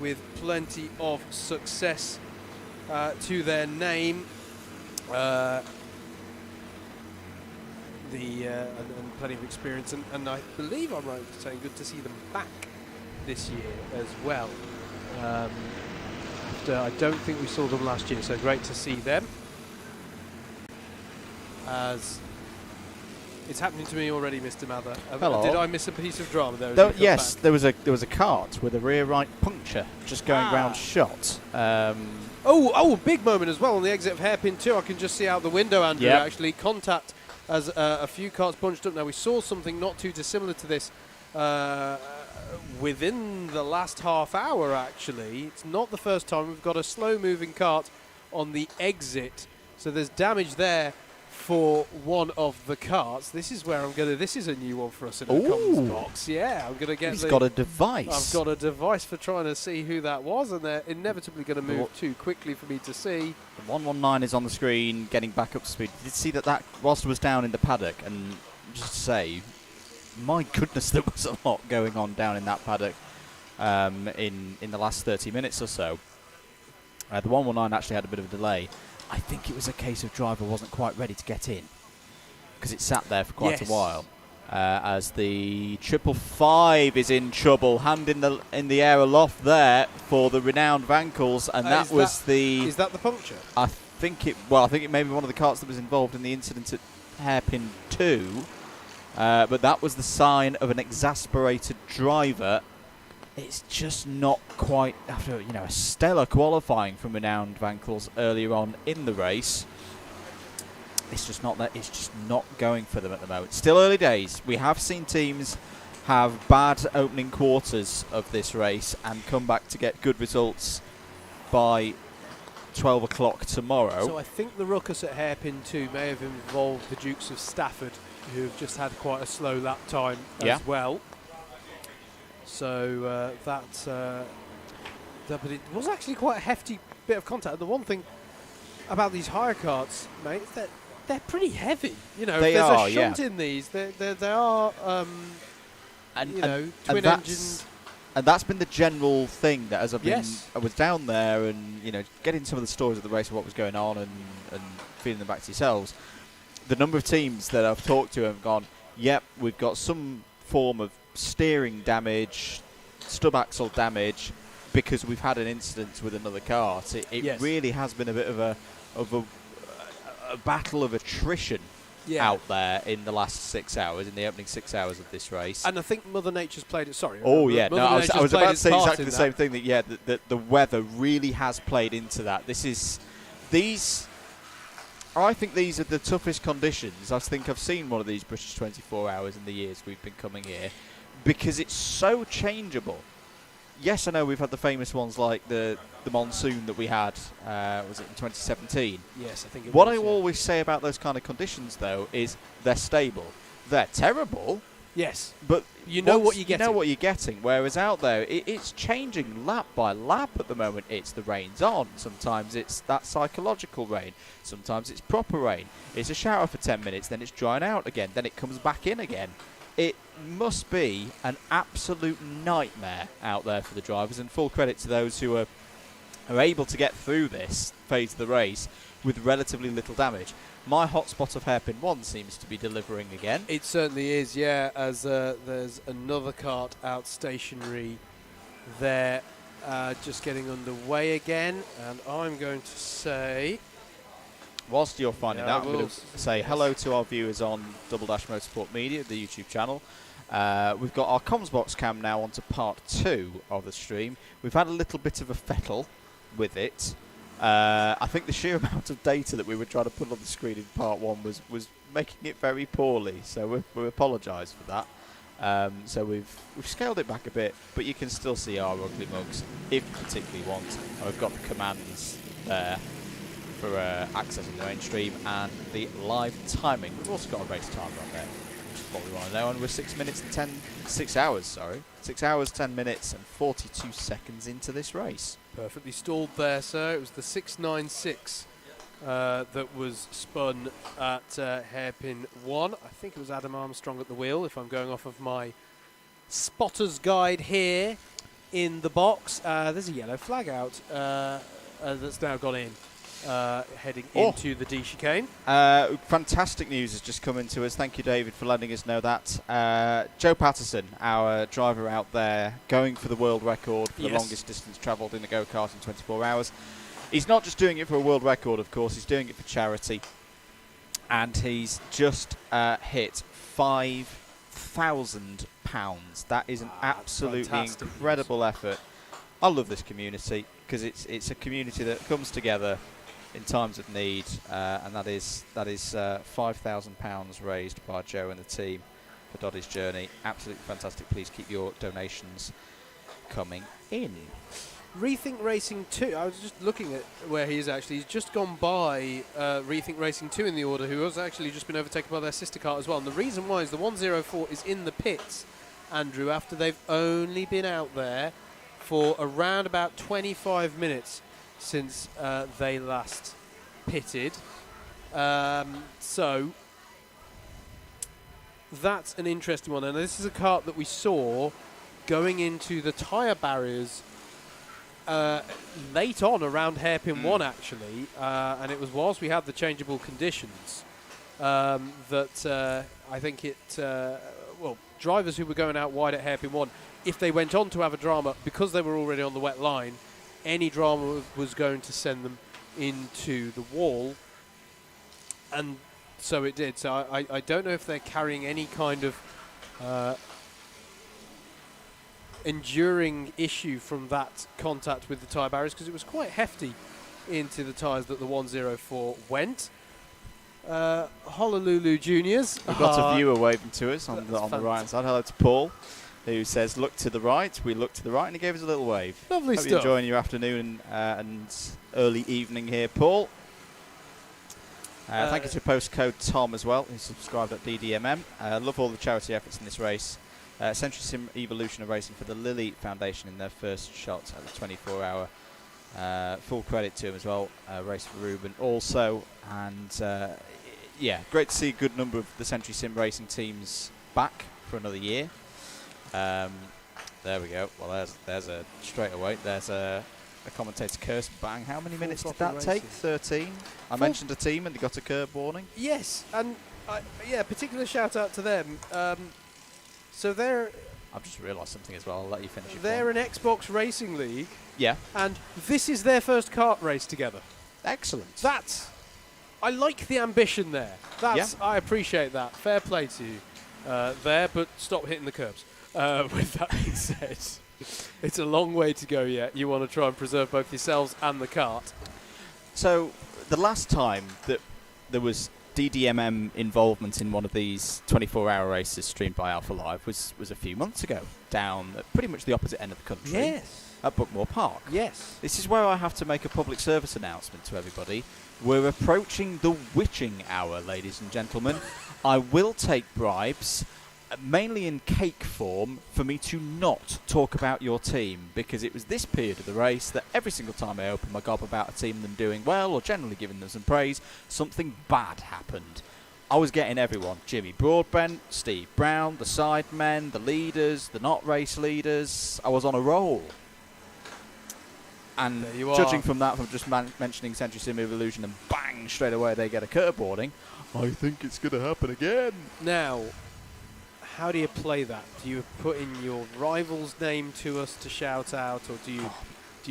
with plenty of success to their name. And plenty of experience, and I believe I'm right in saying good to see them back this year as well. I don't think we saw them last year, so great to see them. As it's happening to me already, Mr. Mather. Hello. Did I miss a piece of drama there? Yes, there was a kart with a rear right puncture just going round shot. Oh, big moment as well on the exit of Hairpin 2. I can just see out the window, Andrew, actually. Contact as a few carts bunched up. Now, we saw something not too dissimilar to this within the last half hour, actually. It's not the first time we've got a slow-moving cart on the exit. So there's damage there for one of the carts. This is where this is a new one for us in the comms box. Yeah, I'm going to get He's got a device. I've got a device for trying to see who that was, and they're inevitably going to move too quickly for me to see. The 119 is on the screen, getting back up to speed. Did you see that whilst it was down in the paddock, and just to say, my goodness, there was a lot going on down in that paddock in the last 30 minutes or so. The 119 actually had a bit of a delay. I think it was a case of driver wasn't quite ready to get in because it sat there for quite a while. As the 555 is in trouble, hand in the air aloft there for the renowned Vankels, and is that the puncture? I think it may be one of the carts that was involved in the incident at Hairpin 2, but that was the sign of an exasperated driver. It's just not quite, after a stellar qualifying from renowned Vankels earlier on in the race. It's just not that. It's just not going for them at the moment. Still early days. We have seen teams have bad opening quarters of this race and come back to get good results by 12 o'clock tomorrow. So I think the ruckus at Hairpin 2 may have involved the Dukes of Stafford, who have just had quite a slow lap time as well. So but it was actually quite a hefty bit of contact. The one thing about these hire carts, mate, is that they're pretty heavy. If there's a shunt in these, they are, twin engines. And that's been the general thing that as I was down there and getting some of the stories of the race of what was going on and feeding them back to yourselves. The number of teams that I've talked to have gone, yep, we've got some form of steering damage, stub axle damage, because we've had an incident with another kart. It really has been a bit of a battle of attrition out there in the last 6 hours, in the opening 6 hours of this race. And I think Mother Nature's played it. Sorry. I was about to say exactly the same thing. That the weather really has played into that. I think these are the toughest conditions I think I've seen one of these British 24 hours in the years we've been coming here, because it's so changeable. Yes, I know we've had the famous ones like the monsoon that we had, was it in 2017? Yes, I think it was. What I always say about those kind of conditions, though, is they're stable. They're terrible. Yes. But you know what you're getting. You know what you're getting. Whereas out there, it's changing lap by lap at the moment. It's the rain's on. Sometimes it's that psychological rain. Sometimes it's proper rain. It's a shower for 10 minutes, then it's drying out again. Then it comes back in again. It must be an absolute nightmare out there for the drivers, and full credit to those who are able to get through this phase of the race with relatively little damage. My hotspot of Hairpin 1 seems to be delivering again. It certainly is, yeah, as there's another cart out stationary there, just getting underway again, and I'm going to say... Whilst you're finding that, I'm going to say hello to our viewers on Double Dash Motorsport Media, the YouTube channel. We've got our comms box cam now onto part 2 of the stream. We've had a little bit of a fettle with it. I think the sheer amount of data that we were trying to put on the screen in part 1 was making it very poorly, so we apologise for that. So we've scaled it back a bit, but you can still see our ugly mugs if you particularly want. And we've got the commands there for accessing the main stream and the live timing. We've also got a race timer on there, which is what we want to know. And we're 6 hours, 10 minutes and 42 seconds into this race. Perfectly stalled there, sir. It was the 696 that was spun at Hairpin 1. I think it was Adam Armstrong at the wheel, if I'm going off of my spotter's guide here. in the box. There's a yellow flag out that's now gone in, heading into the D chicane. Fantastic news has just come into us. Thank you, David, for letting us know that. Joe Patterson, our driver out there, going for the world record for the longest distance travelled in a go-kart in 24 hours. He's not just doing it for a world record, of course. He's doing it for charity. And he's just hit £5,000. That is an absolutely incredible effort. I love this community because it's a community that comes together in times of need, and that is £5,000 raised by Joe and the team for Doddy's journey. Absolutely fantastic. Please keep your donations coming in. Rethink Racing 2, I was just looking at where he is actually. He's just gone by Rethink Racing 2 in the order, who has actually just been overtaken by their sister car as well. And the reason why is the 104 is in the pits, Andrew, after they've only been out there for around about 25 minutes since they last pitted. So that's an interesting one. And this is a kart that we saw going into the tyre barriers late on, around hairpin 1 actually, and it was whilst we had the changeable conditions that I think drivers who were going out wide at hairpin 1, if they went on to have a drama, because they were already on the wet line, any drama was going to send them into the wall, and so it did. So I don't know if they're carrying any kind of enduring issue from that contact with the tyre barriers, because it was quite hefty into the tyres that the 104 went. Honolulu Juniors. We've got a viewer waving to us on the right hand side. Hello to Paul, who says, look to the right. We look to the right, and he gave us a little wave. Lovely Hope stuff. You're enjoying your afternoon and early evening here, Paul. Thank you to postcode Tom as well, who subscribed at DDMM. Love all the charity efforts in this race. Century Sim Evolution are racing for the Lilly Foundation in their first shot at the 24-hour. Full credit to him as well. Race for Ruben also. And great to see a good number of the Century Sim racing teams back for another year. There we go. Well, there's a straight away. There's a commentator curse. Bang. How many minutes did that take? 13. I mentioned a team and they got a curb warning. Yes, and particular shout out to them. So I've just realised something as well. I'll let you finish. They're an Xbox Racing League. Yeah. And this is their first kart race together. Excellent. I like the ambition there. I appreciate that. Fair play to you there, but stop hitting the curbs. With that being said, it's a long way to go yet. You want to try and preserve both yourselves and the kart. So the last time that there was DDMM involvement in one of these 24-hour races streamed by Alpha Live was a few months ago, down at pretty much the opposite end of the country. Yes. At Bookmore Park. Yes. This is where I have to make a public service announcement to everybody. We're approaching the witching hour, ladies and gentlemen. I will take bribes, mainly in cake form, for me to not talk about your team, because it was this period of the race that every single time I opened my gob about a team and them doing well, or generally giving them some praise, something bad happened. I was getting everyone. Jimmy Broadbent, Steve Brown, the sidemen, the leaders, the not race leaders. I was on a roll. And judging from that, from just mentioning Century Sim Evolution and bang, straight away they get a curb warning, I think it's going to happen again. Now, how do you play that? Do you put in your rival's name to us to shout out, or do you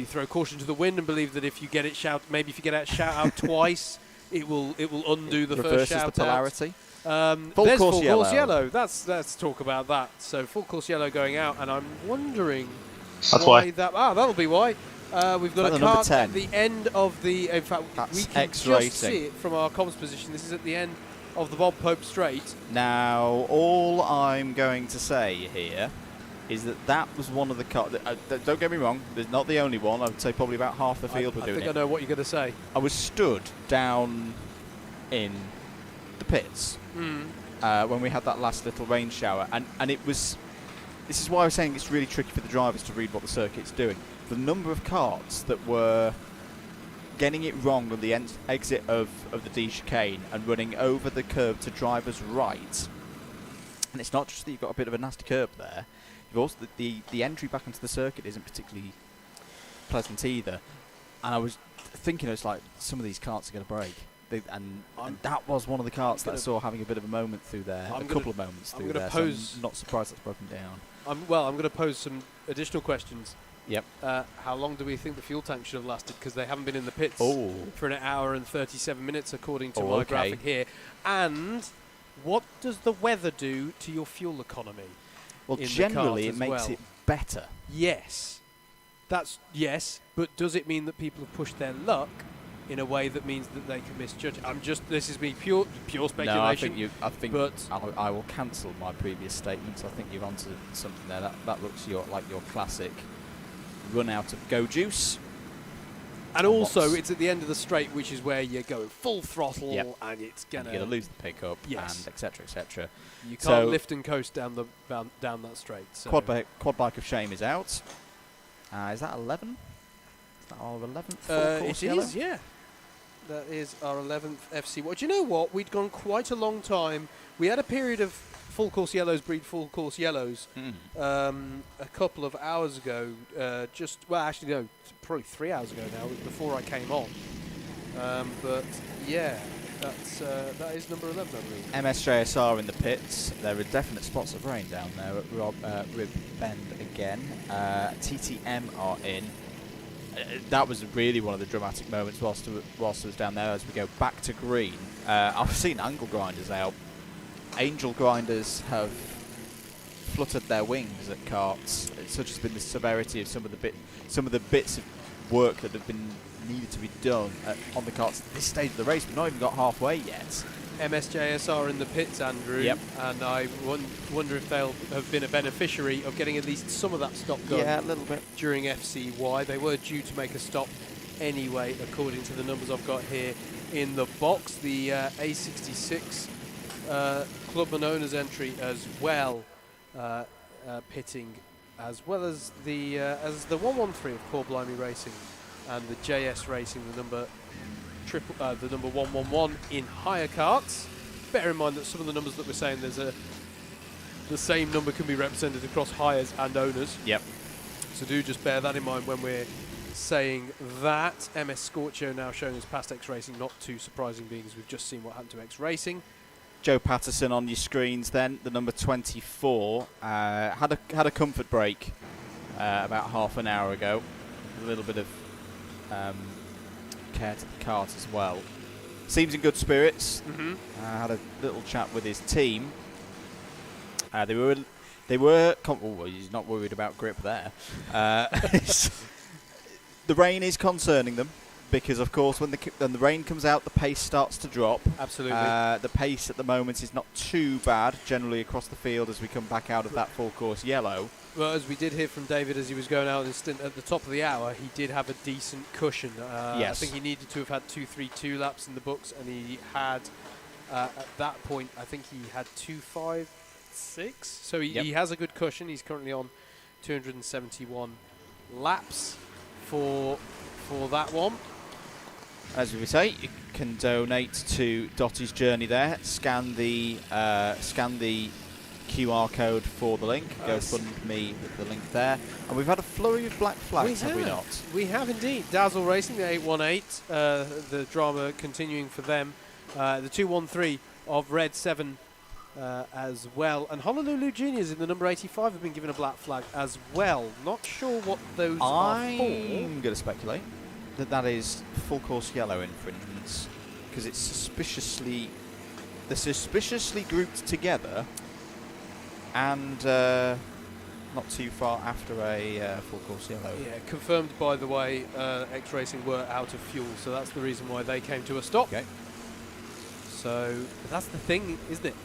throw caution to the wind and believe that if you get it shout out twice, it will undo the first shout out? The polarity. Full course yellow. Let's talk about that. So full course yellow going out, and I'm wondering why. That'll be why. We've got a kart at the end of the. In fact, we can just see it from our comms position. This is at the end of the Bob Pope Straight. Now, all I'm going to say here is that was one of the cars. Don't get me wrong, there's not the only one. I would say probably about half the field were doing it. I think I know what you're going to say. I was stood down in the pits when we had that last little rain shower, and it was. This is why I was saying it's really tricky for the drivers to read what the circuit's doing. The number of karts that were getting it wrong on the exit of the D chicane and running over the curb to driver's right. And it's not just that you've got a bit of a nasty curb there. You've also the entry back into the circuit isn't particularly pleasant either. And I was thinking, it's like some of these karts are going to break. And that was one of the karts that I saw having a bit of a moment through there, a couple of moments through there. So I'm not surprised it's broken down. I'm going to pose some additional questions. Yep. How long do we think the fuel tank should have lasted? Because they haven't been in the pits for an hour and 37 minutes, according to my graphic here. And what does the weather do to your fuel economy? Well, generally it makes it better. Yes. Yes, but does it mean that people have pushed their luck in a way that means that they can misjudge? This is me pure speculation. No, I think I will cancel my previous statements. I think you've onto something there. That looks like your classic run out of go juice. And also, it's at the end of the straight, which is where you're going full throttle, and it's you're going to lose the pickup, and etc. etc. You can't lift and coast down that straight. So. Quad bike of shame is out. Is that 11? Is that our 11th full course yellow? It is, yeah. That is our 11th FC. Well, do you know what? We'd gone quite a long time. We had a period of full course yellows breed full course yellows a couple of hours ago. Probably 3 hours ago now, before I came on. But yeah, that is number 11, I believe. MSJSR in the pits. There are definite spots of rain down there at Rib Bend again. TTM are in. That was really one of the dramatic moments whilst I was down there as we go back to green. I've seen angle grinders out. Angel grinders have fluttered their wings at karts. Such has been the severity of some of the bits of work that have been needed to be done on the karts at this stage of the race. We've not even got halfway yet. MSJSR in the pits, Andrew, and I wonder if they'll have been a beneficiary of getting at least some of that stop done. Yeah, a little bit. During FCY. They were due to make a stop anyway, according to the numbers I've got here in the box. The A66 Clubman Owners entry as well, pitting, as well as the 113 of Core Blimey Racing and the JS Racing, the number 111 in higher karts. Bear in mind that some of the numbers that we're saying, the same number can be represented across hires and owners. Yep. So do just bear that in mind when we're saying that. MS Scorchio now showing as past X Racing, not too surprising, being as we've just seen what happened to X Racing. Joe Patterson on your screens then, the number 24, had a comfort break about half an hour ago. A little bit of care to the kart as well. Seems in good spirits. Had a little chat with his team. They were. He's not worried about grip there. The rain is concerning them because, of course, when the rain comes out, the pace starts to drop. Absolutely. The pace at the moment is not too bad generally across the field as we come back out of that full course yellow. Well, as we did hear from David as he was going out in stint at the top of the hour, he did have a decent cushion. Yes. I think he needed to have had 2.32 laps in the books, and he had, at that point, I think he had 2.56. So he has a good cushion. He's currently on 271 laps for that one. As we say, you can donate to Dottie's Journey there. Scan the QR code for the link. Go fund me the link there. And we've had a flurry of black flags, have we not? We have indeed. Dazzle Racing, the 818, the drama continuing for them. The 213 of Red 7 as well. And Honolulu Juniors in the number 85 have been given a black flag as well. Not sure what those are for. I'm going to speculate that is full course yellow infringements because it's suspiciously grouped together and not too far after a full course yellow. Yeah, confirmed by the way. X Racing were out of fuel, so that's the reason why they came to a stop. Okay. So that's the thing, isn't it?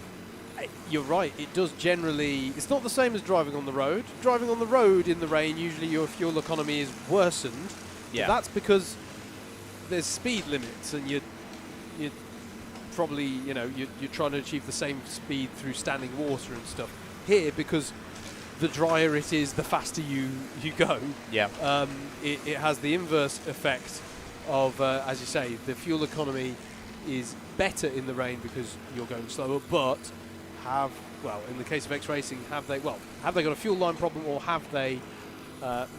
You're right, it does generally, it's not the same as driving on the road. Driving on the road in the rain, usually your fuel economy is worsened. Yeah. But that's because there's speed limits and you're probably, you're trying to achieve the same speed through standing water and stuff. Here, because the drier it is, the faster you go. Yeah. It has the inverse effect of, as you say, the fuel economy is better in the rain because you're going slower, but in the case of X Racing, have they got a fuel line problem, or have they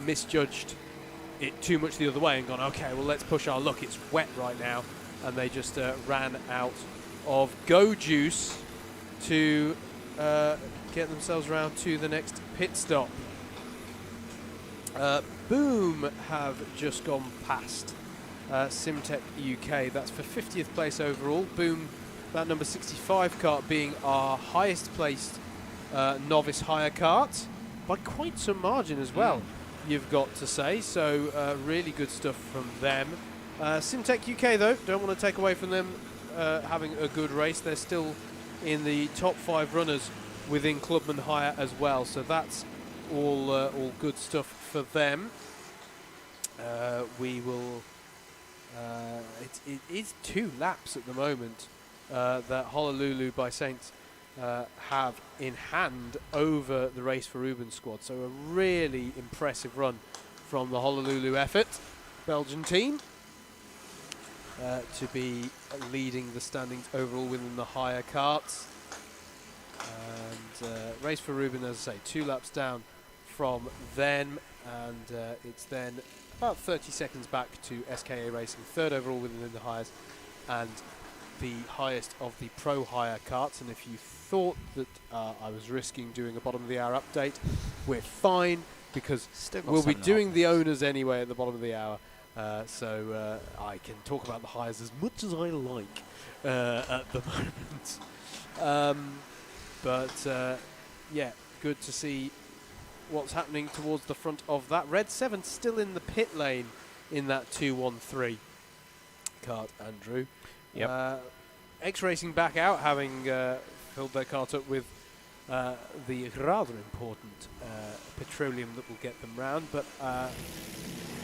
misjudged it too much the other way and gone, okay, well, let's push our luck, it's wet right now, and they just ran out of go juice to get themselves around to the next pit stop. Boom have just gone past Simtech UK. That's for 50th place overall. Boom, that number 65 kart, being our highest placed novice hire kart by quite some margin as well, you've got to say. So really good stuff from them. Simtech UK, though, don't want to take away from them having a good race. They're still in the top 5 runners within Clubman Hire as well. So that's all good stuff for them. We will. It is 2 laps at the moment that Honolulu by Saints have in hand over the Race for Reuben squad. So a really impressive run from the Honolulu effort, Belgian team, to be leading the standings overall within the higher karts. And Race for Reuben, as I say, 2 laps down from them, and it's then about 30 seconds back to SKA Racing, 3rd overall within the hires, and the highest of the pro hire karts. And if you thought that I was risking doing a bottom of the hour update, we're fine, because we'll be doing the owners anyway at the bottom of the hour. So I can talk about the hires as much as I like at the moment. But yeah, good to see what's happening towards the front of that. Red 7 still in the pit lane in that 213 kart, Andrew. Yep. X Racing back out, having filled their kart up with the rather important petroleum that will get them round. But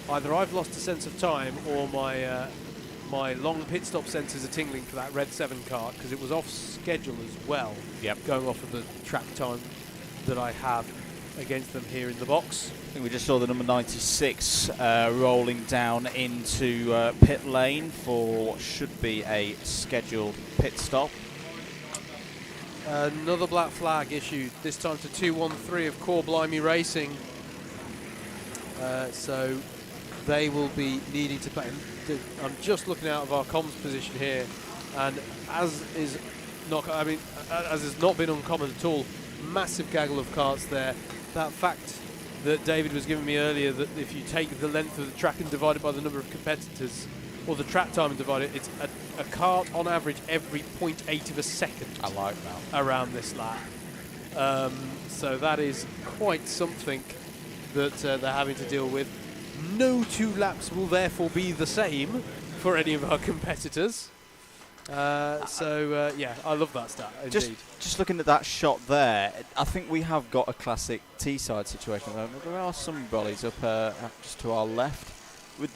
either I've lost a sense of time, or my long pit stop sensors are tingling for that Red 7 kart, because it was off schedule as well. Yep. Going off of the track time that I have against them here in the box. I think we just saw the number 96 rolling down into pit lane for what should be a scheduled pit stop. Another black flag issued, this time to 213 of Core Blimey Racing. So they will be needing to play. I'm just looking out of our comms position here, and as is not been uncommon at all, massive gaggle of karts there. That fact that David was giving me earlier, that if you take the length of the track and divide it by the number of competitors, or the track time and divide it, it's a kart on average every 0.8 of a second. I like that. Around this lap. So that is quite something that they're having to deal with. No 2 laps will therefore be the same for any of our competitors. Yeah, I love that stat, indeed. Just looking at that shot there, I think we have got a classic Teesside situation. There are some volleys up just to our left.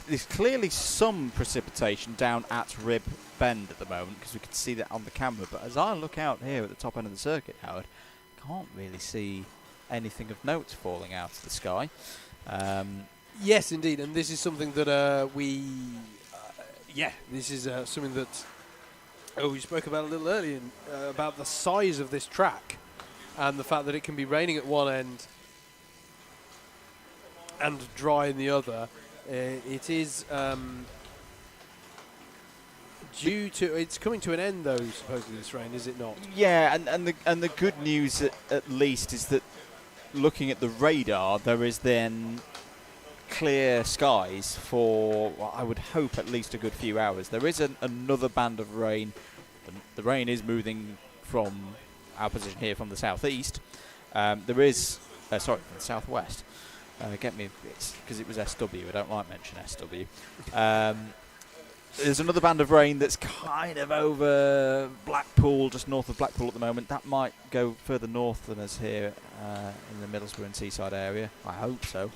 There's clearly some precipitation down at Rib Bend at the moment, because we can see that on the camera. But as I look out here at the top end of the circuit, Howard, I can't really see anything of note falling out of the sky. Yes, indeed, and this is something that this is something that we spoke about a little earlier, about the size of this track and the fact that it can be raining at one end and dry in the other. It is it's coming to an end, though, supposedly, this rain, is it not? Yeah, and the good news at least is that, looking at the radar, there is then clear skies for, well, I would hope, at least a good few hours. There is another band of rain. The rain is moving from our position here from the southeast. There is, from the southwest. Get me, because it was SW. I don't like mentioning SW. There's another band of rain that's kind of over Blackpool, just north of Blackpool at the moment. That might go further north than us here in the Middlesbrough and Teesside area. I hope so,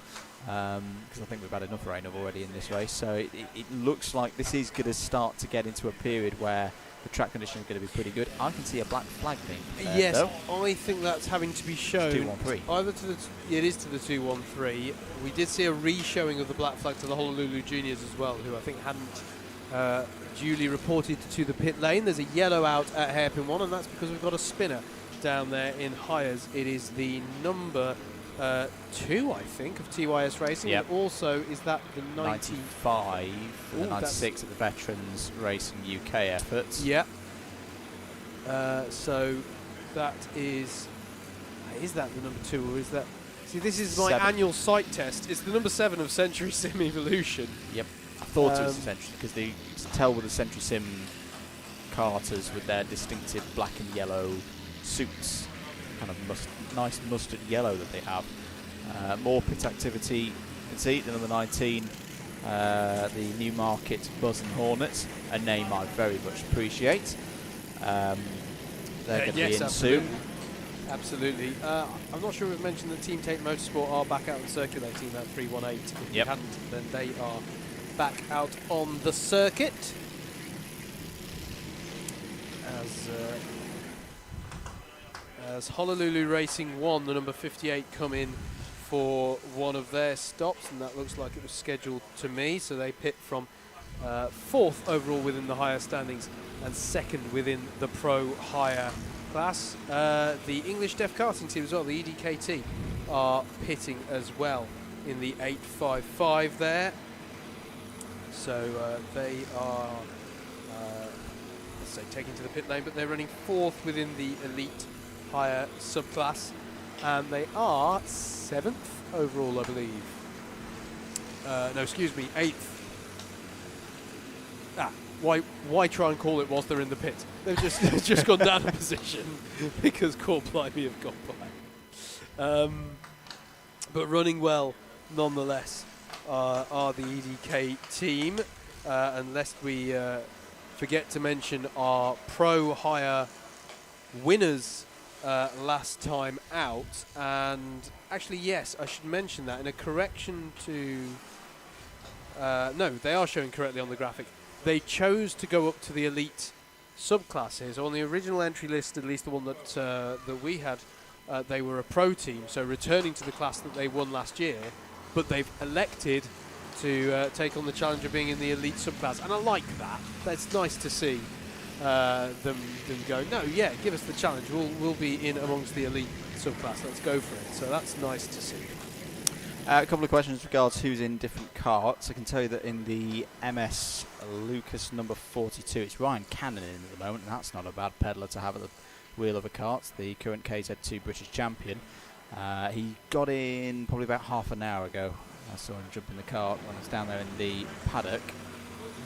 because I think we've had enough rain already in this race. So it looks like this is going to start to get into a period where the track condition is going to be pretty good. I can see a black flag being prepared, yes, though. I think that's having to be shown. 213. Either to it is to the 213. We did see a re-showing of the black flag to the Honolulu Juniors as well, who I think hadn't duly reported to the pit lane. There's a yellow out at hairpin 1, and that's because we've got a spinner down there in Hires. It is the number 2, I think, of TYS Racing. Yep. And also, is that the 95 and the 96 at the Veterans Racing UK efforts. Yeah. So that is that the number 2, or is that... See, this is my 7. annual site test. It's the number 7 of Century Sim Evolution. Yep. I thought it was Century, because you can tell with the Century Sim karters with their distinctive black and yellow suits, kind of nice mustard yellow that they have. More pit activity, you can see the number 19, the Newmarket Buzz and Hornets, a name I very much appreciate. They're going to be in soon. Absolutely. I'm not sure we've mentioned that Team Tate Motorsport are back out and circulating that 318. If you hadn't, then they are back out on the circuit. As Honolulu Racing 1, the number 58, come in for one of their stops, and that looks like it was scheduled to me. So they pit from 4th overall within the higher standings and 2nd within the pro hire class. The English Deaf Karting team as well, the EDKT, are pitting as well in the 855 there. So they are, let's say, taking to the pit lane, but they're running 4th within the elite higher subclass, and they are 7th overall, I believe. No, excuse me, 8th. Why try and call it whilst they're in the pit? They've just gone down a position because Core Blimey have gone by. But running well nonetheless are the EDK team, and lest we forget to mention our pro hire winners last time out. And actually, yes, I should mention that in a correction to no, they are showing correctly on the graphic. They chose to go up to the elite subclasses. On the original entry list, at least the one that we had, they were a pro team, so returning to the class that they won last year, but they've elected to take on the challenge of being in the elite subclass, and I like that. That's nice to see them go, no, yeah, give us the challenge. We'll be in amongst the elite subclass. Let's go for it. So that's nice to see. A couple of questions regards who's in different karts. I can tell you that in the MS Lucas number 42, it's Ryan Cannon in at the moment, and that's not a bad peddler to have at the wheel of a kart, the current KZ2 British champion. He got in probably about half an hour ago. I saw him jump in the kart when I was down there in the paddock.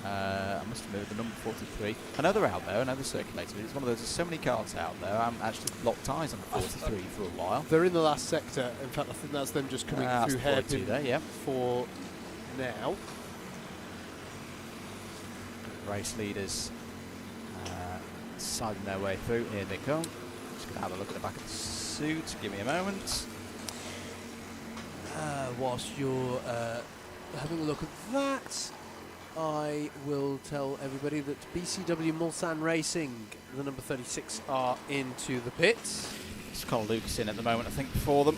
I must have moved the number 43. I know they're out there, I know they're circulating. It's one of those, there's so many karts out there. I haven't actually locked eyes on the 43 for a while. They're in the last sector. In fact, I think that's them just coming through hairpin there, for now. Race leaders siding their way through. Here they come. Just going to have a look at the back of the suit. Give me a moment. Whilst you're having a look at that, I will tell everybody that BCW Mulsanne Racing, the number 36, are into the pits. It's Colin Lucas in at the moment, I think, for them.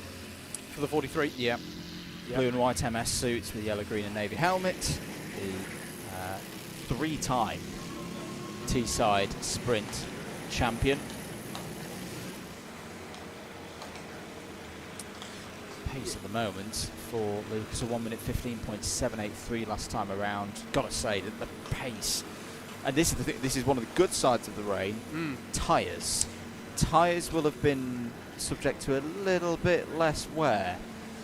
For the 43? Yeah. Yep. Blue and white MS suits with yellow, green and navy helmet. The 3-time Teesside Sprint champion. Pace at the moment for Lucas, a 1 minute 15.783 last time around. Gotta say that the pace, and this is the this is one of the good sides of the rain. Tyres will have been subject to a little bit less wear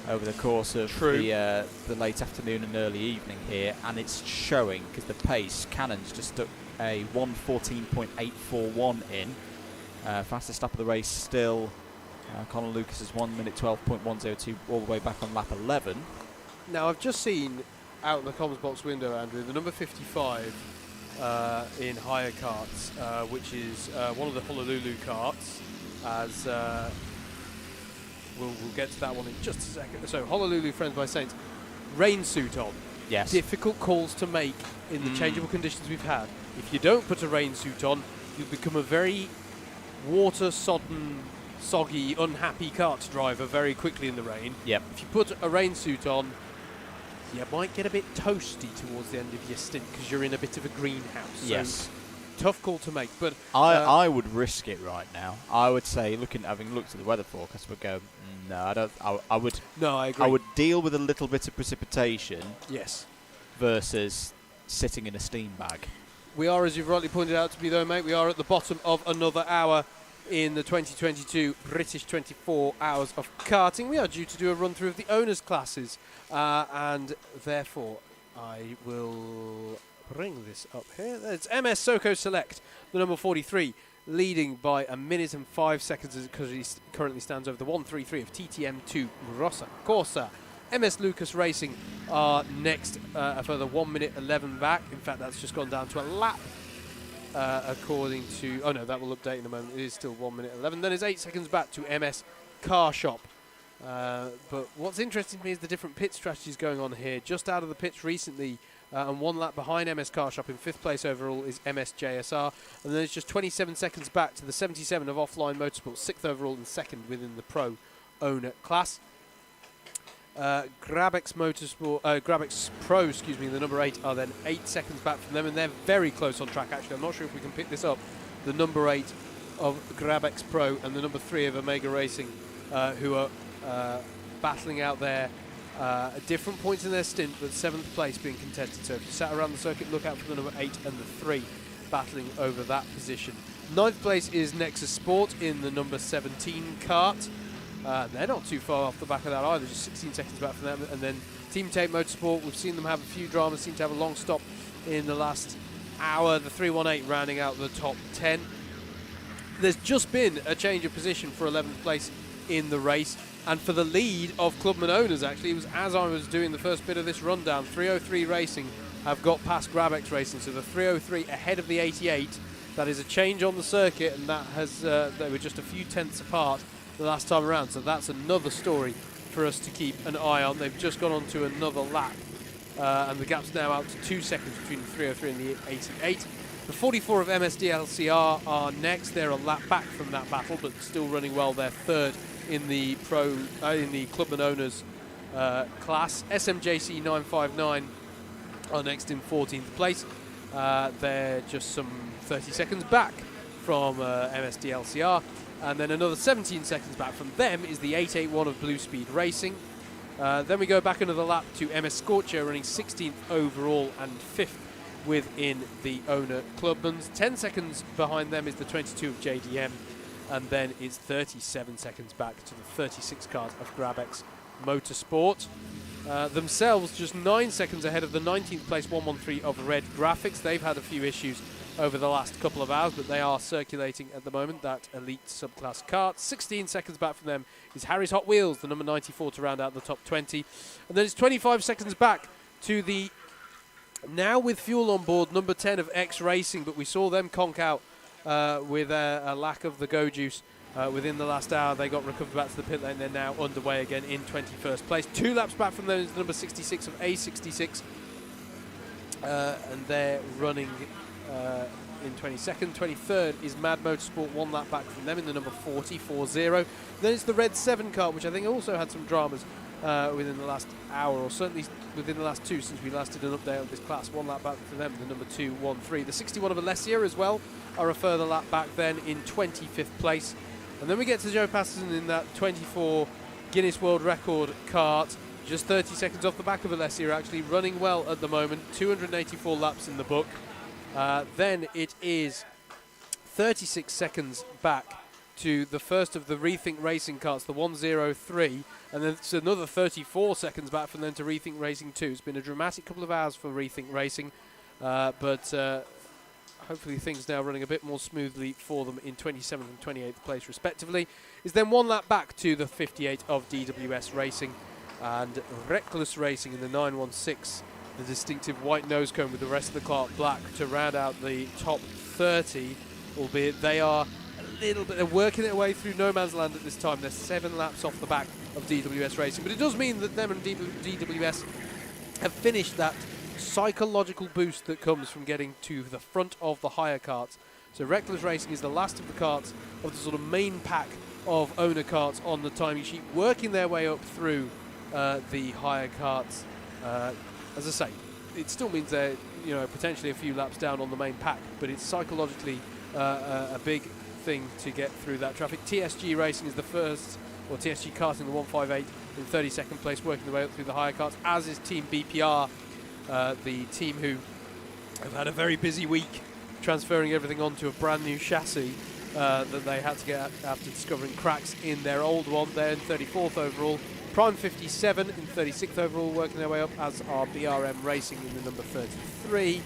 over the course of the late afternoon and early evening here, and it's showing because the pace. Cannon's just stuck a 1:14.841 in, fastest lap of the race still. Colin Lucas is 1 minute 12.102 all the way back on lap 11. Now, I've just seen out the comms box window, Andrew, the number 55 in hire karts, which is one of the Honolulu karts, as we'll get to that one in just a second. So, Honolulu Friends by Saints, rain suit on. Yes. Difficult calls to make in the changeable conditions we've had. If you don't put a rain suit on, you'll become a very water-sodden, soggy, unhappy kart driver very quickly in the rain. Yep. If you put a rain suit on, you might get a bit toasty towards the end of your stint because you're in a bit of a greenhouse. Yes. tough call to make. But I would risk it right now. I would say, having looked at the weather forecast, would go, no, I don't. I would. No, I agree. I would deal with a little bit of precipitation. Yes. Versus sitting in a steam bag. We are, as you've rightly pointed out to me, though, mate, we are at the bottom of another hour in the 2022 British 24 Hours of Karting. We are due to do a run-through of the owners' classes, and therefore I will bring this up here. It's MS Soko Select, the number 43, leading by 1 minute and 5 seconds because he currently stands over the 133 of TTM2 Rossa Corsa. MS Lucas Racing are next, a further 1 minute 11 back. In fact, that's just gone down to a lap, according to... Oh, no, that will update in a moment. It is still 1 minute 11. Then it's 8 seconds back to MS Car Shop. But what's interesting to me is the different pit strategies going on here. Just out of the pits recently, and 1 lap behind MS Car Shop in 5th place overall is MS JSR. And then it's just 27 seconds back to the 77 of Offline Motorsport, 6th overall and 2nd within the Pro owner class. Grabex Motorsport, Grabex Pro, the number 8 are then 8 seconds back from them, and they're very close on track. Actually, I'm not sure if we can pick this up. The number 8 of Grabex Pro and the number 3 of Omega Racing, who are battling out there at different points in their stint, but 7th place being contested. So if you sat around the circuit, look out for the number 8 and the 3 battling over that position. 9th place is Nexus Sport in the number 17 kart. They're not too far off the back of that either, just 16 seconds back from them. And then Team Tate Motorsport, we've seen them have a few dramas, seem to have a long stop in the last hour. The 318 rounding out the top 10. There's just been a change of position for 11th place in the race. And for the lead of Clubman owners, actually, it was as I was doing the first bit of this rundown. 303 Racing have got past Grabex Racing, so the 303 ahead of the 88. That is a change on the circuit, and that has they were just a few tenths apart the last time around, so that's another story for us to keep an eye on. They've just gone on to another lap, and the gap's now out to 2 seconds between the 303 and the 88. The 44 of MSDLCR are next. They're a lap back from that battle, but still running well. They're 3rd in the Clubman Owners class. SMJC 959 are next in 14th place. They're just some 30 seconds back from MSDLCR. And then another 17 seconds back from them is the 881 of Blue Speed Racing. Then we go back another lap to MS Scorcher, running 16th overall and 5th within the owner Clubmans. 10 seconds behind them is the 22 of JDM. And then it's 37 seconds back to the 36 cars of Grabex Motorsport. Themselves just 9 seconds ahead of the 19th place 113 of Red Graphics. They've had a few issues over the last couple of hours, but they are circulating at the moment, that elite subclass kart. 16 seconds back from them is Harry's Hot Wheels, the number 94, to round out the top 20. And then it's 25 seconds back to the, now with fuel on board, number 10 of X Racing, but we saw them conk out with a lack of the go juice within the last hour. They got recovered back to the pit lane. They're now underway again in 21st place. 2 laps back from them is the number 66 of A66, and they're running in 22nd. 23rd is Mad Motorsport, 1 lap back from them in the number 40. Then it's the Red 7 kart, which I think also had some dramas within the last hour, or certainly within the last 2 since we last did an update on this class. 1 lap back from them, the number 213. The 61 of Alessia as well are a further lap back then in 25th place. And then we get to Joe Patterson in that 24 Guinness World Record kart, just 30 seconds off the back of Alessia, actually running well at the moment. 284 laps in the book. Then it is 36 seconds back to the first of the Rethink Racing karts, the 103, and then it's another 34 seconds back from them to Rethink Racing 2. It's been a dramatic couple of hours for Rethink Racing, but hopefully things now running a bit more smoothly for them in 27th and 28th place respectively. Is then 1 lap back to the 58 of DWS Racing, and Reckless Racing in the 916, the distinctive white nose cone with the rest of the car black, to round out the top 30, albeit they are a little bit, they're working their way through no man's land at this time. They're 7 laps off the back of DWS Racing, but it does mean that them and DWS have finished that psychological boost that comes from getting to the front of the higher karts. So Reckless Racing is the last of the karts of the sort of main pack of owner karts on the timing sheet, working their way up through the higher karts. As I say, it still means they're potentially a few laps down on the main pack, but it's psychologically a big thing to get through that traffic. TSG Racing is the first, or TSG Karting, the 158 in 32nd place, working their way up through the higher karts, as is Team BPR, the team who have had a very busy week transferring everything onto a brand new chassis that they had to get after discovering cracks in their old one. They're in 34th overall. Prime 57 in 36th overall, working their way up, as are BRM Racing in the number 33.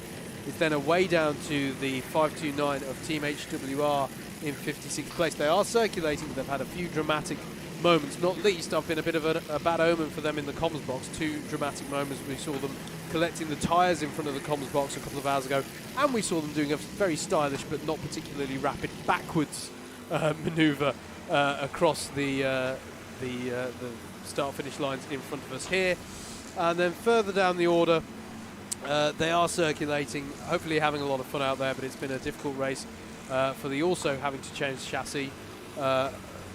It's then away down to the 529 of Team HWR in 56th place. They are circulating, but they've had a few dramatic moments, not least I've been a bit of a bad omen for them in the comms box. 2 dramatic moments. We saw them collecting the tyres in front of the comms box a couple of hours ago, and we saw them doing a very stylish but not particularly rapid backwards manoeuvre across the start-finish lines in front of us here. And then further down the order, they are circulating, hopefully having a lot of fun out there, but it's been a difficult race for the also having to change chassis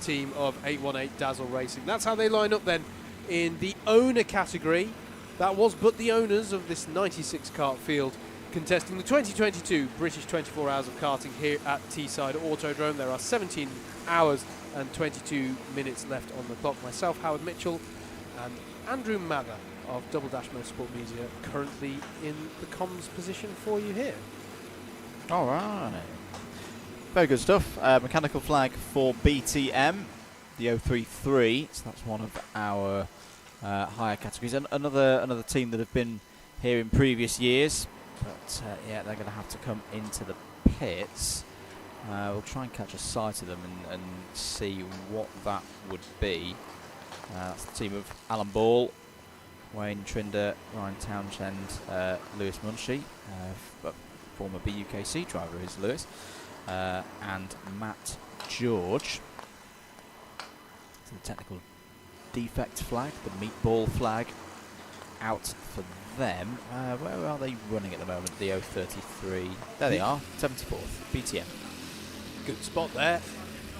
team of 818 Dazzle Racing. That's how they line up then in the owner category. That was but the owners of this 96 kart field contesting the 2022 British 24 Hours of Karting here at Teesside Autodrome. There are 17 hours and 22 minutes left on the clock. Myself, Howard Mitchell, and Andrew Mather of Double Dash Motorsport Media currently in the comms position for you here. All right. Very good stuff. Mechanical flag for BTM, the 033. So that's one of our higher categories. Another team that have been here in previous years, but yeah, they're going to have to come into the pits. We'll try and catch a sight of them and see what that would be. That's the team of Alan Ball, Wayne Trinder, Ryan Townshend, Lewis Munshee, former BUKC driver is Lewis, and Matt George. So the technical defect flag, the meatball flag, out for them. Where are they running at the moment? The 033. There they are, 74th, BTM. Good spot there.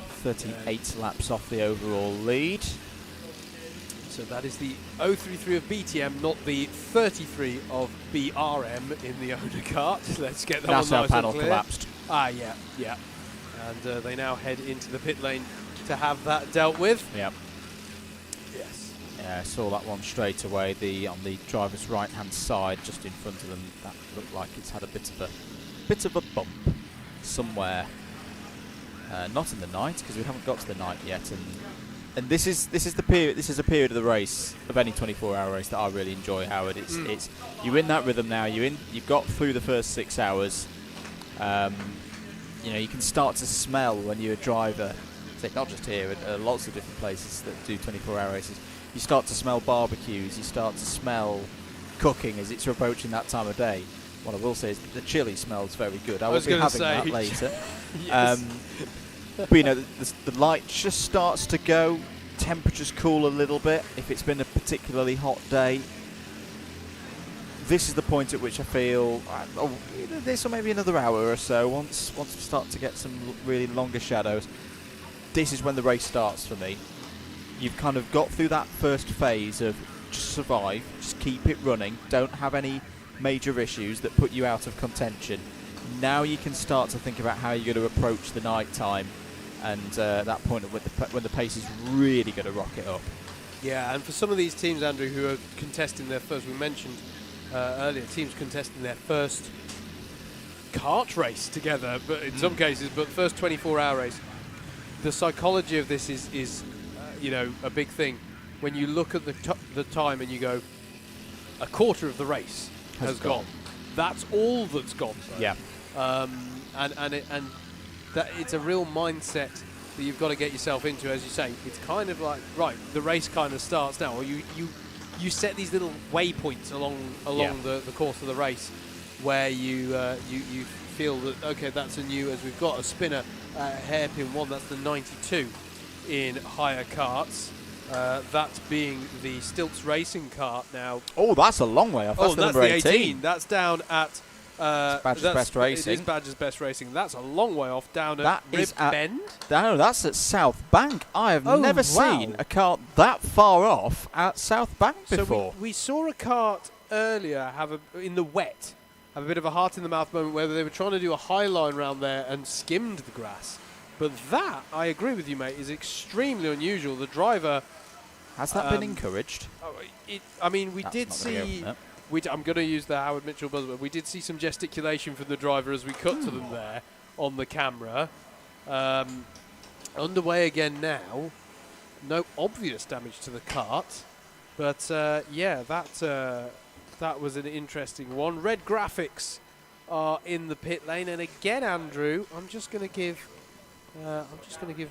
38 laps off the overall lead. So that is the 033 of BTM, not the 33 of BRM in the owner kart. Let's get that That's one our nice panel and clear. collapsed. Yeah. And they now head into the pit lane to have that dealt with. Yep. Yes. Yeah, I saw that one straight away. On the driver's right-hand side, just in front of them, that looked like it's had a bit of a bump somewhere. Not in the night, because we haven't got to the night yet, and this is the period. This is a period of the race, of any 24-hour race, that I really enjoy, Howard. It's you're in that rhythm now. You've got through the first 6 hours. You can start to smell when you're a driver. Not just here, at lots of different places that do 24-hour races. You start to smell barbecues. You start to smell cooking as it's approaching that time of day. What I will say is that the chili smells very good. I will be having that later. Yes. But the light just starts to go. Temperatures cool a little bit. If it's been a particularly hot day, this is the point at which I feel this, or maybe another hour or so. Once we start to get some really longer shadows, this is when the race starts for me. You've kind of got through that first phase of just survive, just keep it running, don't have any major issues that put you out of contention. Now you can start to think about how you're going to approach the night time, and that point when the pace is really going to rocket up. Yeah, and for some of these teams, Andrew, who are contesting their first, we mentioned earlier, teams contesting their first kart race together, but in some cases, but first 24-hour race. The psychology of this is a big thing. When you look at the time and you go, a quarter of the race has gone. That's all that's gone. Though. Yeah. And that it's a real mindset that you've got to get yourself into. As you say, it's kind of like, right, the race kind of starts now. Or you set these little waypoints along the course of the race where you feel that, okay, that's a new, as we've got a spinner, hairpin one, that's the 92 in higher karts. That being the Stilts Racing kart now. Oh, that's a long way off. That's the number 18. That's down at Badger's Best Racing. It is Badger's Best Racing. That's a long way off down at Rib Bend. No, that's at South Bank. I have never seen a kart that far off at South Bank before. So we saw a kart earlier in the wet have a bit of a heart in the mouth moment where they were trying to do a high line round there and skimmed the grass. But that, I agree with you, mate, is extremely unusual. The driver... Has that been encouraged? I mean, we did see... I'm going to use the Howard Mitchell buzzword. We did see some gesticulation from the driver as we cut to them there on the camera. Underway again now. No obvious damage to the kart. But, yeah, that was an interesting one. Red Graphics are in the pit lane. And again, Andrew, I'm just going to give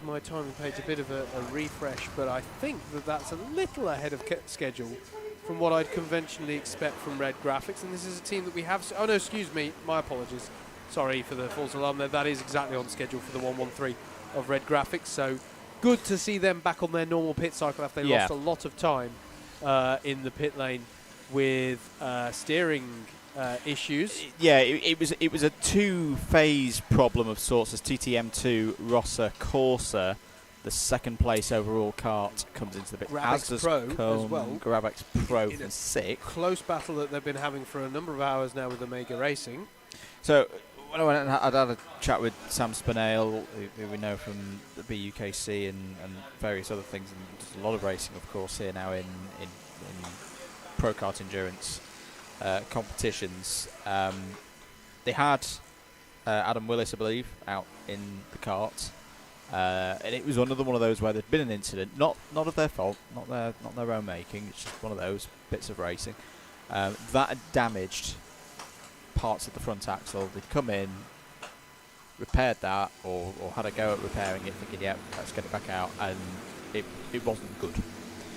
my timing page a bit of a refresh, but I think that's a little ahead of schedule from what I'd conventionally expect from Red Graphics. And this is a team that we have... Oh, no, excuse me. My apologies. Sorry for the false alarm there. That is exactly on schedule for the 113 of Red Graphics. So good to see them back on their normal pit cycle after they lost a lot of time in the pit lane with steering issues. Yeah, it was a two-phase problem of sorts as TTM2 Rossa Corsa, the second place overall kart, comes into the pit. Gravex Pro as well. Gravex Pro from 6. Close battle that they've been having for a number of hours now with Omega Racing. So when I went and I'd had a chat with Sam Spinale, who we know from the BUKC and various other things, and there's a lot of racing, of course, here now in pro kart endurance competitions. They had Adam Willis, I believe, out in the kart, and it was another one of those where there'd been an incident, not of their fault, not their own making. It's just one of those bits of racing that had damaged parts of the front axle. They'd come in, repaired that, or had a go at repairing it, thinking, yeah, let's get it back out, and it wasn't good.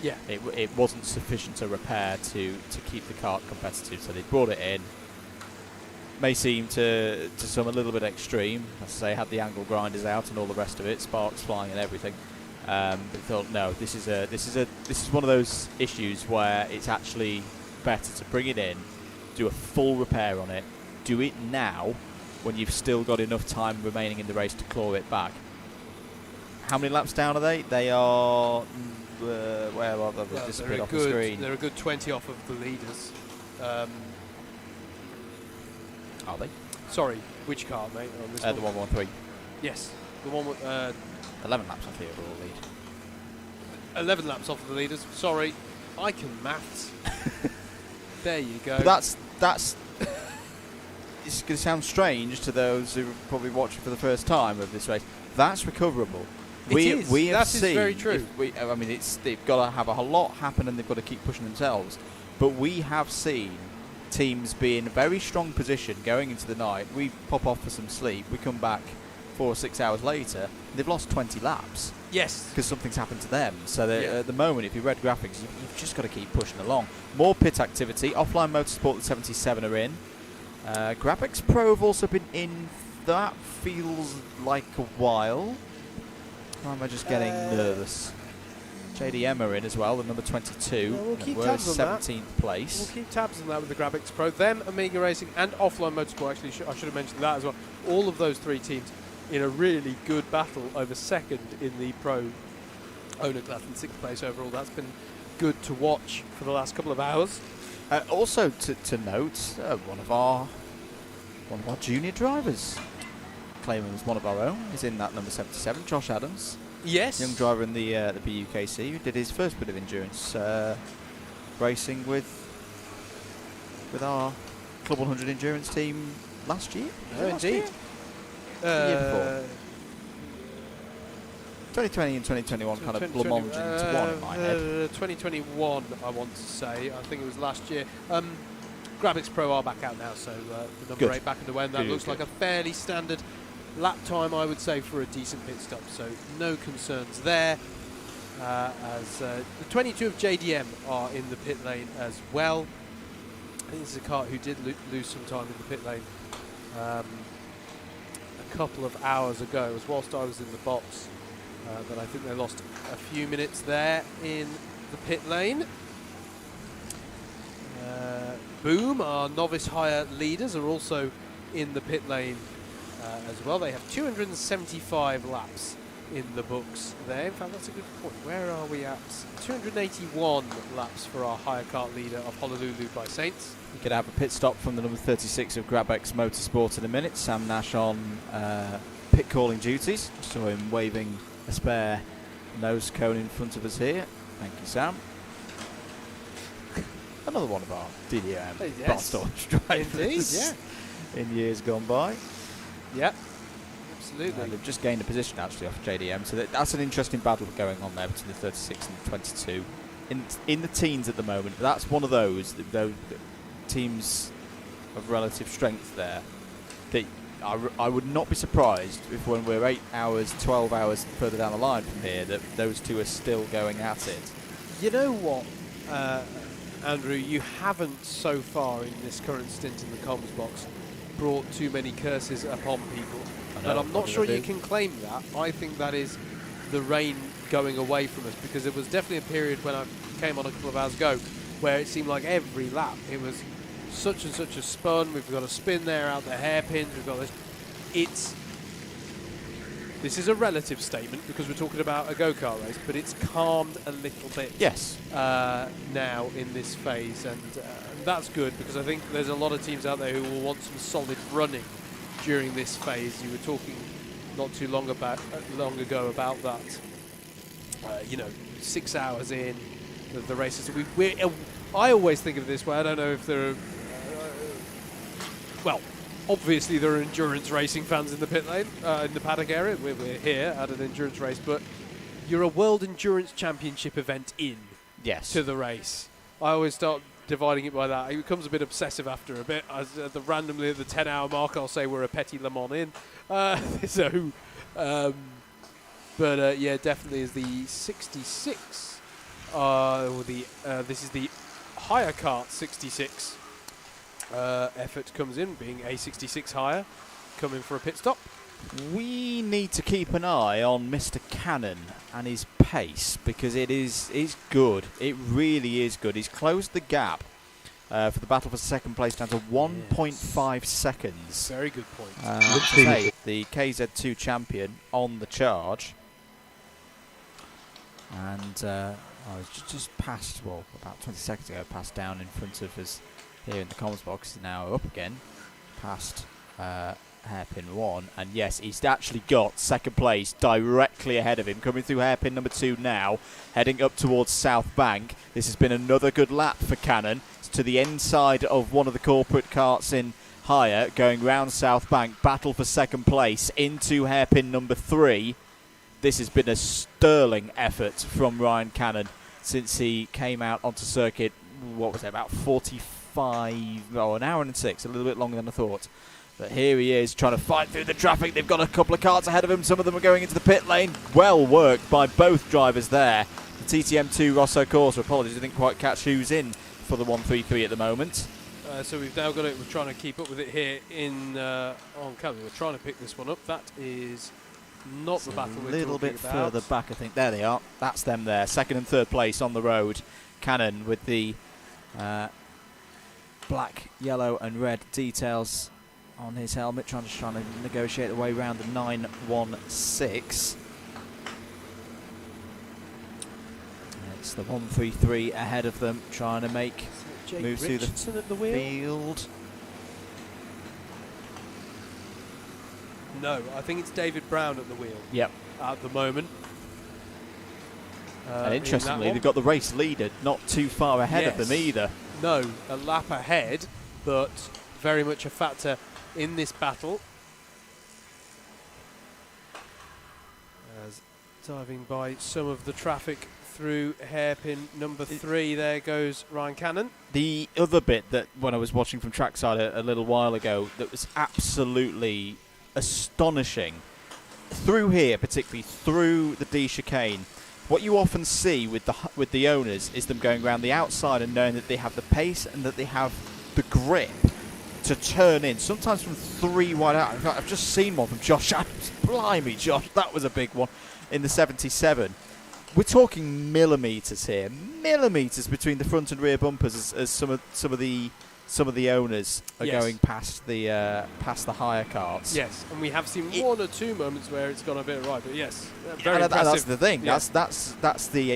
Yeah, it wasn't sufficient to repair to keep the kart competitive, so they brought it in. May seem to some a little bit extreme. As I say, had the angle grinders out and all the rest of it, sparks flying and everything. But thought, no, this is one of those issues where it's actually better to bring it in, do a full repair on it, do it now when you've still got enough time remaining in the race to claw it back. How many laps down are they? They are. Well, they've disappeared off the screen. They're a good 20 off of the leaders. Are they? Sorry, which car, mate? On this the 113. Yes, the one with 11 laps off the overall lead. 11 laps off of the leaders. Sorry, I can maths. There you go. But that's. It's going to sound strange to those who are probably watching for the first time of this race. That's recoverable. We have that seen. Is very true. I mean, they've got to have a lot happen, and they've got to keep pushing themselves. But we have seen teams be in a very strong position going into the night. We pop off for some sleep. We come back 4 or 6 hours later. They've lost 20 laps. Yes, because something's happened to them. So at the moment, if you read graphics, you've just got to keep pushing along. More pit activity. Offline Motorsport, the 77 are in. Graphics Pro have also been in. That feels like a while. Or am I just getting nervous? JDM are in as well, the number 22. We'll keep tabs on 17th place. We'll keep tabs on that with the Graphics Pro. Them, Omega Racing, and Offline Motorsport. Actually, I should have mentioned that as well. All of those three teams in a really good battle over second in the Pro owner class and 6th place overall. That's been good to watch for the last couple of hours. Also to note, one of our junior drivers, claiming as one of our own, is in that number 77, Josh Adams. Yes. Young driver in the BUKC, who did his first bit of endurance racing with our Club 100 endurance team last year. Oh, indeed. The year before. 2020 and 2021 kind of blanched into one in my head. 2021, I want to say. I think it was last year. Graphics Pro are back out now, so the number 8 back underway, and that looks like a fairly standard lap time, I would say, for a decent pit stop. So no concerns there. As the 22 of JDM are in the pit lane as well. I think this is a kart who did lose some time in the pit lane a couple of hours ago. It was whilst I was in the box that I think they lost a few minutes there in the pit lane. Boom, our novice hire leaders, are also in the pit lane as well. They have 275 laps in the books there. In fact, that's a good point. Where are we at? 281 laps for our Hire Kart leader of Honolulu by Saints. We could have a pit stop from the number 36 of Grabex Motorsport in a minute. Sam Nash on pit calling duties. Saw him waving a spare nose cone in front of us here. Thank you, Sam. Another one of our DDM Barstool drivers. Indeed, yeah. In years gone by. Yep. Absolutely. They've just gained a position actually off JDM, so that's an interesting battle going on there between the 36 and the 22. In the teens at the moment, but that's one of those teams of relative strength there that I would not be surprised if when we're 8 hours, 12 hours further down the line from here that those two are still going at it. You know what, Andrew, you haven't so far in this current stint in the comms box brought too many curses upon people. But I'm not sure you can claim that. I think that is the rain going away from us, because it was definitely a period when I came on a couple of hours ago where it seemed like every lap it was such and such a spun. We've got a spin there out the hairpins. We've got this. This is a relative statement because we're talking about a go-kart race, but it's calmed a little bit. Yes. Now in this phase, and that's good because I think there's a lot of teams out there who will want some solid running during this phase. You were talking not too long ago about that. 6 hours in the races. I always think of it this way. I don't know if there are. Obviously there are endurance racing fans in the pit lane, in the paddock area. We're here at an endurance race, but you're a World Endurance Championship event to the race. I always start dividing it by that. It becomes a bit obsessive after a bit. Randomly at the 10-hour mark, I'll say we're a Petit Le Mans in. Definitely is the 66. This is the Hire Kart 66 effort comes in, being A66 higher, coming for a pit stop. We need to keep an eye on Mr. Cannon and his pace, because it's good. It really is good. He's closed the gap for the battle for second place down to 1.5 seconds. Very good point. The KZ2 champion on the charge. And I was just past, about 20 seconds ago, passed down in front of us here in the comms box. Now up again, past hairpin 1, and yes, he's actually got second place directly ahead of him, coming through hairpin number 2 now, heading up towards South Bank. This has been another good lap for Cannon. It's to the inside of one of the corporate carts in higher, going round South Bank, battle for second place into hairpin number 3. This has been a sterling effort from Ryan Cannon since he came out onto circuit, about an hour and 6, a little bit longer than I thought. But here he is trying to fight through the traffic. They've got a couple of carts ahead of him. Some of them are going into the pit lane. Well worked by both drivers there. The TTM2 Rosso Corsa, apologies, I didn't quite catch who's in for the 133 at the moment. So we've now got it. We're trying to keep up with it here on camera. We're trying to pick this one up. That is not the battle we're talking about. A little bit further back, I think. There they are. That's them there. Second and third place on the road. Cannon with the black, yellow and red details on his helmet, trying to negotiate the way around the 916. It's the 133 ahead of them, trying to make moves through the field. No, I think it's David Brown at the wheel. Yep. At the moment. And interestingly, they've got the race leader not too far ahead of them either. No, a lap ahead, but very much a factor in this battle. As diving by some of the traffic through hairpin number 3, there goes Ryan Cannon. The other bit that, when I was watching from trackside a little while ago, that was absolutely astonishing, through here, particularly through the D chicane, what you often see with the owners is them going around the outside and knowing that they have the pace and that they have the grip to turn in, sometimes from 3 wide out. In fact, I've just seen one from Josh Adams. Blimey, Josh, that was a big one in the 77. We're talking millimetres here, millimetres between the front and rear bumpers as some of the some of the owners are Yes. going past the hire carts. Yes, and we have seen one or two moments where it's gone a bit right, but yes, very And impressive. that's the thing. Yeah.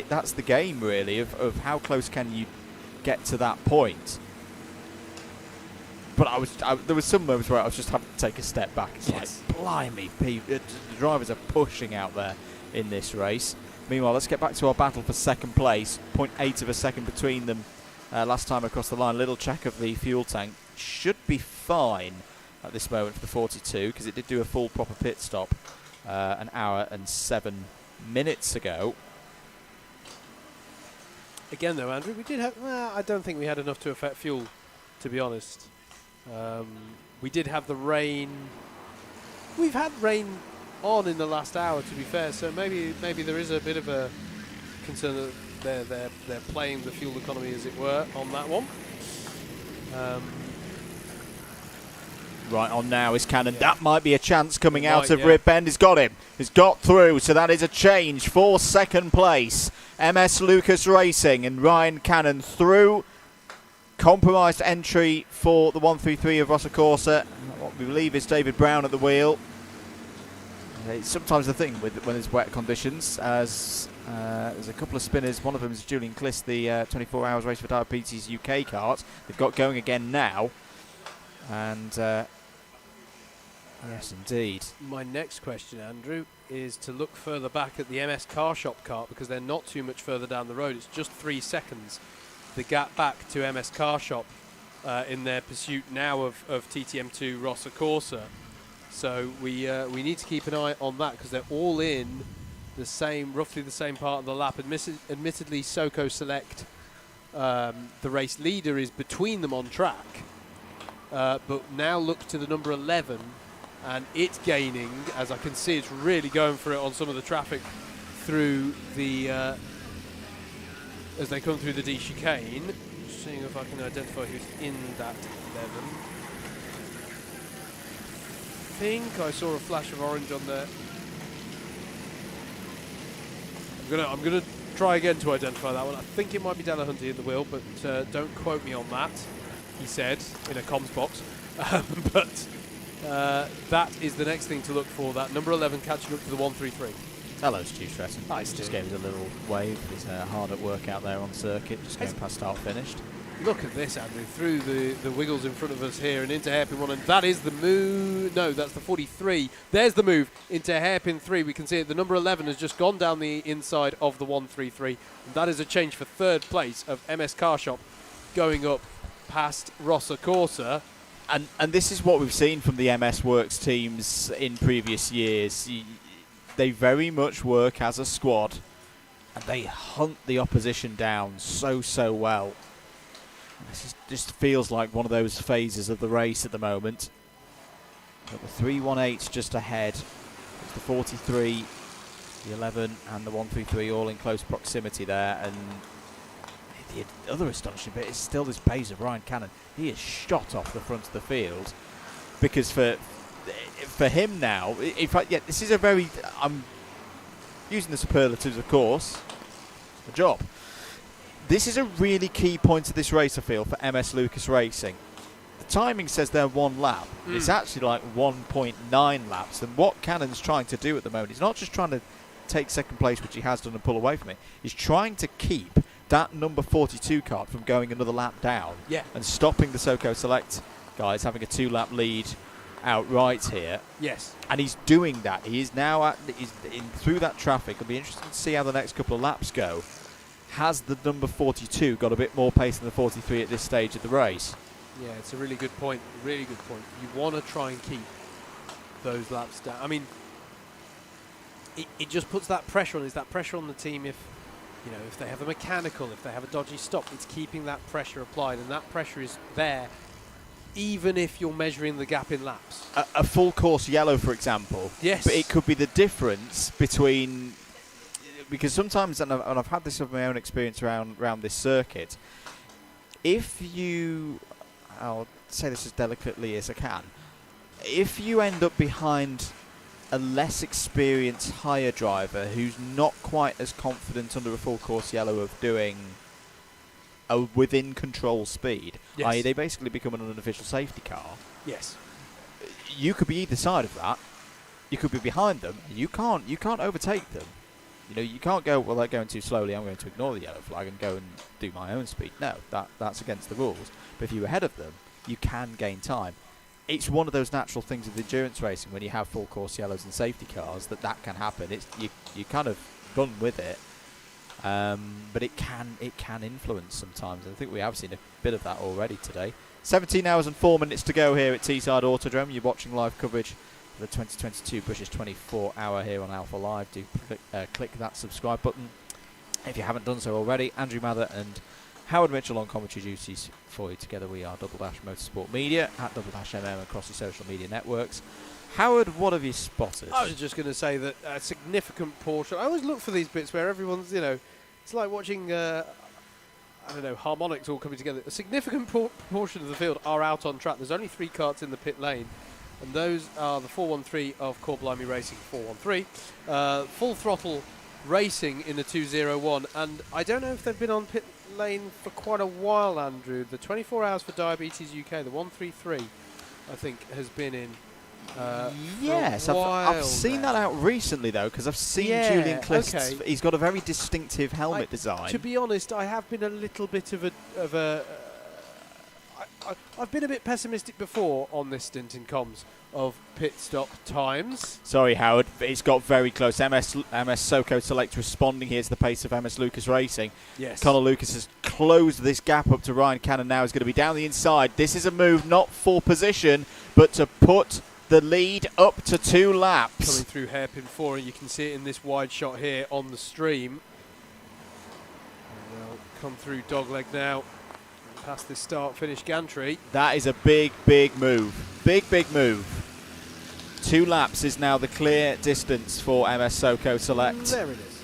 That's the game really of how close can you get to that point. But there was some moments where I was just having to take a step back. It's Yes. like, blimey, the drivers are pushing out there in this race. Meanwhile, let's get back to our battle for second place. 0.8 of a second between them last time across the line. Little check of the fuel tank. Should be fine at this moment for the 42 because it did do a full proper pit stop an hour and 7 minutes ago. Again, though, Andrew, we did have. Well, I don't think we had enough to affect fuel, to be honest. We did have the rain. We've had rain on in the last hour, to be fair. So maybe there is a bit of a concern that they're playing the fuel economy, as it were, on that one. Right on now is Cannon. Yeah. That might be a chance coming out of yeah. Rip Bend. He's got him. He's got through. So that is a change for second place. MS Lucas Racing and Ryan Cannon through. Compromised entry for the 133 of Rossa Corsa. What we believe is David Brown at the wheel. It's sometimes the thing when there's wet conditions, as there's a couple of spinners. One of them is Julian Kliss, the 24 Hours Race for Diabetes UK kart. They've got going again now. And yes, indeed. My next question, Andrew, is to look further back at the MS Car Shop kart, because they're not too much further down the road. It's just 3 seconds. The gap back to MS Car Shop in their pursuit now of TTM2 Rossa Corsa. So we need to keep an eye on that, because they're all in roughly the same part of the lap. Admittedly, Soco Select, the race leader, is between them on track. But now look to the number 11, and it's gaining. As I can see, it's really going for it on some of the traffic through the as they come through the D chicane. Just seeing if I can identify who's in that 11. I think I saw a flash of orange on there. I'm gonna try again to identify that one. I think it might be Delahunty in the wheel, but don't quote me on that. He said in a comms box. But that is the next thing to look for. That number 11 catching up to the 133. Hello, Stu Stretton. Hi, Just Stu. gave us a little wave. He's hard at work out there on circuit, just going past start finished. Look at this, Andrew, through the wiggles in front of us here and into hairpin 1, and that is the move. No, that's the 43. There's the move into hairpin 3. We can see it. The number 11 has just gone down the inside of the 133. And that is a change for third place of MS Car Shop, going up past Rossa Corsa. And this is what we've seen from the MS Works teams in previous years. They very much work as a squad, and they hunt the opposition down so well. This just feels like one of those phases of the race at the moment. Got the 318 just ahead. It's the 43, the 11, and the 133 all in close proximity there. And the other astonishing bit is still this pace of Ryan Cannon. He is shot off the front of the field, because for him now, in fact, yeah, this is a very, I'm using the superlatives, of course, a job. This is a really key point of this race, I feel, for MS Lucas Racing. The timing says they're 1 lap. It's actually like 1.9 laps. And what Cannon's trying to do at the moment, he's not just trying to take second place, which he has done, and pull away from it. He's trying to keep that number 42 kart from going another lap down. Yeah. And stopping the Soco Select guys having a 2-lap lead outright here. Yes. And he's doing that. He is now through that traffic. It'll be interesting to see how the next couple of laps go. Has the number 42 got a bit more pace than the 43 at this stage of the race? Yeah, it's a really good point. Really good point. You want to try and keep those laps down. I mean, it just puts that pressure on. Is that pressure on the team if they have a mechanical, if they have a dodgy stop? It's keeping that pressure applied, and that pressure is there even if you're measuring the gap in laps. A full course yellow, for example. Yes. But it could be the difference between, because sometimes, and I've had this of my own experience around this circuit, if you, I'll say this as delicately as I can, if you end up behind a less experienced higher driver who's not quite as confident under a full course yellow of doing a within control speed, Yes. i.e. they basically become an unofficial safety car, Yes. you could be either side of that. You could be behind them. You can't overtake them. You know, you can't go, well, they're going too slowly, I'm going to ignore the yellow flag and go and do my own speed. No, that's against the rules. But if you're ahead of them, you can gain time. It's one of those natural things of endurance racing when you have full course yellows and safety cars that can happen. It's you kind of run with it, but it can influence sometimes. I think we have seen a bit of that already today. 17 hours and 4 minutes to go here at Teesside Autodrome. You're watching live coverage of the 2022 British 24-hour here on Alpha Live. Do click that subscribe button if you haven't done so already. Andrew Mather and Howard Mitchell on commentary duties for you. Together we are Double Dash Motorsport Media at Double Dash MM across your social media networks. Howard, what have you spotted? I was just going to say that a significant portion. I always look for these bits where everyone's, it's like watching, harmonics all coming together. A significant portion of the field are out on track. There's only 3 karts in the pit lane, and those are the 413 of Core Blimey Racing 413. Full throttle racing in the 201, and I don't know if they've been on pit lane for quite a while, Andrew. The 24 Hours for Diabetes UK, the 133, I think, has been in. Yes, I've seen that out recently though, because I've seen Julian Clist's. Okay. He's got a very distinctive helmet design. To be honest, I have been a little bit I've been a bit pessimistic before on this stint in comms of pit stop times. Sorry, Howard, but it's got very close. MS Soco Select responding here to the pace of MS Lucas Racing. Yes. Connor Lucas has closed this gap up to Ryan Cannon now. He's going to be down the inside. This is a move not for position, but to put the lead up to 2 laps. Coming through hairpin 4, and you can see it in this wide shot here on the stream. And they'll come through dogleg now. Past this start-finish gantry. That is a big move. Big move. 2 laps is now the clear distance for MS Soco Select. There it is.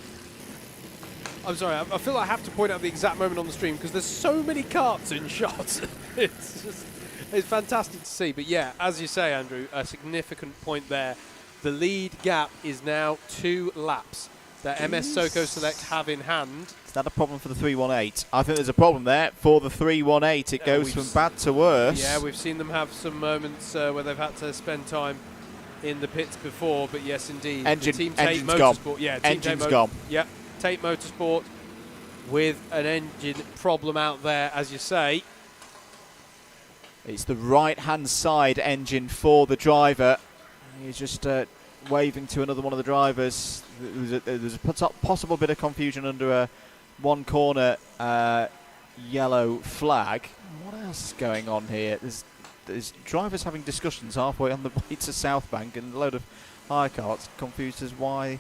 I'm sorry, I feel like I have to point out the exact moment on the stream because there's so many karts in shot. It's fantastic to see. But yeah, as you say, Andrew, a significant point there. The lead gap is now 2 laps that MS Soco Select have in hand. Is that a problem for the 318? I think there's a problem there for the 318. It goes from bad to worse. Yeah, we've seen them have some moments where they've had to spend time in the pits before, but yes, indeed. Engine's Motorsport. gone. Yeah, Engine's gone. Yeah, Tate Motorsport with an engine problem out there, as you say. It's the right-hand side engine for the driver. He's just waving to another one of the drivers. There's a possible bit of confusion under a one-corner yellow flag. What else is going on here? There's drivers having discussions halfway on the way to South Bank, and a load of hire karts confused as why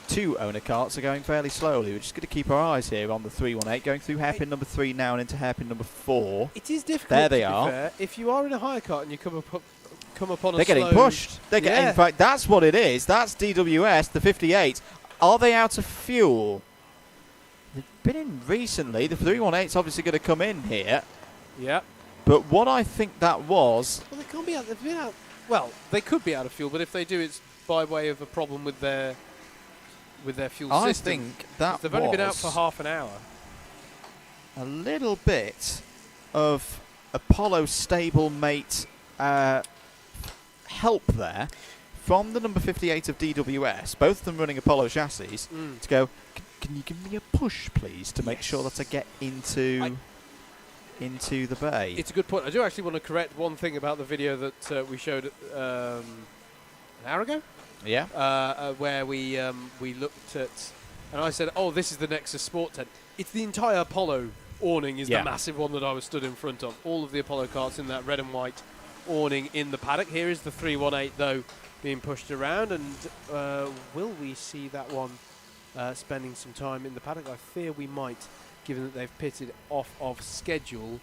2 owner karts are going fairly slowly. We're just going to keep our eyes here on the 318, going through hairpin number 3 now and into hairpin number 4. It is difficult. There they to be are. Fair. If you are in a hire kart and you come upon They're getting pushed. In fact, that's what it is. That's DWS, the 58. Are they out of fuel? They've been in recently. The 318's obviously going to come in here. Yeah. But what I think that was... Well, they can't be out. They've been out. Well, they could be out of fuel, but if they do, it's by way of a problem with their fuel I system. think that they've only been out for half an hour. A little bit of Apollo stablemate help there from the number 58 of DWS, both of them running Apollo chassis, to go, can you give me a push, please, to make sure that I get into the bay? It's a good point. I do actually want to correct one thing about the video that we showed an hour ago. Yeah. Where we looked at, and I said, oh, this is the Nexus Sport tent. It's the entire Apollo awning is the massive one that I was stood in front of. All of the Apollo karts in that red and white awning in the paddock. Here is the 318 though being pushed around, and will we see that one spending some time in the paddock? I fear we might, given that they've pitted off of schedule.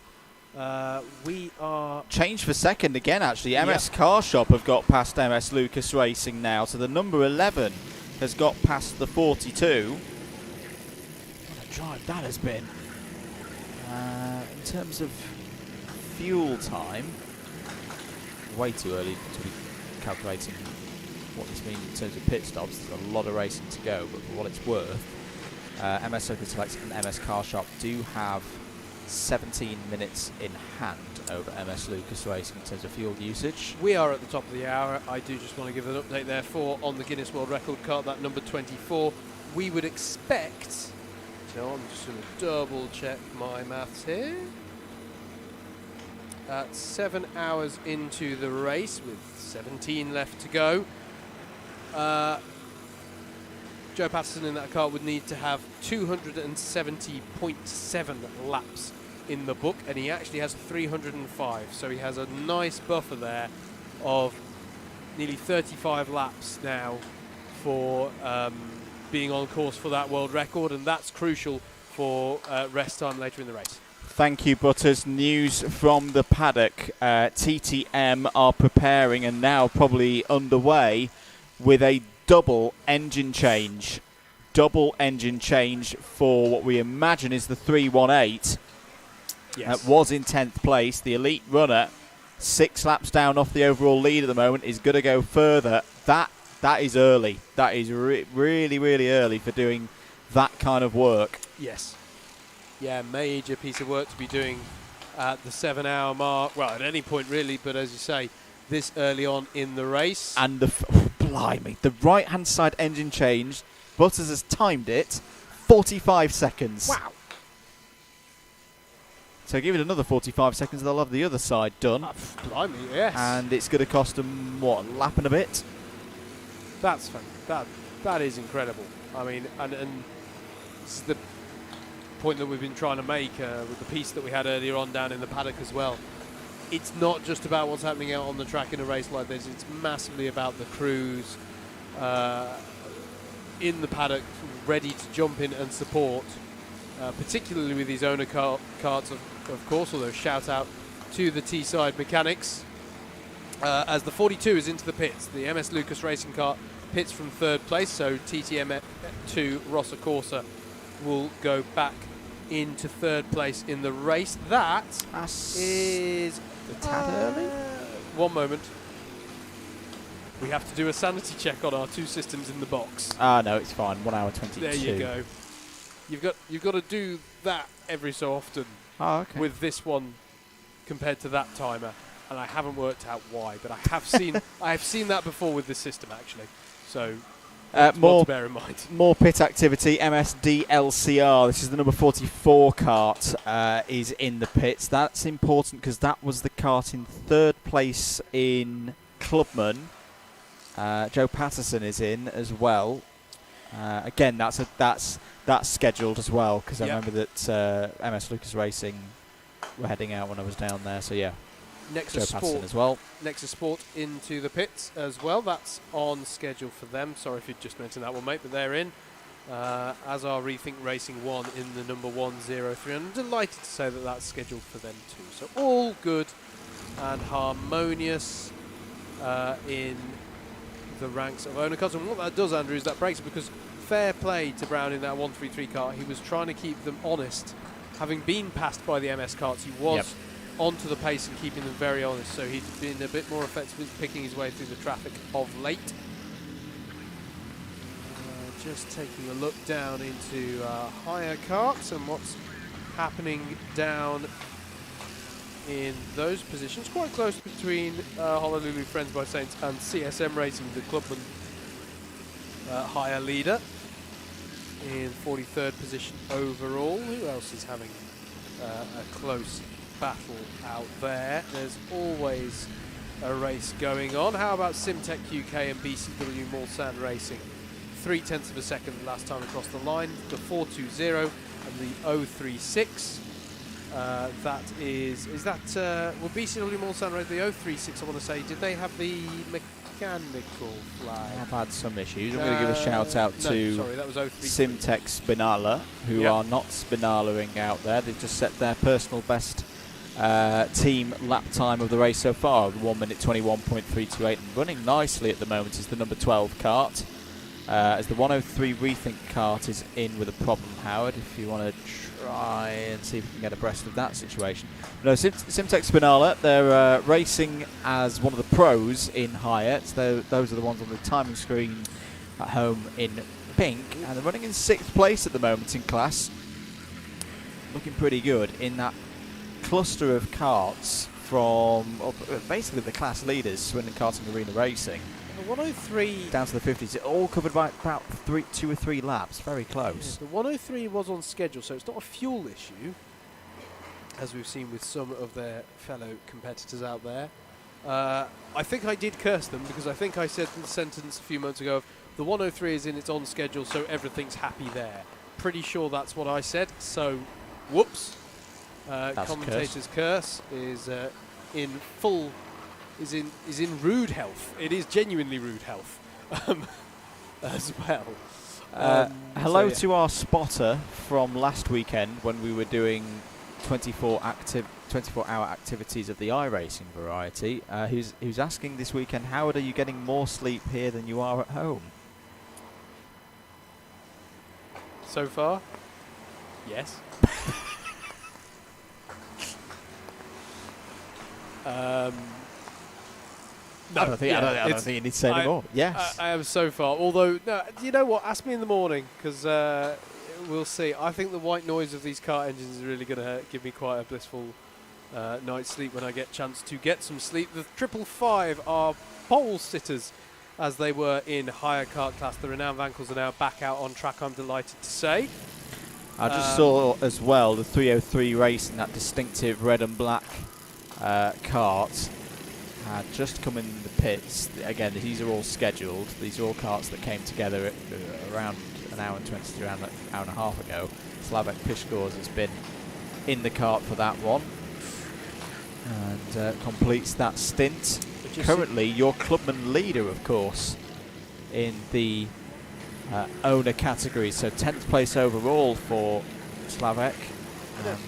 We are... Change for second again, actually. MS Car Shop have got past MS Lucas Racing now, so the number 11 has got past the 42. What a drive that has been. In terms of fuel time, way too early to be calculating what this means in terms of pit stops. There's a lot of racing to go, but for what it's worth, MS Circuit Select and MS Car Shop do have 17 minutes in hand over MS Lucas Racing in terms of fuel usage. We are at the top of the hour. I do just want to give an update there for on the Guinness World Record kart, that number 24. We would expect, so I'm just going to double check my maths here. 7 hours into the race with 17 left to go. Joe Patterson in that car would need to have 270.7 laps in the book, and he actually has 305, so he has a nice buffer there of nearly 35 laps now for being on course for that world record, and that's crucial for rest time later in the race. Thank you, Butters. News from the paddock. TTM are preparing and now probably underway with a double engine change. Double engine change for what we imagine is the 318. Yes. Was in 10th place. The elite runner, 6 laps down off the overall lead at the moment, is going to go further. That is early. That is really, really early for doing that kind of work. Yes. Yeah, major piece of work to be doing at the 7 hour mark. Well, at any point really, but as you say, this early on in the race. And blimey, the right-hand side engine change, Butters has timed it 45 seconds. Wow. So give it another 45 seconds, they'll have the other side done. Blimey, yes. And it's going to cost them, what, a lap and a bit? That's fun. That is incredible. I mean, and this is the point that we've been trying to make with the piece that we had earlier on down in the paddock as well. It's not just about what's happening out on the track in a race like this. It's massively about the crews in the paddock ready to jump in and support, particularly with these owner karts, of course, although shout out to the Teesside mechanics. As the 42 is into the pits, the MS Lucas Racing car pits from 3rd place, so TTM2 Rossa Corsa will go back into 3rd place in the race. That is a tad early. One moment. We have to do a sanity check on our 2 systems in the box. No, it's fine. 1 hour 22. There you go. You've got to do that every so often with this one compared to that timer, and I haven't worked out why, but I have seen that before with this system actually. So more to bear in mind. More pit activity. MSD-LCR. This is the number 44 kart. Is in the pits. That's important because that was the kart in 3rd place in Clubman. Joe Patterson is in as well. Again, that's scheduled as well because I remember that MS Lucas Racing were heading out when I was down there. So yeah. Nexus Sport as well. Nexus Sport into the pits as well. That's on schedule for them. Sorry if you just mentioned that one, mate, but they're in. As are Rethink Racing 1 in the number 103. I'm delighted to say that that's scheduled for them too. So all good and harmonious in the ranks of owner cars. And what that does, Andrew, is that breaks it, because fair play to Brown in that 133 car. He was trying to keep them honest. Having been passed by the MS karts, he was onto the pace and keeping them very honest, so he's been a bit more effective with picking his way through the traffic of late. Just taking a look down into higher karts and what's happening down in those positions. Quite close between Honolulu Friends by Saints and CSM Racing, the Clubman higher leader, in 43rd position overall. Who else is having a close battle out there? There's always a race going on. How about Simtech UK and BCW Mulsanne Racing? 0.3 of a second last time across the line. The 420 and the 036. That is that well, BCW Mulsanne Racing, the 036, I want to say, did they have the mechanical flag? I've had some issues. I'm going to give a shout out to that was 036. Simtech Spinala, who are not spinalaing out there. They've just set their personal best team lap time of the race so far, 1 minute 21.328, and running nicely at the moment is the number 12 kart. As the 103 Rethink kart is in with a problem, Howard, if you want to try and see if we can get abreast of that situation. No, Simtech Spinala, they're racing as one of the pros in Hyatt. Those are the ones on the timing screen at home in pink, and they're running in 6th place at the moment in class. looking pretty good in that cluster of karts from basically the class leaders, Swindon Karting Arena Racing. The 103 down to the 50s. It all covered by about 2 or 3 laps. Very close. Yeah, the 103 was on schedule, so it's not a fuel issue, as we've seen with some of their fellow competitors out there. I think I did curse them because I think I said the sentence a few months ago of the 103 is in its on schedule, so everything's happy there. Pretty sure that's what I said, so whoops. Commentator's curse is in full, is in rude health. It is genuinely rude health as well. Hello to our spotter from last weekend when we were doing 24-hour activities of the iRacing variety, who's asking this weekend, Howard, are you getting more sleep here than you are at home? So far, yes. No, I don't think you need to say any more. Yes. I am so far. Although, no, you know what? Ask me in the morning because we'll see. I think the white noise of these kart engines is really going to give me quite a blissful night's sleep when I get a chance to get some sleep. The 555 are pole sitters as they were in higher kart class. The Renowned Vankles are now back out on track, I'm delighted to say. I just saw as well the 303 race in that distinctive red and black kart had just come in the pits. Again, these are all scheduled. These are all karts that came together at, around an hour and 20 to around an hour and a half ago. Slavek Pishkors has been in the kart for that one and completes that stint. Currently, your clubman leader, of course, in the owner category. So 10th place overall for Slavek. And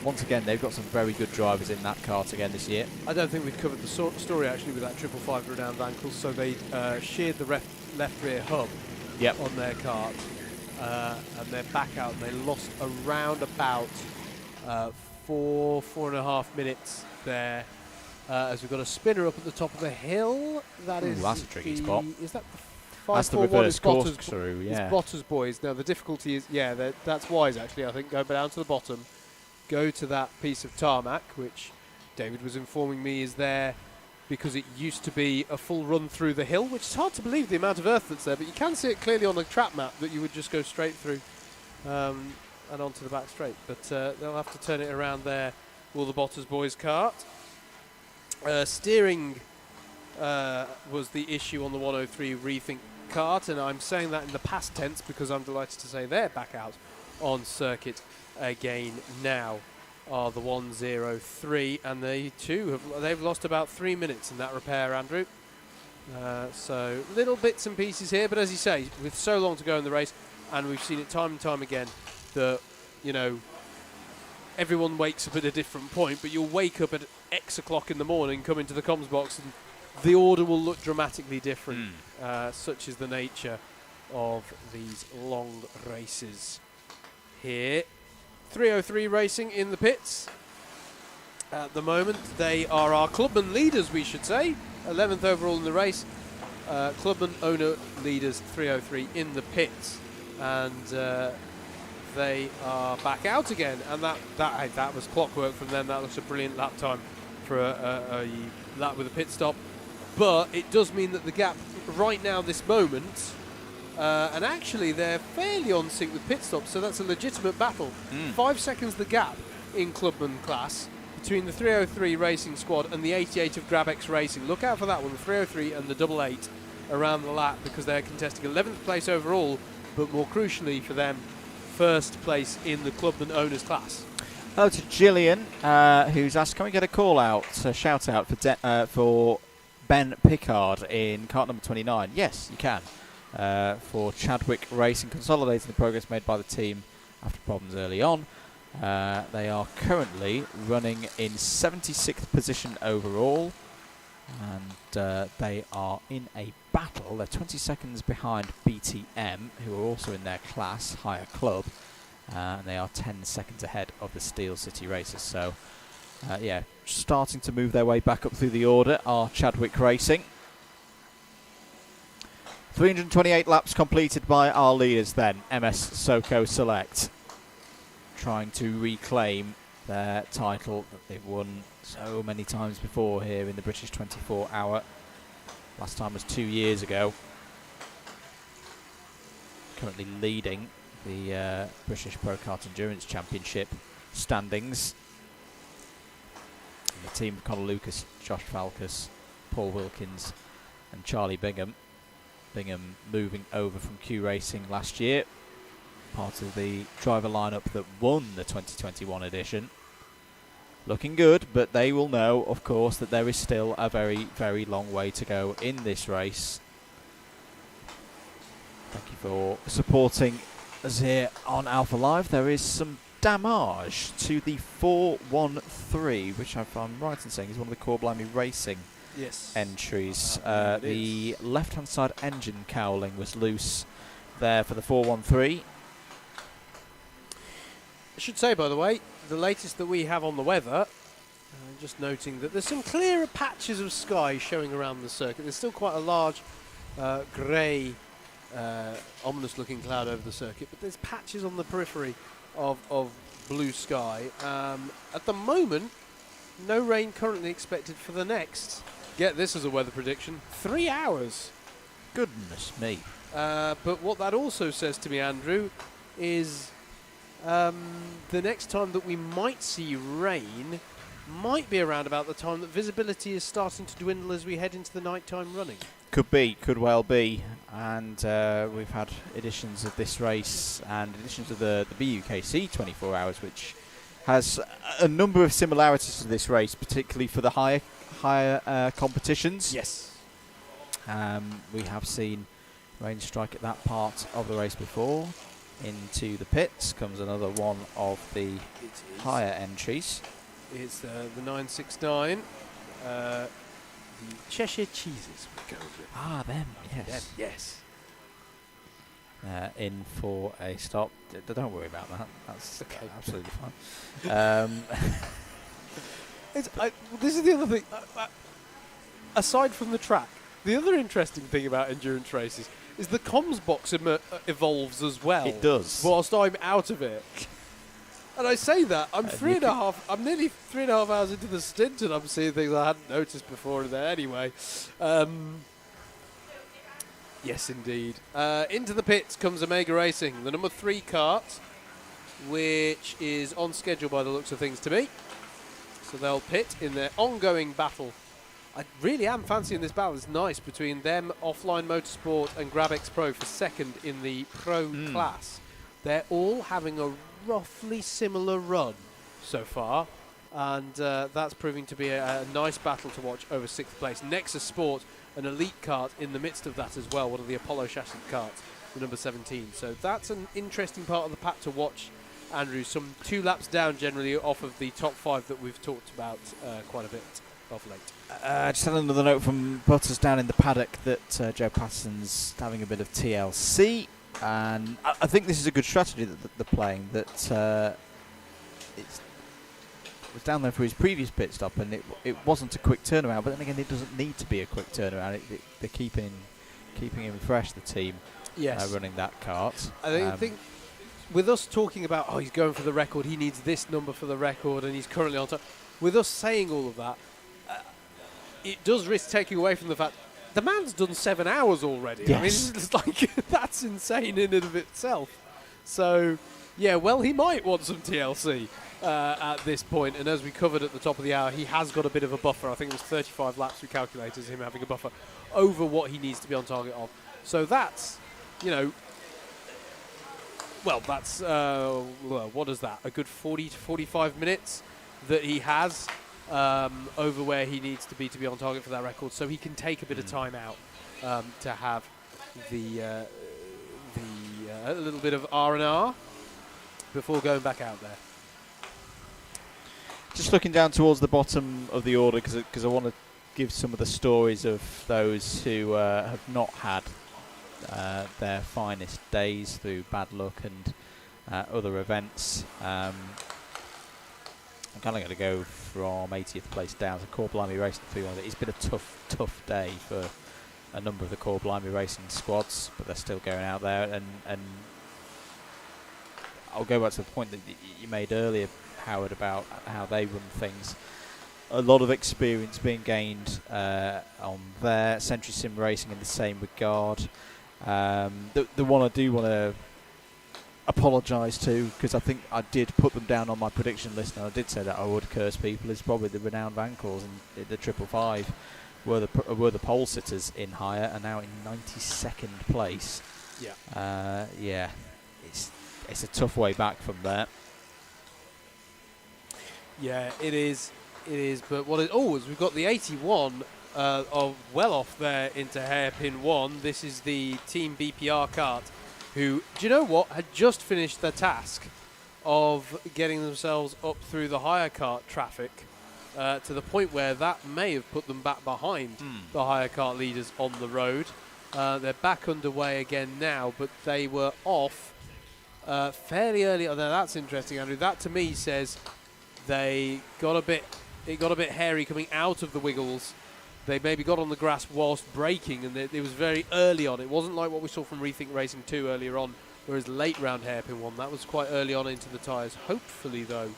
once again, they've got some very good drivers in that kart again this year. I don't think we've covered the story actually with that 555 Renowned Vankles. So they sheared the left rear hub on their kart, and they're back out. And they lost around about 4.5 minutes there. As we've got a spinner up at the top of the hill. That's a tricky spot. Is that the that's the reverse corkscrew, yeah. It's Bottas boys. Now the difficulty is, that's wise actually. I think go down to the bottom, go to that piece of tarmac, which David was informing me is there because it used to be a full run through the hill, which is hard to believe the amount of earth that's there, but you can see it clearly on the track map that you would just go straight through and onto the back straight. But they'll have to turn it around there. Will the Bottas boys kart? Steering was the issue on the 103 Rethink kart, and I'm saying that in the past tense because I'm delighted to say they're back out on circuit again now. Are the 103, and they too they've lost about 3 minutes in that repair, Andrew. So little bits and pieces here, but as you say, with so long to go in the race, and we've seen it time and time again that everyone wakes up at a different point, but you'll wake up at X o'clock in the morning, come into the comms box, and the order will look dramatically different. Such is the nature of these long races here. 303 Racing in the pits at the moment. They are our clubman leaders, we should say. 11th overall in the race. Clubman owner leaders 303 in the pits. And they are back out again, and that was clockwork from them. That looks a brilliant lap time for a lap with a pit stop, but it does mean that the gap right now, this moment, and actually they're fairly on sync with pit stops, so that's a legitimate battle. 5 seconds the gap in clubman class between the 303 Racing squad and the 88 of GrabX Racing. Look out for that one, the 303 and the 88 around the lap, because they're contesting 11th place overall, but more crucially for them, first place in the clubman owners class. Hello to Gillian, who's asked, can we get a call out, a shout out for Ben Pickard in kart number 29? Yes, you can. For Chadwick Racing, consolidating the progress made by the team after problems early on. They are currently running in 76th position overall, and they are in a battle. They're 20 seconds behind BTM, who are also in their class, higher club, and they are 10 seconds ahead of the Steel City Racers. So, starting to move their way back up through the order are Chadwick Racing. 328 laps completed by our leaders then, MS Soco Select. trying to reclaim their title that they've won so many times before here in the British 24 Hour. Last time was 2 years ago. Currently leading the British Pro Kart Endurance Championship standings. And the team of Connor Lucas, Josh Falkus, Paul Wilkins and Charlie Bingham. Bingham moving over from Q Racing last year. Part of the driver lineup that won the 2021 edition. Looking good, but they will know, of course, that there is still a very, very long way to go in this race. Thank you for supporting us here on Alpha Live. There is some damage to the 413, which if I'm right in saying is one of the Core Blimey Racing entries. The left-hand side engine cowling was loose there for the 413. I should say, by the way, the latest that we have on the weather, just noting that there's some clearer patches of sky showing around the circuit. There's still quite a large grey, ominous-looking cloud over the circuit, but there's patches on the periphery of blue sky. At the moment, no rain currently expected for the next, get this as a weather prediction, 3 hours. Goodness me. But what that also says to me, Andrew, is the next time that we might see rain might be around about the time that visibility is starting to dwindle as we head into the nighttime running. Could be, could well be. And we've had editions of this race and editions of the BUKC 24 Hours, which has a number of similarities to this race, particularly for the higher competitions. Yes. We have seen rain strike at that part of the race before. Into the pits comes another one of the higher entries. It's the 969. The Cheshire Cheeses we go with. Ah, them, yes. Yes. In for a stop. Don't worry about that. That's okay. Absolutely fine. This is the other thing. Aside from the track, the other interesting thing about endurance races is the comms box evolves as well. It does. Whilst I'm out of it. And I say that, I'm nearly 3.5 hours into the stint and I'm seeing things I hadn't noticed before in there anyway. Yes, indeed. Into the pits comes Omega Racing, the number 3 kart, which is on schedule by the looks of things to me. So they'll pit in their ongoing battle. I really am fancying this battle. It's nice between them, Offline Motorsport and GrabX Pro for second in the Pro class. They're all having a roughly similar run so far, and that's proving to be a nice battle to watch over 6th place. Nexus Sport, an elite kart in the midst of that as well, one of the Apollo chassis karts, the number 17. So that's an interesting part of the pack to watch, Andrew. Some 2 laps down generally off of the top 5 that we've talked about quite a bit of late. Just had another note from Butters down in the paddock that Joe Patterson's having a bit of TLC, and I think this is a good strategy that they're playing. That it was down there for his previous pit stop, and it wasn't a quick turnaround. But then again, it doesn't need to be a quick turnaround. They're keeping him fresh. The team, running that kart. I think with us talking about he's going for the record, he needs this number for the record, and he's currently on top. With us saying all of that, it does risk taking away from the fact the man's done 7 hours already. Yes. I mean, it's like that's insane in and of itself. So, yeah, well, he might want some TLC at this point. And as we covered at the top of the hour, he has got a bit of a buffer. I think it was 35 laps we calculated as him having a buffer over what he needs to be on target of. So that's, that's, what is that? A good 40 to 45 minutes that he has over where he needs to be on target for that record, so he can take a bit of time out to have a little bit of R&R before going back out there. Just looking down towards the bottom of the order, because I want to give some of the stories of those who have not had their finest days through bad luck and other events. I'm kind of going to go from 80th place down to Core Blimey Racing 3-1. It's been a tough day for a number of the Core Blimey Racing squads, but they're still going out there. And I'll go back to the point that you made earlier, Howard, about how they run things. A lot of experience being gained on there. Century Sim Racing in the same regard. The one I do want to apologise to, because I think I did put them down on my prediction list, and I did say that I would curse people, is probably the Renowned Vancals and the 555 were the pole sitters in hire, and now in 92nd place. Yeah. It's a tough way back from there. Yeah, it is. But what is we've got the 81 well off there into hairpin 1. This is the Team BPR kart, who, do you know what, had just finished the task of getting themselves up through the hire kart traffic to the point where that may have put them back behind the hire kart leaders on the road. They're back underway again now, but they were off fairly early. Now that's interesting, Andrew. That to me says it got a bit hairy coming out of the Wiggles. They maybe got on the grass whilst braking, and it was very early on. It wasn't like what we saw from Rethink Racing 2 earlier on, whereas late round hairpin 1, that was quite early on into the tyres. Hopefully, though,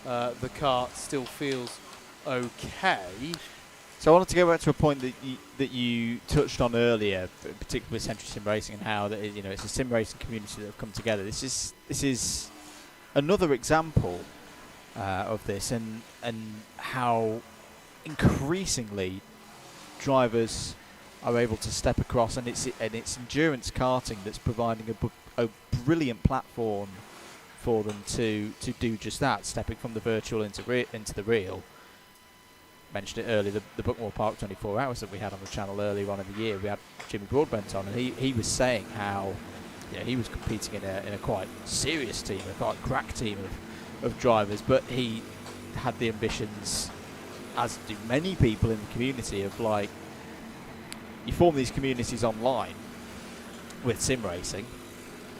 the kart still feels okay. So I wanted to go back to a point that you touched on earlier, particularly with Century Sim Racing, and how it's a sim racing community that have come together. This is another example of this, and how increasingly drivers are able to step across, and it's endurance karting that's providing a brilliant platform for them to do just that, stepping from the virtual into the real. Mentioned it earlier, the Buckmore Park 24 Hours that we had on the channel earlier on in the year. We had Jimmy Broadbent on, and he was saying how he was competing in a quite serious team, a quite crack team of drivers, but he had the ambitions, as do many people in the community, of like, you form these communities online with sim racing.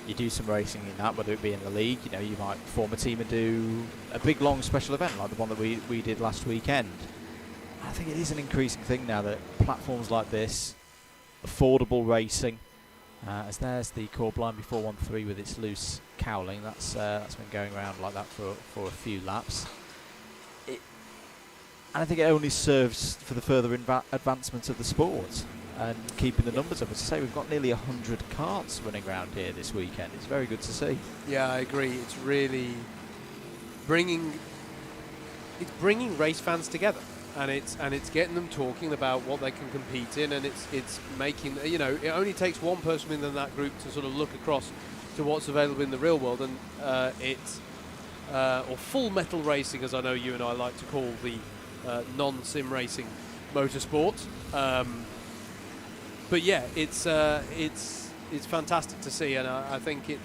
You do some racing in that, whether it be in the league, you might form a team and do a big long special event like the one that we did last weekend. I think it is an increasing thing now that platforms like this, affordable racing, as there's the Core Blind 413 with its loose cowling, that's been going around like that for a few laps. And I think it only serves for the further advancement of the sport and keeping the numbers up. As I say, we've got nearly 100 karts running around here this weekend. It's very good to see. Yeah, I agree. It's really bringing race fans together. And it's getting them talking about what they can compete in, and it's making, it only takes one person within that group to sort of look across to what's available in the real world, and or full metal racing, as I know you and I like to call the non-sim racing motorsport. But yeah, it's fantastic to see, and I think it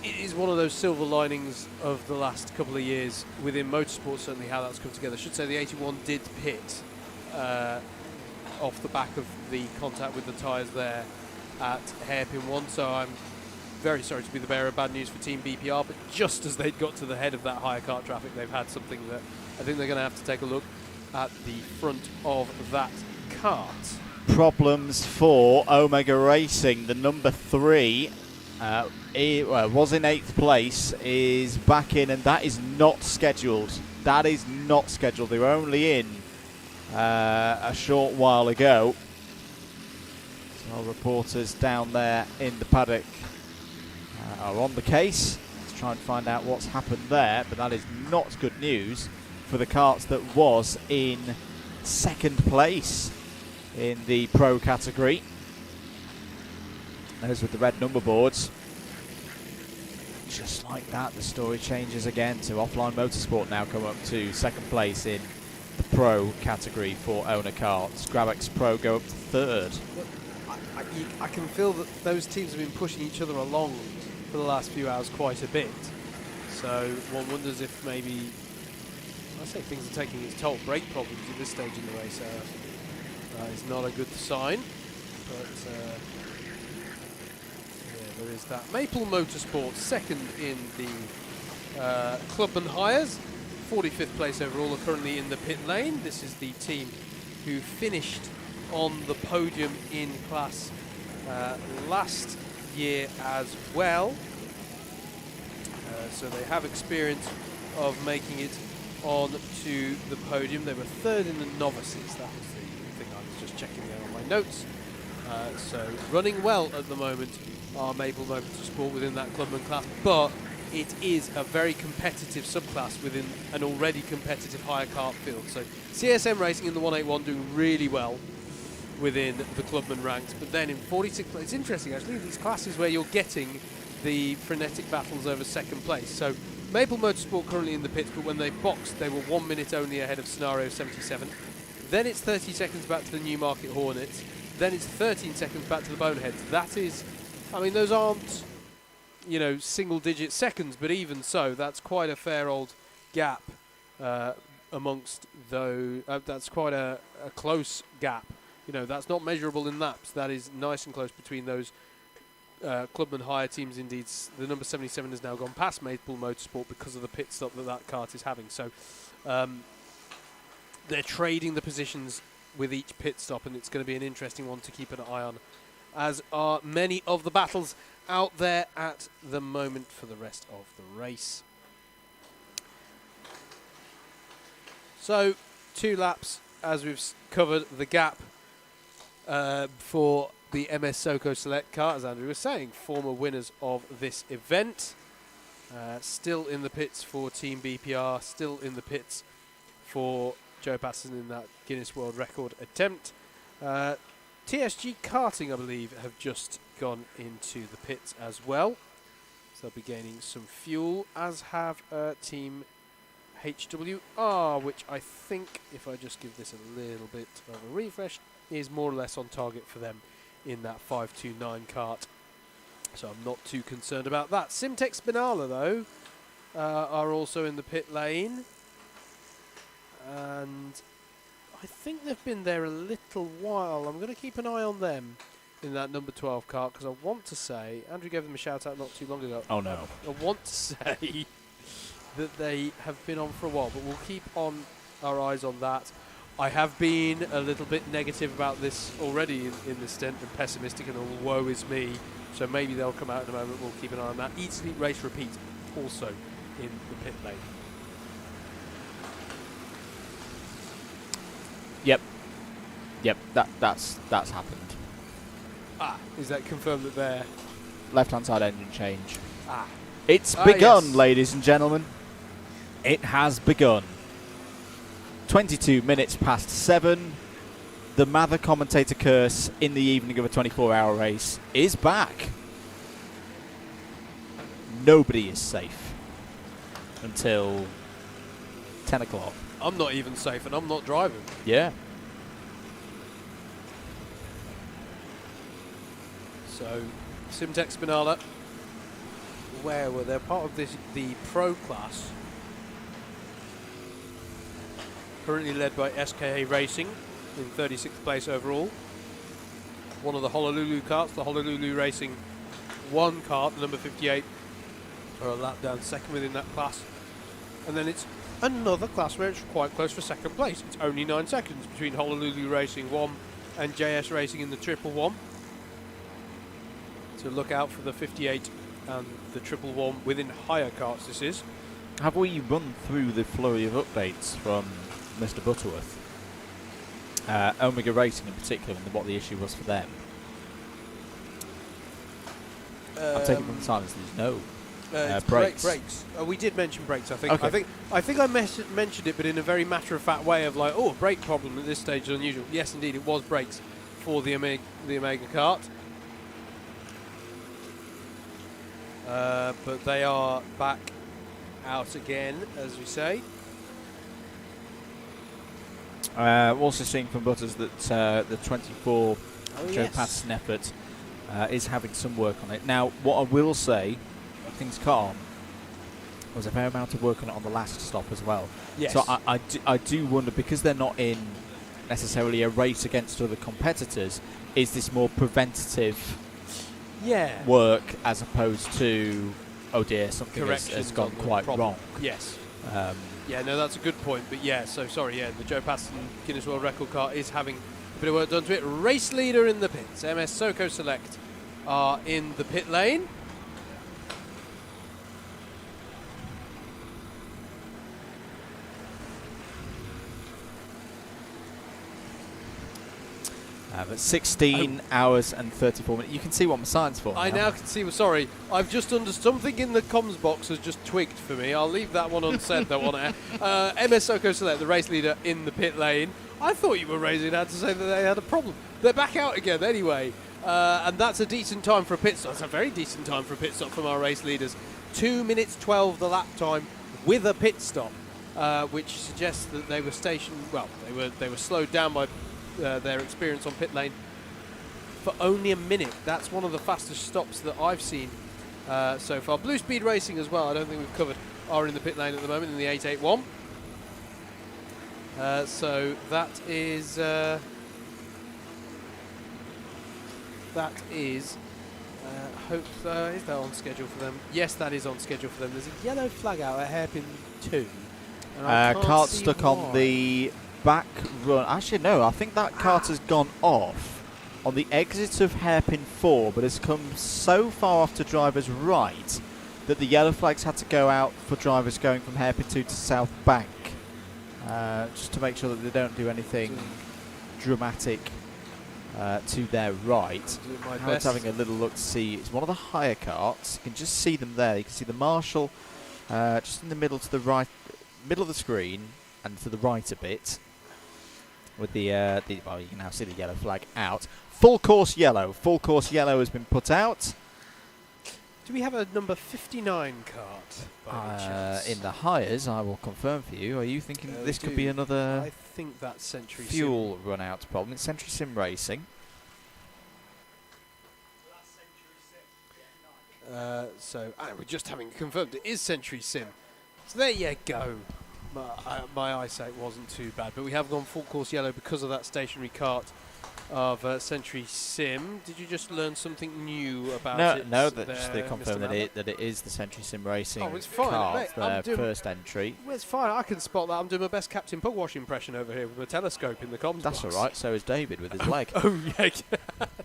is one of those silver linings of the last couple of years within motorsport, certainly how that's come together. I should say the 81 did pit off the back of the contact with the tyres there at hairpin 1, so I'm very sorry to be the bearer of bad news for Team BPR, but just as they'd got to the head of that hire kart traffic, they've had something that I think they're going to have to take a look at the front of that kart. Problems for Omega Racing, the number 3. Was in 8th place, is back in, and that is not scheduled. They were only in a short while ago. So our reporters down there in the paddock are on the case to try and find out what's happened there, but that is not good news for the karts that was in 2nd place in the pro category. Those with the red number boards. Just like that, the story changes again to Offline Motorsport now come up to 2nd place in the pro category for owner karts. Gravex Pro go up to 3rd. I can feel that those teams have been pushing each other along for the last few hours quite a bit. So one wonders if maybe, I say things are taking its toll. Brake problems at this stage in the race is not a good sign. But there is that. Maple Motorsport, 2nd in the Clubman Hires. 45th place overall, are currently in the pit lane. This is the team who finished on the podium in class last year as well. So they have experience of making it on to the podium. They were third in the novices. That was the thing I was just checking there on my notes. So running well at the moment are Maple Motorsport within that clubman class, but it is a very competitive subclass within an already competitive hire kart field. So CSM Racing in the 181 doing really well within the clubman ranks, but then in 46, it's interesting actually, these classes where you're getting the frenetic battles over second place. So Maple Motorsport currently in the pits, but when they boxed, they were 1 minute only ahead of Scenario 77. Then it's 30 seconds back to the Newmarket Hornets. Then it's 13 seconds back to the Boneheads. That is, I mean, those aren't, you know, single-digit seconds, but even so, that's quite a fair old gap amongst those. That's quite a close gap. You know, that's not measurable in laps. That is nice and close between those clubman hire teams. Indeed, the number 77 has now gone past Maple Motorsport because of the pit stop that kart is having. So they're trading the positions with each pit stop, and it's going to be an interesting one to keep an eye on, as are many of the battles out there at the moment for the rest of the race. So 2 laps, as we've covered the gap for the MS Soco Select car, as Andrew was saying, former winners of this event. Still in the pits for Team BPR, still in the pits for Joe Patterson in that Guinness World Record attempt. TSG Karting, I believe, have just gone into the pits as well. So they'll be gaining some fuel, as have Team HWR, which I think, if I just give this a little bit of a refresh, is more or less on target for them in that 529 kart. So I'm not too concerned about that. Simtek Spinala, though, are also in the pit lane. And I think they've been there a little while. I'm going to keep an eye on them in that number 12 kart, because I want to say, Andrew gave them a shout out not too long ago. Oh no. I want to say that they have been on for a while, but we'll keep on our eyes on that. I have been a little bit negative about this already in this stint, and pessimistic and all woe is me. So maybe they'll come out in a moment. We'll keep an eye on that. Eat, Sleep, Race, Repeat also in the pit lane. Yep, that's happened. Is that confirmed that they're... Left-hand side engine change. It's begun, yes. Ladies and gentlemen. It has begun. 22 minutes past 7. The Mather commentator curse in the evening of a 24-hour race is back. Nobody is safe until 10 o'clock. I'm not even safe, and I'm not driving. Yeah. So, Simtek Spinala, where were they? Part of the pro class, currently led by SKA Racing in 36th place overall. One of the Honolulu karts, the Honolulu Racing 1 kart, the number 58, are a lap down second within that class. And then it's another class where it's quite close for second place. It's only 9 seconds between Honolulu Racing 1 and JS Racing in the triple one. So look out for the 58 and the triple one within higher karts this is. Have we run through the flurry of updates from Mr. Butterworth? Omega Racing in particular, and what the issue was for them? I'm taking from the silence. There's no brakes. We did mention brakes. I think. Okay. I think I mentioned it, but in a very matter-of-fact way of like, oh, brake problem at this stage is unusual. Yes, indeed, it was brakes for the Omega kart. But they are back out again, as we say. Also seeing from Butters that the 24 Joe Patterson effort is having some work on it. Now, what I will say, things calm, was a fair amount of work on it on the last stop as well. Yes. So I do wonder, because they're not in necessarily a race against other competitors, is this more preventative work as opposed to, oh dear, something has gone quite wrong? Yes. Yeah, no, that's a good point. But yeah, so sorry, yeah, the Joe Patterson Guinness World Record car is having a bit of work done to it. Race leader in the pits, MS Soco Select, are in the pit lane. But 16 hours and 34 minutes. You can see what my sign's for. I now can see. Sorry, I've just understood something in the comms box has just twigged for me. I'll leave that one unsaid though on air. MS Soko Select, the race leader in the pit lane. I thought you were raising your hand to say that they had a problem. They're back out again anyway. And that's a decent time for a pit stop. That's a very decent time for a pit stop from our race leaders. 2 minutes 12 the lap time with a pit stop, which suggests that they were stationed. Well, they were slowed down by their experience on pit lane for only a minute. That's one of the fastest stops that I've seen so far. Blue Speed Racing as well, I don't think we've covered, are in the pit lane at the moment in the 881. So that is hope is that on schedule for them? Yes, that is on schedule for them. There's a yellow flag out at hairpin 2. Kart stuck on the back run. Actually, no, I think that kart has gone off on the exit of hairpin 4, but has come so far off to driver's right that the yellow flags had to go out for drivers going from hairpin 2 to South Bank, just to make sure that they don't do anything dramatic to their right. I was having a little look to see. It's one of the higher karts. You can just see them there. You can see the marshal just in the middle to the right, middle of the screen, and to the right a bit. With well, you can now see the yellow flag out. Full course yellow. Full course yellow has been put out. Do we have a number 59 kart by any chance? In the hires, I will confirm for you. Are you thinking this could be another? I think that's Century fuel Sim. Run out problem. It's Century Sim Racing. So we're just having confirmed it is Century Sim. So there you go. My eyesight wasn't too bad, but we have gone full course yellow because of that stationary kart of Century Sim. Did you just learn something new about it? No, they confirmed that it is the Century Sim Racing kart, their first entry. Well, it's fine. I can spot that. I'm doing my best Captain Pugwash impression over here with my telescope in the comms That's box. all right. So is David with his leg. Oh, yeah.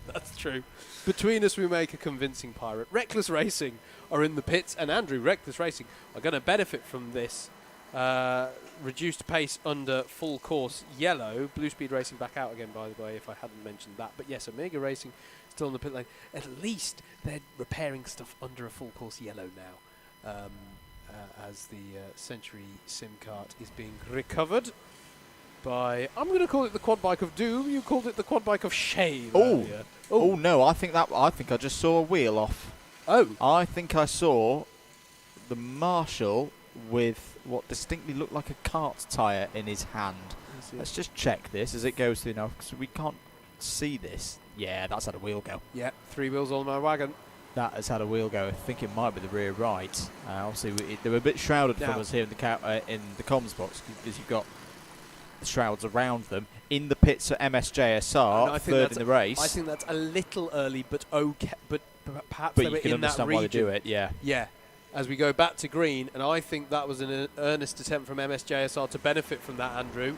That's true. Between us, we make a convincing pirate. Reckless Racing are in the pits, and Andrew, Reckless Racing, are going to benefit from this reduced pace under full course yellow. Blue Speed Racing back out again, by the way, if I hadn't mentioned that. But yes, Omega Racing still in the pit lane. At least they're repairing stuff under a full course yellow now, as the Century Sim kart is being recovered by, I'm going to call it the quad bike of doom. You called it the quad bike of shame. Oh no, I think I just saw a wheel off. Oh, I think I saw the marshal with what distinctly looked like a kart tyre in his hand. Let's just check this as it goes through now, because we can't see this. Yeah, that's had a wheel go. Yeah, 3 wheels on my wagon. That has had a wheel go. I think it might be the rear right. Obviously, they were a bit shrouded from us here in the comms box, because you've got the shrouds around them. In the pits at MSJSR, third in the race. I think that's a little early, but okay. But perhaps but they were you can in that understand region. why they do it. Yeah. Yeah. As we go back to green, and I think that was an earnest attempt from MSJSR to benefit from that, Andrew,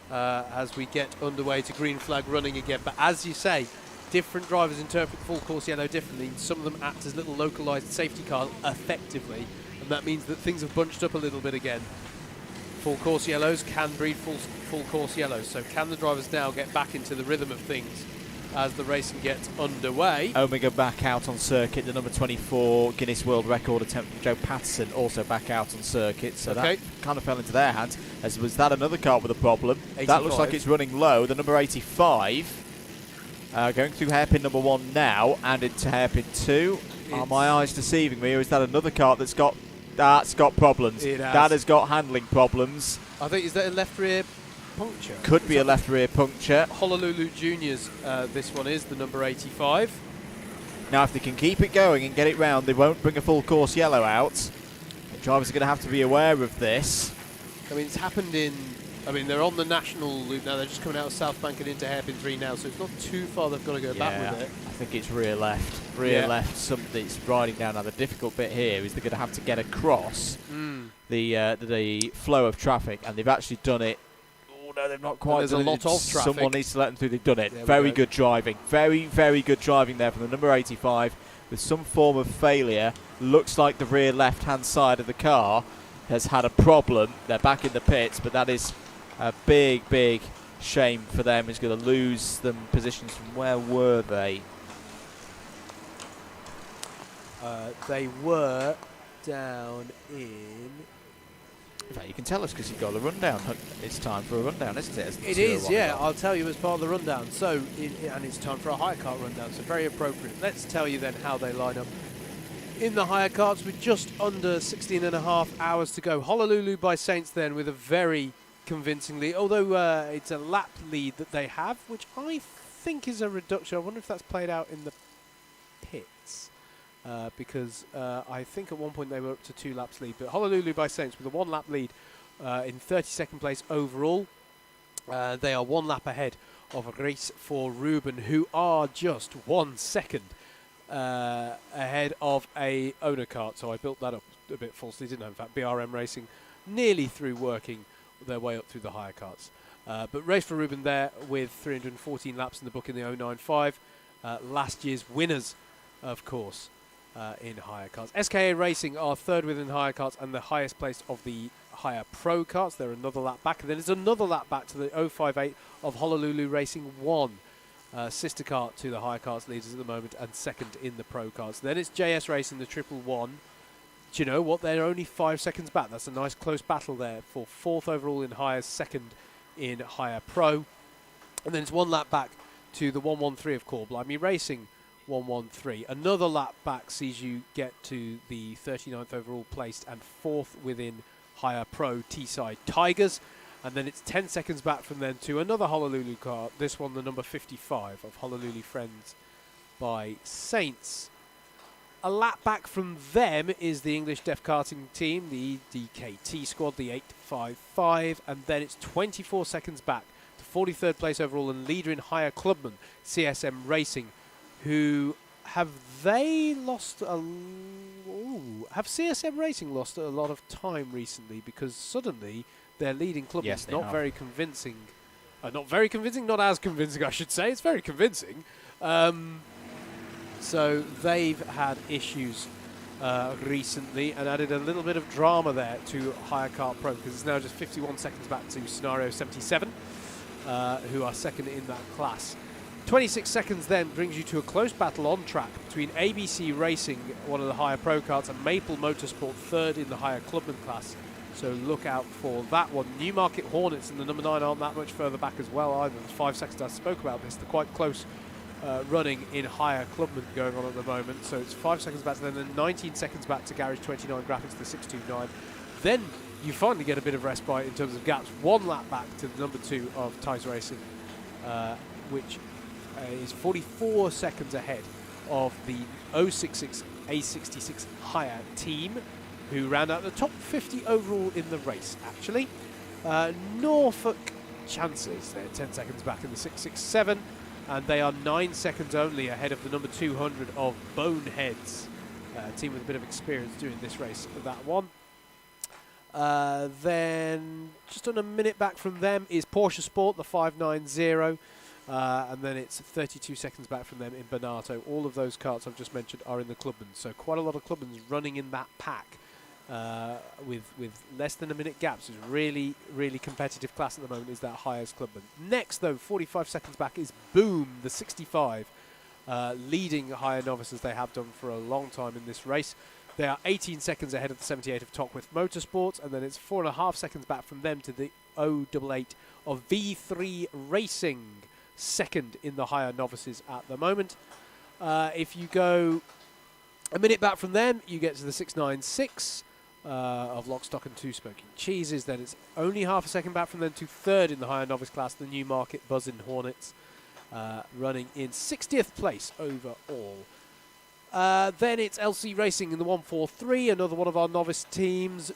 as we get underway to green flag running again. But as you say, different drivers interpret full course yellow differently. Some of them act as little localised safety cars effectively, and that means that things have bunched up a little bit again. Full course yellows can breed full course yellows, so can the drivers now get back into the rhythm of things as the racing gets underway? Omega back out on circuit. The number 24 Guinness World Record attempt from Joe Patterson also back out on circuit. So that kind of fell into their hands. As was that another car with a problem. 85. That looks like it's running low. The number 85 going through hairpin number 1 now and into hairpin 2. Are my eyes deceiving me, or is that another car that's got problems? That has got handling problems. I think, is that a left rear puncture? Could be a left rear puncture. Honolulu Juniors, this one is the number 85. Now, if they can keep it going and get it round, they won't bring a full course yellow out. The drivers are going to have to be aware of this. I mean, it's happened they're on the national loop now. They're just coming out of South Bank and into hairpin 3 now, so it's not too far they've got to go back with it. I think it's rear left. Rear left, something that's riding down. Now, the difficult bit here is they're going to have to get across the flow of traffic, and they've actually done it. Oh no, they've not quite. There's a lot of traffic. Someone needs to let them through. They've done it. There Very good driving. Very, very good driving there from the number 85 with some form of failure. Looks like the rear left-hand side of the car has had a problem. They're back in the pits, but that is a big, big shame for them. He's going to lose them positions from where were they? They were down in... In fact, you can tell us because you've got a rundown. It's time for a rundown, isn't it? It is, yeah. I'll tell you as part of the rundown. So, and it's time for a hire kart rundown, so very appropriate. Let's tell you then how they line up. In the hire karts with just under 16 and a half hours to go. Honolulu by Saints then with a very convincing lead, although it's a lap lead that they have, which I think is a reduction. I wonder if that's played out in the pits. Because I think at one point they were up to 2 laps lead. But Honolulu by Saints with a 1 lap lead in 32nd place overall. They are 1 lap ahead of Race for Ruben, who are just 1 second ahead of a owner kart. So I built that up a bit falsely, didn't I? In fact, BRM Racing nearly through working their way up through the hire karts. But Race for Ruben there with 314 laps in the book in the 095. Last year's winners, of course. In hire karts. SKA Racing are 3rd within hire karts and the highest placed of the hire pro karts. They're another lap back. And then it's another lap back to the 058 of Honolulu Racing 1. Sister kart to the hire karts leaders at the moment and 2nd in the pro karts. Then it's JS Racing, the 111. Do you know what? They're only 5 seconds back. That's a nice close battle there for 4th overall in hire, 2nd in hire pro. And then it's 1 lap back to the 113 of Core Blimey Racing. 113. Another lap back sees you get to the 39th overall placed and 4th within higher pro Teesside Tigers. And then it's 10 seconds back from then to another Honolulu car. This one, the number 55 of Honolulu Friends by Saints. A lap back from them is the English Def Karting team, the DKT squad, the 855. And then it's 24 seconds back to 43rd place overall and leader in higher clubman, CSM Racing. Who have they lost have CSM Racing lost a lot of time recently because suddenly their leading club is not very convincing. Not very convincing, not as convincing I should say. It's very convincing. So they've had issues recently and added a little bit of drama there to Hire Kart Pro because it's now just 51 seconds back to Scenario 77 who are 2nd in that class. 26 seconds then brings you to a close battle on track between ABC Racing, one of the higher pro karts, and Maple Motorsport, 3rd in the higher clubman class. So look out for that one. Newmarket Hornets and the number 9 aren't that much further back as well either. The 5 seconds I spoke about this, they're quite close running in higher clubman going on at the moment. So it's 5 seconds back to them, then 19 seconds back to Garage 29 Graphics, the 629. Then you finally get a bit of respite in terms of gaps. 1 lap back to the number 2 of Tice Racing, which is 44 seconds ahead of the 066 A66 higher team, who round out the top 50 overall in the race, actually. Norfolk Chances, they're 10 seconds back in the 667, and they are 9 seconds only ahead of the number 200 of Boneheads, a team with a bit of experience doing this race, that one. Then just on a minute back from them is Porsche Sport, the 590. And then it's 32 seconds back from them in Bonato. All of those karts I've just mentioned are in the clubman, so quite a lot of clubmans running in that pack with less than a minute gaps. It's really, really competitive class at the moment is that highest clubman. Next, though, 45 seconds back is Boom, the 65, leading higher novices they have done for a long time in this race. They are 18 seconds ahead of the 78 of Tockwith Motorsports, and then it's 4.5 seconds back from them to the 088 of V3 Racing, 2nd in the higher novices at the moment. If you go a minute back from them, you get to the 696 of Lock, Stock and Two Smoking Cheeses. Then it's only half a second back from them to 3rd in the higher novice class, the Newmarket Buzzin' Hornets, running in 60th place overall. Then it's LC Racing in the 143, another one of our novice teams.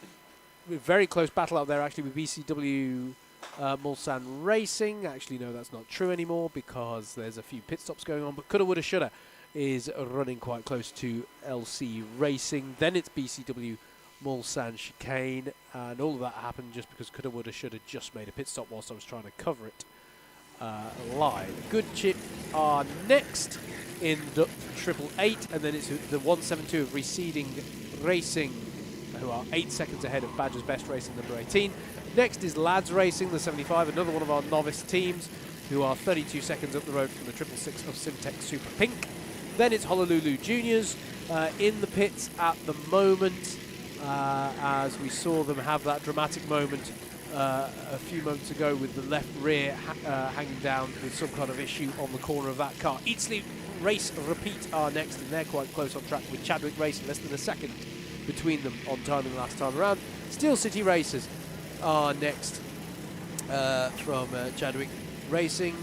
Very close battle out there actually with BCW Mulsanne Racing. Actually, no, that's not true anymore because there's a few pit stops going on, but Coulda, Woulda, Shoulda is running quite close to LC Racing. Then it's BCW Mulsanne chicane, and all of that happened just because coulda, woulda, shoulda just made a pit stop whilst I was trying to cover it live. Good Chip are next in the 888, and then it's the 172 of Receding Racing, who are 8 seconds ahead of Badger's Best Racing number 18. Next is Lads Racing, the 75, another one of our novice teams, who are 32 seconds up the road from the 666 of Simtech Super Pink. Then it's Honolulu Juniors in the pits at the moment, as we saw them have that dramatic moment a few moments ago with the left rear hanging down with some kind of issue on the corner of that car. Eatsley Race Repeat are next, and they're quite close on track with Chadwick Racing, less than a second between them on timing last time around. Steel City Racers are next from Chadwick Racing.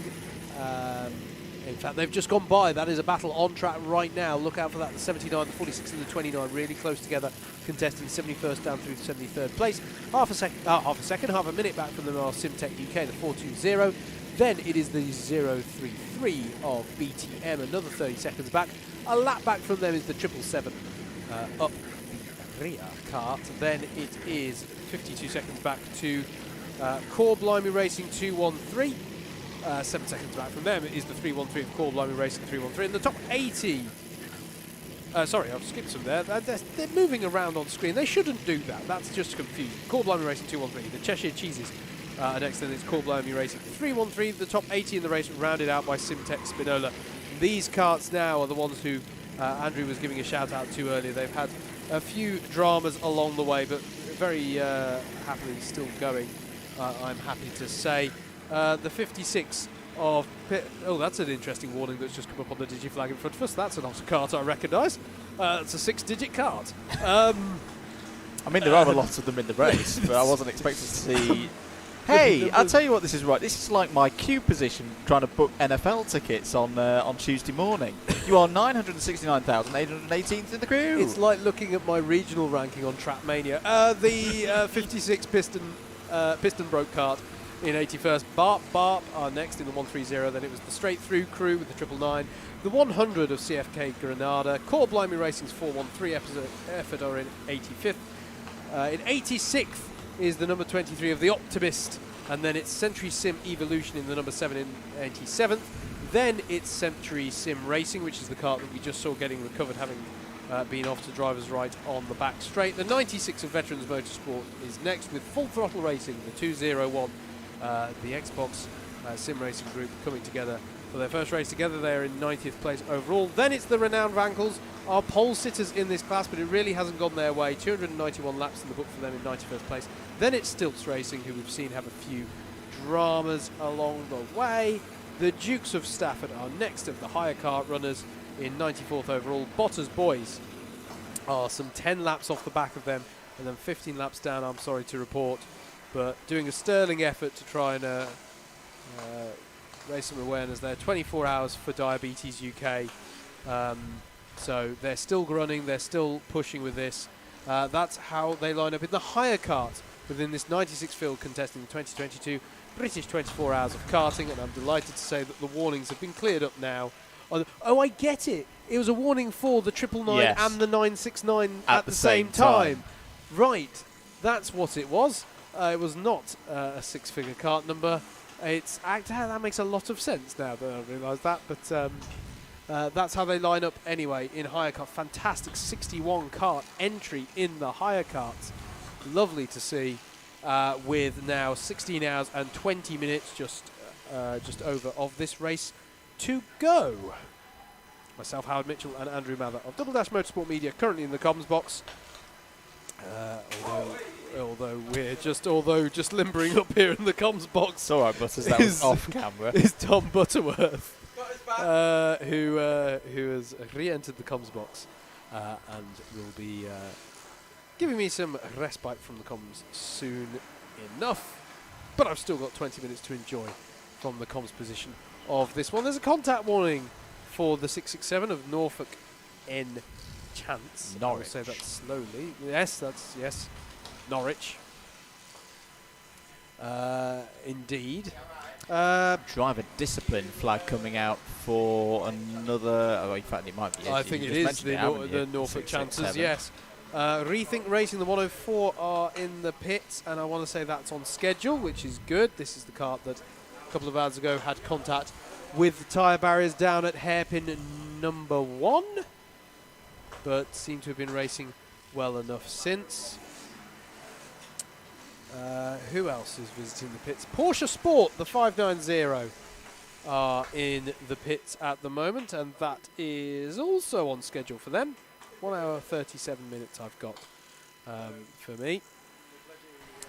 In fact, they've just gone by. That is a battle on track right now. Look out for that. The 79, the 46 and the 29 really close together, contesting 71st down through to 73rd place. Half a minute back from them are Simtech UK, the 420. Then it is the 033 of BTM, another 30 seconds back. A lap back from them is the 777 up the rear kart. Then it is 52 seconds back to Core Blimey Racing 213. 7 seconds back from them is the 313 of Core Blimey Racing 313. In the top 80, sorry, I've skipped some there. They're moving around on screen. They shouldn't do that. That's just confusing. Core Blimey Racing 213. The Cheshire Cheeses next, then it's Core Blimey Racing 313. The top 80 in the race rounded out by Simtech Spinola. These karts now are the ones who Andrew was giving a shout out to earlier. They've had a few dramas along the way, but very happily still going, I'm happy to say. The 56 of oh, that's an interesting warning that's just come up on the digiflag in front of us. That's not a cart I recognise. It's a 6-digit cart. I mean, there are a lot of them in the race, but I wasn't expecting to see. Hey, I'll tell you what, this is right. This is like my queue position trying to book NFL tickets on Tuesday morning. You are 969,818th in the queue. It's like looking at my regional ranking on Trapmania. The 56 piston broke kart in 81st. Barp are next in the 130. Then it was the straight through crew with the 999. The 100 of CFK Granada. Core Blimey Racing's 413 effort are in 85th. In 86th is the number 23 of the Optimist. And then it's Century Sim Evolution in the number 7 in 87th. Then it's Century Sim Racing, which is the kart that we just saw getting recovered, having been off to driver's right on the back straight. The 96 of Veterans Motorsport is next with Full Throttle Racing, the 201. The Xbox Sim Racing Group coming together for their first race together. They're in 90th place overall. Then it's the Renowned Vankles, our pole sitters in this class, but it really hasn't gone their way. 291 laps in the book for them in 91st place. Then it's Stilts Racing, who we've seen have a few dramas along the way. The Dukes of Stafford are next of the higher kart runners in 94th overall. Bottas Boys are some 10 laps off the back of them, and then 15 laps down, I'm sorry to report, but doing a sterling effort to try and raise some awareness there. 24 hours for Diabetes UK. So they're still running, they're still pushing with this. That's how they line up in the higher kart within this 96 field contesting the 2022 British 24 Hours of Karting, and I'm delighted to say that the warnings have been cleared up now. Oh, I get it. It was a warning for the 999 yes. and the 969 at the same time. Right, that's what it was. It was not a six-figure kart number. That makes a lot of sense now that I realise that, but that's how they line up anyway in higher kart. Fantastic 61 kart entry in the higher karts. Lovely to see, with now 16 hours and 20 minutes just over of this race to go. Myself, Howard Mitchell, and Andrew Mather of Double Dash Motorsport Media, currently in the comms box. Although just limbering up here in the comms box. It's all right, Butters. That was off camera. Is Tom Butterworth, who has re-entered the comms box and will be giving me some respite from the comms soon enough. But I've still got 20 minutes to enjoy from the comms position of this one. There's a contact warning for the 667 of Norfolk N Chance. Norwich. I'll say that slowly. Yes. Norwich. Indeed. Driver discipline flag coming out for another. Oh, in fact, it might be. I think it is the Norfolk Chances. Yes. Rethink Racing, the 104, are in the pits, and I want to say that's on schedule, which is good. This is the kart that a couple of hours ago had contact with the tyre barriers down at hairpin number 1, but seem to have been racing well enough since. Who else is visiting the pits? Porsche Sport, the 590, are in the pits at the moment, and that is also on schedule for them. 1 hour 37 minutes I've got for me.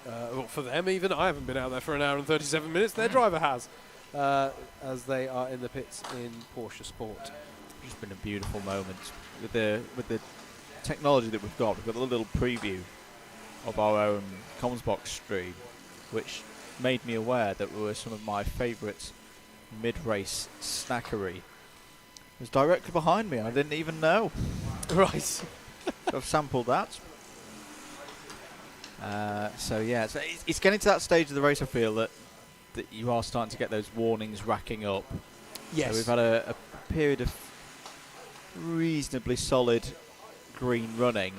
Well, for them even. I haven't been out there for 1 hour and 37 minutes. Their driver has, as they are in the pits in Porsche Sport. It's just been a beautiful moment with the technology that we've got. We've got a little preview of our own comms box stream, which made me aware that were some of my favourite mid-race snackery. It was directly behind me, and I didn't even know. Right. I've sampled that. So yeah, it's getting to that stage of the race, I feel, that you are starting to get those warnings racking up. Yes. So we've had a period of reasonably solid green running,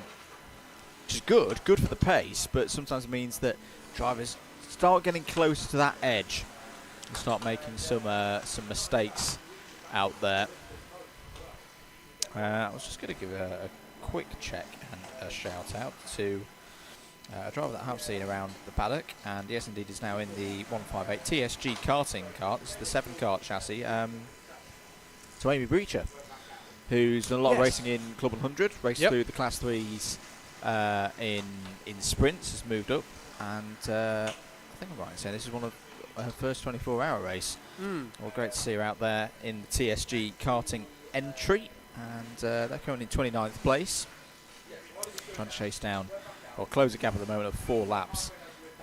which is good for the pace, but sometimes means that drivers start getting closer to that edge and start making some mistakes out there. I was just going to give a quick check and a shout out to a driver that I have seen around the paddock, and yes indeed is now in the 158 TSG karting kart. It's the 7 kart chassis, to Amy Breacher, who's done a lot of racing in Club 100, raced through the Class 3s in sprints, has moved up, and I think I'm right in saying this is one of her first 24-hour race. Well, great to see her out there in the TSG karting entry, and they're currently in 29th place, trying to chase down or close a gap at the moment of 4 laps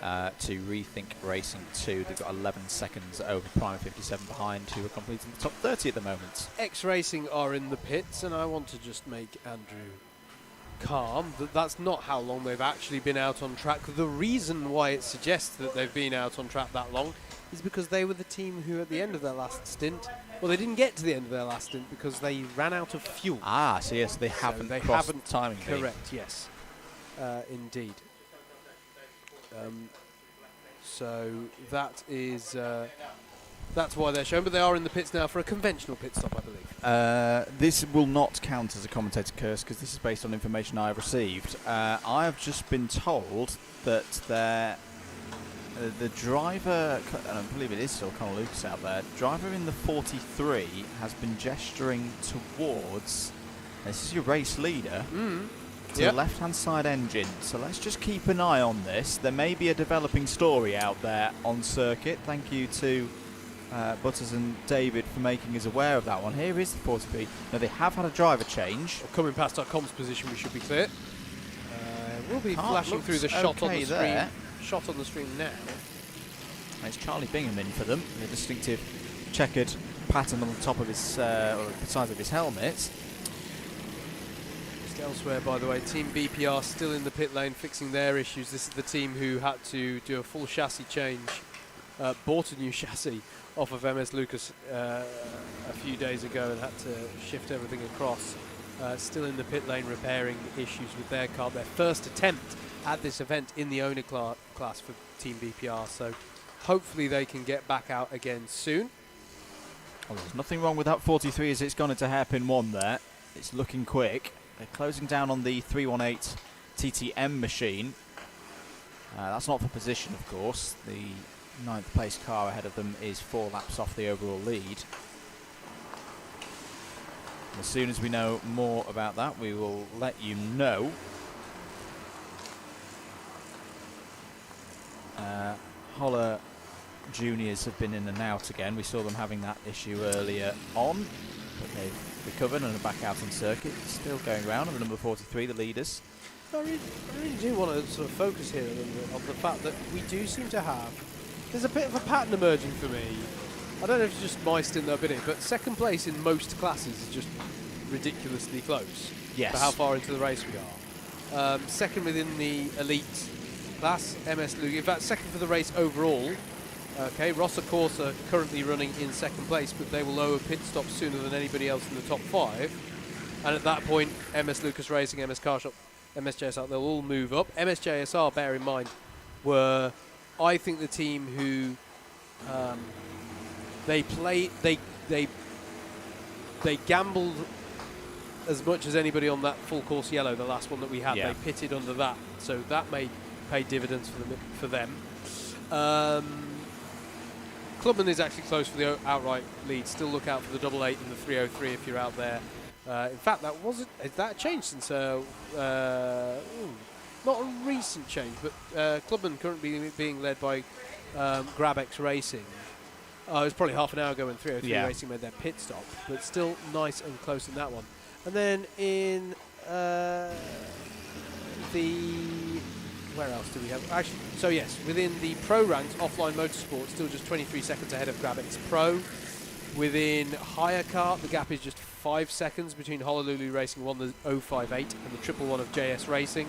to Rethink Racing 2. They've got 11 seconds over Prime 57 behind, who are completing the top 30 at the moment. X Racing are in the pits, and I want to just make Andrew calm. That's not how long they've actually been out on track. The reason why it suggests that they've been out on track that long is because they were the team who, at the end of their last stint, well, they didn't get to the end of their last stint because they ran out of fuel. Ah, so yes, they haven't crossed the timing. Correct, yes. Indeed. So that is that's why they're shown, but they are in the pits now for a conventional pit stop, I believe. This will not count as a commentator curse because this is based on information I have received. I have just been told that the driver, and I believe it is still Conor Lucas out there, driver in the 43 has been gesturing towards, this is your race leader, to the left-hand side engine. So let's just keep an eye on this. There may be a developing story out there on circuit. Thank you to Butters and David for making us aware of that one. Here is the 43. Now, they have had a driver change. Well, coming past our comms position, we should be clear. We'll be flashing through the shot on the screen. Shot on the screen now. It's Charlie Bingham in for them. A distinctive checkered pattern on the top of his, or the sides of his helmet. Just elsewhere, by the way, Team BPR still in the pit lane fixing their issues. This is the team who had to do a full chassis change, bought a new chassis off of MS Lucas a few days ago and had to shift everything across. Still in the pit lane repairing issues with their car. Their first attempt at this event in the owner class for Team BPR, so hopefully they can get back out again soon. Well, there's nothing wrong with that 43 as it's gone into hairpin 1 there. It's looking quick. They're closing down on the 318 TTM machine. That's not for position, of course. The 9th place car ahead of them is 4 laps off the overall lead. As soon as we know more about that, we will let you know. Holler Juniors have been in and out again. We saw them having that issue earlier on, but they've recovered and are back out on circuit. Still going round on the number 43, the leaders. I really do want to sort of focus here a little bit on the fact that we do seem to have, there's a bit of a pattern emerging for me. I don't know if it's just my stint that I've been in, but second place in most classes is just ridiculously close for how far into the race we are. Second within the elite class, MS Lucas. In fact, second for the race overall. Okay, Rossa Corsa currently running in second place, but they will lower pit stop sooner than anybody else in the top 5. And at that point, MS Lucas Racing, MS Car Shop MSJSR, they'll all move up. MSJSR, bear in mind, were, I think, the team who they gambled as much as anybody on that full course yellow, the last one that we had. Yeah. They pitted under that, so that may pay dividends for them. Clubman is actually close for the outright lead. Still look out for the 88 and the 303 if you're out there. In fact, has that changed since not a recent change, but Clubman currently being led by Grabex Racing. It was probably half an hour ago when 303 Racing made their pit stop, but still nice and close in that one. And then in where else do we have? Actually, so yes, within the pro ranks, Offline Motorsport still just 23 seconds ahead of Grabex Pro. Within Hire Kart, the gap is just 5 seconds between Honolulu Racing 1, the 058, and the 111 of JS Racing.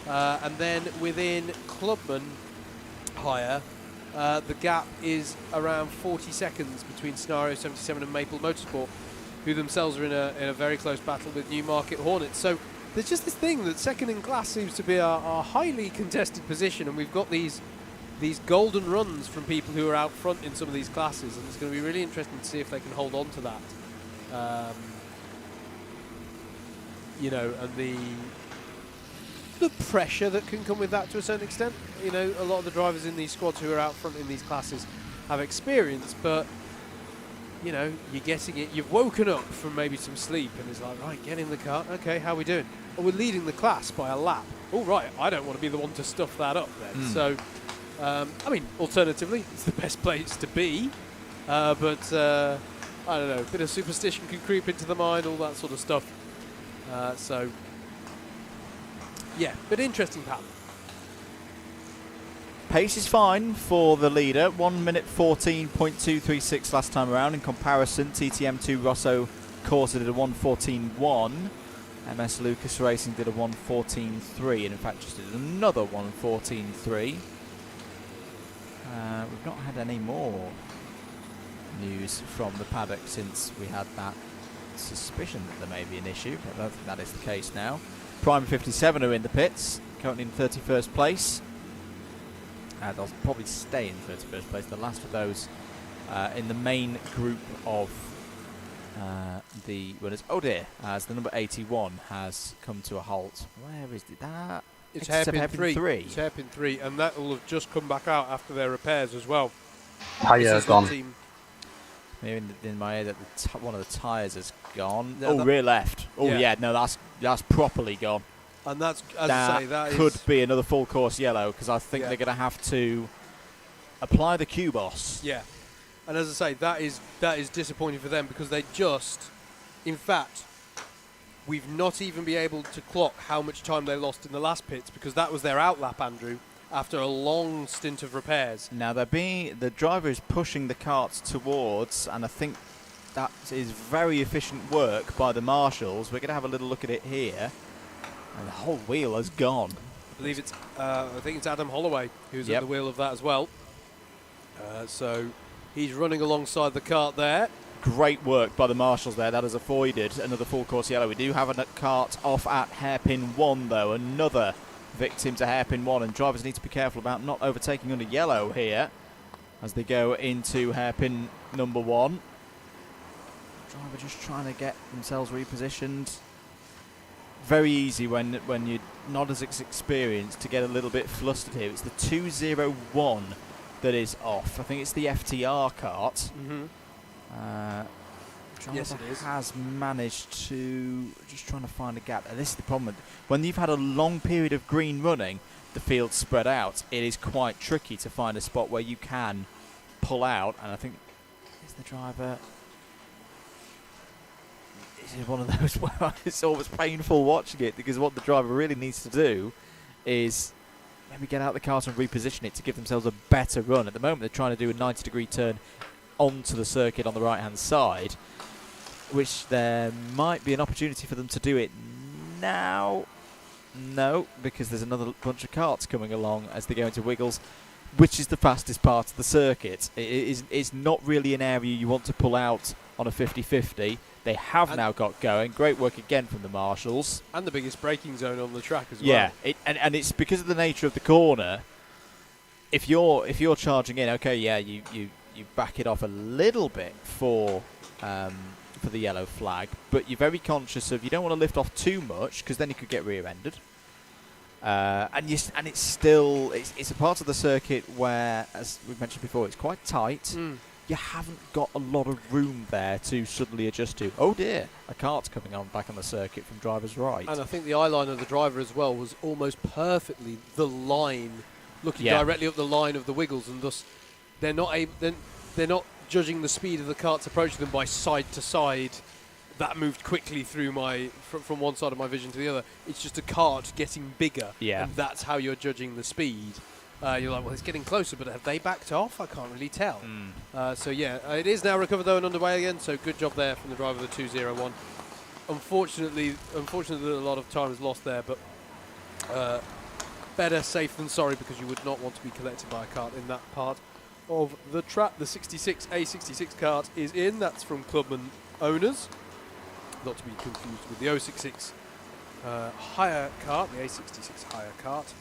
And then within Clubman Hire, the gap is around 40 seconds between Scenario 77 and Maple Motorsport, who themselves are in a very close battle with Newmarket Hornets. So there's just this thing that second in class seems to be our highly contested position, and we've got these golden runs from people who are out front in some of these classes, and it's going to be really interesting to see if they can hold on to that. And the pressure that can come with that to a certain extent. A lot of the drivers in these squads who are out front in these classes have experience, but you're getting it. You've woken up from maybe some sleep, and it's like, right, get in the car. Okay, how are we doing? Oh, we're leading the class by a lap. All right, I don't want to be the one to stuff that up then. So, alternatively, it's the best place to be. But I don't know, a bit of superstition can creep into the mind, all that sort of stuff. Yeah, but interesting pattern. Pace is fine for the leader. 1 minute 14.236 last time around. In comparison, TTM2 Rosso Corsa did a 1:14.1. MS Lucas Racing did a 1:14.3, and in fact just did another 1:14.3. We've not had any more news from the paddock since we had that suspicion that there may be an issue, but I don't think that is the case now. Prime 57 are in the pits, currently in 31st place. They'll probably stay in 31st place. The last of those in the main group of the winners. Oh dear, as the number 81 has come to a halt. Where is it? It's hairpin 3. It's hairpin 3, and that will have just come back out after their repairs as well. Tyre's gone. Maybe in my head that one of the tyres has gone. Yeah, rear left. Oh yeah, no, that's properly gone. And that's, as I say, that could be another full course yellow, because I think they're going to have to apply the Q-Boss. Yeah, and as I say, that is disappointing for them, because they just, in fact, we've not even been able to clock how much time they lost in the last pits, because that was their outlap, Andrew, after a long stint of repairs. Now the driver is pushing the carts towards, and I think that is very efficient work by the marshals. We're going to have a little look at it here. And the whole wheel has gone. I believe it's, I think it's Adam Holloway who's at the wheel of that as well. So he's running alongside the cart there. Great work by the marshals there. That has avoided another full course yellow. We do have a cart off at hairpin 1 though. Another victim to hairpin 1, and drivers need to be careful about not overtaking under yellow here as they go into hairpin number 1. Driver just trying to get themselves repositioned. Very easy when you're not as experienced to get a little bit flustered here. It's the 201 that is off. I think it's the FTR cart. Yes, it is. Has managed to just trying to find a gap. And this is the problem. When you've had a long period of green running, the field's spread out. It is quite tricky to find a spot where you can pull out. And I think is the driver. Is one of those where it's always painful watching it, because what the driver really needs to do is maybe get out the cart and reposition it to give themselves a better run. At the moment, they're trying to do a 90-degree turn onto the circuit on the right-hand side, which there might be an opportunity for them to do it now. No, because there's another bunch of carts coming along as they go into Wiggles, which is the fastest part of the circuit. It's not really an area you want to pull out on a 50-50. They have now got going. Great work again from the marshals. And the biggest braking zone on the track as well. Yeah, and it's because of the nature of the corner. If you're charging in, okay, yeah, you back it off a little bit for the yellow flag, but you're very conscious of you don't want to lift off too much because then you could get rear-ended. And it's still it's a part of the circuit where, as we've mentioned before, it's quite tight. You haven't got a lot of room there to suddenly adjust to. Oh dear, a kart's coming on back on the circuit from driver's right. And I think the eye line of the driver as well was almost perfectly the line, looking directly up the line of the wiggles, and thus they're not judging the speed of the karts approaching them by side to side. That moved quickly through from one side of my vision to the other. It's just a kart getting bigger, and that's how you're judging the speed. You're like, well, it's getting closer, but have they backed off? I can't really tell. So yeah, it is now recovered though and underway again. So good job there from the driver of the 201. Unfortunately, a lot of time is lost there, but better safe than sorry, because you would not want to be collected by a kart in that part of the track. The 66A66 kart is in. That's from Clubman Owners, not to be confused with the 066 higher kart, the A66 higher kart.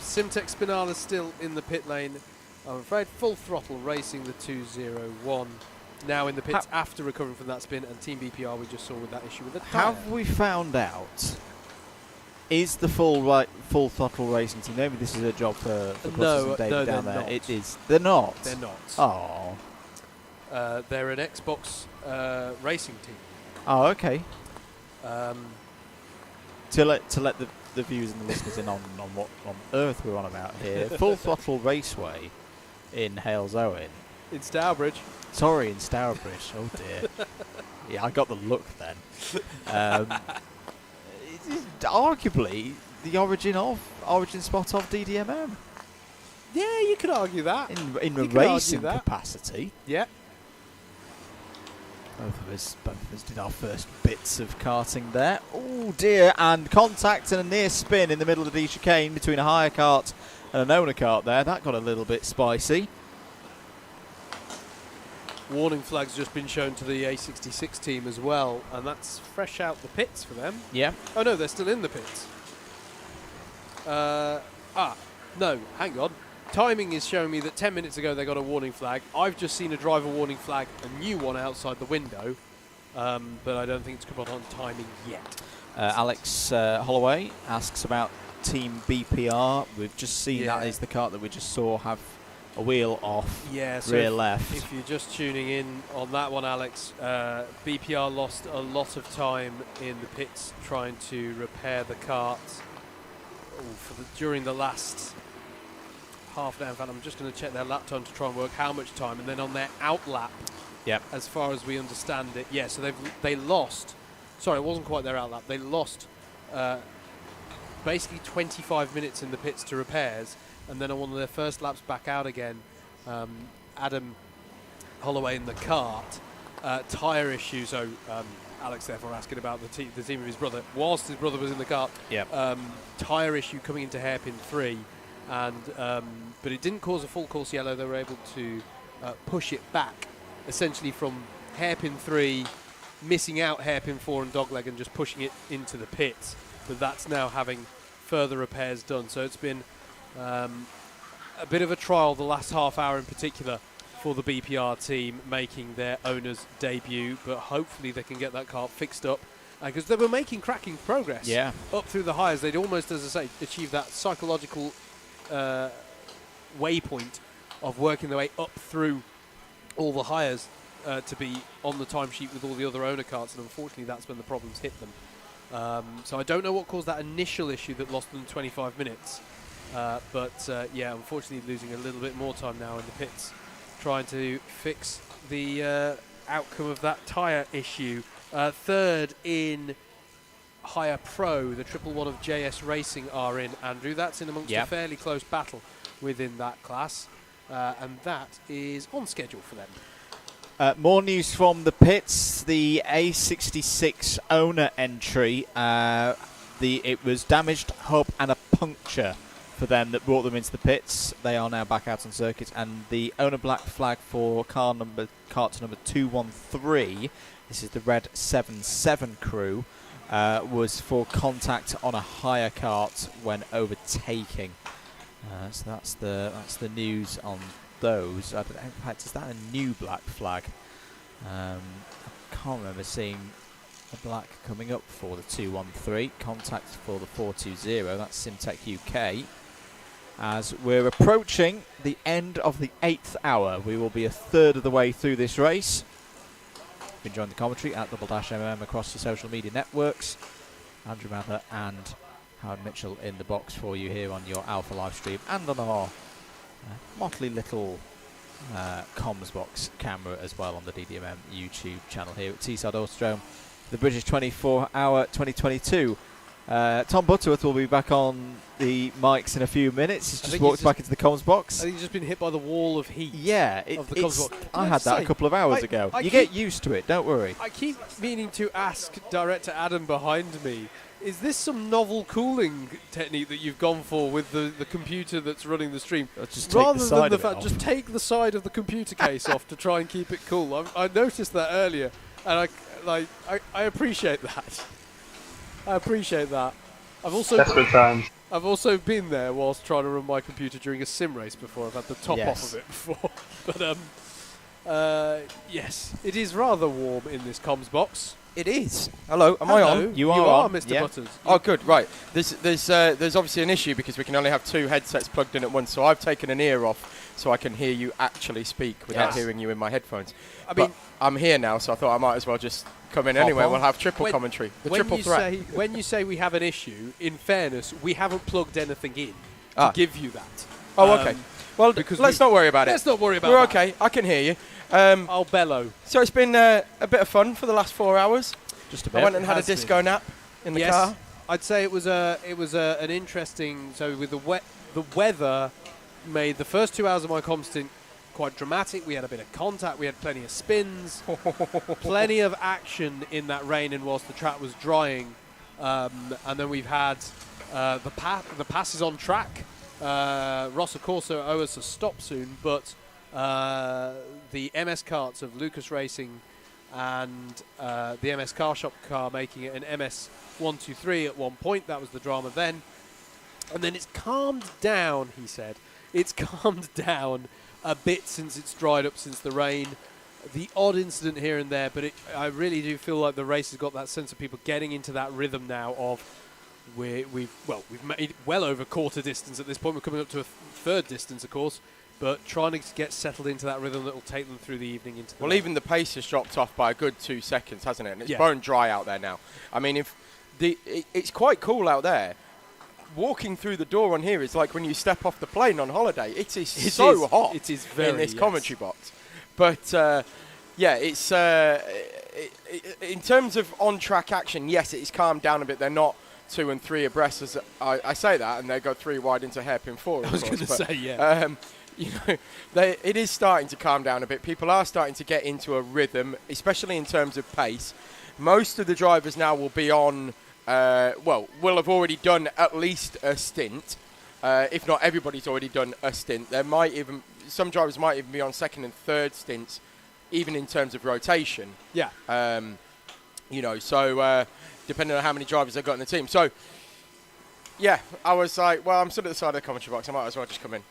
Simtek Spinala's still in the pit lane, I'm afraid. Full Throttle Racing, the 201, now in the pits after recovering from that spin, and Team BPR we just saw with that issue with the tyre. Have we found out, is the Full Throttle Racing team, maybe this is a job for Butters and David down there. Not. It is. They're not? They're not. Oh. They're an Xbox racing team. Oh, okay. To let the viewers and the listeners in on what on earth we're on about here. Full Throttle Raceway in Hales Owen. In Stourbridge. Sorry, in Stourbridge. Oh dear. Yeah, I got the look then. It's arguably the origin spot of DDMM. Yeah, you could argue that. In a racing capacity. Yeah. Both of us did our first bits of karting there. Oh dear, and contact and a near spin in the middle of the D chicane between a higher kart and an owner kart there. That got a little bit spicy. Warning flag's just been shown to the A66 team as well, and that's fresh out the pits for them. Yeah. Oh no, they're still in the pits. No, hang on. Timing is showing me that 10 minutes ago they got a warning flag. I've just seen a driver warning flag, a new one outside the window, but I don't think it's come on timing yet. Alex Holloway asks about Team BPR. We've just seen that is the kart that we just saw have a wheel off, rear left. If you're just tuning in on that one, Alex, BPR lost a lot of time in the pits trying to repair the kart during the last half an hour. In fact, I'm just going to check their lap time to try and work how much time, and then on their out lap, as far as we understand it, so they lost. Sorry, it wasn't quite their out lap. They lost basically 25 minutes in the pits to repairs, and then on one of their first laps back out again, Adam Holloway in the kart, tyre issue. So Alex therefore asking about the team of his brother, whilst his brother was in the kart. Tyre issue coming into hairpin 3. But it didn't cause a full course yellow. They were able to push it back, essentially from hairpin 3, missing out hairpin 4 and dogleg, and just pushing it into the pits. But that's now having further repairs done. So it's been a bit of a trial the last half hour in particular for the BPR team, making their owner's debut. But hopefully they can get that car fixed up, because they were making cracking progress up through the highs. They'd almost, as I say, achieved that psychological waypoint of working their way up through all the hires to be on the timesheet with all the other owner karts, and unfortunately that's when the problems hit them. So I don't know what caused that initial issue that lost them 25 minutes, but unfortunately losing a little bit more time now in the pits trying to fix the outcome of that tyre issue. Third in Higher Pro, the 111 of JS Racing are in, Andrew. That's in amongst a fairly close battle within that class, and that is on schedule for them. More news from the pits. The A66 owner entry, it was damaged hub and a puncture for them that brought them into the pits. They are now back out on circuit, and the owner black flag for kart number 213, this is the red 77 crew, was for contact on a higher kart when overtaking. So that's the news on those. I don't know, in fact, is that a new black flag? I can't remember seeing a black coming up for the 213. Contact for the 420. That's Simtech UK. As we're approaching the end of the 8th hour, we will be a third of the way through this race. You've been joining the commentary at @MM across the social media networks. Andrew Mather and Howard Mitchell in the box for you here on your Alpha live stream and on our motley little comms box camera as well on the DDMM YouTube channel here at Teesside Autodrome, the British 24-hour 2022. Tom Butterworth will be back on the mics in a few minutes. He's just walked back into the comms box. I think he's just been hit by the wall of heat. Yeah, of the comms box. I had that a couple of hours ago. You get used to it, don't worry. I keep meaning to ask Director Adam behind me, is this some novel cooling technique that you've gone for with the computer that's running the stream? Just Rather take the than side the of it fact, off. just take the side of the computer case off to try and keep it cool. I noticed that earlier, and I appreciate that. I appreciate that. Desperate times. I've also been there whilst trying to run my computer during a sim race before. I've had the top off of it before. But yes, it is rather warm in this comms box. It is. Hello, am I on? You are Mr. Butters. Oh, good. Right. There's obviously an issue because we can only have 2 headsets plugged in at once. So I've taken an ear off so I can hear you actually speak without hearing you in my headphones. I mean, I'm here now, so I thought I might as well just come in anyway. We'll have triple commentary. The triple threat. When you say we have an issue, in fairness, we haven't plugged anything in to give you that. Oh, okay. Well, because let's not worry about it. Let's not worry about it. We're okay. I can hear you. I'll bellow. So it's been a bit of fun for the last 4 hours. Just a bit. I went and had a disco nap in the car. I'd say it was an interesting. So with the weather made the first 2 hours of my comm stint quite dramatic. We had a bit of contact. We had plenty of spins, plenty of action in that rain, and whilst the track was drying, and then we've had the passes on track. Rosso Corso owe us a stop soon, but the MS karts of Lucas Racing and the MS Car Shop car making it an MS123 at one point. That was the drama then. And then it's calmed down, he said. It's calmed down a bit since it's dried up since the rain. The odd incident here and there, but I really do feel like the race has got that sense of people getting into that rhythm now of we've made well over quarter distance at this point. We're coming up to a third distance, of course, but trying to get settled into that rhythm that will take them through the evening into the night. Even the pace has dropped off by a good 2 seconds, hasn't it? And it's bone dry out there now. I mean, it's quite cool out there. Walking through the door on here is like when you step off the plane on holiday. It is so hot. It is very in this commentary box. But it's in terms of on-track action. Yes, it is calmed down a bit. They're not 2 and 3 abreast. As I say that, and they go 3 wide into hairpin 4. I was going to say, yeah. It is starting to calm down a bit. People are starting to get into a rhythm, especially in terms of pace. Most of the drivers now will be on. Will have already done at least a stint. If not, everybody's already done a stint. Some drivers might even be on second and third stints, even in terms of rotation. Yeah. So depending on how many drivers they've got in the team. So, yeah, I was like, well, I'm stood at the side of the commentary box. I might as well just come in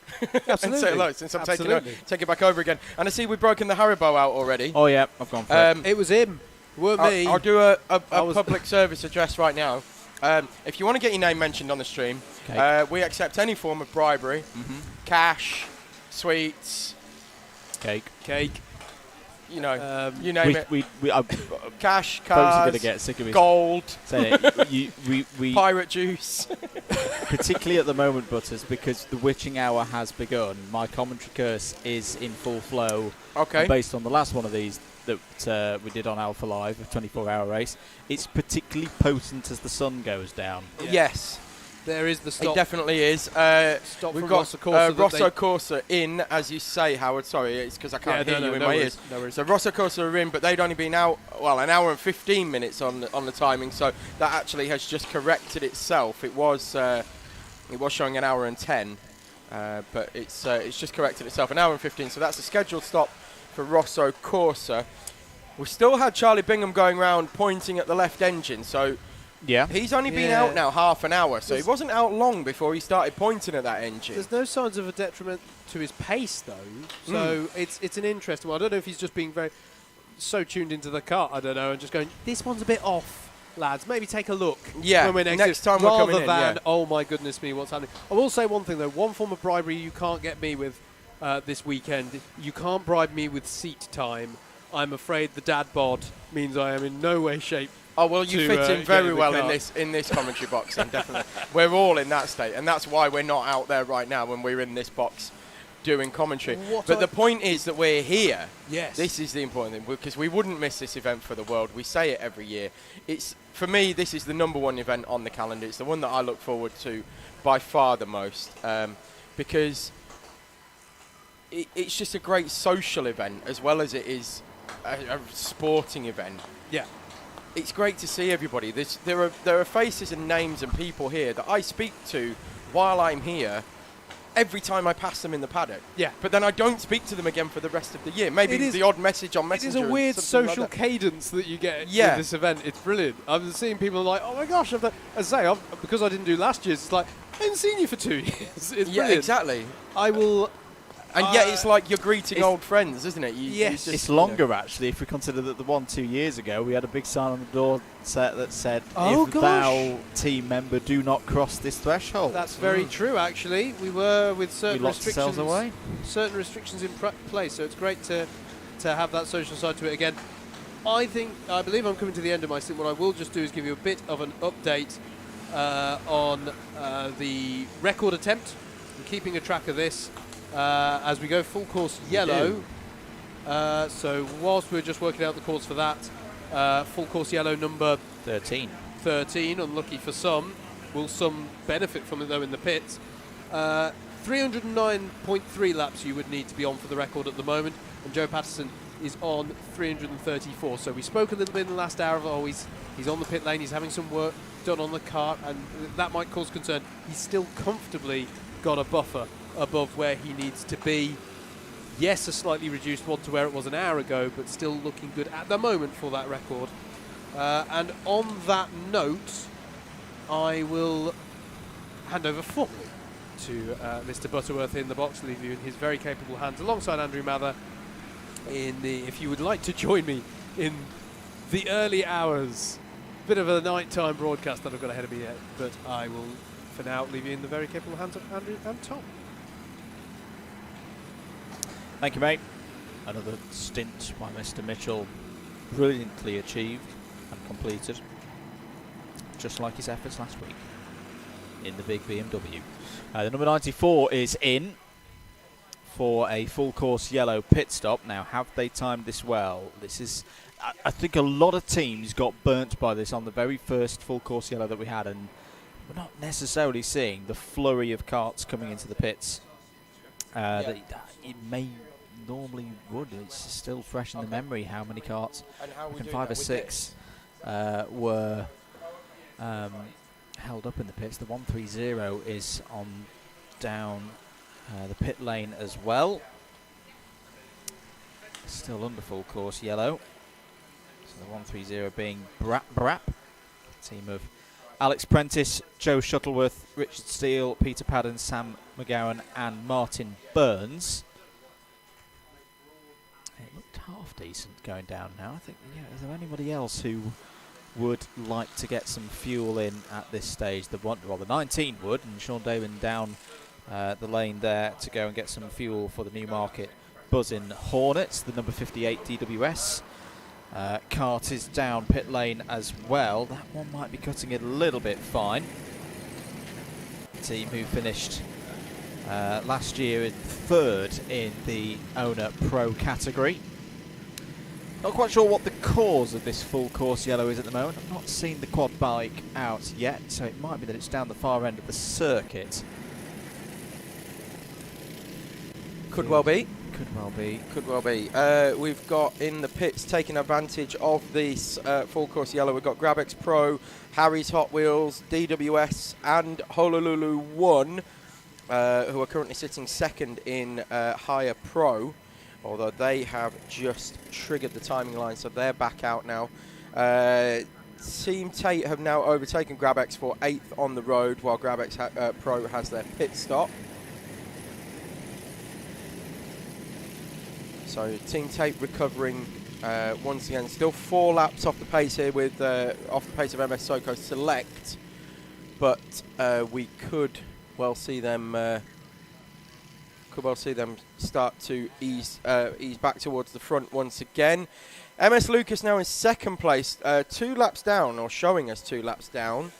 and say hello since I'm taking it back over again. And I see we've broken the Haribo out already. Oh, yeah, I've gone for it. It was him. Me. I'll do a public service address right now. If you want to get your name mentioned on the stream, we accept any form of bribery, cash, sweets, cake. You name it. Cash, Folks are going cars, to get sick of it. gold, we pirate juice. particularly at the moment, Butters, because the witching hour has begun. My commentary curse is in full flow. Okay. Based on the last one of these that we did on Alpha Live, a 24-hour race, it's particularly potent as the sun goes down. Yeah. Yes. There is the stop. It definitely is. We've got Rosso Corsa in, as you say, Howard. Sorry, it's because I can't hear you in my ears. No worries. So Rosso Corsa are in, but they'd only been out, an hour and 15 minutes on the timing, so that actually has just corrected itself. It was It was showing an hour and 10, but it's just corrected itself. An hour and 15, so that's a scheduled stop for Rosso Corsa. We still had Charlie Bingham going around pointing at the left engine, so yeah, he's only been out now half an hour, so he wasn't out long before he started pointing at that engine. There's no signs of a detriment to his pace, though, so it's an interesting one. I don't know if he's just being so tuned into the car, I don't know, and just going, this one's a bit off, lads, maybe take a look. Yeah, when we're next time we're coming in, rather than, oh my goodness me, what's happening. I will say one thing, though, one form of bribery you can't get me with this weekend. You can't bribe me with seat time. I'm afraid the dad bod means I am in no way, shape. Oh well, you fit in very well in this commentary box, then definitely. We're all in that state, and that's why we're not out there right now when we're in this box doing commentary. But the point is that we're here. Yes. This is the important thing, because we wouldn't miss this event for the world. We say it every year. It's, for me, this is the #1 event on the calendar. It's the one that I look forward to by far the most, because it's just a great social event as well as it is a sporting event. Yeah. It's great to see everybody. There are faces and names and people here that I speak to while I'm here every time I pass them in the paddock. Yeah. But then I don't speak to them again for the rest of the year. Maybe the odd message on Messenger. It is a weird social like cadence that you get with this event. It's brilliant. I've seen people like, oh my gosh, as I say, because I didn't do last year's, it's like, I haven't seen you for 2 years. It's brilliant. Exactly. I will... And yet it's like you're greeting old friends, isn't it? Yes. It's longer, actually, if we consider that the one 2 years ago, we had a big sign on the door that said, if thou, team member, do not cross this threshold. That's very true, actually. We were with certain restrictions. Away. Certain restrictions in place, so it's great to have that social side to it again. I believe I'm coming to the end of my stint. What I will just do is give you a bit of an update on the record attempt. I'm keeping a track of this. As we go full course yellow, so whilst we're just working out the course for that, full course yellow number 13, unlucky for some. Will some benefit from it though in the pits? 309.3 laps you would need to be on for the record at the moment, and Joe Patterson is on 334. So we spoke a little bit in the last hour of he's on the pit lane, he's having some work done on the kart, and that might cause concern. He's still comfortably got a buffer above where he needs to be. Yes, a slightly reduced one to where it was an hour ago, but still looking good at the moment for that record. And on that note, I will hand over formally to Mr. Butterworth in the box, leave you in his very capable hands alongside Andrew Mather. If you would like to join me in the early hours, bit of a nighttime broadcast that I've got ahead of me yet, but I will, for now, leave you in the very capable hands of Andrew and Tom. Thank you, mate. Another stint by Mr. Mitchell, brilliantly achieved and completed, just like his efforts last week in the big BMW. The number 94 is in for a full course yellow pit stop. Now, have they timed this well? This is, I think a lot of teams got burnt by this on the very first full course yellow that we had, and we're not necessarily seeing the flurry of karts coming into the pits that it may normally would. It's still fresh in the memory how many karts, I think 5 or 6 were held up in the pits. The 130 is on down the pit lane as well. Still under full course yellow. So the 130 being Brap, team of Alex Prentice, Joe Shuttleworth, Richard Steele, Peter Padden, Sam McGowan and Martin Burns. It looked half decent going down now. I think, is there anybody else who would like to get some fuel in at this stage? The 19 would, and Sean David down the lane there to go and get some fuel for the Newmarket Buzzin' Hornets. The number 58 DWS kart is down pit lane as well. That one might be cutting it a little bit fine. Team who finished last year in 3rd in the Owner Pro category. Not quite sure what the cause of this full course yellow is at the moment. I've not seen the quad bike out yet, so it might be that it's down the far end of the circuit. Could well be. Could well be. Could well be. We've got in the pits taking advantage of this full course yellow. We've got GrabX Pro, Harry's Hot Wheels, DWS, and Honolulu 1, who are currently sitting second in Higher Pro, although they have just triggered the timing line, so they're back out now. Team Tate have now overtaken GrabX for 8th on the road, while GrabX Pro has their pit stop. So Team Tate recovering once again, still 4 laps off the pace here with off the pace of MS Soko Select, but we could well see them start to ease back towards the front once again. MS Lucas now in second place, 2 laps down, or showing us 2 laps down,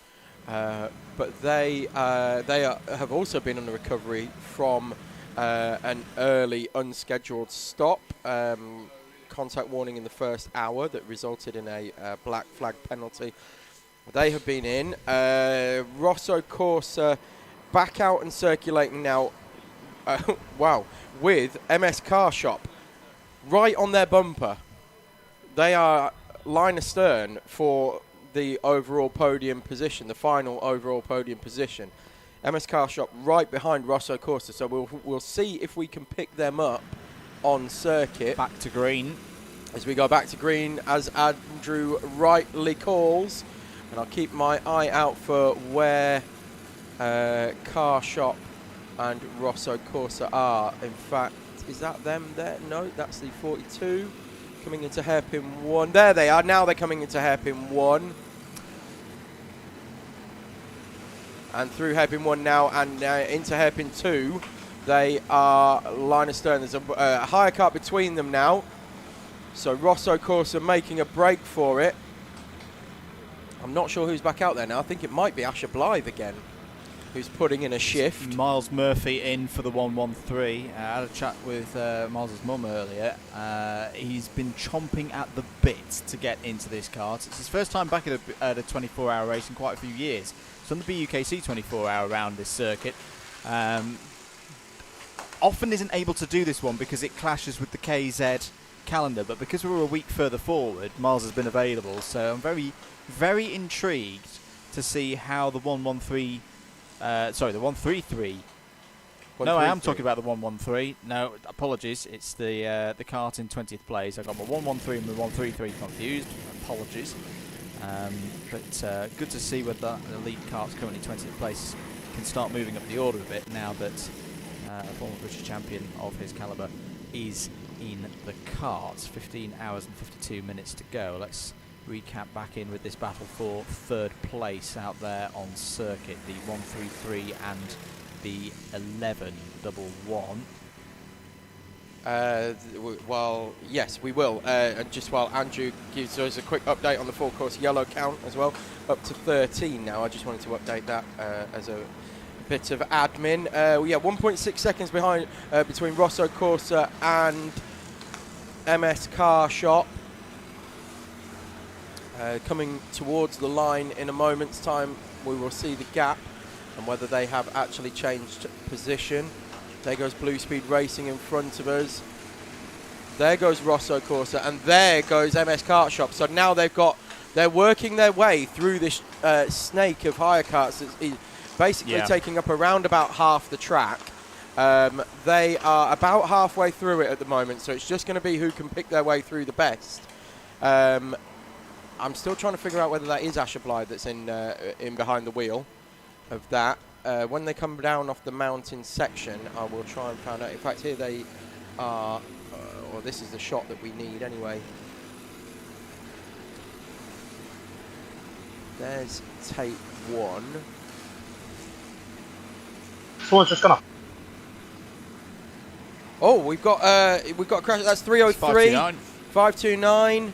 but they have also been on the recovery from an early unscheduled stop, contact warning in the first hour that resulted in a black flag penalty. They have been in. Rosso Corsa back out and circulating now. Wow, with MS Car Shop right on their bumper. They are line astern for the overall podium position, the final overall podium position. MS Car Shop right behind Rosso Corsa, so we'll see if we can pick them up on circuit. Back to green. As we go back to green, as Andrew rightly calls, and I'll keep my eye out for where Car Shop and Rosso Corsa are. In fact, is that them there? No, that's the 42 coming into hairpin 1. There they are. Now they're coming into hairpin 1. And through hairpin 1 now and into hairpin 2. They are line astern. There's a higher car between them now. So Rosso Corsa making a break for it. I'm not sure who's back out there now. I think it might be Asher Blythe again, who's putting in a shift. Miles Murphy in for the 113. I had a chat with Miles' mum earlier. He's been chomping at the bit to get into this kart. It's his first time back at a 24-hour race in quite a few years. It's on the BUKC 24-hour round this circuit. Often isn't able to do this one because it clashes with the KZ calendar, but because we're a week further forward, Miles has been available. So I'm very, very intrigued to see how the 113... the 133. No, I am talking about the 113. No, apologies. It's the kart in 20th place. I got my 113 and the 133 confused. Apologies. But good to see whether the elite kart's currently 20th place can start moving up the order a bit now that a former British champion of his calibre is in the kart. 15 hours and 52 minutes to go. Let's recap back in with this battle for 3rd place out there on circuit, the 133 and the 1111. Well, yes, we will. And just while Andrew gives us a quick update on the full course yellow count as well, up to 13 now. I just wanted to update that as a bit of admin. Yeah, 1.6 seconds behind between Rosso Corsa and MS Car Shop. Coming towards the line in a moment's time, we will see the gap and whether they have actually changed position. There goes Blue Speed Racing in front of us. There goes Rosso Corsa, and there goes MS Kart Shop. So now they're working their way through this snake of hire karts that's basically taking up around about half the track. They are about halfway through it at the moment, so it's just going to be who can pick their way through the best. I'm still trying to figure out whether that is Asher Blythe that's in behind the wheel of that. When they come down off the mountain section, I will try and find out. In fact, here they are. Well, this is the shot that we need anyway. There's tape 1. Someone's just gone off. Oh, we've got a crash. That's 303. 529.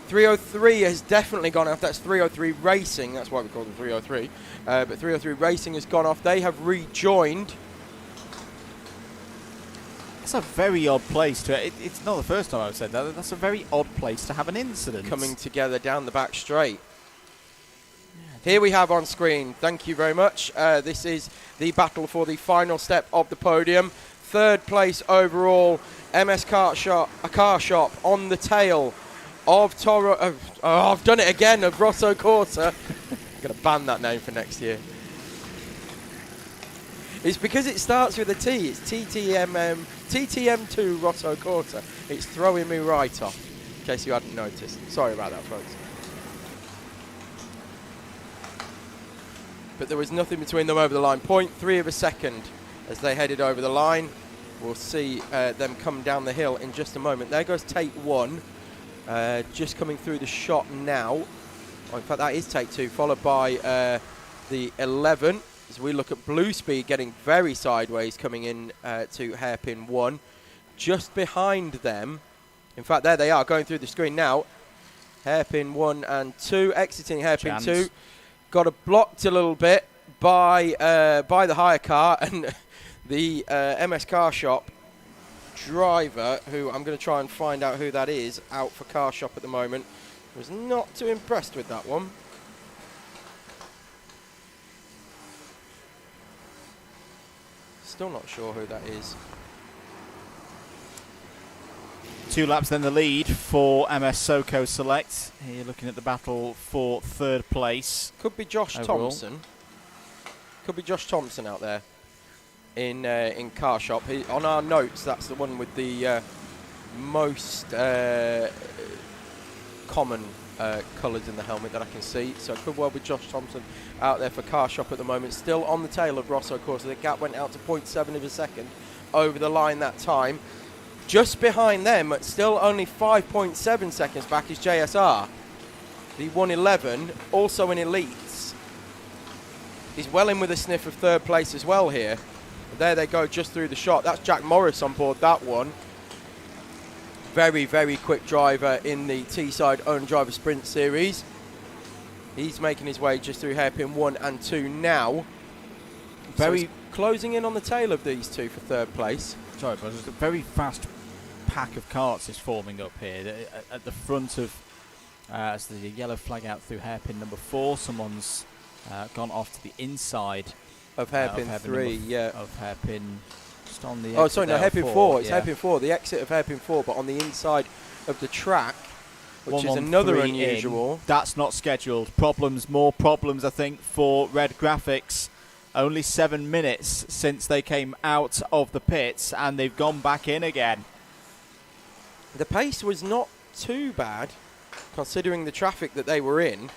303 has definitely gone off. That's 303 Racing. That's why we call them 303. But 303 Racing has gone off. They have rejoined. That's a very odd place to... It's not the first time I've said that. That's a very odd place to have an incident. Coming together down the back straight. Here we have on screen. Thank you very much. This is the battle for the final step of the podium. third place overall. MS Car Shop on the tail of Toro. I've done it again, of Rosso Corsa. I'm going to ban that name for next year. It's because it starts with a T. It's TTM2 Rosso Corsa. It's throwing me right off, in case you hadn't noticed. Sorry about that, folks. But there was nothing between them over the line. 0.3 of a second as they headed over the line. We'll see them come down the hill in just a moment. There goes take one, just coming through the shot now. Oh, in fact, that is take two, followed by the 11. As we look at Blue Speed getting very sideways, coming in to hairpin 1. Just behind them, in fact, there they are, going through the screen now. Hairpin 1 and 2, exiting hairpin 2. Got blocked a little bit by the hire car, and the MS Car Shop driver, who I'm going to try and find out who that is, out for Car Shop at the moment, was not too impressed with that one. Still not sure who that is. 2 laps then the lead for MS SoCo Select. Here looking at the battle for third place. Could be Josh Thompson. Could be Josh Thompson out there in Car Shop. On our notes, that's the one with the most common colours in the helmet that I can see. So it could well be Josh Thompson out there for Car Shop at the moment. Still on the tail of Rosso Corsa. The gap went out to 0.7 of a second over the line that time. Just behind them, still only 5.7 seconds back, is JSR. The 111, also in elites. He's well in with a sniff of third place as well here. There they go, just through the shot. That's Jack Morris on board that one. Very, very quick driver in the Teesside Own Driver Sprint Series. He's making his way just through hairpin 1 and 2 now. Very closing in on the tail of these two for third place. Sorry, but there's a very fast pack of karts is forming up here. At the front of, as the yellow flag out through hairpin number 4, someone's gone off to the inside of hairpin 3, yeah. Of hairpin, just on the oh, sorry, no, hairpin 4. It's yeah. hairpin 4, the exit of hairpin 4, but on the inside of the track, which is another unusual. That's not scheduled. More problems, I think, for Red Graphics. Only 7 minutes since they came out of the pits, and they've gone back in again. The pace was not too bad, considering the traffic that they were in.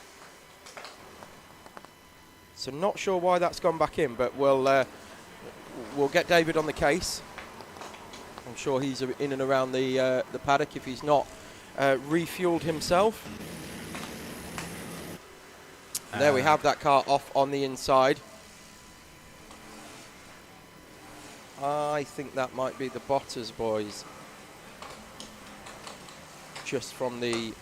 So not sure why that's gone back in, but we'll get David on the case. I'm sure he's in and around the paddock if he's not refueled himself. There we have that car off on the inside. I think that might be the Bottas boys. Just from the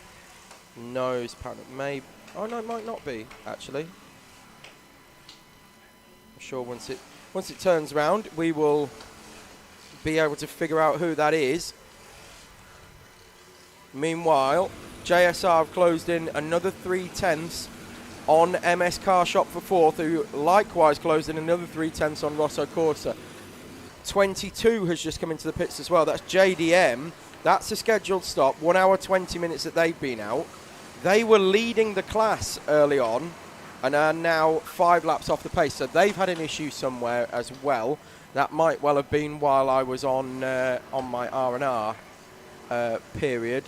nose panel. Maybe. Oh no, it might not be, actually. I'm sure once it turns round, we will be able to figure out who that is. Meanwhile, JSR have closed in another 3/10 on MS Car Shop for fourth, who likewise closed in another 3/10 on Rosso Corsa. 22 has just come into the pits as well. That's JDM. That's a scheduled stop. 1 hour, 20 minutes that they've been out. They were leading the class early on and are now 5 laps off the pace. So they've had an issue somewhere as well. That might well have been while I was on my R&R period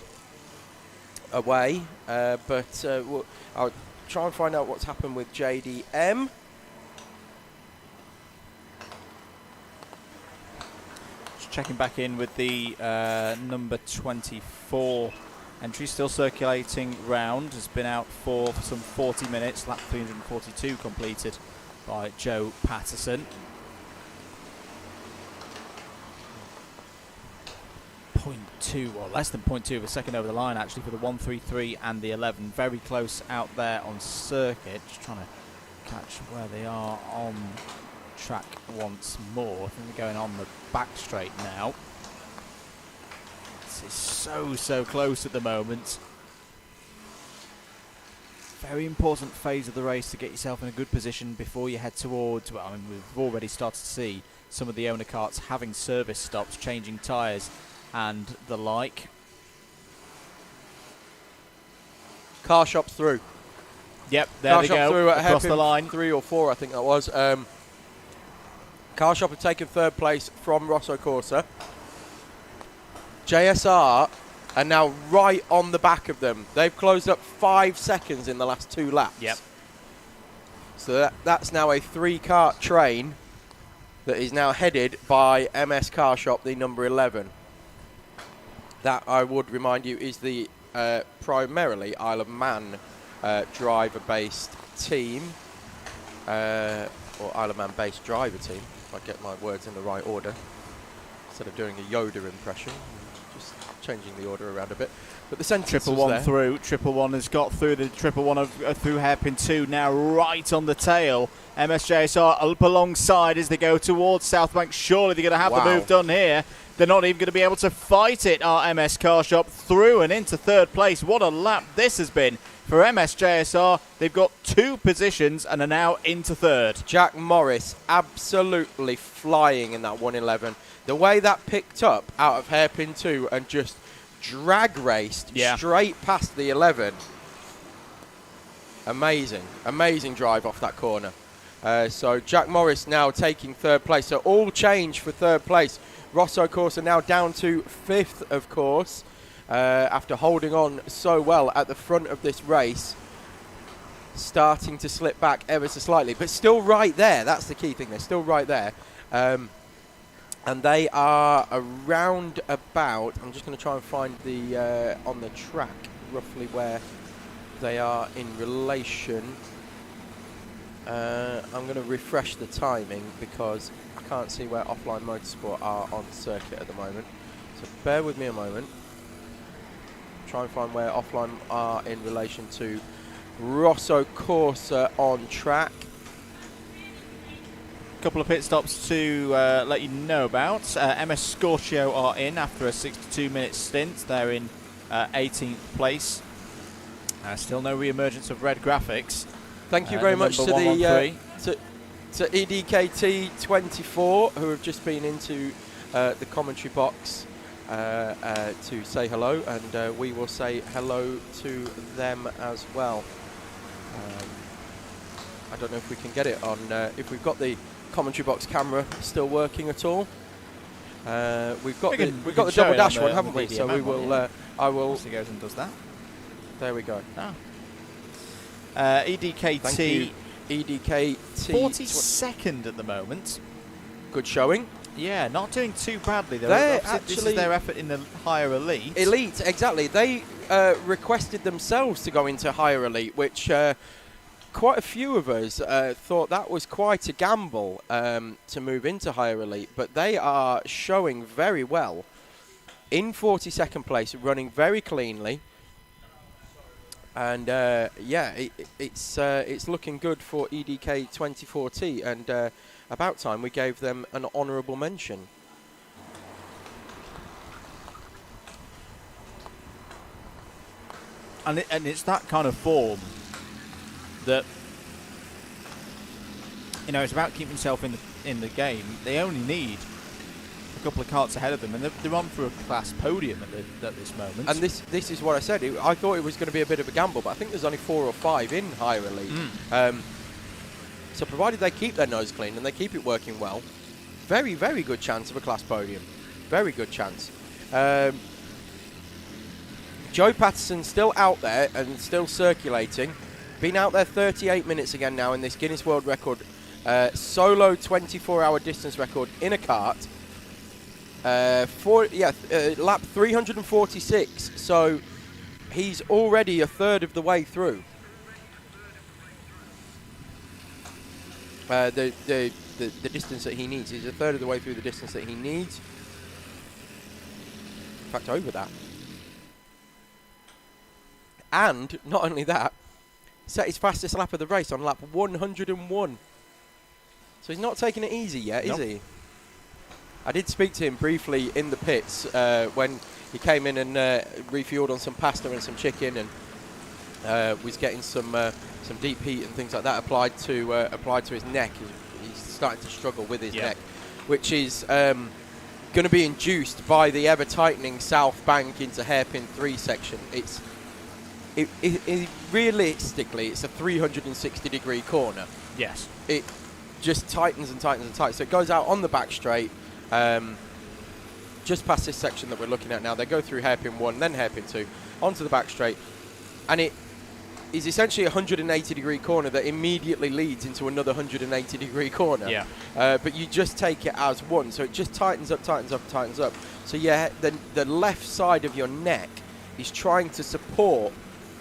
away. But I'll try and find out what's happened with JDM. Checking back in with the number 24 entry, still circulating round, has been out for some 40 minutes, lap 342 completed by Joe Patterson. 0.2 or less than 0.2 of a second over the line actually for the 133 and the 11, very close out there on circuit, just trying to catch where they are on track once more. I think they're going on the back straight now. This is so close at the moment. Very important phase of the race to get yourself in a good position before you head towards, well, I mean, we've already started to see some of the owner karts having service stops, changing tyres and the like. Car shop's through. Yep, there Car they shop go, through at across the hairpin line. 3 or 4, I think that was. Car shop have taken third place from Rosso Corsa. JSR are now right on the back of them. They've closed up 5 seconds in the last 2 laps. Yep. So that's now a 3-kart train that is now headed by MS Car Shop, the number 11. That, I would remind you, is the primarily Isle of Man driver-based team, or Isle of Man-based driver team, if I get my words in the right order, instead of doing a Yoda impression, just changing the order around a bit. But the sentence Triple was one there. through. Triple one has got through the triple one through hairpin 2 now, right on the tail. MSJSR up alongside as they go towards Southbank. Surely they're going to have the move done here. They're not even going to be able to fight it. Our MS Car Shop through and into third place. What a lap this has been for MSJSR. They've got 2 positions and are now into third. Jack Morris absolutely flying in that 111. The way that picked up out of hairpin 2 and just drag raced straight past the 11. Amazing drive off that corner. So Jack Morris now taking third place. So all change for third place. Rosso Corsa now down to 5th, of course, after holding on so well at the front of this race. Starting to slip back ever so slightly, but still right there. That's the key thing. They're still right there. And they are around about, I'm just going to try and find the on the track roughly where they are in relation. I'm going to refresh the timing because I can't see where Offline Motorsport are on circuit at the moment. So bear with me a moment. Try and find where Offline are in relation to Rosso Corsa on track. Couple of pit stops to let you know about. MS Scorchio are in after a 62-minute stint. They're in 18th place. Still no re-emergence of red graphics. Thank you very much to to EDKT24 who have just been into the commentary box to say hello, and we will say hello to them as well. I don't know if we can get it on if we've got the commentary box camera still working at all. We've got the double dash one, haven't we? So we will. I will. He goes and does that. There we go. EDKT. EDKT 42nd at the moment. Good showing. Yeah, not doing too badly. They're this is their effort in the higher elite. Elite, exactly. They requested themselves to go into higher elite, which quite a few of us thought that was quite a gamble to move into higher elite, but they are showing very well in 42nd place, running very cleanly, and it's looking good for EDK 24T, and about time we gave them an honourable mention. And it's that kind of form that, you know, it's about keeping yourself in the game. They only need a couple of karts ahead of them, and they're on for a class podium at this moment. And this is what I said. I thought it was going to be a bit of a gamble, but I think there's only 4 or 5 in higher elite. So provided they keep their nose clean and they keep it working well, very, very good chance of a class podium. Very good chance. Joe Patterson still out there and still circulating. Been out there 38 minutes again now in this Guinness World Record solo 24-hour distance record in a kart. Lap 346. So he's already a third of the way through. The distance that he needs. He's a third of the way through the distance that he needs. In fact, over that. And not only that, set his fastest lap of the race on lap 101. So he's not taking it easy yet, is he? I did speak to him briefly in the pits when he came in and refueled on some pasta and some chicken, and was getting some deep heat and things like that applied to his neck. He's starting to struggle with his neck. which is going to be induced by the ever-tightening south bank into hairpin 3 section. Realistically, it's a 360-degree corner. Yes. It just tightens and tightens and tightens. So it goes out on the back straight, just past this section that we're looking at now. They go through hairpin 1, then hairpin 2, onto the back straight, and it is essentially a 180-degree corner that immediately leads into another 180-degree corner. Yeah. But you just take it as one, so it just tightens up, tightens up, tightens up. So yeah, the left side of your neck is trying to support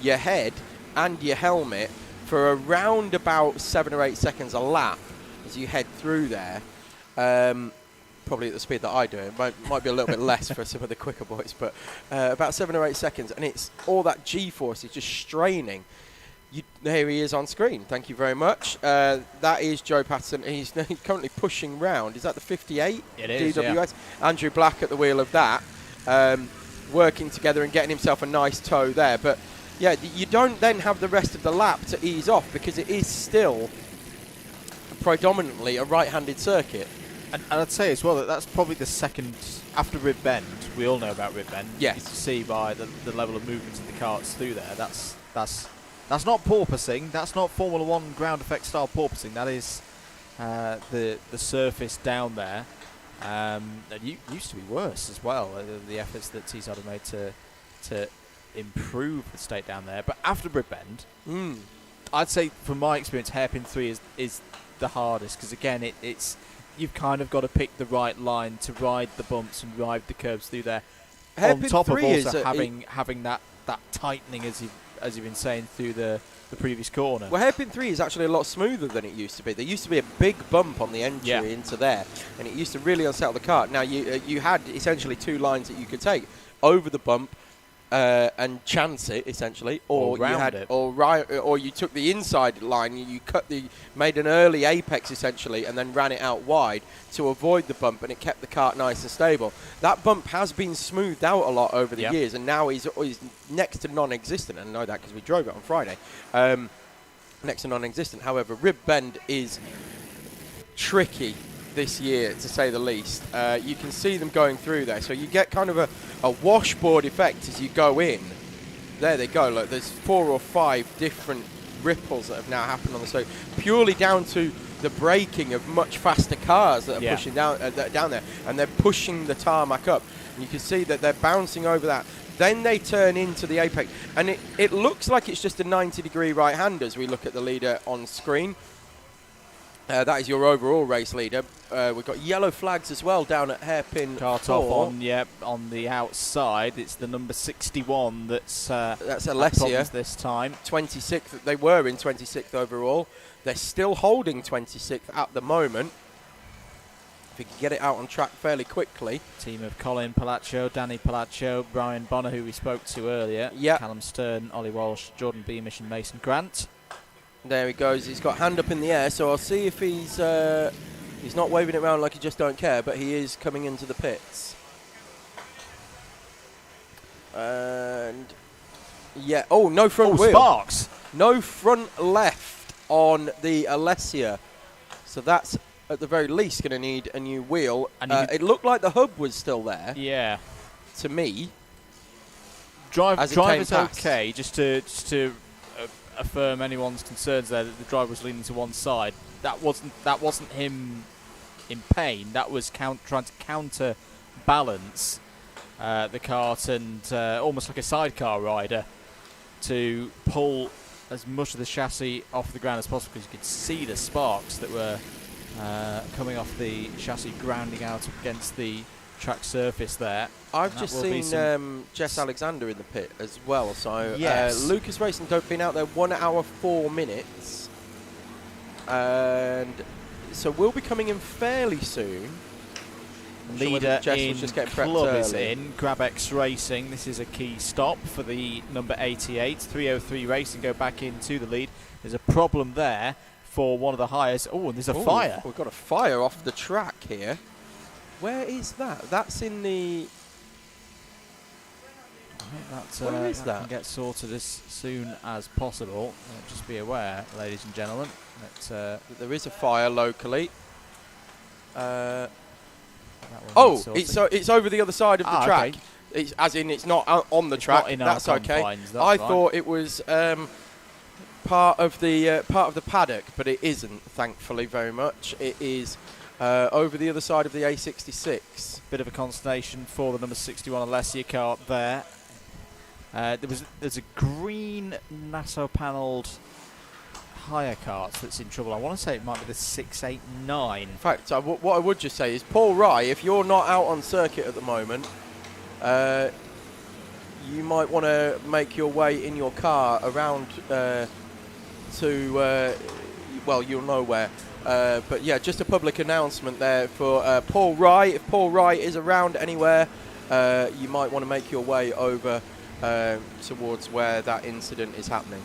your head and your helmet for around about 7 or 8 seconds a lap as you head through there. Probably at the speed that I do. It might be a little bit less for some of the quicker boys, but about 7 or 8 seconds, and it's all that G-force is just straining. Here he is on screen. Thank you very much. That is Joe Patterson. He's currently pushing round. Is that the 58? It is, DWS. Yeah. Andrew Black at the wheel of that, working together and getting himself a nice toe there. But yeah, you don't then have the rest of the lap to ease off because it is still predominantly a right-handed circuit. And I'd say as well that that's probably the second after Rib Bend. We all know about Rib Bend. Yes. You can see by the level of movement of the karts through there. That's not porpoising. That's not Formula 1 ground effect style porpoising. That is the surface down there. It used to be worse as well. The efforts that Teesside have made to improve the state down there. But after Rib Bend, I'd say from my experience, hairpin 3 is the hardest because again it's you've kind of got to pick the right line to ride the bumps and ride the curves through there. Hairpin on top of 3 also having that tightening as you've been saying through the previous corner. Well, hairpin 3 is actually a lot smoother than it used to be. There used to be a big bump on the entry into there, and it used to really unsettle the kart. Now you had essentially 2 lines that you could take: over the bump and chance it essentially, or you had it, or you took the inside line. You made an early apex essentially, and then ran it out wide to avoid the bump, and it kept the kart nice and stable. That bump has been smoothed out a lot over the years, and now is next to non-existent. And I know that because we drove it on Friday. Next to non-existent. However, Rib Bend is tricky this year, to say the least. You can see them going through there, so you get kind of a washboard effect as you go in. There they go. Look, there's 4 or 5 different ripples that have now happened on the slope, purely down to the braking of much faster cars that are pushing down there, and they're pushing the tarmac up. And you can see that they're bouncing over that. Then they turn into the apex, and it looks like it's just a 90-degree right-hander as we look at the leader on screen. That is your overall race leader. We've got yellow flags as well down at hairpin 4. On the outside. It's the number 61 that's Alessia this time. 26th. They were in 26th overall. They're still holding 26th at the moment. If we can get it out on track fairly quickly. Team of Colin Palaccio, Danny Palaccio, Brian Bonner, who we spoke to earlier. Callum Stern, Ollie Walsh, Jordan Beamish and Mason Grant. There he goes. He's got hand up in the air, so I'll see if he's not waving it around like he just don't care, but he is coming into the pits. And yeah, no front wheel. Sparks. No front left on the Alessia. So that's at the very least going to need a new wheel. And it looked like the hub was still there. Yeah. To me. Driver's okay, just to affirm anyone's concerns there that the driver was leaning to one side. That wasn't him in pain. That was trying to counterbalance the kart and almost like a sidecar rider to pull as much of the chassis off the ground as possible, because you could see the sparks that were coming off the chassis grounding out against the track surface there. I've just seen Jess Alexander in the pit as well. So yes. Lucas Racing have been out there 1 hour 4 minutes, and so we'll be coming in fairly soon. Leader in just getting club is in. Grabex Racing. This is a key stop for the number 88. 303 Racing go back into the lead. There's a problem there for one of the hires. Oh, and there's a fire. We've got a fire off the track here. Where is that? That's in the... Where is that? Can get sorted as soon as possible. Just be aware, ladies and gentlemen, that there is a fire locally. Oh, it's over the other side of the track. Okay. It's, as in, it's not on the track. Not in that's our okay. confines, I fine. thought it was part of the paddock, but it isn't. Thankfully, very much. It is over the other side of the A66. Bit of a consternation for the number 61 Alessia kart there. There's a green NATO panelled hire kart that's in trouble. I want to say it might be the 689. In fact, what I would just say is, Paul Rye, if you're not out on circuit at the moment, you might want to make your way in your car around to, well, you'll know where. But yeah, just a public announcement there for Paul Rye. If Paul Rye is around anywhere, you might want to make your way over towards where that incident is happening.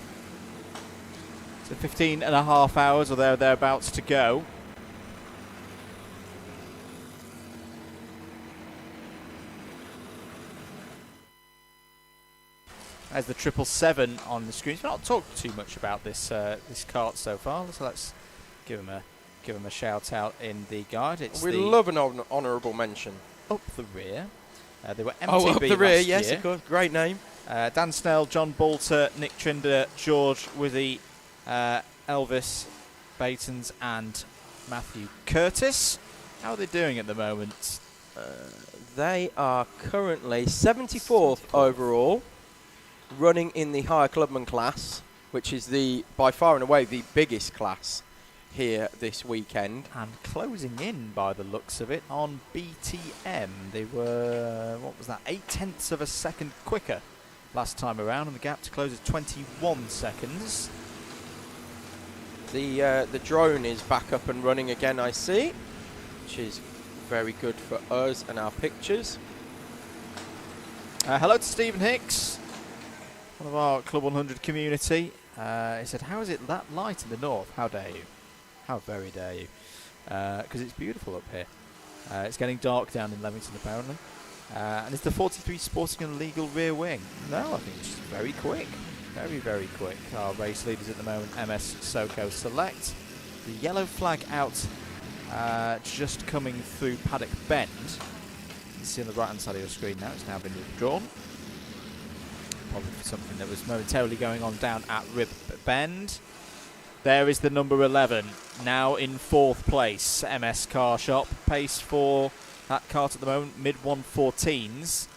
So 15 and a half hours or thereabouts to go. As the 777 on the screen. We've not talked too much about this this kart so far, so let's give him a shout out in the guide. We love an honourable mention. Up the rear. They were MTB Up the rear, last yes, year. of course. Great name. Dan Snell, John Bolter, Nick Trinder, George Withy, Elvis Batons and Matthew Curtis. How are they doing at the moment? They are currently 74th overall, running in the higher clubman class, which is by far and away the biggest class here this weekend. And closing in by the looks of it on BTM. They were, 8/10 of a second quicker last time around, and the gap to close is 21 seconds. The drone is back up and running again, I see, which is very good for us and our pictures. Hello to Stephen Hicks, one of our Club 100 community. He said, how is it that light in the north? How dare you? How very dare you? Because it's beautiful up here. It's getting dark down in Leamington apparently. And is the 43 sporting a legal rear wing? No, I think it's just very quick. Very, very quick. Our race leaders at the moment, MS Soco Select. The yellow flag out just coming through Paddock Bend. You can see on the right hand side of your screen now, it's now been withdrawn. Probably for something that was momentarily going on down at Rib Bend. There is the number 11, now in 4th place. MS Car Shop. Pace for that kart at the moment, mid 114s.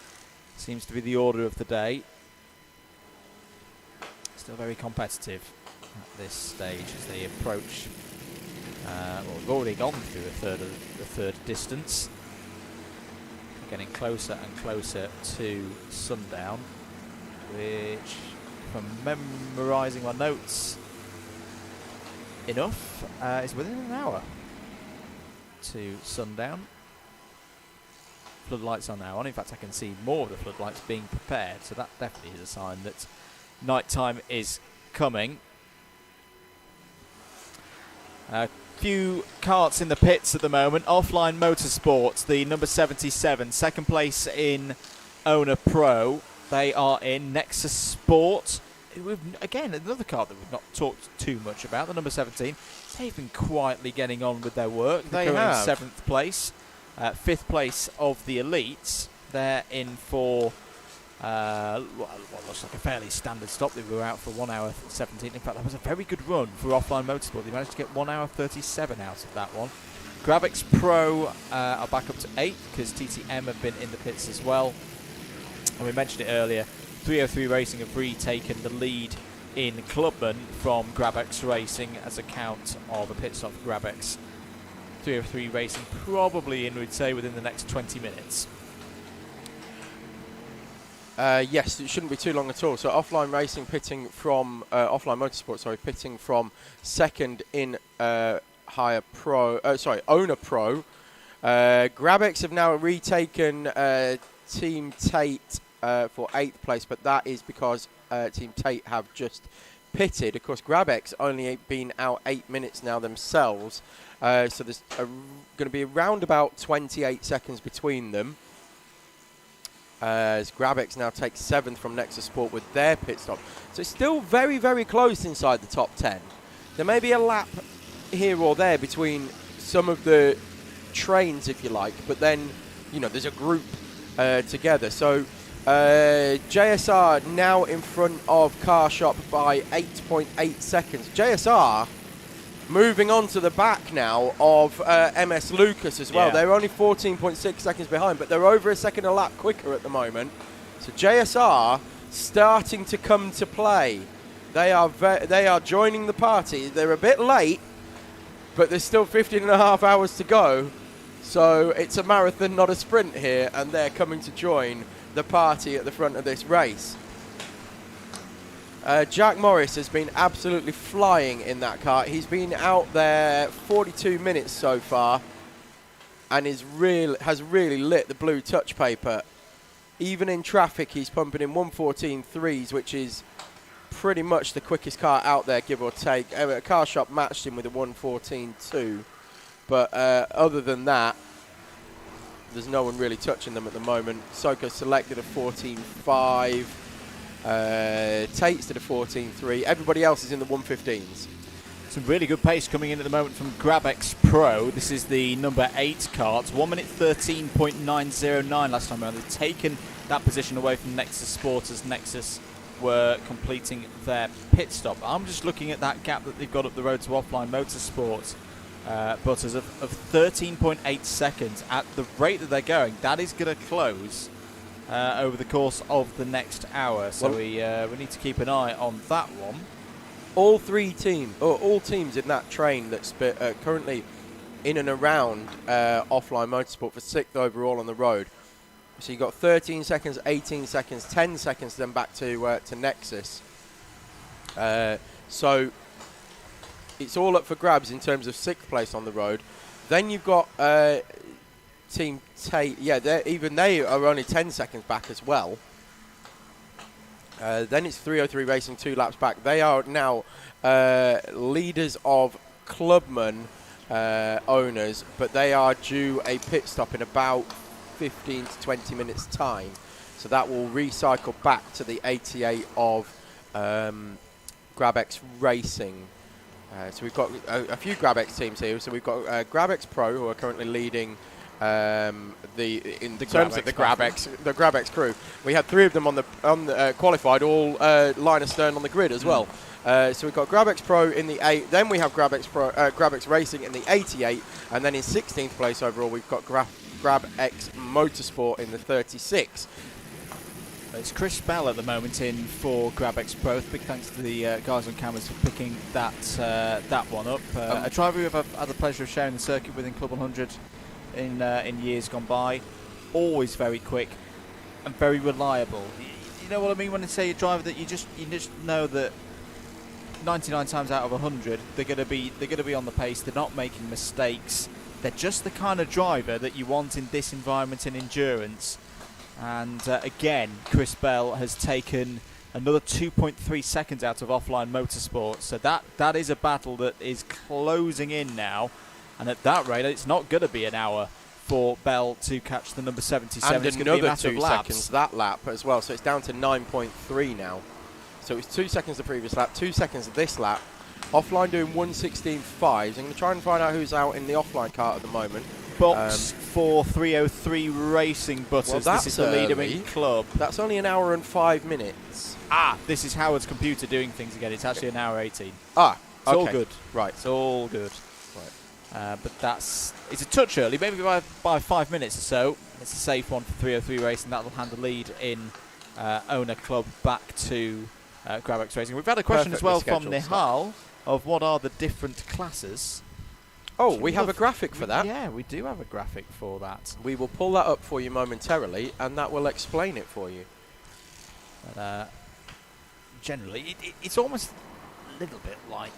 Seems to be the order of the day. Still very competitive at this stage as they approach. Well, we've already gone through a third distance. Getting closer and closer to sundown, which, if I'm memorising my notes enough, is within an hour to sundown. Floodlights are now on. In fact, I can see more of the floodlights being prepared, so that definitely is a sign that night time is coming. A few karts in the pits at the moment. Offline Motorsport, the number 77, second place in Owner Pro. They are in Nexus Sport. Again, another kart that we've not talked too much about, the number 17. They've been quietly getting on with their work. They're in 7th place. 5th place of the elites. They're in for what looks like a fairly standard stop. They were out for 1 hour 17. In fact, that was a very good run for Offline Motorsport. They managed to get 1 hour 37 out of that one. Gravix Pro are back up to 8th because TTM have been in the pits as well. And we mentioned it earlier, 303 Racing have retaken the lead in Clubman from Grabex Racing as a count of a pit stop for Grabex. 303 Racing probably in, we'd say, within the next 20 minutes. Yes, it shouldn't be too long at all. So Offline Racing pitting from Offline Motorsport, pitting from 2nd in Owner Pro. Grabex have now retaken Team Tate for 8th place, but that is because Team Tate have just pitted. Of course, Grabex only been out 8 minutes now themselves, so there's going to be around about 28 seconds between them. As Grabex now takes 7th from Nexus Sport with their pit stop. So it's still very, very close inside the top 10. There may be a lap here or there between some of the trains, if you like, but then, there's a group together. So JSR now in front of Car Shop by 8.8 seconds. JSR moving on to the back now of MS Lucas as well. Yeah. They're only 14.6 seconds behind, but they're over a second a lap quicker at the moment. So JSR starting to come to play. They are joining the party. They're a bit late, but there's still 15 and a half hours to go. So it's a marathon, not a sprint here, and they're coming to join the party at the front of this race. Jack Morris has been absolutely flying in that car. He's been out there 42 minutes so far and has really lit the blue touch paper. Even in traffic, he's pumping in 1:14.3s, which is pretty much the quickest car out there, give or take. Car Shop matched him with a 1:14.2. But other than that, there's no one really touching them at the moment. Soko selected a 14.5. Tate's did a 14.3. Everybody else is in the 1:15s. Some really good pace coming in at the moment from GrabX Pro. This is the number 8 kart. 1 minute 13.909 last time around. They've taken that position away from Nexus Sport as Nexus were completing their pit stop. I'm just looking at that gap that they've got up the road to Offline Motorsport. Butters of 13.8 seconds at the rate that they're going. That is going to close over the course of the next hour. So we need to keep an eye on that one. All teams in that train that's currently in and around Offline Motorsport for 6th overall on the road. So you've got 13 seconds, 18 seconds, 10 seconds, then back to Nexus. So it's all up for grabs in terms of 6th place on the road. Then you've got Team Tate. Yeah, even they are only 10 seconds back as well. Then it's 303 Racing 2 laps back. They are now leaders of Clubman owners, but they are due a pit stop in about 15 to 20 minutes time. So that will recycle back to the 88 of GrabX Racing. So we've got a few GrabX teams here. So we've got GrabX Pro, who are currently leading in terms of the GrabX crew. We had 3 of them on the qualified, all line astern on the grid as well. So we've got GrabX Pro in the 8, then we have GrabX Racing in the 88, and then in 16th place overall we've got GrabX Motorsport in the 36. It's Chris Bell at the moment in for GrabX Pro. Big thanks to the guys on cameras for picking that one up. A driver who I've had the pleasure of sharing the circuit with in Club 100 in years gone by. Always very quick and very reliable. You know what I mean when I say a driver that you just know that 99 times out of 100 they're going to be on the pace. They're not making mistakes. They're just the kind of driver that you want in this environment in endurance. And again, Chris Bell has taken another 2.3 seconds out of Offline Motorsport. So that is a battle that is closing in now. And at that rate, it's not going to be an hour for Bell to catch the number 77. And it's going to be a matter 2 of laps. seconds that lap as well. So it's down to 9.3 now. So it's 2 seconds the previous lap, 2 seconds this lap. Offline doing 1:16.5. I'm going to try and find out who's out in the offline kart at the moment. Box for 303 Racing Butters. Well, this is the leader in club. That's only an hour and 5 minutes. This is Howard's computer doing things again. It's actually an hour 18. It's It's all good. Right. It's all good. Right. But it's a touch early, maybe by 5 minutes or so. It's a safe one for 303 Racing. That'll hand the lead in owner club back to GrabX Racing. We've had a question as well from Nihal of what are the different classes. Oh, we have a graphic for that. Yeah, we do have a graphic for that. We will pull that up for you momentarily, and that will explain it for you. But generally, it's almost a little bit like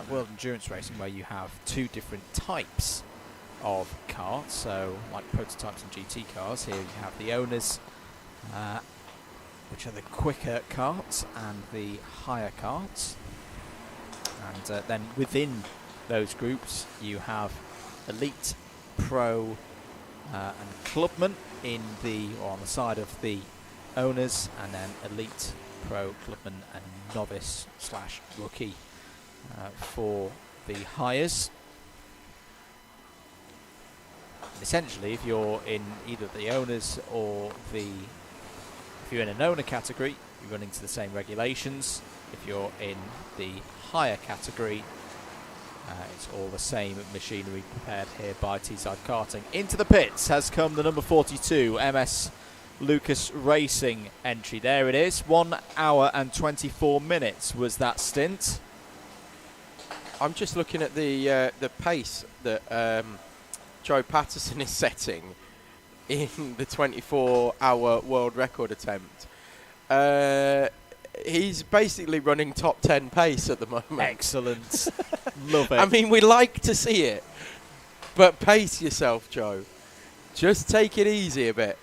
World Endurance Racing, where you have 2 different types of karts. So, like prototypes and GT cars, here you have the owners, which are the quicker karts, and the higher karts. And then within those groups, you have Elite, Pro, and Clubman on the side of the owners, and then Elite, Pro, Clubman, and Novice / Rookie for the hires. essentially, if you're in either the owners or if you're in an owner category, you're running to the same regulations. If you're in the higher category, it's all the same machinery prepared here by Teesside Karting. Into the pits has come the number 42 MS Lucas Racing entry. There it is. 1 hour and 24 minutes was that stint. I'm just looking at the pace that Joe Patterson is setting in the 24-hour world record attempt. He's basically running top 10 pace at the moment. Excellent. Love it. I mean, we like to see it, but pace yourself, Joe. Just take it easy a bit.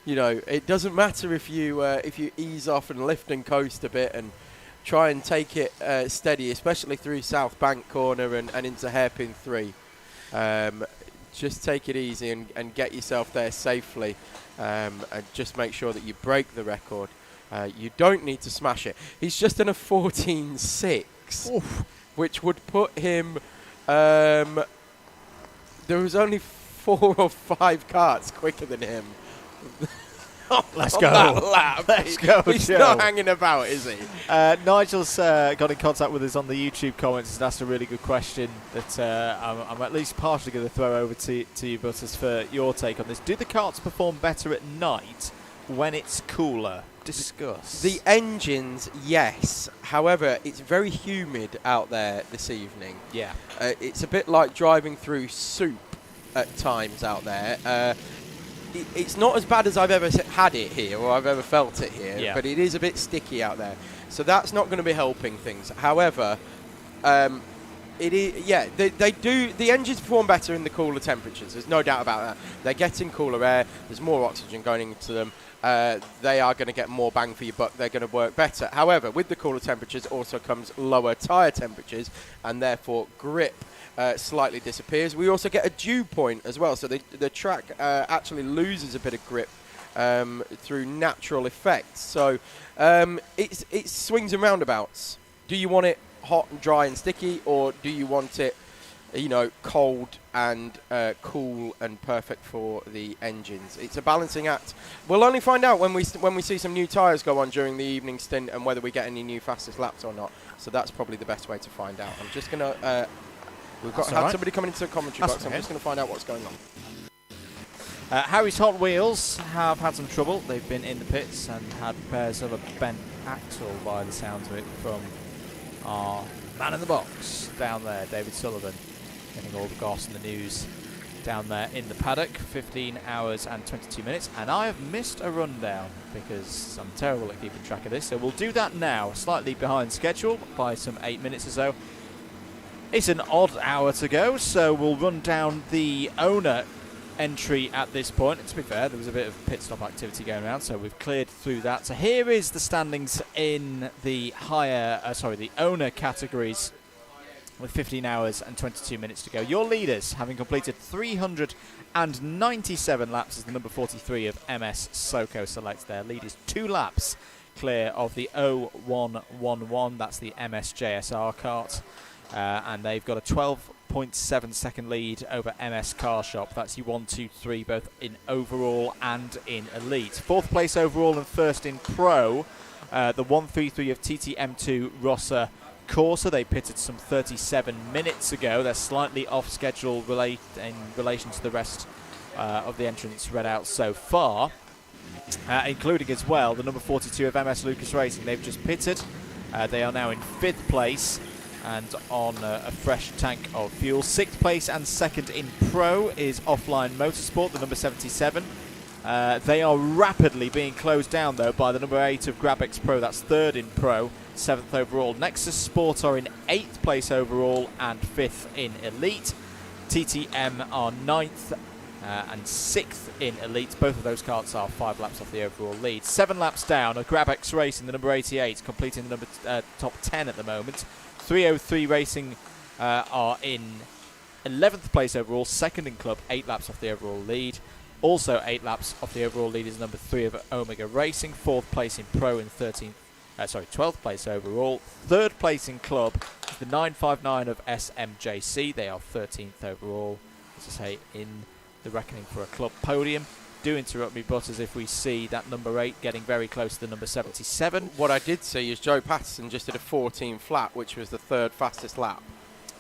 You know, it doesn't matter if you ease off and lift and coast a bit and try and take it steady, especially through South Bank Corner and into Hairpin 3. Just take it easy and get yourself there safely, and just make sure that you break the record. You don't need to smash it. He's just in a 14.6, which would put him... there was only 4 or 5 karts quicker than him. Let's go. Lap. Let's go, He's Joe. not hanging about, is he? Nigel's got in contact with us on the YouTube comments and asked a really good question that I'm at least partially going to throw over to you, Butters, for your take on this. Do the karts perform better at night when it's cooler? Discuss. The engines, yes. However, it's very humid out there this evening. Yeah. It's a bit like driving through soup at times out there. It's not as bad as I've ever had it here or I've ever felt it here, but it is a bit sticky out there. So that's not going to be helping things. However, it is, they do. The engines perform better in the cooler temperatures. There's no doubt about that. They're getting cooler air. There's more oxygen going into them. They are going to get more bang for your buck. They're going to work better. However, with the cooler temperatures also comes lower tyre temperatures, and therefore grip slightly disappears. We also get a dew point as well, so the track actually loses a bit of grip through natural effects. So it's swings and roundabouts. Do you want it hot and dry and sticky, or do you want it, cold and cool and perfect for the engines? It's a balancing act. We'll only find out when we see some new tyres go on during the evening stint and whether we get any new fastest laps or not. So that's probably the best way to find out. I'm just going to... We've got somebody coming into the commentary box. I'm just going to find out what's going on. Harry's Hot Wheels have had some trouble. They've been in the pits and had repairs of a bent axle by the sounds of it from our man in the box down there, David Sullivan, getting all the goss and the news down there in the paddock. 15 hours and 22 minutes. And I have missed a rundown because I'm terrible at keeping track of this. So we'll do that now, slightly behind schedule by some 8 minutes or so. It's an odd hour to go, so we'll run down the owner entry at this point. And to be fair, there was a bit of pit stop activity going around, so we've cleared through that. So here is the standings in the the owner categories with 15 hours and 22 minutes to go. Your leaders, having completed 397 laps, is the number 43 of MS Soco Select. Their lead is 2 laps clear of the 0111. That's the MS JSR kart. And they've got a 12.7 second lead over MS Car Shop. That's you 1, 2, 3, both in overall and in elite. 4th place overall and 1st in pro. The 133 of TTM2 Rossa Corsa. They pitted some 37 minutes ago. They're slightly off schedule in relation to the rest of the entrants read out so far, including as well the number 42 of MS Lucas Racing. They've just pitted. They are now in 5th place and on a fresh tank of fuel. 6th place and 2nd in pro is Offline Motorsport, the number 77. They are rapidly being closed down though by the number 8 of GrabX Pro. That's 3rd in pro, 7th overall. Nexus Sport are in 8th place overall and 5th in elite. TTM are 9th and 6th in elite. Both of those karts are 5 laps off the overall lead. 7 laps down are GrabX Racing, the number 88, completing the number top 10 at the moment. 303 Racing are in 11th place overall, 2nd in club, 8 laps off the overall lead. Also 8 laps off the overall lead is number 3 of Omega Racing, 4th place in pro and 12th place overall. 3rd place in club is the 959 of SMJC. They are 13th overall, as I say, in the reckoning for a club podium. Do interrupt me, Butters, if we see that number 8 getting very close to the number 77. What I did see is Joe Patterson just did a 14 flat, which was the 3rd fastest lap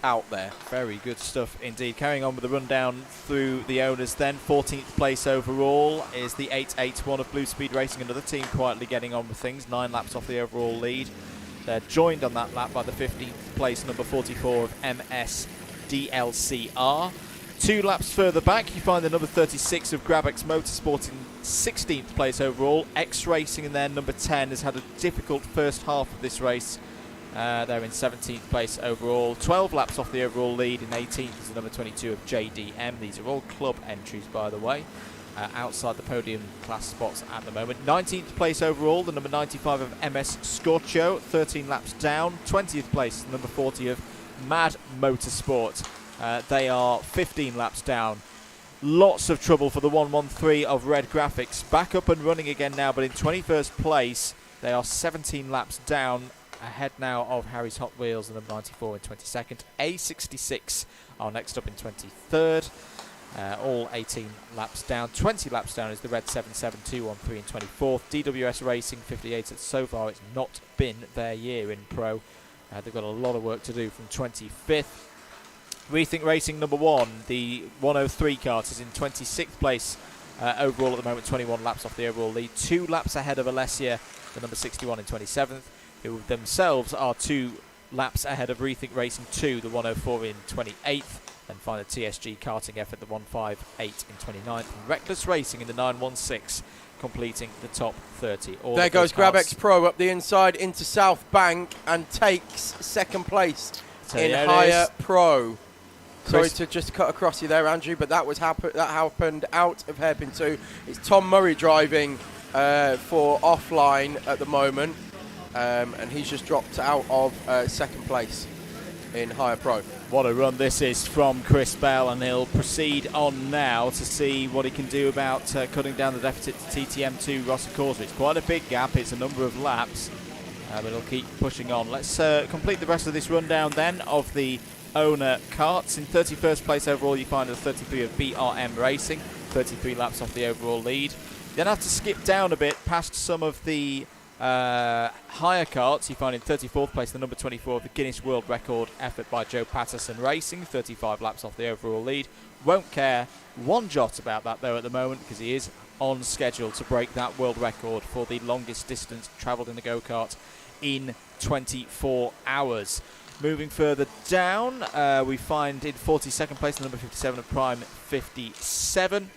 out there. Very good stuff indeed. Carrying on with the rundown through the owners then. 14th place overall is the 881 of Blue Speed Racing, another team quietly getting on with things, 9 laps off the overall lead. They're joined on that lap by the 15th place number 44 of MS DLCR. 2 laps further back, you find the number 36 of Grabex Motorsport in 16th place overall. X Racing in there, number 10, has had a difficult first half of this race. They're in 17th place overall. 12 laps off the overall lead. In 18th is the number 22 of JDM. These are all club entries, by the way, outside the podium class spots at the moment. 19th place overall, the number 95 of MS Scorcho, 13 laps down. 20th place, the number 40 of Mad Motorsport. They are 15 laps down. Lots of trouble for the 113 of Red Graphics. Back up and running again now, but in 21st place. They are 17 laps down, ahead now of Harry's Hot Wheels and number 94 in 22nd. A66 are next up in 23rd. All 18 laps down. 20 laps down is the Red 77213 in 24th. DWS Racing 58. So far it's not been their year in Pro. They've got a lot of work to do from 25th. Rethink Racing number 1, the 103 kart, is in 26th place overall at the moment, 21 laps off the overall lead. 2 laps ahead of Alessia, the number 61 in 27th, who themselves are 2 laps ahead of Rethink Racing 2, the 104 in 28th. Then find the TSG karting effort, the 158 in 29th. And Reckless Racing in the 916, completing the top 30. All there goes Grabex Pro up the inside into South Bank and takes 2nd place in Higher Pro. Sorry to just cut across you there, Andrew, but that happened out of hairpin 2. It's Tom Murray driving for offline at the moment, and he's just dropped out of 2nd place in Higher Pro. What a run this is from Chris Bell, and he'll proceed on now to see what he can do about cutting down the deficit to TTM2 Rosser Corsa. It's quite a big gap, it's a number of laps, but he'll keep pushing on. Let's complete the rest of this rundown then of the owner karts. In 31st place overall you find the 33 of BRM Racing, 33 laps off the overall lead. Then have to skip down a bit past some of the higher karts. You find in 34th place the number 24 of the Guinness World Record effort by Joe Patterson Racing, 35 laps off the overall lead. Won't care one jot about that though at the moment, because he is on schedule to break that world record for the longest distance travelled in the go-kart in 24 hours. Moving further down, we find in 42nd place the number 57 of Prime 57.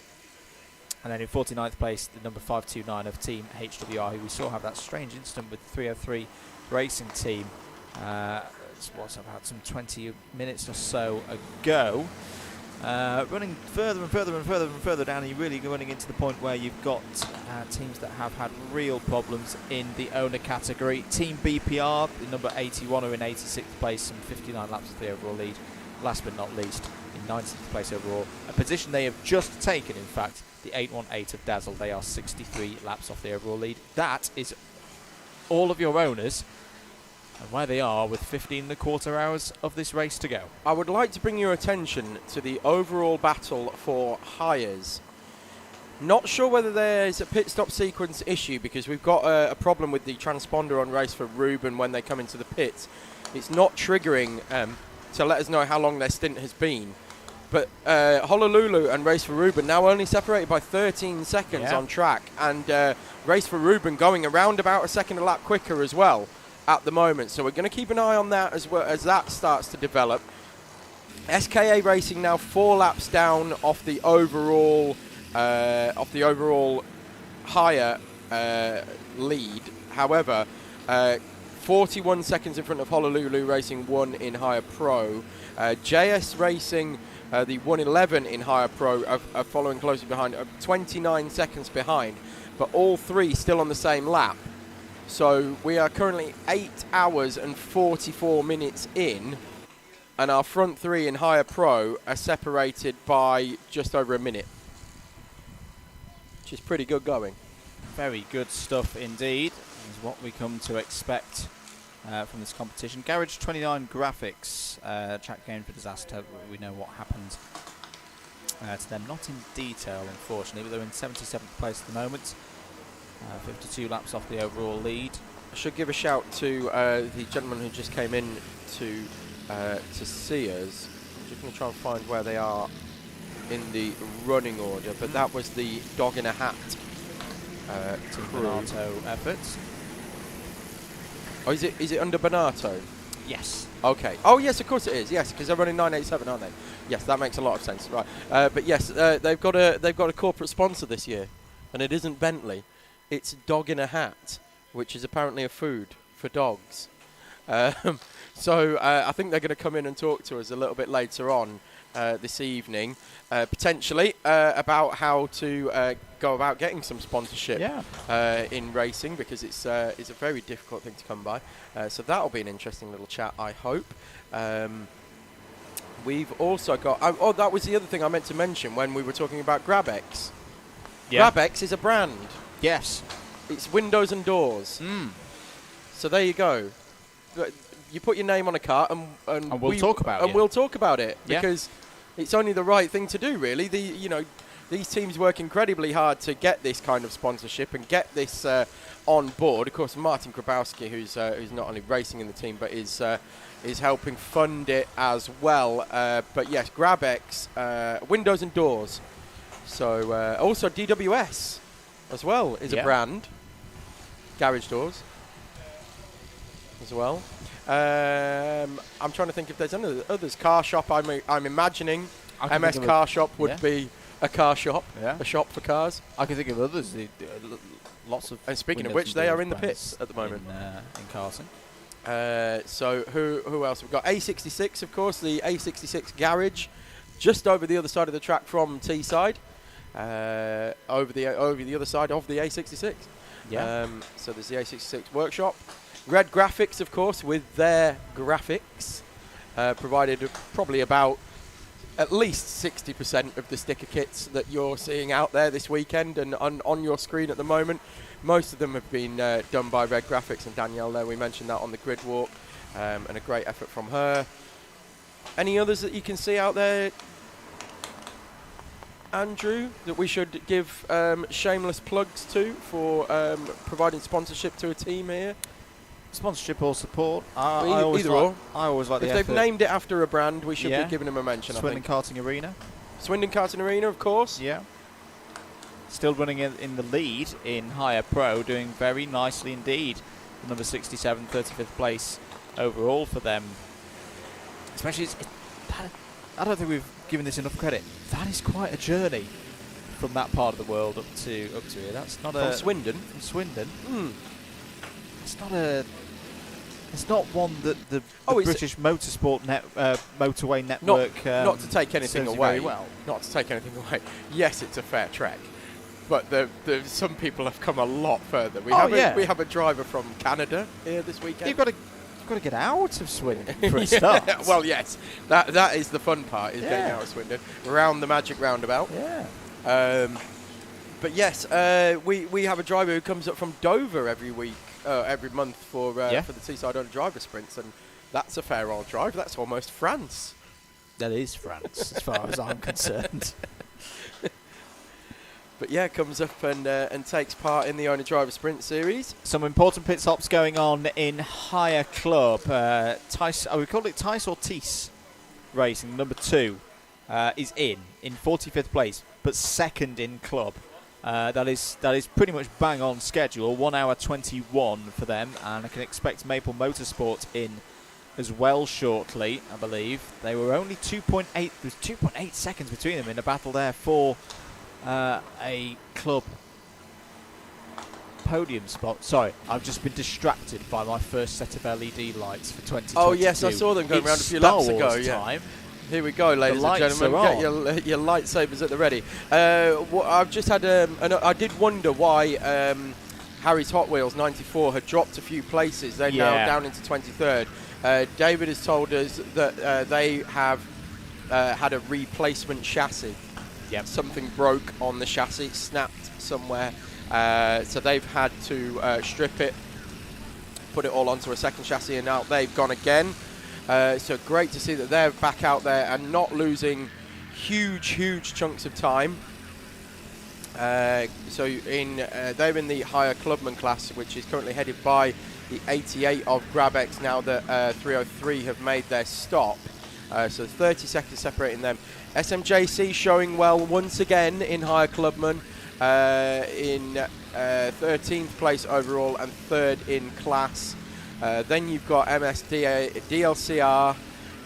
And then in 49th place, the number 529 of Team HWR, who we saw have that strange incident with the 303 racing team. It's what's about some 20 minutes or so ago. Running further and further and further and further down, you're really running into the point where you've got teams that have had real problems in the owner category. Team BPR, the number 81, are in 86th place, some 59 laps of the overall lead. Last but not least, in 19th place overall, a position they have just taken, in fact, the 818 of Dazzle. They are 63 laps off the overall lead. That is all of your owners, and where they are with 15.25 hours of this race to go. I would like to bring your attention to the overall battle for hires. Not sure whether there's a pit stop sequence issue, because we've got a problem with the transponder on Race for Ruben when they come into the pits. It's not triggering to let us know how long their stint has been. But Honolulu and Race for Ruben now only separated by 13 seconds on track, and Race for Ruben going around about a second a lap quicker as well at the moment. So we're going to keep an eye on that as well as that starts to develop. SKA Racing now 4 laps down off the overall higher lead. However, 41 seconds in front of Honolulu Racing 1 in Higher Pro. JS Racing, the 111 in Higher Pro, are following closely behind, 29 seconds behind, but all 3 still on the same lap. So we are currently 8 hours and 44 minutes in, and our front 3 in Higher Pro are separated by just over a minute, which is pretty good going. Very good stuff indeed, is what we come to expect from this competition. Garage 29 Graphics, chat game for disaster. We know what happened to them. Not in detail, unfortunately, but they're in 77th place at the moment. 52 laps off the overall lead. I should give a shout to the gentleman who just came in to see us. I'm just going to try and find where they are in the running order, but that was the Dog in a Hat Team Bonato efforts. Oh, is it under Bonato? Yes. Okay. Oh, yes, of course it is. Yes, because they're running 987, aren't they? Yes, that makes a lot of sense. Right. But yes, they've got a corporate sponsor this year, and it isn't Bentley. It's Dog in a Hat, which is apparently a food for dogs. So I think they're going to come in and talk to us a little bit later on this evening, potentially about how to go about getting some sponsorship in racing, because it's a very difficult thing to come by. So that'll be an interesting little chat, I hope. We've also got... Oh, that was the other thing I meant to mention when we were talking about GrabX. Yeah. GrabX is a brand. Yes. It's windows and doors. So there you go. You put your name on a car, and we'll talk about it. And we'll talk about it, Yeah. because it's only the right thing to do, really. These teams work incredibly hard to get this kind of sponsorship and get this on board. Of course, Martin Grabowski, who's not only racing in the team but is helping fund it as well. But yes, GrabX, windows and doors. So also DWS as well is a brand. Garage doors as well. I'm trying to think if there's any others. Car shop. I'm imagining MS Car Shop would be a car shop, a shop for cars. I can think of others. Lots of. And speaking of which, they are in the pits at the moment in Carson. So who else? We've got A66, of course, the A66 garage, just over the other side of the track from Teesside, over the other side of the A66. Yeah. So there's the A66 workshop. Red Graphics, of course, with their graphics, provided probably about at least 60% of the sticker kits that you're seeing out there this weekend and on your screen at the moment. Most of them have been done by Red Graphics, and Danielle there, we mentioned that on the grid walk, and a great effort from her. Any others that you can see out there, Andrew, that we should give shameless plugs to for providing sponsorship to a team here? Sponsorship or support? Either or. I always like the effort. If they've named it after a brand, we should be giving them a mention. Swindon Karting Arena. Swindon Karting Arena, of course. Yeah. Still running in the lead in Higher Pro, doing very nicely indeed. Number 67, 35th place overall for them. Especially, I don't think we've given this enough credit. That is quite a journey from that part of the world up to here. That's not from Swindon. From Swindon. It's not a. It's not one that the British Motorsport motorway network. Not to take anything away. Well. Not to take anything away. Yes, it's a fair trek, but some people have come a lot further. We have a driver from Canada here this weekend. You've got to get out of Swindon for a start. Well, yes, that is the fun part, is getting out of Swindon around the magic roundabout. Yeah. But yes, we have a driver who comes up from Dover every month for the Teesside Autodrome sprints, and that's a fair old drive. That's almost France. That is France, as far as I'm concerned. But yeah, comes up and takes part in the Owner Driver Sprint Series. Some important pit stops going on in Higher Club. Tice, we call it Tice or Tees Racing, number 2, is in 45th place, but second in Club. That is pretty much bang on schedule. 1 hour 21 for them, and I can expect Maple Motorsport in as well shortly. I believe they were only 2.8. There's 2.8 seconds between them in a battle there for a club podium spot. Sorry, I've just been distracted by my first set of LED lights for 2022. Oh yes, I saw them going around a few laps ago. Yeah. Here we go, ladies and gentlemen. Get your lightsabers at the ready. I've just had I did wonder why Harry's Hot Wheels 94 had dropped a few places. They're now down into 23rd. David has told us that they have had a replacement chassis. Yep. Something broke on the chassis, snapped somewhere. So they've had to strip it, put it all onto a second chassis, and now they've gone again. So great to see that they're back out there and not losing huge chunks of time. So they're in the higher clubman class, which is currently headed by the 88 of Grabex now that 303 have made their stop. So 30 seconds separating them. SMJC showing well once again in higher clubman, in 13th place overall and 3rd in class. Then you've got DLCR,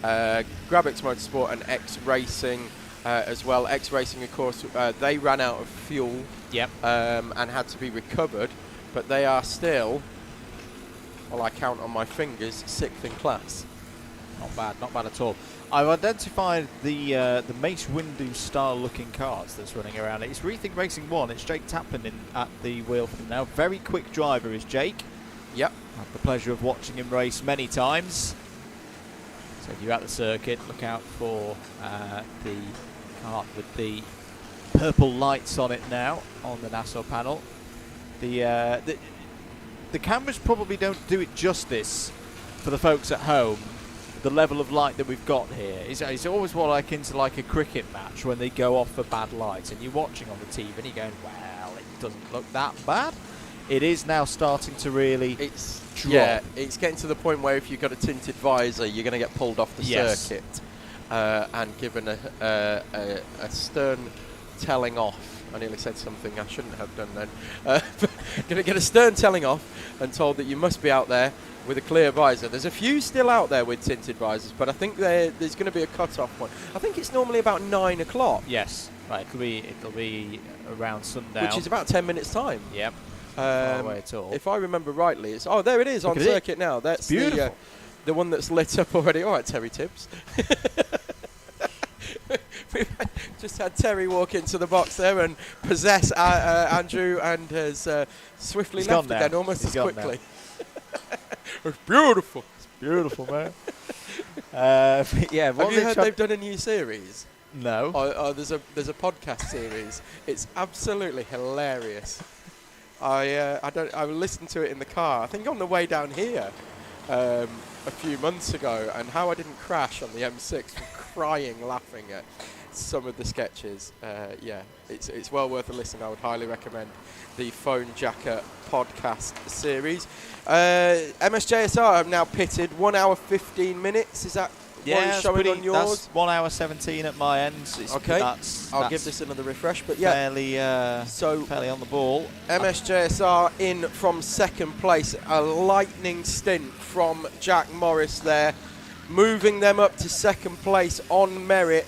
Grabex Motorsport and X Racing as well. X Racing, of course, they ran out of fuel. Yep. And had to be recovered, but they are still, well, I count on my fingers, 6th in class. Not bad at all. I've identified the Mace Windu style looking cars that's running around. It's Rethink Racing 1. It's Jake Taplin at the wheel for them now. Very quick driver is Jake. Yep. I've had the pleasure of watching him race many times. So if you're at the circuit, look out for the kart with the purple lights on it now on the Nassau panel. The cameras probably don't do it justice for the folks at home. The level of light that we've got here is always what I akin to like a cricket match when they go off for bad lights and you're watching on the TV and you're going, well, it doesn't look that bad. It is now starting to really drop. Yeah, it's getting to the point where if you've got a tinted visor, you're going to get pulled off the circuit and given a stern telling off. I nearly said something I shouldn't have done then. Going to get a stern telling off and told that you must be out there with a clear visor. There's a few still out there with tinted visors, but I think there's going to be a cut-off point. I think it's normally about 9 o'clock. Yes, right. It'll be around sundown, which is about 10 minutes time. Yep. Far away at all. If I remember rightly, it's there it is on circuit now. That's beautiful. The one that's lit up already. All right, Terry Tibbs. We've just had Terry walk into the box there and possess Andrew, and has swiftly left again almost as quickly. It's beautiful. It's beautiful, man. Yeah. Have you heard they've done a new series? No. There's a podcast series. It's absolutely hilarious. I listened to it in the car. I think on the way down here a few months ago, and how I didn't crash on the M6 from crying laughing at some of the sketches. Yeah, it's well worth a listen. I would highly recommend the Phone Jacker podcast series. MSJSR have now pitted 1 hour 15 minutes. Is that what is showing on yours? That's 1 hour 17 at my end. Okay, I'll give this another refresh, but yeah, fairly on the ball. MSJSR in from 2nd place. A lightning stint from Jack Morris there, moving them up to 2nd place on merit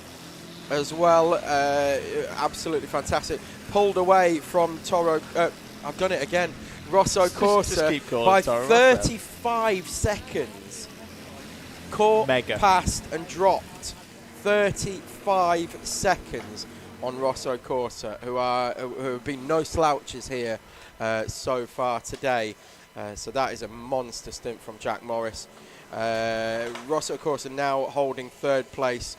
as well. Absolutely fantastic. Pulled away from Toro. I've done it again. Rosso Corsa by 35 seconds. Caught, passed and dropped 35 seconds on Rosso Corsa, who have been no slouches here so far today. So that is a monster stint from Jack Morris. Rosso Corsa now holding 3rd place.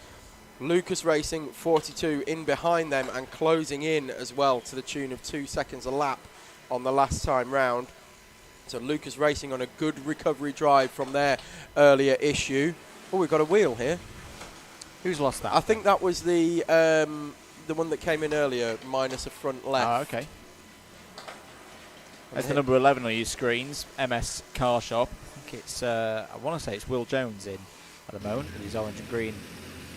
Lucas Racing 42 in behind them and closing in as well to the tune of 2 seconds a lap on the last time round. So Lucas Racing on a good recovery drive from their earlier issue. Oh, we've got a wheel here. Who's lost that? I think that was the one that came in earlier, minus a front left. Oh, okay. That's the number 11 on your screens, MS Car Shop. I think it's, I want to say it's Will Jones in at the moment with his orange and green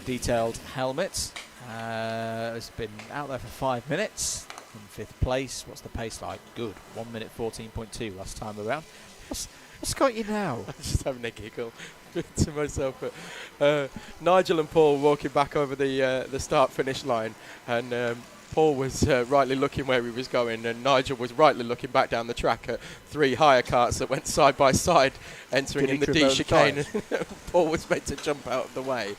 detailed helmets. It's been out there for 5 minutes. In 5th place. What's the pace like? Good. 1 minute 14.2 last time around. What's got you now? I'm just having a giggle to myself. Nigel and Paul walking back over the start-finish line, and Paul was rightly looking where he was going, and Nigel was rightly looking back down the track at 3 hire carts that went side by side, entering in the D chicane. Paul was meant to jump out of the way.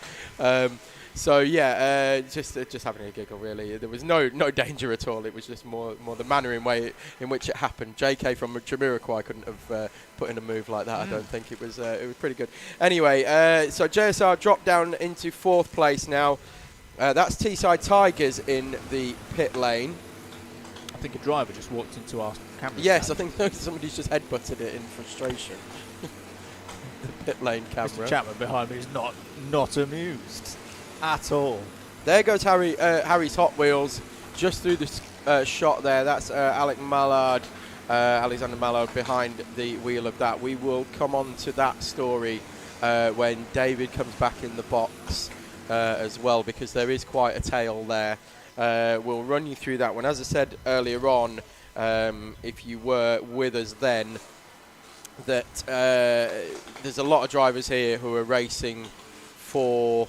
So yeah, just having a giggle really. There was no danger at all. It was just more the manner in which it happened. JK from Jamiroquai couldn't have put in a move like that. I don't think it was pretty good. Anyway, so JSR dropped down into 4th place now. That's Teesside Tigers in the pit lane. I think a driver just walked into our camera. Yes, stand. I think somebody's just headbutted it in frustration. The pit lane camera. Mr. Chapman behind me is not amused at all. There goes Harry's Hot Wheels just through the shot there. That's Alexander Mallard behind the wheel of that. We will come on to that story when David comes back in the box as well, because there is quite a tale there. We'll run you through that one. As I said earlier on, if you were with us then, that there's a lot of drivers here who are racing for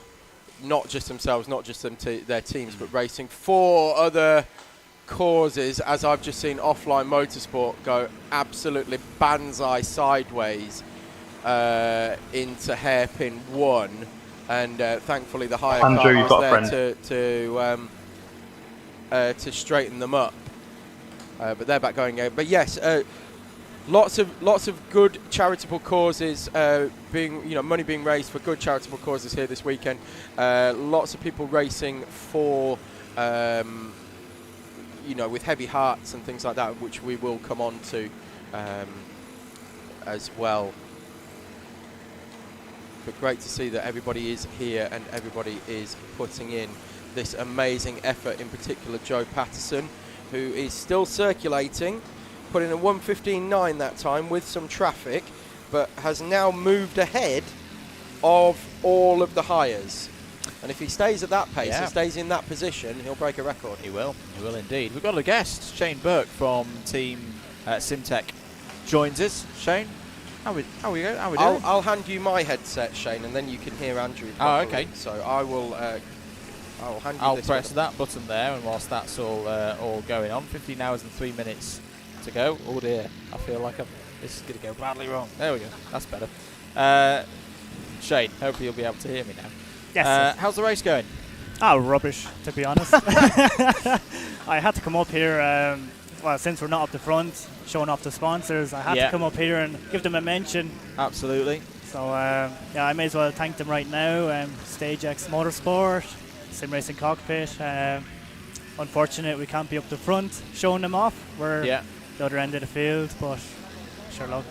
not just themselves, not just their teams, but racing for other causes, as I've just seen Offline Motorsport go absolutely banzai sideways into hairpin 1, and thankfully the higher Andrew, you've got car a was there to straighten them up. But they're back going again. But yes, lots of good charitable causes money being raised for good charitable causes here this weekend. Lots of people racing for with heavy hearts and things like that, which we will come on to as well. But great to see that everybody is here and everybody is putting in this amazing effort, in particular Joe Patterson, who is still circulating, put in a 1:15.9 that time with some traffic, but has now moved ahead of all of the hires. And if he stays at that pace and stays in that position, he'll break a record. He will indeed. We've got a guest, Shane Burke from Team Simtech, joins us. Shane, how we doing? I'll hand you my headset, Shane, and then you can hear Andrew properly. Oh, okay. So I will hand you I'll this press one. that button there, and whilst that's all going on, 15 hours and 3 minutes to go. Oh dear, I feel like this is going to go badly wrong. There we go, that's better. Shane, hopefully you'll be able to hear me now. Yes. How's the race going? Oh, rubbish, to be honest. I had to come up here, since we're not up the front, showing off the sponsors, I had to come up here and give them a mention. Absolutely. So, I may as well thank them right now. StageX Motorsport, Sim Racing Cockpit. Unfortunate we can't be up the front showing them off. We're the other end of the field, but sure luck.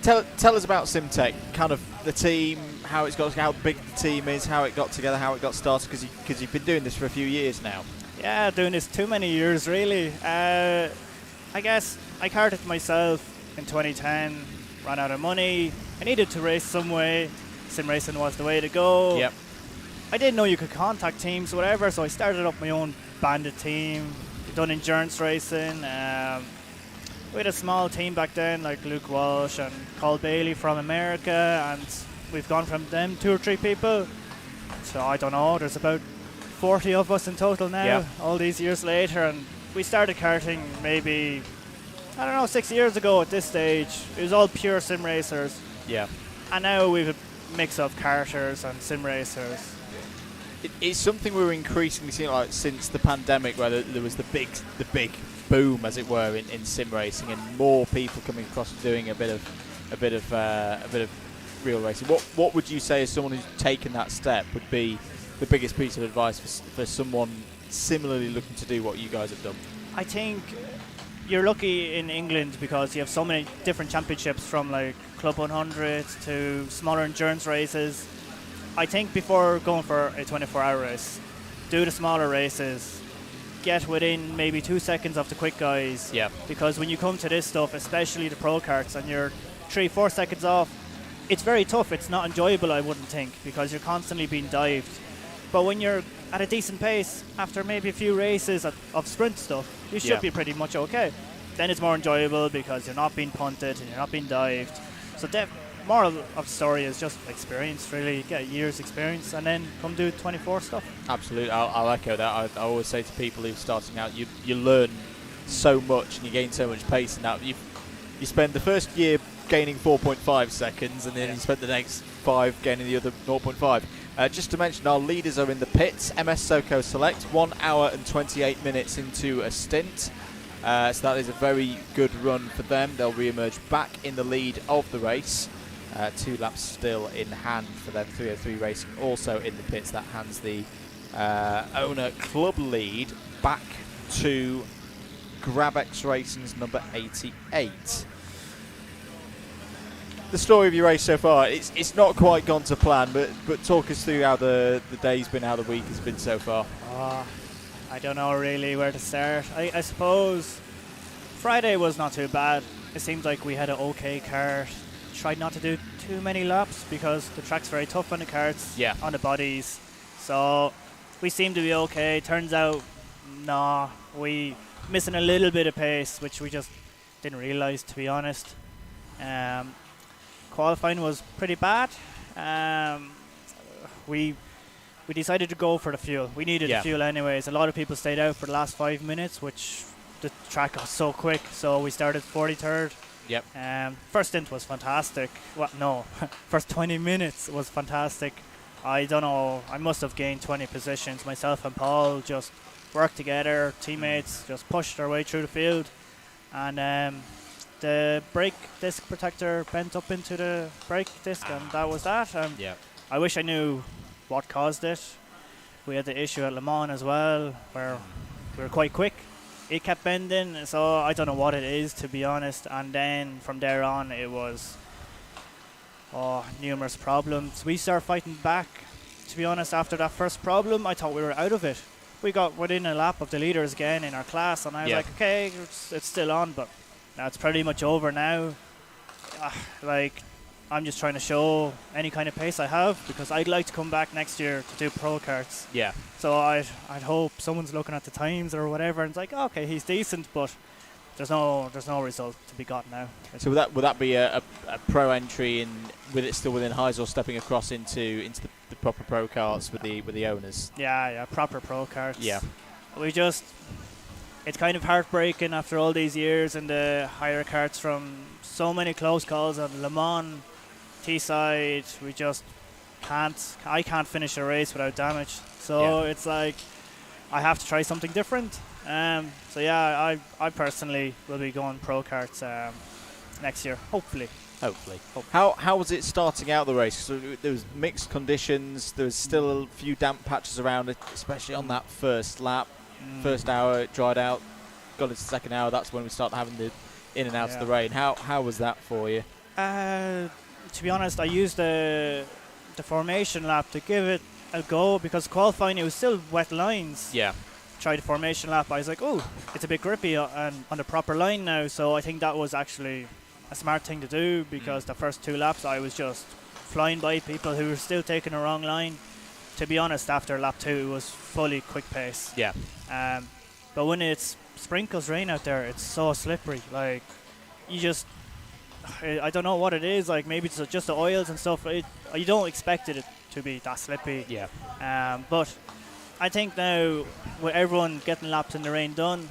Tell us about Simtech, kind of the team, how big the team is, how it got together, how it got started, because you've been doing this for a few years now. Yeah, doing this too many years, really. I guess I karted myself in 2010, ran out of money. I needed to race some way. Sim racing was the way to go. Yep. I didn't know you could contact teams, whatever, so I started up my own bandit team, done endurance racing. We had a small team back then, like Luke Walsh and Cole Bailey from America, and we've gone from them 2 or 3 people. So I don't know, there's about 40 of us in total now, all these years later, and we started karting maybe, 6 years ago at this stage. It was all pure sim racers. Yeah. And now we've a mix of karters and sim racers. It's something we're increasingly seeing, like since the pandemic, where there was the big boom, as it were, in sim racing, and more people coming across and doing a bit of real racing. What would you say, as someone who's taken that step, would be the biggest piece of advice for someone similarly looking to do what you guys have done? I think you're lucky in England because you have so many different championships, from like Club 100 to smaller endurance races. I think before going for a 24-hour race, do the smaller races, get within maybe 2 seconds of the quick guys. Yeah. Because when you come to this stuff, especially the pro karts, and you're 3-4 seconds off, it's very tough. It's not enjoyable, I wouldn't think, because you're constantly being dived. But when you're at a decent pace, after maybe a few races of sprint stuff, you should be pretty much okay. Then it's more enjoyable because you're not being punted and you're not being dived. So moral of the story is just experience, really. Get a year's experience and then come do 24 stuff. Absolutely. I'll echo that. I always say to people who are starting out, you learn so much and you gain so much pace, and that you spend the first year gaining 4.5 seconds, and then you spend the next 5 gaining the other 0.5. Just to mention, our leaders are in the pits. MS Soco Select, 1 hour and 28 minutes into a stint. So that is a very good run for them. They'll re-emerge back in the lead of the race. 2 laps still in hand for them. 303 Racing also in the pits. That hands the owner club lead back to Grabex Racing's number 88. the story of your race so far. It's not quite gone to plan, but talk us through how the day's been, how the week has been so far. I don't know really where to start. I suppose Friday was not too bad. It seems like we had an okay kart. Tried not to do too many laps because the track's very tough on the karts, on the bodies. So we seemed to be okay. Turns out, we missing a little bit of pace, which we just didn't realise, to be honest. Qualifying was pretty bad. We decided to go for the fuel. We needed the fuel anyways. A lot of people stayed out for the last 5 minutes, which the track got so quick, so we started 43rd. First stint was fantastic. First 20 minutes was fantastic. I don't know, I must have gained 20 positions. Myself and Paul just worked together, teammates just pushed our way through the field, and the brake disc protector bent up into the brake disc, and that was that. I wish I knew what caused it. We had the issue at Le Mans as well, where we were quite quick. It kept bending, so I don't know what it is, to be honest. And then from there on, it was numerous problems. We started fighting back. To be honest, after that first problem, I thought we were out of it. We got within a lap of the leaders again in our class, and I was like, okay, it's still on, but now it's pretty much over now. I'm just trying to show any kind of pace I have, because I'd like to come back next year to do pro karts. So I'd hope someone's looking at the times or whatever and it's like, okay, he's decent, but there's no result to be got now. So would that be a pro entry, in with it still within Heisel, stepping across into the proper pro karts with the owners? Proper pro karts. It's kind of heartbreaking after all these years in the higher karts, from so many close calls on Le Mans, Teesside. I can't finish a race without damage. So it's like I have to try something different. I personally will be going pro karts next year, hopefully. How was it starting out the race? So there was mixed conditions. There was still a few damp patches around it, especially on that first lap. First hour it dried out. Got into the second hour. That's when we started having the in and out of the rain. How was that for you? To be honest, I used the formation lap to give it a go, because qualifying it was still wet lines. Tried the formation lap. I was like, oh, it's a bit grippy on the proper line now. So I think that was actually a smart thing to do, because the first two laps I was just flying by people who were still taking the wrong line. To be honest, after lap 2 it was fully quick pace. But when it's sprinkles rain out there, it's so slippery. Like, I don't know what it is. Like, maybe it's just the oils and stuff. You don't expect it to be that slippy. But I think now with everyone getting laps in the rain done,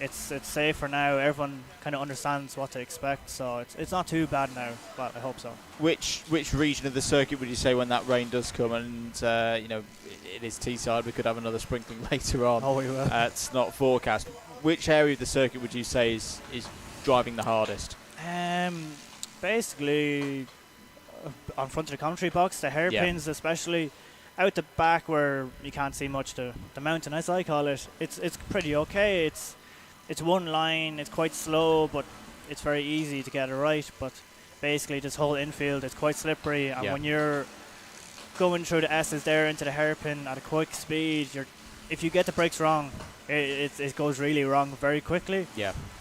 it's safer now. Everyone kind of understands what to expect, so it's not too bad now. But I hope so. Which region of the circuit would you say, when that rain does come, and it is Teesside, we could have another sprinkling later on. Oh, we will. It's not forecast. Which area of the circuit would you say is driving the hardest? Basically, on front of the commentary box, the hairpins especially. Out the back where you can't see much, the mountain as I call it, it's pretty okay. It's one line, it's quite slow, but it's very easy to get it right. But basically this whole infield is quite slippery, and when you're going through the S's there into the hairpin at a quick speed, if you get the brakes wrong, it goes really wrong very quickly.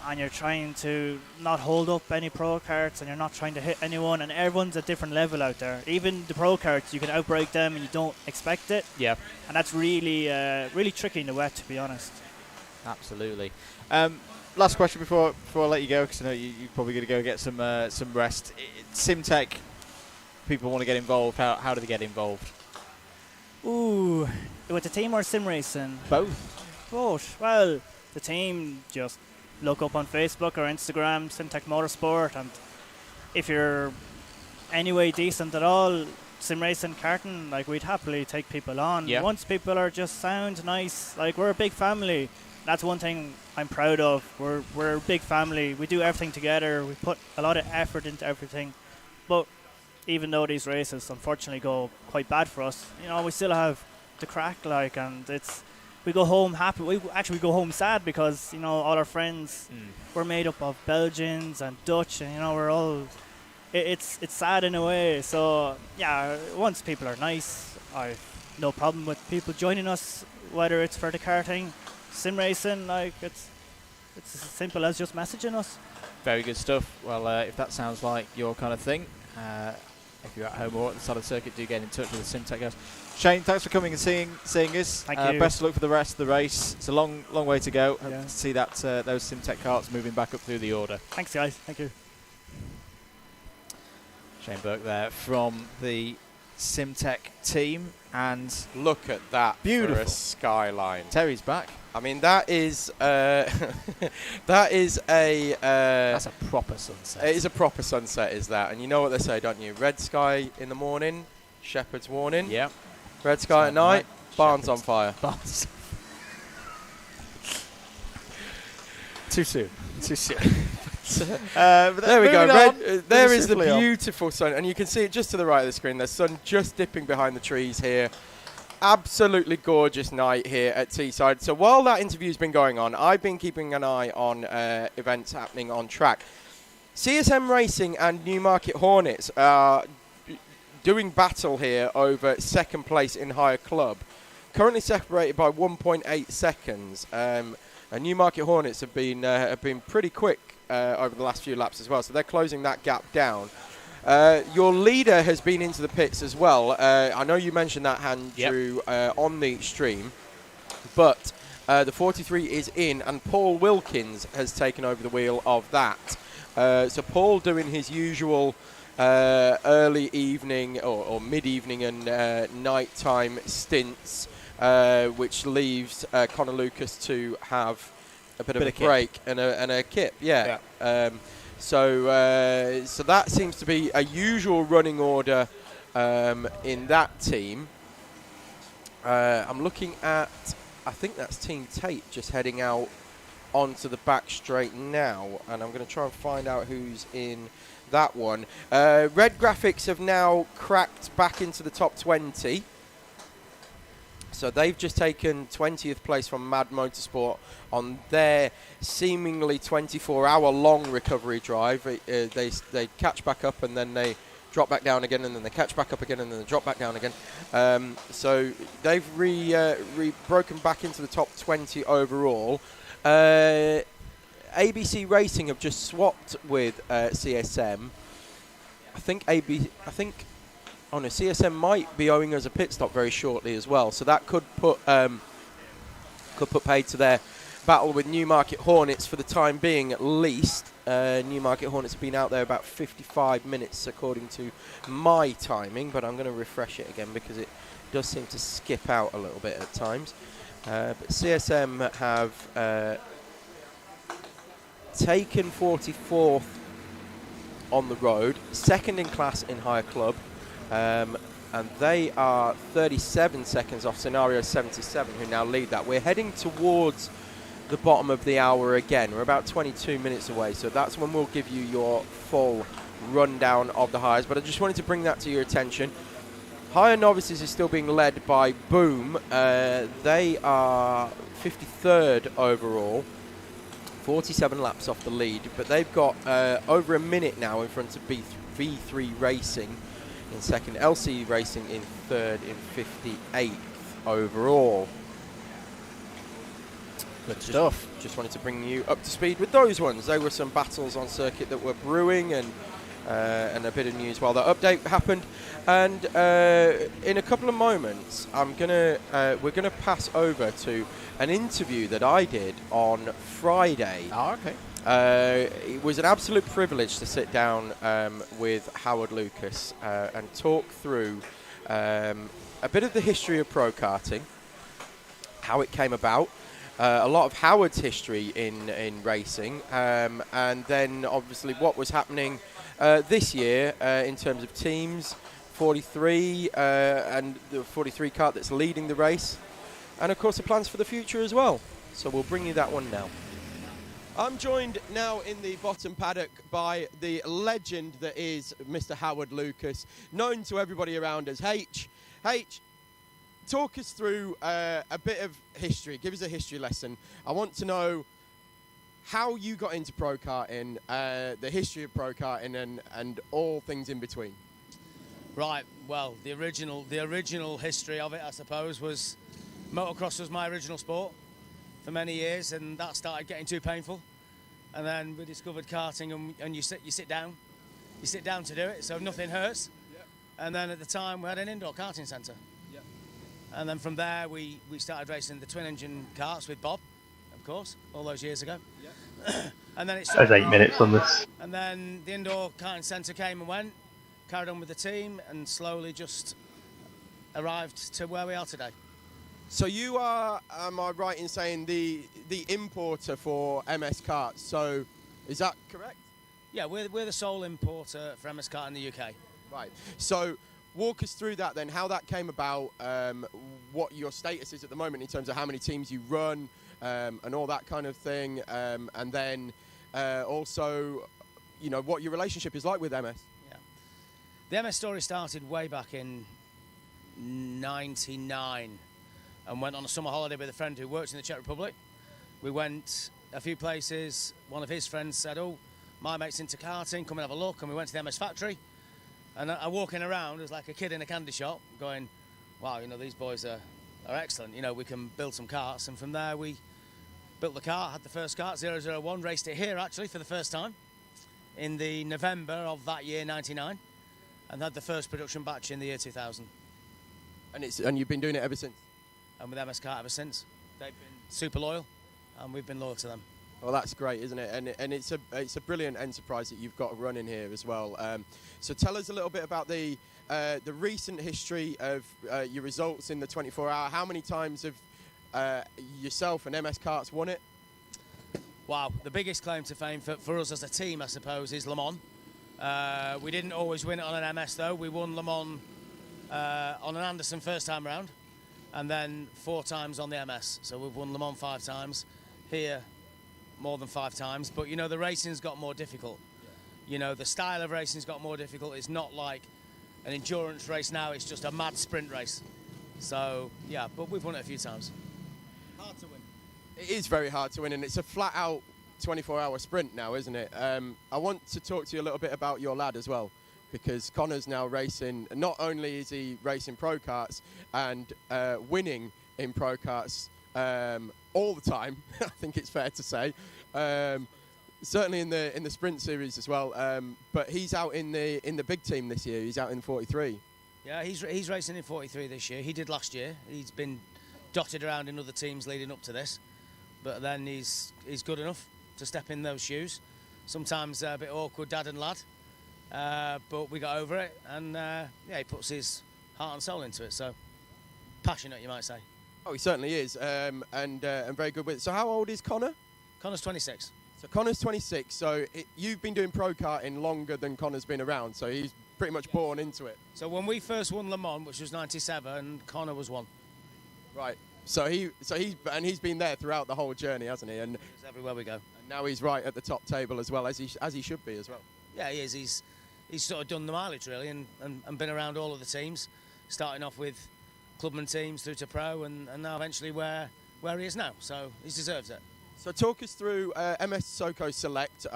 And you're trying to not hold up any pro karts, and you're not trying to hit anyone, and everyone's at different level out there. Even the pro karts, you can outbrake them and you don't expect it. And that's really really tricky in the wet, to be honest. Absolutely. Last question before I let you go, because I know you're probably going to go get some rest. SimTech, people want to get involved. How do they get involved? Ooh, with the team or sim racing? Both. Well, the team, just look up on Facebook or Instagram, SimTech Motorsport, and if you're anyway decent at all, sim racing, karting, like, we'd happily take people on. Once people are just sound, nice, like, we're a big family. That's one thing I'm proud of. We're a big family. We do everything together. We put a lot of effort into everything. But even though these races unfortunately go quite bad for us, we still have the crack, like, and we go home happy. We actually go home sad, because all our friends were made up of Belgians and Dutch, and we're all it's sad in a way. So yeah, once people are nice, I've no problem with people joining us, whether it's for the karting, sim racing. Like it's as simple as just messaging us. Very good stuff. Well, if that sounds like your kind of thing, if you're at home or at the side of the circuit, do get in touch with the SimTech guys. Shane, thanks for coming and seeing us. Thank you. Best of luck for the rest of the race. It's a long way to go. Hope Yeah. to see that those SimTech carts moving back up through the order. Thanks, guys. Thank you. Shane Burke there from the SimTech team, and Look at that. Beautiful. For a skyline. Terry's back. I mean, that is that is a That's a proper sunset. it is a proper sunset, is that? And you know what they say, don't you? Red sky in the morning, shepherd's warning. Yeah. Red sky at night, barn's on Shepherd's. fire. Barnes. Too soon. Too soon. There we go. There is the swiftly on. beautiful sun, and you can see it just to the right of the screen. The sun just dipping behind the trees here. Absolutely gorgeous night here at Teesside. So while that interview's been going on, I've been keeping an eye on events happening on track. CSM Racing and Newmarket Hornets are doing battle here over second place in Hire Club. Currently separated by 1.8 seconds. And Newmarket Hornets have been pretty quick over the last few laps as well, so they're closing that gap down. Your leader has been into the pits as well. I know you mentioned that, Andrew, on the stream, but the 43 is in, and Paul Wilkins has taken over the wheel of that. So Paul doing his usual early evening or mid-evening and nighttime stints, which leaves Connor Lucas to have a bit of a break and a kip. Yeah. So that seems to be a usual running order in that team. I'm looking at, I think that's Team Tate just heading out onto the back straight now, and I'm going to try and find out who's in that one. Red Graphics have now cracked back into the top 20. So they've just taken 20th place from Mad Motorsport on their seemingly 24-hour-long recovery drive. They catch back up and then they drop back down again, and then they catch back up again, and then they drop back down again. So they've broken back into the top 20 overall. ABC Racing have just swapped with CSM. I think CSM might be owing us a pit stop very shortly as well, so that could put paid to their battle with Newmarket Hornets for the time being, at least. Newmarket Hornets have been out there about 55 minutes according to my timing, but I'm going to refresh it again because it does seem to skip out a little bit at times. But CSM have taken 44th on the road, second in class in Hire Club. And they are 37 seconds off Scenario 77, who now lead that. We're heading towards the bottom of the hour again. We're about 22 minutes away, so that's when we'll give you your full rundown of the hires. But I just wanted to bring that to your attention. Hire Novices is still being led by Boom. They are 53rd overall, 47 laps off the lead, but they've got over a minute now in front of V3 Racing in second, LC Racing in third, in 58th overall. Good stuff. Just wanted to bring you up to speed with those ones. There were some battles on circuit that were brewing, and a bit of news while that update happened. And in a couple of moments, we're gonna pass over to an interview that I did on Friday. Oh, okay. It was an absolute privilege to sit down with Howard Lucas and talk through a bit of the history of pro karting, how it came about, a lot of Howard's history in racing, and then obviously what was happening this year in terms of teams, 43 and the 43 kart that's leading the race, and of course the plans for the future as well. So we'll bring you that one now. I'm joined now in the bottom paddock by the legend that is Mr. Howard Lucas, known to everybody around us. H, talk us through a bit of history. Give us a history lesson. I want to know how you got into pro karting, the history of pro karting, and all things in between. Right. Well, the original history of it, I suppose, was motocross was my original sport for many years, and that started getting too painful. And then we discovered karting, and you sit down to do it, so nothing hurts. Yep. And then at the time we had an indoor karting centre. Yep. And then from there we started racing the twin engine karts with Bob, of course, all those years ago. Yep. And then There's 8 minutes on this. And then the indoor karting centre came and went, carried on with the team, and slowly just arrived to where we are today. So you are, am I right in saying, the importer for MS Karts? So is that correct? Yeah, we're the sole importer for MS Kart in the UK. Right. So walk us through that then, how that came about, what your status is at the moment in terms of how many teams you run, and all that kind of thing, and then also, you know, what your relationship is like with MS. Yeah. The MS story started way back in '99. And went on a summer holiday with a friend who works in the Czech Republic. We went a few places. One of his friends said, "Oh, my mate's into karting, come and have a look." And we went to the MS factory. And I walking around as like a kid in a candy shop going, wow, you know, these boys are excellent. You know, we can build some karts. And from there we built the kart, had the first kart, 001, raced it here actually for the first time in the November of that year, 99. And had the first production batch in the year 2000. And you've been doing it ever since? And with MS Kart ever since. They've been super loyal, and we've been loyal to them. Well, that's great, isn't it? And it's a brilliant enterprise that you've got running here as well. So tell us a little bit about the recent history of your results in the 24-hour. How many times have yourself and MS Karts won it? Wow, the biggest claim to fame for us as a team, I suppose, is Le Mans. We didn't always win it on an MS, though. We won Le Mans on an Anderson first time round. And then 4 times on the MS. So we've won Le Mans 5 times. Here, more than 5 times. But, you know, the racing's got more difficult. Yeah. You know, the style of racing's got more difficult. It's not like an endurance race now. It's just a mad sprint race. So, yeah, but we've won it a few times. Hard to win. It is very hard to win, and it's a flat-out 24-hour sprint now, isn't it? I want to talk to you a little bit about your lad as well, because Connor's now racing. Not only is he racing pro karts and winning in pro karts all the time, I think it's fair to say. Certainly in the sprint series as well. But he's out in the big team this year. He's out in 43. Yeah, he's racing in 43 this year. He did last year. He's been dotted around in other teams leading up to this, but then he's good enough to step in those shoes. Sometimes a bit awkward, dad and lad. But we got over it, and yeah, he puts his heart and soul into it. So passionate, you might say. Oh, he certainly is, and very good with it. So how old is Connor? Connor's 26. So Connor's 26. So you've been doing pro karting longer than Connor's been around. So he's pretty much born into it. So when we first won Le Mans, which was '97, Connor was 1. Right. So he's been there throughout the whole journey, hasn't he? And it's everywhere we go. And now he's right at the top table as well, as he should be as well. Yeah, he is. He's sort of done the mileage really, and been around all of the teams, starting off with clubman teams through to pro, and now eventually where he is now. So he deserves it. So talk us through MS Soco Select.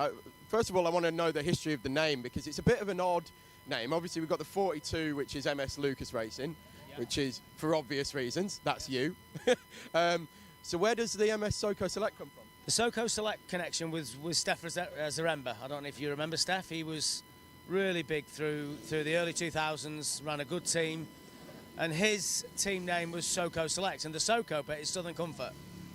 First of all, I want to know the history of the name, because it's a bit of an odd name. Obviously, we've got the 42, which is MS Lucas Racing, which is for obvious reasons. That's you. So where does the MS Soco Select come from? The Soco Select connection was Steph Zaremba. I don't know if you remember Steph. He was really big through the early 2000s, ran a good team, and his team name was Soco Select, and the Soco bit is Southern Comfort.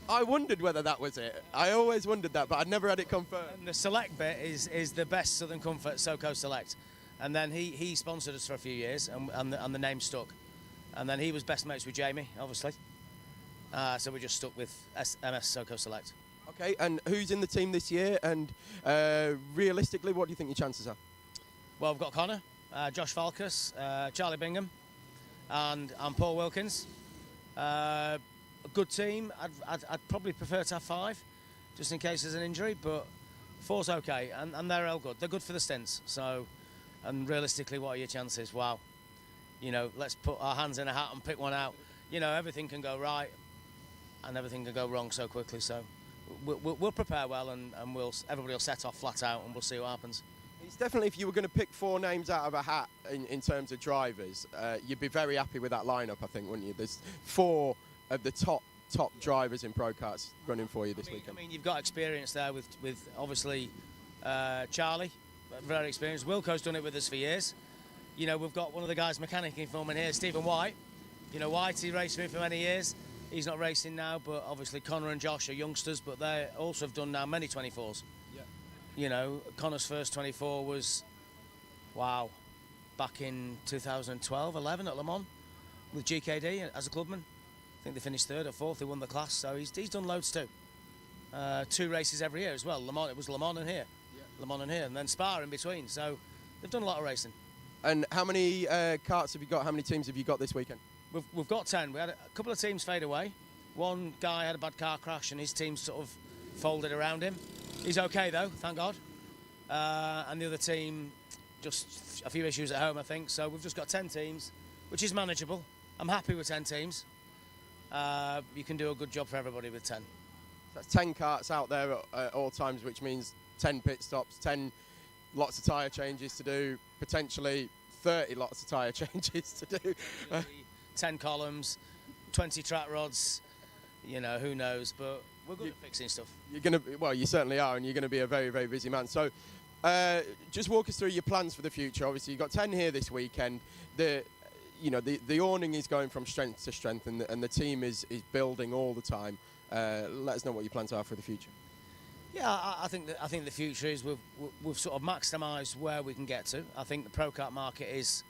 I wondered whether that was it. I always wondered that, but I'd never had it confirmed. And the Select bit is the best Southern Comfort, Soco Select. And then he sponsored us for a few years, and the name stuck. And then he was best mates with Jamie, obviously. So we just stuck with MS Soco Select. Okay, and who's in the team this year? And realistically, what do you think your chances are? Well, we've got Connor, Josh Falkus, Charlie Bingham, and Paul Wilkins. A good team. I'd probably prefer to have 5, just in case there's an injury, but 4's okay, and they're all good. They're good for the stints. So, and realistically, what are your chances? Wow. You know, let's put our hands in a hat and pick one out. You know, everything can go right, and everything can go wrong so quickly. So, we'll prepare well, and everybody will set off flat out, and we'll see what happens. It's definitely, if you were going to pick 4 names out of a hat in terms of drivers, you'd be very happy with that lineup, I think, wouldn't you? There's 4 of the top drivers in pro karts running for you this weekend. I mean, you've got experience there with obviously Charlie, very experienced. Wilco's done it with us for years. You know, we've got one of the guys mechanicking for me here, Stephen White. You know, White, he raced with me for many years. He's not racing now, but obviously Connor and Josh are youngsters, but they also have done now many 24s. Yeah. You know, Connor's first 24 was, wow, back in 2012, 11 at Le Mans with GKD as a clubman. I think they finished 3rd or 4th. They won the class, so he's done loads too. 2 races every year as well. Le Mans, it was Le Mans and here, Le Mans and here, and then Spa in between. So they've done a lot of racing. And how many karts have you got? How many teams have you got this weekend? We've got 10. We had a couple of teams fade away. One guy had a bad car crash, and his team sort of folded around him. He's okay though, thank God. And the other team, just a few issues at home, I think. So we've just got 10 teams, which is manageable. I'm happy with 10 teams. You can do a good job for everybody with 10. That's 10 karts out there at all times, which means 10 pit stops, 10 lots of tyre changes to do, potentially 30 lots of tyre changes to do. 10 columns, 20 track rods, you know, who knows, but we're good at fixing stuff. Well, you certainly are, and you're going to be a very, very busy man. So just walk us through your plans for the future. Obviously, you've got 10 here this weekend. The awning is going from strength to strength, and the team is building all the time. Let us know what your plans are for the future. Yeah, I think the future is we've sort of maximised where we can get to. I think the pro kart market is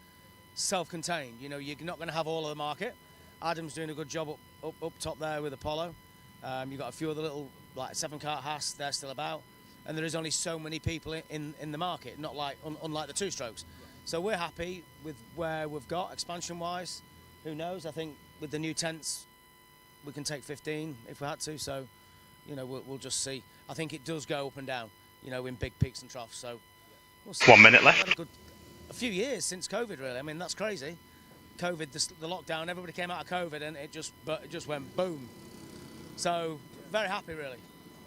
self-contained. You know, you're not going to have all of the market. Adam's doing a good job up top there with Apollo. You've got a few other little, like 7 kart Haas, they're still about. And there is only so many people in the market, not like unlike the 2-strokes. So we're happy with where we've got expansion-wise. Who knows? I think with the new tents, we can take 15 if we had to. So, you know, we'll just see. I think it does go up and down, you know, in big peaks and troughs. So we'll see. 1 minute left. A few years since COVID, really. I mean, that's crazy. COVID, the lockdown, everybody came out of COVID, and it just went boom. So very happy, really.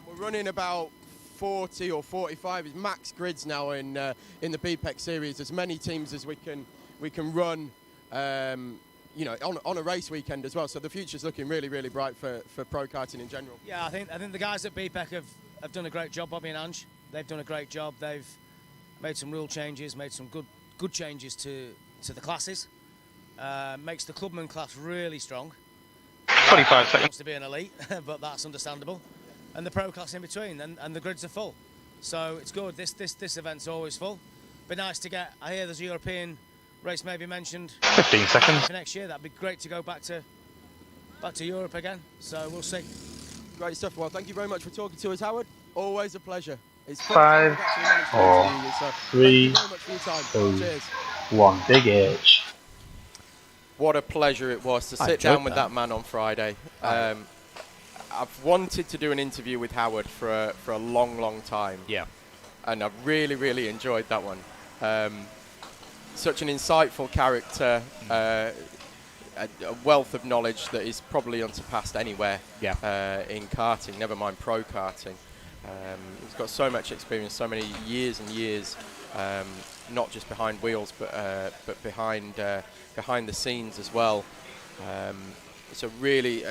We're running about 40 or 45 is max grids now in the BPEC series. As many teams as we can run, you know, on a race weekend as well. So the future's looking really, really bright for pro karting in general. Yeah, I think the guys at BPEC have done a great job. Bobby and Ange, they've done a great job. They've made some rule changes, made some good changes to the classes. Makes the clubman class really strong. 25 seconds. Wants to be an elite, but that's understandable. And the pro class in between, and the grids are full. So it's good. This event's always full. Be nice to get. I hear there's a European race maybe mentioned. 15 seconds. For next year, that'd be great to go back to Europe again. So we'll see. Great stuff. Well, thank you very much for talking to us, Howard. Always a pleasure. It's 5, 4, 3, 2, Cheers. 1. Big H. What a pleasure it was to sit down with that man on Friday. I've wanted to do an interview with Howard for a long, long time. Yeah. And I've really, really enjoyed that one. Such an insightful character, a wealth of knowledge that is probably unsurpassed anywhere in karting, never mind pro karting. He's got so much experience, so many years and years, not just behind wheels, but behind the scenes as well. So really,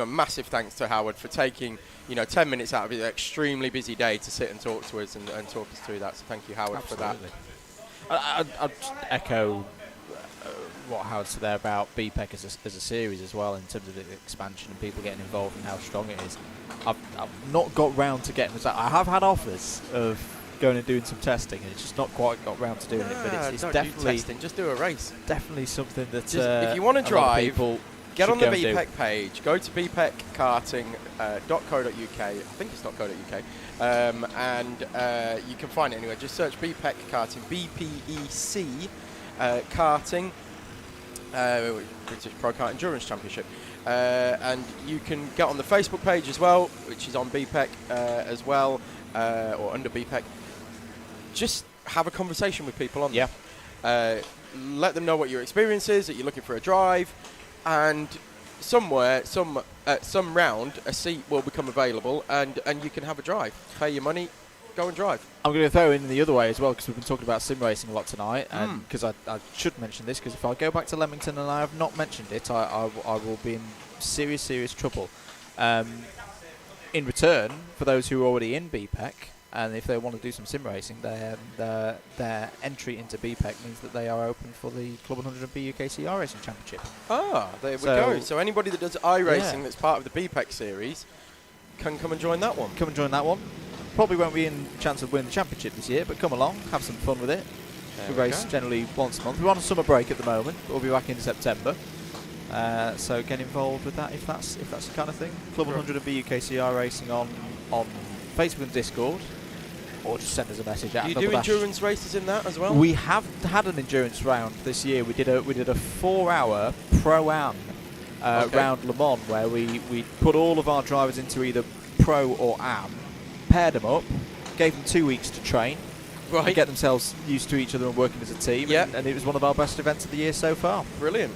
massive thanks to Howard for taking, 10 minutes out of his extremely busy day to sit and talk to us and talk us through that. So thank you, Howard, for that. I'd echo what Howard said there about BPEC as a series as well, in terms of the expansion and people getting involved and how strong it is. I've not got round to getting this out. I have had offers of going and doing some testing, and it's just not quite got round to doing it. But it's definitely do testing, just do a race. Definitely something that if you want to drive, get on the BPEC page. Go to bpeckarting.co.uk. I think it's .co.uk, and you can find it anywhere. Just search BPEC Karting, BPEC Karting, British Pro Kart Endurance Championship, and you can get on the Facebook page as well, which is on BPEC as well, or under BPEC. Just have a conversation with people on there. Let them know what your experience is, that you're looking for a drive, and somewhere, some round, a seat will become available, and you can have a drive. Pay your money, go and drive. I'm going to throw in the other way as well, because we've been talking about sim racing a lot tonight, and because I should mention this, because if I go back to Leamington and I have not mentioned it, I will be in serious trouble. In return, for those who are already in BPEC, and if they want to do some sim racing, their entry into BPEC means that they are open for the Club 100B UKCR Racing Championship. Ah, there we go. So anybody that does iRacing that's part of the BPEC series can come and join that one. Come and join that one. Probably won't be in chance of winning the championship this year, but come along, have some fun with it. We race generally once a month. We're on a summer break at the moment, but we'll be back in September. So get involved with that if that's the kind of thing. Club 100B UKCR Racing on Facebook and Discord, or just send us a message. Do you do endurance races in that as well? We have had an endurance round this year. We did a 4-hour pro-am round Le Mans, where we put all of our drivers into either pro or am, paired them up, gave them 2 weeks to train, and get themselves used to each other and working as a team. And it was one of our best events of the year so far. Brilliant.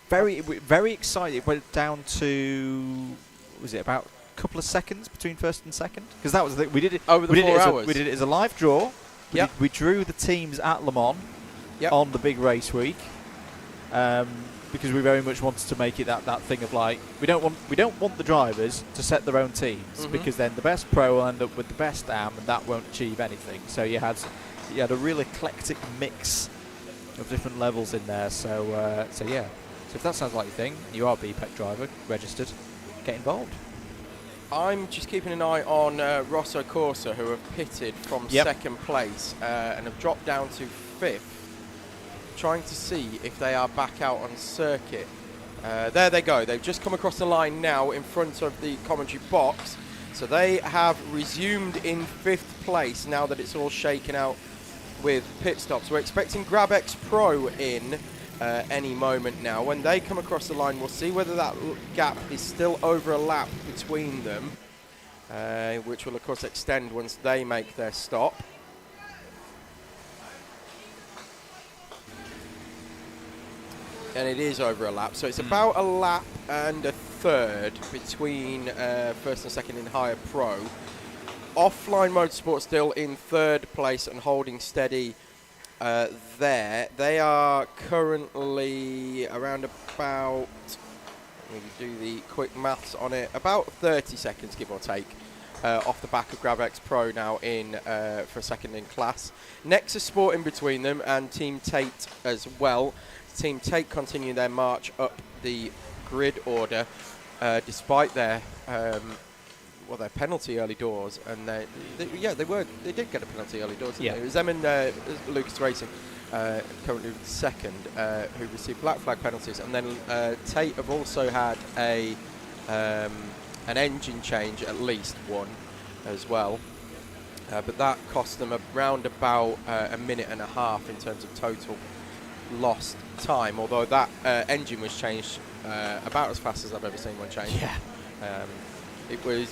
Very excited. It went down to, was it about a couple of seconds between first and second? Because that was we did it over the 4 hours. We did it as a live draw. We drew the teams at Le Mans on the big race week, because we very much wanted to make it that thing of like, we don't want the drivers to set their own teams, because then the best pro will end up with the best am, and that won't achieve anything. So you had a real eclectic mix of different levels in there. So yeah. So if that sounds like your thing, you are a BPEC driver, registered, get involved. I'm just keeping an eye on Rosso Corsa, who have pitted from second place and have dropped down to 5th, trying to see if they are back out on circuit. There they go. They've just come across the line now in front of the commentary box. So they have resumed in 5th place now that it's all shaken out with pit stops. We're expecting GrabX Pro in any moment now. When they come across the line, we'll see whether that gap is still over a lap between them, which will of course extend once they make their stop. And it is over a lap, so it's about a lap and a third between first and second in higher pro. Offline Motorsport still in 3rd place and holding steady there. They are currently around about, let me do the quick maths on it, about 30 seconds give or take off the back of GrabX Pro now in for second in class. Nexus Sport in between them, and Team Tate as well. Team Tate continue their march up the grid order despite their their penalty early doors, and they did get a penalty early doors. Didn't they? It was them and Lucas Racing, currently second, who received black flag penalties, and then Tate have also had an engine change, at least one, as well. But that cost them around about a minute and a half in terms of total lost time. Although that engine was changed about as fast as I've ever seen one change. It was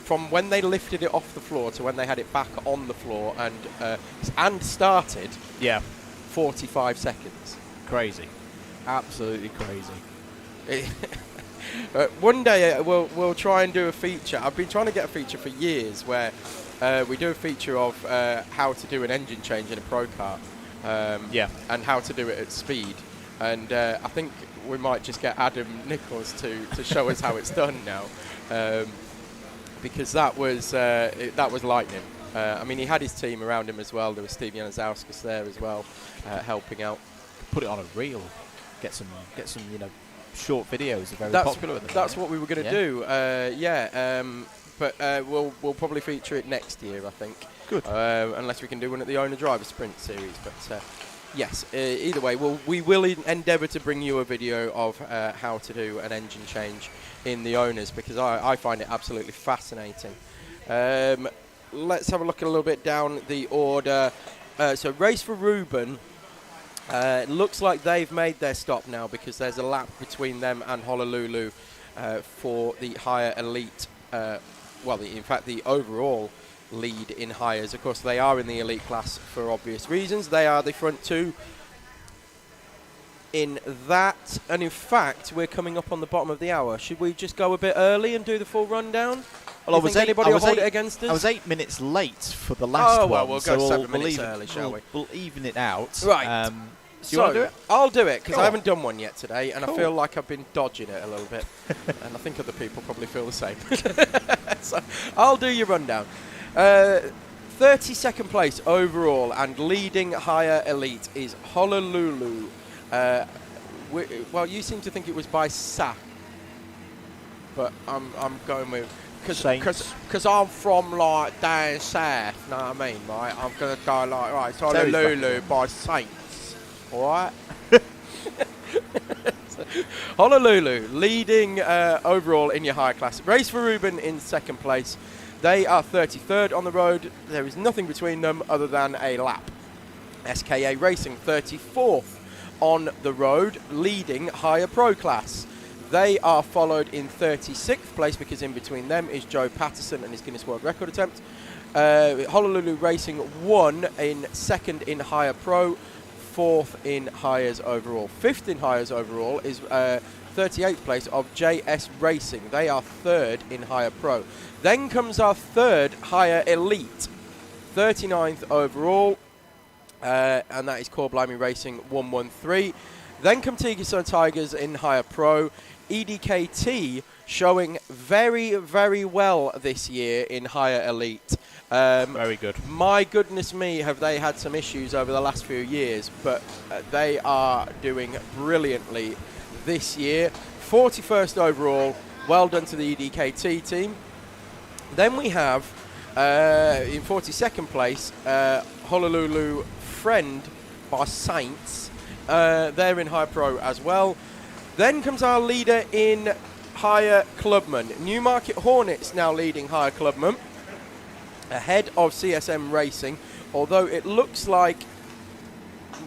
from when they lifted it off the floor to when they had it back on the floor and started. 45 seconds. Crazy, absolutely crazy. One day we'll try and do a feature. I've been trying to get a feature for years where we do a feature of how to do an engine change in a pro car, and how to do it at speed. And I think we might just get Adam Nichols to show us how it's done now, because that was lightning. I mean, he had his team around him as well. There was Steve Januszowskis there as well, helping out. Put it on a reel. Get some short videos are very popular at the moment. That's what we were going to do. But we'll probably feature it next year, I think. Good. Unless we can do one at the Owner Driver Sprint Series. But yes, either way, we will endeavour to bring you a video of how to do an engine change in the Owners, because I find it absolutely fascinating. Let's have a look a little bit down the order. So Race for Ruben. It looks like they've made their stop now, because there's a lap between them and Honolulu for the higher elite. In fact, the overall lead in hires. Of course, they are in the elite class for obvious reasons. They are the front two. in that. And in fact, we're coming up on the bottom of the hour. Should we just go a bit early and do the full rundown? Well, anybody will hold it against us? I was 8 minutes late for the last one. Oh, well, we'll go so 7 minutes early, shall we? We'll even it out. Right. Do you want to do it? I'll do it, because I haven't done one yet today, and Cool. I feel like I've been dodging it a little bit. And I think other people probably feel the same. So I'll do your rundown. 32nd place overall, and leading higher elite is Honolulu. Well, you seem to think it was by Sa, but I'm going with... Because I'm from, like, down south, know what I mean, right? I'm going to go like, right, it's Honolulu by Saints, all right? Honolulu, leading overall in your higher class. Race for Ruben in second place. They are 33rd on the road. There is nothing between them other than a lap. SKA Racing, 34th on the road, leading higher pro class. They are followed in 36th place, because in between them is Joe Patterson and his Guinness World Record attempt. Honolulu Racing 1 in second in higher pro, 4th in hires overall. 5th in hires overall is 38th place of JS Racing. They are 3rd in higher pro. Then comes our 3rd higher elite, 39th overall, and that is Core Blimey Racing 113. Then come Teesside Tigers in higher pro. EDKT showing very, very well this year in higher elite. Very good. My goodness me, have they had some issues over the last few years, but they are doing brilliantly this year. 41st overall, well done to the EDKT team. Then we have, in 42nd place, Honolulu Friend by Saints. They're in high pro as well. Then comes our leader in higher clubman. Newmarket Hornets now leading higher clubman, ahead of CSM Racing, although it looks like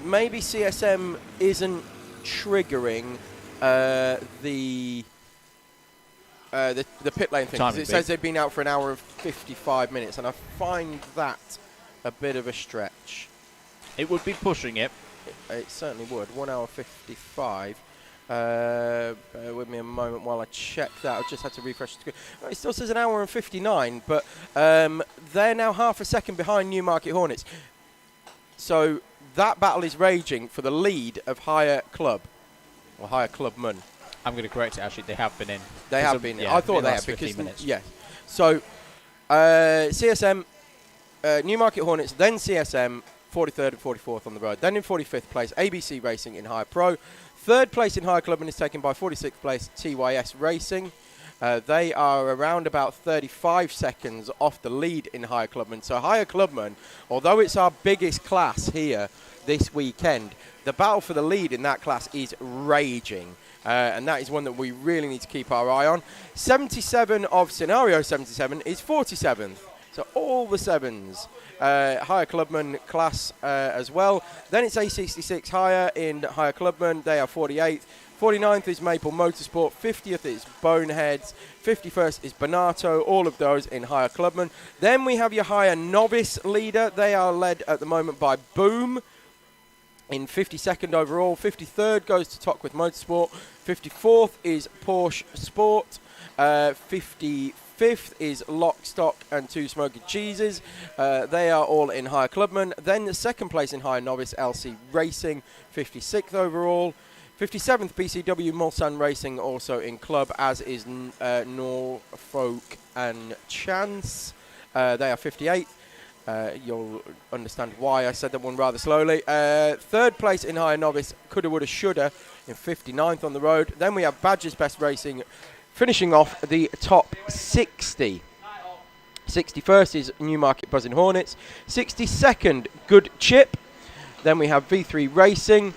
maybe CSM isn't triggering the pit lane thing. It says they've been out for an hour and 55 minutes, and I find that a bit of a stretch. It would be pushing it. It certainly would. 1 hour 55. Bear with me a moment while I check that. I just had to refresh the screen. It still says an hour and 59, but they're now half a second behind Newmarket Hornets. So that battle is raging for the lead of higher club, or higher clubman. I'm going to correct it, actually. They have been in. They have been in. Yeah, I thought they had, because... Yeah. So, CSM, Newmarket Hornets, then CSM, 43rd and 44th on the road. Then in 45th place, ABC Racing in higher pro. 3rd place in higher clubman is taken by 46th place TYS Racing. They are around about 35 seconds off the lead in higher clubman. So higher clubman, although it's our biggest class here this weekend, the battle for the lead in that class is raging. And that is one that we really need to keep our eye on. 77 of Scenario 77 is 47th. So all the sevens. Higher clubman class as well. Then it's A66 higher in higher clubman. They are 48th. 49th is Maple Motorsport. 50th is Boneheads. 51st is Bonato. All of those in higher clubman. Then we have your higher novice leader. They are led at the moment by Boom in 52nd overall. 53rd goes to Tockwith Motorsport. 54th is Porsche Sport. 55th is Lock, Stock and Two Smoky Cheeses. They are all in higher clubman. Then the second place in higher novice, LC Racing, 56th overall. 57th BCW Mulsanne Racing, also in club, as is Norfolk and Chance. They are 58th. You'll understand why I said that one rather slowly. 3rd place in higher novice, Coulda Woulda Shoulda, in 59th on the road. Then we have Badger's Best Racing finishing off the top 60. 61st is Newmarket Buzzing Hornets. 62nd, Good Chip. Then we have V3 Racing.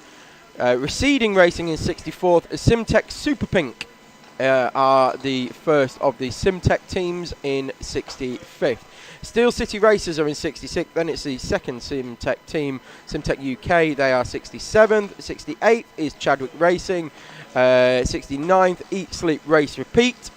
Receding Racing in 64th. Simtech Super Pink are the first of the Simtech teams in 65th. Steel City Racers are in 66th. Then it's the second Simtech team, Simtech UK. They are 67th. 68th is Chadwick Racing. 69th, Eat, Sleep, Race, Repeat.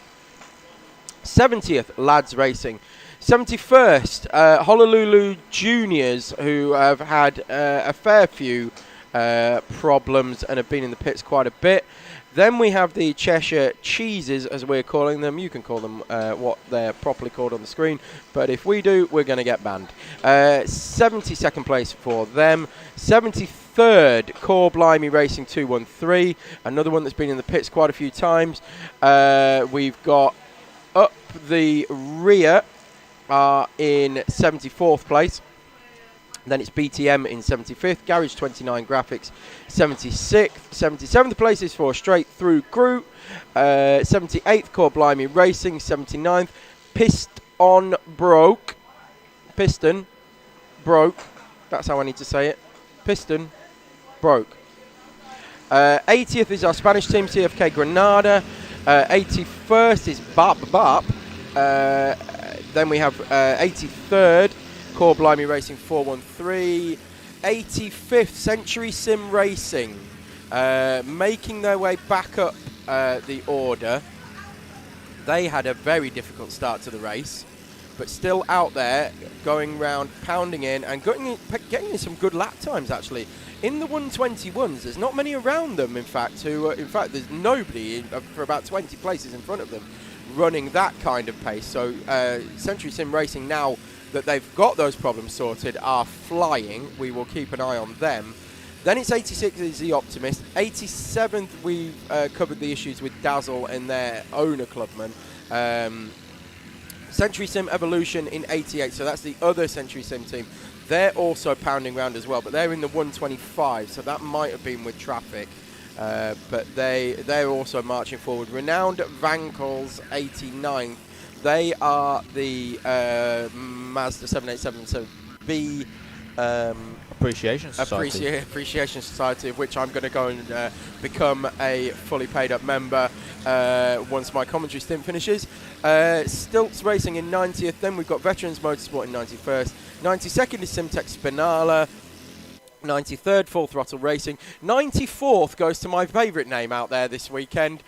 70th, Lads Racing. 71st, Honolulu Juniors, who have had a fair few problems and have been in the pits quite a bit. Then we have the Cheshire Cheeses, as we're calling them. You can call them what they're properly called on the screen, but if we do, we're going to get banned. 72nd place for them. 73rd, Core Blimey Racing 213, another one that's been in the pits quite a few times. We've got up the rear in 74th place. Then it's BTM in 75th, Garage 29 Graphics 76th, 77th place is for Straight Through Crew, 78th Core Blimey Racing, 79th Piston Broke, that's how I need to say it, Piston Broke. 80th is our Spanish team, CFK Granada, 81st is Bop. Then we have 83rd, Core Blimey Racing 413, 85th Century Sim Racing, making their way back up the order. They had a very difficult start to the race, but still out there, going round, pounding in, and getting in some good lap times actually. In the 121s, there's not many around them, in fact, there's nobody for about 20 places in front of them running that kind of pace. So Century Sim Racing, now that they've got those problems sorted, are flying. We will keep an eye on them. Then it's 86 is the Optimist. 87th, we've covered the issues with Dazzle and their owner clubman. Century Sim Evolution in 88, so that's the other Century Sim team. They're also pounding around as well, but they're in the 125, so that might have been with traffic. But they're also marching forward. Renowned Vankles 89th. They are the Mazda 787B Appreciation Society. Appreciation Society, of which I'm going to go and become a fully paid up member once my commentary stint finishes. Stilts Racing in 90th. Then we've got Veterans Motorsport in 91st. 92nd is Simtech Spinala. 93rd, Full Throttle Racing. 94th goes to my favourite name out there this weekend.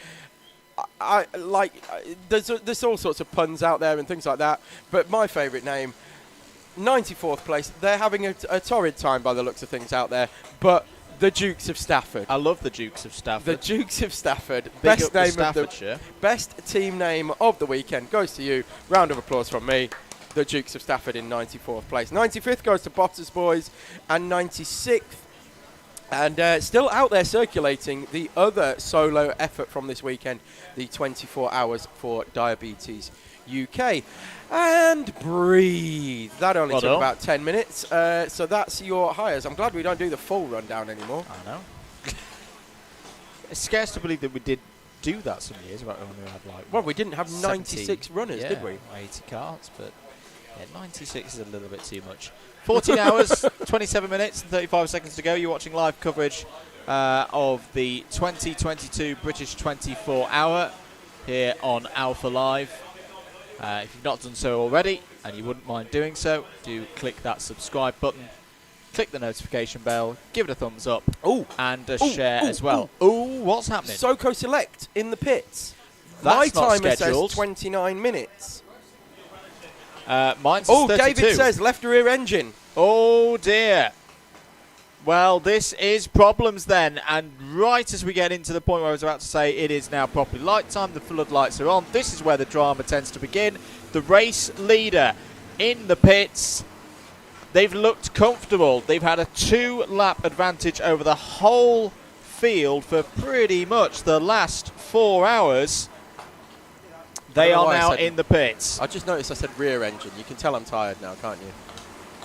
There's all sorts of puns out there and things like that, but my favourite name, 94th place. They're having a torrid time by the looks of things out there, but the Dukes of Stafford. I love the Dukes of Stafford. The Dukes of Stafford. Best name of the best team name of the weekend goes to you. Round of applause from me. The Dukes of Stafford in 94th place. 95th goes to Bottas Boys, and 96th. And still out there circulating, the other solo effort from this weekend, the 24 Hours for Diabetes UK. And breathe. That only took about 10 minutes. So that's your hires. I'm glad we don't do the full rundown anymore. I know. It's scarce to believe that we did do that some years ago when we had like... Well, we didn't have 96 runners, did we? 80 carts, but yeah, 96 is a little bit too much. 14 hours, 27 minutes and 35 seconds to go. You're watching live coverage of the 2022 British 24 Hour here on Alpha Live. If you've not done so already, and you wouldn't mind doing so, do click that subscribe button, click the notification bell, give it a thumbs up, and a share as well. What's happening? Soco Select in the pits. That's my timer scheduled. says 29 minutes. Mine says 32. David says left rear engine. Oh dear. Well, this is problems then, and right as we get into the point where I was about to say it is now properly light time, the floodlights are on, this is where the drama tends to begin. The race leader in the pits, they've looked comfortable. They've had a 2-lap advantage over the whole field for pretty much the last 4 hours. They are now in the pits. I just noticed I said rear engine. You can tell I'm tired now, can't you?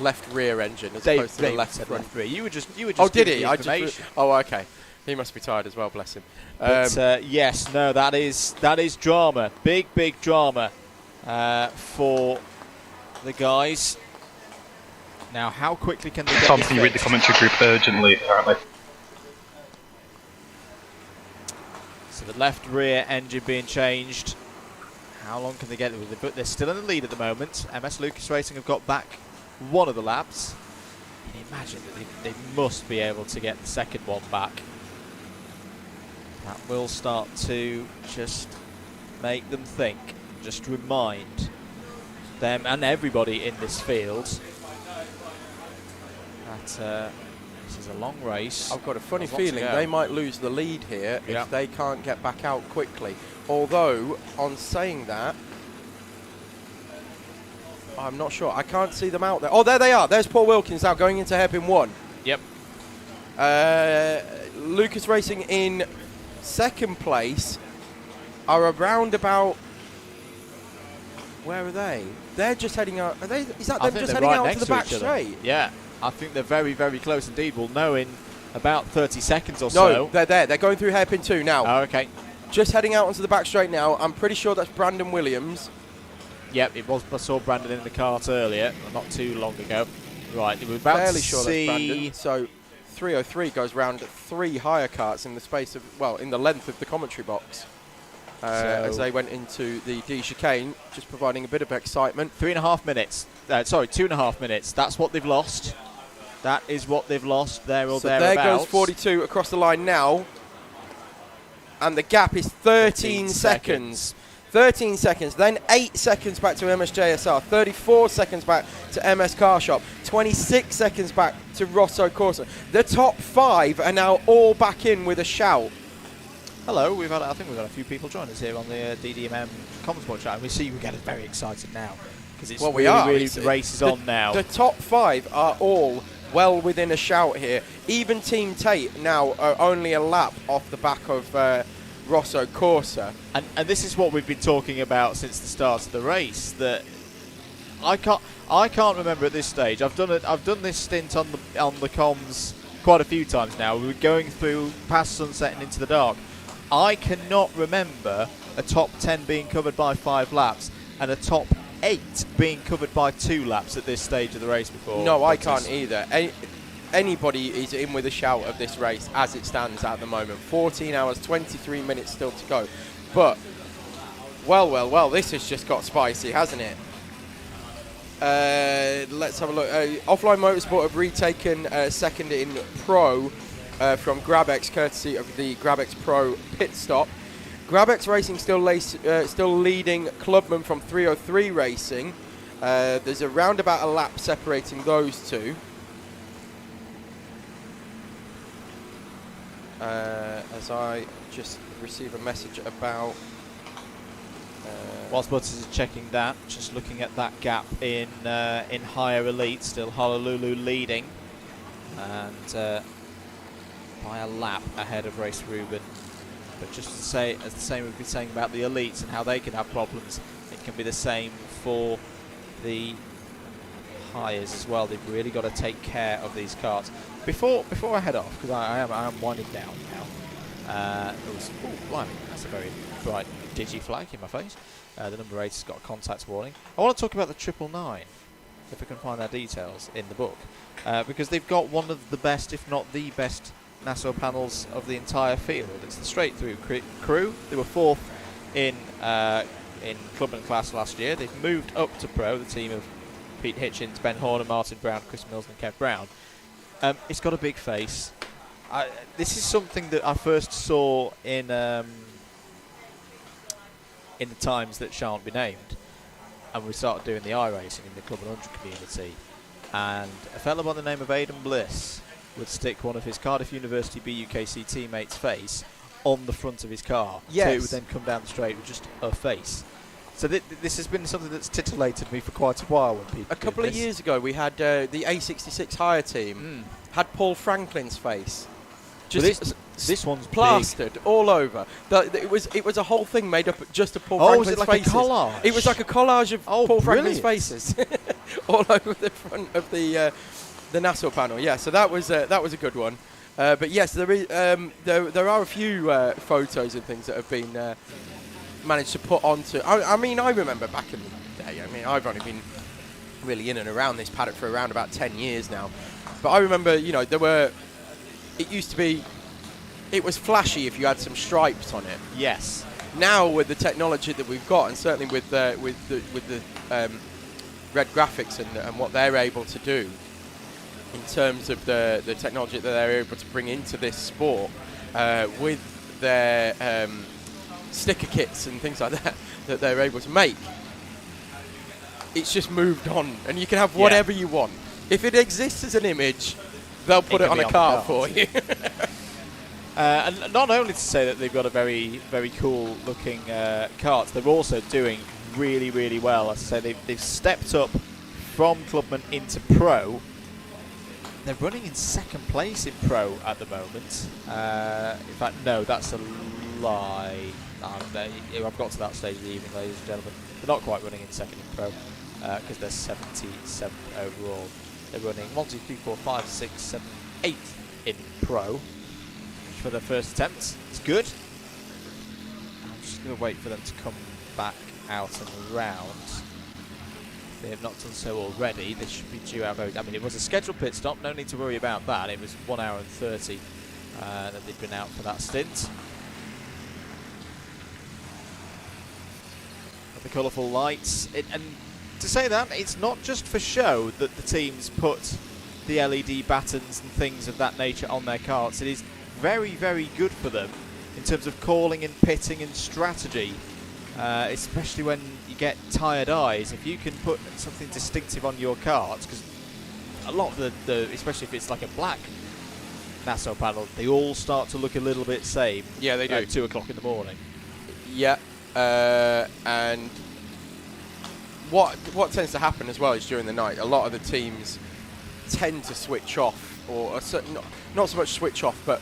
Left rear engine as opposed to the left front. You were just did he? Okay. He must be tired as well, bless him. But yes, no, that is drama. Big drama for the guys. Now, how quickly can they get Tom, this can you read the commentary group urgently, apparently? So the left rear engine being changed. How long can they get with it? But they're still in the lead at the moment. MS Lucas Racing have got back one of the laps. Can you imagine that they must be able to get the second one back? That will start to just make them think, just remind them and everybody in this field that This is a long race. I've got a funny There's lots to feeling go. they might lose the lead here if they can't get back out quickly. Although, on saying that, I'm not sure. I can't see them out there. Oh, there they are. There's Paul Wilkins now going into hairpin 1. Yep. Lucas Racing in second place are around about. Where are they? They're just heading out. Are they? Is that them just heading out to the back straight? Yeah, I think they're very, very close indeed. We'll know in about 30 seconds or No, so. they're there. They're going through hairpin 2 now. Oh, okay. Just heading out onto the back straight now. I'm pretty sure that's Brandon Williams. Yep, it was. I saw Brandon in the cart earlier, not too long ago. Right, we're about Fairly to sure see. that's Brandon. So 303 goes round 3 higher carts in the space of, well, in the length of the commentary box. As they went into the D chicane, just providing a bit of excitement. 3.5 minutes. 2.5 minutes. That's what they've lost. That is what they've lost there or so thereabouts. there goes 42 across the line now. And the gap is 13 seconds. 13 seconds, then 8 seconds back to MSJSR, 34 seconds back to MS Car Shop, 26 seconds back to Rosso Corsa. The top 5 are now all back in with a shout. Hello, I think we've got a few people join us here on the DDMM Motorsport chat, and we see we get very excited now because it's really the race is on now. The top 5 are all well within a shout here. Even Team Tate now are only a lap off the back of Rosso Corsa. And this is what we've been talking about since the start of the race. That I can't remember at this stage. I've done this stint on the comms quite a few times now. We're going through past sunset and into the dark. I cannot remember a top 10 being covered by 5 laps and a top 8 being covered by 2 laps at this stage of the race before. No, I can't either. Anybody is in with a shout of this race as it stands at the moment. 14 hours, 23 minutes still to go. But, well, this has just got spicy, hasn't it? Let's have a look. Offline Motorsport have retaken second in Pro from GrabX, courtesy of the GrabX Pro pit stop. GrabX Racing still leading Clubman from 303 Racing. There's around about a lap separating those two. As I just receive a message about... Whilst Butters is checking that, just looking at that gap in higher elite, still Honolulu leading, and by a lap ahead of Race Rubin. But just to say, as the same we've been saying about the elites and how they can have problems, it can be the same for the hires as well. They've really got to take care of these carts. Before I head off, because I am winding down now. That's a very bright digi flag in my face. The number 8 has got a contact warning. I want to talk about the 999, if we can find our details in the book, because they've got one of the best, if not the best, Nassau panels of the entire field. It's the straight through crew. They were 4th in Clubman class last year. They've moved up to Pro, the team of Pete Hitchens, Ben Horner, Martin Brown, Chris Mills and Kev Brown. It's got a big face. This is something that I first saw in the times that shan't be named, and we started doing the iRacing in the Club 100 community, and a fellow by the name of Aidan Bliss would stick one of his Cardiff University BUKC teammates' face on the front of his car. Yes. So it would then come down the straight with just a face. So this has been something that's titillated me for quite a while. When people a couple of years ago, we had the A66 hire team had Paul Franklin's face. Just this one's plastered big. all over. It was a whole thing made up just of Paul Franklin's was it like faces. a collage? It was like a collage of Paul Franklin's brilliant. faces all over the front of the Nassau panel. Yeah, so that was a good one. But yes, there are a few photos and things that have been managed to put onto. I mean, I remember back in the day. I mean, I've only been really in and around this paddock for around about 10 years now. But I remember, it used to be, it was flashy if you had some stripes on it. Yes. Now with the technology that we've got, and certainly with the Red Graphics and what they're able to do in terms of the technology that they're able to bring into this sport, with their sticker kits and things like that they're able to make, it's just moved on, and you can have whatever you want. If it exists as an image, They'll put it on a cart for you. And not only to say that they've got a very, very cool looking kart, they're also doing really, really well. As I say, they've stepped up from Clubman into Pro. They're running in second place in Pro at the moment. In fact, no, that's a lie. I've got to that stage of the evening, ladies and gentlemen. They're not quite running in second in Pro because they're 77 overall. They're running 1, 2, 3, 4, 5, 6, 7, 8 in Pro for their first attempt. It's good. I'm just going to wait for them to come back out and around. If they have not done so already, they should be due out very... I mean, it was a scheduled pit stop, no need to worry about that. It was 1 hour and 30 that they'd been out for that stint. The colourful lights. And to say that, it's not just for show that the teams put the LED battens and things of that nature on their karts. It is very, very good for them in terms of calling and pitting and strategy, especially when you get tired eyes. If you can put something distinctive on your karts, because a lot of the especially if it's like a black Nassau panel, they all start to look a little bit same. Yeah, they do. At 2 o'clock in the morning. Yeah. And what tends to happen as well is during the night, a lot of the teams tend to switch off, or not so much switch off, but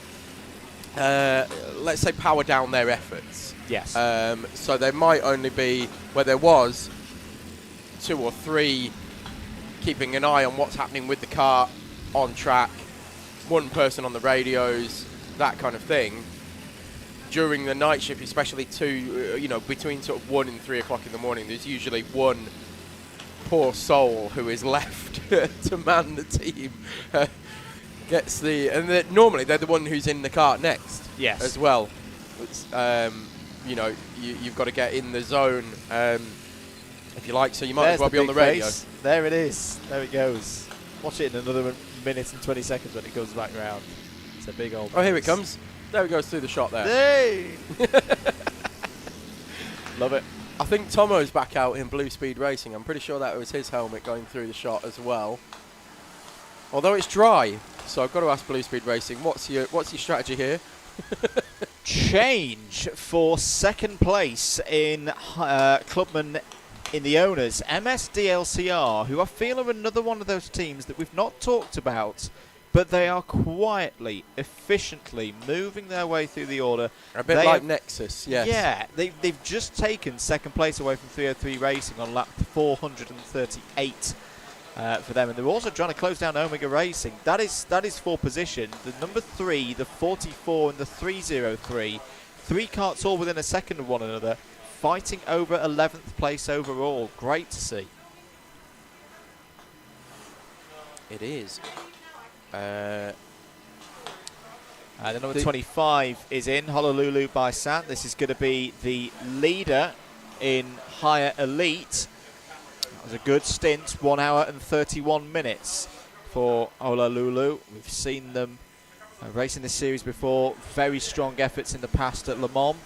let's say power down their efforts. Yes. So there might only be, where there was 2 or 3 keeping an eye on what's happening with the car on track, 1 person on the radios, that kind of thing. During the night shift, especially between sort of 1 and 3 o'clock in the morning, there's usually 1 poor soul who is left to man the team. Normally they're the one who's in the cart next. Yes. As well. You've got to get in the zone, if you like. So you might as well be on the radio. Face. There it is. There it goes. Watch it in another minute and 20 seconds when it comes back round. It's a big old. Oh, here it comes. There it goes through the shot there. Hey! Love it. I think Tomo's back out in Blue Speed Racing. I'm pretty sure that was his helmet going through the shot as well. Although it's dry, so I've got to ask Blue Speed Racing, what's your strategy here? Change for second place in Clubman in the owners. MSDLCR, who I feel are another one of those teams that we've not talked about, but they are quietly, efficiently moving their way through the order. A bit like Nexus, yes. Yeah, they've just taken second place away from 303 Racing on lap 438 for them. And they're also trying to close down Omega Racing. That is for position. The number 3, the 44 and the 303. 3 karts all within a second of one another, fighting over 11th place overall. Great to see. It is. The number 25 is in, Honolulu by Sant. This is going to be the leader in higher elite. That was a good stint, 1 hour and 31 minutes for Honolulu. We've seen them racing this series before. Very strong efforts in the past at Le Mans.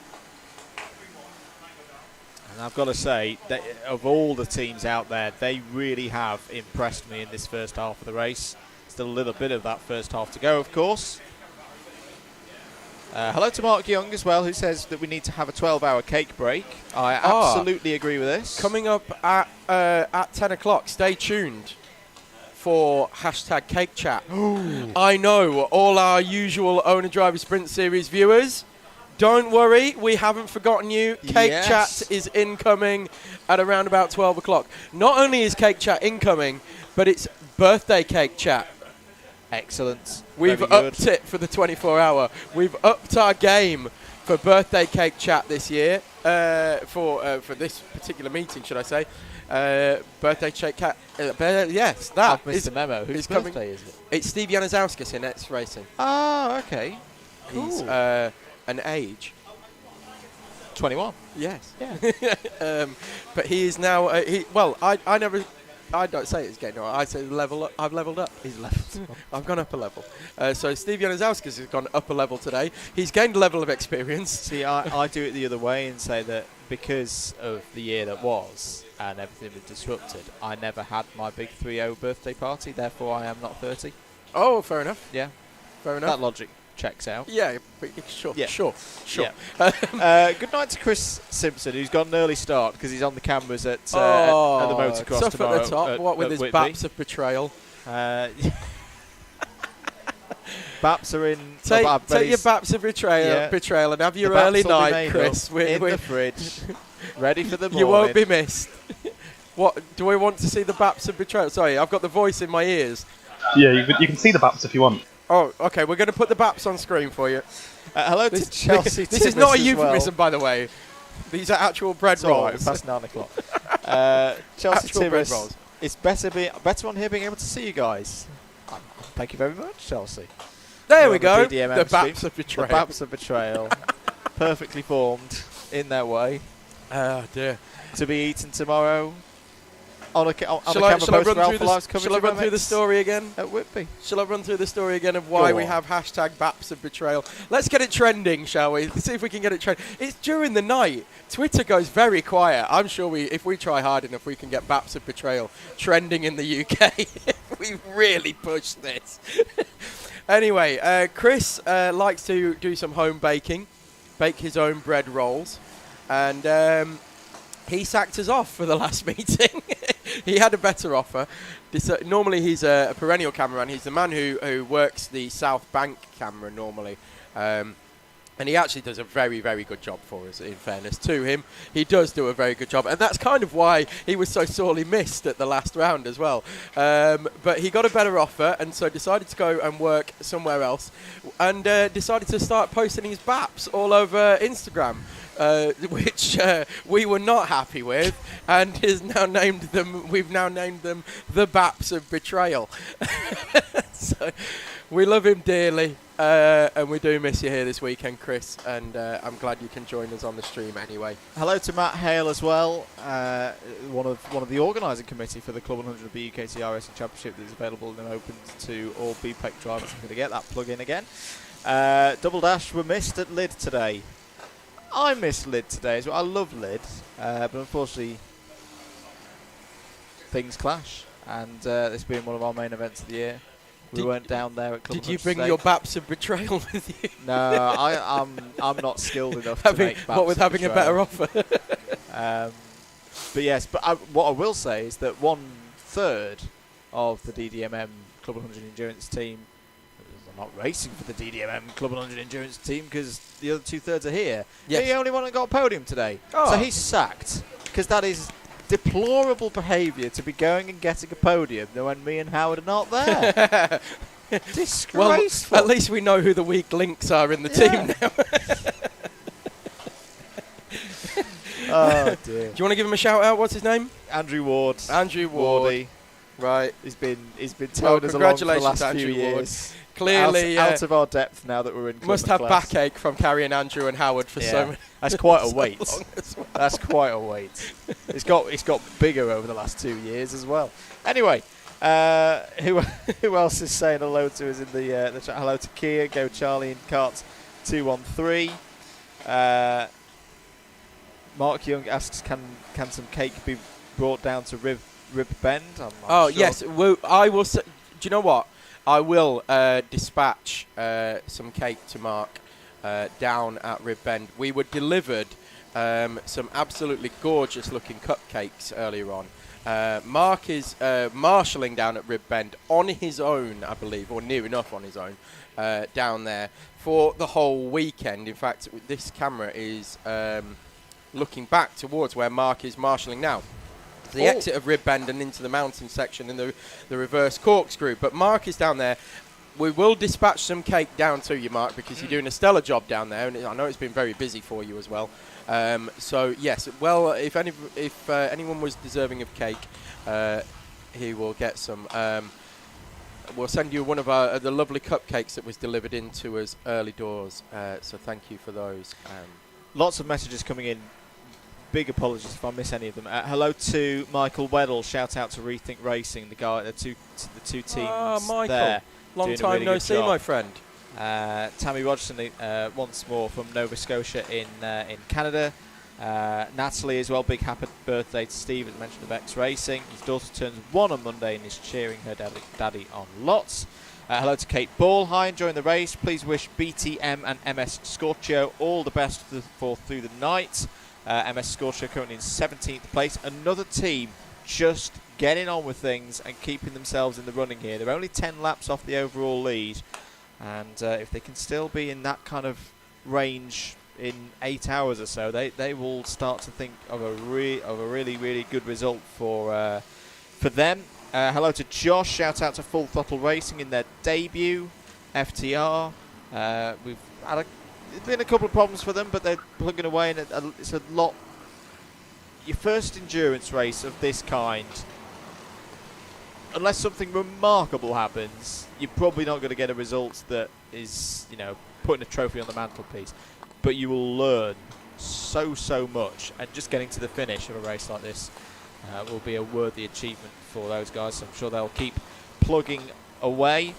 And I've got to say, that of all the teams out there, they really have impressed me in this first half of the race. Still a little bit of that first half to go, of course. Hello to Mark Young as well, who says that we need to have a 12-hour cake break. I absolutely agree with this. Coming up at 10 o'clock, stay tuned for hashtag Cake Chat. I know, all our usual Owner Driver Sprint Series viewers, don't worry, we haven't forgotten you. Cake Chat is incoming at around about 12 o'clock. Not only is Cake Chat incoming, but it's birthday Cake Chat. Excellent. We've upped it for the 24-hour. We've upped our game for birthday cake chat this year. For this particular meeting, should I say? Birthday cake cat. Yes, that I've missed the memo. Whose birthday is it? It's Steve Januszowskis in X Racing. Oh, okay. Cool. He's an age. 21. Yes. Yeah. But he is now. I don't say it's getting right. I say level up. I've leveled up. He's leveled. I've gone up a level. So Steve Januszowskis has gone up a level today. He's gained a level of experience. See, I do it the other way and say that because of the year that was and everything was disrupted, I never had my big 3-0 birthday party. Therefore, I am not 30. Oh, fair enough. Yeah, Fair enough. that logic checks out. Yeah, sure, Yeah. sure. Good night to Chris Simpson, who's got an early start because he's on the cameras at the motocross tough tomorrow. at the top, what with his Whitby. baps of betrayal. Baps are in. Take your baps of betrayal and have your early night, Chris. In the fridge, ready for the morning. You won't be missed. What do we want to see the baps of betrayal? Sorry, I've got the voice in my ears. Yeah, you can see the baps if you want. Oh, okay. We're going to put the baps on screen for you. Hello to Chelsea. This is not a euphemism, by the way. These are actual bread rolls. It's past 9 o'clock. Chelsea Actual bread Timmins. rolls. It's better on here being able to see you guys. Thank you very much, Chelsea. There You're we on go. the DDMM The stream. baps of betrayal. The baps of betrayal. Perfectly formed in their way. Oh, dear. To be eaten tomorrow. On a camera Shall I post for Alpha Live's run coverage through the story again? at Whitby. Shall I run through the story again of why Go we on. have hashtag baps of betrayal? Let's get it trending, shall we? Let's see if we can get it trending. It's during the night. Twitter goes very quiet. I'm sure if we try hard enough, we can get baps of betrayal trending in the UK. We really push this. Anyway, Chris likes to do some home baking, bake his own bread rolls, and he sacked us off for the last meeting. He had a better offer. Normally he's a perennial cameraman. He's the man who works the South Bank camera normally. And he actually does a very, very good job for us, in fairness to him. He does do a very good job. And that's kind of why he was so sorely missed at the last round as well. But he got a better offer and so decided to go and work somewhere else. And decided to start posting his baps all over Instagram. Which we were not happy with, and we've now named them the Baps of Betrayal. So we love him dearly, and we do miss you here this weekend, Chris. And I'm glad you can join us on the stream anyway. Hello to Matt Hale as well, one of the organising committee for the Club 100 of the UKTR Racing Championship that is available and open to all BPEC drivers. I'm going to get that plug in again. Double Dash were missed at Lid today. I miss Lid today as well. I love Lid, but unfortunately things clash, and this being one of our main events of the year, we weren't down there at Club 100 Did you bring today. your Baps of Betrayal with you? No, I'm not skilled enough to make Baps what with of having a Betrayal. better offer? But yes, what I will say is that 1/3 of the DDMM Club 100 Endurance team, I'm not racing for the DDMM Club 100 Endurance team because the other 2/3 are here. Yes. He only one that got a podium today. Oh. So he's sacked because that is deplorable behaviour to be going and getting a podium when me and Howard are not there. Disgraceful. Well, at least we know who the weak links are in the team now. Oh dear. Do you want to give him a shout out? What's his name? Andrew Ward. Andrew Ward. Wardy. Right. He's been towing us along for the last Andrew few Ward. years. Clearly, out of our depth now that we're in. Must have backache from carrying Andrew and Howard for so many. That's quite a so weight. long as well. That's quite a weight. It's got bigger over the last 2 years as well. Anyway, who else is saying hello to us in the chat? Hello to Kia, Go Charlie in Kart 213. Mark Young asks, can some cake be brought down to Rib Bend? I'm not sure. Yes. I will. Do you know what? I will dispatch some cake to Mark down at Rib Bend. We were delivered some absolutely gorgeous-looking cupcakes earlier on. Mark is marshalling down at Rib Bend on his own, I believe, or near enough on his own, down there for the whole weekend. In fact, this camera is looking back towards where Mark is marshalling now. The exit of Rib Bend and into the mountain section in the reverse corkscrew. But Mark is down there. We will dispatch some cake down to you, Mark, because you're doing a stellar job down there, and I know it's been very busy for you as well. So yes, well, if anyone was deserving of cake, he will get some. We'll send you one of the lovely cupcakes that was delivered in to us early doors. So thank you for those. Lots of messages coming in. Big apologies if I miss any of them. Hello to Michael Weddell. Shout out to Rethink Racing, the two teams Michael. there. Long time no see, my friend. Tammy Rogerson once more from Nova Scotia in Canada. Natalie as well. Big happy birthday to Steve, as mentioned, of X Racing. His daughter turns 1 on Monday and is cheering her daddy on lots. Hello to Kate Ball. Hi, enjoying the race. Please wish BTM and MS Scorchio all the best for through the night. MS Scorchio currently in 17th place. Another team just getting on with things and keeping themselves in the running here. They're only 10 laps off the overall lead. And if they can still be in that kind of range in 8 hours or so, they will start to think of a really, really good result for them. Hello to Josh. Shout out to Full Throttle Racing in their debut FTR. We've had there's been a couple of problems for them, but they're plugging away, and it's a lot. Your first endurance race of this kind, unless something remarkable happens, you're probably not going to get a result that is, putting a trophy on the mantelpiece. But you will learn so much, and just getting to the finish of a race like this will be a worthy achievement for those guys. So I'm sure they'll keep plugging away.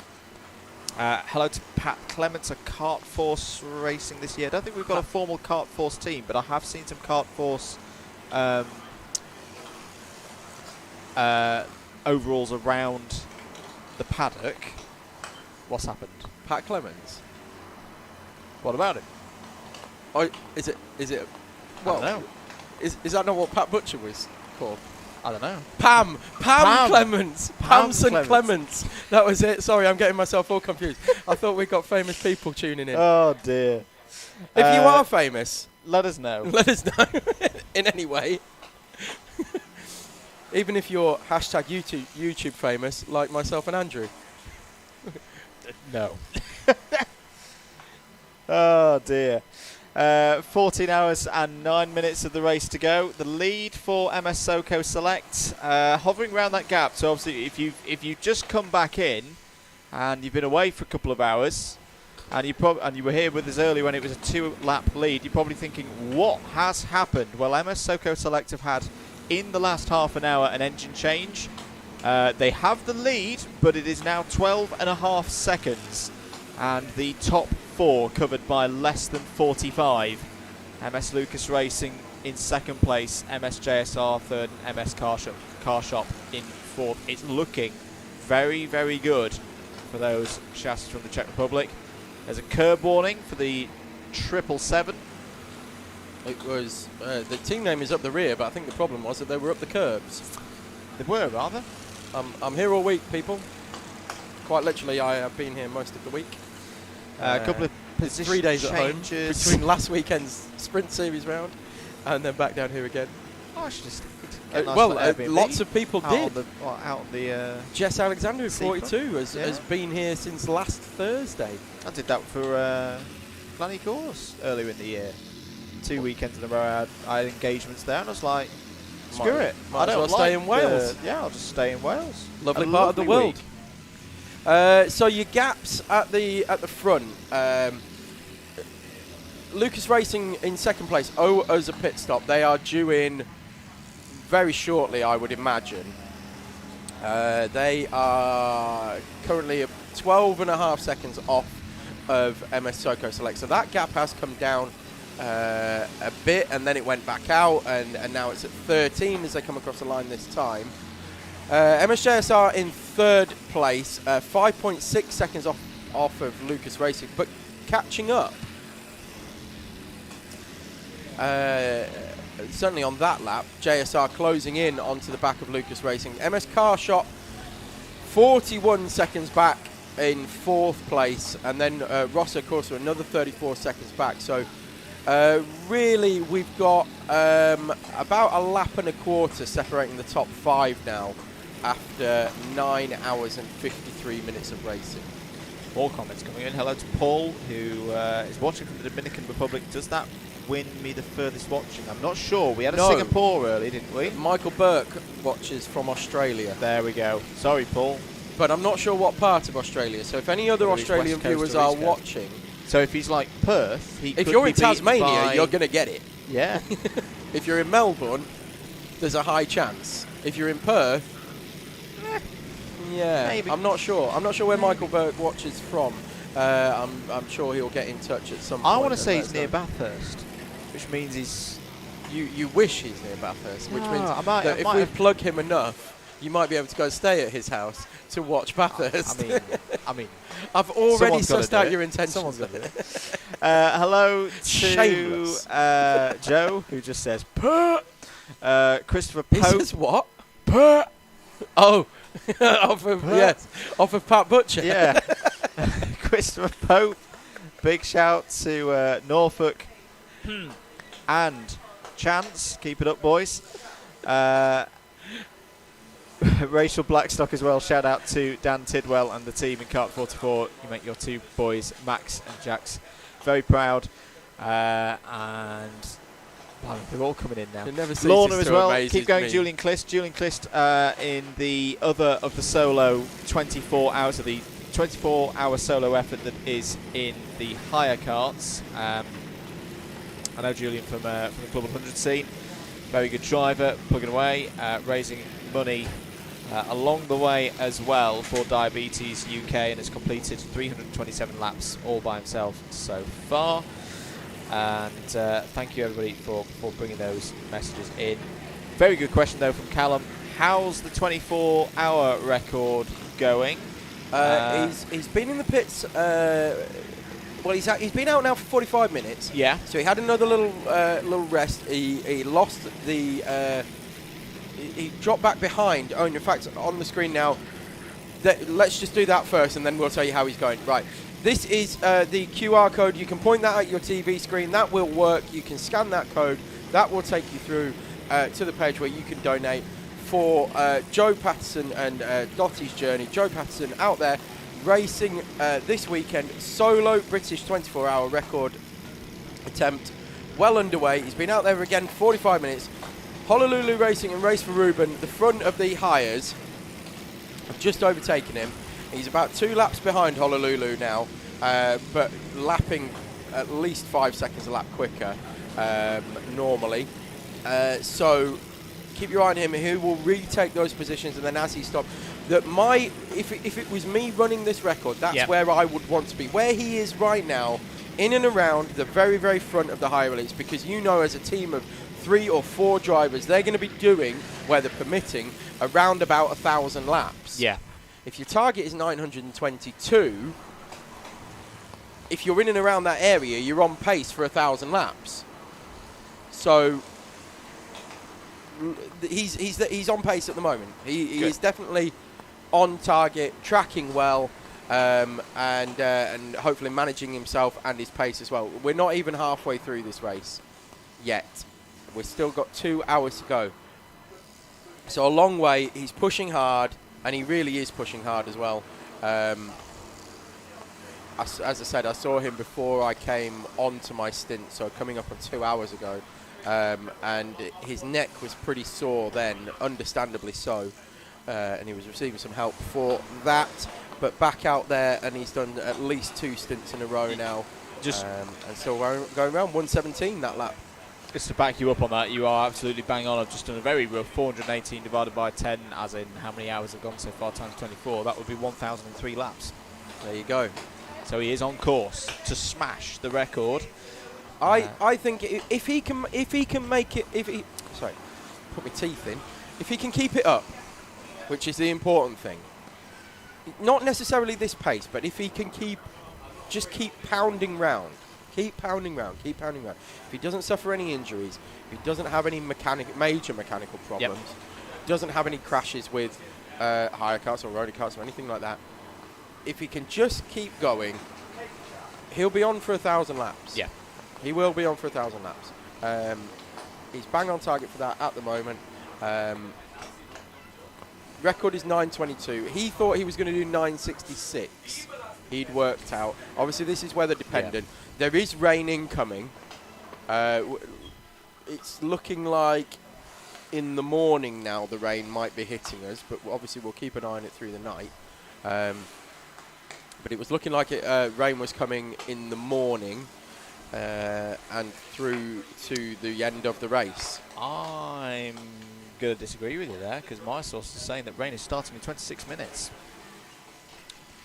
Hello to Pat Clements of Kart Force Racing this year. I don't think we've got a formal Kart Force team, but I have seen some Kart Force overalls around the paddock. What's happened? Pat Clements. What about him? Oh, is it? Well, I don't know. Is that not what Pat Butcher was called? I don't know. Pam Clements. Pamson Clements. Clements. That was it. Sorry, I'm getting myself all confused. I thought we got famous people tuning in. Oh dear. If you are famous, let us know. let us know in any way. Even if you're hashtag YouTube famous, like myself and Andrew. No. Oh dear. 14 hours and 9 minutes of the race to go. The lead for MS SoCo Select, hovering around that gap. So obviously, if you just come back in and you've been away for a couple of hours, and you were here with us earlier when it was a 2-lap lead, you're probably thinking, what has happened? Well, MS SoCo Select have had in the last half an hour an engine change. They have the lead, but it is now 12.5 seconds, and the top 4 covered by less than 45. MS Lucas Racing in second place, MS JSR third, and MS Car Shop in fourth. It's looking very, very good for those chassis from the Czech Republic. There's a curb warning for the 777. It was the team name is up the rear, but I think the problem was that they were up the curbs. They were, rather. I'm here all week, people. Quite literally, I have been here most of the week. A couple of position 3 days at home changes between last weekend's sprint series round and then back down here again. Oh, I should just Lots of people did. Out on the Jess Alexander, seafront. 42, has been here since last Thursday. I did that for Glanny Course earlier in the year. 2 weekends in a row I had engagements there, and I was like, screw it. I don't stay in Wales. I'll just stay in Wales. Lovely part of the world. So your gaps at the front. Lucas Racing in second place. As a pit stop. They are due in very shortly, I would imagine. They are currently 12.5 seconds off of MS SoCo Select. So that gap has come down a bit, and then it went back out, and now it's at 13 as they come across the line this time. MSJSR in third place, 5.6 seconds off of Lucas Racing, but catching up. Certainly on that lap, JSR closing in onto the back of Lucas Racing. MS Car Shop 41 seconds back in fourth place, and then Rosso Corsa another 34 seconds back. So really we've got about a lap and a quarter separating the top 5 now after 9 hours and 53 minutes of racing. More comments coming in. Hello to Paul, who is watching from the Dominican Republic. Does that win me the furthest watching? I'm not sure. We had a Singapore early, didn't we? Michael Burke watches from Australia. There we go. Sorry, Paul. But I'm not sure what part of Australia. So if any other Australian viewers are watching... So if he's like Perth, if you're in Tasmania, you're going to get it. Yeah. If you're in Melbourne, there's a high chance. If you're in Perth, yeah, maybe. I'm not sure. I'm not sure where Michael Burke watches from. I'm sure he'll get in touch at some point. I want to say he's near Bathurst, which means he's... You wish he's near Bathurst, which means I that if we plug him enough, you might be able to go stay at his house to watch Bathurst. I mean, I've already someone's gotta sussed do out it. your intentions. Someone's got to do it. Hello to Shameless. Joe, who just says, "Puh." Christopher He Pope. says what? Puh. Oh, off of Pat Butcher. Yeah. Christopher Pope. Big shout to Norfolk and Chance. Keep it up, boys. Rachel Blackstock as well. Shout out to Dan Tidwell and the team in Kart 44. You make your two boys, Max and Jax, very proud. And wow, they're all coming in now. Lorna as well. Keep going, Julian Clist. Julian Clist in the other of the solo 24 hours of the 24-hour solo effort that is in the higher karts. I know Julian from the Club 100 scene. Very good driver, plugging away, raising money along the way as well for Diabetes UK, and has completed 327 laps all by himself so far. And thank you everybody for bringing those messages in. Very good question though from Callum. How's the 24-hour record going? He's been in the pits. Well, he's been out now for 45 minutes. Yeah. So he had another little rest. He lost the. He dropped back behind. Oh, in fact, on the screen now. Let's just do that first, and then we'll tell you how he's going. Right. This is the QR code. You can point that at your TV screen. That will work. You can scan that code. That will take you through to the page where you can donate for Joe Patterson and Dottie's journey. Joe Patterson out there racing this weekend. Solo British 24-hour record attempt well underway. He's been out there again 45 minutes. Honolulu Racing and Race for Ruben, the front of the Hires, have just overtaken him. He's about 2 laps behind Honolulu now, but lapping at least 5 seconds a lap quicker normally. So keep your eye on him. He will retake those positions, and then as he stops, if it was me running this record, that's where I would want to be. Where he is right now, in and around the very, very front of the higher elites, because you know, as a team of 3 or 4 drivers, they're going to be doing, where they're permitting, around about 1,000 laps. Yeah. If your target is 922, if you're in and around that area, you're on pace for 1,000 laps. So he's on pace at the moment. He is definitely on target, tracking well, and hopefully managing himself and his pace as well. We're not even halfway through this race yet. We've still got 2 hours to go. So a long way. He's pushing hard, and he really is pushing hard as well. As I said, I saw him before I came onto my stint, so coming up on 2 hours ago. And his neck was pretty sore then, understandably so. And he was receiving some help for that. But back out there, and he's done at least 2 stints in a row now. And still going around 117 that lap. Just to back you up on that, you are absolutely bang on. I've just done a very rough 418 divided by 10, as in how many hours have gone so far times 24. That would be 1,003 laps. There you go. So he is on course to smash the record. I think if he can make it, put my teeth in. If he can keep it up, which is the important thing. Not necessarily this pace, but if he can keep pounding round. Keep pounding round. If he doesn't suffer any injuries, if he doesn't have any major mechanical problems, doesn't have any crashes with higher karts or road karts or anything like that, if he can just keep going, he'll be on for 1,000 laps. Yeah. He will be on for 1,000 laps. He's bang on target for that at the moment. Record is 9:22. He thought he was going to do 9:66. He'd worked out. Obviously, this is weather dependent. Yeah. There is rain incoming. It's looking like in the morning now the rain might be hitting us, but obviously we'll keep an eye on it through the night. But it was looking like rain was coming in the morning and through to the end of the race. I'm going to disagree with you there, because my source is saying that rain is starting in 26 minutes.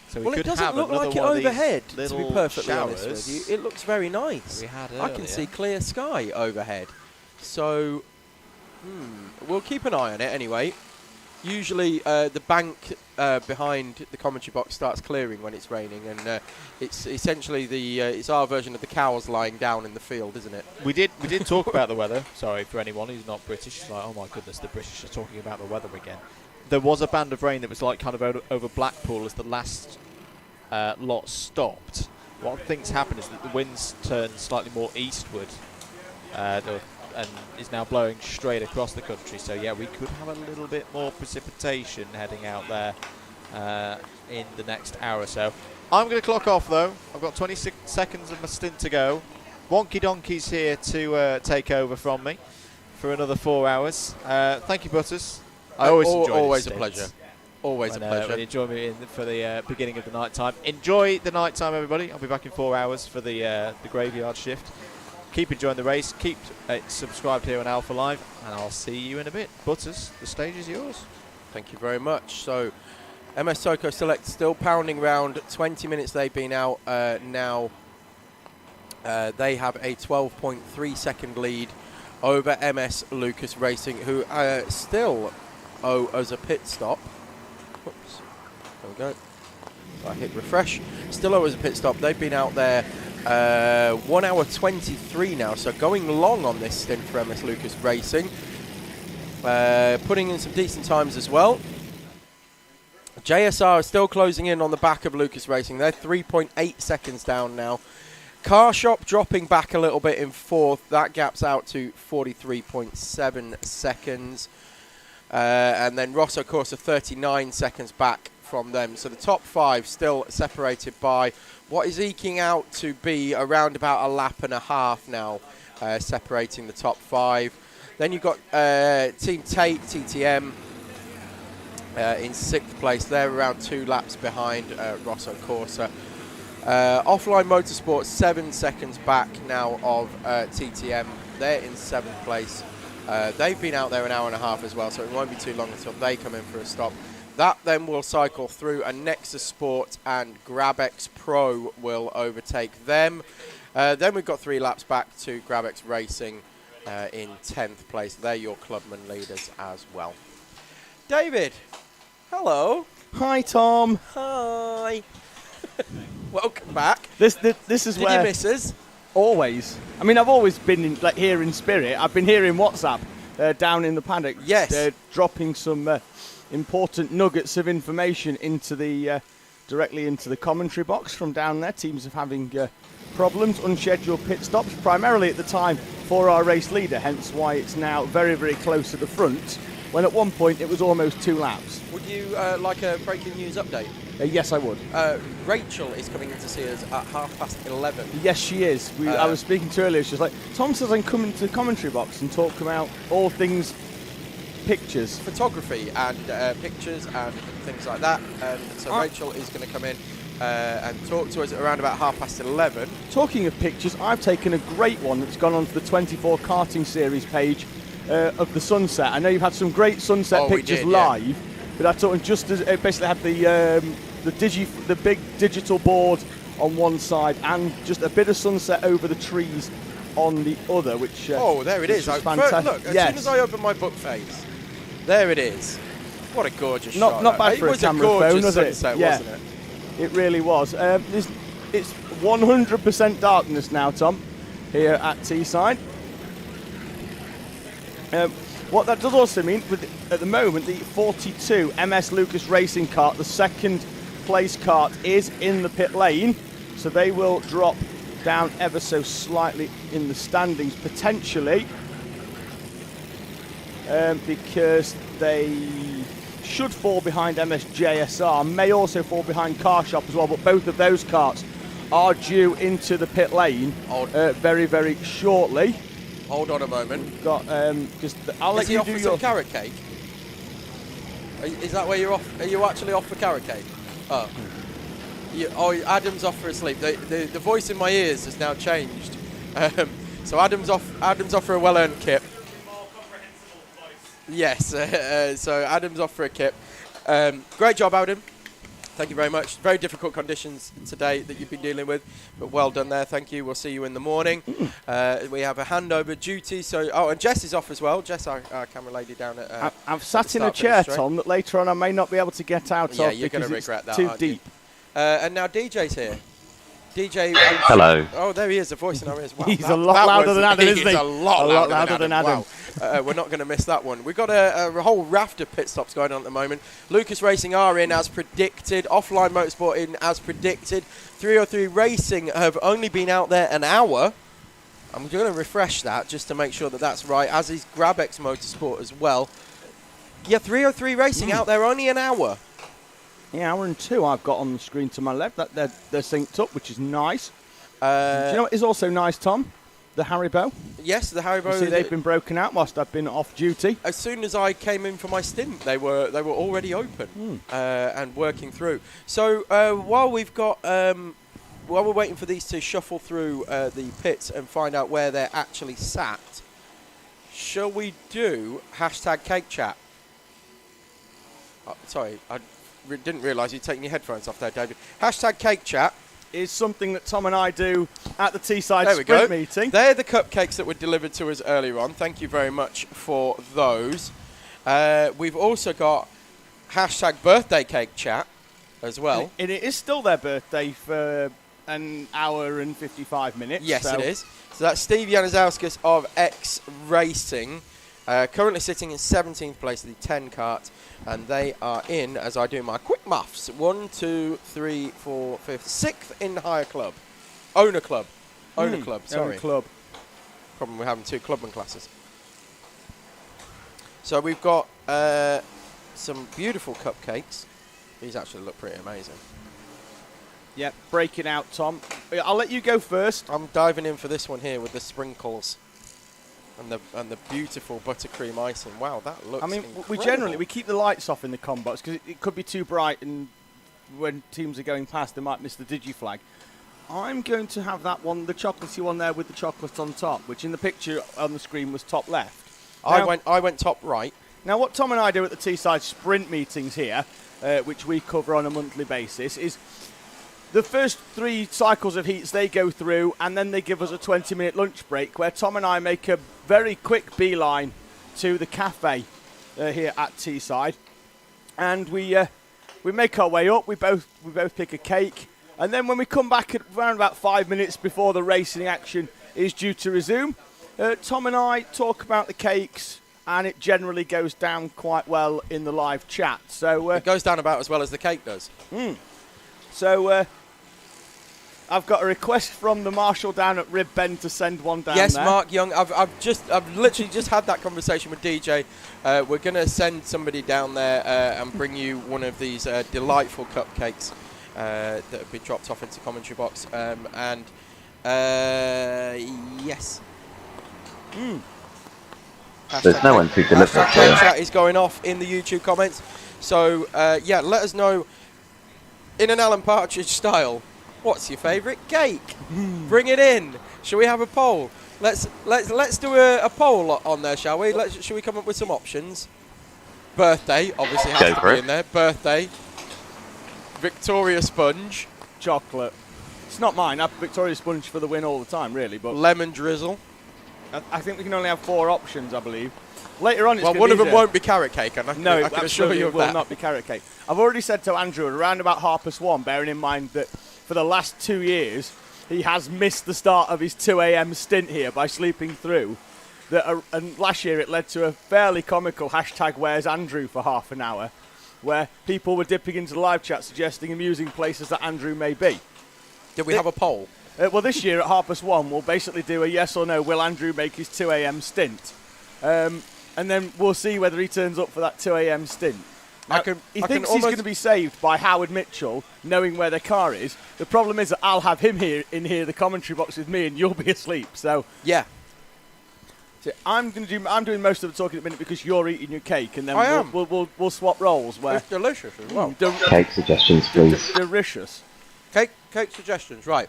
So well, it doesn't look like it overhead, to be perfectly honest with you. It looks very nice. We had I can see clear sky overhead. So, we'll keep an eye on it anyway. Usually the bank behind the commentary box starts clearing when it's raining, and it's essentially it's our version of the cows lying down in the field, isn't it? We did talk about the weather. Sorry for anyone who's not British. It's like, oh my goodness, the British are talking about the weather again. There was a band of rain that was like kind of over Blackpool as the last lot stopped. What I think's happened is that the winds turned slightly more eastward and is now blowing straight across the country. So yeah, we could have a little bit more precipitation heading out there in the next hour or so. I'm going to clock off though. I've got 26 seconds of my stint to go. Wonky Donkey's here to take over from me for another 4 hours. Thank you, Butters. I always enjoy always a pleasure. Always a pleasure. When you join me for the beginning of the night time. Enjoy the night time, everybody. I'll be back in 4 hours for the graveyard shift. Keep enjoying the race. Keep subscribed here on Alpha Live, and I'll see you in a bit. Butters, the stage is yours. Thank you very much. So, MS Soco Select still pounding round. 20 minutes they've been out now. They have a 12.3 second lead over MS Lucas Racing, who still owe us a pit stop. Whoops. There we go. I hit refresh. Still owe us a pit stop. They've been out there 1 hour 23 now, so going long on this stint for MS Lucas Racing. Putting in some decent times as well. JSR is still closing in on the back of Lucas Racing. They're 3.8 seconds down now. Car Shop dropping back a little bit in fourth. That gap's out to 43.7 seconds. And then Rosso Corsa 39 seconds back from them. So the top five still separated by what is eking out to be around about a lap and a half now, separating the top five. Then you've got Team Tate, TTM, in sixth place. They're around 2 laps behind Rosso Corsa. Offline Motorsport 7 seconds back now of TTM. They're in 7th place. They've been out there an hour and a half as well, so it won't be too long until they come in for a stop. That then will cycle through, and Nexus Sport and GrabX Pro will overtake them. Then we've got 3 laps back to GrabX Racing in 10th place. They're your clubman leaders as well. David, hello. Hi, Tom. Hi. Welcome back. This is where... Did you miss us? Always. I mean, I've always been here in spirit. I've been here in WhatsApp, down in the paddock. Yes. Dropping some important nuggets of information into the directly into the commentary box from down there. Teams are having problems, unscheduled pit stops, primarily at the time for our race leader, hence why it's now very, very close to the front, when at one point it was almost 2 laps. Would you like a breaking news update? Yes, I would. Rachel is coming in to see us at 11:30. Yes, she is. I was speaking to her earlier. She was like, Tom says I'm coming to the commentary box and talk about all things pictures. Photography and pictures and things like that. And so Rachel is going to come in and talk to us at around about 11:30. Talking of pictures, I've taken a great one that's gone onto the 24 karting series page of the sunset. I know you've had some great sunset pictures live, yeah. But I thought just as it basically had the big digital board on one side and just a bit of sunset over the trees on the other, which there it is. Fantastic. Look, as soon as I open my book face, there it is. What a gorgeous shot! Not bad for a camera phone, was it? Sunset, yeah, wasn't it? It really was. It's 100% darkness now, Tom, here at Teesside. What that does also mean, at the moment, the 42 MS Lucas Racing kart, the second place kart, is in the pit lane, so they will drop down ever so slightly in the standings, potentially, because they should fall behind MSJSR, may also fall behind Car Shop as well, but both of those karts are due into the pit lane very, very shortly. Hold on a moment. We've got I'll let you do your some carrot cake. Is that where you're off? Are you actually off for carrot cake? Oh. Adam's off for a sleep. The voice in my ears has now changed. So Adam's off for a well-earned kip. Yes. So Adam's off for a kip. Great job, Adam. Thank you very much. Very difficult conditions today that you've been dealing with, but well done there. Thank you. We'll see you in the morning. We have a handover duty. So, and Jess is off as well. Jess, our camera lady down at. I've sat in a chair, Tom, that later on I may not be able to get out of. Yeah, you're going to regret that. Too deep. And now DJ's here. DJ. Hello. Oh, there he is, a voice in our ears. Wow, He's a lot louder than Adam, isn't he? He's a lot louder than Adam. Wow. We're not going to miss that one. We've got a whole raft of pit stops going on at the moment. Lucas Racing are in as predicted. Offline Motorsport in as predicted. 303 Racing have only been out there an hour. I'm going to refresh that just to make sure that that's right, as is Grabex Motorsport as well. Yeah, 303 Racing out there only an hour. Yeah, hour and 2 I've got on the screen to my left. That they're synced up, which is nice. Do you know what is also nice, Tom? The Haribo. Yes, the Haribo. You see, they've been broken out whilst I've been off duty. As soon as I came in for my stint, they were already open and working through. So while we're waiting for these to shuffle through the pits and find out where they're actually sat, shall we do #cake chat? Sorry, I didn't realise you'd taken your headphones off there, David. #cake chat is something that Tom and I do at the Teesside Sprint meeting. They're the cupcakes that were delivered to us earlier on. Thank you very much for those. We've also got #birthday cake chat as well. And it is still their birthday for an hour and 55 minutes. Yes, it is. So that's Steve Januszowskis of X Racing, currently sitting in 17th place of the 10 kart. And they are in, as I do my quick maths, 1, 2, 3, 4, 5th, 6th in the higher club. Owner club. Owner club, sorry. Owner club. Problem we're having 2 clubman classes. So we've got some beautiful cupcakes. These actually look pretty amazing. Yep, breaking out, Tom. I'll let you go first. I'm diving in for this one here with the sprinkles. And the beautiful buttercream icing. Wow, that looks incredible. we keep the lights off in the combox because it could be too bright, and when teams are going past, they might miss the digiflag. I'm going to have that one, the chocolatey one there with the chocolate on top, which in the picture on the screen was top left. I went top right. Now, what Tom and I do at the Teesside Sprint meetings here, which we cover on a monthly basis, is the first 3 cycles of heats they go through, and then they give us a 20-minute lunch break where Tom and I make a very quick beeline to the cafe here at Teesside, and we make our way up. We both pick a cake, and then when we come back at around about 5 minutes before the racing action is due to resume, Tom and I talk about the cakes, and it generally goes down quite well in the live chat. So it goes down about as well as the cake does. So I've got a request from the marshal down at Rib Bend to send one down there. Yes, Mark Young. I've literally just had that conversation with DJ. We're going to send somebody down there and bring you one of these delightful cupcakes that have been dropped off into commentary box. Yes. There's no one to deliver it. Chat is going off in the YouTube comments. So yeah, let us know in an Alan Partridge style. What's your favourite cake? Bring it in. Shall we have a poll? Let's do a poll on there, shall we? Shall we come up with some options? Birthday, obviously has to be in there. Birthday. Victoria Sponge. Chocolate. It's not mine. I have Victoria Sponge for the win all the time, really. But lemon drizzle. I think we can only have 4 options, I believe. Later on, it's one of them won't be carrot cake, and I can assure you of that. It will not be carrot cake. I've already said to Andrew around about 1:30, bearing in mind that for the last 2 years, he has missed the start of his 2 a.m. stint here by sleeping through. And last year it led to a fairly comical #Where's Andrew for half an hour, where people were dipping into the live chat suggesting amusing places that Andrew may be. Did we have a poll? Well, this year at 1:30, we'll basically do a yes or no, will Andrew make his 2 a.m. stint? And then we'll see whether he turns up for that 2 a.m. stint. Now, he thinks he's going to be saved by Howard Mitchell, knowing where their car is. The problem is that I'll have him in the commentary box with me, and you'll be asleep. So yeah, so I'm doing most of the talking at the minute because you're eating your cake, and then we'll swap roles. Where it's delicious as well. Cake suggestions, please. Delicious. Cake suggestions, right?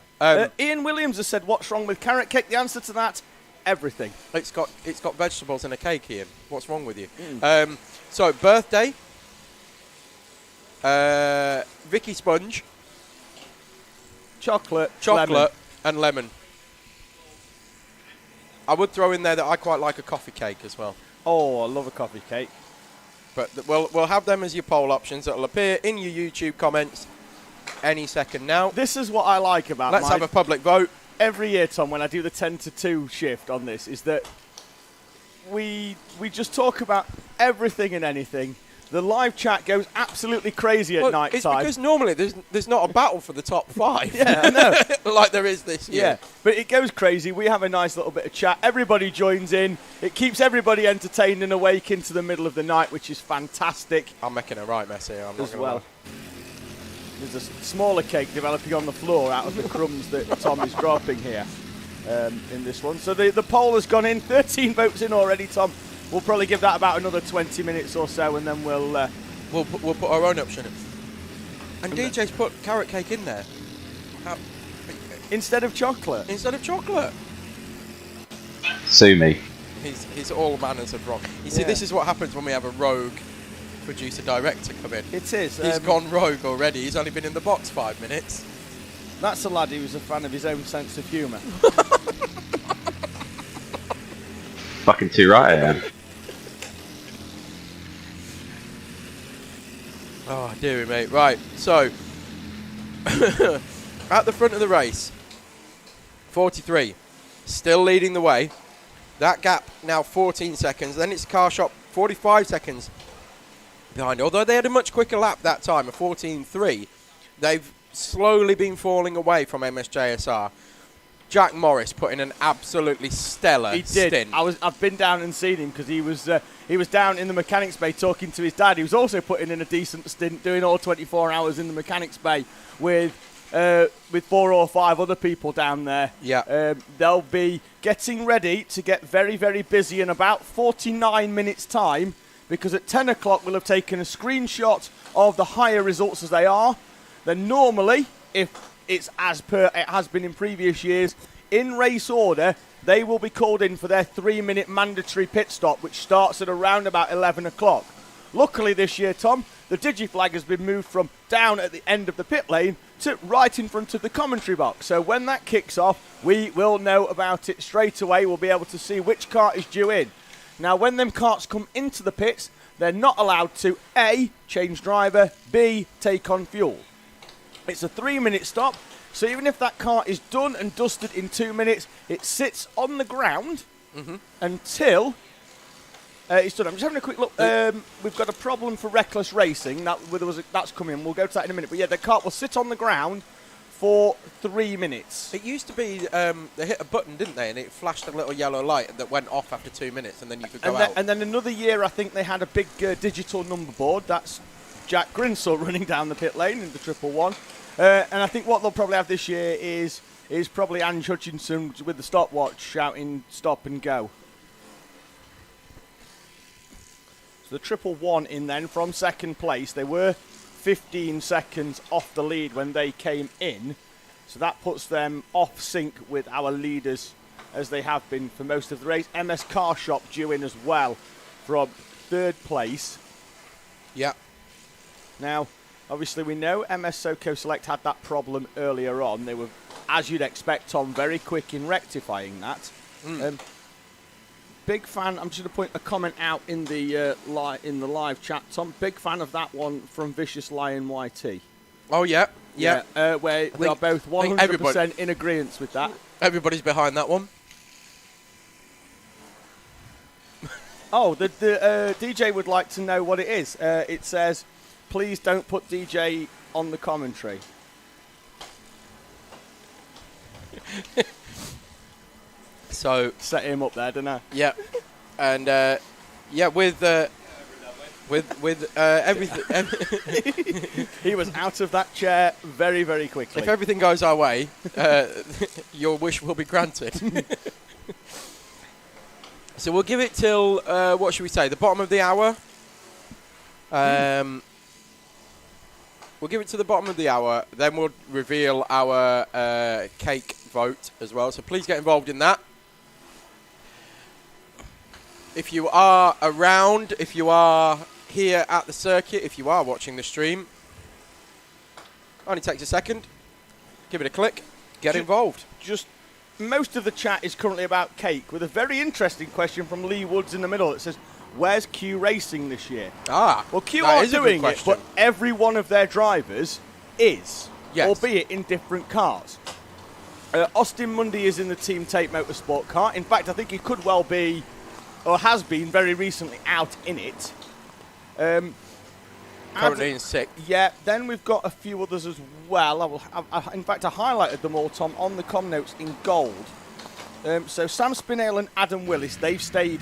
Ian Williams has said, "What's wrong with carrot cake?" The answer to that, everything. It's got vegetables in a cake, Ian. What's wrong with you? So birthday. Vicky Sponge, chocolate, and lemon. I would throw in there that I quite like a coffee cake as well. Oh, I love a coffee cake. But we'll have them as your poll options. That'll appear in your YouTube comments any second now. This is what I like about Let's have a public vote. Every year, Tom, when I do the 10 to 2 shift on this, is that we just talk about everything and anything. The live chat goes absolutely crazy at night it's time. because normally there's not a battle for the top 5. Yeah, I know. Like there is this year. Yeah, but it goes crazy. We have a nice little bit of chat. Everybody joins in. It keeps everybody entertained and awake into the middle of the night, which is fantastic. I'm making a right mess here. I'm not as gonna well. lie. There's a smaller cake developing on the floor out of the crumbs that Tom is dropping here in this one. So the poll has gone in. 13 votes in already, Tom. We'll probably give that about another 20 minutes or so, and then we'll put our own option in. And DJ's put carrot cake in there. Instead of chocolate. Instead of chocolate. Sue me. He's all manners of wrong. You see, this is what happens when we have a rogue producer-director come in. It is. He's gone rogue already. He's only been in the box 5 minutes. That's a lad who's a fan of his own sense of humour. Fucking too right I am. Oh, dearie mate. Right, so at the front of the race, 43, still leading the way. That gap now 14 seconds. Then it's Car Shop 45 seconds behind. Although they had a much quicker lap that time, a 14.3, they've slowly been falling away from MSJSR. Jack Morris put in an absolutely stellar stint. I've been down and seen him because he was down in the mechanics bay talking to his dad. He was also putting in a decent stint, doing all 24 hours in the mechanics bay with 4 or 5 other people down there. Yeah. They'll be getting ready to get very, very busy in about 49 minutes' time, because at 10 o'clock we'll have taken a screenshot of the higher results as they are. Then normally, if it's as per it has been in previous years, in race order, they will be called in for their 3-minute mandatory pit stop, which starts at around about 11 o'clock. Luckily this year, Tom, the digiflag has been moved from down at the end of the pit lane to right in front of the commentary box. So when that kicks off, we will know about it straight away. We'll be able to see which cart is due in. Now, when them carts come into the pits, they're not allowed to A, change driver, B, take on fuel. It's a 3-minute stop, so even if that cart is done and dusted in 2 minutes, it sits on the ground until it's done. I'm just having a quick look. We've got a problem for reckless racing. That's coming. We'll go to that in a minute. But yeah, the cart will sit on the ground for 3 minutes. It used to be they hit a button, didn't they? And it flashed a little yellow light that went off after 2 minutes, and then you could go out. And then another year, I think they had a big digital number board. That's Jack Grinsell running down the pit lane in the 111. And I think what they'll probably have this year is probably Ange Hutchinson with the stopwatch shouting stop and go. So the 111 in then from second place. They were 15 seconds off the lead when they came in. So that puts them off sync with our leaders as they have been for most of the race. MS Car Shop due in as well from third place. Yeah. Now, obviously we know MS SoCo Select had that problem earlier on. They were, as you'd expect, Tom, very quick in rectifying that. Big fan. I'm just going to point a comment out in the live chat, Tom. Big fan of that one from Vicious Lion YT. Oh yeah. Where we are both 100% in agreement with that. Everybody's behind that one. Oh, the DJ would like to know what it is. It says, please don't put DJ on the commentary. So set him up there, don't I? Yeah, and with everything. He was out of that chair very, very quickly. If everything goes our way, your wish will be granted. So we'll give it till what should we say? The bottom of the hour. We'll give it to the bottom of the hour. Then we'll reveal our cake vote as well. So please get involved in that. If you are around, if you are here at the circuit, if you are watching the stream, Only takes a second. Give it a click. Get involved. Just most of the chat is currently about cake, with a very interesting question from Lee Woods in the middle that says, where's Q Racing this year? Well, Q aren't doing it, but every one of their drivers is, albeit in different cars. Austin Mundy is in the Team Tate Motorsport car. In fact, I think he could well be, or has been very recently, out in it. Currently in 6th. Yeah, then we've got a few others as well. In fact, I highlighted them all, Tom, on the com notes in gold. So Sam Spinell and Adam Willis, they've stayed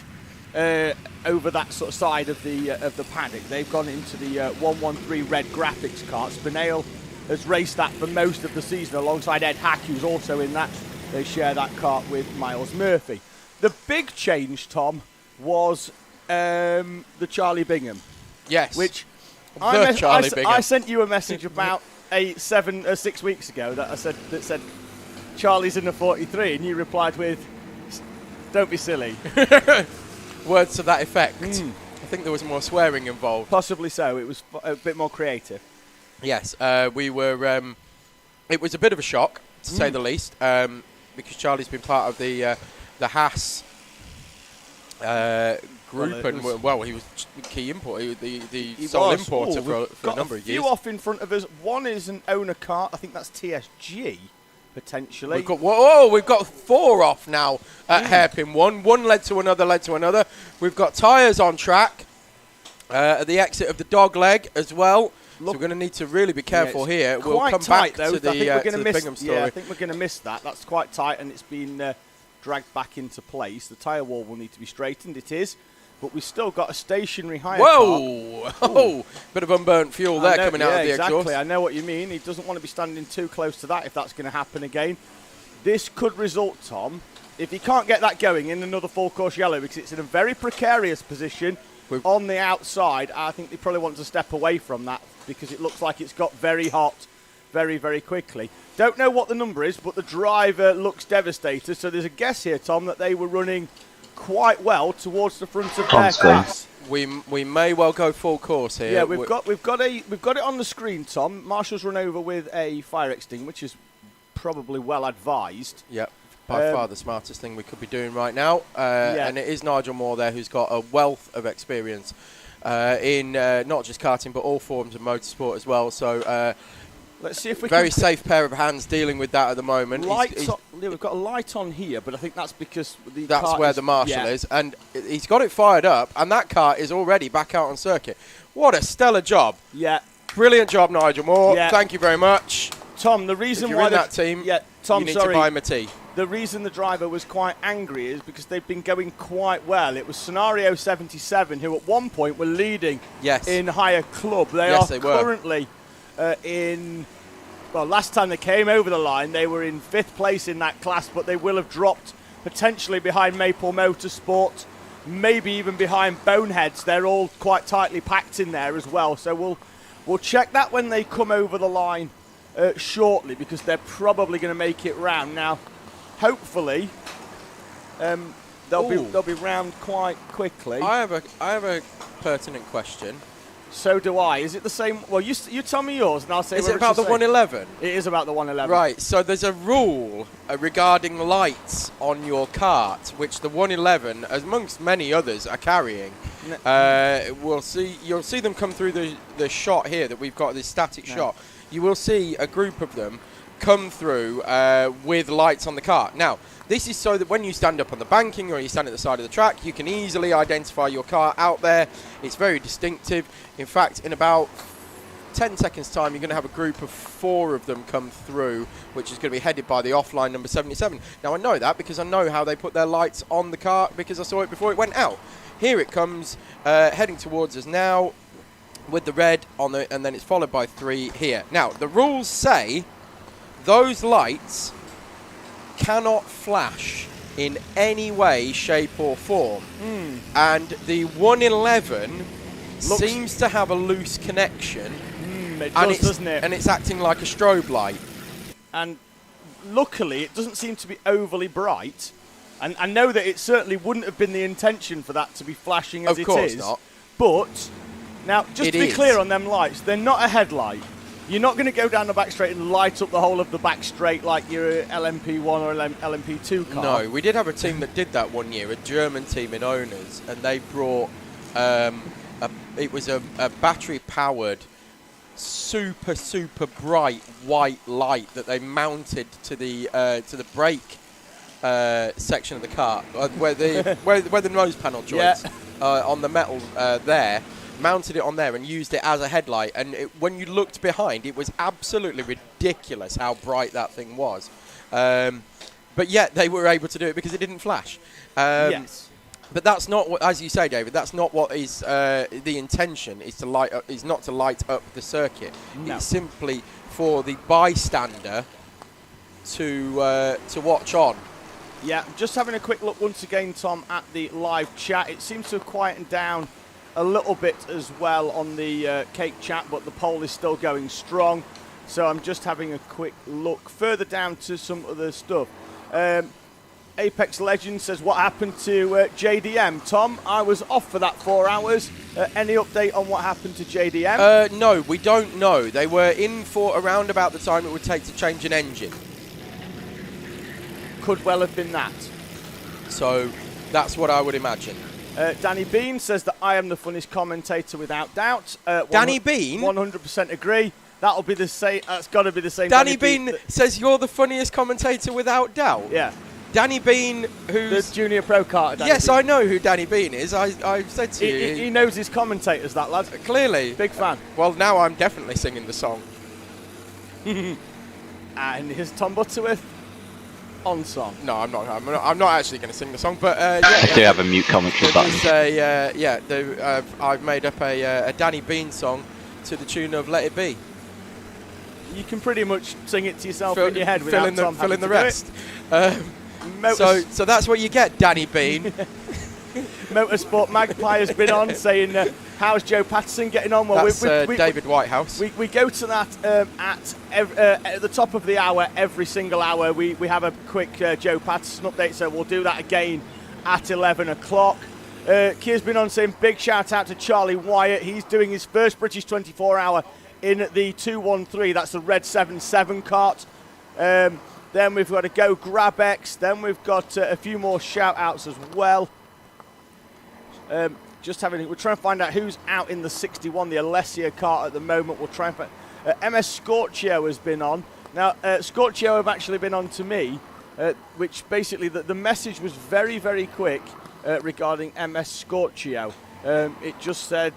over that sort of side of the paddock. They've gone into the 113 red graphics car. Spinell has raced that for most of the season alongside Ed Hack, who's also in that. They share that kart with Miles Murphy. The big change, Tom, was the Charlie Bingham. Yes. Which I sent you a message about 6 weeks ago that said Charlie's in the 43, and you replied with, "Don't be silly." Words to that effect. I think there was more swearing involved. Possibly so. It was a bit more creative. Yes, we were. It was a bit of a shock, to say the least, because Charlie's been part of the Haas group, and he was key import, the sole importer for a number of years. A few off in front of us. One is an owner car. I think that's TSG. Potentially. We've got 4 off now at hairpin 1. One led to another. We've got tyres on track at the exit of the dog leg as well. So we're going to need to really be careful here. We'll come back to the Bingham story. Yeah, I think we're going to miss that. That's quite tight, and it's been dragged back into place. The tyre wall will need to be straightened. It is. But we've still got a stationary hire car. Bit of unburnt fuel there coming out of the exhaust. Exactly. I know what you mean. He doesn't want to be standing too close to that if that's going to happen again. This could result, Tom, if he can't get that going, in another full course yellow, because it's in a very precarious position on the outside. I think they probably want to step away from that because it looks like it's got very hot very, very quickly. Don't know what the number is, but the driver looks devastated. So there's a guess here, Tom, that they were running quite well towards the front of their class. We may well go full course here. Yeah, we've got it on the screen, Tom. Marshall's run over with a fire extinguisher, which is probably well advised. Yep, by far the smartest thing we could be doing right now. And it is Nigel Moore there, who's got a wealth of experience in not just karting but all forms of motorsport as well. So let's see if we very safe pair of hands dealing with that at the moment. We've got a light on here, but I think that's because that's where the Marshall is, and he's got it fired up, and that car is already back out on circuit. What a stellar job! Yeah, brilliant job, Nigel Moore. Yeah. Thank you very much, Tom. The reason why that team, Tom, you need to buy him a tea. The reason the driver was quite angry is because they've been going quite well. It was Scenario 77 who at one point were leading in higher club. They are currently in. Well, last time they came over the line, they were in 5th place in that class, but they will have dropped potentially behind Maple Motorsport, maybe even behind Boneheads. They're all quite tightly packed in there as well. So we'll check that when they come over the line shortly, because they're probably going to make it round. Now, hopefully, they'll be round quite quickly. I have a pertinent question. So do I. Is it the same? Well, you tell me yours, and I'll say. Is it about the 111? It is about the 111. Right. So there's a rule regarding lights on your kart, which the 111, amongst many others, are carrying. You'll see them come through the shot here that we've got, this static shot. You will see a group of them come through with lights on the kart. Now, this is so that when you stand up on the banking or you stand at the side of the track, you can easily identify your car out there. It's very distinctive. In fact, in about 10 seconds' time, you're going to have a group of 4 of them come through, which is going to be headed by the offline number 77. Now, I know that because I know how they put their lights on the car because I saw it before it went out. Here it comes, heading towards us now with the red on the, and then it's followed by 3 here. Now, the rules say those lights cannot flash in any way, shape or form. And the 111 seems to have a loose connection. It does, doesn't it? And it's acting like a strobe light. And luckily, it doesn't seem to be overly bright. And I know that it certainly wouldn't have been the intention for that to be flashing as it is. Of course not. But, now, just to be clear on them lights, they're not a headlight. You're not going to go down the back straight and light up the whole of the back straight like your LMP1 or LMP2 car. No, we did have a team that did that one year, a German team in owners, and they brought it was a battery-powered, super bright white light that they mounted to the brake section of the car, where the nose panel joints on the metal there. Mounted it on there and used it as a headlight, and when you looked behind, it was absolutely ridiculous how bright that thing was. But yet they were able to do it because it didn't flash. Yes. But that's not what, as you say, David. That's not what is the intention. Is to light up, is not to light up the circuit. No. It's simply for the bystander to watch on. Yeah, just having a quick look once again, Tom, at the live chat. It seems to have quietened down a little bit as well on the cake chat, but the poll is still going strong. So I'm just having a quick look further down to some other stuff. Apex Legend says, what happened to JDM? Tom, I was off for that 4 hours. Any update on what happened to JDM? No, we don't know. They were in for around about the time it would take to change an engine. Could well have been that. So that's what I would imagine. Danny Bean says that I am the funniest commentator without doubt. Danny Bean? 100% agree. That'll be the same. That's got to be the same. Danny Bean says you're the funniest commentator without doubt. Yeah. Danny Bean, who's the junior pro karter. Yes, Bean. I know who Danny Bean is. I've said to you. He knows his commentators, that lad. Clearly. Big fan. Well, now I'm definitely singing the song. And here's Tom Butterworth on song. No, I'm not actually going to sing the song, but I do have a mute commentary button. I've made up a Danny Bean song to the tune of "Let It Be." You can pretty much sing it to yourself in your head without Tom fill in the to rest. So that's what you get, Danny Bean. Motorsport Magpie has been on saying, how's Joe Patterson getting on? Well, that's David Whitehouse. We go to that at the top of the hour, every single hour. We have a quick Joe Patterson update, so we'll do that again at 11 o'clock. Kia's been on saying big shout out to Charlie Wyatt. He's doing his first British 24-hour in the 213. That's the red 7.7 kart. Then we've got a Go Grab X. Then we've got a few more shout outs as well. We're trying to find out who's out in the 61, the Alessia kart at the moment. We'll try and find. MS Scorchio has been on. Now, Scorchio have actually been on to me, which basically the message was very, very quick regarding MS Scorchio. It just said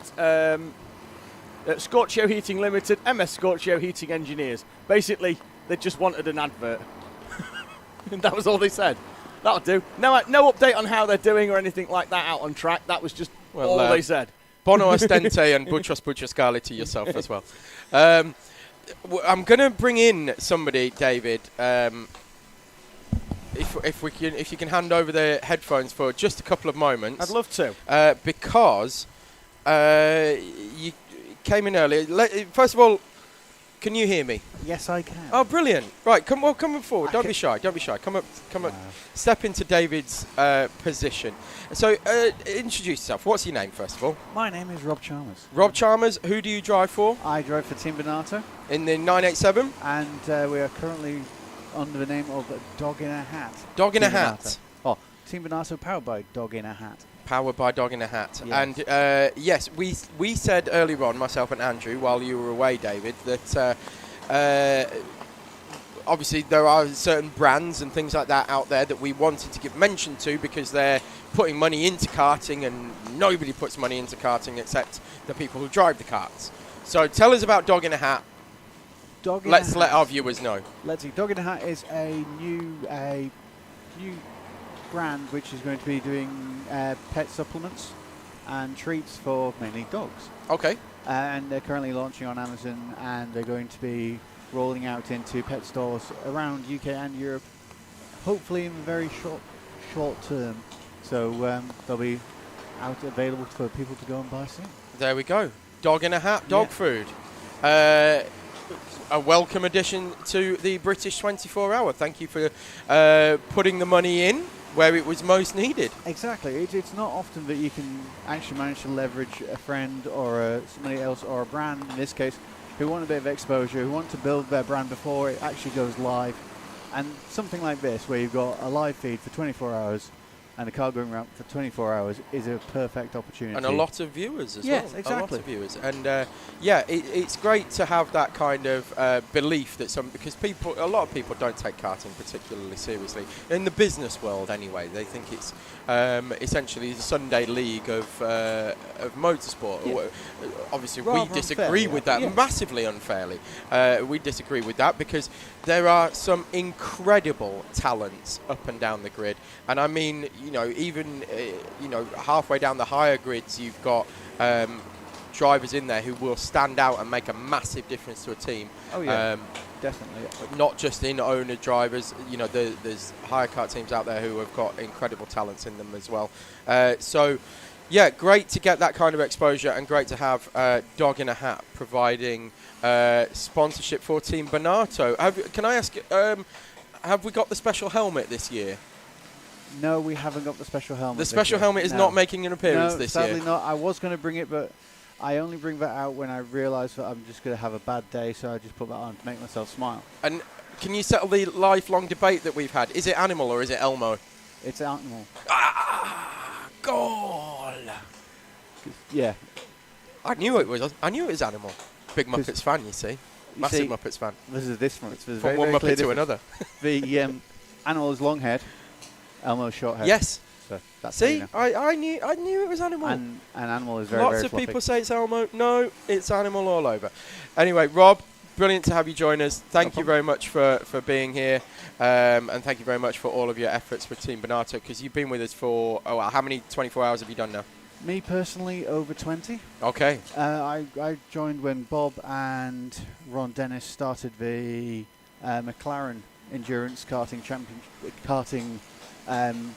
Scorchio Heating Limited, MS Scorchio Heating Engineers. Basically, they just wanted an advert. And that was all they said. That'll do. No update on how they're doing or anything like that out on track. That was just all they said. Bono Ostente and Butchos Butchoscali to yourself as well. I'm going to bring in somebody, David. If you can hand over the headphones for just a couple of moments. I'd love to. Because you came in earlier. First of all, can you hear me? Yes, I can. Oh, brilliant! Right, come forward. Don't be shy. Come up. Step into David's position. So, introduce yourself. What's your name, first of all? My name is Rob Chalmers. Rob Chalmers. Who do you drive for? I drive for Team Bonato. In the 987. And we are currently under the name of Dog in a Hat. Dog in a Hat. Oh, Team Bonato powered by Dog in a Hat. Powered by Dog in a Hat. Yes. And yes, we said earlier on, myself and Andrew, while you were away, David, that obviously there are certain brands and things like that out there that we wanted to give mention to because they're putting money into karting, and nobody puts money into karting except the people who drive the karts. So tell us about Dog in a Hat. Let's let our viewers know. Let's see. Dog in a Hat is a new brand which is going to be doing pet supplements and treats for mainly dogs. Okay. And they're currently launching on Amazon, and they're going to be rolling out into pet stores around UK and Europe, hopefully in the very short term. So they'll be out available for people to go and buy soon. There we go. Dog in a Hat, dog food. A welcome addition to the British 24-hour. Thank you for putting the money in where it was most needed. Exactly. It's not often that you can actually manage to leverage a friend or somebody else or a brand, in this case, who want a bit of exposure, who want to build their brand before it actually goes live. And something like this, where you've got a live feed for 24 hours and a car going around for 24 hours, is a perfect opportunity. And a lot of viewers as well. Yes, exactly. A lot of viewers. And it's great to have that kind of belief that because a lot of people don't take karting particularly seriously. In the business world anyway, they think it's essentially the Sunday league of motorsport. Yeah. Obviously, Rather we disagree with that massively unfairly. We disagree with that because there are some incredible talents up and down the grid. And I mean, even halfway down the higher grids, you've got drivers in there who will stand out and make a massive difference to a team. Oh yeah, definitely. Not just in owner drivers. There's higher kart teams out there who have got incredible talents in them as well. So, yeah, great to get that kind of exposure, and great to have Dog in a Hat providing sponsorship for Team Bonato. Can I ask, have we got the special helmet this year? No, we haven't got the special helmet. The special helmet is not making an appearance this year? No, sadly not. I was going to bring it, but I only bring that out when I realise that I'm just going to have a bad day, so I just put that on to make myself smile. And can you settle the lifelong debate that we've had? Is it Animal or is it Elmo? It's Animal. Goal! Yeah. I knew it was Animal. Big Muppets fan, you see. Massive Muppets fan. This is this one. It's from very, one very Muppet to another. The Animal is long head, Elmo's short head. Yes. So that's see, I knew it was Animal. And Animal is very, Lots very of fluffy. people say it's Elmo. No, it's Animal all over. Anyway, Rob, brilliant to have you join us. Thank you very much for being here. And thank you very much for all of your efforts with Team Bonato, because you've been with us for, how many 24 hours have you done now? Me personally, over 20. Okay. I joined when Bob and Ron Dennis started the McLaren Endurance Karting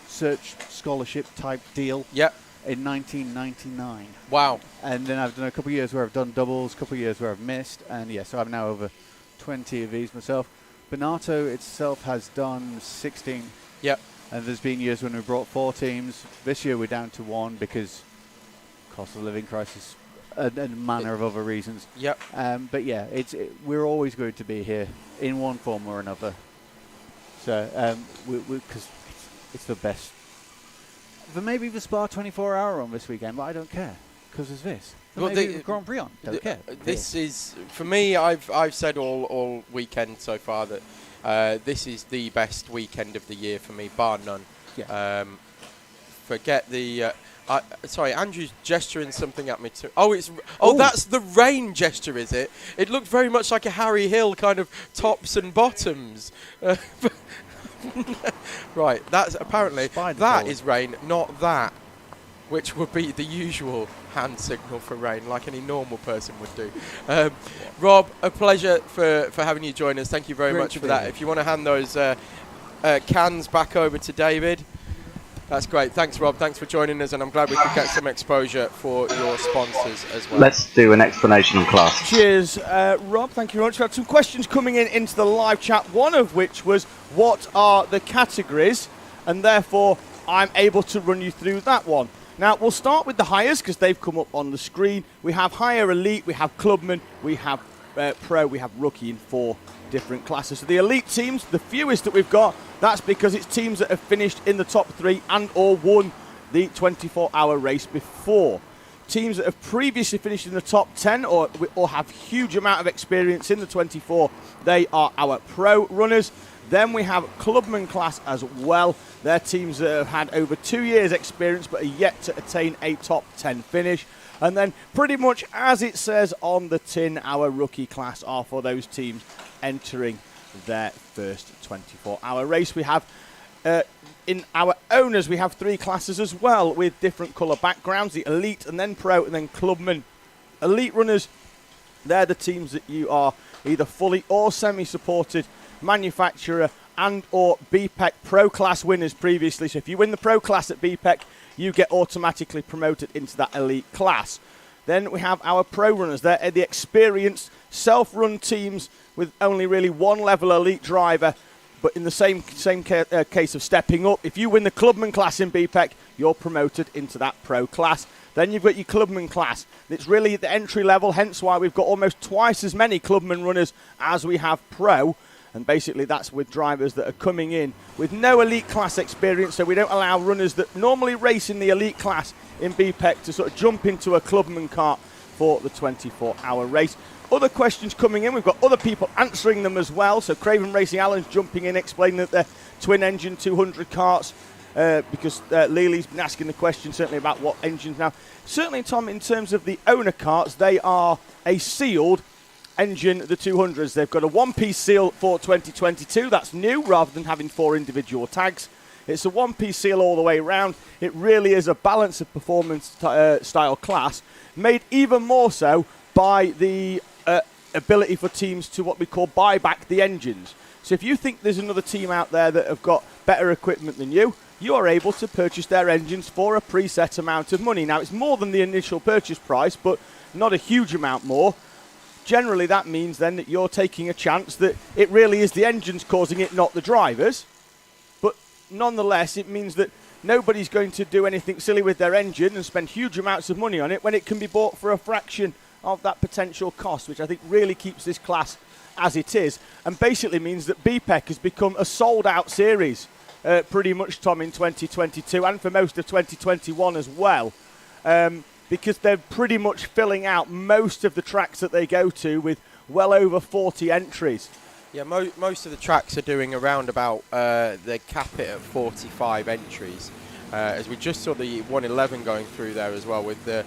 Search Scholarship type deal. Yep. In 1999. Wow. And then I've done a couple of years where I've done doubles, a couple of years where I've missed, and so I'm now over 20 of these myself. Bonato itself has done 16. Yep. And there's been years when we brought 4 teams. This year we're down to 1 because cost of living crisis and a manner of other reasons. Yep. But yeah, we're always going to be here in one form or another. So because it's the best. There may be the Spa 24-hour on this weekend, but I don't care because there's this. There may be the Grand Prix on. Don't care. This is, for me, I've said all weekend so far that this is the best weekend of the year for me, bar none. Yeah. Forget the. Sorry, Andrew's gesturing something at me too. That's the rain gesture, is it? It looked very much like a Harry Hill kind of tops and bottoms. Right, that's apparently that is rain, not that, which would be the usual hand signal for rain, like any normal person would do. Rob, a pleasure for having you join us. Thank you very much for that. If you want to hand those cans back over to David, that's great. Thanks, Rob. Thanks for joining us, and I'm glad we could get some exposure for your sponsors as well. Let's do an explanation in class. Cheers, Rob. Thank you very much. We've had some questions coming into the live chat, one of which was, what are the categories? And therefore, I'm able to run you through that one. Now, we'll start with the hires because they've come up on the screen. We have hire elite, we have clubman, we have pro, we have rookie in 4 different classes. So the elite teams, the fewest that we've got, that's because it's teams that have finished in the top 3 and or won the 24-hour race before. Teams that have previously finished in the top 10 or have huge amount of experience in the 24, they are our pro runners. Then we have clubman class as well. They're teams that have had over 2 years experience but are yet to attain a top 10 finish. And then pretty much as it says on the tin, our rookie class are for those teams entering their first 24-hour race. We have in our owners, we have 3 classes as well with different colour backgrounds, the elite and then pro and then clubman. Elite runners, they're the teams that you are either fully or semi-supported manufacturer and or BPEC Pro Class winners previously. So if you win the Pro Class at BPEC, you get automatically promoted into that elite class. Then we have our pro runners. They're the experienced self-run teams with only really 1 level elite driver, but in the same case of stepping up. If you win the clubman class in BPEC, you're promoted into that pro class. Then you've got your clubman class. It's really at the entry level, hence why we've got almost twice as many clubman runners as we have pro. And basically that's with drivers that are coming in with no elite class experience, so we don't allow runners that normally race in the elite class in BPEC to sort of jump into a clubman kart for the 24-hour race. Other questions coming in, we've got other people answering them as well. So Craven Racing Allen's jumping in, explaining that they're twin-engine 200 karts, because Lely's been asking the question certainly about what engines now. Certainly, Tom, in terms of the owner karts, they are a sealed engine, the 200s. They've got a one-piece seal for 2022. That's new, rather than having 4 individual tags. It's a one-piece seal all the way around. It really is a balance of performance style class, made even more so by the ability for teams to what we call buy back the engines. So if you think there's another team out there that have got better equipment than you are able to purchase their engines for a preset amount of money. Now, it's more than the initial purchase price, but not a huge amount more. Generally, that means then that you're taking a chance that it really is the engines causing it, not the drivers. But nonetheless, it means that nobody's going to do anything silly with their engine and spend huge amounts of money on it when it can be bought for a fraction of that potential cost, which I think really keeps this class as it is, and basically means that BPEC has become a sold-out series pretty much, Tom, in 2022 and for most of 2021 as well, because they're pretty much filling out most of the tracks that they go to with well over 40 entries. Yeah, most of the tracks are doing around about, they cap it at 45 entries, as we just saw the 111 going through there as well with the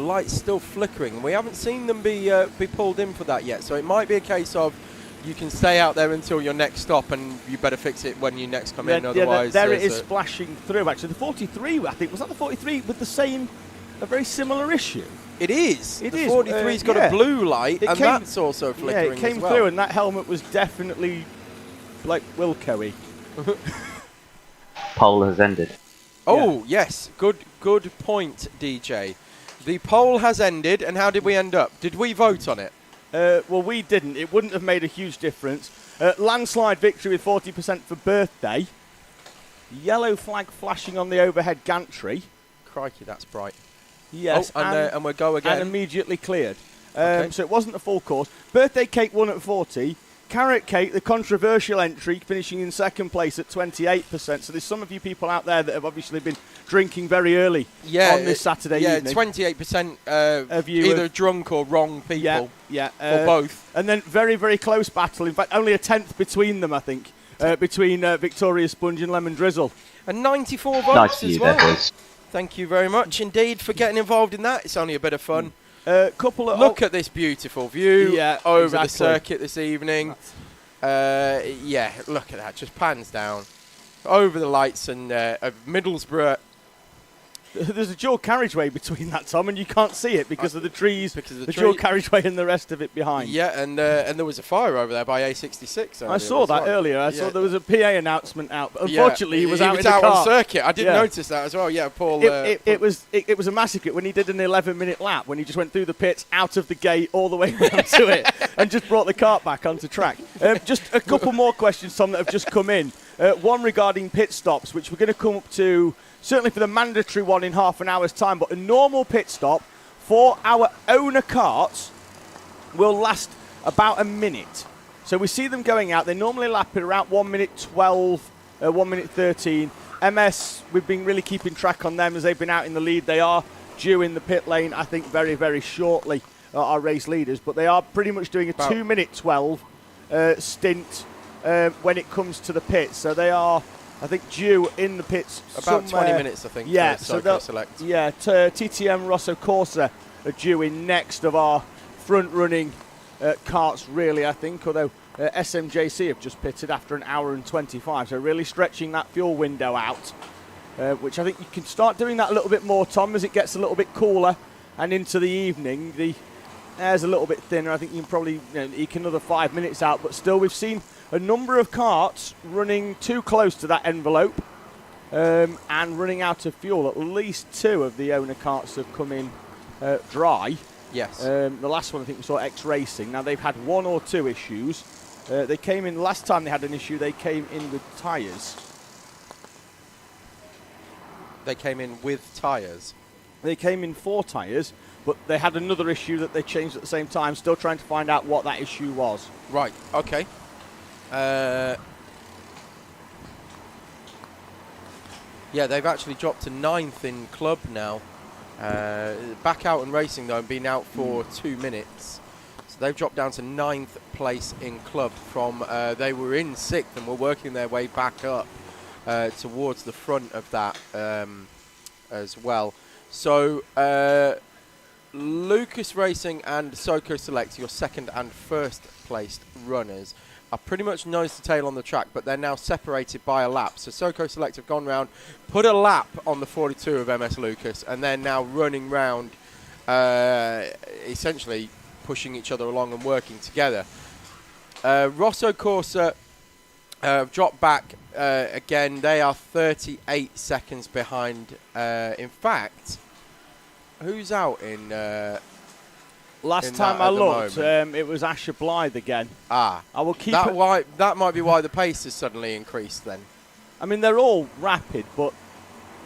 lights still flickering. We haven't seen them be pulled in for that yet, so it might be a case of you can stay out there until your next stop, and you better fix it when you next come in. Otherwise, there it is splashing through. Actually, the 43, I think, was that the 43 with a very similar issue? It is. The 43's got a blue light, and that's also flickering. Yeah, it came as well. through, and that helmet was definitely like Wilco-y. Poll has ended. Oh yes, good point, DJ. The poll has ended, and how did we end up? Did we vote on it? Well, we didn't. It wouldn't have made a huge difference. Landslide victory with 40% for birthday. Yellow flag flashing on the overhead gantry. Crikey, that's bright. Yes, and we'll go again. And immediately cleared. Okay. So it wasn't a full course. Birthday cake won at 40. Carrot cake, the controversial entry, finishing in second place at 28%. So there's some of you people out there that have obviously been drinking very early on this Saturday evening. 28% of you either drunk or wrong people. Or both. And then very, very close battle. In fact, only a tenth between them, I think, between Victoria Sponge and Lemon Drizzle. And 94 votes nice as well. Boys. Thank you very much indeed for getting involved in that. It's only a bit of fun. Look at this beautiful view over the circuit this evening. Look at that, just pans down over the lights and of Middlesbrough. There's a dual carriageway between that, Tom, and you can't see it because of the trees, the dual carriageway and the rest of it behind. Yeah, and there was a fire over there by A66. I saw that earlier. I saw there was a PA announcement out. Unfortunately, he was out in the car. On circuit. I didn't notice that as well. Yeah, Paul. It was a massacre when he did an 11-minute lap, when he just went through the pits, out of the gate, all the way around to it, and just brought the cart back onto track. Just a couple more questions, Tom, that have just come in. One regarding pit stops, which we're going to come up to, certainly for the mandatory one in half an hour's time, but a normal pit stop for our owner karts will last about a minute. So we see them going out. They normally lap at around 1 minute 12, 1 minute 13. MS, we've been really keeping track on them as they've been out in the lead. They are due in the pit lane, I think, very, very shortly, our race leaders. But they are pretty much doing a 2 minute 12 stint when it comes to the pits. So they are, I think, due in the pits about 20 minutes, I think. Yeah, so select. Yeah, TTM Rosso Corsa are due in next of our front-running karts, really, I think. Although SMJC have just pitted after an hour and 25, so really stretching that fuel window out, which I think you can start doing that a little bit more, Tom, as it gets a little bit cooler and into the evening. The air's a little bit thinner. I think you can probably eke another 5 minutes out, but still, we've seen a number of karts running too close to that envelope and running out of fuel. At least 2 of the owner karts have come in dry. Yes. The last one, I think we saw X Racing. Now, they've had 1 or 2 issues. They came in, last time they had an issue, they came in with tyres. they came in with tyres? They came in 4 tyres, but they had another issue that they changed at the same time. Still trying to find out what that issue was. Right, okay. Yeah, they've actually dropped to 9th in club now. Back out and racing, though, and been out for 2 minutes. So they've dropped down to 9th place in club from they were in 6th and were working their way back up towards the front of that as well. So Lucas Racing and Soco Select, your second and first placed runners, are pretty much nose to tail on the track, but they're now separated by a lap. So Soco Select have gone round, put a lap on the 42 of MS Lucas, and they're now running round, essentially pushing each other along and working together. Rosso Corsa dropped back again. They are 38 seconds behind. In fact, who's out in... Last time I looked, it was Asher Blythe again. I will keep that might be why the pace has suddenly increased then. I mean, they're all rapid, but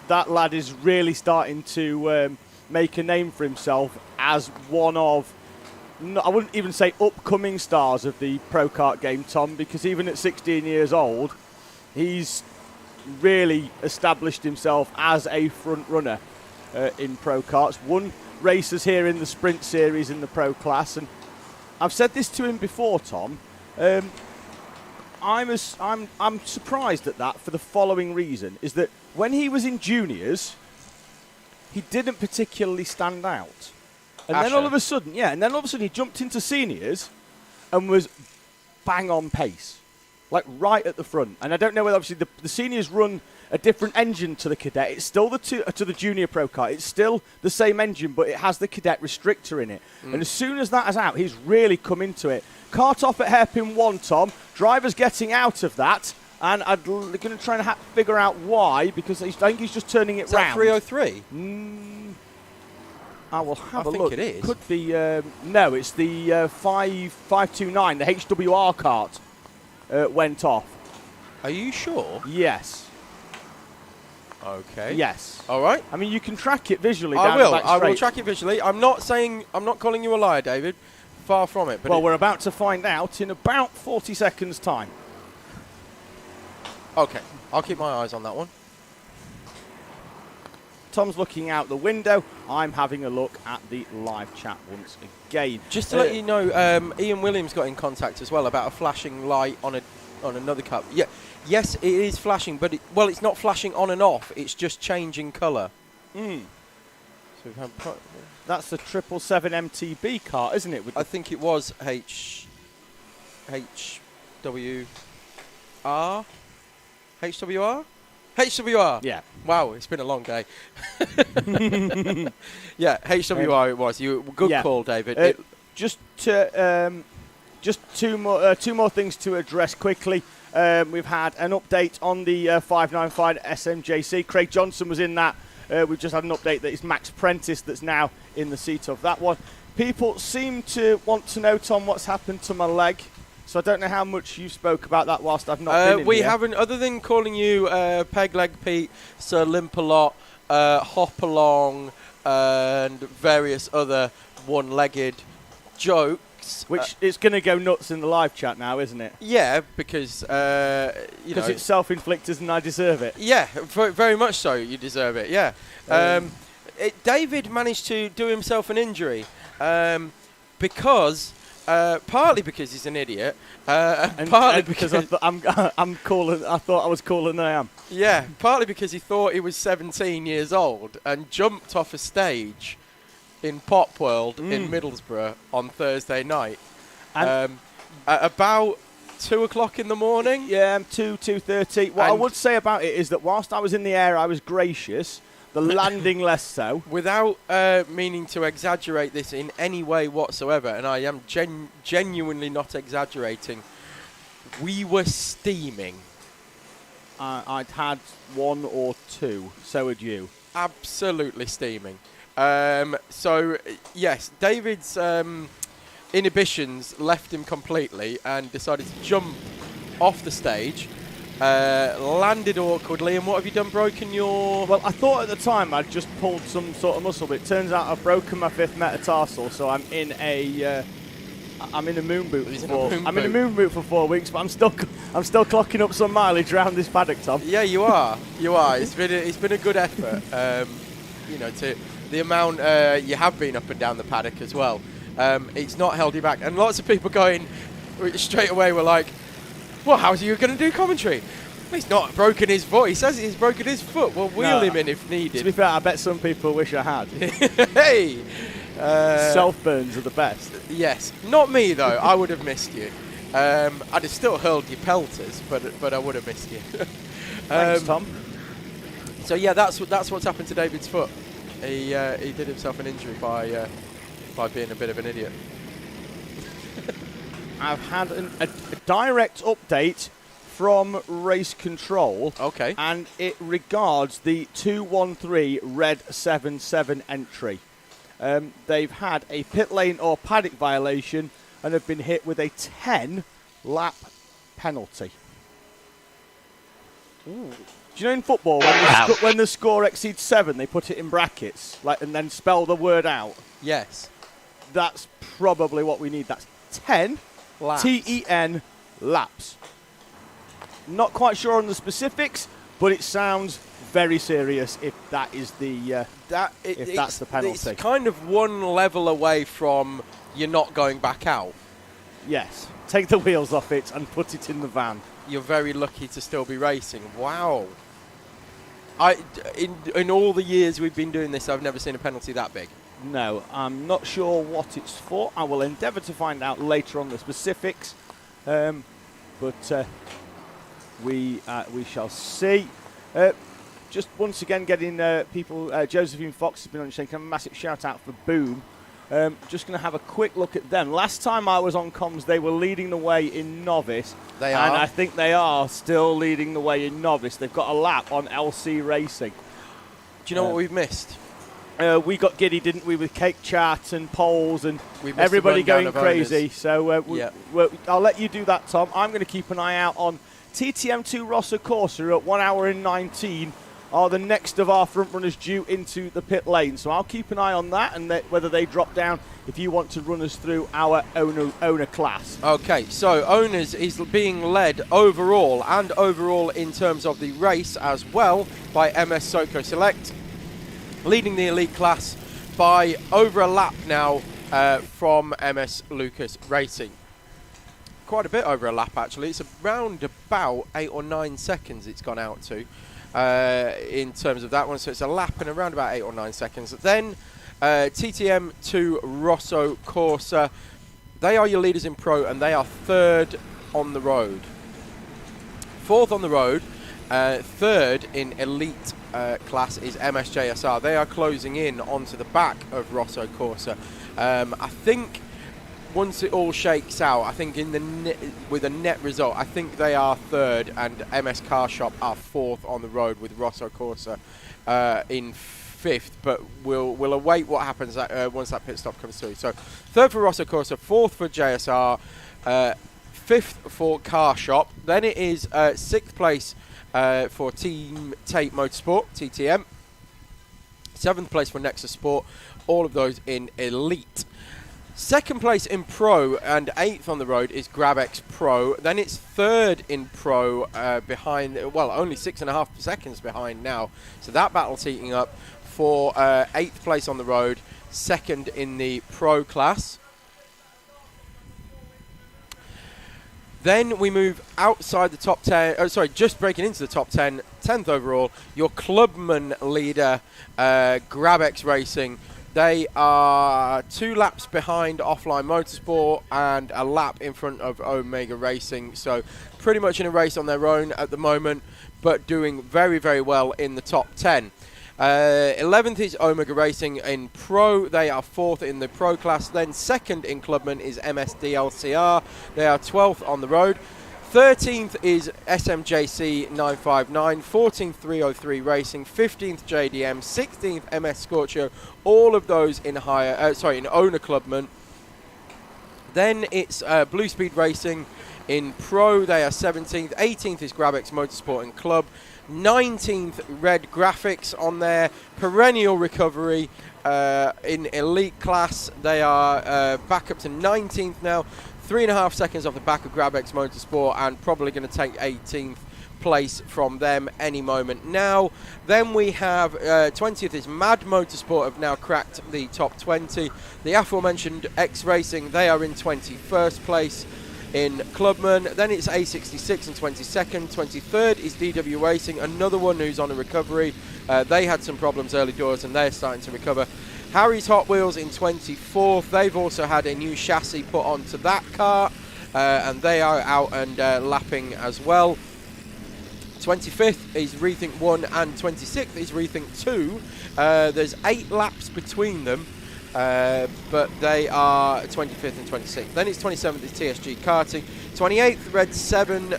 that lad is really starting to make a name for himself as one of, I wouldn't even say upcoming stars of the Pro Kart game, Tom, because even at 16 years old, he's really established himself as a front runner in Pro Karts. Won races here in the Sprint Series in the Pro class, and I've said this to him before, Tom. I'm surprised at that for the following reason: is that when he was in juniors, he didn't particularly stand out, and then all of a sudden, he jumped into seniors and was bang on pace, like right at the front. And I don't know whether obviously the seniors run a different engine to the cadet. It's still to the junior Pro Kart. It's still the same engine, but it has the cadet restrictor in it. And as soon as that is out, he's really come into it. Kart off at hairpin 1, Tom. Driver's getting out of that, and I'm going to try and figure out why, because I think he's just turning it round. Is that 303? I will have a look. I think it is. Could be. No, it's the 529. The HWR kart went off. Are you sure? Yes. Okay. Yes. All right. I mean, you can track it visually. I will. I will track it visually. I'm not calling you a liar, David. Far from it. But well, we're about to find out in about 40 seconds' time. Okay. I'll keep my eyes on that one. Tom's looking out the window. I'm having a look at the live chat once again. Just to let you know, Ian Williams got in contact as well about a flashing light on another cup. Yeah. Yes, it is flashing, but it's not flashing on and off. It's just changing colour. So we've had that's the 777 MTB car, isn't it? I think it was HWR. HWR. Yeah. Wow, it's been a long day. Yeah, HWR it was. Good call, David. Just two more things to address quickly. We've had an update on the 595 SMJC. Craig Johnson was in that. We've just had an update that it's Max Prentice that's now in the seat of that one. People seem to want to know, Tom, what's happened to my leg. So I don't know how much you spoke about that whilst I've not been in We here. haven't, other than calling you Peg Leg Pete, Sir Limp-a-Lot, Hop Along, and various other one-legged jokes. Which is going to go nuts in the live chat now, isn't it? Yeah, because it's self-inflicted and I deserve it. Yeah, very much so. You deserve it. Yeah. David managed to do himself an injury because partly because he's an idiot, and partly because I'm cooler. I thought I was cooler than I am. Yeah, partly because he thought he was 17 years old and jumped off a stage in Pop World in Middlesbrough on Thursday night at about 2 o'clock in the morning. Yeah, 2:30. What I would say about it is that whilst I was in the air, I was gracious. The landing less so. Without meaning to exaggerate this in any way whatsoever, and I am genuinely not exaggerating, we were steaming. I'd had 1 or 2, so had you. Absolutely steaming. So, yes, David's inhibitions left him completely and decided to jump off the stage, landed awkwardly. And what have you done? Broken your... Well, I thought at the time I'd just pulled some sort of muscle, but it turns out I've broken my 5th metatarsal, so I'm in a moon boot. I'm in a moon boot for 4 weeks, but I'm still clocking up some mileage around this paddock, Tom. Yeah, you are. It's been a good effort. To the amount you have been up and down the paddock as well. It's not held you back, and lots of people going straight away were like, "Well, how's you going to do commentary?" He's not broken his voice. He says he's broken his foot. Well, wheel him in if needed. To be fair, I bet some people wish I had. Hey! Self-burns are the best. Yes. Not me, though. I would have missed you. I'd have still hurled you pelters, but I would have missed you. Thanks, Tom. So, yeah, that's what's happened to David's foot. He did himself an injury by being a bit of an idiot. I've had a direct update from Race Control. Okay. And it regards the 213 Red 77 entry. They've had a pit lane or paddock violation and have been hit with a 10-lap penalty. Ooh. Do you know in football when the score exceeds 7, they put it in brackets, and then spell the word out? Yes. That's probably what we need. That's 10 laps. TEN laps. Not quite sure on the specifics, but it sounds very serious if that is the that's the penalty. It's kind of one level away from you're not going back out. Yes. Take the wheels off it and put it in the van. You're very lucky to still be racing. Wow. In all the years we've been doing this, I've never seen a penalty that big. No, I'm not sure what it's for. I will endeavour to find out later on the specifics, but we shall see. Just once again getting people, Josephine Fox has been on saying, a massive shout out for Boom. Just going to have a quick look at them. Last time I was on comms, they were leading the way in novice. They are. And I think they are still leading the way in novice. They've got a lap on LC Racing. Do you know what we've missed? We got giddy, didn't we, with cake chart and polls and everybody going crazy. So I'll let you do that, Tom. I'm going to keep an eye out on TTM2 Rosso Corsa at 1 hour and 19 are the next of our front runners due into the pit lane. So I'll keep an eye on that and whether they drop down if you want to run us through our owner class. Okay, so owners is being led overall in terms of the race as well by MS Soco Select, leading the elite class by over a lap now from MS Lucas Racing. Quite a bit over a lap, actually. It's around about 8 or 9 seconds it's gone out to in terms of that one. So it's a lap and around about 8 or 9 seconds. Then TTM2 Rosso Corsa. They are your leaders in pro and they are 3rd on the road. 4th on the road. 3rd in elite class is MSJSR. They are closing in onto the back of Rosso Corsa. I think once it all shakes out, I think with a net result, I think they are 3rd and MS Car Shop are 4th on the road with Rosso Corsa in 5th. But we'll await what happens once that pit stop comes through. So 3rd for Rosso Corsa, 4th for JSR, 5th for Car Shop. Then it is 6th place for Team Tate Motorsport, TTM. 7th place for Nexus Sport, all of those in elite. 2nd place in pro and 8th on the road is GrabX Pro. Then it's 3rd in pro behind, well, only 6.5 seconds behind now. So that battle's heating up for 8th place on the road, 2nd in the pro class. Then we move outside the top 10, just breaking into the top 10, 10th overall, your clubman leader, GrabX Racing. They are 2 laps behind Offline Motorsport and a lap in front of Omega Racing. So pretty much in a race on their own at the moment, but doing very, very well in the top 10. 11th is Omega Racing in Pro. They are 4th in the Pro class. Then 2nd in Clubman is MSDLCR. They are 12th on the road. 13th is SMJC 959, 14th 303 Racing, 15th JDM, 16th MS Scorchio, all of those in owner clubman. Then it's Blue Speed Racing in Pro. They are 17th. 18th is Grabex Motorsport and Club. 19th, Red Graphics on their perennial recovery in Elite class. They are back up to 19th now. 3.5 seconds off the back of Grabex Motorsport, and probably going to take 18th place from them any moment now. Then we have 20th is Mad Motorsport, have now cracked the top 20. The aforementioned X Racing, they are in 21st place in Clubman. Then it's A66 and 22nd. 23rd is DW Racing, another one who's on a recovery. They had some problems early doors and they're starting to recover. Harry's Hot Wheels in 24th. They've also had a new chassis put onto that car, and they are out and lapping as well. 25th is Rethink 1 and 26th is Rethink 2. There's 8 laps between them, but they are 25th and 26th. Then it's 27th is TSG Karting. 28th, Red 7,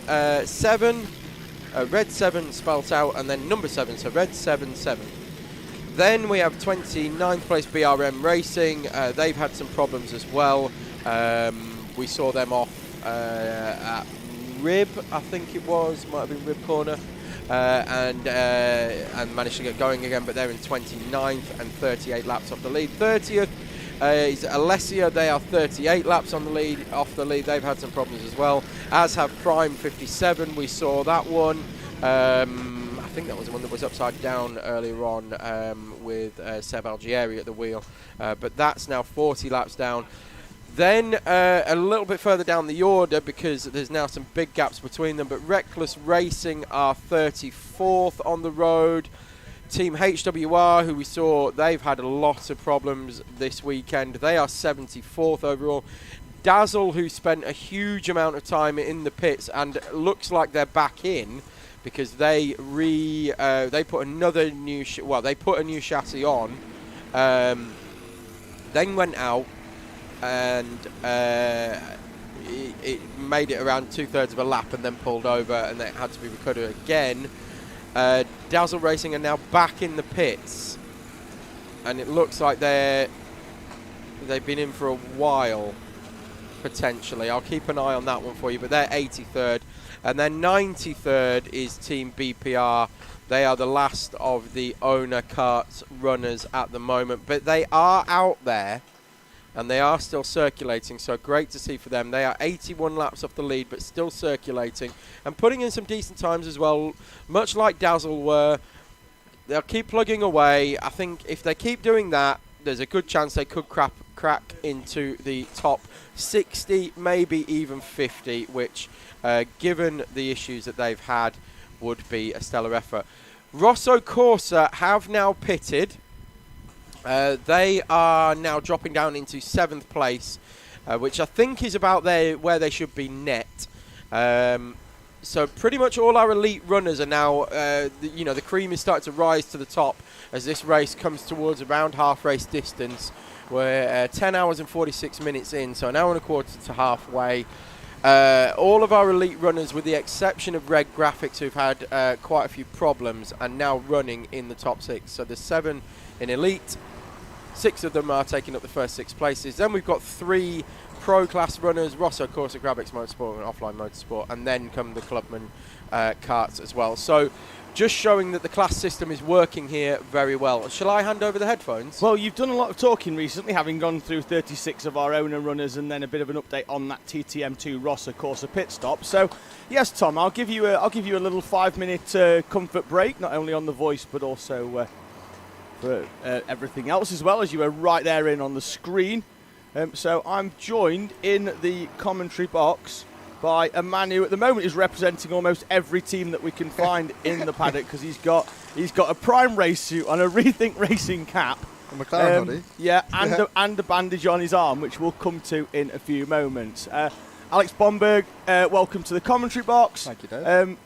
Red 7 spelt out, and then number 7, so Red 7. Then we have 29th place BRM Racing. They've had some problems as well. We saw them off at Rib, I think it was, might have been Rib Corner, and managed to get going again, but they're in 29th and 38 laps off the lead. 30th is Alessia. They are 38 laps on the lead, off the lead. They've had some problems as well, as have Prime 57. We saw that one. I think that was the one that was upside down earlier on with Seb Algieri at the wheel, but that's now 40 laps down. Then a little bit further down the order, because there's now some big gaps between them, but Reckless Racing are 34th on the road. Team HWR, who we saw, they've had a lot of problems this weekend. They are 74th overall. Dazzle, who spent a huge amount of time in the pits and looks like they're back in, because they put another new they put a new chassis on, then went out, and it made it around 2/3 of a lap and then pulled over, and it had to be recovered again. Dazzle Racing are now back in the pits, and it looks like they've been in for a while, potentially. I'll keep an eye on that one for you, but they're 83rd. And then 93rd is Team BPR. They are the last of the owner karts runners at the moment, but they are out there and they are still circulating, so great to see for them. They are 81 laps off the lead, but still circulating and putting in some decent times as well, much like Dazzle were. They'll keep plugging away. I think if they keep doing that, there's a good chance they could crack into the top 60, maybe even 50, which, given the issues that they've had, would be a stellar effort. Rosso Corsa have now pitted. They are now dropping down into 7th place, which I think is about where they should be net. So pretty much all our elite runners are now, the cream is starting to rise to the top as this race comes towards around half race distance. We're 10 hours and 46 minutes in, so an hour and a quarter to halfway. All of our elite runners, with the exception of Red Graphics, who've had quite a few problems, are now running in the top 6. So there's 7 in elite. 6 of them are taking up the first 6 places. Then we've got 3 pro class runners, Rosso Corsa, Grabex Motorsport and Offline Motorsport, and then come the Clubman karts as well. So just showing that the class system is working here very well. Shall I hand over the headphones? Well, you've done a lot of talking recently, having gone through 36 of our owner runners and then a bit of an update on that TTM2 Rosso Corsa pit stop. So, yes, Tom, I'll give you a little 5-minute comfort break, not only on the voice but also for everything else as well, as you were right there in on the screen. So I'm joined in the commentary box by a man who at the moment is representing almost every team that we can find in the paddock, because he's got a Prime race suit on, a Rethink Racing cap, a McLaren hoodie, and a bandage on his arm, which we'll come to in a few moments. Alex Bomberg, welcome to the commentary box. Thank you, Dave.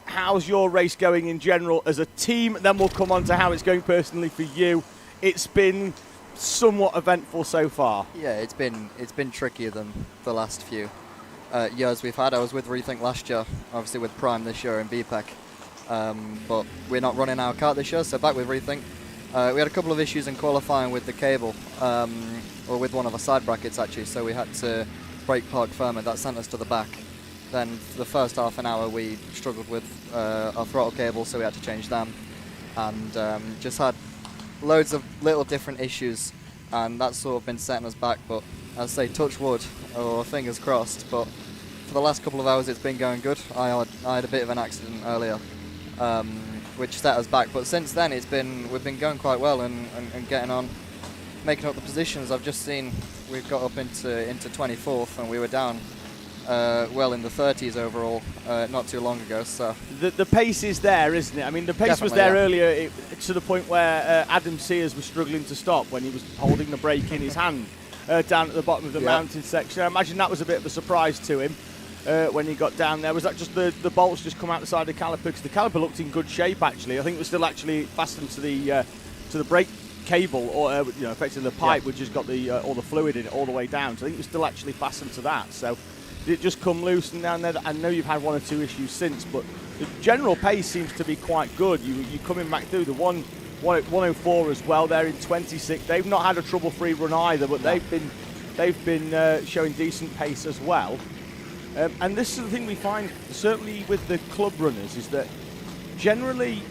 How's your race going in general as a team? Then we'll come on to how it's going personally for you. It's been somewhat eventful so far. Yeah, it's been trickier than the last few years we've had. I was with Rethink last year, obviously with Prime this year in BPEC, but we're not running our kart this year, so back with Rethink. We had a couple of issues in qualifying with the cable, or with one of our side brackets actually, so we had to brake park firmer. That sent us to the back. Then for the first half an hour we struggled with our throttle cable, so we had to change them, and just had loads of little different issues, and that's sort of been setting us back. But I'd say touch wood, or fingers crossed, but for the last couple of hours it's been going good. I had a bit of an accident earlier, which set us back, but since then we've been going quite well and getting on, making up the positions. I've just seen we've got up into 24th, and we were down well in the 30s overall not too long ago. So the pace is there, isn't it? I mean, the pace was there earlier to the point where Adam Sears was struggling to stop when he was holding the brake in his hand down at the bottom of the mountain section. I imagine that was a bit of a surprise to him when he got down there. Was that just the bolts just come out the side of the caliper? Because the caliper looked in good shape actually. I think it was still actually fastened to the brake cable, or effectively the pipe, which has got all the fluid in it all the way down. So I think it was still actually fastened to that. So did it just come loose and down there? I know you've had one or two issues since, but the general pace seems to be quite good. You're coming back through the 104 as well. They're in 26. They've not had a trouble-free run either, but they've been showing decent pace as well. And this is the thing we find, certainly with the club runners, is that generally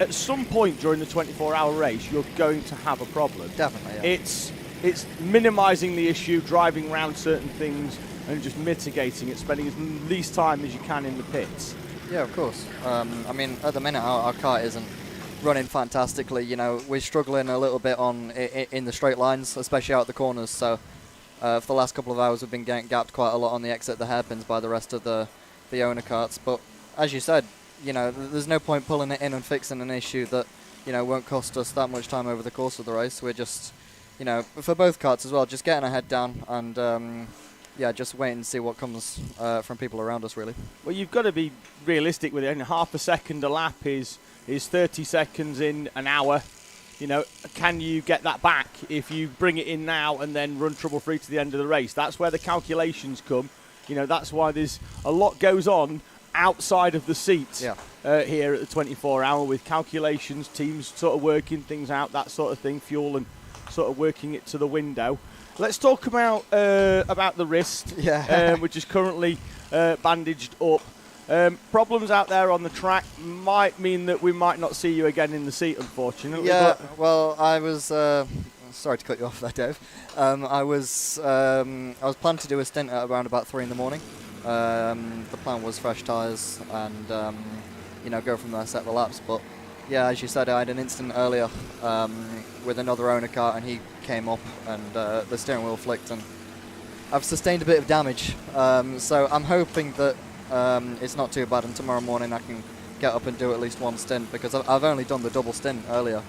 at some point during the 24-hour race you're going to have a problem. Definitely, yeah. It's minimising the issue, driving around certain things and just mitigating it, spending as least time as you can in the pits. Yeah, of course. I mean, at the minute our kart isn't running fantastically. We're struggling a little bit in the straight lines, especially out the corners. So for the last couple of hours we've been getting gapped quite a lot on the exit, the hairpins, by the rest of the owner karts. But as you said, there's no point pulling it in and fixing an issue that won't cost us that much time over the course of the race. We're just, for both karts as well, just getting our head down and just wait and see what comes from people around us, really. Well, you've got to be realistic with it. And half a second a lap is 30 seconds in an hour. Can you get that back if you bring it in now and then run trouble-free to the end of the race? That's where the calculations come. That's why there's a lot goes on outside of the seats here at the 24-hour, with calculations, teams sort of working things out, that sort of thing, fuel and sort of working it to the window. Let's talk about the wrist, which is currently bandaged up. Problems out there on the track might mean that we might not see you again in the seat, unfortunately. Yeah, well, I was sorry to cut you off there, Dave. I was planning to do a stint at around about 3 in the morning. The plan was fresh tyres and go from there, set the laps. But yeah, as you said, I had an incident earlier with another owner kart, and he came up and the steering wheel flicked, and I've sustained a bit of damage. So I'm hoping that it's not too bad, and tomorrow morning I can get up and do at least one stint, because I've only done the double stint earlier,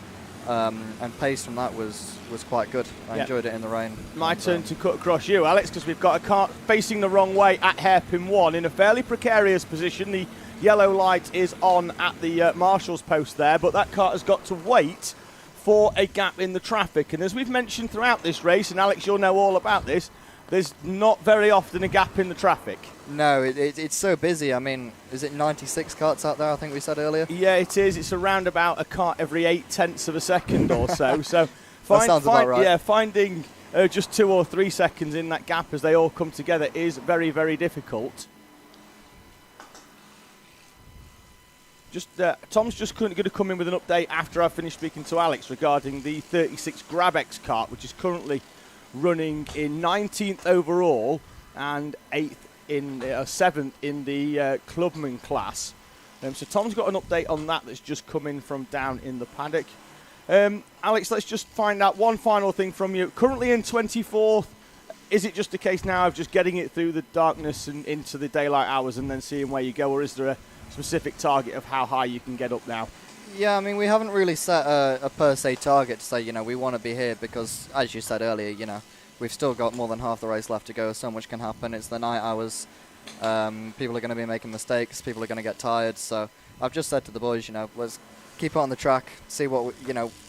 and pace from that was quite good. I enjoyed it in the rain. My turn to cut across you, Alex, because we've got a kart facing the wrong way at hairpin 1 in a fairly precarious position. The yellow light is on at the marshal's post there, but that kart has got to wait for a gap in the traffic. And as we've mentioned throughout this race, and Alex, you'll know all about this, there's not very often a gap in the traffic. No, it's so busy. I mean, is it 96 karts out there, I think we said earlier? Yeah, it is. It's around about a kart every 0.8 of a second or so. So that sounds about right. Yeah, finding just 2 or 3 seconds in that gap as they all come together is very, very difficult. Tom's just going to come in with an update after I've finished speaking to Alex regarding the 36 GrabX kart, which is currently running in 19th overall and 7th in the clubman class. So Tom's got an update on that that's just come in from down in the paddock. Alex, let's just find out one final thing from you. Currently in 24th, is it just a case now of just getting it through the darkness and into the daylight hours and then seeing where you go, or is there a specific target of how high you can get up now? Yeah, I mean, we haven't really set a per se target to say, we want to be here, because, as you said earlier, we've still got more than half the race left to go. So much can happen. It's the night hours. People are going to be making mistakes. People are going to get tired. So I've just said to the boys, let's keep it on the track, see what,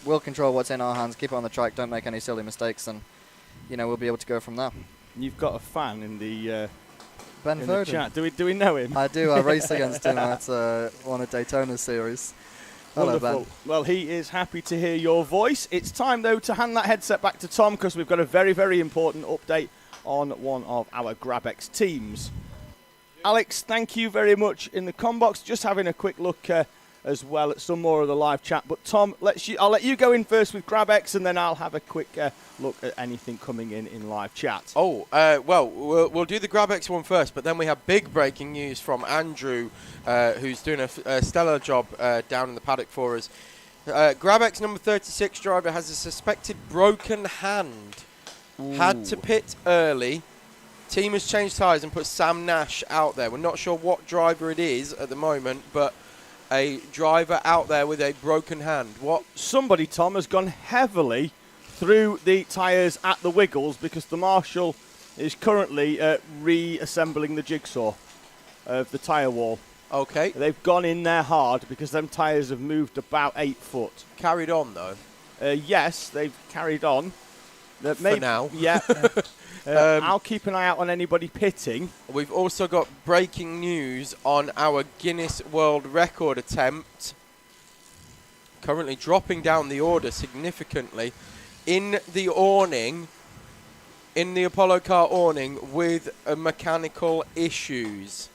we'll control what's in our hands, keep it on the track, don't make any silly mistakes, and, we'll be able to go from there. You've got a fan in the Ben Foden. Chat. Do we know him? I do. I raced against him at one of Daytona's series. Hello, Wonderful. Ben. Well, he is happy to hear your voice. It's time, though, to hand that headset back to Tom because we've got a very, very important update on one of our GrabX teams. Alex, thank you very much in the combox. Just having a quick look as well at some more of the live chat. But Tom, I'll let you go in first with GrabX, and then I'll have a quick look at anything coming in live chat. Well, we'll do the GrabX one first, but then we have big breaking news from Andrew, who's doing a stellar job down in the paddock for us. GrabX number 36 driver has a suspected broken hand. Ooh. Had to pit early. Team has changed tyres and put Sam Nash out there. We're not sure what driver it is at the moment, but a driver out there with a broken hand. What? Somebody, Tom, has gone heavily through the tyres at the Wiggles because the marshal is currently reassembling the jigsaw of the tyre wall. Okay. They've gone in there hard because them tyres have moved about 8 foot. Carried on, though? Yes, they've carried on. For now. Yeah. I'll keep an eye out on anybody pitting. We've also got breaking news on our Guinness World Record attempt. Currently dropping down the order significantly. In the awning, in the Apollo car awning with mechanical issues.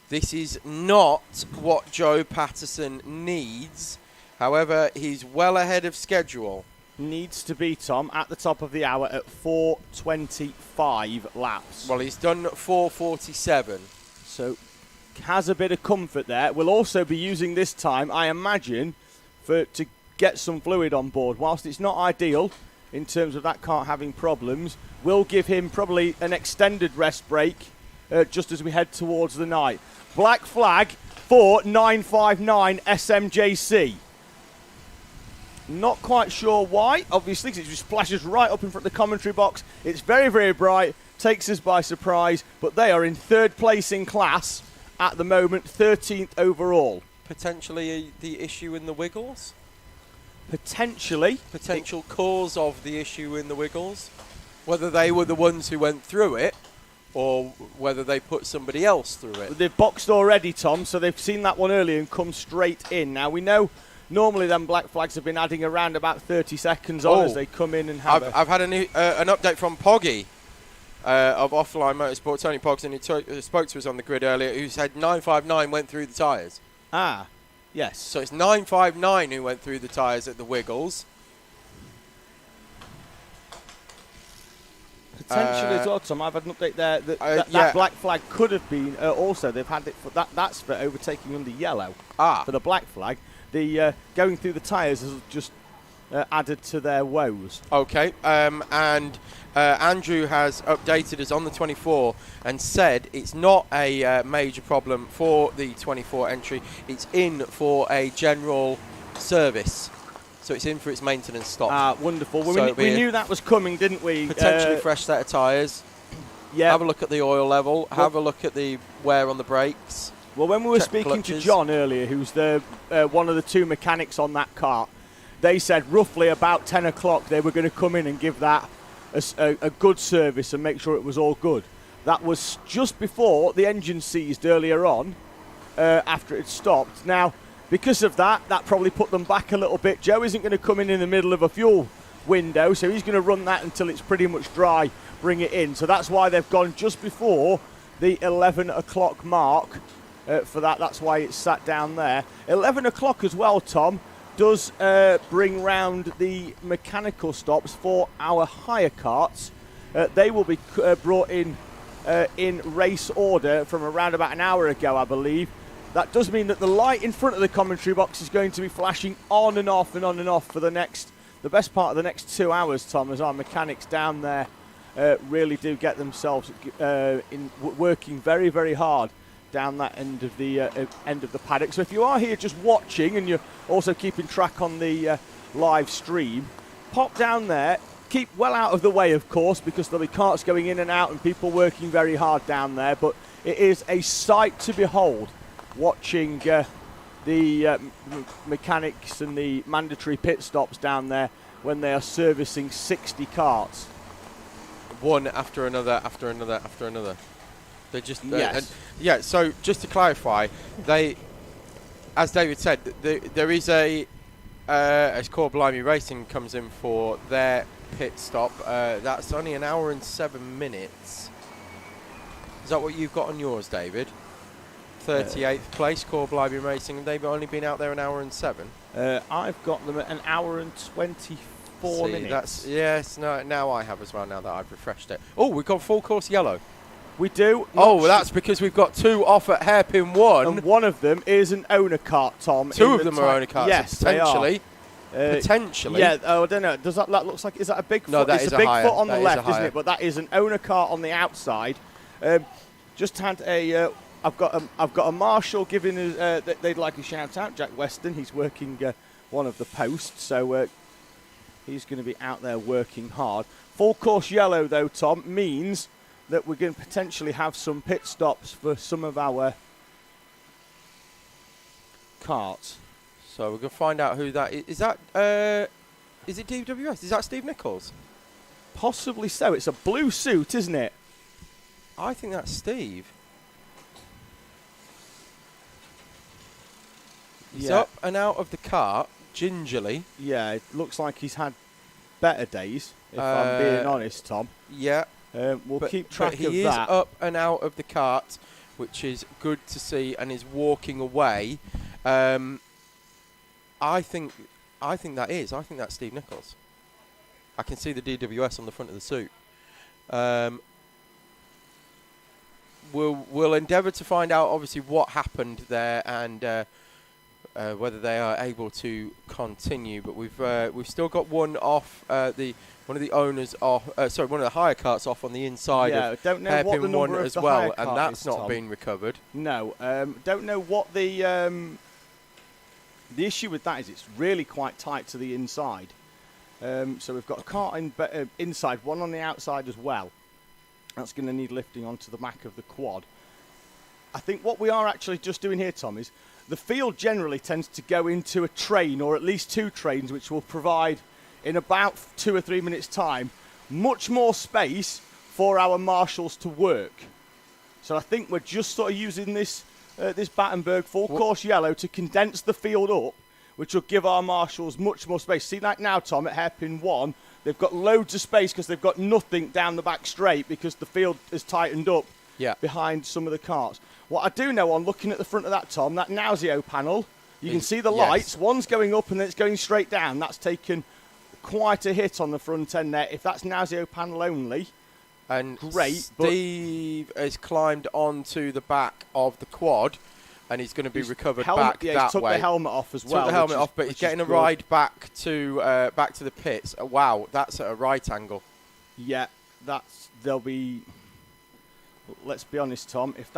This is not what Joe Patterson needs. However, he's well ahead of schedule. Needs to be, Tom, at the top of the hour at 4:25 laps. Well, he's done 4:47. So has a bit of comfort there. We'll also be using this time, I imagine, to get some fluid on board. Whilst it's not ideal in terms of that car having problems, we'll give him probably an extended rest break just as we head towards the night. Black flag for 959 SMJC. Not quite sure why, obviously, because it just flashes right up in front of the commentary box. It's very, very bright, takes us by surprise, but they are in third place in class at the moment, 13th overall. Potentially the issue in the Wiggles? Potentially. Potential cause of the issue in the Wiggles? Whether they were the ones who went through it, or whether they put somebody else through it. They've boxed already, Tom, so they've seen that one earlier and come straight in. Now, we know normally them black flags have been adding around about 30 seconds on as they come in and have I've had an update from Poggy of Offline Motorsport, Tony Pogson, who spoke to us on the grid earlier, who said 959 went through the tyres. Ah, yes. So it's 959 who went through the tyres at the Wiggles. Potentially as well, Tom. I've had an update there that black flag could have been also. They've had it for that's for overtaking under yellow. For the black flag, the going through the tyres has just added to their woes. Okay, and Andrew has updated us on the 24 and said it's not a major problem for the 24 entry. It's in for a general service. So it's in for its maintenance stop. Ah, wonderful. Well, we knew that was coming, didn't we? Potentially fresh set of tyres. Yeah. Have a look at the oil level. Have a look at the wear on the brakes. Well, when we were speaking to John earlier, who's the one of the two mechanics on that car, they said roughly about 10 o'clock they were going to come in and give that a good service and make sure it was all good. That was just before the engine seized earlier on, after it had stopped. Now, because of that probably put them back a little bit. Joe isn't going to come in the middle of a fuel window, so he's going to run that until it's pretty much dry, bring it in. So that's why they've gone just before the 11 o'clock mark for that. That's why it's sat down there. 11 o'clock as well, Tom, does bring round the mechanical stops for our hire carts. They will be brought in race order from around about an hour ago, I believe. That does mean that the light in front of the commentary box is going to be flashing on and off and on and off for the best part of the next 2 hours, Tom, as our mechanics down there really do get themselves working very, very hard down that end of the paddock. So if you are here just watching and you're also keeping track on the live stream, pop down there. Keep well out of the way, of course, because there'll be carts going in and out and people working very hard down there. But it is a sight to behold, watching the mechanics and the mandatory pit stops down there when they are servicing 60 carts. One after another, after another, after another. They just yes. So just to clarify, as David said, there is as Core Blimey Racing comes in for their pit stop. That's only an hour and 7 minutes. Is that what you've got on yours, David? 38th place, Core Blimey Racing, and they've only been out there an hour and 7. I've got them at an hour and 24 minutes. Now I have as well, now that I've refreshed it. Oh, we've got full course yellow. We do. Oh, that's because we've got 2 off at hairpin 1. And one of them is an owner kart, Tom. 2 of them are owner karts. Yes, potentially. They are. Potentially. Yeah, I don't know. Does that looks like, is that a big foot? No, that it's is a big higher. foot on That the is left, a isn't it? But that is an owner kart on the outside. Just had a. I've got a marshal giving us. They'd like a shout out, Jack Weston. He's working one of the posts, so he's going to be out there working hard. Full course yellow, though, Tom, means that we're going to potentially have some pit stops for some of our karts. So we're going to find out who that is. Is that, is it DWS? Is that Steve Nichols? Possibly so. It's a blue suit, isn't it? I think that's Steve. He's up and out of the cart, gingerly. Yeah, it looks like he's had better days, if I'm being honest, Tom. Yeah. We'll keep track of that. He is up and out of the cart, which is good to see, and is walking away. I think that's Steve Nichols. I can see the DWS on the front of the suit. We'll endeavour to find out, obviously, what happened there and whether they are able to continue. But we've still got one off one of the owners off. Sorry, one of the higher carts off on the inside. Yeah, of don't know what the number one of as the well, higher and cart that's is, not Tom. been recovered. No, don't know what the issue with that is. It's really quite tight to the inside. So we've got a cart inside, one on the outside as well. That's going to need lifting onto the back of the quad. I think what we are actually just doing here, Tom, is the field generally tends to go into a train, or at least 2 trains, which will provide, in about 2 or 3 minutes' time, much more space for our marshals to work. So I think we're just sort of using this Battenberg full course yellow to condense the field up, which will give our marshals much more space. See, like now, Tom, at hairpin 1, they've got loads of space because they've got nothing down the back straight because the field is tightened up behind some of the carts. What I do know, on looking at the front of that, Tom, that Nauseo panel, you can see the lights. One's going up and then it's going straight down. That's taken quite a hit on the front end there. If that's Nauseo panel only, and great. Steve has climbed onto the back of the quad, and he's going to be recovered back that way. He's took the helmet off as well. Took the helmet off, but he's getting a ride back to the pits. Wow, that's at a right angle. Yeah, there'll be. Let's be honest, Tom. If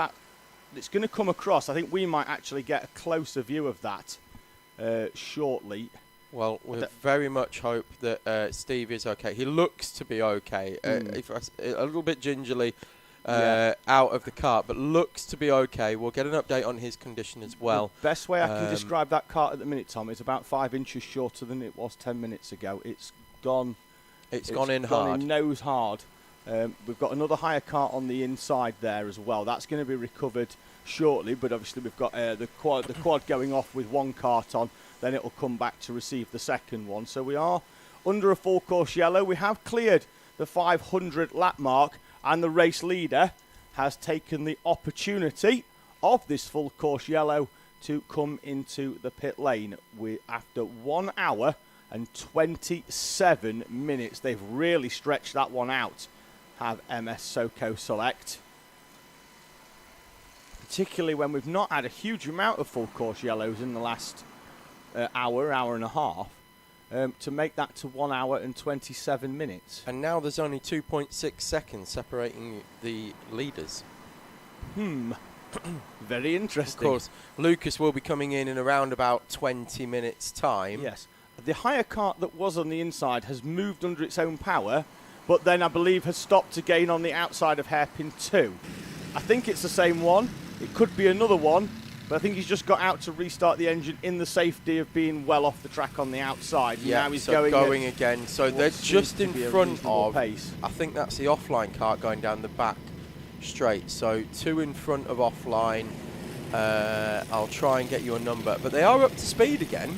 it's going to come across, I think we might actually get a closer view of that shortly. Well, we very much hope that Steve is okay. He looks to be okay. A little bit gingerly out of the cart, but looks to be okay. We'll get an update on his condition as well. The best way I can describe that cart at the minute, Tom, is about 5 inches shorter than it was 10 minutes ago. It's gone in hard. Nose hard. We've got another higher cart on the inside there as well. That's going to be recovered shortly, but obviously we've got the quad going off with one cart on. Then it will come back to receive the second one. So we are under a full course yellow. We have cleared the 500 lap mark, and the race leader has taken the opportunity of this full course yellow to come into the pit lane. After 1 hour and 27 minutes, they've really stretched that one out, have MS Soco Select. Particularly when we've not had a huge amount of full course yellows in the last hour and a half, to make that to 1 hour and 27 minutes. And now there's only 2.6 seconds separating the leaders. Very interesting. Of course, Lucas will be coming in around about 20 minutes' time. Yes. The higher cart that was on the inside has moved under its own power, but then I believe has stopped again on the outside of hairpin 2. I think it's the same one. It could be another one, but I think he's just got out to restart the engine in the safety of being well off the track on the outside. Yeah, now he's going again. So they're just in front of, pace. I think that's the offline cart going down the back straight. So 2 in front of offline, I'll try and get you a number. But they are up to speed again.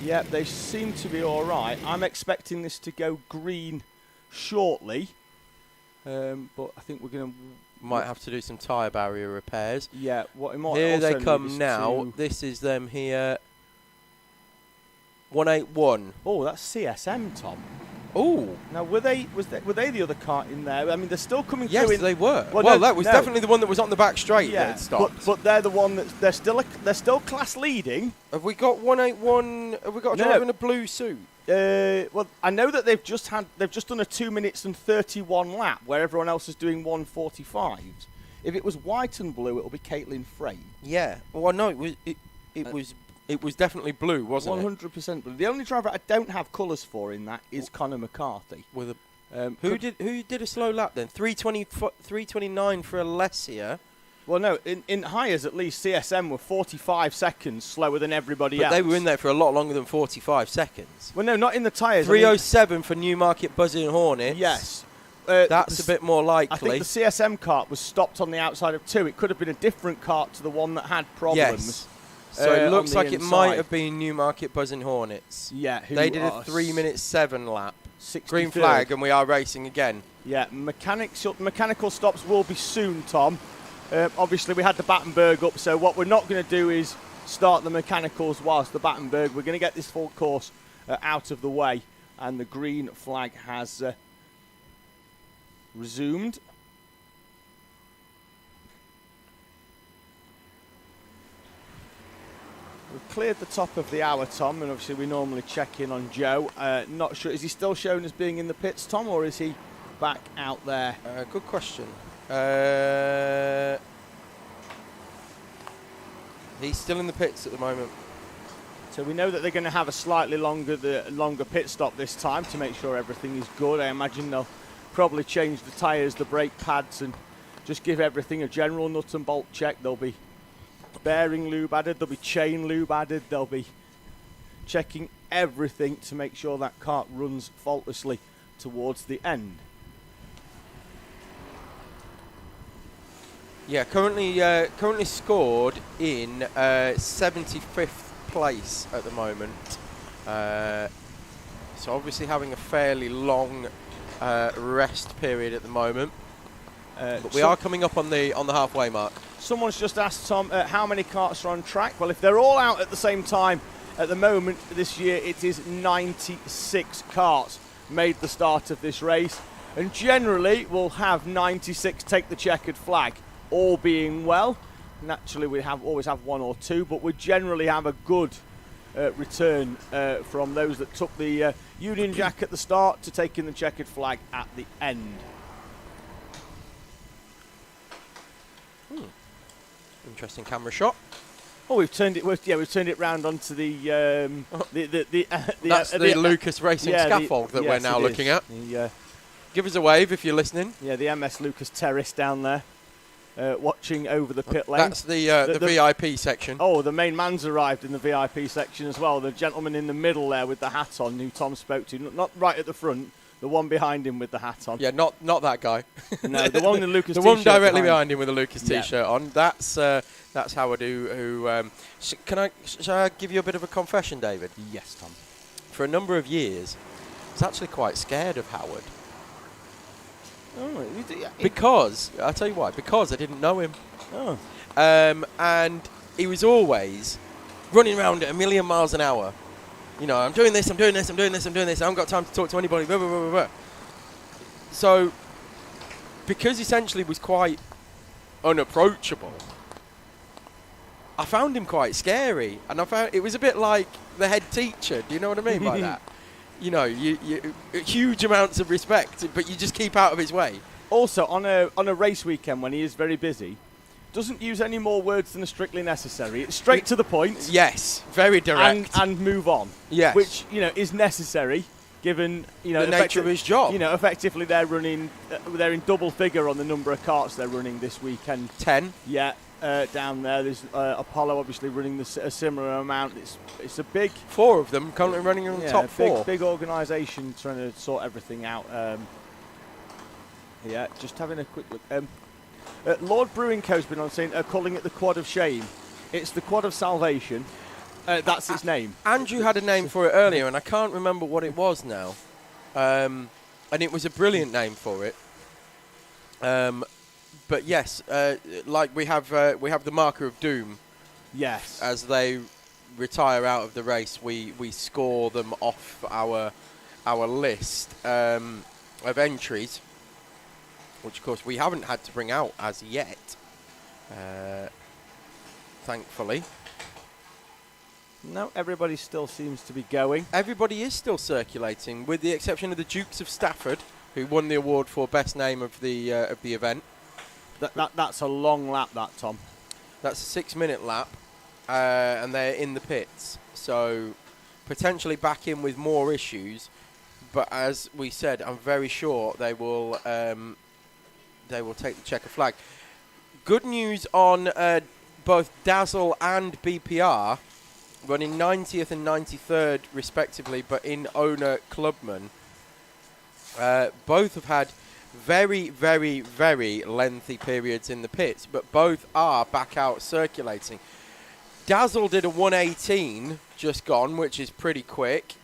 Yeah, they seem to be all right. I'm expecting this to go green shortly, but I think we're going to... Might have to do some tyre barrier repairs. Yeah, what it might here also they come need now. to... This is them here. 181. Oh, that's CSM, Tom. Oh. Now, were they the other kart in there? I mean, they're still coming through. Yes, they were. Well, no, no, that was no. definitely the one that was on the back straight that had stopped. But they're the one that they're still class leading. Have we got 181? Have we got a driver in a blue suit? Well, I know that they've just done a 2 minutes and 31 lap where everyone else is doing 1:45s. If it was white and blue, it'll be Caitlin Frame. Yeah. Well, no, it was definitely blue, wasn't 100% blue. The only driver I don't have colours for in that is Connor McCarthy. With a who did a slow lap then? 3:29 for Alessia. Well, no, in Hires at least, CSM were 45 seconds slower than everybody else. But they were in there for a lot longer than 45 seconds. Well, no, not in the tyres. 3:07 for Newmarket Buzzing Hornets. Yes. That's a bit more likely. I think the CSM kart was stopped on the outside of 2. It could have been a different kart to the one that had problems. Yes. So it looks like it inside. might have been Newmarket Buzzing Hornets. Yeah. They did a 3:07 lap. 63rd. Green flag, and we are racing again. Yeah, mechanical stops will be soon, Tom. Obviously, we had the Battenberg up, so what we're not going to do is start the mechanicals whilst the Battenberg. We're going to get this full course out of the way, and the green flag has resumed. We've cleared the top of the hour, Tom, and obviously we normally check in on Joe. Not sure, is he still shown as being in the pits, Tom, or is he back out there? Good question. He's still in the pits at the moment. So we know that they're going to have a slightly longer pit stop this time to make sure everything is good. I imagine they'll probably change the tyres, the brake pads, and just give everything a general nut and bolt check. There'll be bearing lube added, there'll be chain lube added, they'll be checking everything to make sure that kart runs faultlessly towards the end. Yeah, currently scored in 75th place at the moment. So obviously having a fairly long rest period at the moment. But we are coming up on the halfway mark. Someone's just asked Tom how many karts are on track. Well, if they're all out at the same time at the moment this year, it is 96 karts made the start of this race, and generally we'll have 96 take the checkered flag, all being well. Naturally we always have one or two, but we generally have a good return from those that took the Union Jack at the start to taking the checkered flag at the end. Interesting camera shot. Oh, we've turned it round onto the that's the Lucas Racing scaffold that we're now looking at. Give us a wave if you're listening. Yeah, the MS Lucas Terrace down there, watching over the pit lane. That's the VIP section. Oh, the main man's arrived in the VIP section as well. The gentleman in the middle there with the hat on, who Tom spoke to, not right at the front. The one behind him with the hat on. Yeah, not that guy. No, the one in the Lucas the T-shirt. one directly behind him with the Lucas T-shirt on. That's Howard who shall I give you a bit of a confession, David? Yes, Tom. For a number of years, I was actually quite scared of Howard. Oh, because I'll tell you why. Because I didn't know him. Oh. And he was always running around at 1,000,000 miles an hour. You know, I'm doing this, I'm doing this, I'm doing this, I'm doing this. I haven't got time to talk to anybody. Blah, blah, blah, blah, blah. So, because essentially was quite unapproachable, I found him quite scary. And I found it was a bit like the head teacher. Do you know what I mean by that? You know, you huge amounts of respect, but you just keep out of his way. Also, on a race weekend when he is very busy, doesn't use any more words than are strictly necessary. It's straight to the point. Yes, very direct. And move on. Yes. Which, is necessary given, the nature of his job. Effectively they're running, they're in double figure on the number of karts they're running this weekend. 10. Yeah, down there. There's Apollo obviously running a similar amount. It's a big... 4 of them currently running in the top 4. Big organisation trying to sort everything out. Yeah, just having a quick look. Lord Brewing Co.'s been on saying, calling it the Quad of Shame. It's the Quad of Salvation. That's its name. Andrew had a name for it earlier, and I can't remember what it was now. And it was a brilliant name for it. But yes, like we have the marker of doom. Yes. As they retire out of the race, we score them off our list of entries, which of course we haven't had to bring out as yet, thankfully. No, everybody still seems to be going. Everybody is still circulating, with the exception of the Dukes of Stafford, who won the award for best name of the event. That's a long lap, that, Tom. That's a 6-minute lap, and they're in the pits, so potentially back in with more issues. But as we said, I'm very sure they will take the checker flag. Good news on both Dazzle and BPR, running 90th and 93rd respectively, but in owner Clubman. Both have had very, very, very lengthy periods in the pits, but both are back out circulating. Dazzle did a 1:18 just gone, which is pretty quick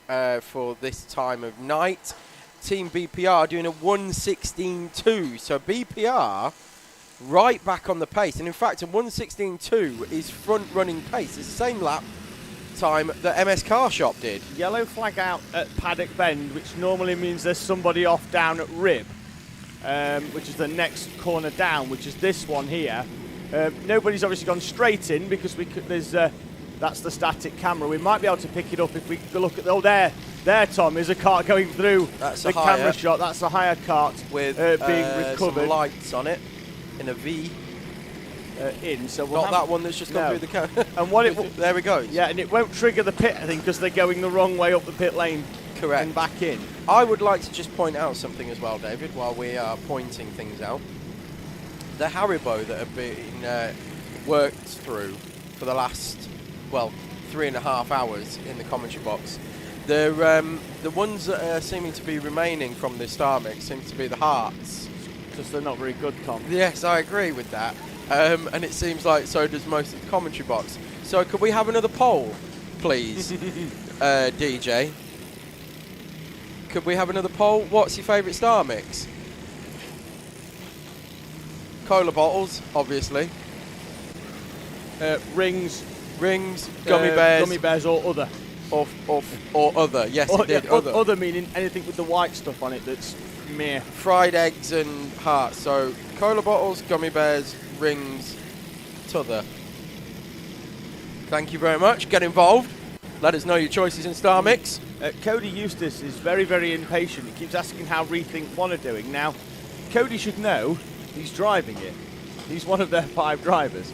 for this time of night. Team BPR doing a 1:16.2, so BPR right back on the pace, and in fact a 1:16.2 is front running pace. It's the same lap time that MS Car Shop did. Yellow flag out at Paddock Bend, which normally means there's somebody off down at Rib, which is the next corner down, which is this one here. Nobody's obviously gone straight in because that's the static camera. We might be able to pick it up if we look at there, Tom, is a cart going through the camera shot. That's a hire cart with being recovered. Some lights on it in a V. So not that one that's just gone through the camera. And what there we go. Yeah, and it won't trigger the pit, I think, because they're going the wrong way up the pit lane. Correct. And back in. I would like to just point out something as well, David, while we are pointing things out. The Haribo that have been worked through for the last, 3.5 hours in the commentary box. The ones that are seeming to be remaining from the Star Mix seem to be the hearts. Because they're not very good, Tom. Yes, I agree with that. And it seems like so does most of the commentary box. So could we have another poll, please, DJ? Could we have another poll? What's your favourite Star Mix? Cola bottles, obviously. Rings, gummy bears, or other. Or other, yes, indeed, other. Other meaning anything with the white stuff on it that's meh. Fried eggs and hearts. So cola bottles, gummy bears, rings, t'other. Thank you very much. Get involved. Let us know your choices in Star Mix. Cody Eustace is very, very impatient. He keeps asking how Rethink 1 are doing. Now, Cody should know he's driving it. He's one of their 5 drivers.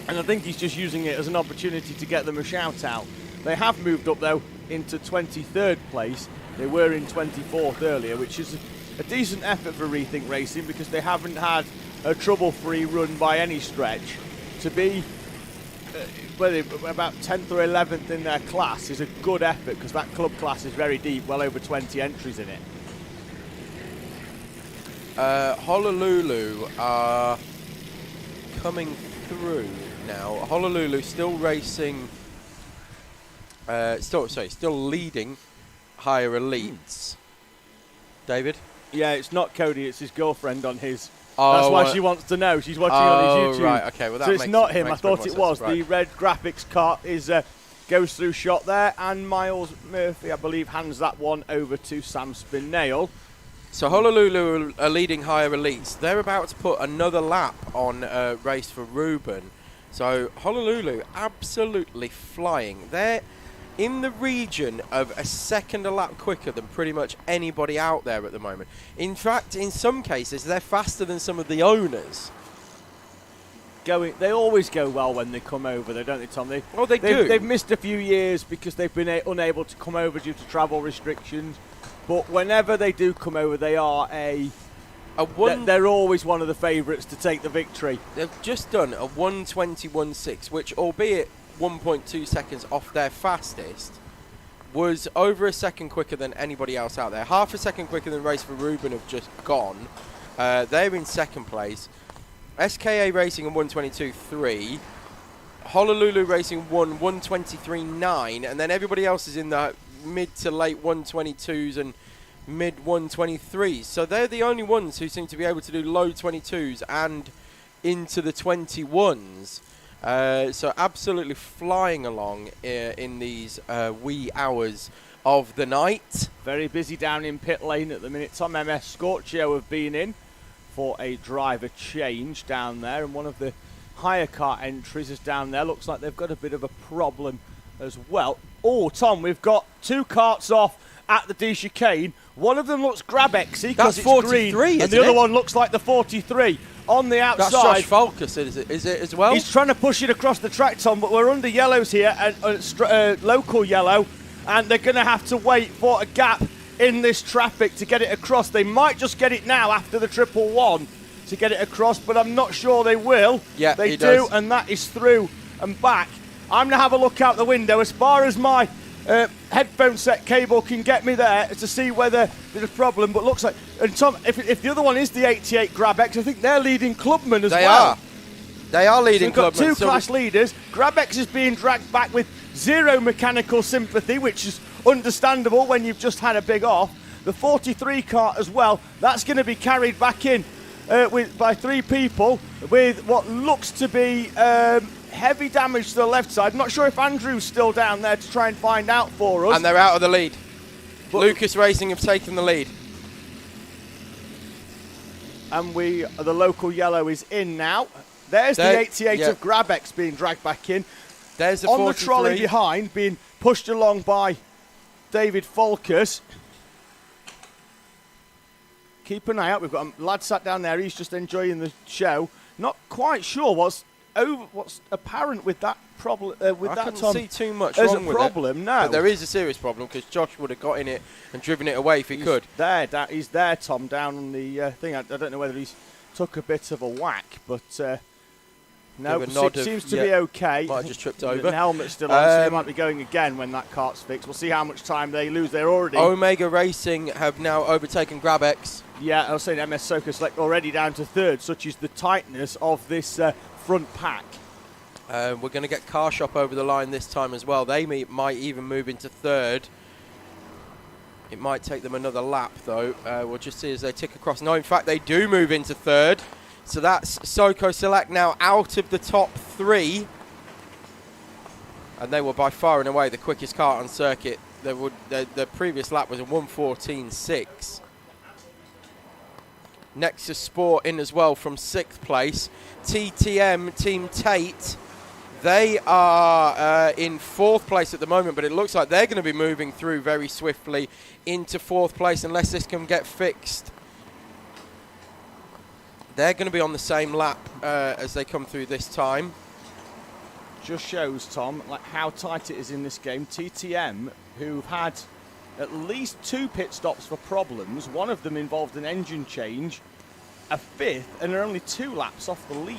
And I think he's just using it as an opportunity to get them a shout out. They have moved up, though, into 23rd place. They were in 24th earlier, which is a decent effort for Rethink Racing because they haven't had a trouble-free run by any stretch. To be about 10th or 11th in their class is a good effort because that club class is very deep, well over 20 entries in it. Honolulu are coming through now. Honolulu still racing, still leading higher elites. David? Yeah, it's not Cody, it's his girlfriend on his. Oh, that's why she wants to know. She's watching on his YouTube. Right, okay, well that so makes it's not him. I makes thought it was. Right. The red graphics cart is goes through shot there, and Miles Murphy, I believe, hands that one over to Sam Spinale. So Honolulu are leading higher elites. They're about to put another lap on race for Ruben. So Honolulu absolutely flying. They're in the region of a second a lap quicker than pretty much anybody out there at the moment. In fact, in some cases, they're faster than some of the owners. They always go well when they come over, though, don't they, Tom? They do. They've missed a few years because they've been unable to come over due to travel restrictions. But whenever they do come over, they are they're always one of the favourites to take the victory. They've just done a 1:21.6, which, albeit 1.2 seconds off their fastest, was over a second quicker than anybody else out there. Half a second quicker than Race for Ruben have just gone. They're in second place. SKA Racing and 122.3. Honolulu Racing won 123.9, and then everybody else is in the mid to late 122s and mid 123s. So they're the only ones who seem to be able to do low 22s and into the 21s. So absolutely flying along in these wee hours of the night. Very busy down in pit lane at the minute. Tom MS Scorchio have been in for a driver change down there, and one of the higher car entries is down there. Looks like they've got a bit of a problem as well. Oh, Tom, we've got 2 karts off at the D chicane. One of them looks Grabexy because it's 43, green, and the other one looks like the 43 on the outside. That's Josh Falkus, is it as well? He's trying to push it across the track, Tom, but we're under yellows here, and local yellow, and they're going to have to wait for a gap in this traffic to get it across. They might just get it now after the 111 to get it across, but I'm not sure they will. Yeah, they do, does. And that is through and back. I'm going to have a look out the window as far as my headphone set cable can get me there to see whether there's a problem, but looks like, and Tom, if the other one is the 88 Grabex, I think they're leading clubman as well. They are leading so we've got clubman. 2 class leaders. Grabex is being dragged back with 0 mechanical sympathy, which is understandable when you've just had a big off. The 43 kart as well, that's going to be carried back in by 3 people with what looks to be heavy damage to the left side. Not sure if Andrew's still down there to try and find out for us. And they're out of the lead. But Lucas Racing have taken the lead. And the local yellow is in now. There's the 88 of Grabex being dragged back in. There's the on 43. The trolley behind, being pushed along by David Falkus. Keep an eye out. We've got a lad sat down there. He's just enjoying the show. Not quite sure what's apparent with that problem. I couldn't see too much There's wrong with a problem, it. no. But there is a serious problem because Josh would have got in it and driven it away if he could. He's there, Tom, down on the thing. I don't know whether he's took a bit of a whack, but no, it seems to be okay. Might have just tripped over. The helmet's still on, so he might be going again when that kart's fixed. We'll see how much time they lose. They're already... Omega Racing have now overtaken Grabex. Yeah, I was saying MS Soco Select already down to 3rd, such is the tightness of this front pack. We're going to get Car Shop over the line this time as well. They might even move into 3rd. It might take them another lap, though. We'll just see as they tick across. No, in fact, they do move into 3rd. So that's Soco Select now out of the top 3. And they were by far and away the quickest car on circuit. The previous lap was a 1:14.6. Nexus Sport in as well from 6th place. TTM, Team Tate, they are in 4th place at the moment, but it looks like they're going to be moving through very swiftly into 4th place unless this can get fixed. They're going to be on the same lap as they come through this time. Just shows, Tom, like how tight it is in this game. TTM, who've had at least 2 pit stops for problems. One of them involved an engine change, a 5th, and are only 2 laps off the lead.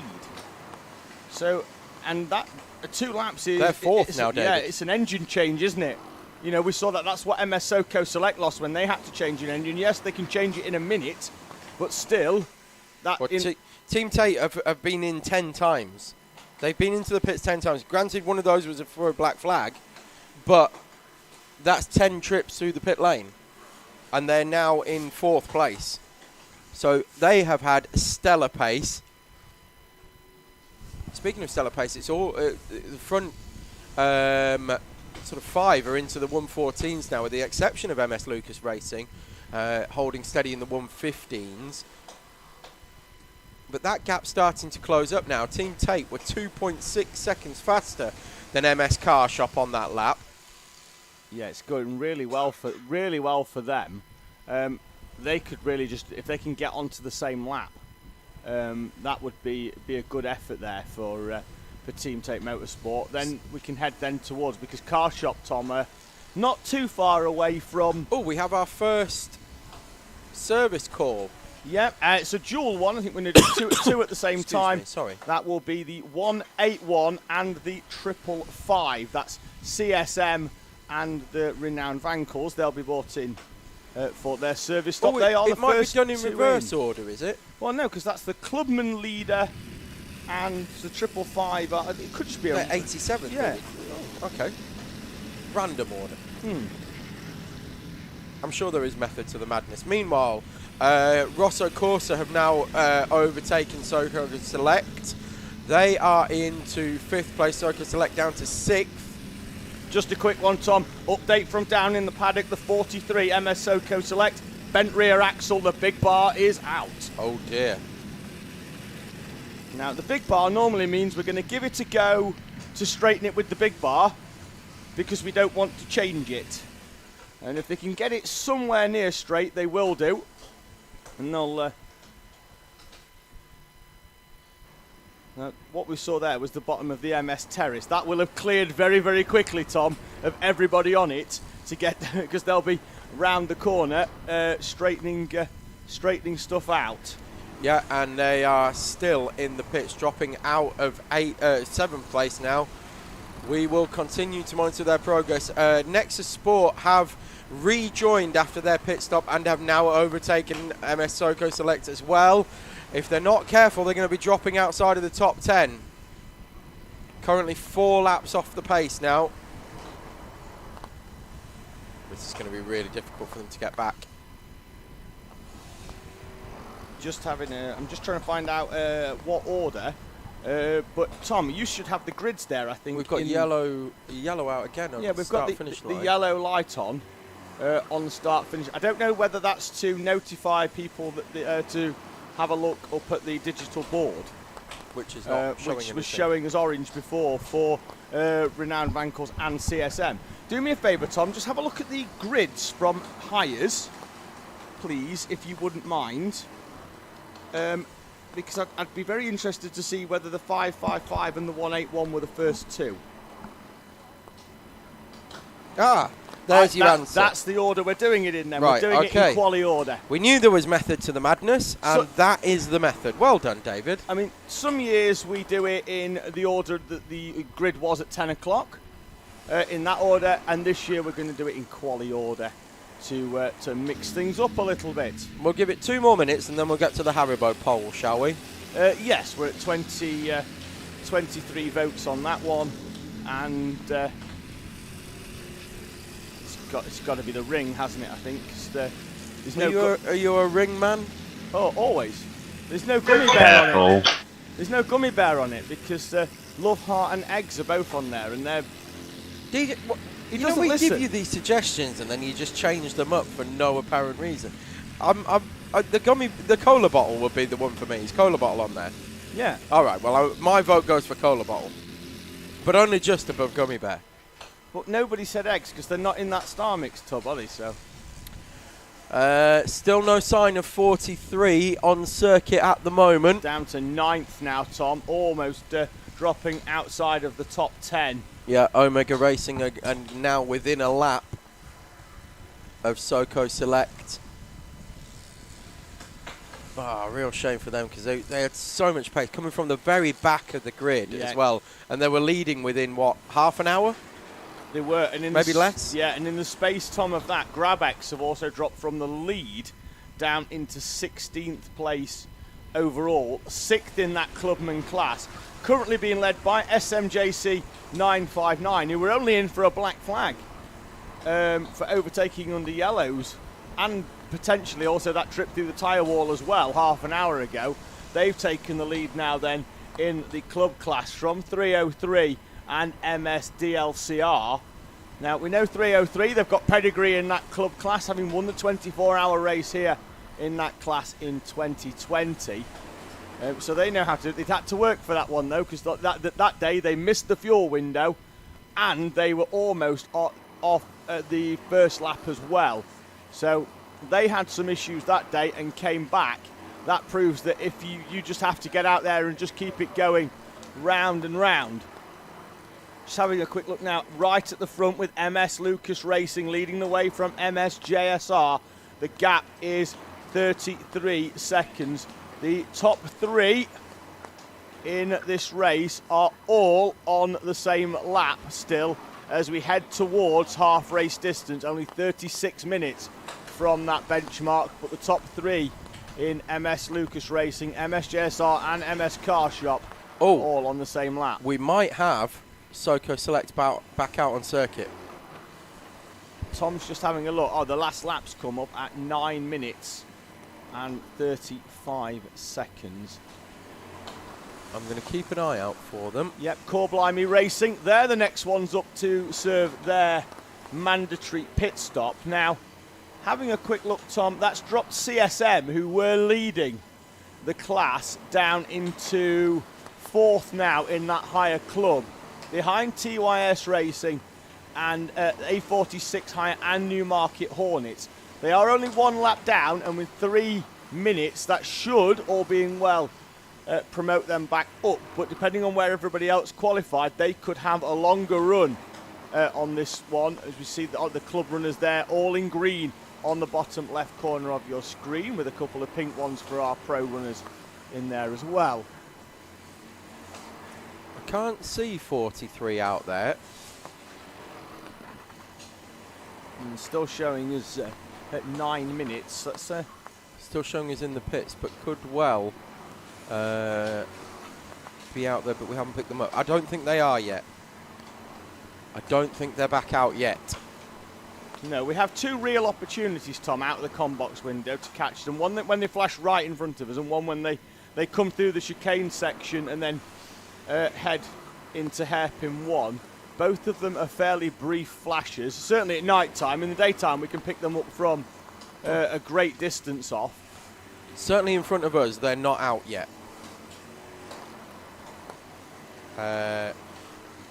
So, and that 2 laps is... They're 4th now, David. Yeah, it's an engine change, isn't it? You know, we saw that's what MS Soco Select lost when they had to change an engine. Yes, they can change it in a minute, but still... Team Tate have been in 10 times. They've been into the pits 10 times. Granted, one of those was for a black flag, but that's 10 trips through the pit lane. And they're now in 4th place. So they have had stellar pace. Speaking of stellar pace, it's all the front sort of 5 are into the 1:14s now, with the exception of MS Lucas Racing, holding steady in the 1:15s. But that gap's starting to close up now. Team Tate were 2.6 seconds faster than MS Car Shop on that lap. Yeah, it's going really well for them. They could really just, if they can get onto the same lap, that would be a good effort there for Team Tate Motorsport. Then we can head then towards, because Car Shop, Tom, not too far away from... Oh, we have our first service call. Yep, it's a dual one. I think we're going to do two at the same time. Sorry. That will be the 181 and the 555. That's CSM and the renowned Vankels. They'll be brought in for their service stop. Oh, They are it the might be first done in two reverse order, is it? Well, no, because that's the clubman leader and the 555. It could just be They're 87th. Yeah. Oh, okay. Random order. I'm sure there is method to the madness. Meanwhile, Rosso Corsa have now overtaken Soko Select. They are into 5th place. Soko Select down to 6th. Just a quick one, Tom. Update from down in the paddock. The 43 MS Soko Select. Bent rear axle. The big bar is out. Oh, dear. Now, the big bar normally means we're going to give it a go to straighten it with the big bar because we don't want to change it. And if they can get it somewhere near straight, they will do. And they'll... what we saw there was the bottom of the MS Terrace. That will have cleared very, very quickly, Tom, of everybody on it to get... because they'll be round the corner straightening stuff out. Yeah, and they are still in the pits, dropping out of 7th place now. We will continue to monitor their progress. Nexus Sport have rejoined after their pit stop and have now overtaken MS Soko Select as well. If they're not careful, they're going to be dropping outside of the top 10. Currently 4 laps off the pace now. This is going to be really difficult for them to get back. I'm just trying to find out what order. But Tom, you should have the grids there, I think. We've got yellow out again on we've got the yellow light on the start-finish. I don't know whether that's to notify people that to have a look up at the digital board, which is not showing which was showing as orange before for Renowned Vankles and CSM. Do me a favour, Tom, just have a look at the grids from Hires, please, if you wouldn't mind. Because I'd be very interested to see whether the 555 and the 181 were the first two. There's your answer. That's the order we're doing it in then. Right, we're doing it in quali order. We knew there was method to the madness, and that is the method. Well done, David. I mean, some years we do it in the order that the grid was at 10 o'clock, in that order, and this year we're going to do it in quali order to mix things up a little bit. We'll give it 2 more minutes and then we'll get to the Haribo poll, shall we? Yes, we're at 23 votes on that one, and it's got to be the ring, hasn't it? I think. Are you a ring man? Oh, always. There's no gummy bear on it. There's no gummy bear on it because Love, Heart, and Eggs are both on there, and they're. We give you these suggestions and then you just change them up for no apparent reason. The cola bottle would be the one for me. Is cola bottle on there? Yeah. All right. Well, my vote goes for cola bottle, but only just above gummy bear. But nobody said eggs because they're not in that star mix tub, are they? So. Still no sign of 43 on circuit at the moment. Down to 9th now, Tom. Almost dropping outside of the top 10. Yeah, Omega Racing and now within a lap of Soko Select. Real shame for them because they had so much pace coming from the very back of the grid as well, and they were leading within half an hour. They were, and maybe less. Yeah, and in the space, Tom, of that, GrabX have also dropped from the lead down into 16th place overall, 6th in that clubman class. Currently being led by SMJC 959, who were only in for a black flag for overtaking under yellows, and potentially also that trip through the tyre wall as well half an hour ago. They've taken the lead now then in the club class from 303 and MS DLCR. Now we know 303, they've got pedigree in that club class, having won the 24-hour race here in that class in 2020. So they know how to. They'd had to work for that one though, because that day they missed the fuel window, and they were almost off at the first lap as well. So they had some issues that day and came back. That proves that if you just have to get out there and just keep it going round and round. Just having a quick look now, right at the front with MS Lucas Racing leading the way from MS JSR. The gap is 33 seconds. The top 3 in this race are all on the same lap still as we head towards half race distance. Only 36 minutes from that benchmark, but the top 3 in MS Lucas Racing, MS JSR and MS Car Shop all on the same lap. We might have SoCo Select back out on circuit. Tom's just having a look. Oh, the last lap's come up at 9 minutes and 35 seconds. I'm going to keep an eye out for them. Yep, Core Blimey Racing. They're the next ones up to serve their mandatory pit stop. Now, having a quick look, Tom, that's dropped CSM, who were leading the class, down into 4th now in that higher club, behind TYS Racing and A46 Hire and Newmarket Hornets. They are only 1 lap down, and with 3 minutes, that should, all being well, promote them back up. But depending on where everybody else qualified, they could have a longer run on this one. As we see the club runners there, all in green on the bottom left corner of your screen, with a couple of pink ones for our pro runners in there as well. I can't see 43 out there. And still showing us at 9 minutes. That's still showing us in the pits, but could well be out there, but we haven't picked them up. I don't think they are yet. I don't think they're back out yet. No, we have 2 real opportunities, Tom, out of the ComBox window to catch them. One when they flash right in front of us, and one when they come through the chicane section and then head into hairpin 1. Both of them are fairly brief flashes. Certainly at night time. In the daytime, we can pick them up from a great distance off. Certainly in front of us, they're not out yet.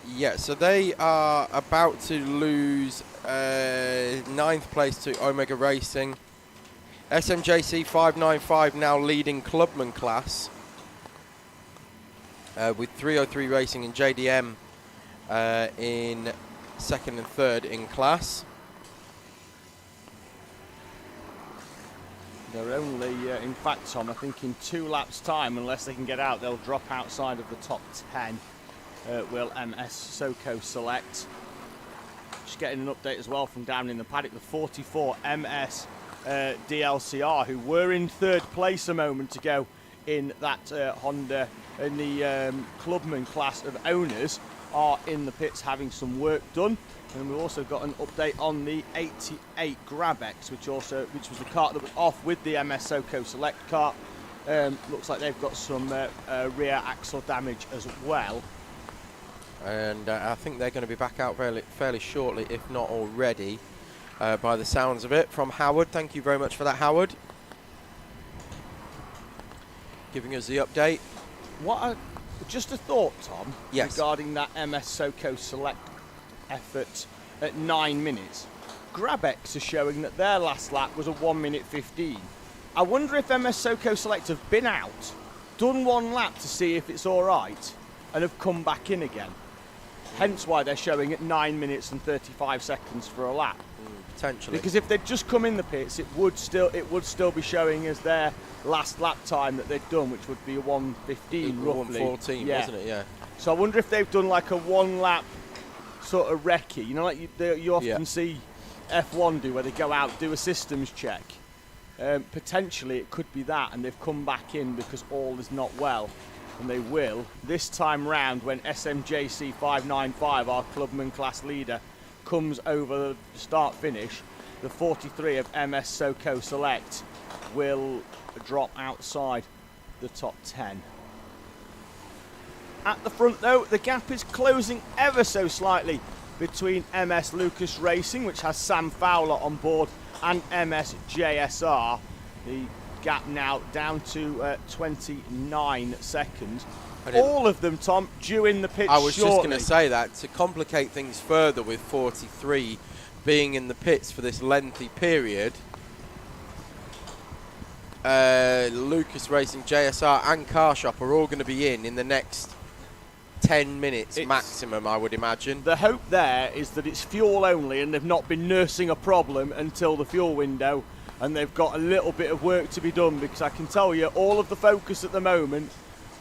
Yeah, so they are about to lose 9th place to Omega Racing. SMJC 595 now leading clubman class with 303 Racing and JDM in 2nd and 3rd in class. They're only, in fact, Tom, I think in 2 laps' time, unless they can get out, they'll drop outside of the top 10. Will MS SoCo Select. Just getting an update as well from down in the paddock, the 44 MS DLCR, who were in 3rd place a moment ago in that Honda, in the clubman class of owners, are in the pits having some work done. And we've also got an update on the 88 Grabex, which was the kart that was off with the MS SoCo Select kart. Looks like they've got some rear axle damage as well. And I think they're going to be back out fairly shortly, if not already, by the sounds of it, from Howard. Thank you very much for that, Howard. Giving us the update. Just a thought, Tom, yes, regarding that MS SoCo Select effort at 9 minutes. Grabex is showing that their last lap was a 1 minute 15. I wonder if MS SoCo Select have been out, done 1 lap to see if it's all right, and have come back in again. Hence why they're showing at 9 minutes and 35 seconds for a lap. Potentially. Because if they'd just come in the pits, it would still be showing as their last lap time that they'd done, which would be a 1:15 roughly. 1:14, wasn't it? Yeah. So I wonder if they've done like a 1 lap sort of recce. You know, like you often see F1 do, where they go out, do a systems check. Potentially it could be that, and they've come back in because all is not well. And they will this time round when SMJC 595, our clubman class leader, comes over the start-finish. The 43 of MS SoCo Select will drop outside the top 10. At the front, though, the gap is closing ever so slightly between MS Lucas Racing, which has Sam Fowler on board, and MS JSR. The gap now down to 29 seconds. All of them, Tom, due in the pits I was shortly. just going to say that, to complicate things further with 43 being in the pits for this lengthy period, Lucas Racing, JSR and Car Shop are all going to be in the next 10 minutes maximum, I would imagine. The hope there is that it's fuel only and they've not been nursing a problem until the fuel window, and they've got a little bit of work to be done, because I can tell you all of the focus at the moment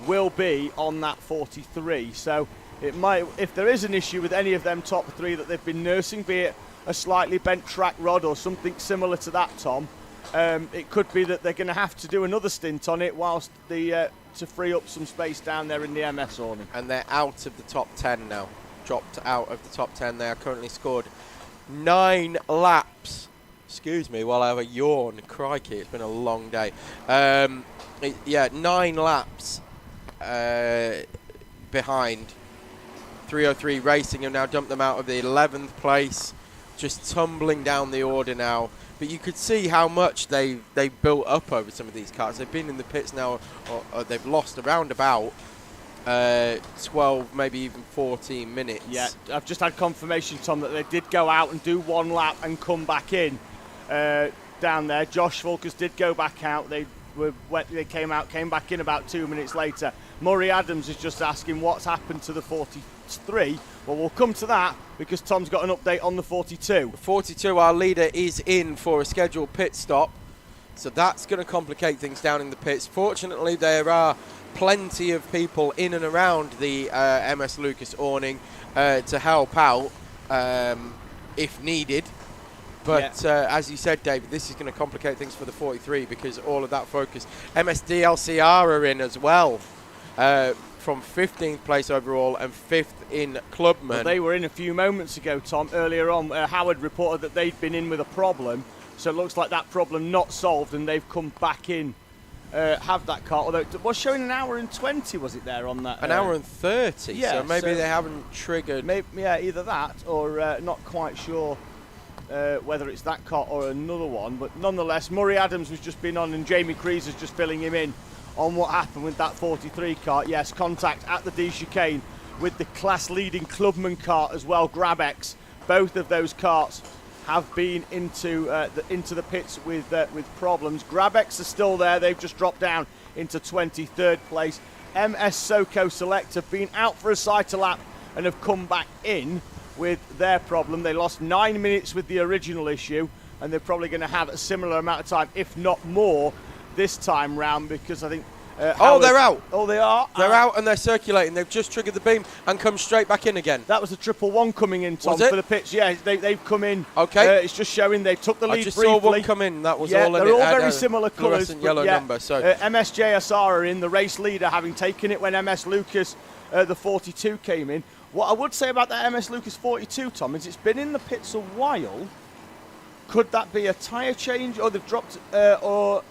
will be on that 43. So it might, if there is an issue with any of them top 3 that they've been nursing, be it a slightly bent track rod or something similar to that, Tom, it could be that they're going to have to do another stint on it whilst to free up some space down there in the MS awning. And they're out of the top 10 now. Dropped out of the top 10. They are currently scored 9 laps. Excuse me while I have a yawn. Crikey, it's been a long day. 9 laps behind. 303 Racing have now dumped them out of the 11th place, just tumbling down the order now. But you could see how much they've built up over some of these cars. They've been in the pits now, or they've lost around about 12, maybe even 14 minutes. Yeah, I've just had confirmation, Tom, that they did go out and do one lap and come back in down there. Josh Fulkers did go back out. They came back in about 2 minutes later. Murray Adams is just asking what's happened to the 43. Well, we'll come to that because Tom's got an update on the 42. 42, our leader is in for a scheduled pit stop. So that's going to complicate things down in the pits. Fortunately, there are plenty of people in and around the MS Lucas awning to help out if needed. But as you said, David, this is going to complicate things for the 43 because all of that focus. MS DLCR are in as well from 15th place overall and 5th in Clubman. Well, they were in a few moments ago, Tom. Earlier on, Howard reported that they'd been in with a problem. So it looks like that problem not solved and they've come back in, have that car. Although it was showing an hour and 20, was it there on that? An hour and 30, yeah, so maybe they haven't triggered. Maybe, yeah, either that or not quite sure whether it's that car or another one. But nonetheless, Murray Adams was just been on and Jamie Crees is just filling him in on what happened with that 43 car. Yes, contact at the D chicane with the class-leading Clubman car as well, Grabex. Both of those carts have been into the pits with problems. Grabex are still there. They've just dropped down into 23rd place. MS Soco Select have been out for a cycle lap and have come back in with their problem. They lost 9 minutes with the original issue, and they're probably going to have a similar amount of time, if not more, this time round, because I think they're out. Oh, they are. They're out and they're circulating. They've just triggered the beam and come straight back in again. That was a 111 coming in, Tom, for the pitch. Yeah, they've come in. Okay. It's just showing they took the lead I just briefly. saw one come in. That was yeah, all. They're all very similar colours. Yellow number. So MSJSR are in, the race leader, having taken it when MS Lucas, the 42, came in. What I would say about that MS Lucas 42, Tom, is it's been in the pits a while. Could that be a tyre change, or they've dropped, no.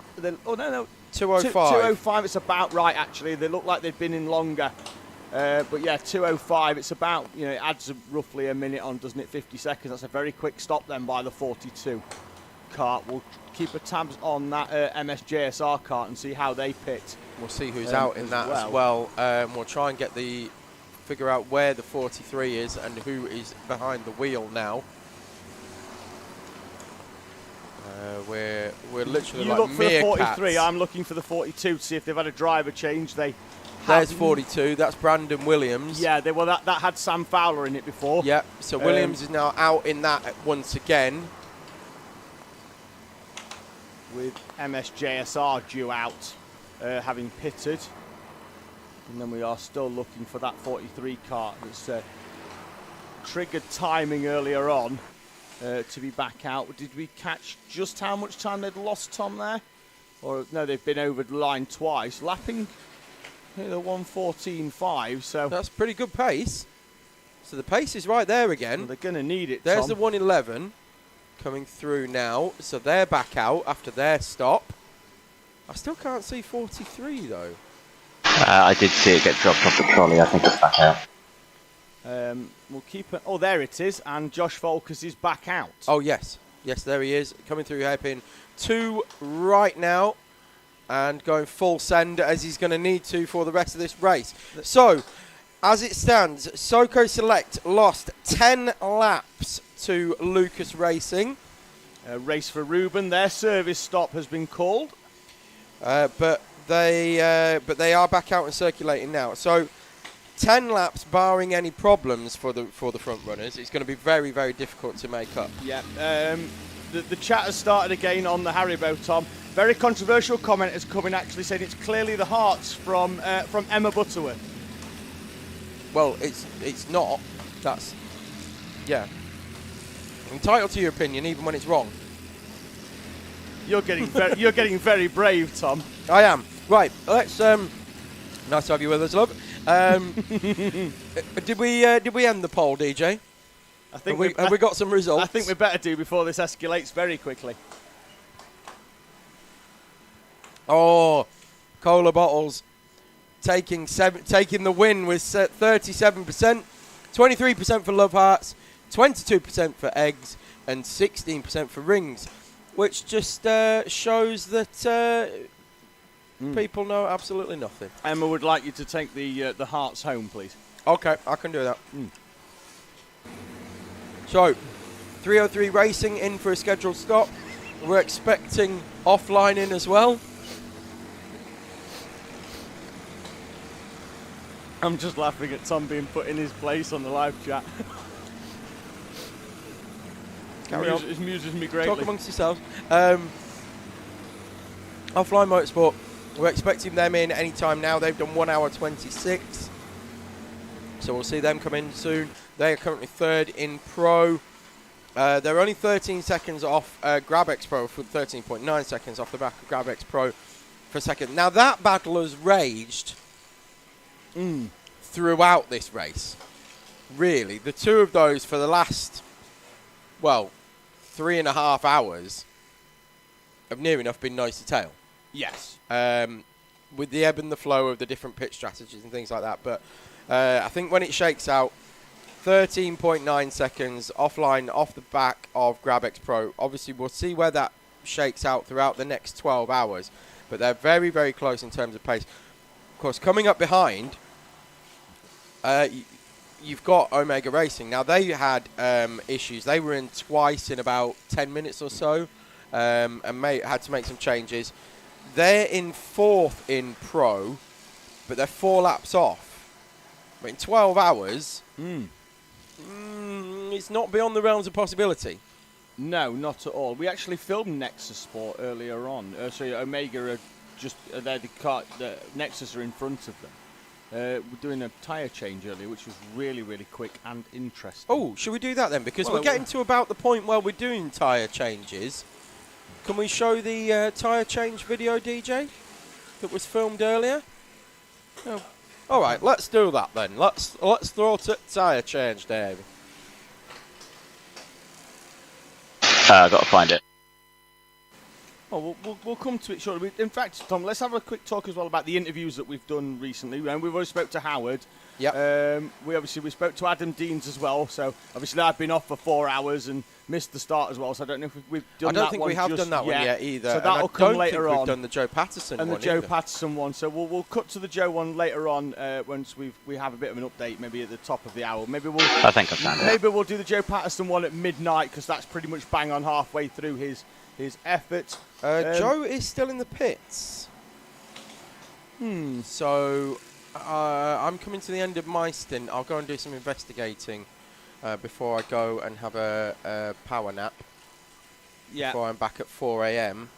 205. 205, it's about right, actually. They look like they've been in longer. But yeah, 205, it's about, it adds roughly a minute on, doesn't it? 50 seconds. That's a very quick stop then by the 42 cart. We'll keep a tabs on that MSJSR cart and see how they pit. We'll see who's out in that as well. We'll try and figure out where the 43 is and who is behind the wheel now. We're literally you look for the 43. I'm looking for the 42 to see if they've had a driver change. There's 42. That's Brandon Williams. Yeah, that had Sam Fowler in it before. Yeah, so Williams is now out in that once again. With MSJSR due out, having pitted. And then we are still looking for that 43 car that's triggered timing earlier on. To be back out. Did we catch just how much time they'd lost, Tom, there? Or no, they've been over the line twice, lapping the 1:14.5. So that's pretty good pace. So the pace is right there again. Well, they're going to need it. There's Tom. the 111 coming through now. So they're back out after their stop. I still can't see 43 though. I did see it get dropped off the trolley. I think it's back out. We'll keep it. Oh, there it is, and Josh Folkers is back out. Oh yes, there he is, coming through hairpin 2 right now, and going full send as he's going to need to for the rest of this race. So, as it stands, Soco Select lost 10 laps to Lucas Racing. Race for Ruben. Their service stop has been called, but they are back out and circulating now. So. 10 laps, barring any problems for the front runners. It's going to be very, very difficult to make up. Yeah. The chat has started again on the Haribo, Tom. Very controversial comment has come in, actually saying it's clearly the Hearts from Emma Butterworth. Well, it's not. That's Entitled to your opinion, even when it's wrong. You're getting very brave, Tom. I am. Right, let's. Nice to have you with us, love. Did we end the poll, DJ? I think have we got some results? I think we better do before this escalates very quickly. Oh, cola bottles taking the win with 37%, 23% for love hearts, 22% for eggs, and 16% for rings, which just shows that people know absolutely nothing. Emma would like you to take the hearts home, please. Okay, I can do that. So, 303 Racing in for a scheduled stop. We're expecting offline in as well. I'm just laughing at Tom being put in his place on the live chat. It amuses me greatly. Talk amongst yourselves. Offline Motorsport, we're expecting them in any time now. They've done 1 hour 26. So we'll see them come in soon. They are currently third in Pro. They're only 13 seconds off GrabX Pro, for 13.9 seconds off the back of GrabX Pro for second. Now that battle has raged throughout this race. Really, the two of those for the last, 3.5 hours have near enough been nose to tail. Yes. With the ebb and the flow of the different pitch strategies and things like that. But I think when it shakes out, 13.9 seconds offline off the back of GrabX Pro. Obviously, we'll see where that shakes out throughout the next 12 hours. But they're very, very close in terms of pace. Of course, coming up behind, you've got Omega Racing. Now, they had issues. They were in twice in about 10 minutes or so and had to make some changes. They're in fourth in Pro, but they're 4 laps off. But in 12 hours, it's not beyond the realms of possibility. No, not at all. We actually filmed Nexus Sport earlier on. So Omega are just they're the Nexus are in front of them. We're doing a tyre change earlier, which was really, really quick and interesting. Oh, should we do that then? Because we're getting to about the point where we're doing tyre changes. Can we show the tyre change video, DJ, that was filmed earlier? No. All right, let's do that then. Let's throw tyre change, Dave. Got to find it. Oh, we'll come to it shortly. In fact, Tom, let's have a quick talk as well about the interviews that we've done recently. And we've already spoke to Howard. Yep. We spoke to Adam Deans as well. So obviously I've been off for 4 hours and missed the start as well. So I don't know if we've done that one. I don't think we have done that one yet either. So that'll come later on. We've done the Joe Patterson and one. The Joe Patterson one. So we'll cut to the Joe one later on once we have a bit of an update, maybe at the top of the hour. I think I've done it. Maybe we'll do the Joe Patterson one at midnight because that's pretty much bang on halfway through his effort. Joe is still in the pits. So I'm coming to the end of my stint. I'll go and do some investigating before I go and have a power nap. Yeah. Before I'm back at 4 a.m.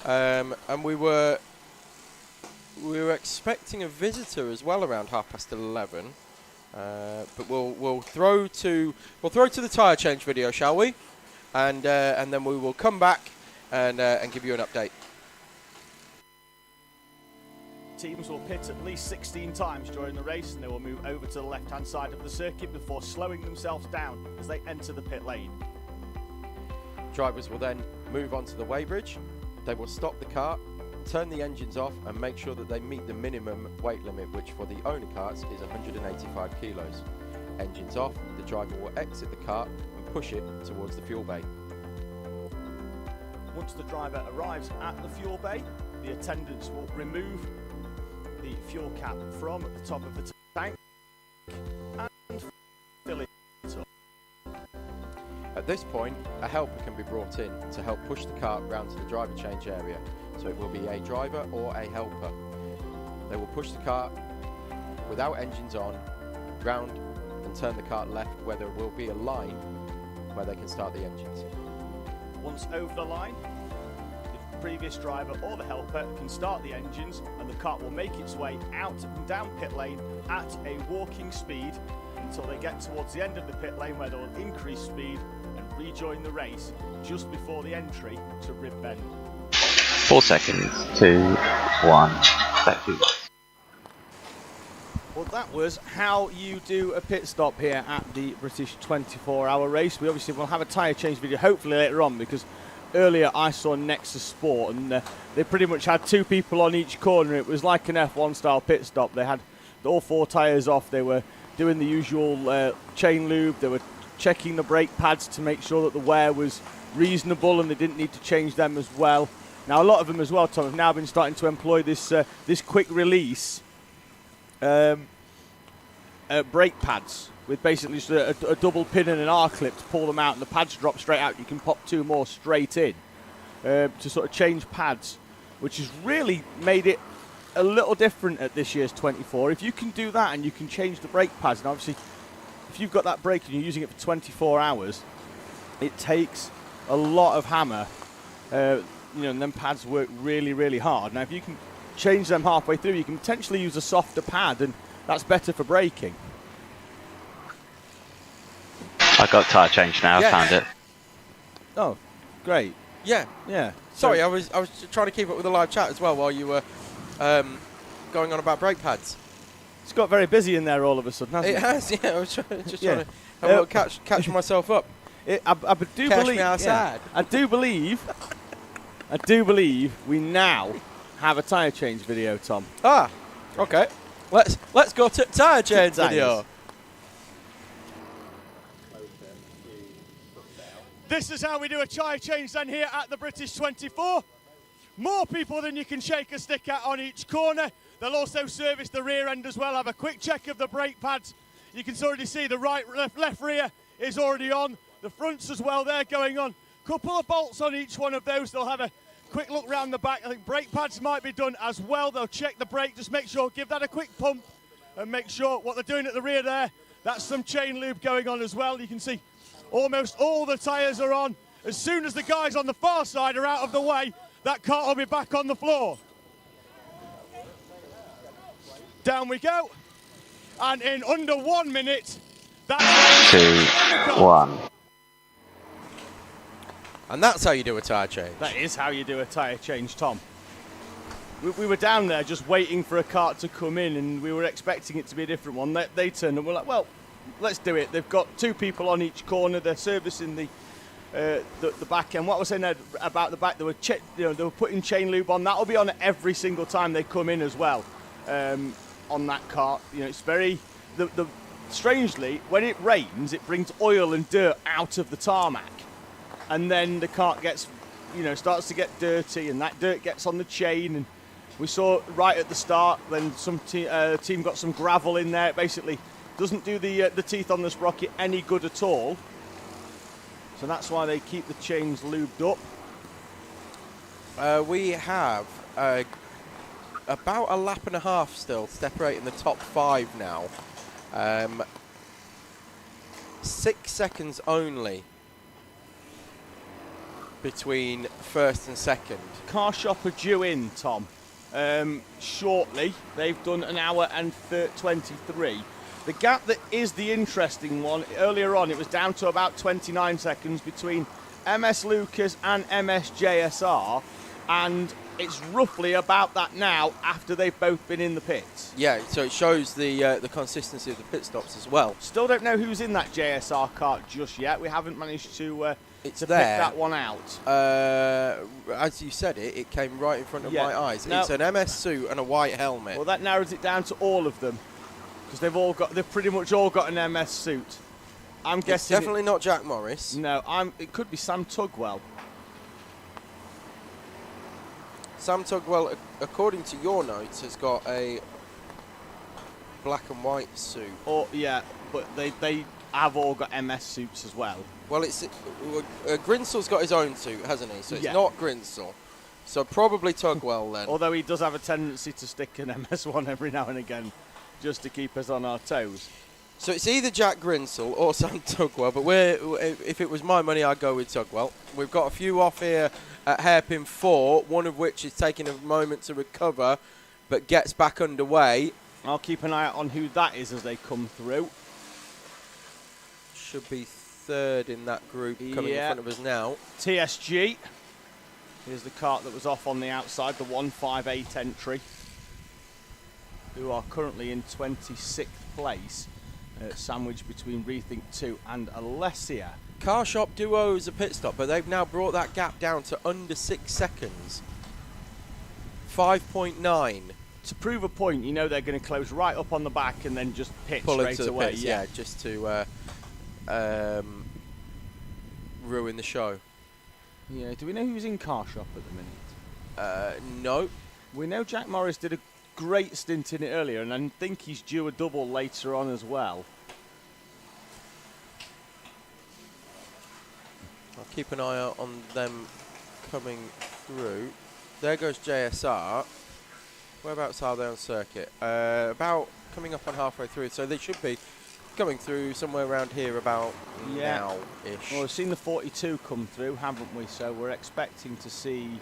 And we were expecting a visitor as well around 11:30. But we'll throw to the tyre change video, shall we? And then we will come back and give you an update. Teams will pit at least 16 times during the race, and they will move over to the left-hand side of the circuit before slowing themselves down as they enter the pit lane. Drivers will then move onto the weighbridge. They will stop the car, turn the engines off, and make sure that they meet the minimum weight limit, which for the owner carts is 185 kilos. Engines off, the driver will exit the car and push it towards the fuel bay. Once the driver arrives at the fuel bay, the attendants will remove the fuel cap from the top of the tank and fill it up. At this point, a helper can be brought in to help push the cart round to the driver change area. So it will be a driver or a helper. They will push the cart without engines on, round and turn the cart left where there will be a line where they can start the engines. Once over the line, the previous driver or the helper can start the engines and the cart will make its way out and down pit lane at a walking speed until they get towards the end of the pit lane where they will increase speed and rejoin the race just before the entry to Rib Bend. 4 seconds, 2, 1, back to. Well, that was how you do a pit stop here at the British 24-hour race. We obviously will have a tyre change video hopefully later on, because earlier I saw Nexus Sport and they pretty much had 2 people on each corner. It was like an F1 style pit stop. They had all 4 tyres off. They were doing the usual chain lube. They were checking the brake pads to make sure that the wear was reasonable and they didn't need to change them as well. Now, a lot of them as well, Tom, have now been starting to employ this this quick release brake pads with basically just a double pin and an R-clip to pull them out, and the pads drop straight out. You can pop 2 more straight in to sort of change pads, which has really made it a little different at this year's 24. If you can do that and you can change the brake pads, and obviously if you've got that brake and you're using it for 24 hours, it takes a lot of hammer, and them pads work really, really hard. Now, if you can change them halfway through, you can potentially use a softer pad, and that's better for braking. I got tyre change now. Yeah. I found it. Oh, great. Yeah. Yeah. Sorry, I was trying to keep up with the live chat as well while you were going on about brake pads. It's got very busy in there all of a sudden, hasn't it? It has, yeah. I was trying to have a little catch myself up. I do Catch believe. me outside. Yeah, I do believe we now have a tyre change video, Tom. Ah, okay. Let's go to tyre change video. This is how we do a tyre change then here at the British 24. More people than you can shake a stick at on each corner. They'll also service the rear end as well, have a quick check of the brake pads. You can already see the right, left rear is already on. The fronts as well, they're going on. Couple of bolts on each one of those. They'll have a quick look round the back. I think brake pads might be done as well. They'll check the brake, just make sure, give that a quick pump and make sure what they're doing at the rear there, that's some chain lube going on as well. You can see almost all the tyres are on. As soon as the guys on the far side are out of the way, that car will be back on the floor. Down we go. And in under 1 minute, that's 2, 1. And that's how you do a tyre change. That is how you do a tyre change, Tom. We were down there just waiting for a cart to come in, and we were expecting it to be a different one. They turned and we're like, well, let's do it. They've got 2 people on each corner. They're servicing the back end. What I was saying there about the back, they were putting chain lube on. That'll be on every single time they come in as well. On that cart, it's very. Strangely, when it rains, it brings oil and dirt out of the tarmac, and then the cart gets, starts to get dirty, and that dirt gets on the chain. And we saw right at the start when some team got some gravel in there. It basically doesn't do the teeth on the sprocket any good at all. So that's why they keep the chains lubed up. We have about a lap and a half still separating the top 5 now. 6 seconds only between first and second. Car shop are due in, Tom, shortly. They've done an hour and 23. The gap that is the interesting one, earlier on it was down to about 29 seconds between MS Lucas and MS JSR, and it's roughly about that now after they've both been in the pits. Yeah, so it shows the consistency of the pit stops as well. Still don't know who's in that JSR kart just yet. We haven't managed to pick that one out. As you said it came right in front of my eyes. It's an MS suit and a white helmet. Well, that narrows it down to all of them, because they've pretty much all got an MS suit. I'm guessing it's definitely not Jack Morris. No, it could be Sam Tugwell. Sam Tugwell, according to your notes, has got a black and white suit. Oh yeah, but they have all got MS suits as well. Well, Grinsel's got his own suit, hasn't he? So it's not Grinsel. So probably Tugwell then. Although he does have a tendency to stick an MS one every now and again, just to keep us on our toes. So it's either Jack Grinsel or Sam Tugwell, but if it was my money, I'd go with Tugwell. We've got a few off here at hairpin 4, one of which is taking a moment to recover, but gets back underway. I'll keep an eye out on who that is as they come through. Should be third in that group coming in front of us now. TSG. Here's the kart that was off on the outside, the 158 entry, who are currently in 26th place, sandwiched between Rethink 2 and Alessia. Car Shop Duo's a pit stop, but they've now brought that gap down to under 6 seconds. 5.9. To prove a point, you know they're going to close right up on the back and then just pit Pull straight into away. Pits, yeah, just to ruin the show. Yeah, do we know who's in Car Shop at the minute? No. We know Jack Morris did a great stint in it earlier, and I think he's due a double later on as well. I'll keep an eye out on them coming through. There goes JSR. Whereabouts are they on circuit? About coming up on halfway through, so they should be coming through somewhere around here about now-ish. Well, we've seen the 42 come through, haven't we? So we're expecting to see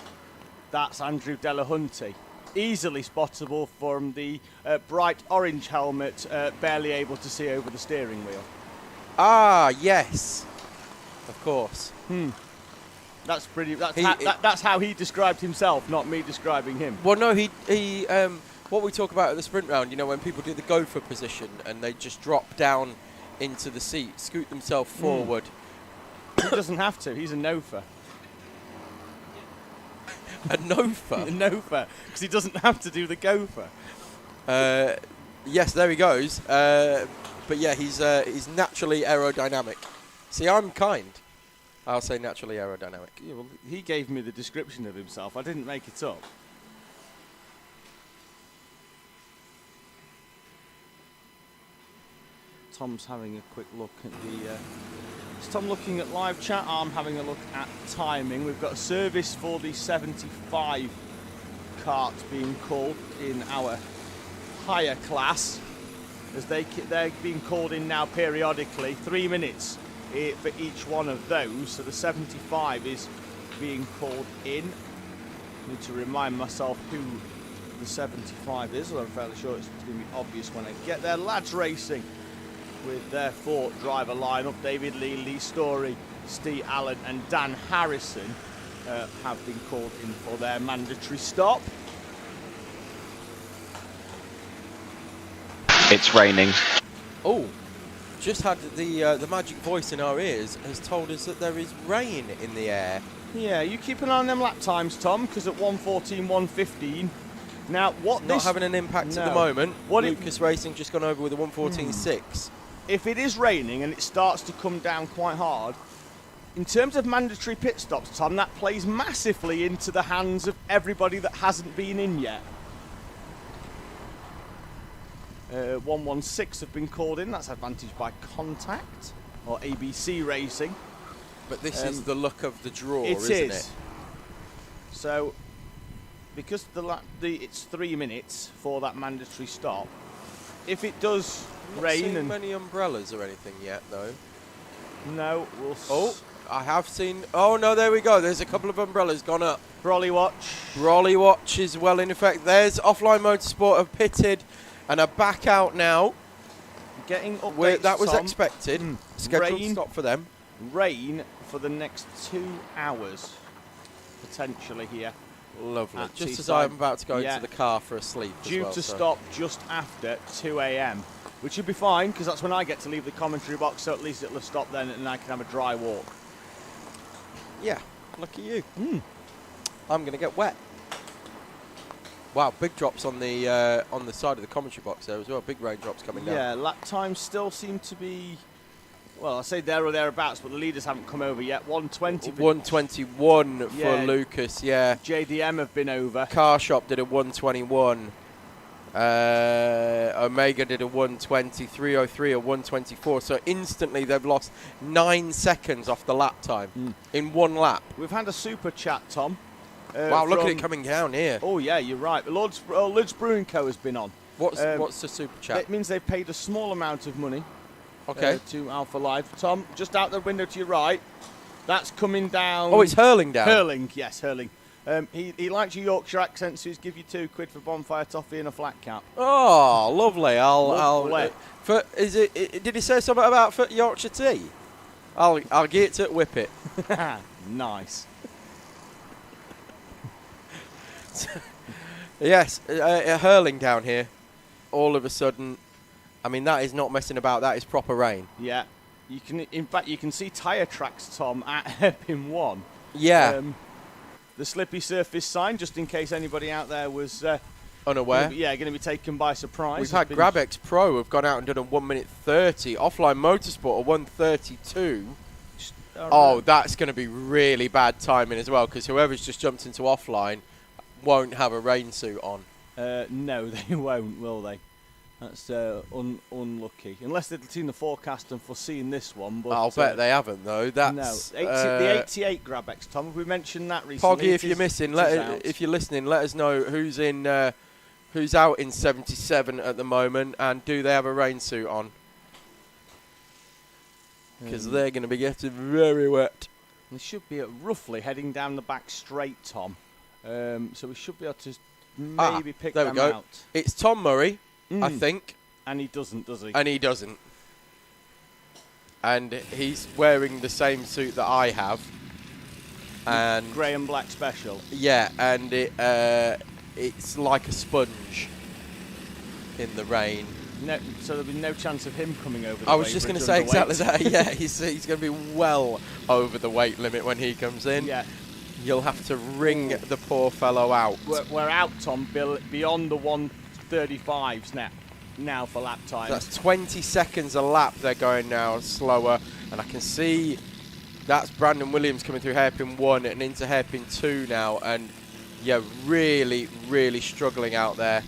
that's Andrew Delahunty. Easily spottable from the bright orange helmet, barely able to see over the steering wheel. Ah, yes. Of course. That's pretty. That's how he described himself, not me describing him. Well, no, he what we talk about at the sprint round, you know, when people do the gopher position and they just drop down into the seat, scoot themselves forward. He doesn't have to. He's a nofer. A nofer? A nofer, because he doesn't have to do the gopher. Yes, there he goes. But yeah, he's naturally aerodynamic. See, I'm kind. I'll say naturally aerodynamic. Yeah, well, he gave me the description of himself. I didn't make it up. Tom's having a quick look at the... is Tom looking at live chat? I'm having a look at timing. We've got a service for the 75 kart being called in our higher class, as they're being called in now periodically. 3 minutes for each one of those, so the 75 is being called in. I need to remind myself who the 75 is, although I'm fairly sure it's going to be obvious when I get there. Lads Racing with their 4 driver lineup: David Lee, Lee Story, Steve Allen and Dan Harrison have been called in for their mandatory stop. It's raining. Oh, just had the magic voice in our ears has told us that there is rain in the air. Yeah, you keep an eye on them lap times, Tom, because at 1:14, 1:15. Now, what not having an impact at the moment. Lucas Racing just gone over with a 1:14.6. If it is raining and it starts to come down quite hard, in terms of mandatory pit stops, Tom, that plays massively into the hands of everybody that hasn't been in yet. 116 have been called in. That's advantage by contact, or ABC Racing. But this is the luck of the draw, isn't it? So, because it's 3 minutes for that mandatory stop, if it does rain and many umbrellas or anything yet, though. No, we'll. I have seen. Oh no, there we go. There's a couple of umbrellas gone up. Brolly Watch. Brolly Watch is well in effect. There's Offline Motorsport have pitted and are back out now. Getting updates, that was Tom. expected. Scheduled stop for them. Rain for the next 2 hours, potentially here. Lovely. Just as I'm about to go into the car for a sleep. Due to stop just after 2 a.m. Which should be fine, because that's when I get to leave the commentary box, so at least it'll have stopped then and I can have a dry walk. Yeah, lucky you. I'm going to get wet. Wow, big drops on the side of the commentary box there as well. Big raindrops coming down. Yeah, lap times still seem to be, well, I say there or thereabouts, but the leaders haven't come over yet. 120. 121 for Lucas, yeah. JDM have been over. Car Shop did a 121. Omega did a 120. 303 a 124. So instantly they've lost 9 seconds off the lap time in 1 lap. We've had a super chat, Tom. Wow, look at it coming down here. Oh, yeah, you're right. Lodge Brewing Co. has been on. What's the super chat? It means they've paid a small amount of money to Alpha Live. Tom, just out the window to your right, that's coming down. Oh, it's hurling down. Hurling, yes, hurling. He likes your Yorkshire accent, so he's give you £2 for bonfire toffee and a flat cap. Oh, lovely. Lovely. Did he say something about Yorkshire tea? I'll get to whip it. Nice. Yes, hurling down here. All of a sudden, I mean, that is not messing about. That is proper rain. Yeah. In fact, you can see tyre tracks, Tom, at hairpin 1. Yeah. The slippy surface sign, just in case anybody out there was unaware. Going to be taken by surprise. We've had GrabX Pro have gone out and done a 1:30. Offline Motorsport a 1:32. Oh, that's going to be really bad timing as well, because whoever's just jumped into offline won't have a rain suit on. No, they won't, will they? That's unlucky. Unless they've seen the forecast and foreseen this one. But I'll bet they haven't, though. That's no. The 88 GrabX, Tom. Have we mentioned that recently? Poggy, if you're missing, if you're listening, let us know who's in, who's out in 77 at the moment, and do they have a rain suit on? Because they're going to be getting very wet. They should be roughly heading down the back straight, Tom. So we should be able to maybe pick them out. It's Tom Murray, I think. And he doesn't, does he? And he doesn't. And he's wearing the same suit that I have. And grey and black special. Yeah, and it's like a sponge in the rain. No, so there'll be no chance of him coming over the I was just going to say exactly that. Yeah, he's going to be well over the weight limit when he comes in. Yeah. You'll have to wring the poor fellow out. We're out, Tom, beyond the 135s now for lap time. That's 20 seconds a lap they're going now, slower. And I can see that's Brandon Williams coming through hairpin 1 and into hairpin 2 now. And, yeah, really, really struggling out there.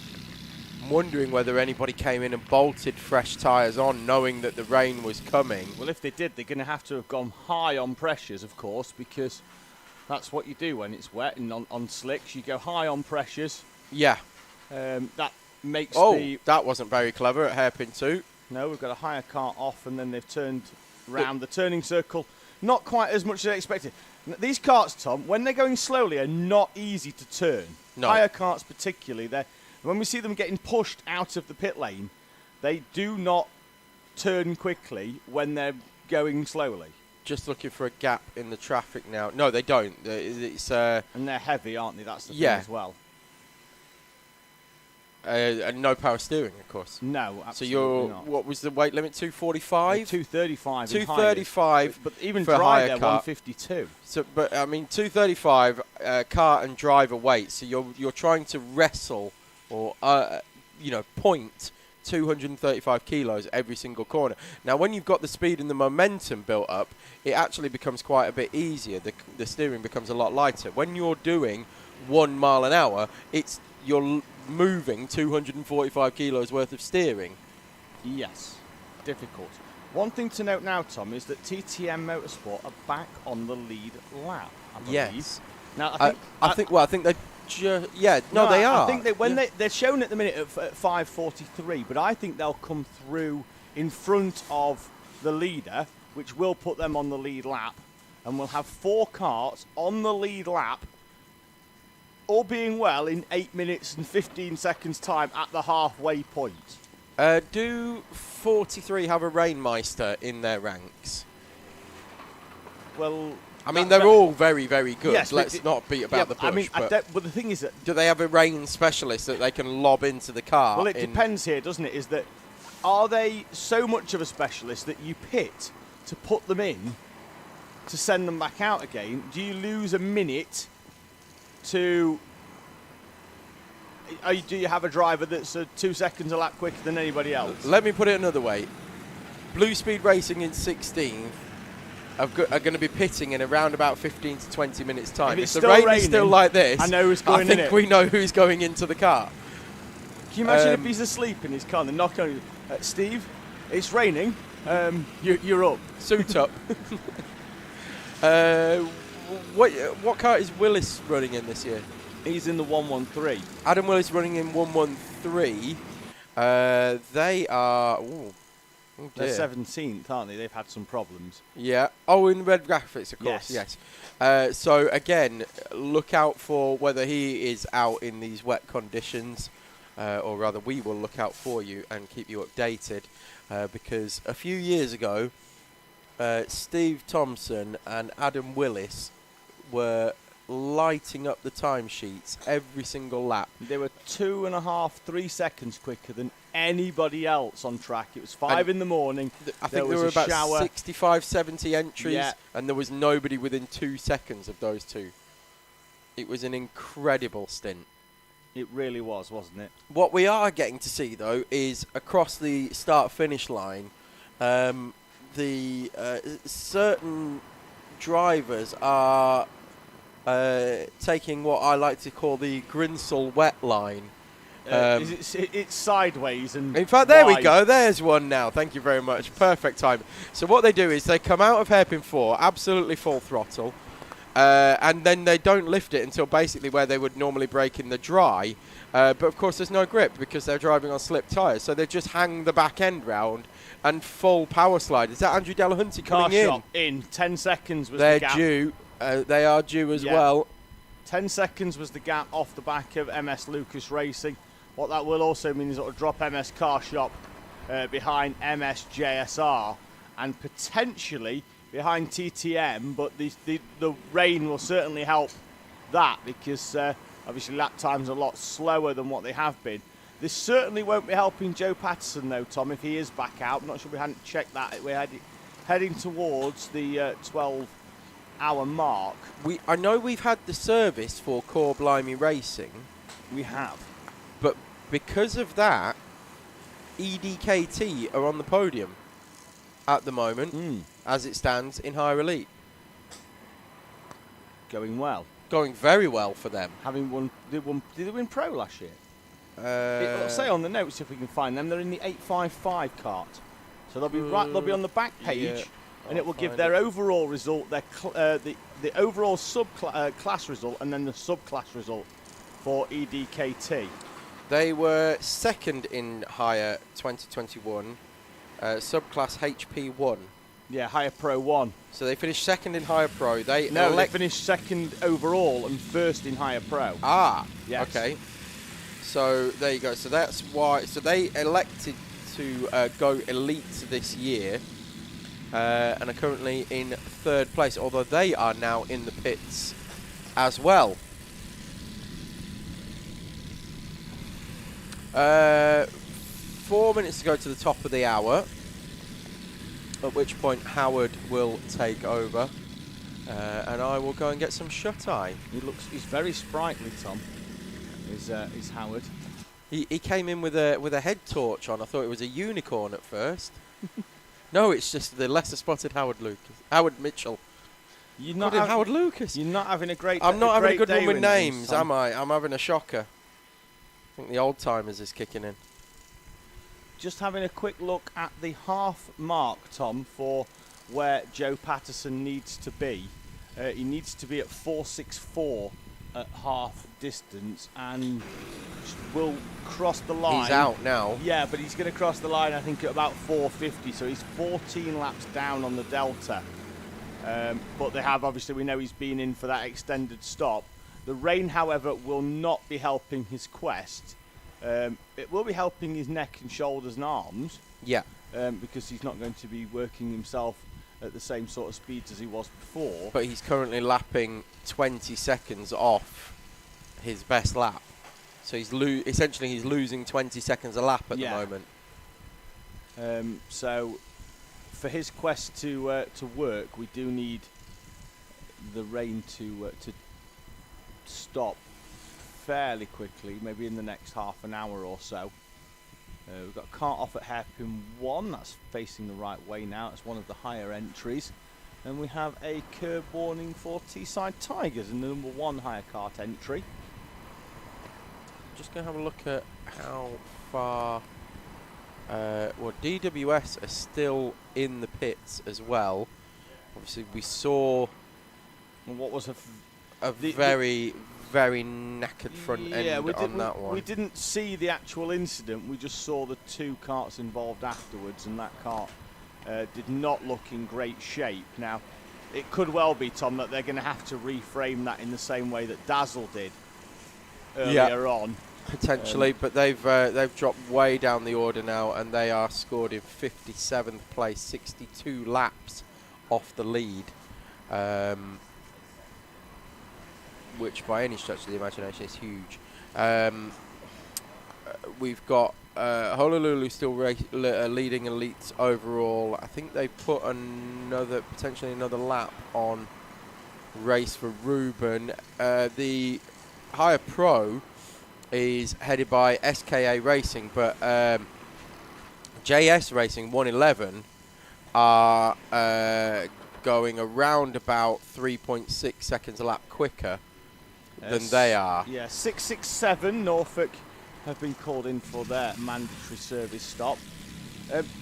I'm wondering whether anybody came in and bolted fresh tyres on, knowing that the rain was coming. Well, if they did, they're going to have to have gone high on pressures, of course, because that's what you do when it's wet and on slicks. You go high on pressures. Yeah. That makes that wasn't very clever at hairpin 2. No, we've got a higher cart off, and then they've turned round the turning circle. Not quite as much as I expected. These carts, Tom, when they're going slowly, are not easy to turn. No. Higher carts particularly, when we see them getting pushed out of the pit lane, they do not turn quickly when they're going slowly. Just looking for a gap in the traffic now. No, they don't. It's and they're heavy, aren't they? That's the thing as well. And no power steering, of course. No, absolutely So you're not. What was the weight limit? 245. 235. 235. But even for dry, higher they're cart. 152. So, but I mean, 235 cart and driver weight. So you're trying to wrestle or point 235 kilos every single corner. Now, when you've got the speed and the momentum built up, it actually becomes quite a bit easier. The steering becomes a lot lighter. When you're doing 1 mile an hour, you're moving 245 kilos worth of steering. Yes, difficult. One thing to note now, Tom, is that TTM Motorsport are back on the lead lap, I believe. Yes. Now, I think they they are. I think they're shown at the minute at 5:43, but I think they'll come through in front of the leader, which will put them on the lead lap, and we'll have 4 carts on the lead lap, all being well, in 8 minutes and 15 seconds time at the halfway point. Do 43 have a Rainmeister in their ranks? Well, I mean, they're all very, very good. Yes, Let's not beat about the bush. I mean, but the thing is that... Do they have a rain specialist that they can lob into the car? Well, it depends here, doesn't it? Is that, are they so much of a specialist that you pit to put them in to send them back out again? Do you lose a minute to... do you have a driver that's 2 seconds a lap quicker than anybody else? Let me put it another way. Blue Speed Racing in 16th are going to be pitting in around about 15 to 20 minutes' time. If the rain is still like this, I know who's going in it. we know who's going into the car. Can you imagine if he's asleep in his car and they're knocking on Steve, it's raining, you're up. Suit up. What car is Willis running in this year? He's in the 113. Adam Willis running in 113. They are... They're 17th, aren't they? They've had some problems. Yeah. Oh, in red graphics, of course. Yes. So, again, look out for whether he is out in these wet conditions, or rather we will look out for you and keep you updated, because a few years ago, Steve Thompson and Adam Willis were lighting up the timesheets every single lap. They were 2.5, 3 seconds quicker than anybody else on track. It was 5 in the morning. I think there were about 65, 70 entries, and there was nobody within 2 seconds of those two. It was an incredible stint. It really was, wasn't it? What we are getting to see, though, is across the start-finish line, certain drivers are taking what I like to call the Grinsell wet line. It's sideways and in fact, there we go. There's one now. Thank you very much. Perfect time. So what they do is they come out of hairpin 4, absolutely full throttle, and then they don't lift it until basically where they would normally brake in the dry. But of course, there's no grip because they're driving on slick tyres. So they just hang the back end round and full power slide. Is that Andrew Delahunty coming in? Car shot in 10 seconds was the gap. They're due. They are due as well. 10 seconds was the gap off the back of MS Lucas Racing. What that will also mean is it will drop MS Car Shop behind MS JSR and potentially behind TTM, but the rain will certainly help that because obviously lap times are a lot slower than what they have been. This certainly won't be helping Joe Patterson though, Tom, if he is back out. I'm not sure we hadn't checked that. We're heading towards the 12-hour mark. I know we've had the service for Core Blimey Racing. We have. But because of that, EDKT are on the podium at the moment, as it stands in Higher Elite. Going well. Going very well for them. Having won, did they win Pro last year? It'll say on the notes if we can find them. They're in the 855 cart, so they'll be They'll be on the back page, and it will give their overall result, their the overall class result, and then the subclass result for EDKT. They were second in Higher 2021, subclass HP1. Yeah, Higher Pro 1. So they finished second in Higher Pro. They finished second overall and first in Higher Pro. Ah, yes. Okay. So there you go. So that's why. So they elected to go Elite this year, and are currently in third place. Although they are now in the pits as well. 4 minutes to go to the top of the hour, at which point Howard will take over, and I will go and get some shut-eye. He's very sprightly, Tom. Is Howard. He came in with a head torch on. I thought it was a unicorn at first. No, it's just the lesser spotted Howard Mitchell. You're not Howard Lucas. You're not having a great. I'm not having a good one with names, names, am I? I'm having a shocker. I think the old timers is kicking in. Just having a quick look at the half mark, Tom, for where Joe Patterson needs to be. He needs to be at 4.64 at half distance and will cross the line. He's out now. Yeah, but he's going to cross the line, I think, at about 4.50, so he's 14 laps down on the Delta. But they have, obviously, we know he's been in for that extended stop. The rain, however, will not be helping his quest. It will be helping his neck and shoulders and arms. Yeah. Because he's not going to be working himself at the same sort of speeds as he was before. But he's currently lapping 20 seconds off his best lap. So he's essentially he's losing 20 seconds a lap at the moment. So for his quest to work, we do need the rain to stop fairly quickly, maybe in the next half an hour or so. We've got a cart off at hairpin 1, that's facing the right way now, it's one of the higher entries. And we have a curb warning for Teesside Tigers in the number 1 higher cart entry. Just going to have a look at how far... well, DWS are still in the pits as well. Obviously, we saw... What was a very knackered front end on that one. We didn't see the actual incident, we just saw the 2 carts involved afterwards, and that cart did not look in great shape. Now, it could well be, Tom, that they're going to have to reframe that in the same way that Dazzle did earlier on. Potentially, but they've dropped way down the order now, and they are scored in 57th place, 62 laps off the lead, which by any stretch of the imagination is huge. We've got Honolulu still leading elites overall. I think they put potentially another lap on race for Ruben. The higher pro is headed by SKA Racing, but JS Racing 111 are going around about 3.6 seconds a lap quicker than they are. Yeah, 667 Norfolk have been called in for their mandatory service stop.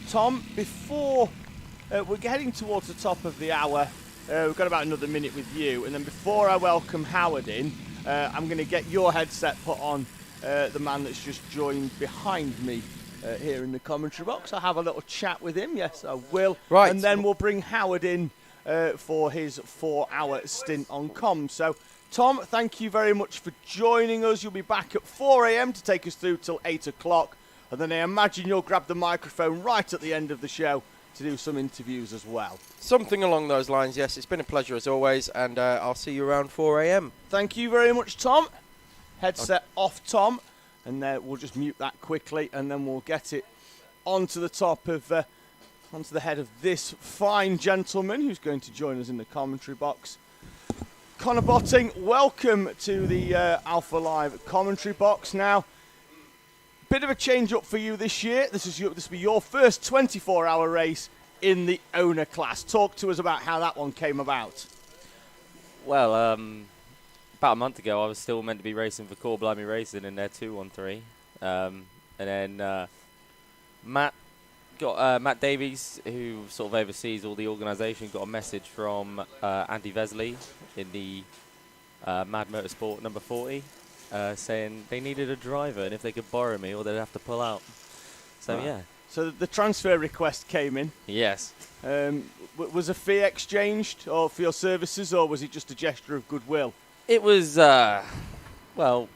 Tom, before we're heading towards the top of the hour, we've got about another minute with you, and then before I welcome Howard in, I'm going to get your headset put on the man that's just joined behind me here in the commentary box. I'll have a little chat with him, yes I will. Right. And then we'll bring Howard in for his 4-hour stint on comms. So, Tom, thank you very much for joining us. You'll be back at 4 a.m. to take us through till 8 o'clock. And then I imagine you'll grab the microphone right at the end of the show to do some interviews as well. Something along those lines, yes. It's been a pleasure as always, and I'll see you around 4 a.m. Thank you very much, Tom. Headset off, Tom. And we'll just mute that quickly, and then we'll get it onto the top of, onto the head of this fine gentleman who's going to join us in the commentary box. Connor Botting, welcome to the Alpha Live commentary box. Now, bit of a change up for you this year. This will be your first 24-hour race in the owner class. Talk to us about how that one came about. Well, about a month ago, I was still meant to be racing for Core Blimey Racing in their 213, and then Matt Davies, who sort of oversees all the organisation, got a message from Andy Vesley in the Mad Motorsport number 40, saying they needed a driver and if they could borrow me or they'd have to pull out. So yeah. So the transfer request came in. Yes. Was a fee exchanged or for your services, or was it just a gesture of goodwill? It was, well,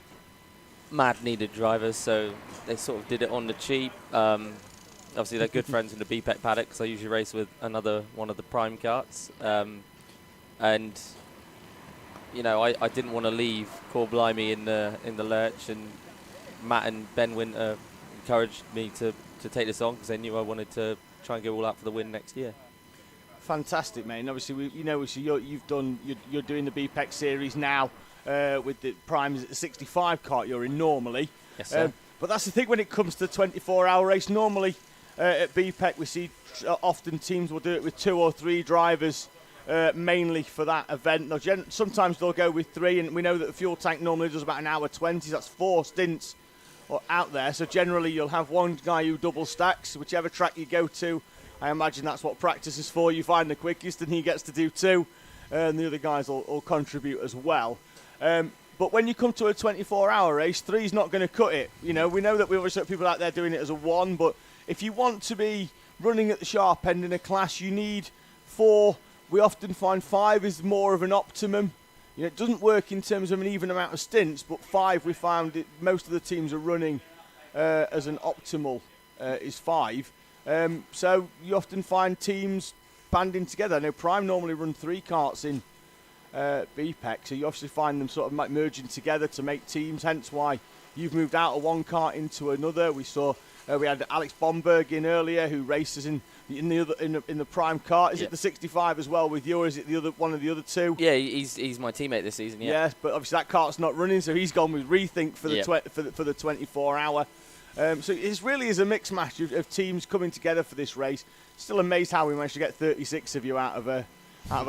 Mad needed drivers, so they sort of did it on the cheap. Obviously, they're good friends in the BPEC paddock, because I usually race with another one of the prime karts. And, you know, I didn't want to leave Core Blimey in the lurch, and Matt and Ben Winter encouraged me to take this on because they knew I wanted to try and go all out for the win next year. Fantastic, mate. And obviously, you're doing the BPEC series now with the primes at the 65 kart you're in normally. Yes, sir. But that's the thing when it comes to the 24-hour race. Normally at BPEC we see often teams will do it with 2 or 3 drivers mainly for that event. Sometimes they'll go with 3, and we know that the fuel tank normally does about an hour 20. That's 4 stints out there. So generally you'll have one guy who double stacks, whichever track you go to. I imagine that's what practice is for. You find the quickest and he gets to do 2, and the other guys will contribute as well. But when you come to a 24-hour race, 3's not going to cut it. You know, we know that we always have people out there doing it as a 1, but if you want to be running at the sharp end in a class, you need 4. We often find 5 is more of an optimum. You know, it doesn't work in terms of an even amount of stints, but 5 we found most of the teams are running as an optimal is 5. So you often find teams banding together. I know Prime normally run 3 karts in BPEC, so you obviously find them sort of merging together to make teams, hence why you've moved out of one kart into another. We saw we had Alex Bomberg in earlier, who races in the Prime kart. Is it the 65 as well with you, or is it one of the other 2? Yeah, he's my teammate this season. Yeah. Yes, but obviously that kart's not running, so he's gone with Rethink for the for the 24-hour. So it really is a mixed match of teams coming together for this race. Still amazed how we managed to get 36 of you out of a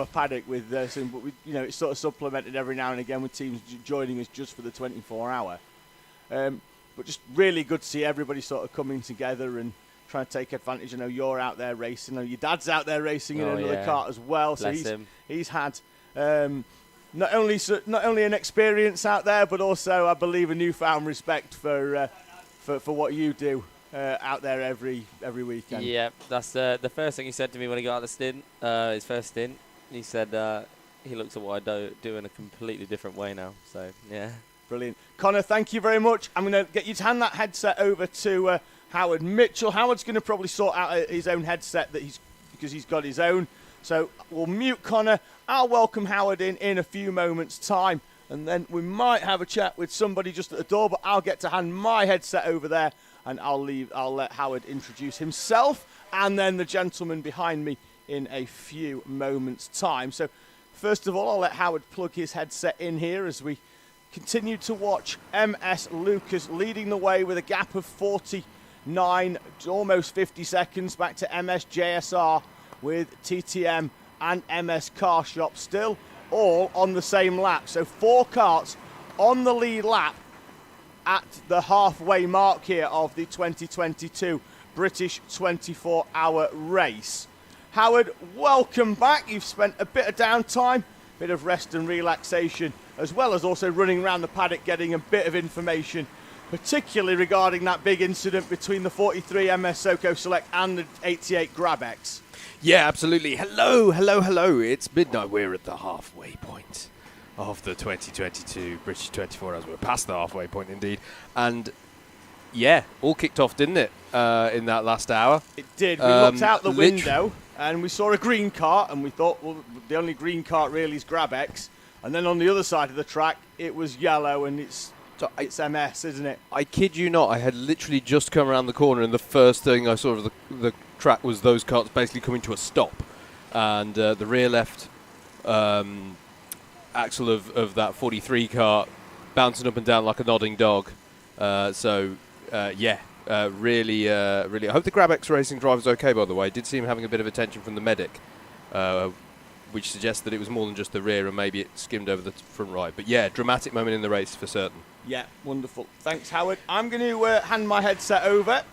paddock with some, but it's sort of supplemented every now and again with teams joining us just for the 24-hour. But just really good to see everybody sort of coming together and trying to take advantage. I know you're out there racing. I know your dad's out there racing in another kart as well. Bless so him. He's had not only an experience out there, but also I believe a newfound respect for what you do out there every weekend. Yeah, that's the first thing he said to me when he got out of the stint, his first stint. He said he looks at what I do in a completely different way now. So, yeah. Brilliant. Connor, thank you very much. I'm going to get you to hand that headset over to Howard Mitchell. Howard's going to probably sort out his own headset because he's got his own. So we'll mute Connor. I'll welcome Howard in a few moments' time. And then we might have a chat with somebody just at the door, but I'll get to hand my headset over there and I'll let Howard introduce himself and then the gentleman behind me in a few moments' time. So first of all, I'll let Howard plug his headset in here as we continue to watch MS Lucas leading the way with a gap of 49, almost 50 seconds back to MS JSR with TTM and MS Car Shop still all on the same lap. So 4 karts on the lead lap at the halfway mark here of the 2022 British 24-hour race. Howard, welcome back. You've spent a bit of downtime, bit of rest and relaxation, as well as also running around the paddock getting a bit of information, particularly regarding that big incident between the 43 MS Soco Select and the 88 GrabX. Yeah, absolutely. Hello. It's midnight. We're at the halfway point of the 2022 British 24 hours. We're past the halfway point, indeed. And, yeah, all kicked off, didn't it, in that last hour? It did. We looked out the window and we saw a green cart and we thought, well, the only green cart really is GrabX. And then on the other side of the track, it was yellow and it's MS, isn't it? I kid you not. I had literally just come around the corner and the first thing I saw of the track was those carts basically coming to a stop. And the rear left axle of that 43 cart bouncing up and down like a nodding dog. Really, I hope the GrabX Racing driver's okay, by the way. I did see him having a bit of attention from the medic, which suggests that it was more than just the rear and maybe it skimmed over the front right. But yeah, dramatic moment in the race for certain. Yeah, wonderful. Thanks, Howard. I'm going to hand my headset over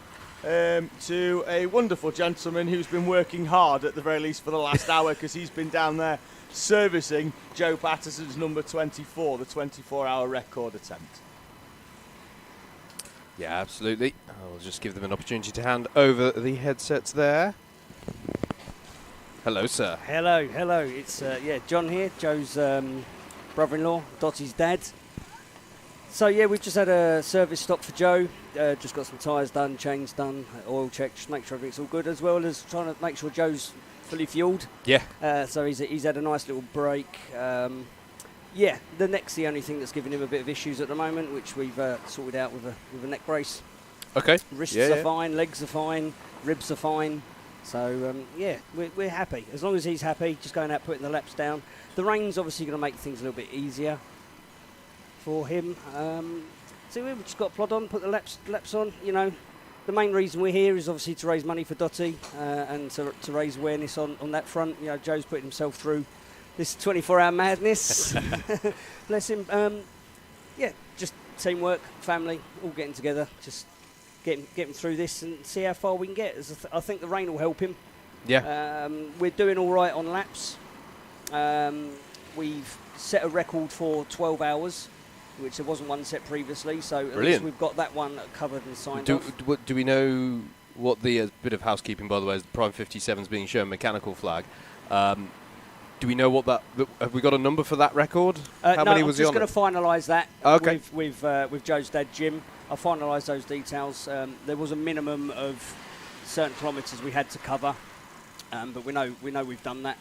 to a wonderful gentleman who's been working hard, at the very least, for the last hour, because he's been down there servicing Joe Patterson's number 24, the 24-hour record attempt. Yeah, absolutely. I'll just give them an opportunity to hand over the headsets there. Hello, sir. Hello. It's John here, Joe's brother-in-law, Dottie's dad. So yeah, we've just had a service stop for Joe. Just got some tyres done, chains done, oil check, just make sure everything's all good, as well as trying to make sure Joe's fully fueled. Yeah. So he's had a nice little break. The neck's the only thing that's giving him a bit of issues at the moment, which we've sorted out with a neck brace. Okay. Wrists are fine, legs are fine, ribs are fine. So we're happy. As long as he's happy, just going out putting the laps down. The rain's obviously going to make things a little bit easier for him. So we've just got to plod on, put the laps on. You know, the main reason we're here is obviously to raise money for Dottie and to raise awareness on that front. You know, Joe's putting himself through this 24-hour madness. Bless him. Just teamwork, family, all getting together, just get him through this and see how far we can get. I think the rain will help him. Yeah. We're doing all right on laps. We've set a record for 12 hours, which there wasn't one set previously, so at least we've got that one covered and signed off. Do we know what the bit of housekeeping, by the way, is the Prime 57's being shown mechanical flag? Do we know what that? Have we got a number for that record? How many was he on? I'm just going to finalise that with Joe's dad, Jim. I'll finalise those details. There was a minimum of certain kilometres we had to cover, but we know we've done that.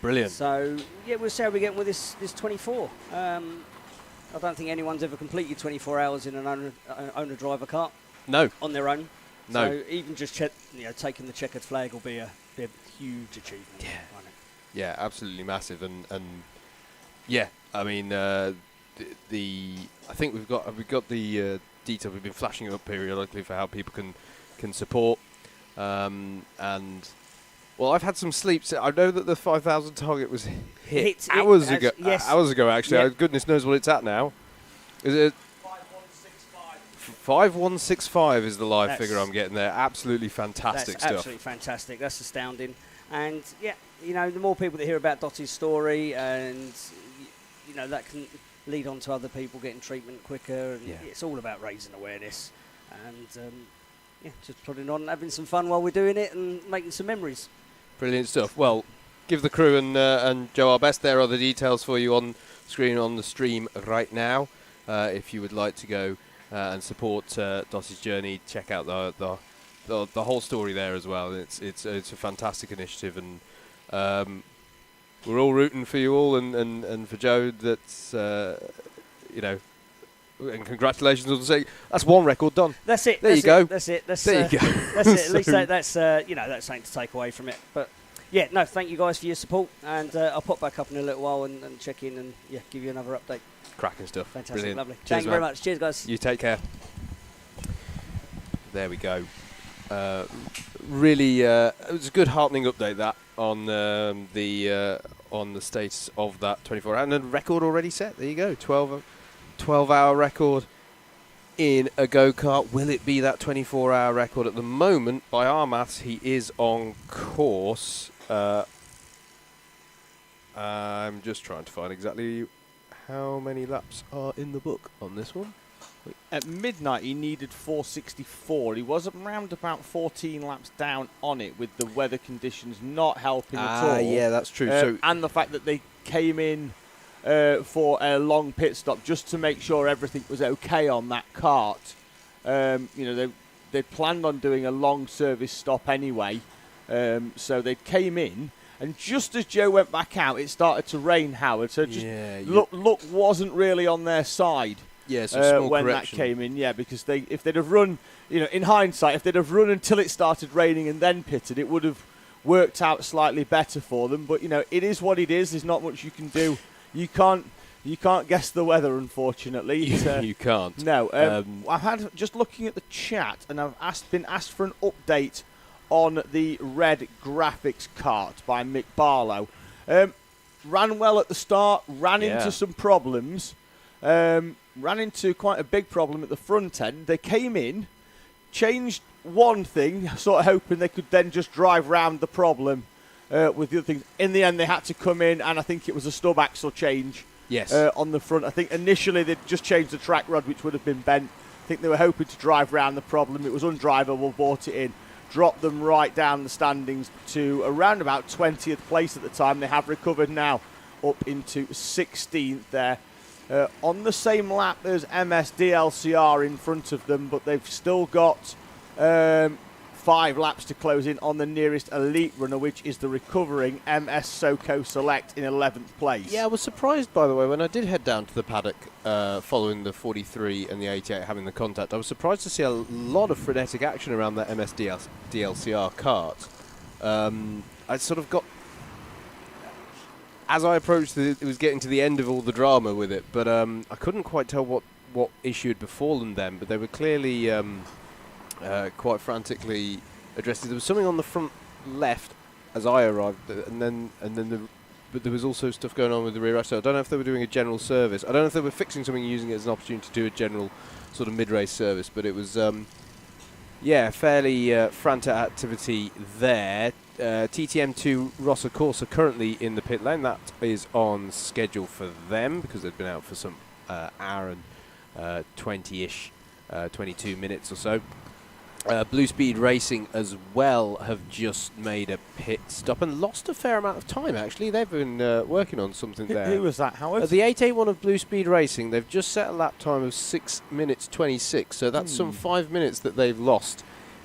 Brilliant. So yeah, we'll see how we get with this 24. I don't think anyone's ever completed 24 hours in an owner-driver kart. No. On their own. No. So even just taking the checkered flag will be a huge achievement. Yeah. Yeah, absolutely massive, and yeah, I mean I think we've got the detail. We've been flashing up periodically for how people can support, and well, I've had some sleep. So I know that the 5,000 target was hit hours ago. Yes. Hours ago, actually. Yep. Goodness knows what it's at now. Is it 5165 is the live figure I'm getting there. Absolutely fantastic stuff. Absolutely fantastic. That's astounding. And yeah, you know, the more people that hear about Dottie's story, and you know, that can lead on to other people getting treatment quicker. And it's all about raising awareness, and just plodding on, having some fun while we're doing it, and making some memories. Brilliant stuff. Well, give the crew and Joe our best. There are the details for you on screen on the stream right now. If you would like to go and support Dottie's journey, check out the whole story there as well. It's a fantastic initiative, and We're all rooting for you all and for Joe. That's and congratulations on saying that's one record done. That's it. There you go. That's it. There you go. That's it. At least that's something to take away from it. But yeah, no, thank you guys for your support, and I'll pop back up in a little while and check in and give you another update. Cracking stuff. Fantastic, Brilliant. lovely. Cheers, Thank you very much. Cheers, guys. You take care. There we go. Really, it was a good heartening update that on the status of that 24 hour and a record already set. There you go, 12-hour record in a go-kart. Will it be that 24-hour record? At the moment, by our maths, he is on course. I'm just trying to find exactly how many laps are in the book on this one. At midnight, he needed 464. He was around about 14 laps down on it, with the weather conditions not helping at all. Yeah, that's true. And the fact that they came in for a long pit stop just to make sure everything was okay on that kart. They planned on doing a long service stop anyway, so they came in. And just as Joe went back out, it started to rain, Howard. So luck wasn't really on their side. Yeah, so small when correction. That came in, because if they'd have run, in hindsight, if they'd have run until it started raining and then pitted, it would have worked out slightly better for them. But it is what it is. There's not much you can do. You can't guess the weather, unfortunately. You can't. No. I've had just looking at the chat, and I've been asked for an update on the red graphics kart by Mick Barlow. Ran well at the start. Ran into some problems. Ran into quite a big problem at the front end. They came in, changed one thing, sort of hoping they could then just drive round the problem with the other things. In the end, they had to come in, and I think it was a stub axle change on the front. I think initially they'd just changed the track rod, which would have been bent. I think they were hoping to drive round the problem. It was undrivable, brought it in, dropped them right down the standings to around about 20th place at the time. They have recovered now up into 16th there. On the same lap as MS DLCR in front of them, but they've still got 5 laps to close in on the nearest elite runner, which is the recovering MS SoCo Select in 11th place. Yeah, I was surprised, by the way, when I did head down to the paddock following the 43 and the 88 having the contact. I was surprised to see a lot of frenetic action around that MS DLCR kart. I sort of got... As I approached, it was getting to the end of all the drama with it, but I couldn't quite tell what issue had befallen them, but they were clearly quite frantically addressing. There was something on the front left as I arrived, but there was also stuff going on with the rear axle. I don't know if they were doing a general service. I don't know if they were fixing something, using it as an opportunity to do a general sort of mid-race service, but it was fairly frantic activity there. TTM2 Rossa Corsa currently in the pit lane. That is on schedule for them because they've been out for some hour and 20-ish, 22 minutes or so. Blue Speed Racing as well have just made a pit stop and lost a fair amount of time, actually. They've been working on something there. Who was that, Howard? The 881 of Blue Speed Racing, they've just set a lap time of 6 minutes 26, so that's some 5 minutes that they've lost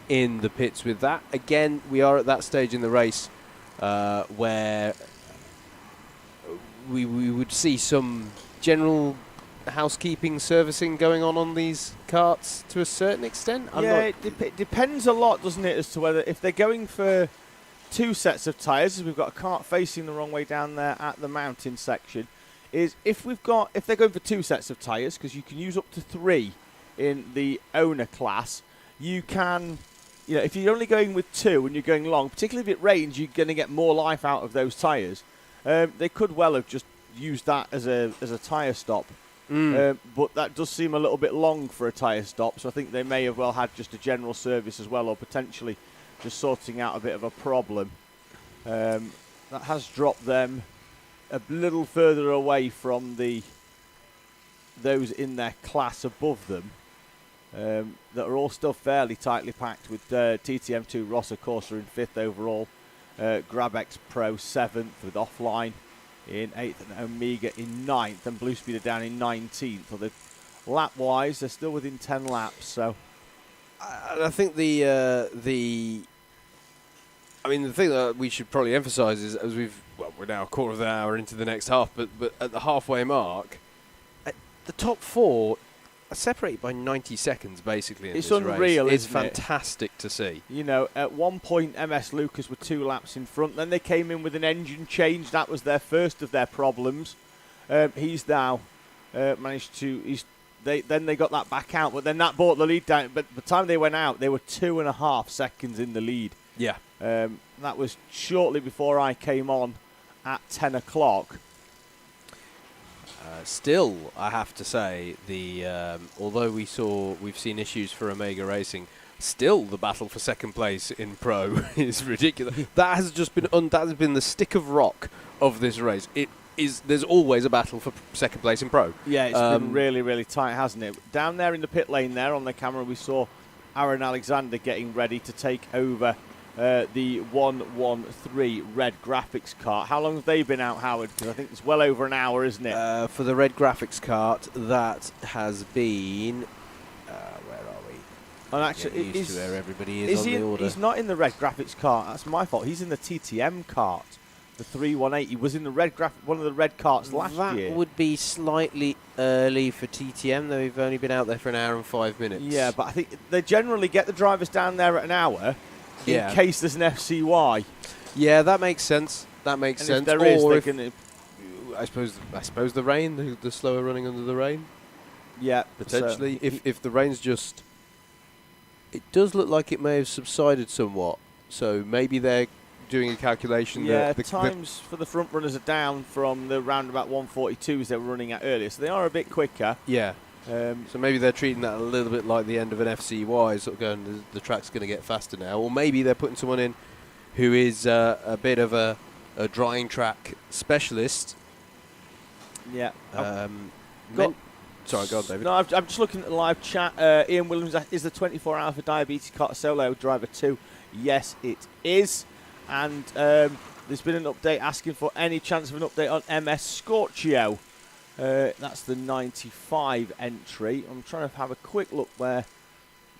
in the pits with that. Again, we are at that stage in the race where we would see some general housekeeping servicing going on these karts to a certain extent. It depends a lot, doesn't it, as to whether if they're going for 2 sets of tyres, as we've got a kart facing the wrong way down there at the mountain section, is if they're going for 2 sets of tyres, because you can use up to 3 in the owner class, you can, if you're only going with 2 and you're going long, particularly if it rains, you're going to get more life out of those tyres. They could well have just used that as a tyre stop. But that does seem a little bit long for a tyre stop, so I think they may have well had just a general service as well, or potentially just sorting out a bit of a problem. That has dropped them a little further away from those in their class above them, that are all still fairly tightly packed, with TTM2 Rossa Corsa in 5th overall, GrabX Pro 7th with Offline in 8th and Omega in 9th, and Blue Speed are down in 19th. Although lap-wise, they're still within 10 laps. So I think the I mean, the thing that we should probably emphasise is, as we're now a quarter of an hour into the next half, but at the halfway mark, the top 4 are separated by 90 seconds, basically. In it's this unreal, race. It's isn't it? fantastic to see. You know, at one point, MS Lucas were 2 laps in front. Then they came in with an engine change. That was their first of their problems. He's now managed to. Then they got that back out, but then that brought the lead down. But by the time they went out, they were 2.5 seconds in the lead. Yeah. That was shortly before I came on at 10 o'clock. Still, I have to say, although we've seen issues for Omega Racing, still the battle for second place in Pro is ridiculous. That has just been that has been the stick of rock of this race. There's always a battle for second place in Pro. Yeah, it's been really, really tight, hasn't it? Down there in the pit lane there on the camera, we saw Aaron Alexander getting ready to take over the 113 red graphics cart. How long have they been out, Howard? Because I think it's well over an hour, isn't it? For the red graphics cart, that has been... where are we? And actually, used to where everybody is on the order. He's not in the red graphics cart. That's my fault. He's in the TTM cart, the 318. He was in the one of the red carts last year. That would be slightly early for TTM, though we've only been out there for an hour and 5 minutes. Yeah, but I think they generally get the drivers down there at an hour in case there's an FCY. Yeah, that makes sense. That makes sense. If there is, or they if, can. I suppose the rain, the slower running under the rain. Yeah, potentially. If the rain's just, it does look like it may have subsided somewhat. So maybe they're doing a calculation. Yeah, that times for the front runners are down from the roundabout 142s they were running at earlier, so they are a bit quicker. Yeah. So maybe they're treating that a little bit like the end of an FCY, sort of going, the track's going to get faster now. Or maybe they're putting someone in who is a bit of a drying track specialist. Yeah. Sorry, go on, David. No, I'm just looking at the live chat. Ian Williams, is the 24-hour for Diabetes Kart Solo Driver 2? Yes, it is. And there's been an update asking for any chance of an update on MS Scorchio. That's the 95 entry. I'm trying to have a quick look where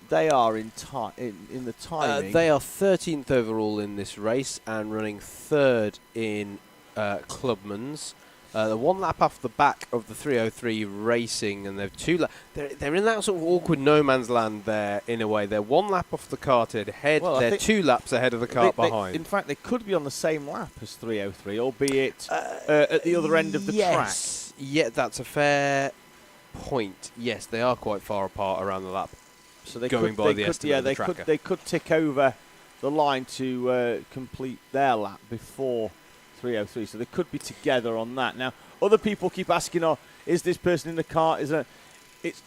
they are in the timing. They are 13th overall in this race and running 3rd in Clubman's. They're 1 lap off the back of the 303 Racing, and they're in that sort of awkward no man's land there in a way. They're 1 lap off the cart ahead. Well, they're 2 laps ahead of the cart behind. In fact, they could be on the same lap as 303, albeit at the other end of the track. Yeah, that's a fair point. Yes, they are quite far apart around the lap. So they going could, by they the could, estimate yeah, of the they tracker. they could tick over the line to complete their lap before 303. So they could be together on that. Now, other people keep asking, "Oh, is this person in the cart?" It's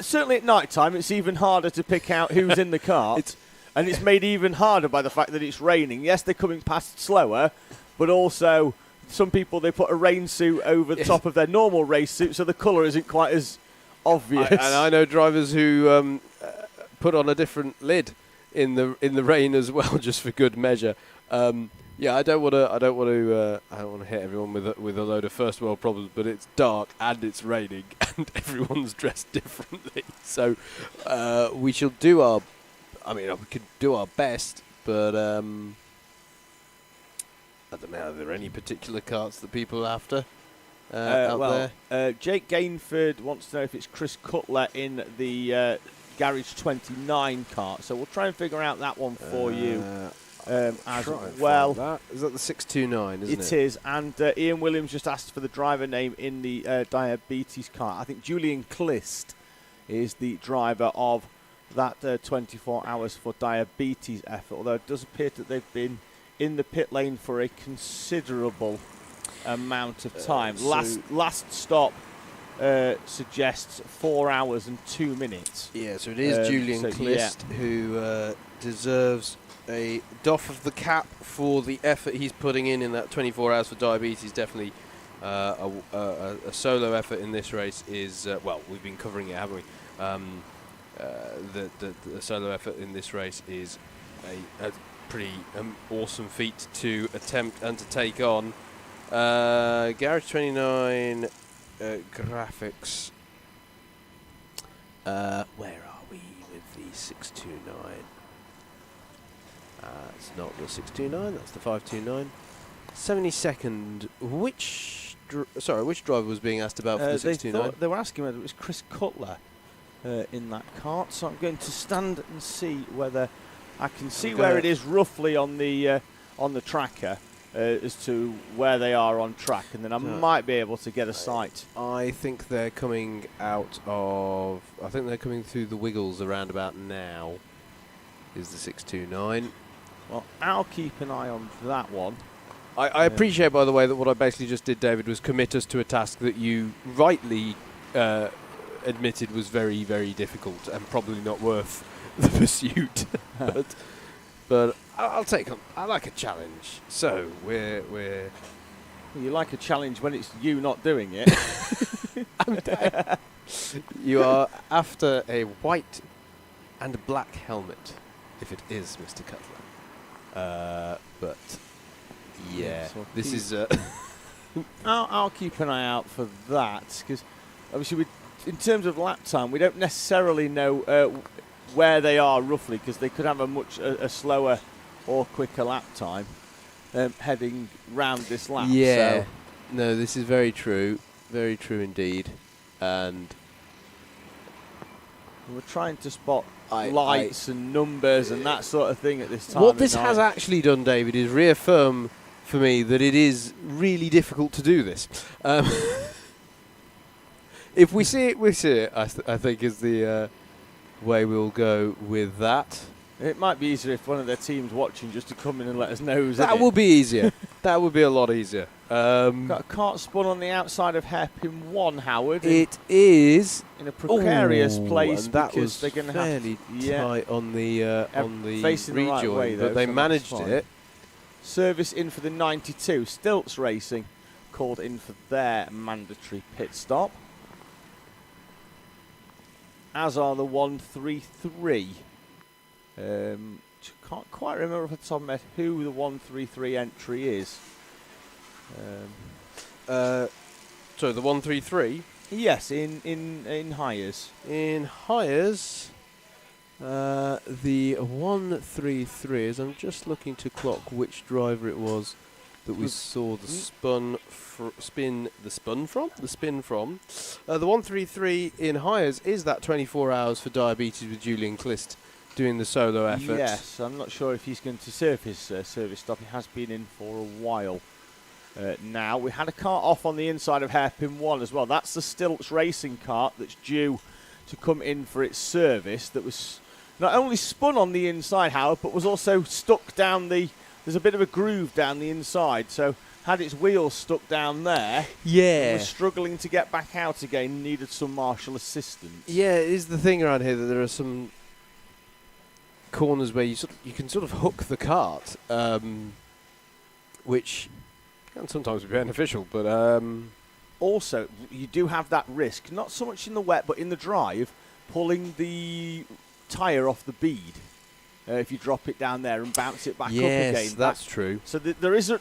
certainly at night time. It's even harder to pick out who's in the cart, and it's made even harder by the fact that it's raining. Yes, they're coming past slower, but also some people, they put a rain suit over the top of their normal race suit, so the colour isn't quite as obvious. And I know drivers who put on a different lid in the rain as well, just for good measure. Yeah, I don't want to hit everyone with a load of first world problems, but it's dark and it's raining and everyone's dressed differently. So we shall do our. I mean, we could do our best, but I don't know. Are there any particular carts that people are after out there? Jake Gainford wants to know if it's Chris Cutler in the Garage 29 cart. So we'll try and figure out that one for you. As well. That. Is that the 629, isn't it? It is. And Ian Williams just asked for the driver name in the Diabetes cart. I think Julian Clist is the driver of that 24 hours for Diabetes effort, although it does appear that they've been in the pit lane for a considerable amount of time. Last stop suggests 4 hours and 2 minutes. Yeah, so it is Julian Clist who deserves a doff of the cap for the effort he's putting in that 24 hours for Diabetes. Definitely a solo effort in this race is, well, we've been covering it, haven't we? The solo effort in this race is a pretty awesome feat to attempt and to take on. Garage 29 graphics. Where are we with the 629? That's not the 629, that's the 529. 72nd, which driver was being asked about for the 629? They were asking whether it was Chris Cutler in that kart, so I'm going to stand and see whether I can see where it is roughly on the tracker as to where they are on track, and then I might be able to get a sight. I think they're coming out of... I think they're coming through the Wiggles around about now, is the 629. Well, I'll keep an eye on that one. I appreciate, by the way, that what I basically just did, David, was commit us to a task that you rightly admitted was very, very difficult and probably not worth the pursuit. but I'll take them. I like a challenge. So we're You like a challenge when it's you not doing it. You are after a white and black helmet, if it is Mr. Cutler. But yeah, so this is. I'll keep an eye out for that, because obviously, in terms of lap time, we don't necessarily know where they are roughly, because they could have a slower or quicker lap time heading round this lap. Yeah, so. No, this is very true indeed, and we're trying to spot lights and numbers and that sort of thing at this time. What this has actually done, David, is reaffirm for me that it is really difficult to do this. If we see it, we see it. I think is the way we'll go with that. It might be easier if one of their teams watching just to come in and let us know. That would be easier. That would be a lot easier. Got a kart spun on the outside of hairpin 1, Howard. It is in a precarious place, and that because was they're going to fairly tight on the facing rejoin, the right way, though, but they so managed that's fine. it. Service in for the 92. Stilts Racing called in for their mandatory pit stop, as are the 133. Can't quite remember off the top of my head who the 133 entry is. So the 133? Yes, in hires. In hires, the 133 is. I'm just looking to clock which driver it was that we saw the spin from. The 133 in hires is that 24 hours for diabetes with Julian Clist doing the solo effort. Yes, I'm not sure if he's going to serve his service stop. He has been in for a while now. We had a kart off on the inside of hairpin 1 as well. That's the Stilts Racing kart that's due to come in for its service, that was not only spun on the inside, Howard, but was also stuck down there's a bit of a groove down the inside, so had its wheels stuck down there. Yeah. Was struggling to get back out again, needed some marshal assistance. Yeah, it is the thing around here that there are some corners where you can sort of hook the cart, which can sometimes be beneficial, but also you do have that risk, not so much in the wet but in the drive, pulling the tyre off the bead if you drop it down there and bounce it back up again. Yes, that's true. So there is a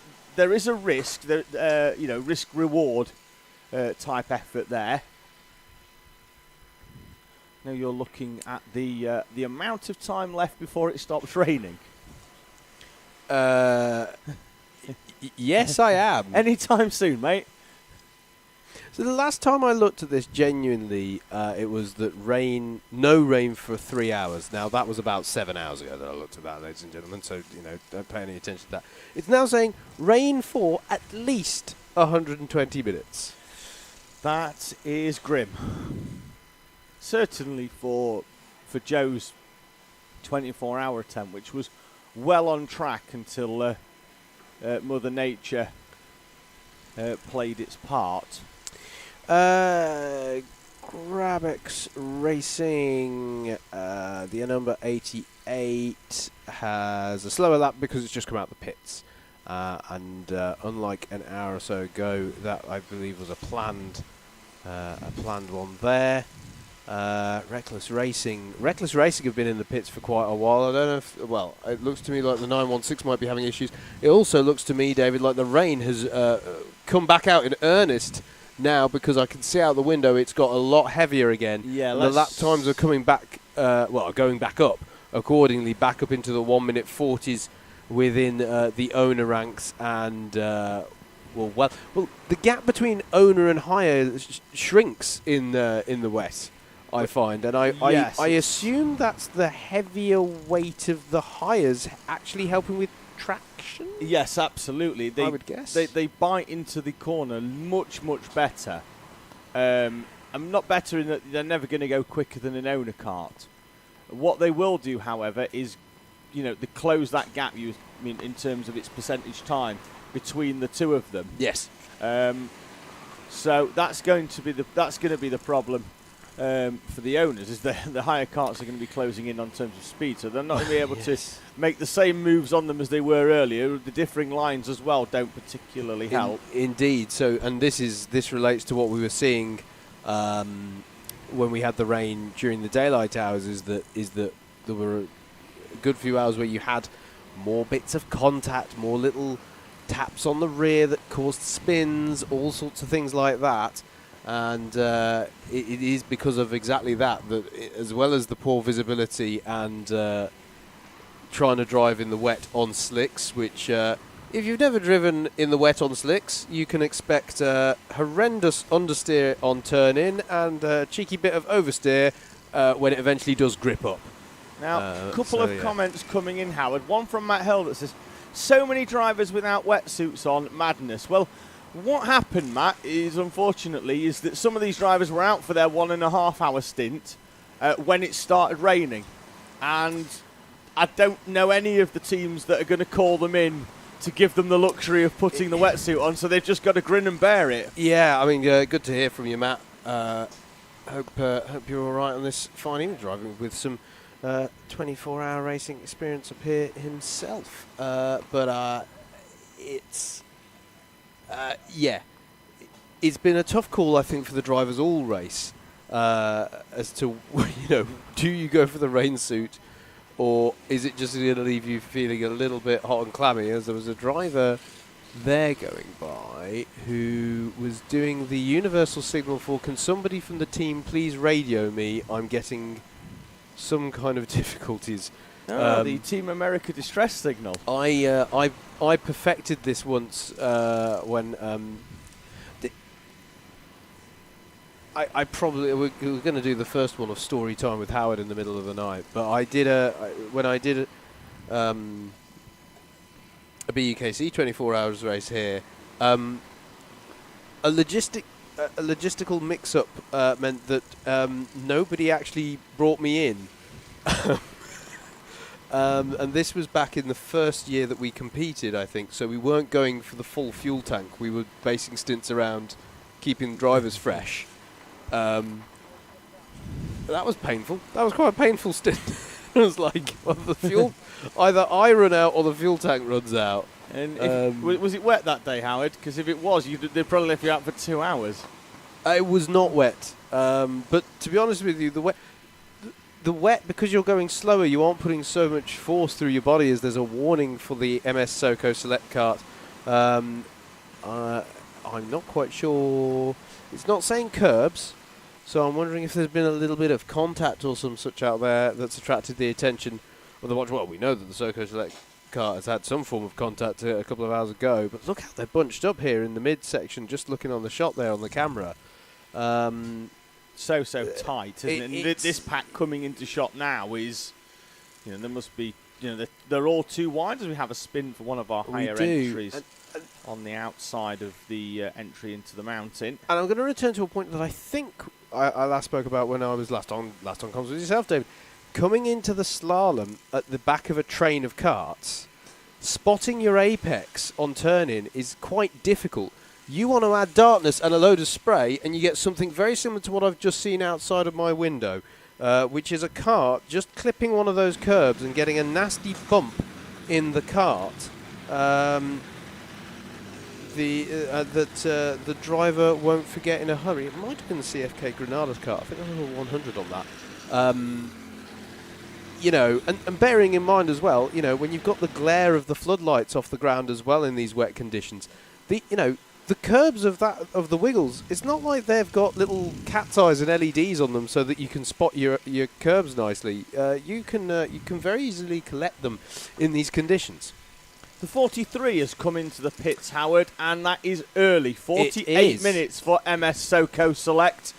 risk, risk reward type effort there. Now you're looking at the amount of time left before it stops raining. Yes, I am. Anytime soon, mate. So the last time I looked at this, genuinely, it was that no rain for 3 hours. Now, that was about 7 hours ago that I looked at that, ladies and gentlemen, so, don't pay any attention to that. It's now saying rain for at least 120 minutes. That is grim. Certainly for Joe's 24-hour attempt, which was well on track until Mother Nature played its part. Grabex Racing, the number 88, has a slower lap because it's just come out the pits. And unlike an hour or so ago, that I believe was a planned one there. Reckless Racing have been in the pits for quite a while. I don't know if, well, it looks to me like the 916 might be having issues. It also looks to me, David, like the rain has come back out in earnest now, because I can see out the window it's got a lot heavier again. Yeah, the lap times are coming back, going back up accordingly, back up into the 1 minute 40s within the owner ranks, and well, the gap between owner and hire shrinks in the West, I find, and Yes. I assume that's the heavier weight of the hires actually helping with traction. Yes, absolutely. I would guess they bite into the corner much better. I'm not better in that they're never going to go quicker than an owner kart. What they will do, however, is they close that gap. In terms of its percentage time between the two of them. Yes. So that's going to be the problem for the owners. Is the higher karts are going to be closing in on terms of speed, so they're not going to be able to make the same moves on them as they were earlier. The differing lines as well don't particularly help. Indeed. So, and this relates to what we were seeing when we had the rain during the daylight hours. Is that there were a good few hours where you had more bits of contact, more little taps on the rear that caused spins, all sorts of things like that. And it is because of exactly that as well as the poor visibility and trying to drive in the wet on slicks, which if you've never driven in the wet on slicks, you can expect horrendous understeer on turn in and a cheeky bit of oversteer when it eventually does grip up. Now, a couple of comments coming in, Howard. One from Matt Hill that says, so many drivers without wetsuits on, madness. Well, what happened, Matt, is that some of these drivers were out for their 1.5 hour stint when it started raining. And I don't know any of the teams that are going to call them in to give them the luxury of putting the wetsuit on, so they've just got to grin and bear it. Yeah, I mean, good to hear from you, Matt. Hope you're all right on this fine evening driving with some 24-hour racing experience up here himself. But it's been a tough call, I think, for the drivers all race as to do you go for the rain suit or is it just going to leave you feeling a little bit hot and clammy? As there was a driver there going by who was doing the universal signal for, can somebody from the team please radio me? I'm getting some kind of difficulties. The Team America distress signal. I perfected this once when I probably we're going to do the first one of story time with Howard in the middle of the night. But I did a BUKC 24 hours race here. A logistical mix-up meant that nobody actually brought me in. And this was back in the first year that we competed, I think. So we weren't going for the full fuel tank. We were basing stints around keeping drivers fresh. That was painful. That was quite a painful stint. It was like, well, the fuel, either I run out or the fuel tank runs out. And was it wet that day, Howard? Because if it was, they'd probably left you out for 2 hours. It was not wet. But to be honest with you, the wet, because you're going slower, you aren't putting so much force through your body as there's a warning for the MS Soco Select Kart. I'm not quite sure. It's not saying curbs, so I'm wondering if there's been a little bit of contact or some such out there that's attracted the attention of the watch. Well, we know that the Soco Select Kart has had some form of contact a couple of hours ago, but look how they're bunched up here in the mid-section, just looking on the shot there on the camera. So tight, isn't it? This pack coming into shot now is, there must be, they're all too wide as we have a spin for one of our higher entries on the outside of the entry into the mountain. And I'm going to return to a point that I think I last spoke about when I was last on comms with yourself, David. Coming into the slalom at the back of a train of karts, spotting your apex on turn-in is quite difficult. You want to add darkness and a load of spray, and you get something very similar to what I've just seen outside of my window, which is a kart just clipping one of those curbs and getting a nasty bump in the kart. The driver won't forget in a hurry. It might have been the CFK Granada's kart. I think I was 100 on that. And bearing in mind as well, when you've got the glare of the floodlights off the ground as well in these wet conditions, the curbs of the Wiggles, it's not like they've got little cat's eyes and LEDs on them so that you can spot your curbs nicely. You can very easily collect them in these conditions. The 43 has come into the pits, Howard, and that is early. 48 minutes for MS Soco Select.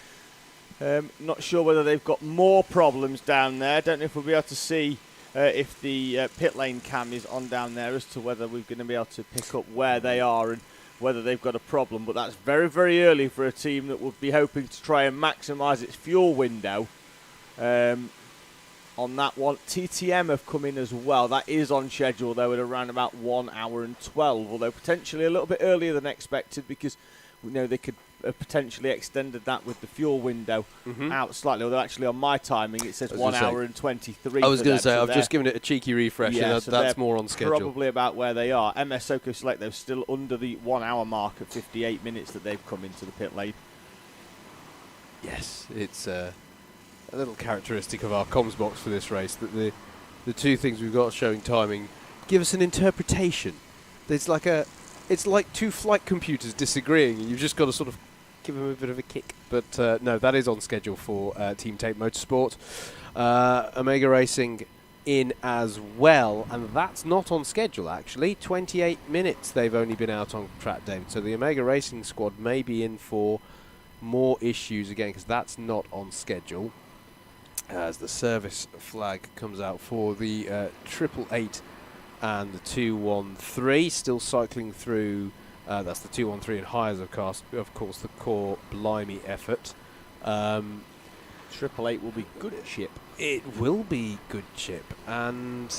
Not sure whether they've got more problems down there. Don't know if we'll be able to see if the pit lane cam is on down there as to whether we're going to be able to pick up where they are and whether they've got a problem. But that's very, very early for a team that would be hoping to try and maximise its fuel window. On that one, TTM have come in as well. That is on schedule, though, at around about 1 hour and 12, although potentially a little bit earlier than expected because we know they could have potentially extended that with the fuel window out slightly, although actually on my timing it says 1 hour and 23. I was going to say, I've just given it a cheeky refresh, and that's more on schedule. Probably about where they are. MS Soco Select, though, still under the 1 hour mark at 58 minutes that they've come into the pit lane. Yes, it's a little characteristic of our comms box for this race, that the two things we've got showing timing give us an interpretation. It's like two flight computers disagreeing, and you've just got to sort of give them a bit of a kick. But no, that is on schedule for Team Tate Motorsport. Omega Racing in as well, and that's not on schedule actually. 28 minutes they've only been out on track, David. So the Omega Racing squad may be in for more issues again, because that's not on schedule. As the service flag comes out for the 888 and the 213, still cycling through. That's the 213 and hires, of course, the core blimey effort. 888 will be good chip. It will be good chip, and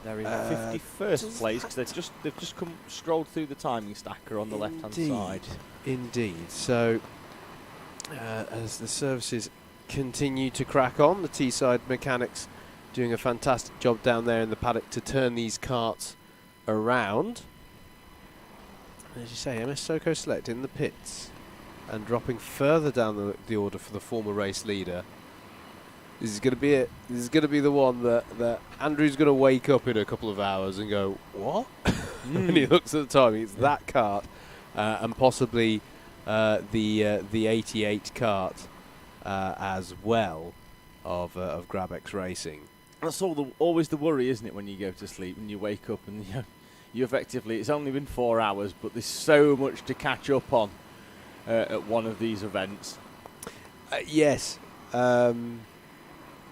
they're in 51st place because they've just scrolled through the timing stacker on the left-hand side. Indeed. So as the services continue to crack on, the Teesside mechanics doing a fantastic job down there in the paddock to turn these karts around. As you say, MS Soco Select in the pits and dropping further down the order for the former race leader. This is going to be it. This is going to be the one that Andrew's going to wake up in a couple of hours and go, what? When he looks at the timing, it's that kart and possibly the 88 kart as well of Grabex Racing. That's always the worry, isn't it, when you go to sleep and you wake up and you effectively, it's only been 4 hours, but there's so much to catch up on at one of these events. Yes.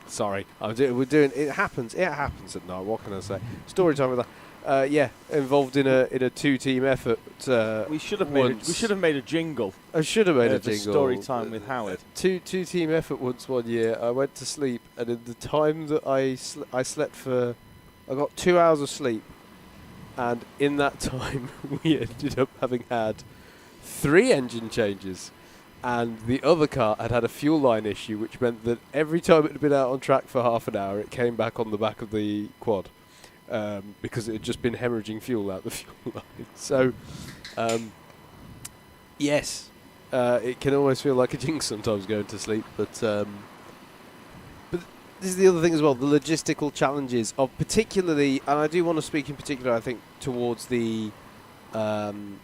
Sorry, we're doing. It happens. It happens at night. What can I say? Story time with that. Involved in a two-team effort. We should have made a jingle. I should have made a jingle. Story time with Howard. Two-team effort once one year. I went to sleep, and in the time that I slept for, I got 2 hours of sleep, and in that time we ended up having had 3 engine changes. And the other car had a fuel line issue, which meant that every time it had been out on track for half an hour, it came back on the back of the quad because it had just been hemorrhaging fuel out the fuel line. So, yes, it can almost feel like a jinx sometimes going to sleep. But this is the other thing as well, the logistical challenges of particularly, and I do want to speak in particular, I think, towards the, some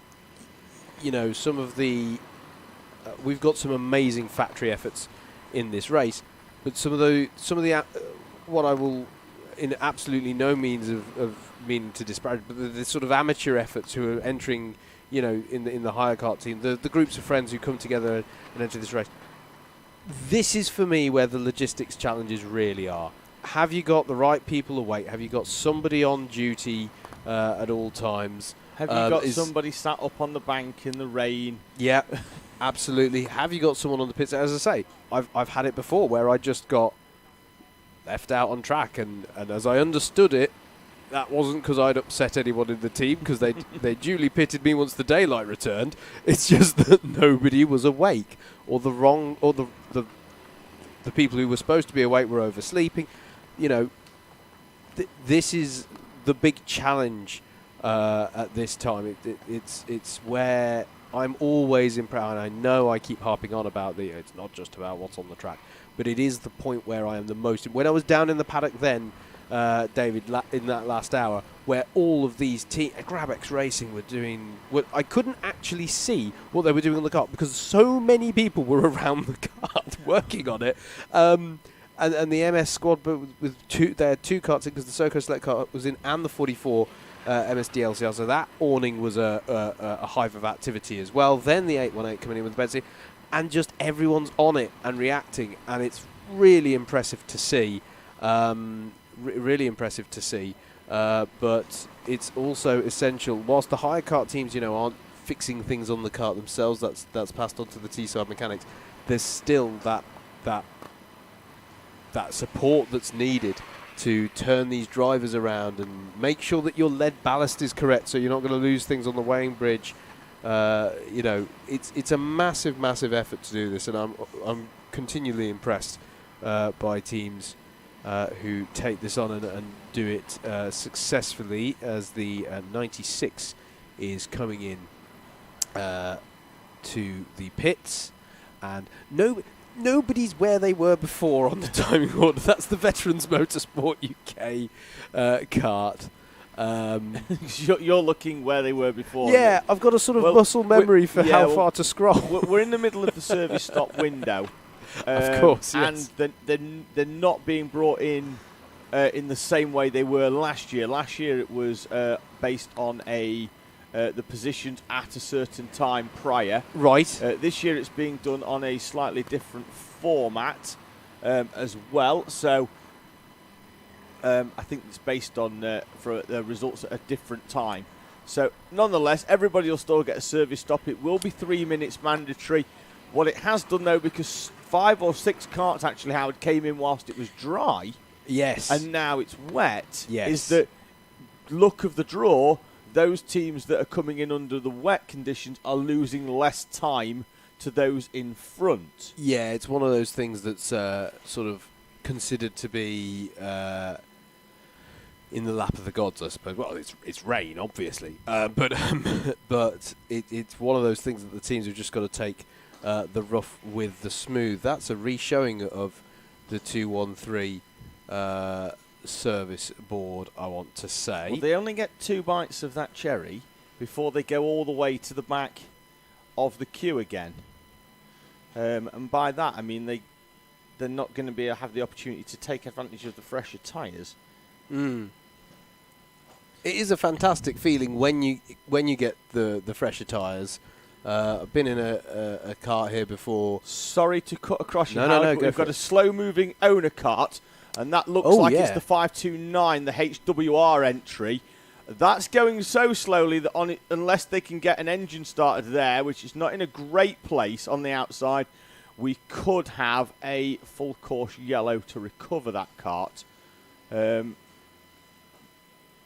of the, we've got some amazing factory efforts in this race, but some of the what I will, in absolutely no means of meaning to disparage, but the sort of amateur efforts who are entering, in the hire kart team, the groups of friends who come together and enter this race. This is for me where the logistics challenges really are. Have you got the right people awake? Have you got somebody on duty at all times? Have you got somebody sat up on the bank in the rain? Yeah. Absolutely. Have you got someone on the pits? As I say, I've had it before where I just got left out on track, and as I understood it, that wasn't because I'd upset anyone in the team, because they duly pitted me once the daylight returned. It's just that nobody was awake, or the people who were supposed to be awake were oversleeping. This is the big challenge at this time. It's where I'm always impressed, and I know I keep harping on about it's not just about what's on the track, but it is the point where I am the most. When I was down in the paddock then, David, in that last hour, where all of these Grabex Racing were doing, I couldn't actually see what they were doing on the kart because so many people were around the kart working on it. and the MS squad, but with they had two karts in because the Soco Select car was in, and the 44 MS DLCR. So that awning was a hive of activity as well. Then the 818 coming in with the Betsy, and just everyone's on it and reacting, and it's really impressive to see. Really impressive to see. But it's also essential. Whilst the higher kart teams, aren't fixing things on the kart themselves, that's passed on to the Teesside mechanics. There's still that support that's needed to turn these drivers around and make sure that your lead ballast is correct, so you're not going to lose things on the weighing bridge. It's a massive effort to do this, and I'm continually impressed by teams who take this on and do it successfully, as the 96 is coming in to the pits, and nobody's where they were before on the timing order. That's the Veterans Motorsport UK kart. You're looking where they were before. Yeah, I've got a sort of muscle memory for how far to scroll. We're in the middle of the service stop window. Of course, yes. And they're not being brought in the same way they were last year. Last year it was based on the positions at a certain time prior. Right. This year it's being done on a slightly different format as well. So I think it's based on for the results at a different time. So nonetheless, everybody will still get a service stop. It will be 3 minutes mandatory. What it has done, though, because 5 or 6 carts actually, Howard, came in whilst it was dry. Yes. And now it's wet. Yes. Is that luck of the draw, those teams that are coming in under the wet conditions are losing less time to those in front. Yeah, it's one of those things that's sort of considered to be in the lap of the gods, I suppose. Well, it's rain, obviously, but it's one of those things that the teams have just got to take the rough with the smooth. That's a re-showing of the 213 service board, I want to say. Well, they only get 2 bites of that cherry before they go all the way to the back of the queue again. And by that, I mean they're not going to have the opportunity to take advantage of the fresher tyres. It is a fantastic feeling when you get the fresher tyres. I've been in a kart here before. Sorry to cut across you, No, Howard, no, but go we've for got it. a slow-moving owner kart, and that looks like it's the 529, the HWR entry. That's going so slowly that on it, unless they can get an engine started there, which is not in a great place on the outside, we could have a full course yellow to recover that kart. Well,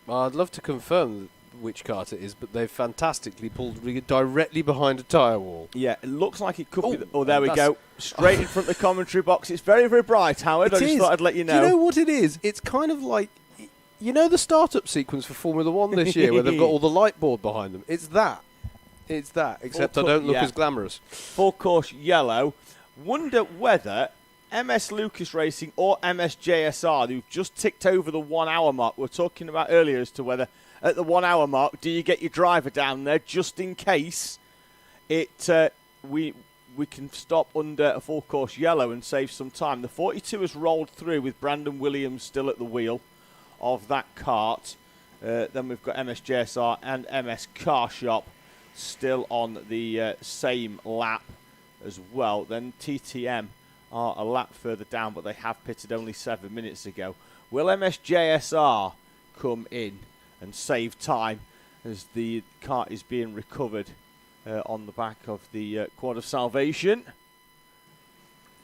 I'd love to confirm which kart it is, but they've fantastically pulled directly behind a tyre wall. Yeah, it looks like it could be. There we go. Straight in front of the commentary box. It's very, very bright, Howard. I just thought I'd let you know. Do you know what it is? It's kind of like, the startup sequence for Formula One this year where they've got all the light board behind them. It's that. Except I don't look as glamorous. Full course yellow. Wonder whether MS Lucas Racing or MS JSR, who've just ticked over the 1 hour mark, we were talking about earlier as to whether at the 1 hour mark, do you get your driver down there just in case we can stop under a full course yellow and save some time. The 42 has rolled through with Brandon Williams still at the wheel of that kart. Then we've got MS JSR and MS Car Shop still on the same lap as well. Then TTM are a lap further down, but they have pitted only 7 minutes ago. Will MS JSR come in and save time as the kart is being recovered on the back of the Quad of Salvation?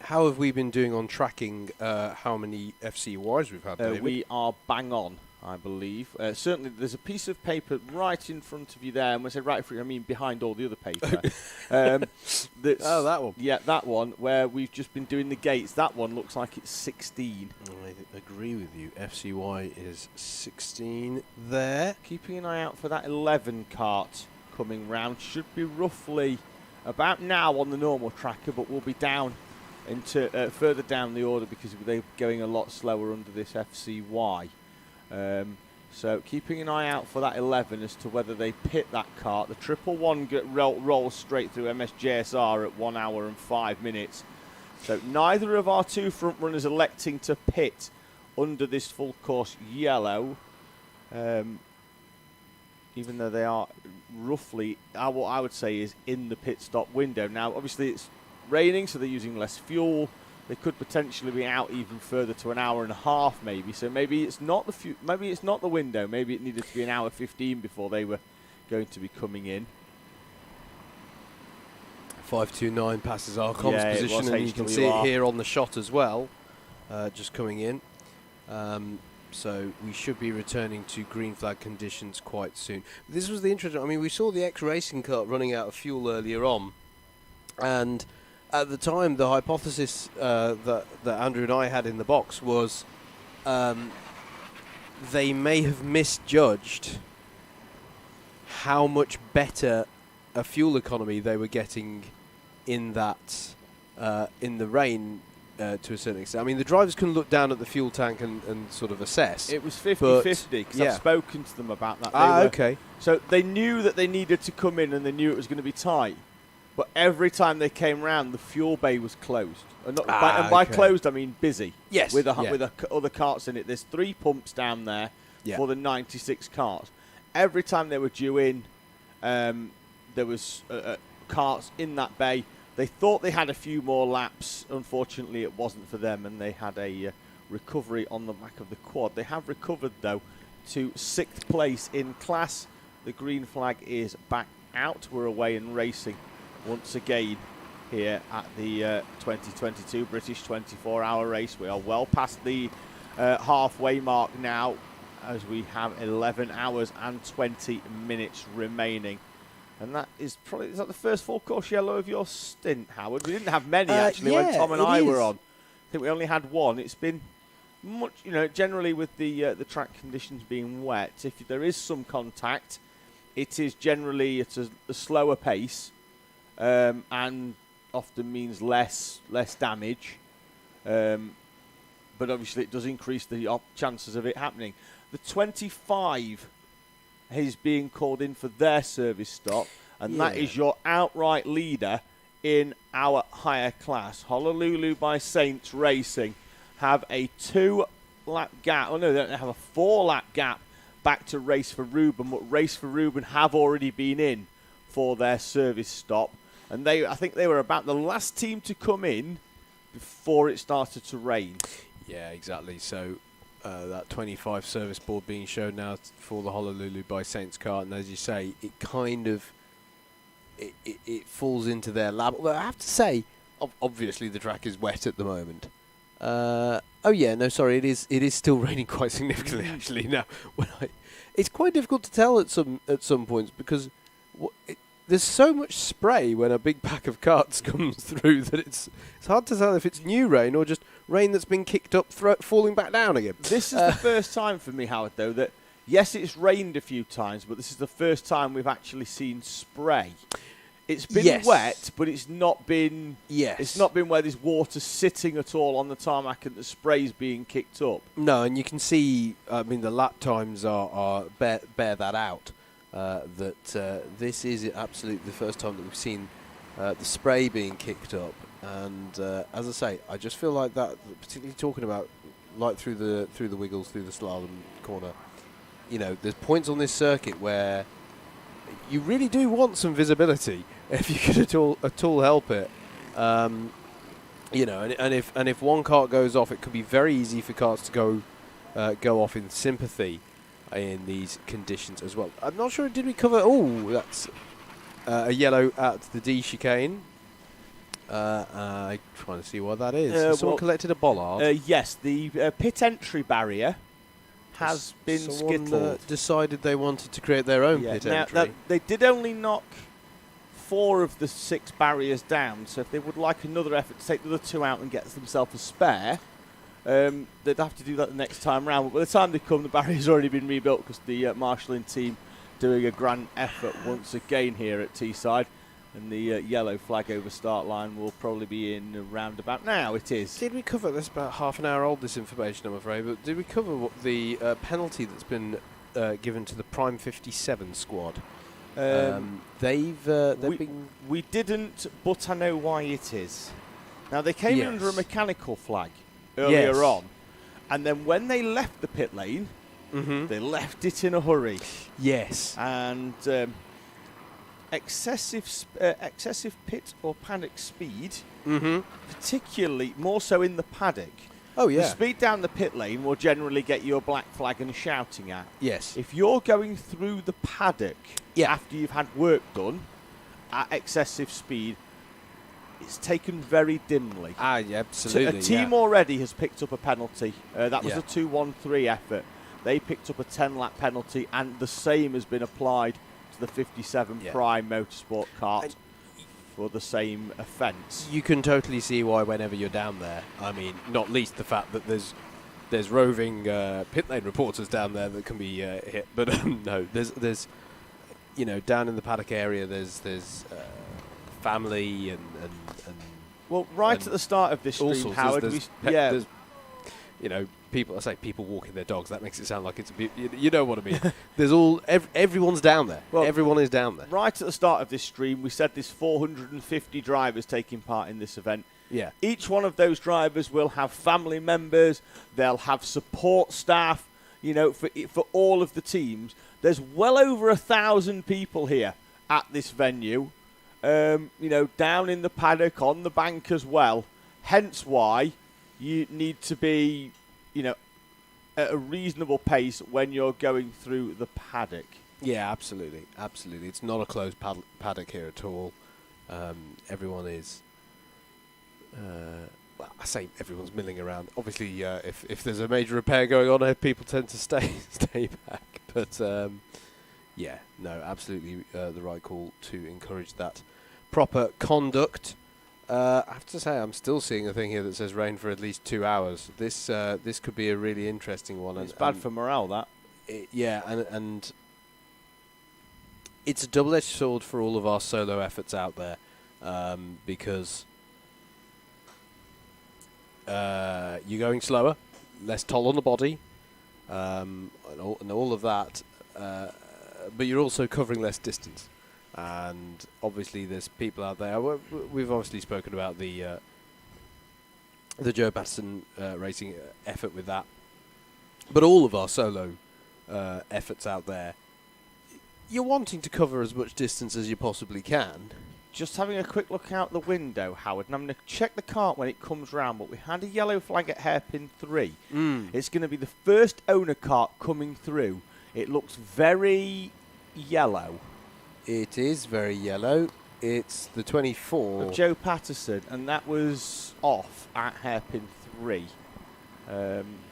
How have we been doing on tracking how many FCYs we've had, David? We are bang on, I believe. Certainly, there's a piece of paper right in front of you there. And when I say right in front, I mean behind all the other paper. That one. Yeah, that one, where we've just been doing the gates. That one looks like it's 16. I agree with you. FCY is 16 there. Keeping an eye out for that 11 kart coming round. Should be roughly about now on the normal tracker, but we'll be down into further down the order because they're going a lot slower under this FCY. So keeping an eye out for that 11 as to whether they pit that kart. The 111 rolls straight through MS JSR at 1 hour and 5 minutes So neither of our two front runners electing to pit under this full course yellow, even though they are roughly, what I would say is in the pit stop window. Now, obviously it's raining, so they're using less fuel. They could potentially be out even further to an hour and a half, maybe. So maybe it's not the window. Maybe it needed to be an hour 15 before they were going to be coming in. 529 passes our comms position, and you can see it here on the shot as well, just coming in. So we should be returning to green flag conditions quite soon. This was the interesting. I mean, we saw the X-Racing kart running out of fuel earlier on, and at the time, the hypothesis that Andrew and I had in the box was they may have misjudged how much better a fuel economy they were getting in that in the rain to a certain extent. I mean, the drivers can look down at the fuel tank and sort of assess. It was 50-50 because I've spoken to them about that. Okay. So they knew that they needed to come in and they knew it was going to be tight. But every time they came round, the fuel bay was closed. And by closed, I mean busy. Yes. With other carts in it. There's 3 pumps down there for the 96 carts. Every time they were due in, there was carts in that bay. They thought they had a few more laps. Unfortunately, it wasn't for them, and they had a recovery on the back of the quad. They have recovered, though, to 6th place in class. The green flag is back out. We're away and racing once again here at the 2022 British 24-hour race. We are well past the halfway mark now, as we have 11 hours and 20 minutes remaining. And that is probably, is that the first full course yellow of your stint, Howard? We didn't have many actually when Tom and I were on. I think we only had one. It's been much, generally with the track conditions being wet, if there is some contact, it is generally at a slower pace. And often means less damage, but obviously it does increase the chances of it happening. The 25 is being called in for their service stop, and that is your outright leader in our higher class. Honolulu by Saints Racing have a 2-lap gap. Oh no, they don't have a 4-lap gap back to Race for Ruben, but Race for Ruben have already been in for their service stop. And I think they were about the last team to come in before it started to rain. Yeah, exactly. So that 25 service board being shown now for the Honolulu by Saints kart, and as you say, it kind of it falls into their lab. Well, I have to say, obviously the track is wet at the moment. It is still raining quite significantly actually. Now, it's quite difficult to tell at some points because there's so much spray when a big pack of carts comes through that it's hard to tell if it's new rain or just rain that's been kicked up, falling back down again. This is the first time for me, Howard, though, that yes, it's rained a few times, but this is the first time we've actually seen spray. It's been wet, but it's not been. Yes. It's not been where there's water sitting at all on the tarmac and the spray's being kicked up. No, and you can see. I mean, the lap times are bear that out. That this is absolutely the first time that we've seen the spray being kicked up, and as I say, I just feel like that, particularly talking about like through the wiggles, through the slalom corner. There's points on this circuit where you really do want some visibility if you could at all help it. And if one cart goes off, it could be very easy for carts to go off in sympathy in these conditions as well. I'm not sure, did we cover... Oh, that's a yellow at the D chicane. I'm trying to see what that is. Someone collected a bollard? Yes, the pit entry barrier has been skittled. Decided they wanted to create their own pit entry. They did only knock 4 of the 6 barriers down, so if they would like another effort to take the other 2 out and get themselves a spare... they'd have to do that the next time round. But by the time they come, the barrier's already been rebuilt because the marshalling team doing a grand effort once again here at Teesside. And the yellow flag over start line will probably be in around about now. It is. Did we cover this? About half an hour old, this information, I'm afraid. But did we cover what the penalty that's been given to the Prime 57 squad? We didn't, but I know why it is. Now, they came in under a mechanical flag earlier on, and then when they left the pit lane, they left it in a hurry. Yes. And excessive pit or paddock speed, particularly more so in the paddock. Oh, yeah. The speed down the pit lane will generally get you a black flag and a shouting at. Yes. If you're going through the paddock after you've had work done at excessive speed, it's taken very dimly. Yeah, absolutely. A team already has picked up a penalty. That was a 2-1-3 effort. They picked up a 10-lap penalty, and the same has been applied to the 57 Prime Motorsport kart for the same offence. You can totally see why whenever you're down there. I mean, not least the fact that there's roving pit lane reporters down there that can be hit. But no, there's down in the paddock area, there's family and well, right at the start of this stream, Howard, there's people. I say people walking their dogs. That makes it sound like it's you know what I mean. There's everyone's down there. Well, everyone is down there. Right at the start of this stream, we said there's 450 drivers taking part in this event. Yeah. Each one of those drivers will have family members. They'll have support staff. For all of the teams. There's well over 1,000 people here at this venue. Down in the paddock, on the bank as well. Hence why you need to be, at a reasonable pace when you're going through the paddock. Yeah, absolutely. Absolutely. It's not a closed paddock here at all. Everyone is... I say everyone's milling around. Obviously, if there's a major repair going on, people tend to stay back. But, absolutely the right call to encourage that proper conduct. I have to say, I'm still seeing a thing here that says rain for at least 2 hours. This could be a really interesting one. It's bad for morale, that. And it's a double-edged sword for all of our solo efforts out there, because you're going slower, less toll on the body, and all of that, but you're also covering less distance. And obviously there's people out there. We've obviously spoken about the Joe Patterson racing effort with that. But all of our solo efforts out there, you're wanting to cover as much distance as you possibly can. Just having a quick look out the window, Howard, and I'm going to check the kart when it comes round, but we had a yellow flag at hairpin 3. It's going to be the first owner kart coming through. It looks very yellow. It is very yellow. It's the 24 of Joe Patterson, and that was off at hairpin 3.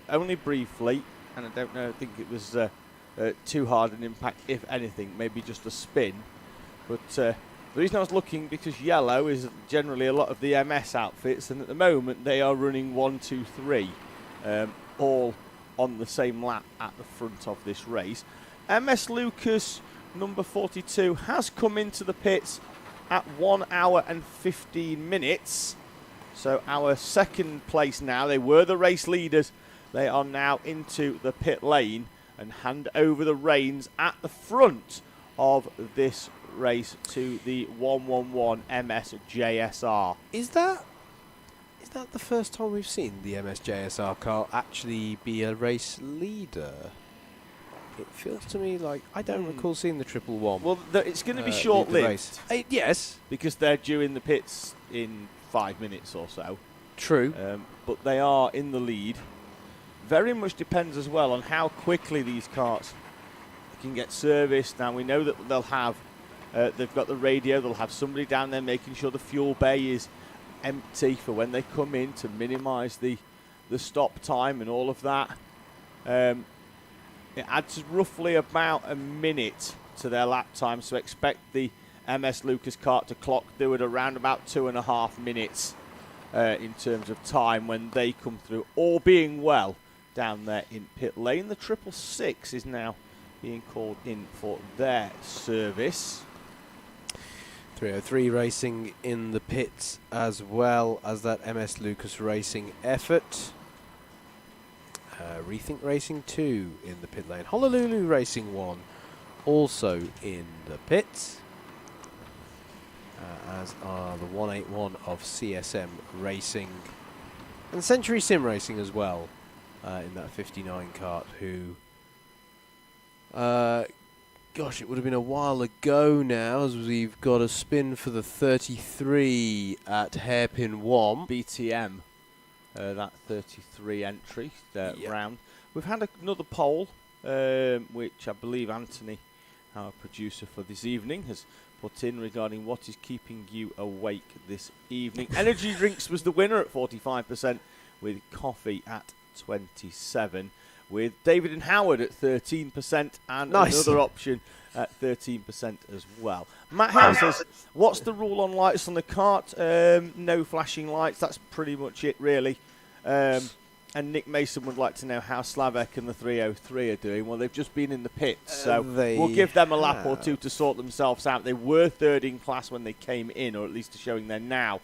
Only briefly, and I don't know, I think it was too hard an impact, if anything, maybe just a spin. But the reason I was looking, because yellow is generally a lot of the MS outfits, and at the moment they are running 1, 2, 3, all on the same lap at the front of this race. MS Lucas, number 42, has come into the pits at 1 hour and 15 minutes. So our second place now. They were the race leaders. They are now into the pit lane and hand over the reins at the front of this race to the 111 MS JSR. Is that the first time we've seen the MS JSR car actually be a race leader? It feels to me like I don't recall seeing the 111. Well, it's going to be short-lived. Yes. Because they're due in the pits in 5 minutes or so. True. But they are in the lead. Very much depends as well on how quickly these carts can get serviced. Now, we know that they'll have, they've got the radio, they'll have somebody down there making sure the fuel bay is empty for when they come in to minimise the stop time and all of that. It adds roughly about a minute to their lap time, so expect the MS Lucas kart to clock through at around about 2.5 minutes in terms of time when they come through, all being well down there in pit lane. The 666 is now being called in for their service. 303 Racing in the pits as well as that MS Lucas Racing effort. Rethink Racing 2 in the pit lane. Honolulu Racing 1 also in the pits. as are the 181 of CSM Racing and Century Sim Racing as well in that 59 kart, who gosh, it would have been a while ago now, as we've got a spin for the 33 at Hairpin Womp. BTM, that 33 entry round. We've had another poll, which I believe Anthony, our producer for this evening, has put in regarding what is keeping you awake this evening. Energy drinks was the winner at 45%, with coffee at 27%. With David and Howard at 13% and another option at 13% as well. Matt Hale says, what's the rule on lights on the kart? No flashing lights. That's pretty much it, really. And Nick Mason would like to know how Slavek and the 303 are doing. Well, they've just been in the pits, so we'll give them a lap or two to sort themselves out. They were third in class when they came in, or at least showing there now,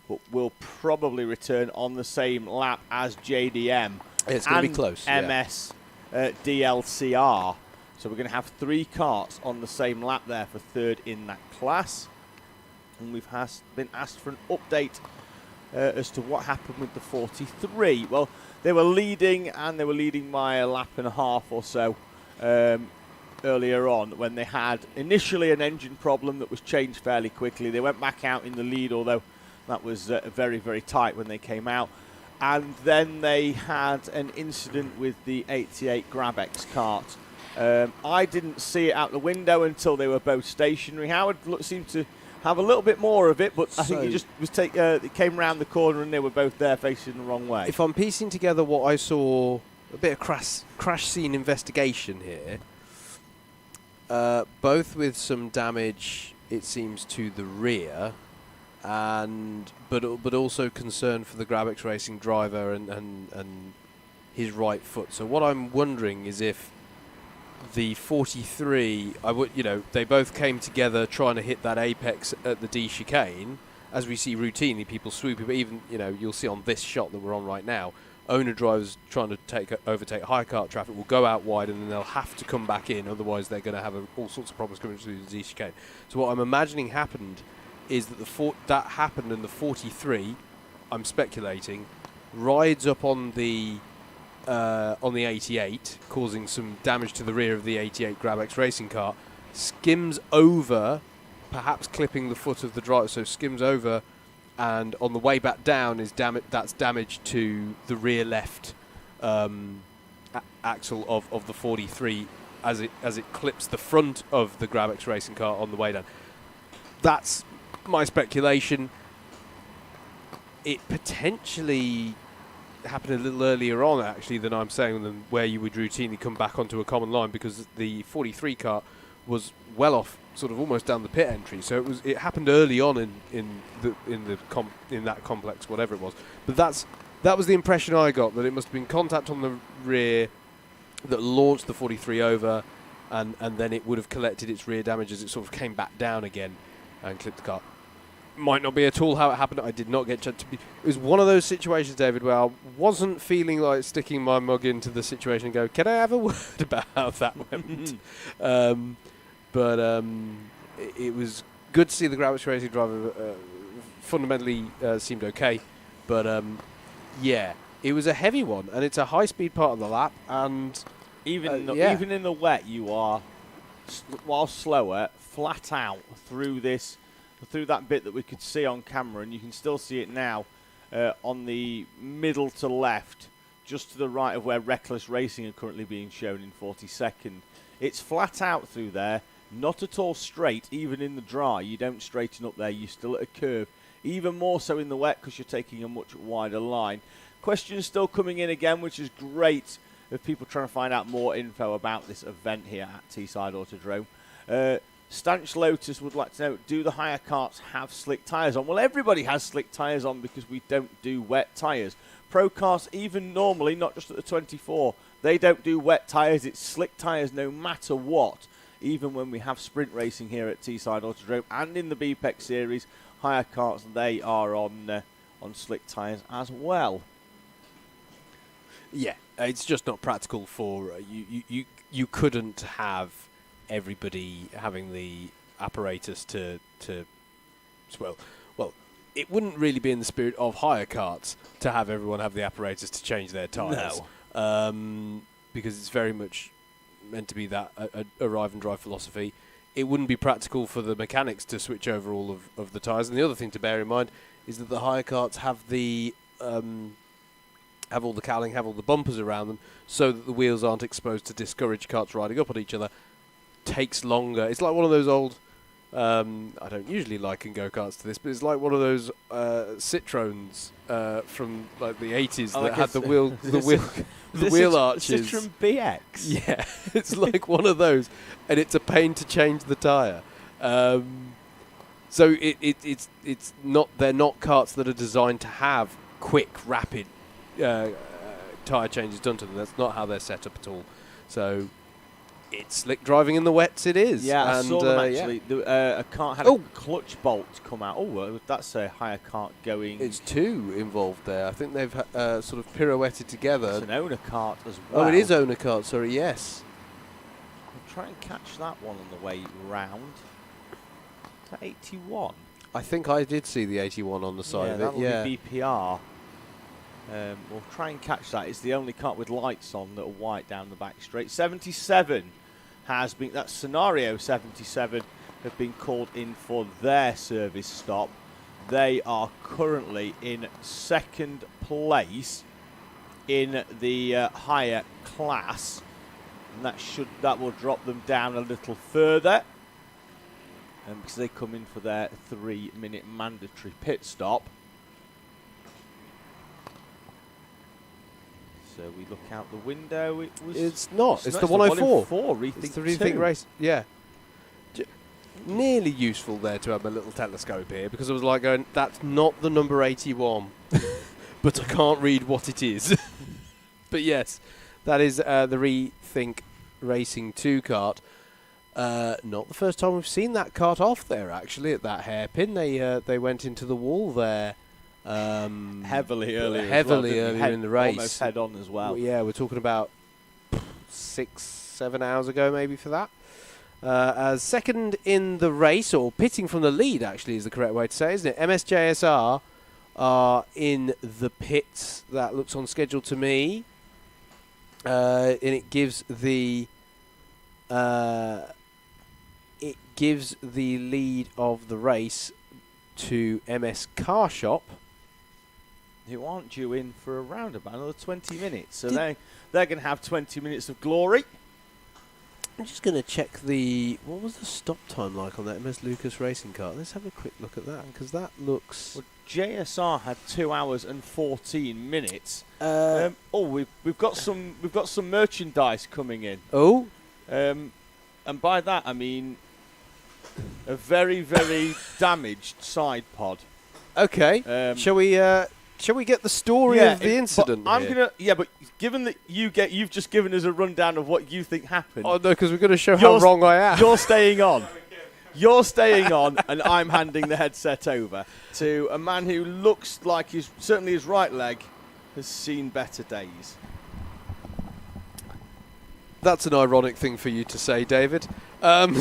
but will probably return on the same lap as JDM. It's going to be close. MS DLCR. So we're going to have 3 karts on the same lap there for third in that class. And we've been asked for an update as to what happened with the 43. Well, they were leading, and they were leading by a lap and a half or so earlier on, when they had initially an engine problem that was changed fairly quickly. They went back out in the lead, although that was very, very tight when they came out. And then they had an incident with the 88 GrabX kart. I didn't see it out the window until they were both stationary. Howard seemed to have a little bit more of it, but I think he just was it came round the corner and they were both there facing the wrong way. If I'm piecing together what I saw, a bit of crash scene investigation here, both with some damage, it seems, to the rear, but also concern for the GrabX Racing driver and his right foot. So what I'm wondering is if the 43, they both came together trying to hit that apex at the D chicane, as we see routinely people swooping. But even you'll see on this shot that we're on right now, owner drivers trying to overtake high kart traffic will go out wide and then they'll have to come back in, otherwise they're going to have all sorts of problems coming through the D chicane. So what I'm imagining happened is that that happened, and the 43, I'm speculating, rides up on the 88, causing some damage to the rear of the 88 GrabX Racing car, skims over, perhaps clipping the foot of the driver, so skims over, and on the way back down that's damage to the rear left axle of the 43 as it clips the front of the GrabX Racing car on the way down. That's my speculation. It potentially happened a little earlier on, actually, than I'm saying, than where you would routinely come back onto a common line, because the 43 car was well off, sort of almost down the pit entry. So it happened early on in that complex, whatever it was. But that was the impression I got, that it must have been contact on the rear that launched the 43 over, and then it would have collected its rear damage as it sort of came back down again and clipped the car. Might not be at all how it happened. I did not get to be. It was one of those situations, David, where I wasn't feeling like sticking my mug into the situation and go, "Can I have a word about how that went?" It was good to see the GrabX Racing driver fundamentally seemed okay, but yeah, it was a heavy one, and it's a high-speed part of the lap, and even in the wet, you are while slower, flat out through that bit that we could see on camera, and you can still see it now on the middle to left, just to the right of where Reckless Racing are currently being shown in 42nd. It's flat out through there, not at all straight, even in the dry. You don't straighten up there, you're still at a curve. Even more so in the wet, because you're taking a much wider line. Questions still coming in again, which is great, of people trying to find out more info about this event here at Teesside Autodrome. Stanch Lotus would like to know, do the higher karts have slick tyres on? Well, everybody has slick tyres on because we don't do wet tyres. Pro karts, even normally, not just at the 24, they don't do wet tyres. It's slick tyres no matter what. Even when we have sprint racing here at Teesside Autodrome and in the BPEC series, higher karts, they are on slick tyres as well. Yeah, it's just not practical for you couldn't have everybody having the apparatus to well, it wouldn't really be in the spirit of hire karts to have everyone have the apparatus to change their tyres. No. Because it's very much meant to be that a arrive and drive philosophy. It wouldn't be practical for the mechanics to switch over all of the tyres. And the other thing to bear in mind is that the hire karts have the have all the cowling, have all the bumpers around them, so that the wheels aren't exposed to discourage karts riding up on each other. Takes longer. It's like one of those old. I don't usually liken go-karts to this, but it's like one of those Citroens from like the 80s that had the wheel arches. Citroen BX. Yeah, it's like one of those, and it's a pain to change the tyre. So it's not. They're not karts that are designed to have quick, rapid tyre changes done to them. That's not how they're set up at all. So. It's slick driving in the wets, it is. Yeah, I saw them actually. Yeah. A kart had a clutch bolt come out. Oh, that's a hire kart going. It's two involved there. I think they've sort of pirouetted together. It's an owner kart as well. Oh, it is owner kart, sorry, yes. I'll try and catch that one on the way round. Is that 81? I think I did see the 81 on the side of it, that'll be BPR. We'll try and catch that. It's the only kart with lights on that are white down the back straight. 77 has been, that's scenario 77, have been called in for their service stop. They are currently in second place in the higher class, and that will drop them down a little further, because they come in for their 3-minute mandatory pit stop. So we look out the window. It's not. It's the 104. It's the Rethink Race. Yeah. Nearly useful there to have a little telescope here, because I was like going, that's not the number 81, but I can't read what it is. But yes, that is the Rethink Racing 2 kart. Not the first time we've seen that kart off there, actually, at that hairpin. They went into the wall there. Heavily earlier in the race. Almost head on as well. Yeah, we're talking about 6-7 hours ago maybe for that. As second in the race, or pitting from the lead actually is the correct way to say, isn't it? MSJSR are in the pits. That looks on schedule to me. And it gives the lead of the race to MS Car Shop, who aren't due in for around about another 20 minutes. So they're going to have 20 minutes of glory. I'm just going to check what was the stop time like on that MS Lucas racing car? Let's have a quick look at that, because that looks... Well, JSR had 2 hours and 14 minutes. We've got some merchandise coming in. Oh? And by that I mean a very, very damaged side pod. Okay. Shall we get the story of the incident? But given that you've just given us a rundown of what you think happened. Oh no, because we're going to show how wrong I am. You're staying on. You're staying on, and I'm handing the headset over to a man who looks like certainly his right leg has seen better days. That's an ironic thing for you to say, David. Hello,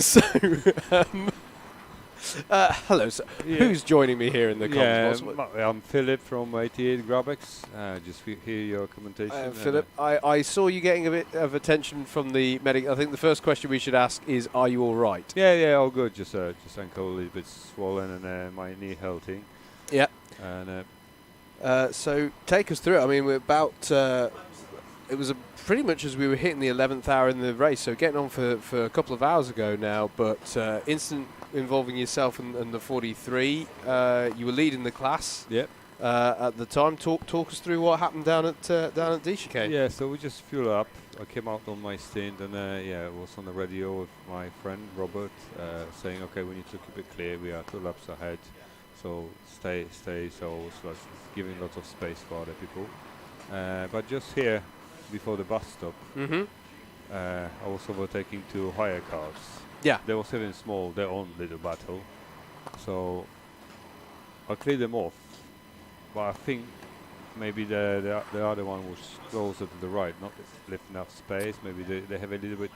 sir. Yeah. Who's joining me here in the comms? I'm Philip from 88 Grabex. Just hear your commentation. Philip, I saw you getting a bit of attention from the medic. I think the first question we should ask is, are you all right? Yeah, all good. Just ankle a little bit swollen and my knee hurting. Yeah. And so take us through it. I mean, we're about... it was pretty much as we were hitting the 11th hour in the race, so getting on for a couple of hours ago now, but incident involving yourself and the 43. You were leading the class at the time. Talk us through what happened down at D chicane. Yeah, so we just fueled up. I came out on my stint and I was on the radio with my friend Robert saying, okay, we need to keep it clear. We are 2 laps ahead, so stay. So it's giving lots of space for other people. But just here, before the bus stop, I was overtaking 2 hire cars. Yeah. They were still small, their own little battle. So I cleared them off. But I think maybe the other one was closer to the right, not left enough space. Maybe they have a little bit,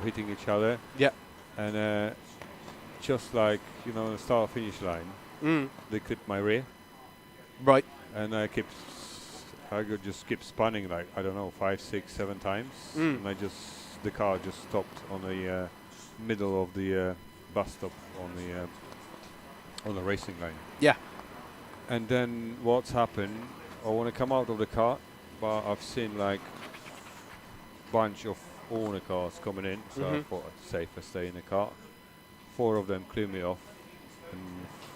hitting each other. Yeah. And just like, you know, the start-finish line, they clipped my rear. Right. And I could just keep spinning like, I don't know, 5, 6, 7 times. And the car just stopped on the middle of the bus stop on the racing line. Yeah. And then what's happened, I want to come out of the car, but I've seen like bunch of owner cars coming in, so I thought it's safer stay in the car. 4 of them cleared me off, and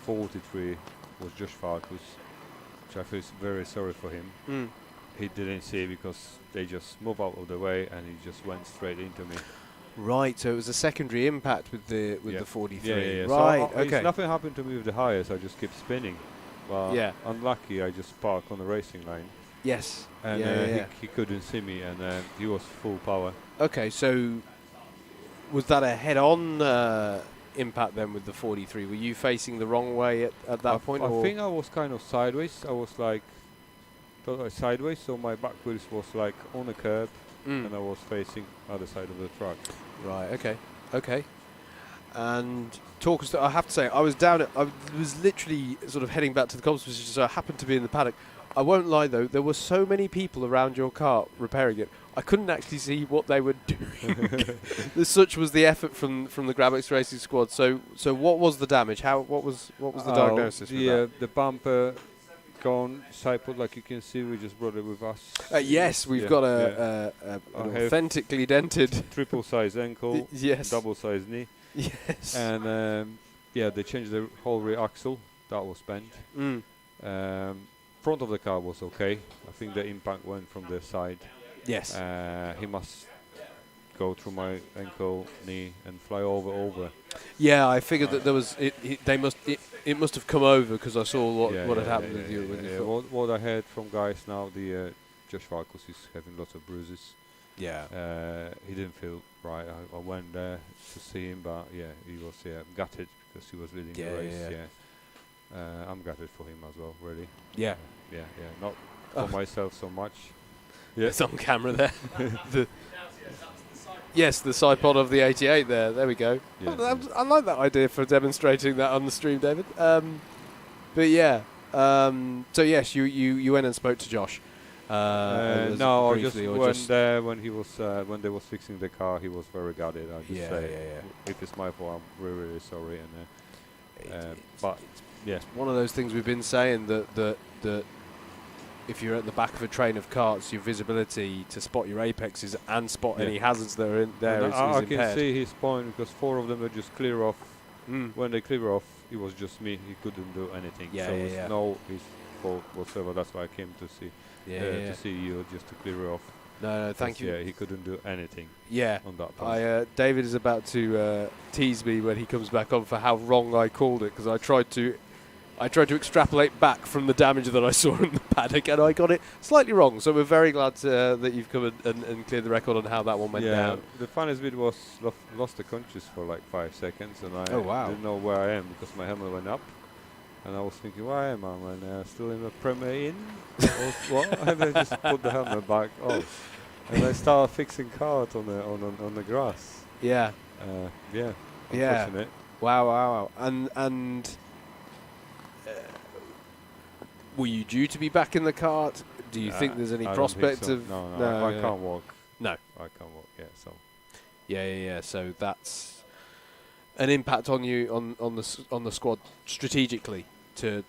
43 was Josh Farkas, which I feel very sorry for him. He didn't see because they just moved out of the way and he just went straight into me. Right, so it was a secondary impact with the 43. Yeah. Right, so okay. Nothing happened to me with the highest, I just kept spinning. But unlucky, I just parked on the racing line. Yes. And he couldn't see me, and he was full power. Okay, so was that a head-on impact then with the 43? Were you facing the wrong way at that point? I think I was kind of sideways. I was like sideways, so my back wheels was like on the curb, and I was facing other side of the truck. Right. Okay. And talk us. I have to say, I was literally sort of heading back to the comms position, so I happened to be in the paddock. I won't lie though, there were so many people around your car repairing it. I couldn't actually see what they were doing. Such was the effort from the Grabex Racing squad. So what was the damage? What was the diagnosis? The bumper gone, side pod, like you can see, we just brought it with us. Yes, we've got an authentically dented triple size ankle, yes, double size knee. Yes. And they changed the whole rear axle. That was bent. Front of the car was okay. I think the impact went from the side. Yes. He must go through my ankle, knee, and fly over. Yeah, I figured that there was. It must have come over because I saw what had happened with you. What I heard from guys now, the Josh Farkas is having lots of bruises. Yeah. He didn't feel right. I went there to see him, but he was gutted because he was leading the race. I'm gutted for him as well, really. Yeah. Not for myself so much. It's on camera there. Yes, the side pod of the 88 there. There we go. Yeah, I like that idea for demonstrating that on the stream, David. But yeah. So yes, you went and spoke to Josh. No, I just went there when he was when they was fixing the car. He was very gutted. I just say, if it's my fault, I'm really, really sorry. And but it's one of those things we've been saying that if you're at the back of a train of carts, your visibility to spot your apexes and spot any hazards that are in there is I impaired. can see his point because 4 of them were just clear off. When they clear off, it was just me. He couldn't do anything. It's no his fault whatsoever. That's why I came to see to see you, just to clear off. No, thank you. Yeah, he couldn't do anything. Yeah, on that part. David is about to tease me when he comes back on for how wrong I called it, because I tried to extrapolate back from the damage that I saw in the paddock, and I got it slightly wrong. So we're very glad that you've come and cleared the record on how that one went down. The funniest bit was lost the conscious for like 5 seconds, and I didn't know where I am because my helmet went up, and I was thinking, where am I? I'm still in the Premier Inn? What? And I just put the helmet back on, and I started fixing cars on the grass. Yeah. Unfortunate. Wow. And. Were you due to be back in the cart? Do you think there's any prospect of? No, I can't walk. No, I can't walk. So. Yeah. So that's an impact on you on the squad strategically to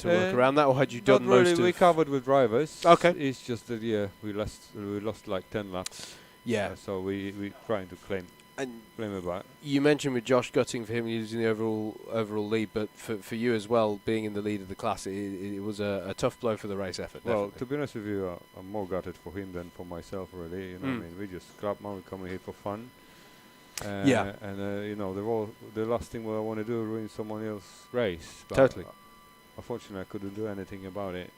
work around that, or had you done most of? We covered with drivers. Okay. It's just that we lost like 10 laps. Yeah. So we trying to claim it back. You mentioned with Josh gutting for him using the overall lead, but for you as well, being in the lead of the class, it was a tough blow for the race effort. Well, to be honest with you, I'm more gutted for him than for myself, really. You know what I mean? We just grab man, we're coming here for fun. And the last thing what I want to do is ruin someone else's race. But totally. Unfortunately, I couldn't do anything about it.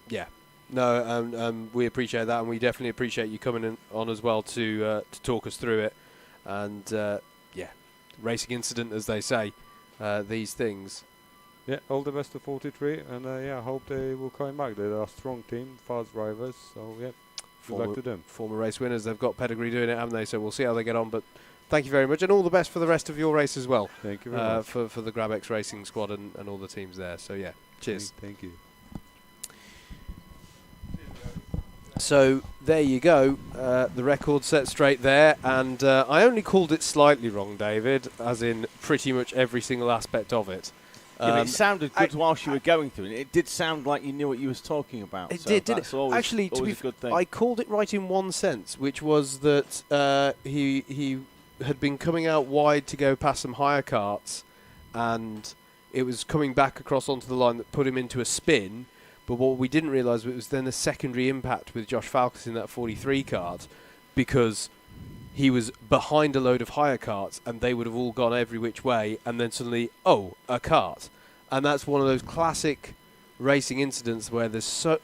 Yeah. No, we appreciate that, and we definitely appreciate you coming on as well to talk us through it. And racing incident, as they say, these things. Yeah, all the best to 43, and I hope they will come back. They're a strong team, fast drivers, so good luck to them. Former race winners, they've got pedigree doing it, haven't they? So we'll see how they get on, but thank you very much, and all the best for the rest of your race as well. Thank you very much. For the GrabX Racing squad and all the teams there. So yeah, cheers. Thank you. So there you go, the record set straight there, and I only called it slightly wrong, David, as in pretty much every single aspect of it. Yeah, but it sounded good whilst you were going through it. It did sound like you knew what you was talking about. It so did, didn't that's it? Always, Actually, always a good thing. I called it right in one sense, which was that he had been coming out wide to go past some higher carts, and it was coming back across onto the line that put him into a spin. But what we didn't realise was then a secondary impact with Josh Falkus in that 43 cart, because he was behind a load of higher carts and they would have all gone every which way, and then suddenly, a cart. And that's one of those classic racing incidents where there's so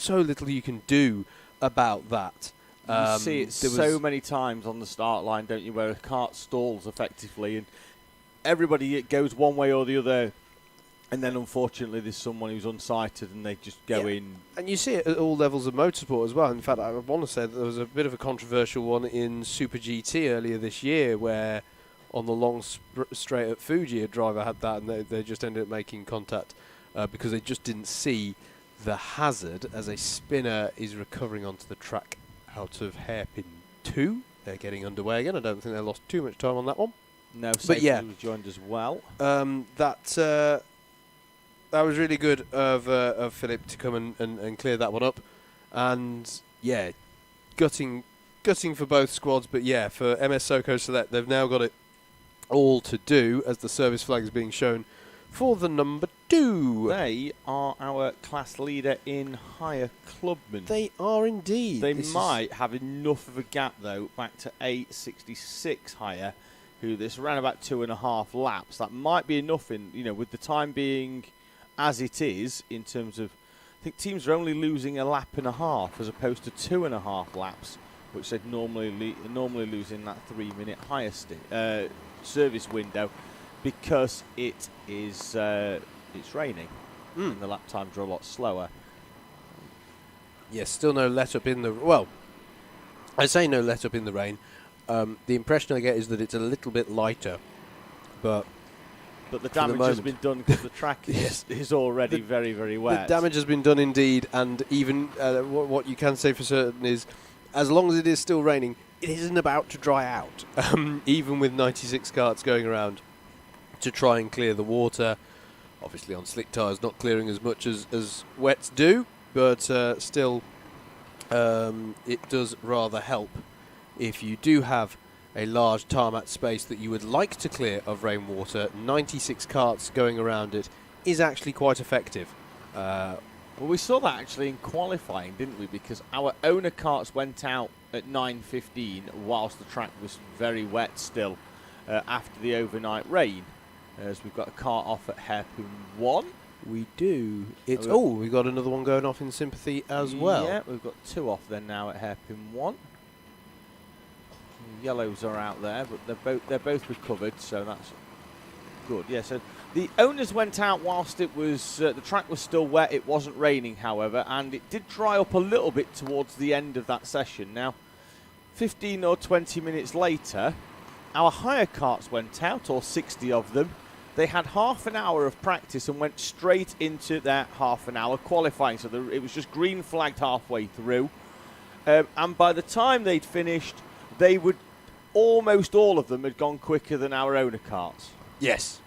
little you can do about that. You see it so many times on the start line, don't you, where a cart stalls effectively and everybody goes one way or the other. And then, unfortunately, there's someone who's unsighted and they just go in. And you see it at all levels of motorsport as well. In fact, I want to say that there was a bit of a controversial one in Super GT earlier this year where on the long straight at Fuji, a driver had that and they just ended up making contact because they just didn't see the hazard as a spinner is recovering onto the track out of hairpin 2. They're getting underway again. I don't think they lost too much time on that one. No, but yeah, was joined as well. That was really good of Philip to come and clear that one up. And, yeah, gutting for both squads. But, yeah, for MS Soco Select, they've now got it all to do as the service flag is being shown for the number 2. They are our class leader in higher clubmen. They are indeed. They might have enough of a gap, though, back to 866 higher, who this ran about 2.5 laps. That might be enough with the time being as it is in terms of, I think teams are only losing a lap and a half as opposed to 2.5 laps, which they'd normally lose in that 3-minute higher service window, because it is it's raining and the lap times are a lot slower. Yes, still no let up in the I say no let up in the rain. The impression I get is that it's a little bit lighter, but the damage has been done because the track is already very, very wet. The damage has been done indeed, and even what you can say for certain is, as long as it is still raining, it isn't about to dry out. Even with 96 carts going around to try and clear the water, obviously on slick tyres, not clearing as much as wets do, but still, it does rather help if you do have a large tarmac space that you would like to clear of rainwater. 96 carts going around it is actually quite effective. Well, we saw that actually in qualifying, didn't we? Because our owner carts went out at 9:15 whilst the track was very wet still after the overnight rain. As we've got a cart off at hairpin 1. We do. We've got another one going off in sympathy as well. Yeah, we've got 2 off then now at hairpin 1. Yellows are out there, but they're both recovered, so that's good. Yeah, so the owners went out whilst it was the track was still wet. It wasn't raining, however, and it did dry up a little bit towards the end of that session. Now, 15 or 20 minutes later, our hire carts went out, or 60 of them. They had half an hour of practice and went straight into their half an hour qualifying. So it was just green flagged halfway through, and by the time they'd finished, they would almost all of them had gone quicker than our owner carts. Yes.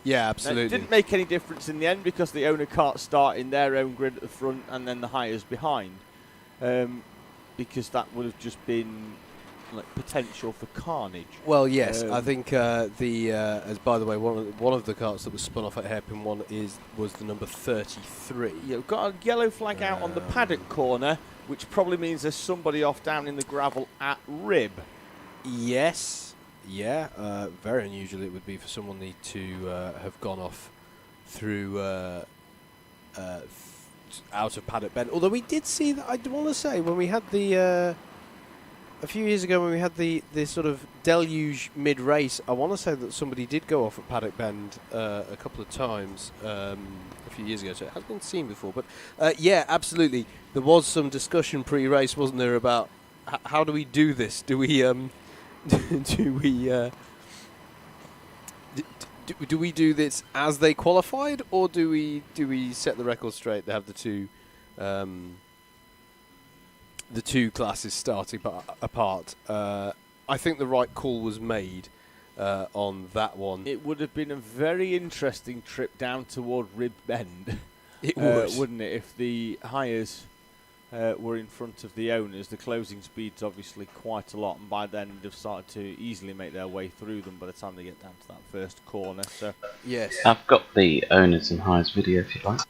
Yeah, absolutely. Now, it didn't make any difference in the end because the owner carts start in their own grid at the front and then the hires behind, because that would have just been like potential for carnage. Well, yes, I think as by the way, one of the carts that was spun off at hairpin 1 was the number 33. Yeah, we've got a yellow flag out on the paddock corner, which probably means there's somebody off down in the gravel at rib. Yes. Yeah. Very unusual it would be for someone to have gone off through out of paddock bend. Although we did see that, I want to say, when we had the a few years ago when we had the sort of deluge mid-race, I want to say that somebody did go off at paddock bend a couple of times a few years ago, so it has been seen before. But yeah, absolutely, there was some discussion pre-race, wasn't there, about how do we do this? Do we do we do we do this as they qualified, or do we set the record straight? They have the two classes starting apart. I think the right call was made on that one. It would have been a very interesting trip down toward Rib Bend. It would, wouldn't it? If the hires were in front of the owners, the closing speed's obviously quite a lot, and by then they've started to easily make their way through them by the time they get down to that first corner. So yes, I've got the owners and hires video if you'd like.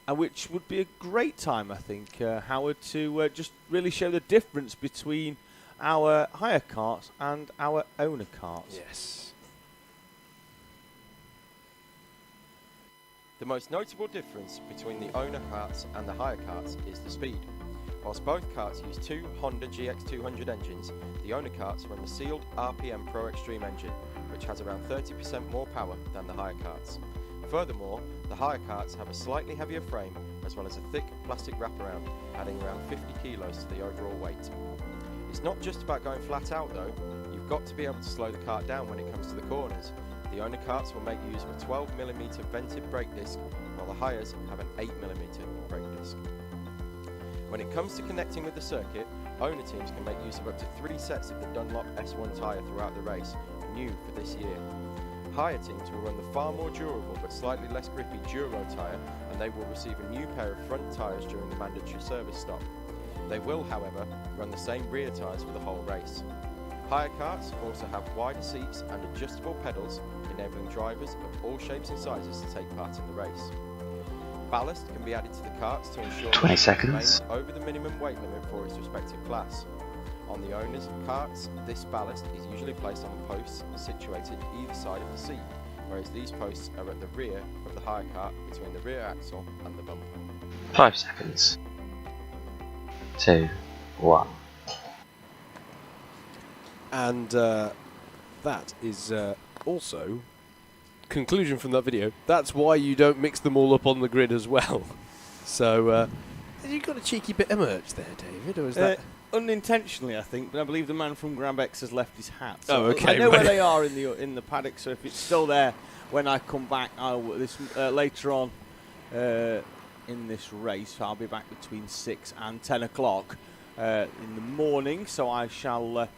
Which would be a great time, I think, Howard, to just really show the difference between our hire carts and our owner carts. Yes. The most notable difference between the owner carts and the hire carts is the speed. Whilst both carts use two Honda GX200 engines, the owner carts run the sealed RPM Pro Extreme engine, which has around 30% more power than the hire carts. Furthermore, the hire carts have a slightly heavier frame as well as a thick plastic wraparound, adding around 50 kilos to the overall weight. It's not just about going flat out though, you've got to be able to slow the cart down when it comes to the corners. The owner carts will make use of a 12mm vented brake disc, while the hires have an 8mm brake disc. When it comes to connecting with the circuit, owner teams can make use of up to 3 sets of the Dunlop S1 tyre throughout the race, new for this year. Hire teams will run the far more durable but slightly less grippy Duro tyre, and they will receive a new pair of front tyres during the mandatory service stop. They will, however, run the same rear tyres for the whole race. Hire carts also have wider seats and adjustable pedals, enabling drivers of all shapes and sizes to take part in the race. Ballast can be added to the carts to ensure 20 that seconds. it remains over the minimum weight limit for its respective class. On the owner's carts, this ballast is usually placed on posts situated either side of the seat, whereas these posts are at the rear of the hire cart between the rear axle and the bumper. 5 seconds. 2, 1. And that is also conclusion from that video. That's why you don't mix them all up on the grid as well. So you got a cheeky bit of merch there, David, or is that unintentionally, I think? But I believe the man from Grabex has left his hat. So okay. I know where they are in the paddock. So if it's still there when I come back, later on in this race, I'll be back between 6 and 10 o'clock in the morning. So I shall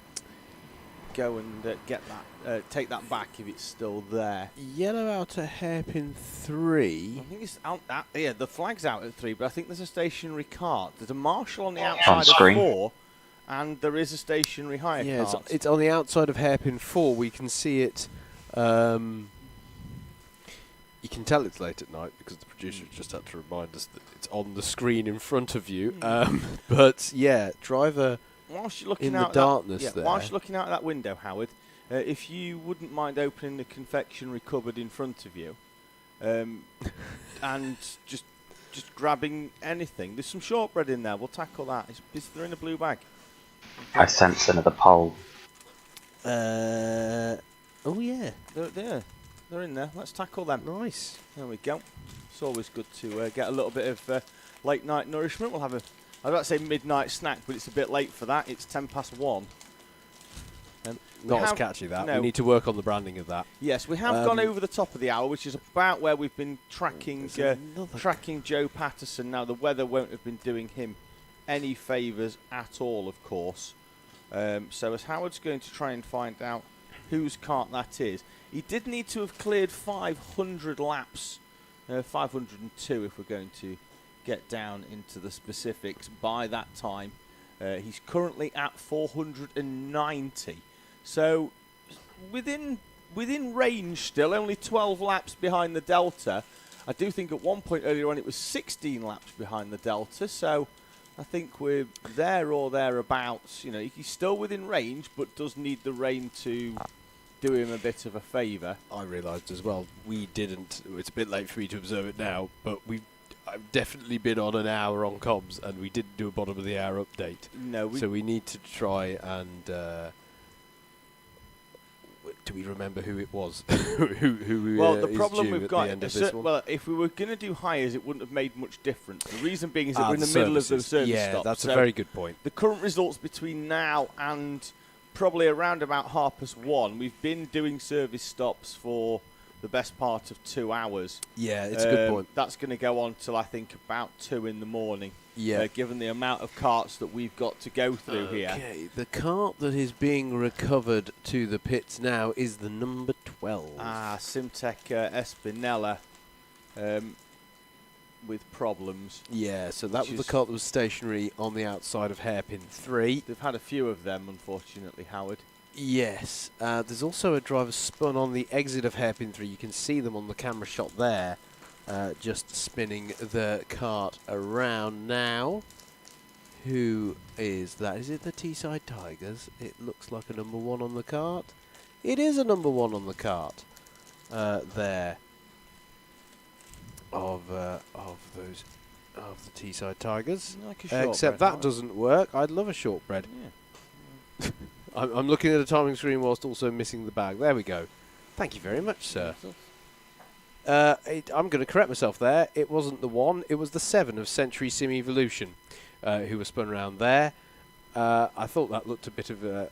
go and get that, take that back if it's still there. Yellow out at hairpin 3. I think it's out. Yeah, the flag's out at 3, but I think there's a stationary cart. There's a marshal on the outside of 4, and there is a stationary hire cart. It's on the outside of hairpin 4. We can see it. You can tell it's late at night because the producer just had to remind us that it's on the screen in front of you. But yeah, driver. Whilst you're looking in out the darkness there. Whilst you're looking out of that window, Howard, if you wouldn't mind opening the confectionery cupboard in front of you, and just grabbing anything. There's some shortbread in there. We'll tackle that. They're in a blue bag. I sense another poll. Oh yeah, they're in there. Let's tackle them. Nice. There we go. It's always good to get a little bit of late night nourishment. We'll have I was about to say midnight snack, but it's a bit late for that. It's 1:10. Not as catchy that. No. We need to work on the branding of that. Yes, we have gone over the top of the hour, which is about where we've been tracking Joe Patterson. Now, the weather won't have been doing him any favours at all, of course. So as Howard's going to try and find out whose kart that is, he did need to have cleared 500 laps, 502 if we're going to get down into the specifics by that time. He's currently at 490. So within range still, only 12 laps behind the Delta. I do think at one point earlier on it was 16 laps behind the Delta. So I think we're there or thereabouts. You know, he's still within range, but does need the rain to do him a bit of a favour. I realised as well, we didn't. It's a bit late for me to observe it now, but I've definitely been on an hour on comms, and we didn't do a bottom of the hour update. No, so we need to try and. Do we remember who it was? who well, the problem we've got well, if we were going to do hires, it wouldn't have made much difference. The reason being is that we're in the middle of the service stop. Yeah, that's a very good point. The current results between now and probably around about 1:30. We've been doing service stops for the best part of 2 hours. Yeah, it's a good point. That's going to go on till I think about 2 in the morning. Yeah. Given the amount of carts that we've got to go through here. Okay, the cart that is being recovered to the pits now is the number 12. Simtech Espinella with problems. Yeah, so that was the cart that was stationary on the outside of hairpin 3. They've had a few of them, unfortunately, Howard. Yes, there's also a driver spun on the exit of hairpin 3. You can see them on the camera shot there, just spinning the cart around now. Who is that? Is it the Teesside Tigers? It looks like a number 1 on the cart. It is a number 1 on the cart there of the Teesside Tigers. Like a Except that doesn't work. I'd love a shortbread. Yeah. I'm looking at a timing screen whilst also missing the bag. There we go. Thank you very much, sir. I'm going to correct myself there. It wasn't the 1. It was the 7 of Century Sim Evolution who was spun around there. I thought that looked a bit of a...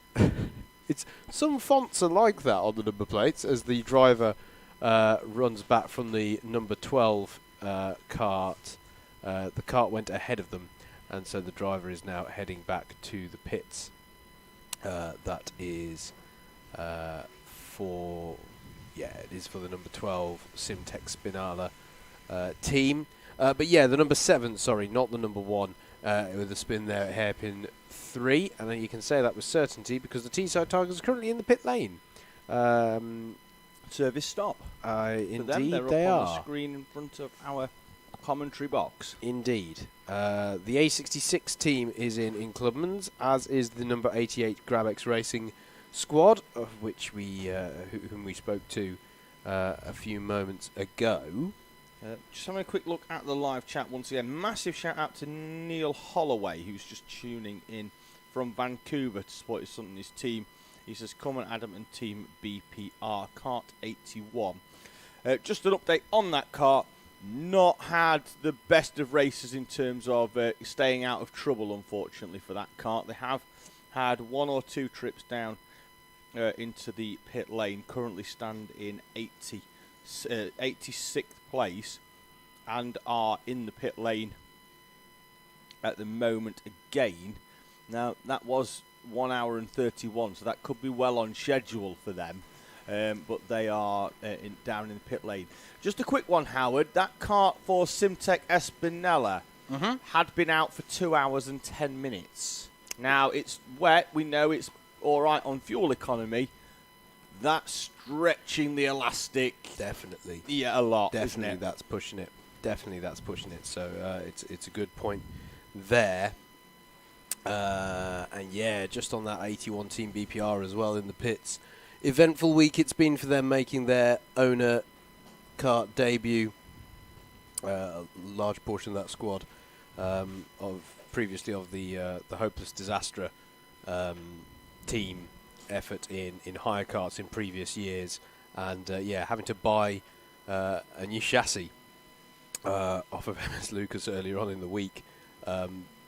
It's some fonts are like that on the number plates as the driver runs back from the number 12 cart. The cart went ahead of them, and so the driver is now heading back to the pits. That is for it is for the number 12 Simtech Spinala team. But yeah, the number 7, sorry, not the number 1, with a spin there at hairpin 3, and then you can say that with certainty because the Teesside Tigers are currently in the pit lane. Service stop. Indeed, they're they up are. on the screen in front of our commentary box. Indeed. The A66 team is in Clubman's, as is the number 88 Grabex Racing squad, of which we whom we spoke to a few moments ago. Just having a quick look at the live chat once again. Massive shout out to Neil Holloway, who's just tuning in from Vancouver to support his son and his team. He says, come on Adam and team BPR, Kart 81. Just an update on that kart. Not had the best of races in terms of staying out of trouble, unfortunately, for that kart. They have had 1 or 2 trips down into the pit lane. Currently stand in 86th place and are in the pit lane at the moment again. Now, that was 1 hour and 31, so that could be well on schedule for them. But they are down in the pit lane. Just a quick one, Howard. That kart for Simtech Espinella had been out for 2 hours and 10 minutes. Now, it's wet. We know it's all right on fuel economy. That's stretching the elastic. Definitely. Yeah, a lot, Definitely, isn't it? that's pushing it. Definitely, that's pushing it. So it's a good point there. And yeah, just on that 81 team BPR as well in the pits. Eventful week it's been for them, making their owner kart debut. A large portion of that squad previously of the Hopeless Disaster team effort in hire karts in previous years, and having to buy a new chassis off of MS Lucas earlier on in the week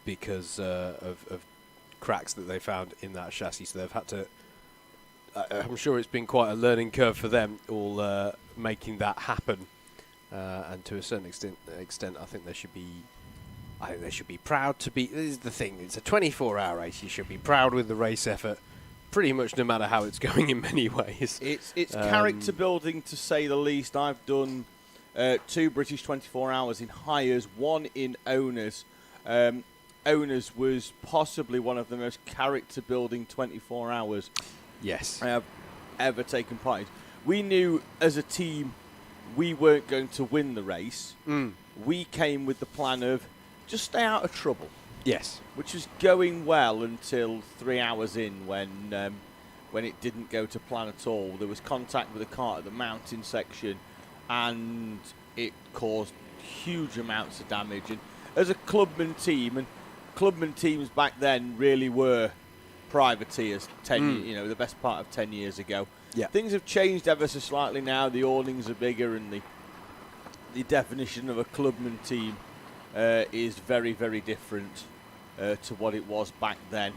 because of cracks that they found in that chassis. So they've had to. I'm sure it's been quite a learning curve for them, all making that happen. And to a certain extent, I think they should be. I think they should be proud to be. This is the thing. It's a 24-hour race. You should be proud with the race effort, pretty much no matter how it's going in many ways. It's character building, to say the least. I've done 2 British 24 hours in hires, 1 in owners. Owners was possibly one of the most character building 24 hours. Yes. I have ever taken part in. We knew as a team we weren't going to win the race. We came with the plan of just stay out of trouble. Yes. Which was going well until 3 hours in when it didn't go to plan at all. There was contact with the kart at the mountain section and it caused huge amounts of damage. And as a clubman team, and clubman teams back then really were privateers, the best part of 10 years ago. Yeah. Things have changed ever so slightly now. The awnings are bigger and the definition of a clubman team is very, very different to what it was back then.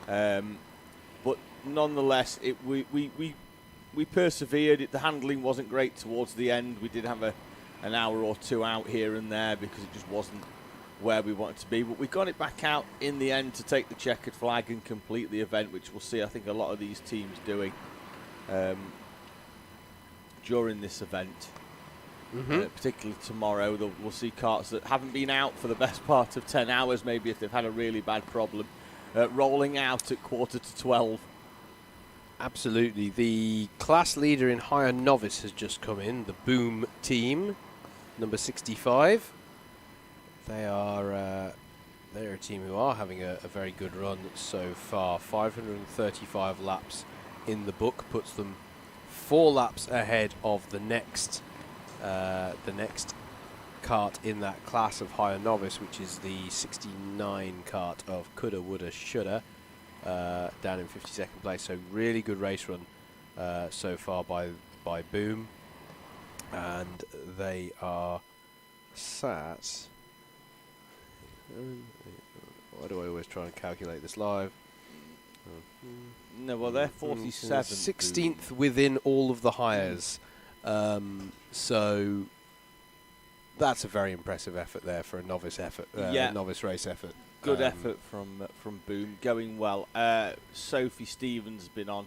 But nonetheless, we persevered. The handling wasn't great towards the end. We did have an hour or two out here and there because it just wasn't where we wanted to be. But we got it back out in the end to take the checkered flag and complete the event, which we'll see, I think, a lot of these teams doing during this event. Particularly tomorrow, we'll see karts that haven't been out for the best part of 10 hours, maybe if they've had a really bad problem, rolling out at 11:45. Absolutely. The class leader in higher novice has just come in, the Boom team, number 65. They're a team who are having a very good run so far. 535 laps in the book puts them 4 laps ahead of the next kart in that class of higher novice, which is the 69 kart of Coulda, Woulda, Shoulda, down in 52nd place. So really good race run so far by Boom, and they are sat. Why do I always try and calculate this live? No, well, they're 47th. 16th within all of the hires. So that's a very impressive effort there for a novice effort, novice race effort. Good effort from Boom, going well. Sophie Stevens has been on,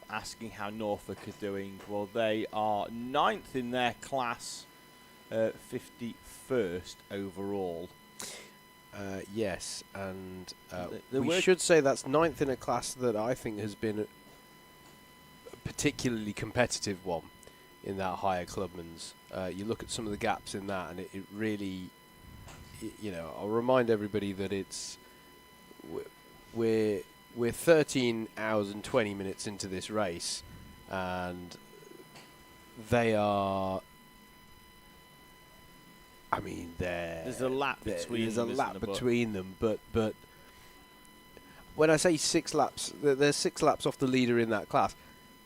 asking how Norfolk are doing. Well, they are 9th in their class, 51st overall. Yes, and we should say that's 9th in a class that I think has been a particularly competitive one in that higher clubman's. You look at some of the gaps in that, and it really, I'll remind everybody that we're 13 hours and 20 minutes into this race, and they are. I mean, there's a lap between them. There's a lap between them, but when I say 6 laps, there's 6 laps off the leader in that class.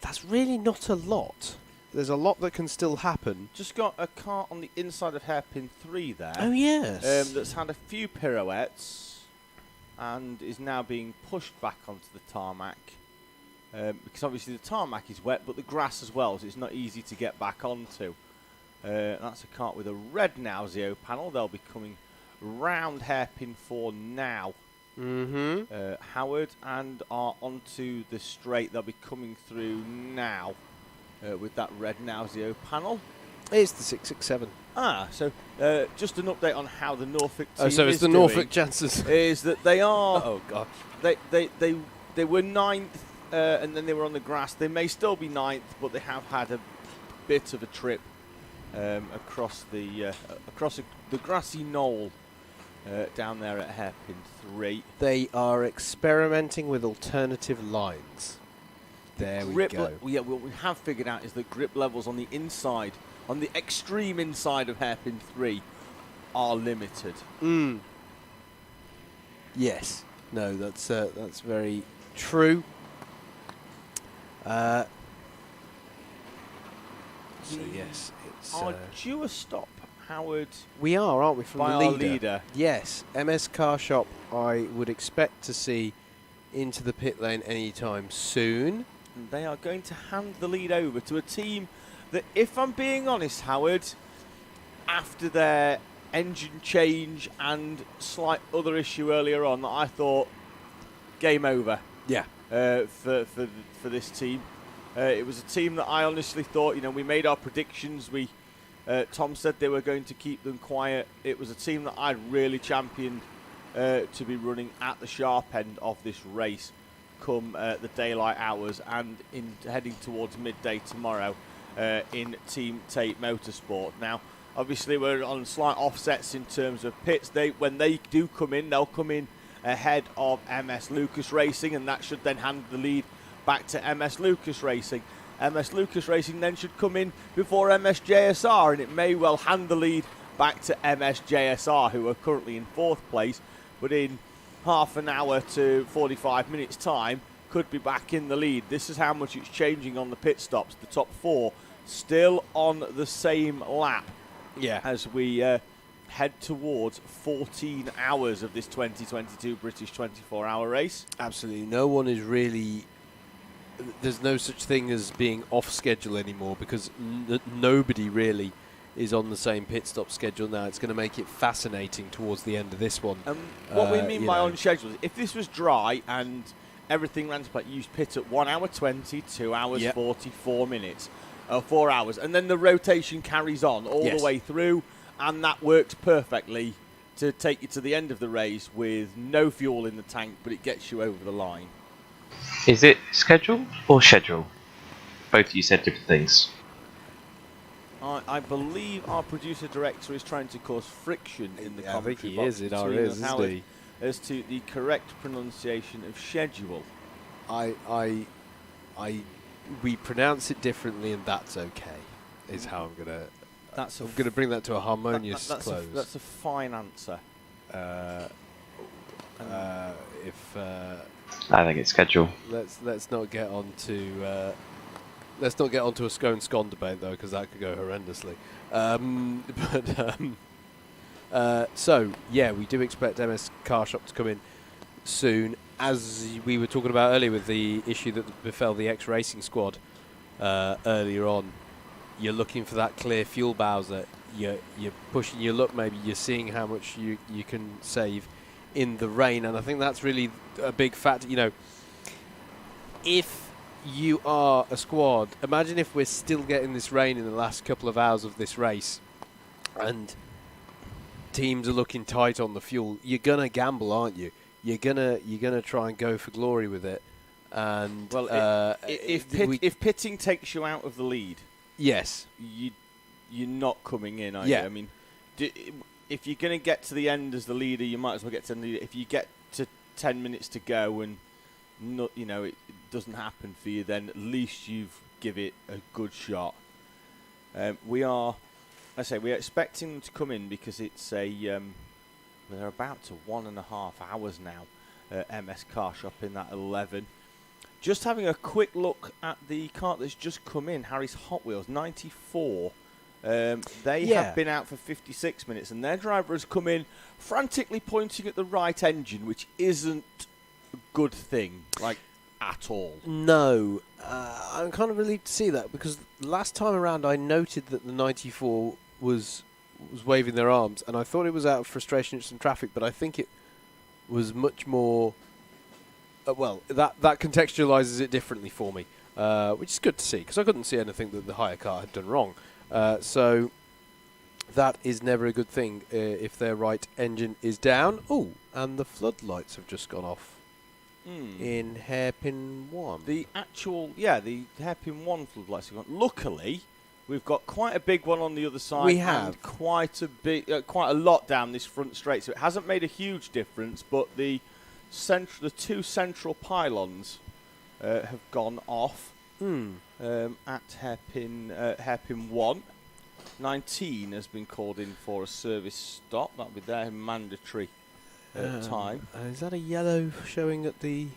That's really not a lot. There's a lot that can still happen. Just got a car on the inside of hairpin 3 there. Oh, yes. That's had a few pirouettes and is now being pushed back onto the tarmac. Because obviously the tarmac is wet, but the grass as well, so it's not easy to get back onto. That's a kart with a red Nauseo panel. They'll be coming round hairpin 4 now. Howard, and are onto the straight. They'll be coming through now with that red Nauseo panel. It's the 667. So just an update on how the Norfolk team so it's the Norfolk chances. Is that they are... Oh, God. They were 9th, and then they were on the grass. They may still be 9th, but they have had a bit of a trip across the grassy knoll down there at hairpin 3. They are experimenting with alternative lines. There we go. What we have figured out is that grip levels on the inside, on the extreme inside of hairpin 3, are limited. Yes. No, that's very true. So yes, it's due a stop, Howard. We are, aren't we, from by the our leader? leader? Yes, MS Car Shop. I would expect to see into the pit lane anytime soon. And they are going to hand the lead over to a team that, if I'm being honest, Howard, after their engine change and slight other issue earlier on, that I thought game over. Yeah. For this team. It was a team that I honestly thought, we made our predictions. Tom said they were going to keep them quiet. It was a team that I'd really championed to be running at the sharp end of this race come the daylight hours and in heading towards midday tomorrow in Team Tate Motorsport. Now, obviously, we're on slight offsets in terms of pits. When they do come in, they'll come in ahead of MS Lucas Racing, and that should then hand the lead back to MS Lucas Racing. MS Lucas Racing then should come in before MS JSR, and it may well hand the lead back to MS JSR, who are currently in 4th place, but in half an hour to 45 minutes time could be back in the lead. This is how much it's changing on the pit stops. The top 4 still on the same lap as we head towards 14 hours of this 2022 British 24-hour race. Absolutely. No one is really there's no such thing as being off schedule anymore, because nobody really is on the same pit stop schedule now. It's going to make it fascinating towards the end of this one. What we mean by on schedule is, if this was dry and everything ran to play, you pit at 1 hour 20, 2 hours 44 minutes, 4 hours, and then the rotation carries on all the way through, and that works perfectly to take you to the end of the race with no fuel in the tank, but it gets you over the line. Is it schedule or schedule? Both of you said different things. I believe our producer director is trying to cause friction in the commentary I think he box is in our between ears, us, isn't Howard, he? as to the correct pronunciation of schedule. We pronounce it differently, and that's okay. Is how I'm gonna. I'm gonna bring that to a harmonious close. That's a fine answer. I think it's schedule. Let's not get on to let's not get onto a scone scone debate though, because that could go horrendously. So yeah, we do expect MS Car Shop to come in soon, as we were talking about earlier with the issue that befell the X-Racing squad earlier on. You're looking for that clear fuel Bowser. You're pushing your luck. Maybe you're seeing how much you can save in the rain, and I think that's really a big factor. You know, if you are a squad, imagine if we're still getting this rain in the last couple of hours of this race, and teams are looking tight on the fuel. You're gonna gamble, aren't you? You're gonna try and go for glory with it. And well, if pitting takes you out of the lead, yes, you're not coming in, are you? I mean, if you're going to get to the end as the leader, you might as well get to the leader. If you get to 10 minutes to go and it doesn't happen for you, then at least you've give it a good shot. We're expecting them to come in because it's they're about to 1.5 hours now. MS Car Shop in that 11. Just having a quick look at the car that's just come in, Harry's Hot Wheels 94. They have been out for 56 minutes, and their driver has come in frantically pointing at the right engine, which isn't a good thing, at all. No, I'm kind of relieved to see that, because last time around I noted that the 94 was waving their arms, and I thought it was out of frustration at some traffic, but I think it was much more. That contextualises it differently for me, which is good to see, because I couldn't see anything that the hire car had done wrong. So that is never a good thing if their right engine is down. Oh, and the floodlights have just gone off in hairpin 1. The hairpin 1 floodlights have gone. Luckily, we've got quite a big one on the other side. We have and quite a lot down this front straight, so it hasn't made a huge difference. But the two central pylons have gone off at hairpin 1. 19 has been called in for a service stop. That'll be their mandatory time. Is that a yellow showing at the?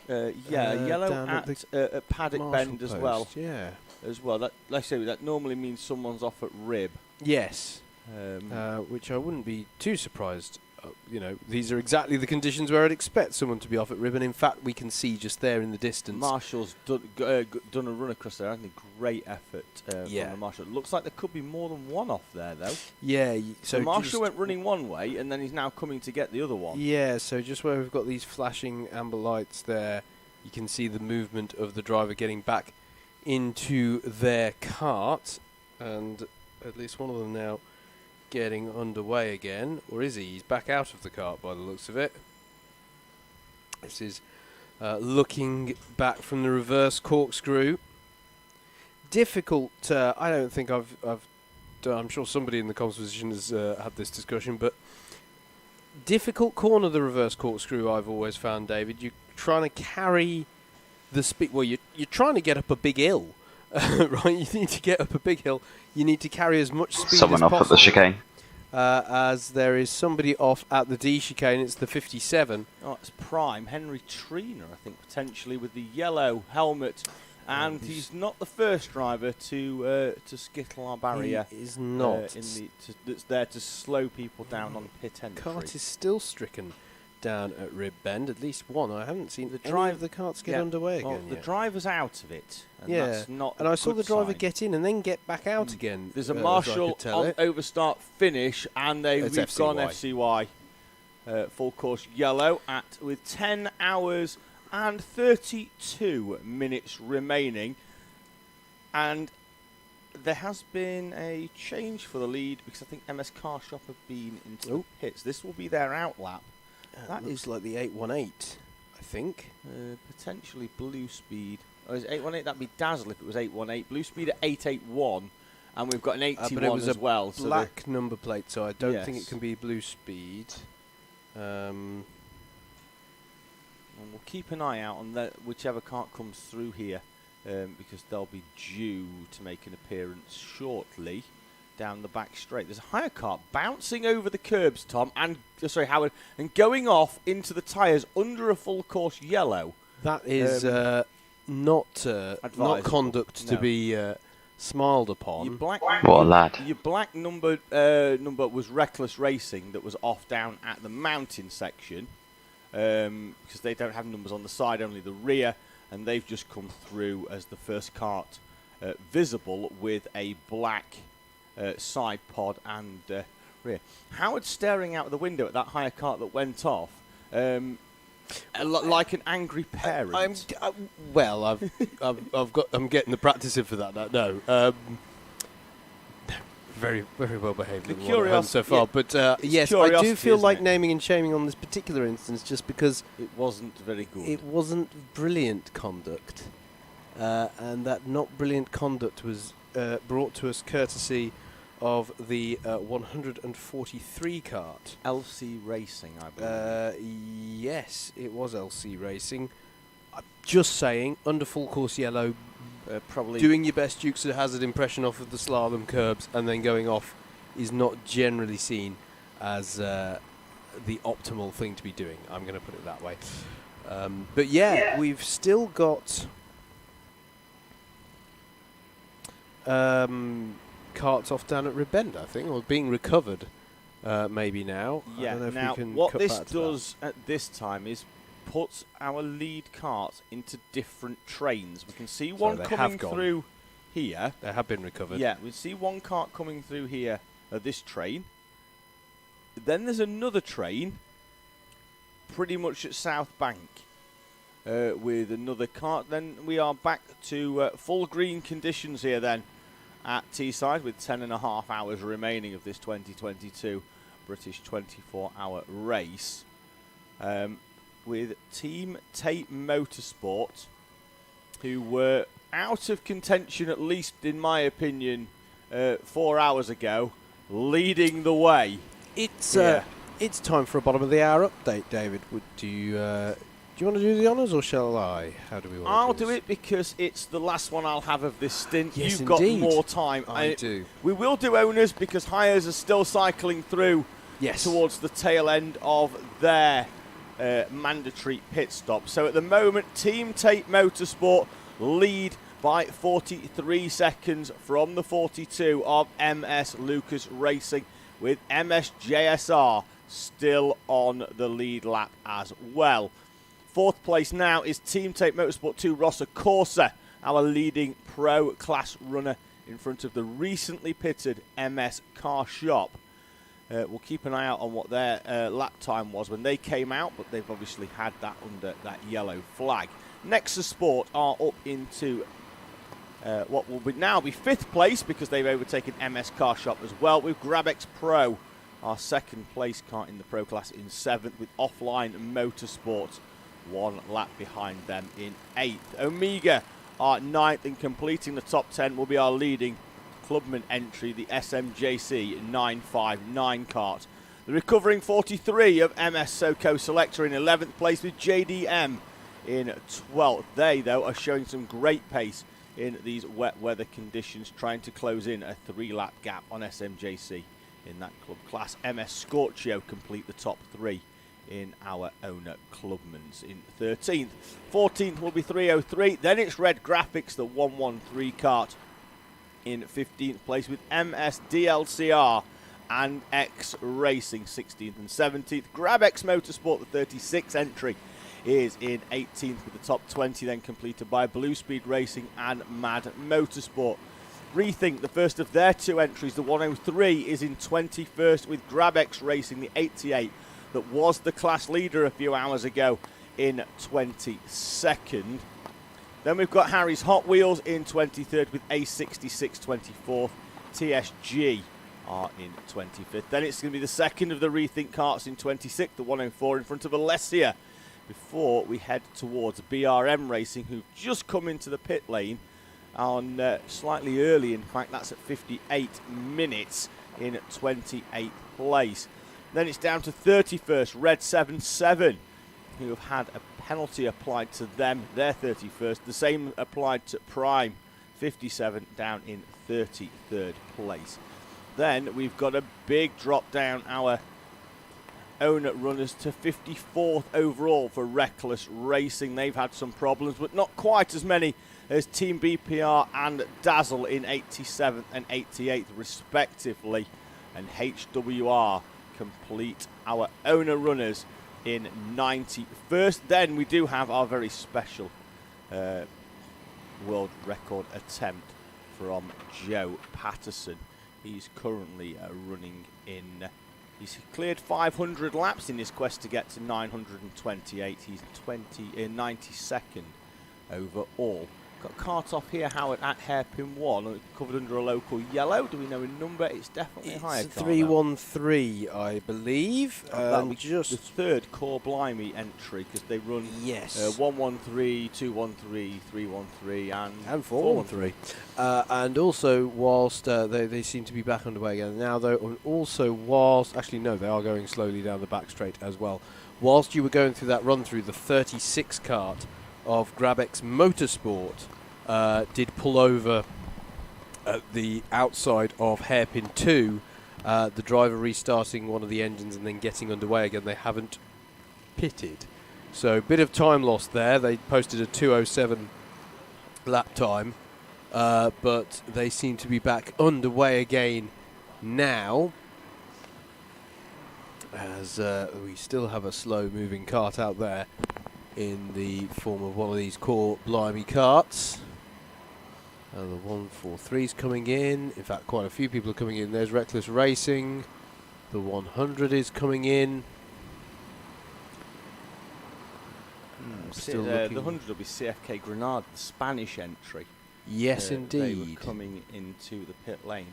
Yellow at Paddock Bend post, as well. Yeah, as well. That normally means someone's off at rib. Yes, which I wouldn't be too surprised. These are exactly the conditions where I'd expect someone to be off at rib, and in fact, we can see just there in the distance. Marshall's done a run across there, hasn't he? Great effort from the Marshall. It looks like there could be more than one off there, though. Yeah, so Marshall went running one way, and then he's now coming to get the other one. Yeah, so just where we've got these flashing amber lights there, you can see the movement of the driver getting back into their cart, and at least one of them now getting underway again. Or is he? He's back out of the cart by the looks of it. This is looking back from the reverse corkscrew. Difficult. I don't think I've done. I'm sure somebody in the composition has had this discussion, but difficult corner, the reverse corkscrew. I've always found, David, you're trying to carry the speed. Well, you're trying to get up a big hill, right? You need to get up a big hill. You need to carry as much speed Someone as possible. off at the chicane. As there is somebody off at the D chicane. It's the 57. Oh, it's prime Henry Trina, I think, potentially with the yellow helmet. And he's not the first driver to skittle our barrier. He is not. That's there to slow people down on pit entry. Kart is still stricken down at Rib Bend, at least one. I haven't seen any of the karts get underway again The yet. driver's out of it, and Yeah, that's not and a I saw the good driver sign. get in and then get back out again. There's a as I marshal could tell on it. overstart finish, and It's we've gone FCY. FCY full course yellow with 10 hours and 32 minutes remaining, and there has been a change for the lead because I think MS Car Shop have been into the pits. This will be their out lap. That looks like the 818, I think. Potentially Blue Speed. Oh, is it 818? That'd be Dazzle if it was 818. Blue Speed at 881, and we've got an 81 but it was as well. black number plate, so I don't think Yes. it can be Blue Speed. And we'll keep an eye out on whichever kart comes through here, because they'll be due to make an appearance shortly down the back straight. There's a higher kart bouncing over the curbs, Tom, and Howard, and going off into the tyres under a full course yellow. That is not conduct to be smiled upon. Your black What a lad. Your black number was Reckless Racing that was off down at the mountain section, because they don't have numbers on the side, only the rear, and they've just come through as the first kart visible with a black side pod and rear. Howard's staring out of the window at that higher kart that went off, like an angry parent. I'm getting the practice in for that now. No, very, very well behaved The little one at home so far. yeah, but it's yes, I curiosity, do feel isn't like it? naming and shaming on this particular instance, just because it wasn't very good. It wasn't brilliant conduct, and that not brilliant conduct was brought to us courtesy of the 143 kart. LC Racing, I believe. Yes, it was LC Racing. I'm just saying, under full course yellow, probably doing your best Dukes of Hazzard impression off of the slalom curbs and then going off is not generally seen as the optimal thing to be doing. I'm going to put it that way. But yeah, we've still got carts off down at Ribend, I think, or being recovered maybe now. I Yeah, don't know if now we can what cut this back to that. does at this time is puts our lead cart into different trains. We can see one they coming have gone. through here. They have been recovered. Yeah, we see one cart coming through here at this train. Then there's another train pretty much at South Bank with another cart. Then we are back to full green conditions here then at Teesside with 10.5 hours remaining of this 2022 British 24-hour race. With Team Tate Motorsport, who were out of contention, at least in my opinion, 4 hours ago, leading the way. It's time for a bottom of the hour update, David. Do you want to do the honours or shall I? How do we want I'll to do it because it's the last one I'll have of this stint. Yes, You've indeed. got more time. I do. We will do owners because hires are still cycling through towards the tail end of their mandatory pit stop. So at the moment, Team Tate Motorsport lead by 43 seconds from the 42 of MS Lucas Racing, with MS JSR still on the lead lap as well. Fourth place now is Team Tate Motorsport 2 Rossa Corsa, our leading pro class runner, in front of the recently pitted MS Car Shop. We'll keep an eye out on what their lap time was when they came out, but they've obviously had that under that yellow flag. Nexus Sport are up into what will now be fifth place because they've overtaken MS Car Shop as well, with Grabex Pro, our second place car in the pro class, in seventh, with Offline Motorsport 1 lap behind them in eighth. Omega are ninth, and completing the top 10 will be our leading clubman entry, the SMJC 959 kart. The recovering 43 of MS SoCo Selector in 11th place, with JDM in 12th. They, though, are showing some great pace in these wet weather conditions, trying to close in a 3-lap gap on SMJC in that club class. MS Scorchio complete the top 3 in our owner clubmans in 13th. 14th will be 303. Then it's Red Graphics, the 113 kart, in 15th place, with MS DLCR and X Racing 16th and 17th. GrabX Motorsport, the 36 entry, is in 18th with the top 20, then completed by Blue Speed Racing and Mad Motorsport. Rethink, the first of their 2 entries, the 103, is in 21st with GrabX Racing, the 88, that was the class leader a few hours ago, in 22nd. Then we've got Harry's Hot Wheels in 23rd with A66 24th. TSG are in 25th. Then it's going to be the second of the Rethink karts in 26th, the 104 in front of Alessia, before we head towards BRM Racing, who've just come into the pit lane on slightly early. In fact, that's at 58 minutes in 28th place. Then it's down to 31st, Red 77, who have had a penalty applied to them. They're 31st. The same applied to Prime, 57, down in 33rd place. Then we've got a big drop down our own runners to 54th overall for Reckless Racing. They've had some problems, but not quite as many as Team BPR and Dazzle in 87th and 88th respectively. And HWR complete our owner runners in 91st. Then we do have our very special world record attempt from Joe Patterson. He's currently running in... He's cleared 500 laps in his quest to get to 928. He's 92nd overall. Got a kart off here, Howard, at hairpin 1, covered under a local yellow. Do we know a number? It's definitely higher. It's 313, I believe. That'll be just the third Core Blimey entry, because they run 113, 213, 313, and 413. And also, whilst they seem to be back underway again now, though, and also whilst actually no, they are going slowly down the back straight as well. Whilst you were going through that run through, the 36 kart of GrabX Motorsport did pull over at the outside of hairpin 2, the driver restarting one of the engines and then getting underway again. They haven't pitted, so a bit of time lost there. They posted a 2:07 lap time, but they seem to be back underway again now, as we still have a slow moving kart out there in the form of one of these Core Blimey karts. The 143's coming in. In fact, quite a few people are coming in. There's Reckless Racing. The 100 is coming in. Still the 100 will be CFK Granada, the Spanish entry. Yes, indeed. They were coming into the pit lane.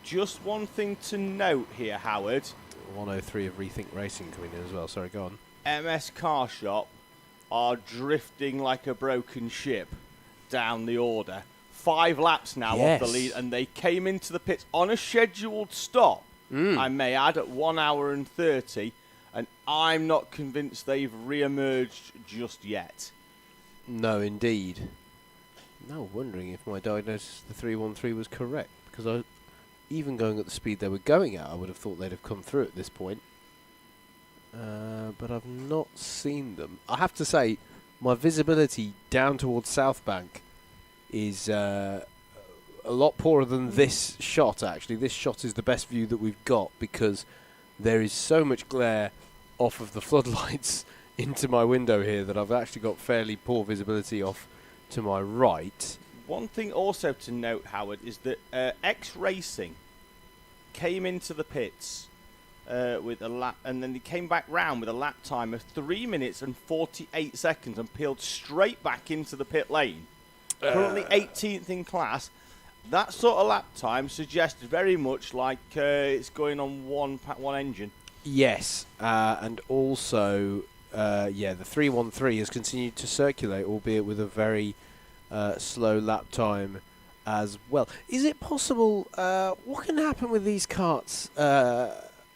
Just one thing to note here, Howard. 103 of Rethink Racing coming in as well. Sorry, go on. MS Car Shop are drifting like a broken ship down the order. 5 laps now off the lead, and they came into the pits on a scheduled stop, I may add, at 1 hour and 30, and I'm not convinced they've re-emerged just yet. No, indeed. Now wondering if my diagnosis of the 313 was correct, because even going at the speed they were going at, I would have thought they'd have come through at this point. But I've not seen them. I have to say, my visibility down towards South Bank is a lot poorer than this shot, actually. This shot is the best view that we've got, because there is so much glare off of the floodlights into my window here that I've actually got fairly poor visibility off to my right. One thing also to note, Howard, is that X Racing came into the pits with a lap, and then they came back round with a lap time of 3 minutes and 48 seconds and peeled straight back into the pit lane. Currently 18th in class. That sort of lap time suggests very much like it's going on one engine. Yes, and also, the 313 has continued to circulate, albeit with a very slow lap time as well. Is it possible, what can happen with these karts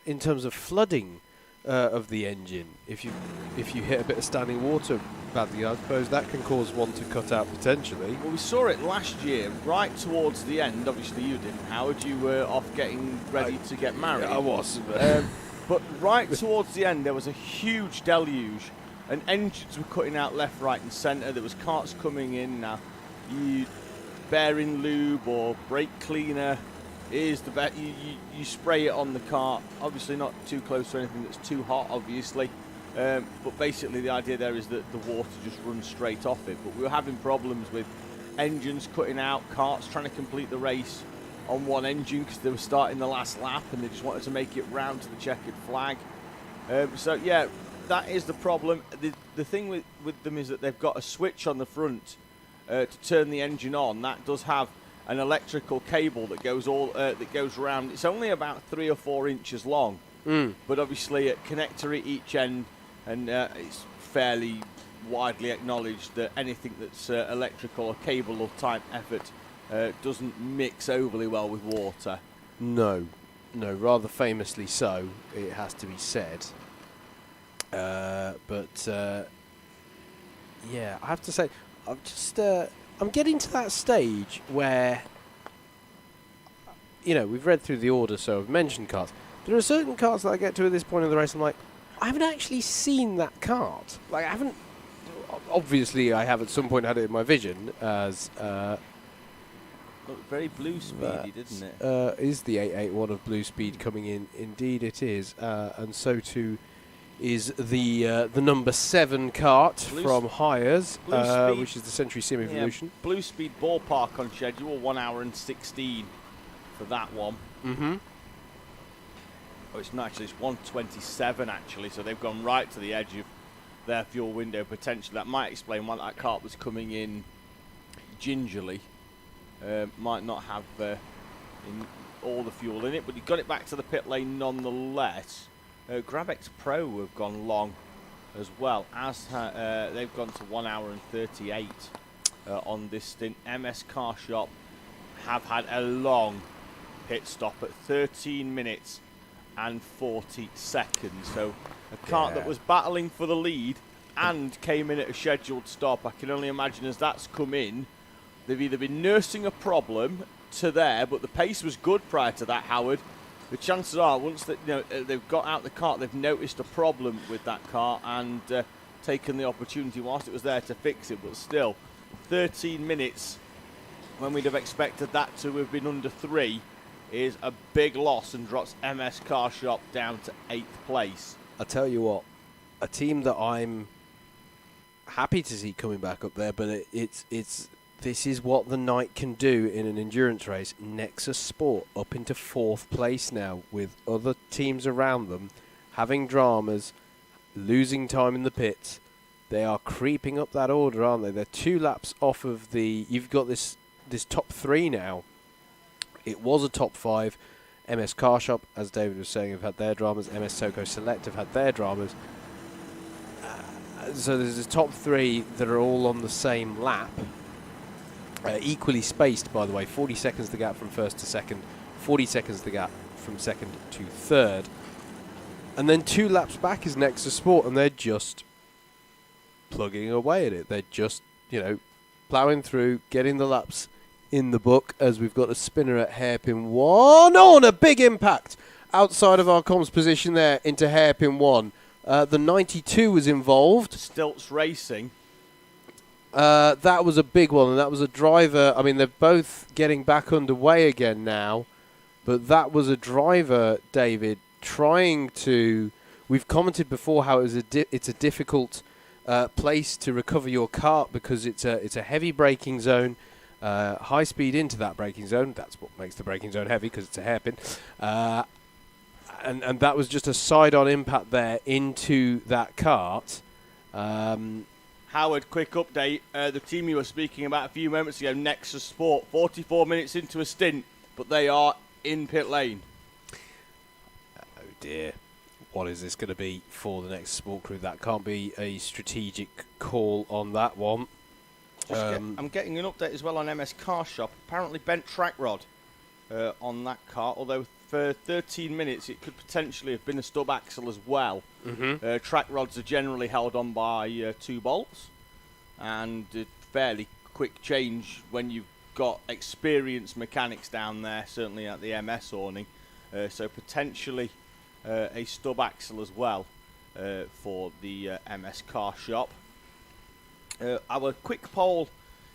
in terms of flooding of the engine? If you hit a bit of standing water badly, I suppose that can cause one to cut out potentially. Well, we saw it last year, right towards the end. Obviously you didn't, Howard. You were off getting ready to get married. I was. But right towards the end, there was a huge deluge, and engines were cutting out left, right and centre. There was carts coming in. Now, you bearing lube or brake cleaner is the best. You spray it on the car, obviously not too close to anything that's too hot, obviously. But basically the idea there is that the water just runs straight off it. But we were having problems with engines cutting out, karts trying to complete the race on one engine because they were starting the last lap and they just wanted to make it round to the checkered flag. So yeah, that is the problem. The thing with them is that they've got a switch on the front to turn the engine on. That does have an electrical cable that goes around. It's only about 3 or 4 inches long, but obviously a connector at each end, and it's fairly widely acknowledged that anything that's electrical or cable or type effort doesn't mix overly well with water. No, rather famously so, it has to be said. But yeah, I have to say, I'm getting to that stage where, we've read through the order, so I've mentioned karts. There are certain karts that I get to at this point in the race, I'm like, I haven't actually seen that kart. Like, obviously I have at some point had it in my vision as... Looked very blue speedy, didn't it? Is the 881 of Blue Speed coming in? Indeed it is. And so too is the number 7 kart from Hires, which is the Century Sim Evolution. Yeah, Blue Speed Ballpark on schedule, 1 hour and 16 for that one. Mm-hmm. Oh, it's not actually, it's 1:27 actually, so they've gone right to the edge of their fuel window potentially. That might explain why that kart was coming in gingerly. Might not have all the fuel in it, but he got it back to the pit lane nonetheless. Grabex Pro have gone long as well, as they've gone to 1 hour and 38 on this stint. MS Car Shop have had a long pit stop at 13 minutes and 40 seconds. So a kart that was battling for the lead and came in at a scheduled stop. I can only imagine as that's come in, they've either been nursing a problem to there, but the pace was good prior to that, Howard. The chances are, once they've got out the kart, they've noticed a problem with that car and taken the opportunity whilst it was there to fix it. But still, 13 minutes, when we'd have expected that to have been under 3, is a big loss and drops MS Car Shop down to 8th place. I tell you what, a team that I'm happy to see coming back up there, but this is what the Knight can do in an endurance race. Nexus Sport up into 4th place now with other teams around them having dramas, losing time in the pits. They are creeping up that order, aren't they? They're 2 laps off of the... You've got this top 3 now. It was a top 5. MS Car Shop, as David was saying, have had their dramas. MS Soco Select have had their dramas. So there's a top 3 that are all on the same lap. Equally spaced, by the way. 40 seconds the gap from 1st to 2nd. 40 seconds the gap from 2nd to 3rd. And then 2 laps back is Nexus Sport, and they're just plugging away at it. They're just, ploughing through, getting the laps in the book, as we've got a spinner at hairpin 1. Oh, and a big impact outside of our comms position there into hairpin 1. The 92 was involved. Stilts Racing. That was a big one, and that was a driver. I mean, they're both getting back underway again now, but that was a driver, David, trying to... We've commented before how it's a difficult place to recover your kart because it's a heavy braking zone, high speed into that braking zone. That's what makes the braking zone heavy, because it's a hairpin. And that was just a side-on impact there into that kart. Howard, quick update. The team you were speaking about a few moments ago, Nexus Sport, 44 minutes into a stint, but they are in pit lane. Oh dear. What is this going to be for the Nexus Sport crew? That can't be a strategic call on that one. I'm getting an update as well on MS Car Shop. Apparently bent track rod on that car, although for 13 minutes it could potentially have been a stub axle as well. Mm-hmm. Track rods are generally held on by 2 bolts, and fairly quick change when you've got experienced mechanics down there, certainly at the MS awning. So potentially a stub axle as well for the MS Car Shop. Our quick poll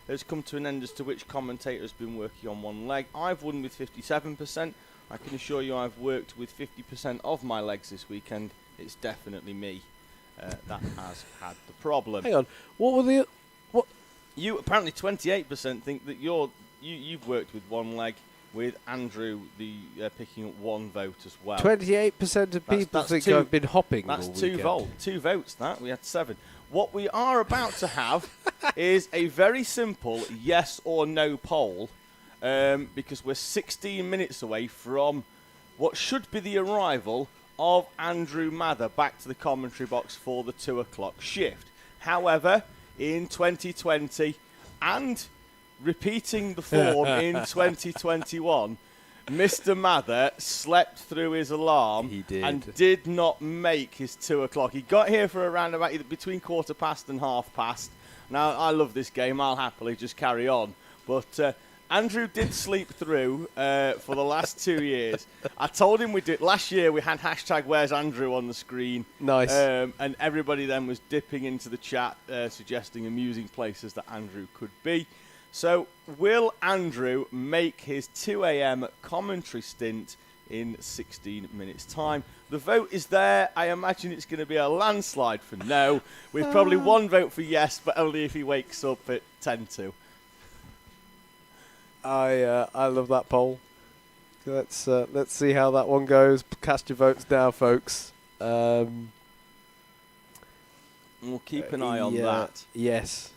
has come to an end as to which commentator has been working on one leg. I've won with 57%. I can assure you I've worked with 50% of my legs this weekend. It's definitely me that has had the problem. Hang on, what were the... What? You apparently 28% think that you've worked with one leg, with Andrew picking up one vote as well. 28% of people think I've been hopping. That's all 2 votes. That we had 7. What we are about to have is a very simple yes or no poll, because we're 16 minutes away from what should be the arrival of Andrew Mather back to the commentary box for the 2 o'clock shift. However, in 2020 and repeating the form in 2021, Mr. Mather slept through his alarm and did not make his 2 o'clock. He got here for around about between 1:15 and 1:30. Now, I love this game. I'll happily just carry on. But Andrew did sleep through for the last 2 years. I told him we did. Last year, we had hashtag Where's Andrew on the screen. Nice. And everybody then was dipping into the chat, suggesting amusing places that Andrew could be. So, will Andrew make his 2 a.m. commentary stint in 16 minutes' time? The vote is there. I imagine it's going to be a landslide for no, with probably 1 vote for yes, but only if he wakes up at 10 to. I love that poll. Let's see how that one goes. Cast your votes now, folks. We'll keep an eye on that. Yes.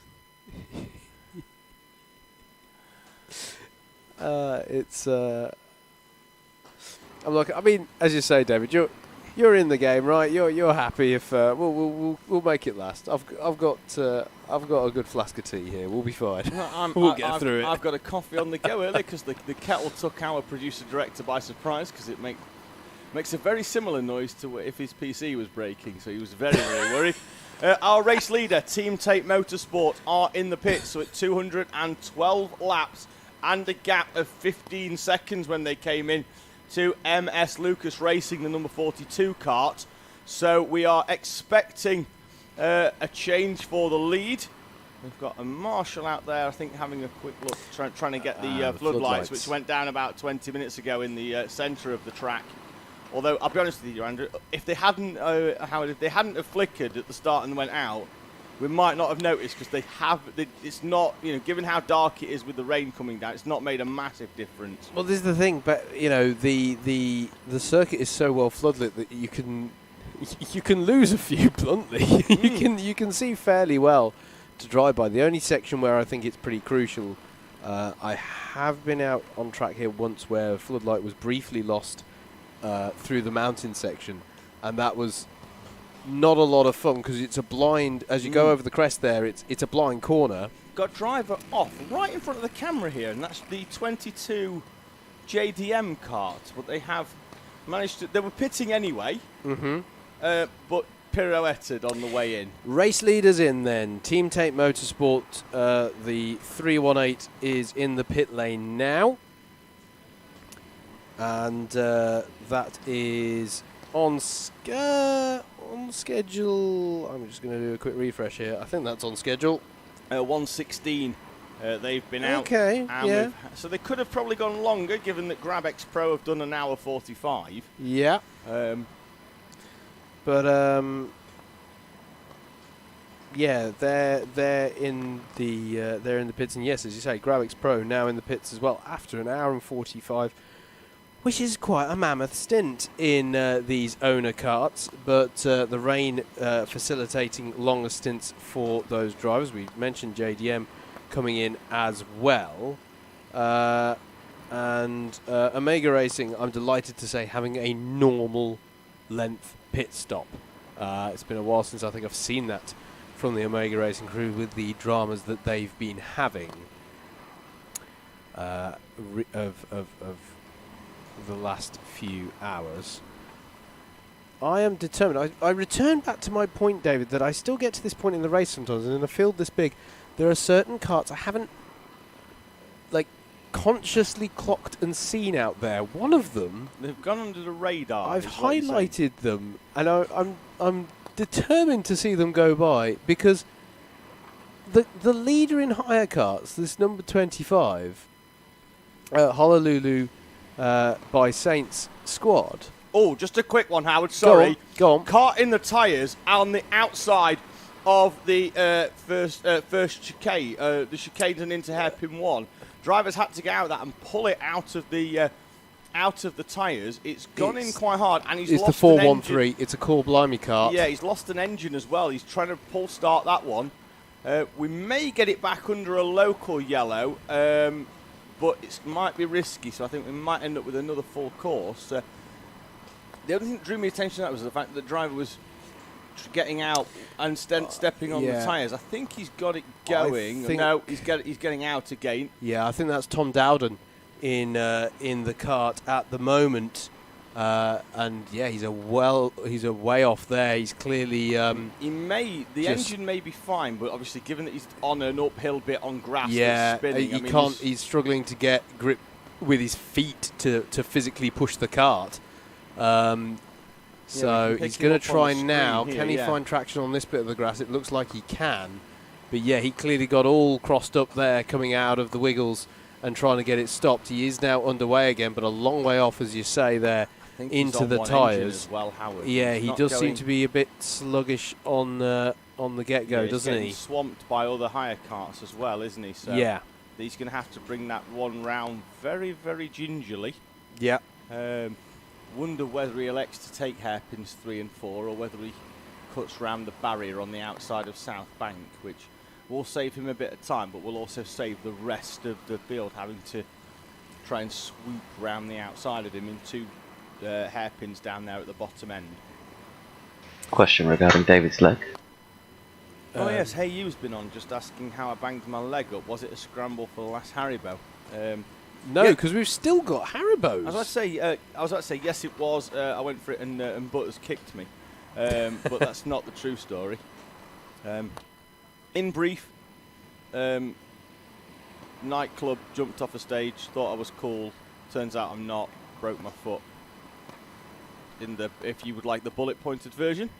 I'm like, I mean, as you say, David, you're in the game, right? You're happy if we'll make it last. I've got a good flask of tea here. We'll be fine. We'll get through it. I've got a coffee on the go early because the kettle took our producer director by surprise because it makes a very similar noise to if his PC was breaking. So he was very worried. Our race leader, Team Tate Motorsport, are in the pits. So at 212 laps and a gap of 15 seconds when they came in to MS Lucas Racing, the number 42 kart. So we are expecting a change for the lead. We've got a marshal out there, I think, having a quick look, trying to get the floodlights, which went down about 20 minutes ago in the centre of the track. Although, I'll be honest with you, Andrew, if they hadn't have flickered at the start and went out, we might not have noticed because it's not, given how dark it is with the rain coming down, it's not made a massive difference. Well, this is the thing, but the circuit is so well floodlit that you can lose a few bluntly. you can see fairly well to drive by. The only section where I think it's pretty crucial, I have been out on track here once where a floodlight was briefly lost through the mountain section, and that was not a lot of fun because it's a blind, as you go over the crest there, it's a blind corner. Got driver off right in front of the camera here, and that's the 22 JDM kart. But they have managed to, they were pitting anyway, but pirouetted on the way in. Race leaders in then. Team Tate Motorsport, the 318 is in the pit lane now. And that is on schedule. I'm just going to do a quick refresh here. I think that's on schedule. 1:16. They've been out. Okay, yeah. So they could have probably gone longer, given that GrabX Pro have done an hour 45. Yeah. Yeah, they're in the pits, and yes, as you say, GrabX Pro now in the pits as well after an hour and 45. Which is quite a mammoth stint in these owner karts, but the rain facilitating longer stints for those drivers. We mentioned JDM coming in as well. And Omega Racing, I'm delighted to say, having a normal length pit stop. It's been a while since I think I've seen that from the Omega Racing crew with the dramas that they've been having of the last few hours. I am determined. I return back to my point, David, that I still get to this point in the race sometimes, and in a field this big, there are certain karts I haven't consciously clocked and seen out there. One of them, they've gone under the radar. I've highlighted them, and I'm determined to see them go by because the leader in hire karts, this number 25, Honolulu by Saints squad. Oh, just a quick one, Howard. Sorry. Go on. Caught in the tyres on the outside of the first chicane, the chicane and into hairpin 1. Drivers had to get out of that and pull it out of the tyres. It's gone in quite hard, and he's it's lost the an 413. It's a core blimey kart. Yeah, he's lost an engine as well. He's trying to pull start that one. We may get it back under a local yellow, but it might be risky, so I think we might end up with another full course. The only thing that drew me attention to that was the fact that the driver was getting out and stepping on the tyres. I think he's got it going. No, he's getting out again. Yeah, I think that's Tom Dowden in the kart at the moment. And yeah, he's a way off there. He's clearly the engine may be fine, but obviously given that he's on an uphill bit on grass, yeah, that's spinning, he's struggling to get grip with his feet to physically push the kart. So he's going to try now. Can he find traction on this bit of the grass? It looks like he can. But yeah, he clearly got all crossed up there coming out of the wiggles and trying to get it stopped. He is now underway again, but a long way off, as you say there, into the tyres. Well, Howard. Yeah, he does seem to be a bit sluggish on the get-go, doesn't he? He's swamped by other hire karts as well, isn't he? So yeah. He's going to have to bring that one round very, very gingerly. Yeah. Wonder whether he elects to take hairpins 3 and 4 or whether he cuts round the barrier on the outside of South Bank, which will save him a bit of time, but will also save the rest of the field having to try and swoop round the outside of him into hairpins down there at the bottom end. Question regarding David's leg. Oh yes, Hey You's been on just asking how I banged my leg up. Was it a scramble for the last Haribo? No, because we've still got Haribos. I was about to say yes, it was. I went for it and Butters kicked me, but that's not the true story. In brief, nightclub, jumped off a stage, thought I was cool. Turns out I'm not. Broke my foot. If you would like the bullet pointed version,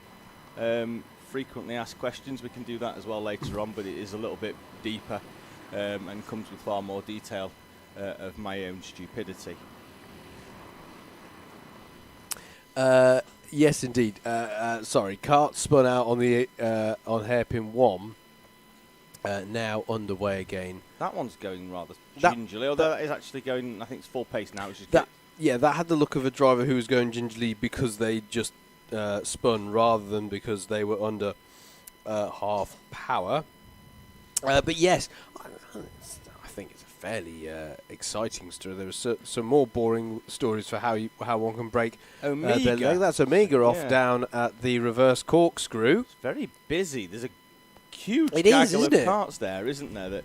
frequently asked questions, we can do that as well later on, but it is a little bit deeper and comes with far more detail of my own stupidity. Yes, indeed. Sorry, kart spun out on the on hairpin 1. Now underway again. That one's going rather gingerly, although that is actually going. I think it's full pace now, which is good. Yeah, that had the look of a driver who was going gingerly because they just spun rather than because they were under half power. But yes, I think it's a fairly exciting story. There was some more boring stories for how one can break their leg. That's Omega off down at the reverse corkscrew. It's very busy. There's a huge gaggle of karts there, isn't there? That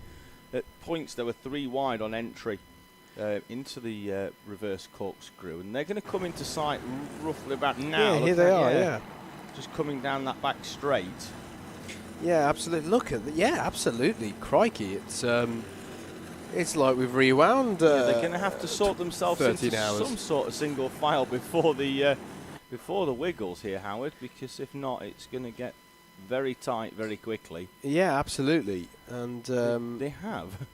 at points there were 3 wide on entry into the reverse corkscrew, and they're going to come into sight roughly about now. Yeah, here they are. Yeah, just coming down that back straight. Yeah, absolutely. Look at absolutely. Crikey, it's like we've rewound. They're going to have to sort themselves into hours. some sort of single file before the wiggles here, Howard, because if not, it's going to get very tight very quickly. Yeah, absolutely, and they have.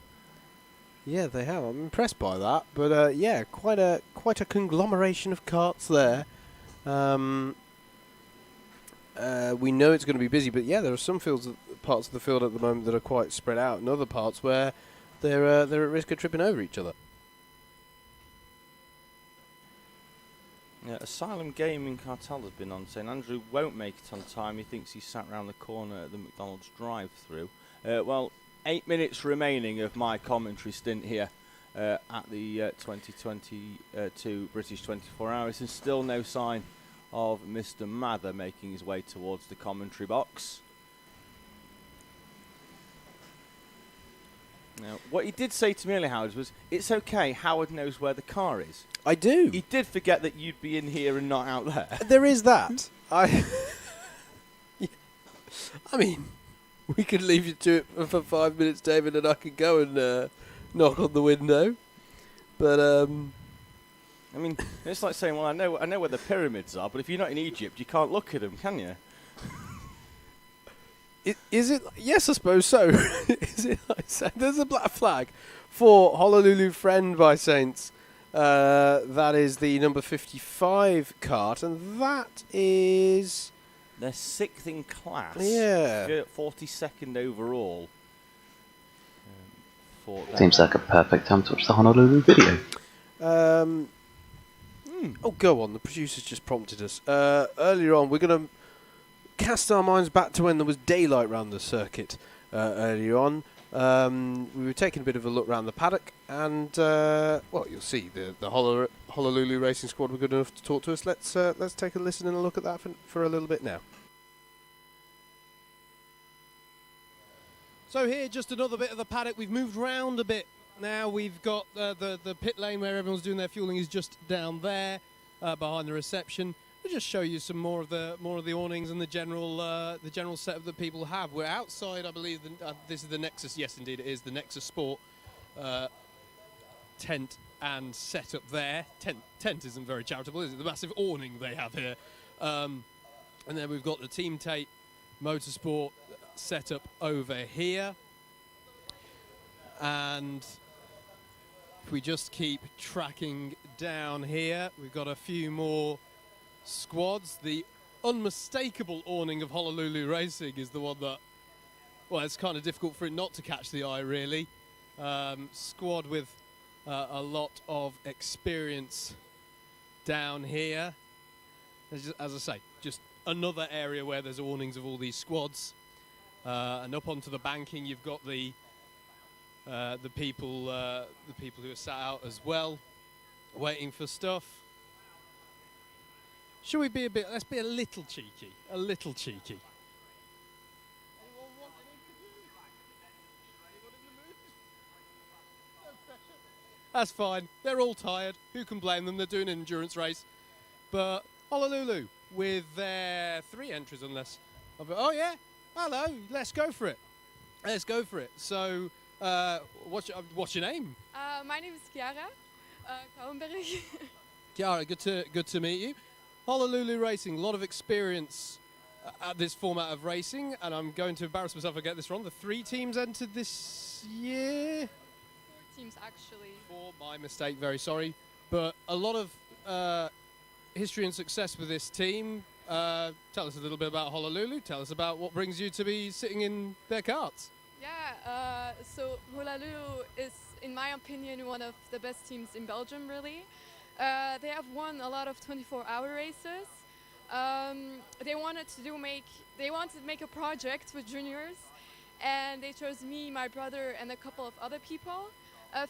Yeah, they have. I'm impressed by that, but yeah, quite a conglomeration of karts there. We know it's going to be busy, but yeah, there are some parts of the field at the moment that are quite spread out, and other parts where they're at risk of tripping over each other. Yeah, Asylum Gaming Cartel has been on saying Andrew won't make it on time. He thinks he's sat round the corner at the McDonald's drive-through. Well, 8 minutes remaining of my commentary stint here at the 2022 British 24 Hours, and still no sign of Mr. Mather making his way towards the commentary box. Now, what he did say to me earlier, Howard, was, it's okay, Howard knows where the car is. I do. He did forget that you'd be in here and not out there. There is that. I mean, we could leave you to it for 5 minutes, David, and I could go and knock on the window. But I mean, it's like saying, well, I know where the pyramids are, but if you're not in Egypt, you can't look at them, can you? Is it? Yes, I suppose so. Is it like there's a black flag for Honolulu Friend by Saints. That is the number 55 kart, and that is... They're 6th in class. Yeah. 42nd overall. Seems like a perfect time to watch the Honolulu video. Oh, go on. The producers just prompted us. Earlier on, we're going to cast our minds back to when there was daylight around the circuit earlier on. We were taking a bit of a look around the paddock, and well, you'll see the Honolulu Racing Squad were good enough to talk to us. Let's take a listen and a look at that for a little bit now. So here, just another bit of the paddock. We've moved round a bit now. We've got the pit lane where everyone's doing their fueling is just down there behind the reception. We'll just show you some more of the awnings and the general setup that people have. We're outside, I believe. This is the Nexus. Yes, indeed, it is the Nexus Sport tent and setup there. Tent isn't very charitable, is it? The massive awning they have here, and then we've got the Team Tate Motorsport setup over here, and if we just keep tracking down here, we've got a few more squads. The unmistakable awning of Honolulu Racing is the one that, well, it's kind of difficult for it not to catch the eye, really. Squad with a lot of experience down here. Just, as I say, just another area where there's awnings of all these squads. And up onto the banking, you've got the people who are sat out as well, waiting for stuff. Should we be a bit? Let's be a little cheeky. A little cheeky. That's fine. They're all tired. Who can blame them? They're doing an endurance race. But Honolulu with their 3 entries, unless. Oh yeah. Hello. Let's go for it. Let's go for it. So, what's your name? My name is Chiara Kouwenberg. Chiara, good to meet you. Honolulu Racing, a lot of experience at this format of racing, and I'm going to embarrass myself if I get this wrong. The 3 teams entered this year. 4 teams, actually. 4, my mistake, very sorry. But a lot of history and success with this team. Tell us a little bit about Honolulu. Tell us about what brings you to be sitting in their karts. Yeah, so Honolulu is, in my opinion, one of the best teams in Belgium, really. They have won a lot of 24-hour races. They wanted to make a project with juniors, and they chose me, my brother, and a couple of other people.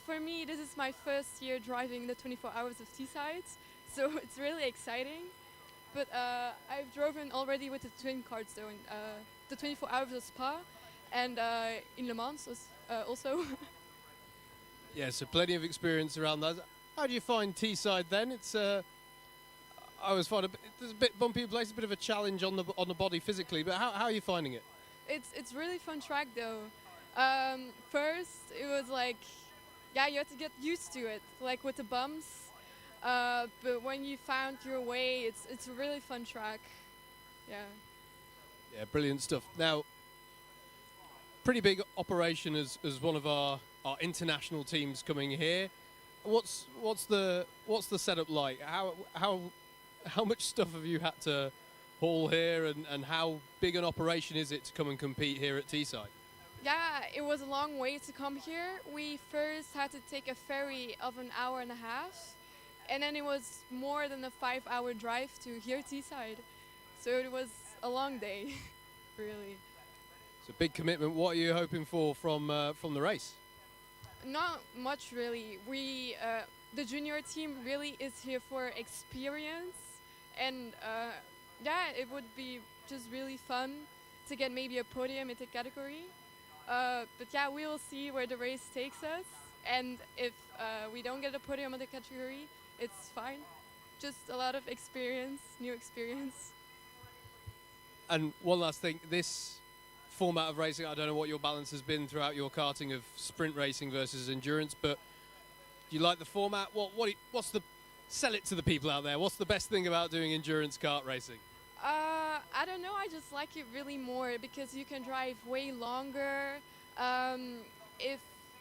For me, this is my first year driving the 24 hours of Teesside, so it's really exciting. But I've driven already with the twin karts, though, in the 24 hours of Spa, and in Le Mans also. Yeah, so plenty of experience around that. How do you find Teesside then? It's I always find there's a bit bumpy place, a bit of a challenge on the body physically. But how are you finding it? It's really fun track though. First it was like, yeah, you had to get used to it, like with the bumps. But when you found your way, it's a really fun track. Yeah. Yeah, brilliant stuff. Now, pretty big operation as one of our international teams coming here. What's the setup like? How much stuff have you had to haul here, and how big an operation is it to come and compete here at Teesside? Yeah, it was a long way to come here. We first had to take a ferry of an hour and a half, and then it was more than a 5-hour drive to here Teesside. So it was a long day, really. It's a big commitment. What are you hoping for from the race? Not much, really. We, the junior team, really is here for experience, and yeah, it would be just really fun to get maybe a podium in the category. But yeah, we will see where the race takes us, and if we don't get a podium in the category, it's fine. Just a lot of experience, new experience. And one last thing, this format of racing, I don't know what your balance has been throughout your karting of sprint racing versus endurance, but do you like the format? What's the, sell it to the people out there, what's the best thing about doing endurance kart racing? I don't know. I just like it really more because you can drive way longer. If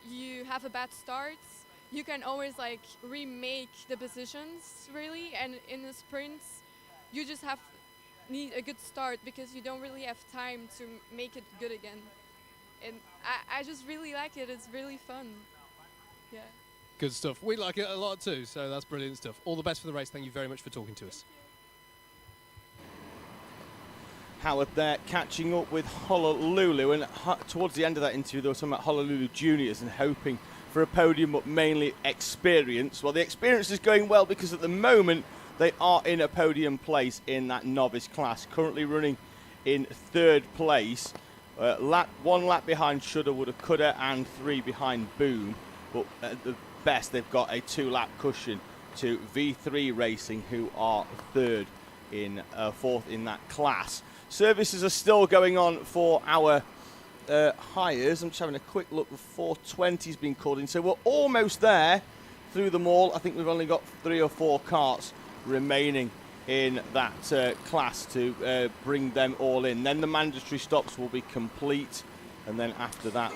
you have a bad start, you can always like remake the positions really. And in the sprints, you just need a good start because you don't really have time to make it good again. And I just really like it. It's really fun. Yeah. Good stuff. We like it a lot too, so that's brilliant stuff. All the best for the race. Thank you very much for talking to us. Howard there catching up with Honolulu, and towards the end of that interview they were talking about Honolulu juniors and hoping for a podium, but mainly experience. Well, the experience is going well because at the moment they are in a podium place in that novice class, currently running in 3rd place, 1 lap behind Shudderwood Cutter and 3 behind Boom, but at the best they've got a 2-lap cushion to V3 Racing, who are 3rd in 4th in that class. Services are still going on for our hires. I'm just having a quick look. The 420's been called in, so we're almost there through them all. I think we've only got 3 or 4 karts remaining in that class to bring them all in. Then the mandatory stops will be complete, and then after that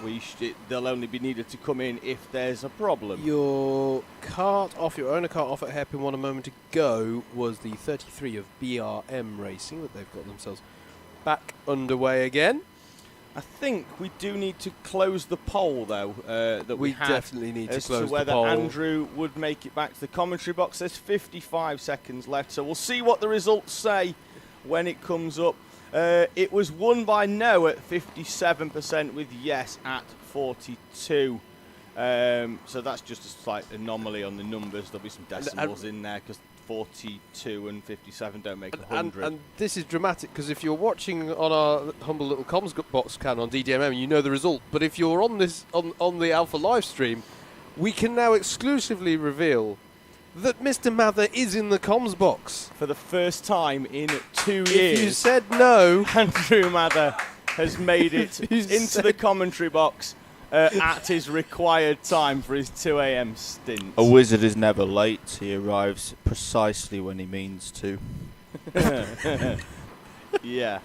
they'll only be needed to come in if there's a problem. Your owner kart off at Hairpin 1 a moment ago was the 33 of BRM Racing, but they've got themselves back underway again. I think we do need to close the poll, though, that we had definitely need to close the poll. As to whether Andrew would make it back to the commentary box. There's 55 seconds left, so we'll see what the results say when it comes up. It was won by no at 57%, with yes at 42%. So that's just a slight anomaly on the numbers. There'll be some decimals in there because 42 and 57 don't make 100. And this is dramatic because if you're watching on our humble little comms box can on DDMM, you know the result. But if you're on this on the Alpha live stream, we can now exclusively reveal that Mr. Mather is in the comms box for the first time in 2 years. If you said no, Andrew Mather has made it into the commentary box at his required time for his 2 a.m. stint. A wizard is never late. He arrives precisely when he means to. Yeah.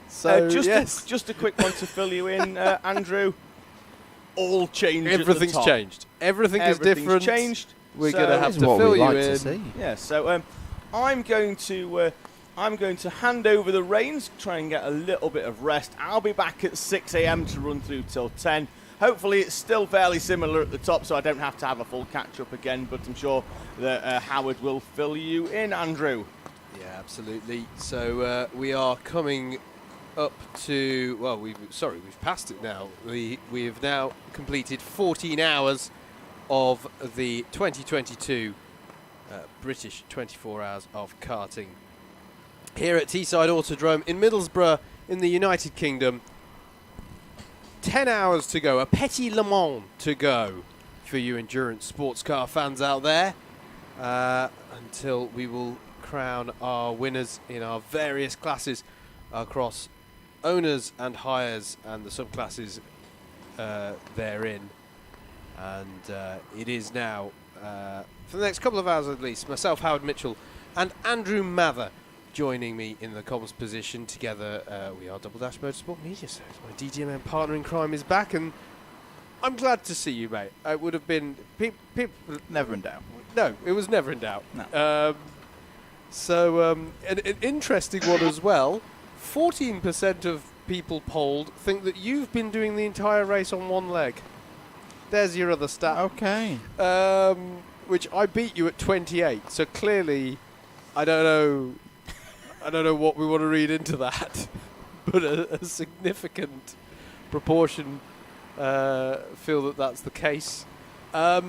Just a quick one to fill you in, Andrew. All changed. Everything's changed. Everything's different. Changed. We're going to have to fill you in. Yeah. So I'm going to hand over the reins, try and get a little bit of rest. I'll be back at 6 a.m. to run through till 10. Hopefully it's still fairly similar at the top, so I don't have to have a full catch-up again, but I'm sure that Howard will fill you in, Andrew. Yeah, absolutely. So we are coming up to, well, we've passed it now. We have now completed 14 hours of the 2022 British 24 Hours of Karting here at Teesside Autodrome in Middlesbrough in the United Kingdom. 10 hours to go, a Petit Le Mans to go for you endurance sports car fans out there, until we will crown our winners in our various classes across owners and hires and the subclasses therein. And it is now, for the next couple of hours at least, myself, Howard Mitchell, and Andrew Mather joining me in the comms position. Together, we are Double Dash Motorsport Media, so my DDMM partner in crime is back, and I'm glad to see you, mate. It would have been... Never in doubt. No, it was never in doubt. No. An interesting one as well. 14% of people polled think that you've been doing the entire race on one leg. There's your other stat. Okay. Which I beat you at 28. So clearly, I don't know what we want to read into that, but a significant proportion feel that that's the case. But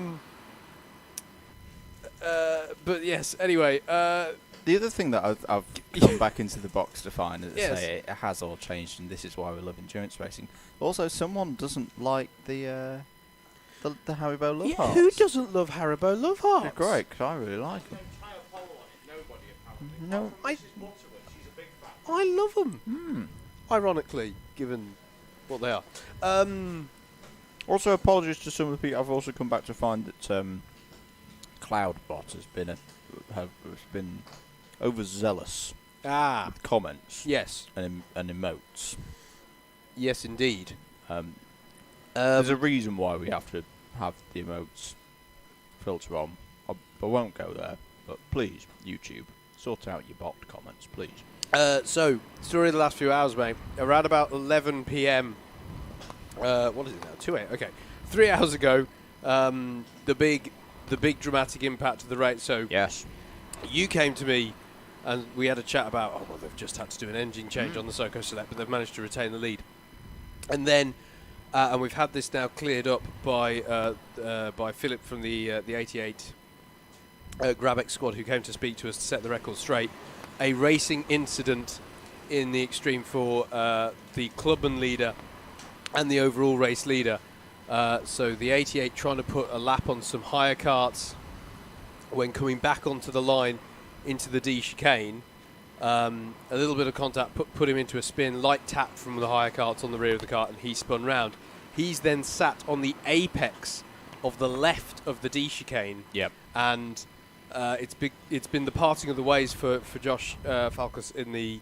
yes, anyway. The other thing that I've come back into the box to find is Yes. say it has all changed, and this is why we love endurance racing. Also, someone doesn't like the Haribo Love Hearts. Who doesn't love Haribo Love Hearts? They're great, 'cause I really like them. No, I love them. Ironically, given what they are. Also, apologies to some of the people. I've also come back to find that Cloudbot has been overzealous. With comments. Yes. And emotes. Yes, indeed. There's a reason why we have to have the emotes filter on. I won't go there, but please, YouTube, sort out your bot comments, please. So, story of the last few hours, mate. Around about 11 p.m. What is it now? 2 a.m. Okay, 3 hours ago. The big dramatic impact of the race. So, yes, you came to me, and we had a chat about. They've just had to do an engine change on the Soco Select, but they've managed to retain the lead. And then, and we've had this now cleared up by Philip from the 88 Grabex squad, who came to speak to us to set the record straight. A racing incident in the Extreme 4, the clubman leader and the overall race leader. So the 88 trying to put a lap on some hire carts when coming back onto the line into the D chicane. A little bit of contact put him into a spin, light tap from the hire carts on the rear of the cart, and he spun round. He's then sat on the apex of the left of the D chicane. Yep. And it's been the parting of the ways for Josh Falkus in the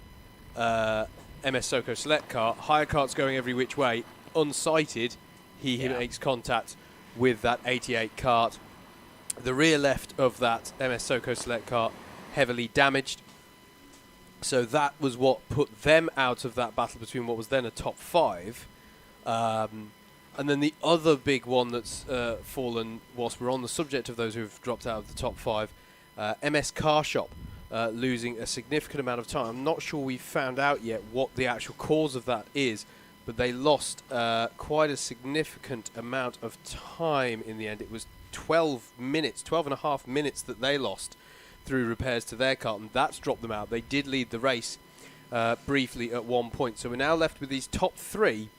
MS Soco Select car. Hire carts going every which way, unsighted. He makes contact with that 88 cart. The rear left of that MS Soco Select car heavily damaged. So that was what put them out of that battle between what was then a top 5. And then the other big one that's fallen, whilst we're on the subject of those who've dropped out of the top 5, MS Car Shop losing a significant amount of time. I'm not sure we've found out yet what the actual cause of that is, but they lost quite a significant amount of time in the end. It was 12 and a half minutes that they lost through repairs to their car, and that's dropped them out. They did lead the race briefly at one point. So we're now left with these top 3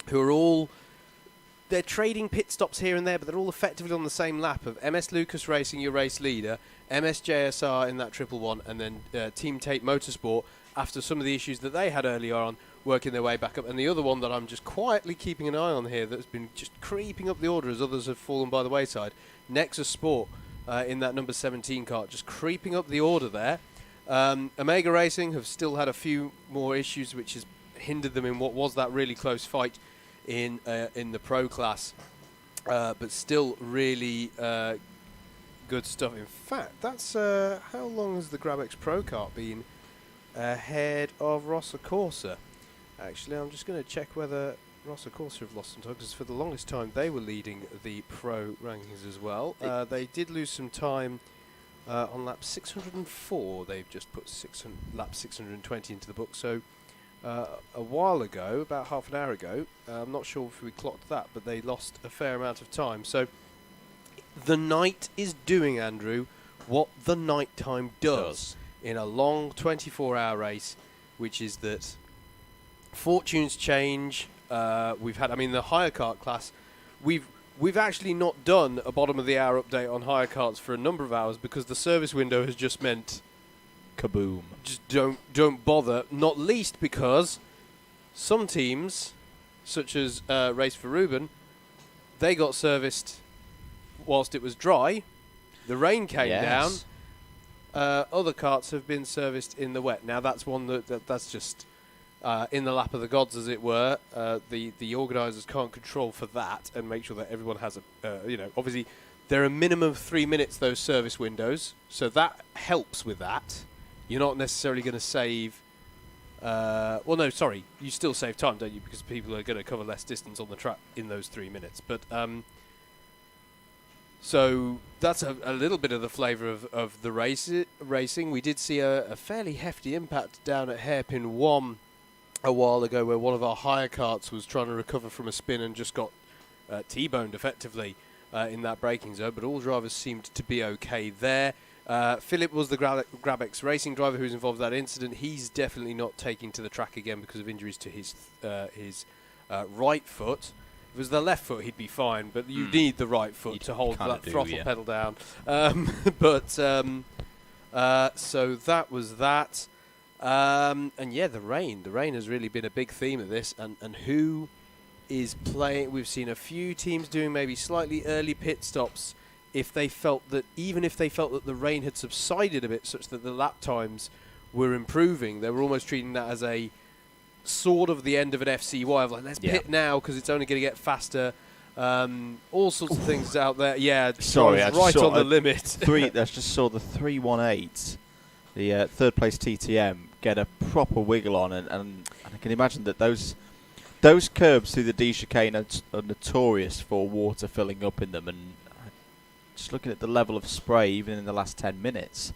who are all... They're trading pit stops here and there, but they're all effectively on the same lap of MS Lucas Racing, your race leader, MS JSR in that 111, and then Team Tate Motorsport, after some of the issues that they had earlier on, working their way back up. And the other one that I'm just quietly keeping an eye on here that's been just creeping up the order as others have fallen by the wayside, Nexus Sport in that number 17 car, just creeping up the order there. Omega Racing have still had a few more issues which has hindered them in what was that really close fight in the pro class, but still really good stuff. In fact, that's how long has the Grabex Pro Kart been ahead of Rossa Corsa? Actually, I'm just going to check whether Rossa Corsa have lost some time, because for the longest time they were leading the pro rankings as well. They did lose some time on lap 604. They've just put lap 620 into the book. So a while ago, about half an hour ago, I'm not sure if we clocked that, but they lost a fair amount of time. So the night is doing, Andrew, what the night time does in a long 24-hour race, which is that fortunes change. We've had, the hire kart class, we've actually not done a bottom of the hour update on hire karts for a number of hours because the service window has just meant kaboom. Just don't bother, not least because some teams, such as Race for Ruben, they got serviced whilst it was dry. The rain came down. Other karts have been serviced in the wet. Now that's one that's just in the lap of the gods, as it were. The organisers can't control for that and make sure that everyone has obviously there are a minimum of 3 minutes, those service windows, so that helps with that. You're not necessarily going to save... you still save time, don't you? Because people are going to cover less distance on the track in those 3 minutes. But so that's a little bit of the flavour of the racing. We did see a fairly hefty impact down at Hairpin 1 a while ago, where one of our hire karts was trying to recover from a spin and just got T-boned effectively in that braking zone. But all drivers seemed to be okay there. Philip was the Grabex racing driver who was involved in that incident. He's definitely not taking to the track again because of injuries to his right foot. If it was the left foot, he'd be fine, but you need the right foot to hold that throttle pedal down. So that was that. The rain. The rain has really been a big theme of this. And who is playing? We've seen a few teams doing maybe slightly early pit stops if they felt that the rain had subsided a bit, such that the lap times were improving, they were almost treating that as a sort of the end of an FCY, of like, let's pit now because it's only going to get faster. All sorts of things out there. Yeah, sorry, I right on the limit. I just saw the 318, the third place TTM, get a proper wiggle on, and I can imagine that those curbs through the D chicane are notorious for water filling up in them, and just looking at the level of spray even in the last 10 minutes,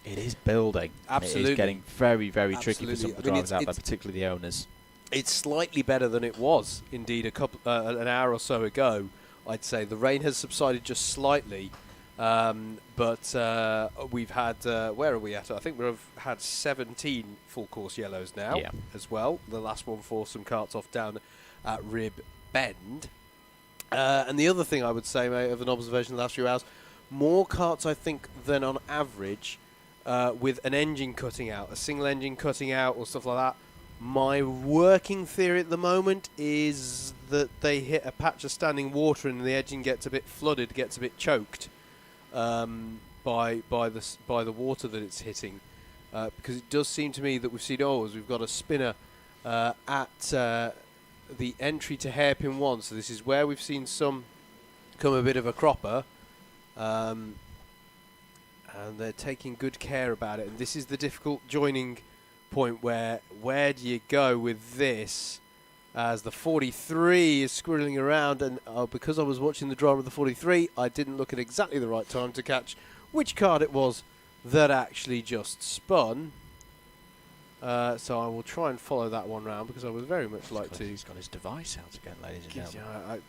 it is building. Absolutely. It is getting very, very tricky for some of the drivers out there, particularly the owners. It's slightly better than it was, indeed, an hour or so ago, I'd say. The rain has subsided just slightly, but we've had, where are we at? I think we've had 17 full course yellows now as well. The last one for some karts off down at Rib Bend. And the other thing I would say, mate, of an observation in the last few hours, more karts, I think, than on average, with an engine cutting out, a single engine cutting out or stuff like that. My working theory at the moment is that they hit a patch of standing water and the engine gets a bit flooded, gets a bit choked by the water that it's hitting. Because it does seem to me that we've seen, as we've got a spinner at the entry to hairpin 1. So this is where we've seen some come a bit of a cropper. And they're taking good care about it. And this is the difficult joining point where do you go with this as the 43 is squirreling around, and because I was watching the drama of the 43, I didn't look at exactly the right time to catch which card it was that actually just spun. So I will try and follow that one round because I would very much like to. He's got his device out again, ladies and gentlemen.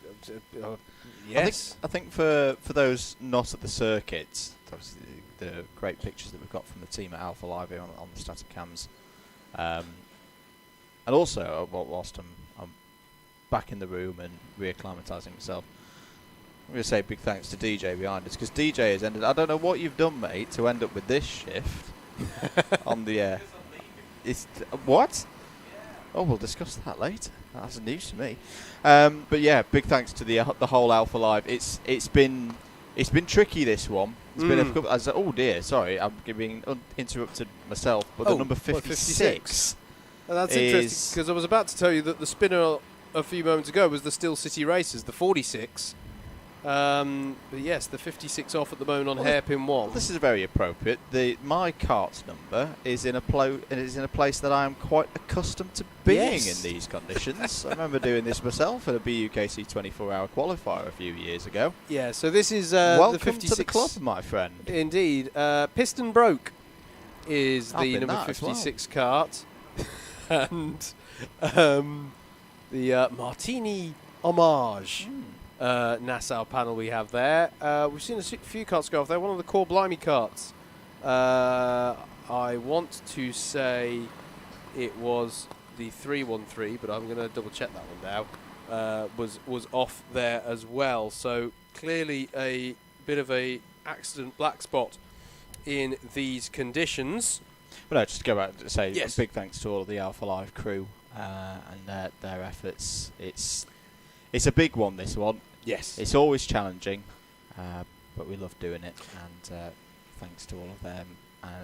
Yes. I think for those not at the circuit, obviously the great pictures that we've got from the team at Alpha Live here on the static cams. And also, whilst I'm back in the room and reacclimatising myself, I'm going to say a big thanks to DJ behind us, because DJ has ended. I don't know what you've done, mate, to end up with this shift on the air. What? Oh, we'll discuss that later. That's news to me. But yeah, big thanks to the whole Alpha Live. It's been tricky, this one. It's been a couple. Oh dear, sorry, I'm being interrupted myself. But the number 56. Well, that's interesting, because I was about to tell you that the spinner a few moments ago was the Still City Racers, the 46. But yes, the 56 off at the moment on hairpin 1. This is very appropriate. My kart's number is in a place that I am quite accustomed to being in these conditions. I remember doing this myself at a BUKC 24-hour qualifier a few years ago. Yeah, so this is welcome the 56 to the club, my friend. Indeed. Piston Broke is the number 56 kart. And the Martini Homage Nassau panel we have there. We've seen a few karts go off there. One of the Core Blimey karts, I want to say it was the 313, but I'm going to double check that one now, was off there as well. So clearly a bit of a accident black spot in these conditions. But no, just to go back and say a big thanks to all of the Alpha Live crew and their efforts. It's a big one, this one. Yes. It's always challenging, but we love doing it, and thanks to all of them.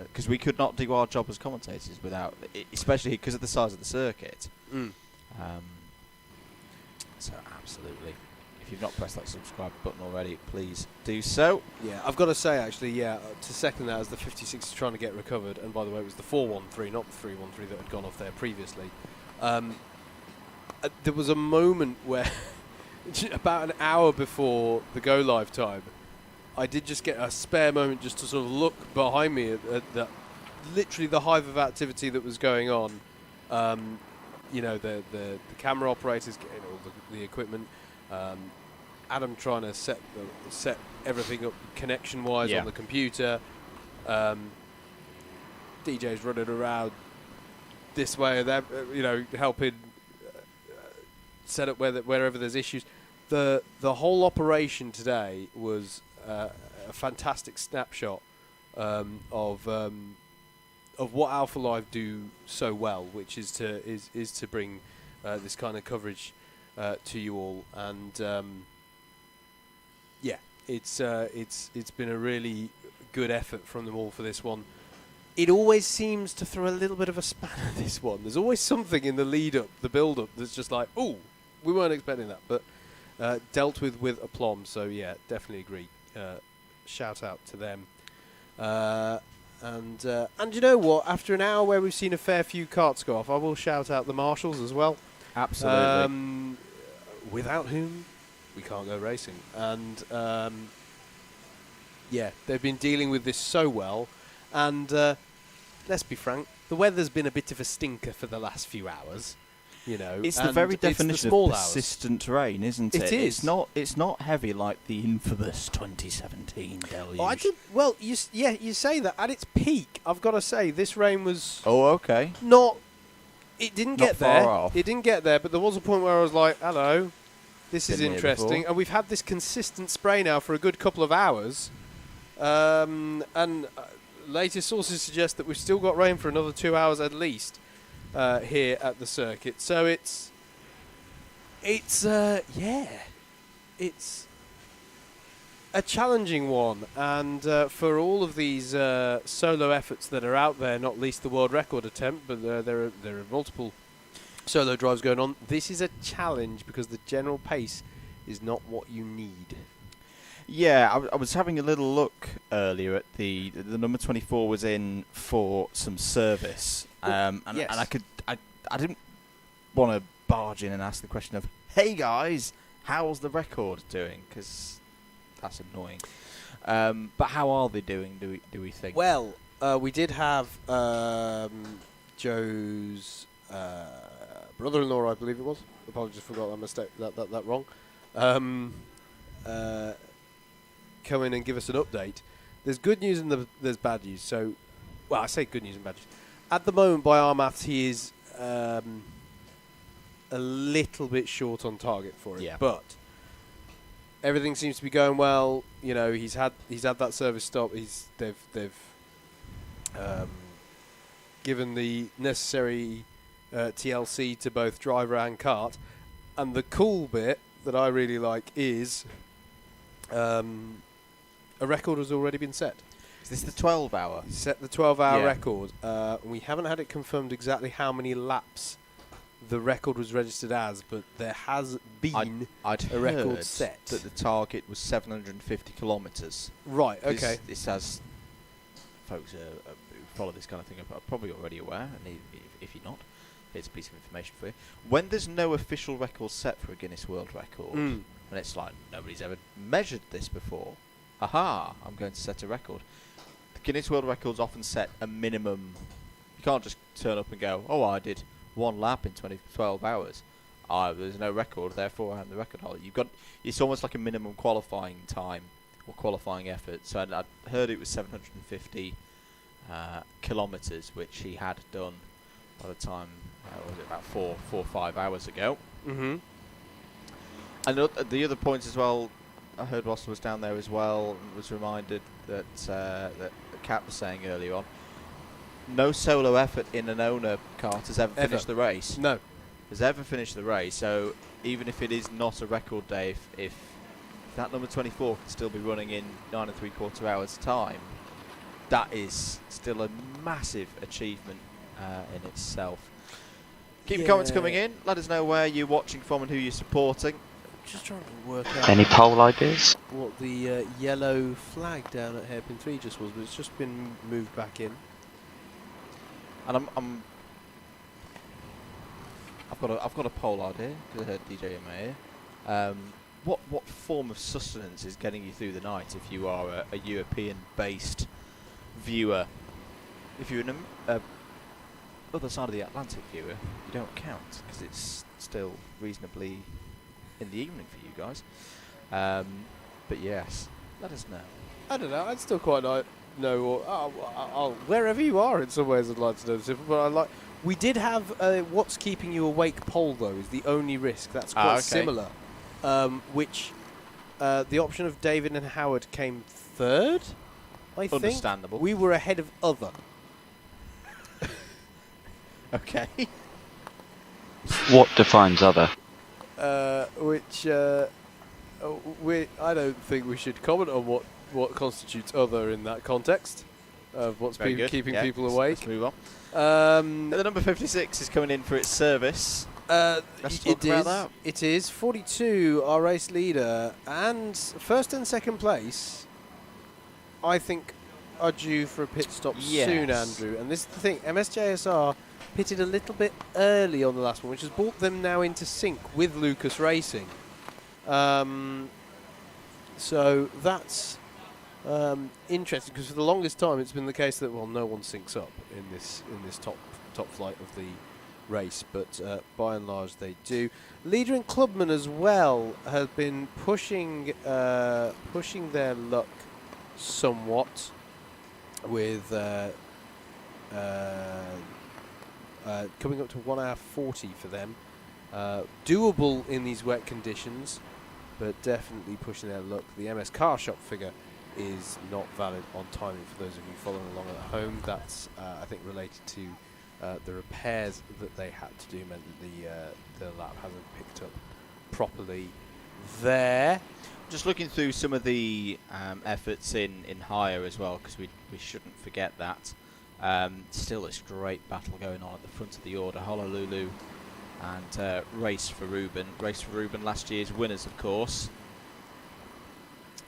Because we could not do our job as commentators without, especially because of the size of the circuit. So absolutely. If you've not pressed that subscribe button already, please do so. Yeah, I've got to say, actually, to second that, as the 56 is trying to get recovered, and by the way, it was the 413, not the 313 that had gone off there previously. There was a moment where, about an hour before the go live time, I did just get a spare moment just to sort of look behind me at literally the hive of activity that was going on. The camera operators getting all the equipment. Adam trying to set everything up connection-wise on the computer. DJ's running around this way or that, helping set up wherever there's issues. The whole operation today was a fantastic snapshot of what Alpha Live do so well, which is to bring this kind of coverage to you all, and it's been a really good effort from them all for this one. It always seems to throw a little bit of a spanner, this one. There's always something in the lead-up, the build-up, that's just like, ooh, we weren't expecting that. But dealt with aplomb, so yeah, definitely agree. Shout out to them. And you know what? After an hour where we've seen a fair few karts go off, I will shout out the marshals as well. Absolutely. Without whom we can't go racing. And yeah, they've been dealing with this so well. And let's be frank, the weather's been a bit of a stinker for the last few hours. You know, it's the very definition of persistent rain, isn't it? It is. It's not heavy like the infamous 2017 deluge. Well, you say that. At its peak, I've got to say, this rain was... Oh, okay. It didn't Not get far there. off. It didn't get there, but there was a point where I was like, hello, this is Been here interesting. before. And we've had this consistent spray now for a good couple of hours. And latest sources suggest that we've still got rain for another 2 hours at least. Here at the circuit, so it's a challenging one, and for all of these solo efforts that are out there, not least the world record attempt, but there are multiple solo drives going on. This is a challenge because the general pace is not what you need. Yeah, I was having a little look earlier at the number 24 was in for some service, and I didn't want to barge in and ask the question of, hey guys, how's the record doing? Because that's annoying. But how are they doing? Do we think? Well, we did have Joe's brother-in-law, I believe it was. Apologies for got that mistake, that wrong. Come in and give us an update. There's good news and there's bad news. So, well, I say good news and bad news. At the moment, by our maths, he is a little bit short on target for it. Yeah. But everything seems to be going well. You know, he's had that service stop. They've given the necessary TLC to both driver and kart. And the cool bit that I really like is a record has already been set. Is this the 12-hour? Set the 12-hour record. We haven't had it confirmed exactly how many laps the record was registered as, but there has been I'd a record heard set. that the target was 750 kilometres. Right, okay. This has folks who follow this kind of thing are probably already aware, and if you're not, here's a piece of information for you. When there's no official record set for a Guinness World Record, and it's like nobody's ever measured this before, aha, I'm going to set a record. The Guinness World Record's often set a minimum. You can't just turn up and go, oh, I did one lap in 12 hours. There's no record, therefore I'm the record holder. It's almost like a minimum qualifying time or qualifying effort. So I heard it was 750 kilometres, which he had done by the time, was it about 4 or 5 hours ago. Mm-hmm. And the other points as well, I heard Ross was down there as well and was reminded that that Kat was saying earlier on, no solo effort in an owner kart has ever finished the race. No. Has ever finished the race. So even if it is not a record day, if that number 24 can still be running in 9 3/4 hours time, that is still a massive achievement in itself. Keep your comments coming in. Let us know where you're watching from and who you're supporting. Just trying to work out Any poll ideas? what the yellow flag down at Hairpin 3 just was, but it's just been moved back in. And I've got a poll idea because I heard DJ in my ear. What form of sustenance is getting you through the night if you are a European-based viewer? If you're an other side of the Atlantic viewer, you don't count because it's still reasonably in the evening for you guys. But yes, let us know. I don't know. I'd still quite like know, or wherever you are. In some ways, I'd like to know this. But we did have what's keeping you awake poll though is the only risk. That's quite similar. Which the option of David and Howard came third. I think. Understandable. We were ahead of other. Okay. What defines other? Which I don't think we should comment on what constitutes other in that context of what's keeping people awake. Let's move on. The number 56 is coming in for its service. Let's talk about that. It is 42, our race leader, and first and second place, I think, are due for a pit stop soon, Andrew. And this is the thing, MSJSR pitted a little bit early on the last one, which has brought them now into sync with Lucas Racing. So that's interesting, because for the longest time it's been the case that, well, no one syncs up in this top flight of the race, but by and large they do. Leader and Clubman as well have been pushing their luck somewhat with coming up to 1 hour 40 for them. Doable in these wet conditions, but definitely pushing their luck. The MS Car Shop figure is not valid on timing for those of you following along at home. That's, I think, related to the repairs that they had to do, meant that the lap hasn't picked up properly there. Just looking through some of the efforts in hire as well, because we shouldn't forget that. Still this great battle going on at the front of the order. Honolulu and Race for Ruben. Race for Ruben, last year's winners, of course.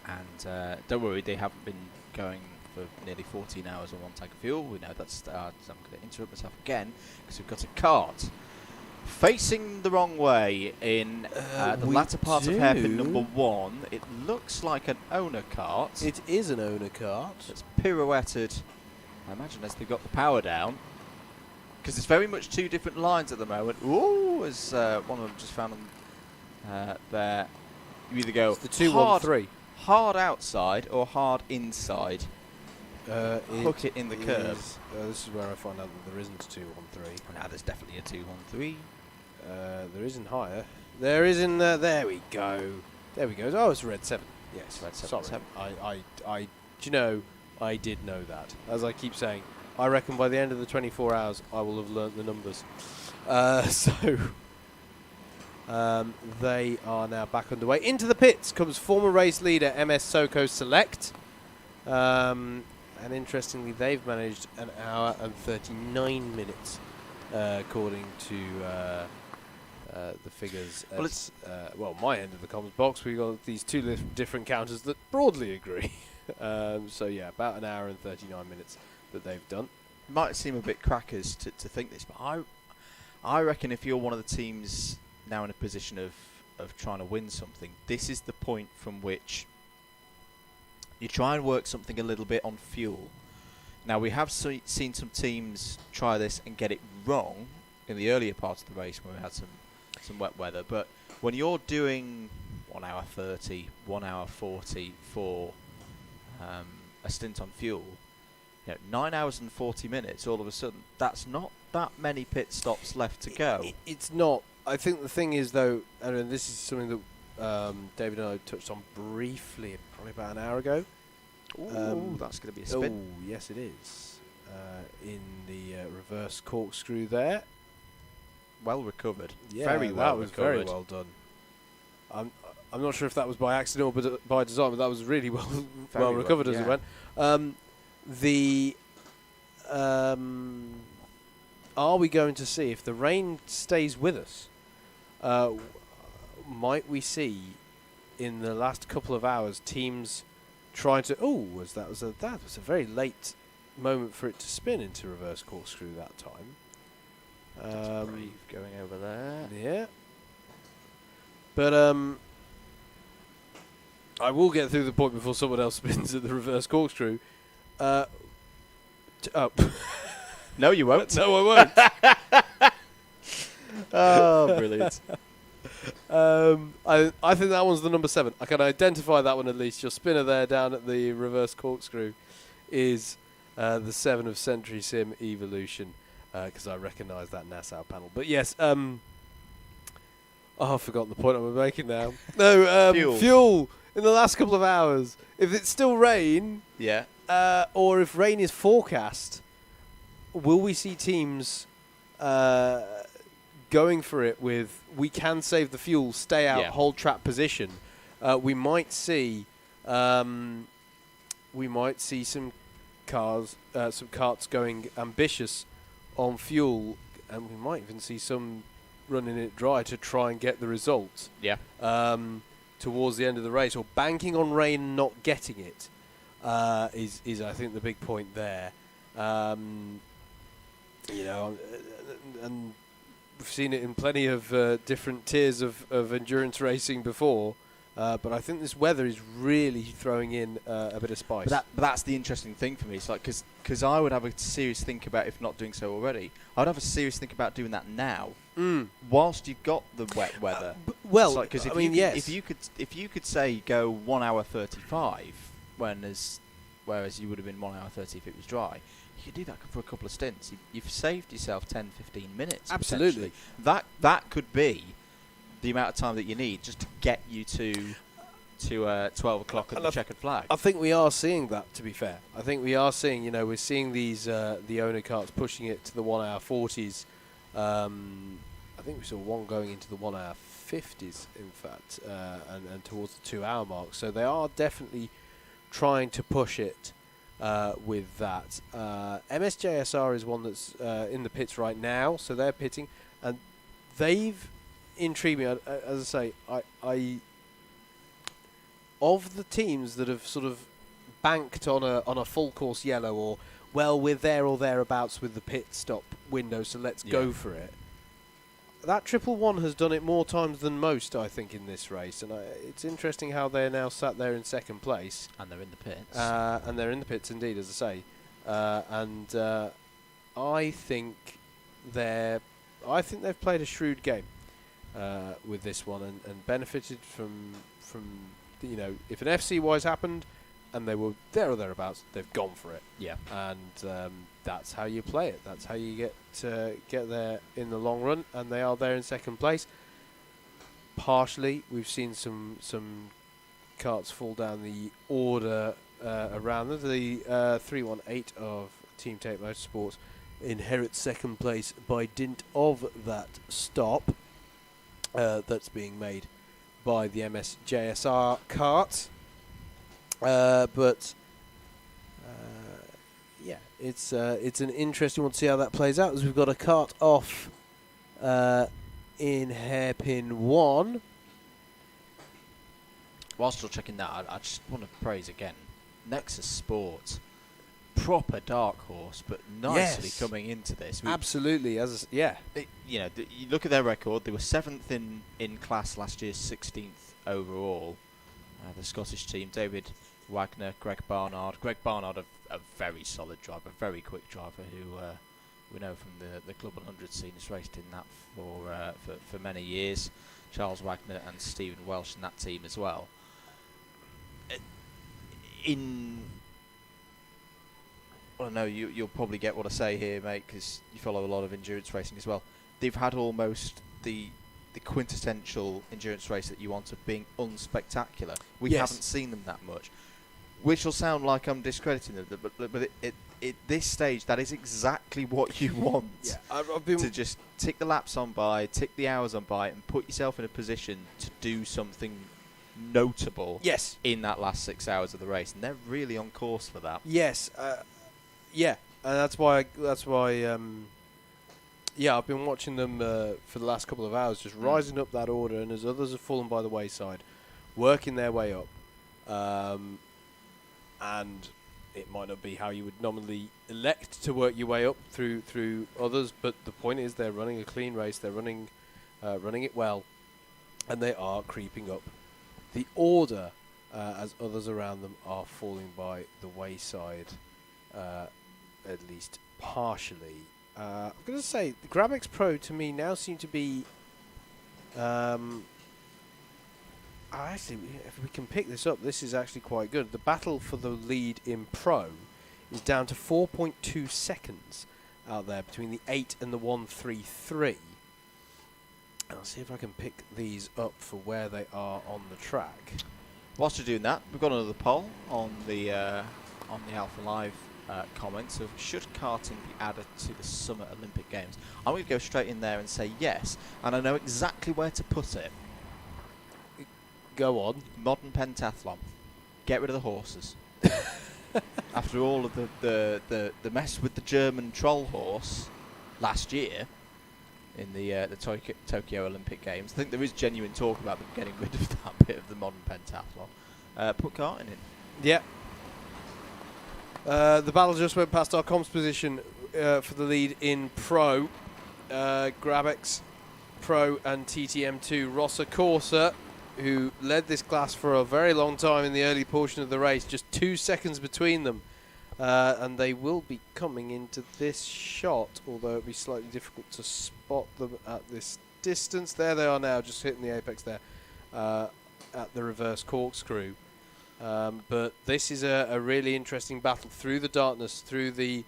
And don't worry, they haven't been going for nearly 14 hours on one tank of fuel. We know that's I'm going to interrupt myself again, because we've got a kart facing the wrong way in the latter part of hairpin number 1. It looks like an owner kart. It is an owner kart. It's pirouetted, I imagine, as they've got the power down, because it's very much two different lines at the moment. Ooh, as one of them just found them there. You either go it's the 213 hard outside or hard inside. Hook it in the curb. This is where I find out that there isn't a 213. Now there's definitely a 213. There isn't higher. There isn't. There we go. There we go. Oh, it's red 7. Yes, red 7. Sorry. Do you know? I did know that. As I keep saying, I reckon by the end of the 24 hours, I will have learnt the numbers. They are now back underway. Into the pits comes former race leader MS Soko Select. And interestingly, they've managed 1 hour and 39 minutes, according to the figures. Well, my end of the comments box, we've got these two different counters that broadly agree. So yeah, about 1 hour and 39 minutes that they've done. It might seem a bit crackers to think this, but I reckon if you're one of the teams now in a position of trying to win something, this is the point from which you try and work something a little bit on fuel. Now, we have seen some teams try this and get it wrong in the earlier parts of the race when we had some wet weather, but when you're doing 1 hour 30, 1 hour 40 for a stint on fuel, 9 hours and 40 minutes, all of a sudden, that's not that many pit stops left to go. It's not. I think the thing is, though, and this is something that David and I touched on briefly probably about an hour ago. Ooh, that's going to be a spin. Oh, yes, it is. In the reverse corkscrew there. Well recovered. Yeah, very well that was recovered. Very well done. I'm not sure if that was by accident or by design, but that was really well recovered as it went. Are we going to see, if the rain stays with us, might we see in the last couple of hours teams trying to... that was a very late moment for it to spin into reverse corkscrew that time. That's brave going over there. Yeah. But I will get through the point before someone else spins at the reverse corkscrew. No, you won't. No, I won't. Oh, brilliant. I think that one's the number 7. I can identify that one at least. Your spinner there down at the reverse corkscrew is the 7 of Century Sim Evolution, because I recognise that Nassau panel. But yes, I've forgotten the point I'm making now. No, fuel in the last couple of hours. If it's still rain, yeah, or if rain is forecast, will we see teams going for it with, we can save the fuel, stay out, hold trap position, we might see some karts going ambitious on fuel, and we might even see some running it dry to try and get the results. Yeah. Towards the end of the race, or banking on rain and not getting it, is I think the big point there. And we've seen it in plenty of different tiers of endurance racing before. But I think this weather is really throwing in a bit of spice. But that's the interesting thing for me. It's like because I would have a serious think about, if not doing so already, I'd have a serious think about doing that now, whilst you've got the wet weather. Well, like, cause if you could say go 1 hour 35, whereas you would have been 1 hour 30 if it was dry. You could do that for a couple of stints. You've saved yourself 10, 15 minutes. Absolutely. That could be the amount of time that you need just to get you to 12 o'clock at the checkered flag. I think we are seeing that, to be fair. I think we are seeing, we're seeing these the owner karts pushing it to the 1 hour 40s. I think we saw one going into the 1 hour 50s, in fact, and towards the 2 hour mark. So they are definitely trying to push it with that. MSJSR is one that's in the pits right now, so they're pitting, and they've intrigued me. As I say, I of the teams that have sort of banked on a full course yellow, or we're there or thereabouts with the pit stop window, so let's go for it. That 111 has done it more times than most, I think, in this race, and it's interesting how they're now sat there in second place. And they're in the pits. And they're in the pits indeed, as I say. I think they've played a shrewd game with this one and benefited from if an FC-wise happened and they were there or thereabouts, they've gone for it. Yeah. And that's how you play it. That's how you get there in the long run, and they are there in second place. Partially, we've seen some karts fall down the order around them. The 318 of Team Tate Motorsport inherits second place by dint of that stop that's being made by the MSJSR kart. It's an interesting one to see how that plays out, as we've got a kart off in hairpin 1. While still checking that, I just want to praise again Nexus Sport. Proper dark horse, but nicely coming into this. Absolutely, you look at their record. They were 7th in class last year, 16th overall. The Scottish team, David Wagner, Greg Barnard. Greg Barnard, a very solid driver, very quick driver, who we know from the Club 100 scene, has raced in that for many years. Charles Wagner and Stephen Welsh in that team as well. I know you'll probably get what I say here, mate, because you follow a lot of endurance racing as well. They've had almost the quintessential endurance race that you want of being unspectacular. We haven't seen them that much, which will sound like I'm discrediting them, but at this stage, that is exactly what you want. I've been to just tick the laps on by, tick the hours on by, and put yourself in a position to do something notable in that last 6 hours of the race, and they're really on course for that. And that's why I've been watching them for the last couple of hours, just rising up that order, and as others have fallen by the wayside, working their way up. And it might not be how you would nominally elect to work your way up through others, but the point is they're running a clean race, they're running it well, and they are creeping up the order as others around them are falling by the wayside, at least partially. I'm going to say the GrabX Pro to me now seem to be actually, if we can pick this up, this is actually quite good. The battle for the lead in Pro is down to 4.2 seconds out there between the 8 and the 133. I'll see if I can pick these up for where they are on the track. Whilst you're doing that, we've got another poll on the Alpha Live comments of should karting be added to the Summer Olympic Games. I'm going to go straight in there and say yes, and I know exactly where to put it. Go on. Modern pentathlon. Get rid of the horses. After all of the mess with the German troll horse last year in the Tokyo Olympic Games, I think there is genuine talk about them getting rid of that bit of the modern pentathlon. Put karting in. Yeah. The battle just went past our comms position for the lead in Pro. Grabex Pro and TTM2 Rossa Corsa, who led this class for a very long time in the early portion of the race, just 2 seconds between them. And they will be coming into this shot, although it'll be slightly difficult to spot them at this distance. There they are now, just hitting the apex there at the reverse corkscrew. But this is a really interesting battle through the darkness, through the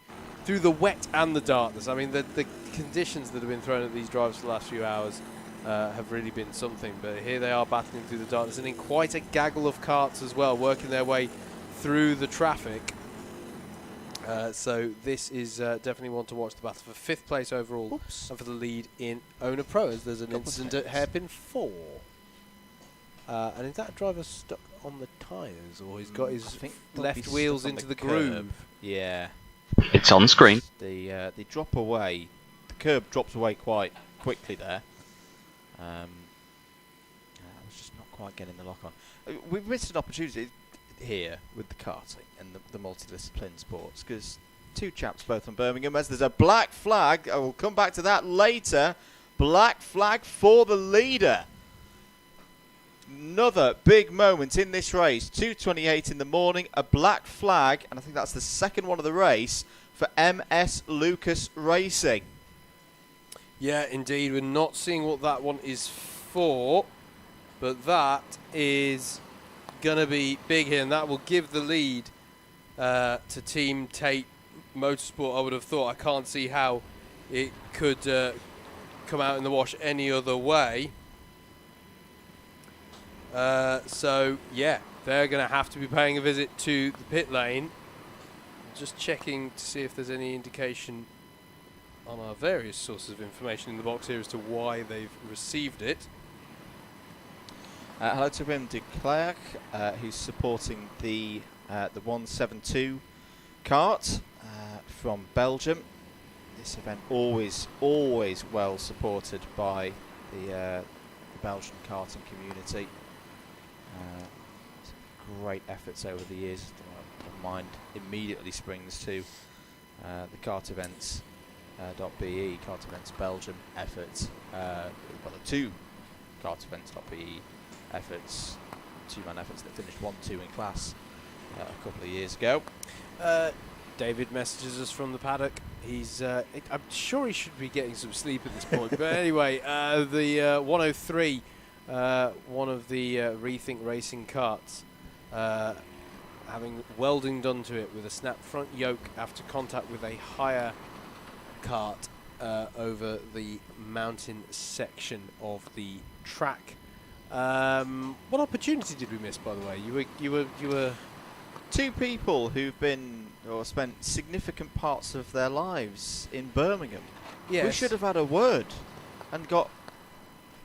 wet and the darkness. I mean, the conditions that have been thrown at these drivers for the last few hours have really been something. But here they are battling through the darkness and in quite a gaggle of karts as well, working their way through the traffic. So this is definitely one to watch, the battle for 5th place overall. Oops. And for the lead in Owner Pro, as there's an incident at hairpin 4. And is that driver stuck on the tyres, or he's got his left wheels into the groove? Yeah. It's on screen. They drop away. The curb drops away quite quickly there. I was just not quite getting the lock on. We've missed an opportunity here with the karting and the multidiscipline sports, because 2 chaps both on Birmingham, as there's a black flag. I will come back to that later. Black flag for the leader. Another big moment in this race. 2:28 in the morning, a black flag, and I think that's the second one of the race for MS Lucas Racing. Yeah, indeed. We're not seeing what that one is for, but that is going to be big here, and that will give the lead to Team Tate Motorsport. I would have thought. I can't see how it could come out in the wash any other way. So, yeah, they're going to have to be paying a visit to the pit lane. Just checking to see if there's any indication on our various sources of information in the box here as to why they've received it. Hello to Wim de Klerk, who's supporting the 172 kart from Belgium. This event always well supported by the Belgian karting community. Great efforts over the years. My mind immediately springs to the kart events .be, kart events Belgium efforts. Well, the 2 kart events .be efforts, 2-man efforts that finished 1-2 in class a couple of years ago. David messages us from the paddock. He's I'm sure he should be getting some sleep at this point. But anyway, the 103, one of the Rethink Racing karts, having welding done to it with a snapped front yoke after contact with a higher kart over the mountain section of the track. What opportunity did we miss, by the way? You were 2 people who've been or spent significant parts of their lives in Birmingham. Yes. We should have had a word and got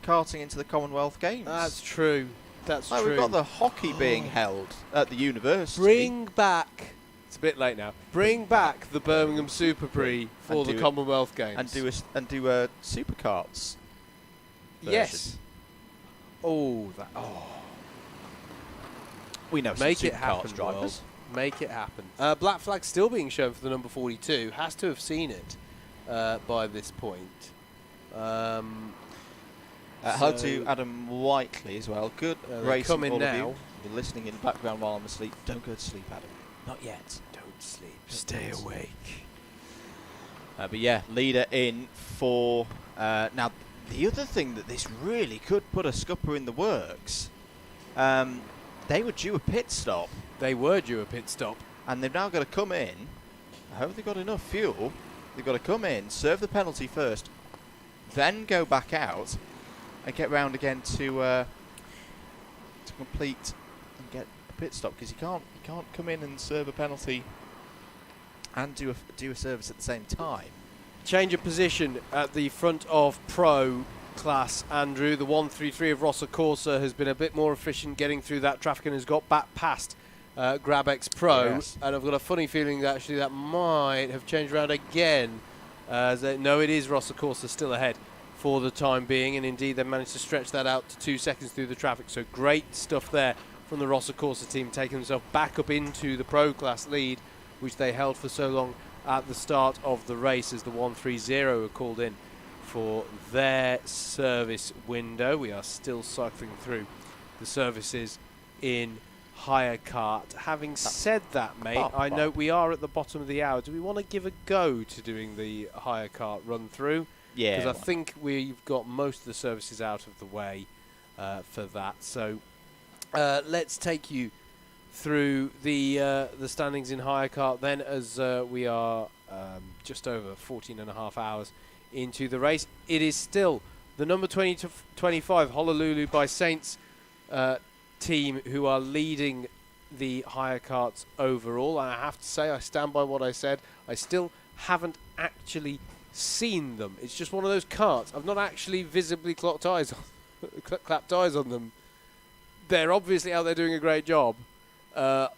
karting into the Commonwealth Games. That's true. That's true. We've got the hockey being held at the university. Bring back. It's a bit late now. Bring back the Birmingham Super Prix for the Commonwealth Games and do superkarts. Yes. Oh, we know. Make it happen, drivers. Make it happen. Black flag still being shown for the number 42. Has to have seen it by this point. Hello to Adam Whiteley as well. Good racing, coming all now. of you. You're listening in the background while I'm asleep. Don't go to sleep, Adam. Not yet. Don't sleep. Stay awake. But yeah, leader in for... now, the other thing that this really could put a scupper in the works, they were due a pit stop. They were due a pit stop. And they've now got to come in. I hope they've got enough fuel. They've got to come in, serve the penalty first, then go back out and get round again to complete and get a pit stop, because you can't come in and serve a penalty and do a service at the same time. Change of position at the front of Pro. class, Andrew. The 133 of Rossa Corsa has been a bit more efficient getting through that traffic and has got back past GrabX Pro. Yes. And I've got a funny feeling that actually that might have changed around again. No, it is Rossa Corsa still ahead for the time being, and indeed they managed to stretch that out to 2 seconds through the traffic. So great stuff there from the Rossa Corsa team, taking themselves back up into the Pro Class lead, which they held for so long at the start of the race as the 130 were called in for their service window. We are still cycling through the services in Hire Kart. Having said that, mate, I know we are at the bottom of the hour. Do we want to give a go to doing the Hire Kart run through? Yeah. Because I think we've got most of the services out of the way for that. So let's take you through the standings in Hire Kart then, as we are just over 14 and a half hours into the race. It is still the number 20 to 25 Honolulu by Saints team who are leading the Hire Karts overall. And I have to say, I stand by what I said. I still haven't actually seen them. It's just one of those karts. I've not actually visibly clapped eyes on them. They're obviously out there doing a great job. The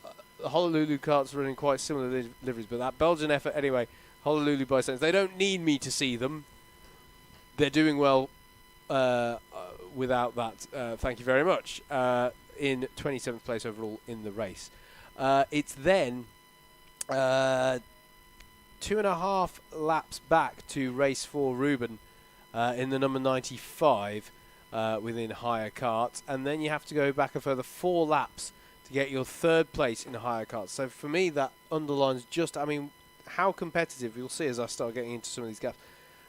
Honolulu karts are running quite similar liveries, but that Belgian effort anyway. Honolulu by Saints. They don't need me to see them. They're doing well without that. Thank you very much. In 27th place overall in the race. It's then 2.5 laps back to race 4 Ruben in the number 95 within Hire Karts, and then you have to go back a further 4 laps to get your 3rd place in Hire Karts. So for me that underlines just, I mean, how competitive, you'll see as I start getting into some of these gaps,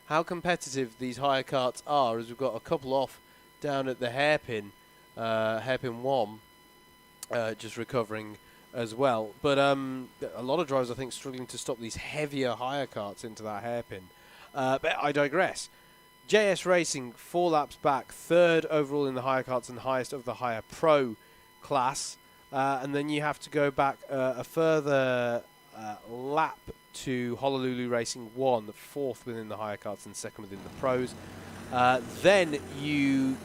how competitive these Hire Karts are, as we've got a couple off down at the hairpin 1, just recovering as well. But a lot of drivers, I think, struggling to stop these heavier Hire Karts into that hairpin. But I digress. JS Racing, 4 laps back, 3rd overall in the Hire Karts and highest of the Hire Pro class. And then you have to go back a further lap to Honolulu Racing 1, the 4th within the Hire Karts and 2nd within the Pros. Then you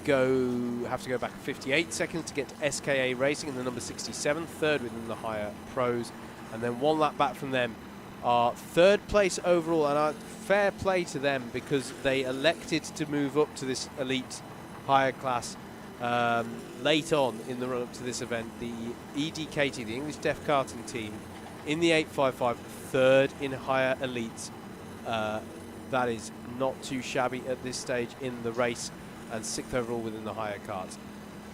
have to go back 58 seconds to get to SKA Racing in the number 67, 3rd within the Hire Pros. And then 1 lap back from them are 3rd place overall, and fair play to them because they elected to move up to this elite hire class late on in the run-up to this event. The EDKT, the English Deaf Karting team, in the 855, 3rd in higher elites. That is not too shabby at this stage in the race, and 6th overall within the Hire Karts.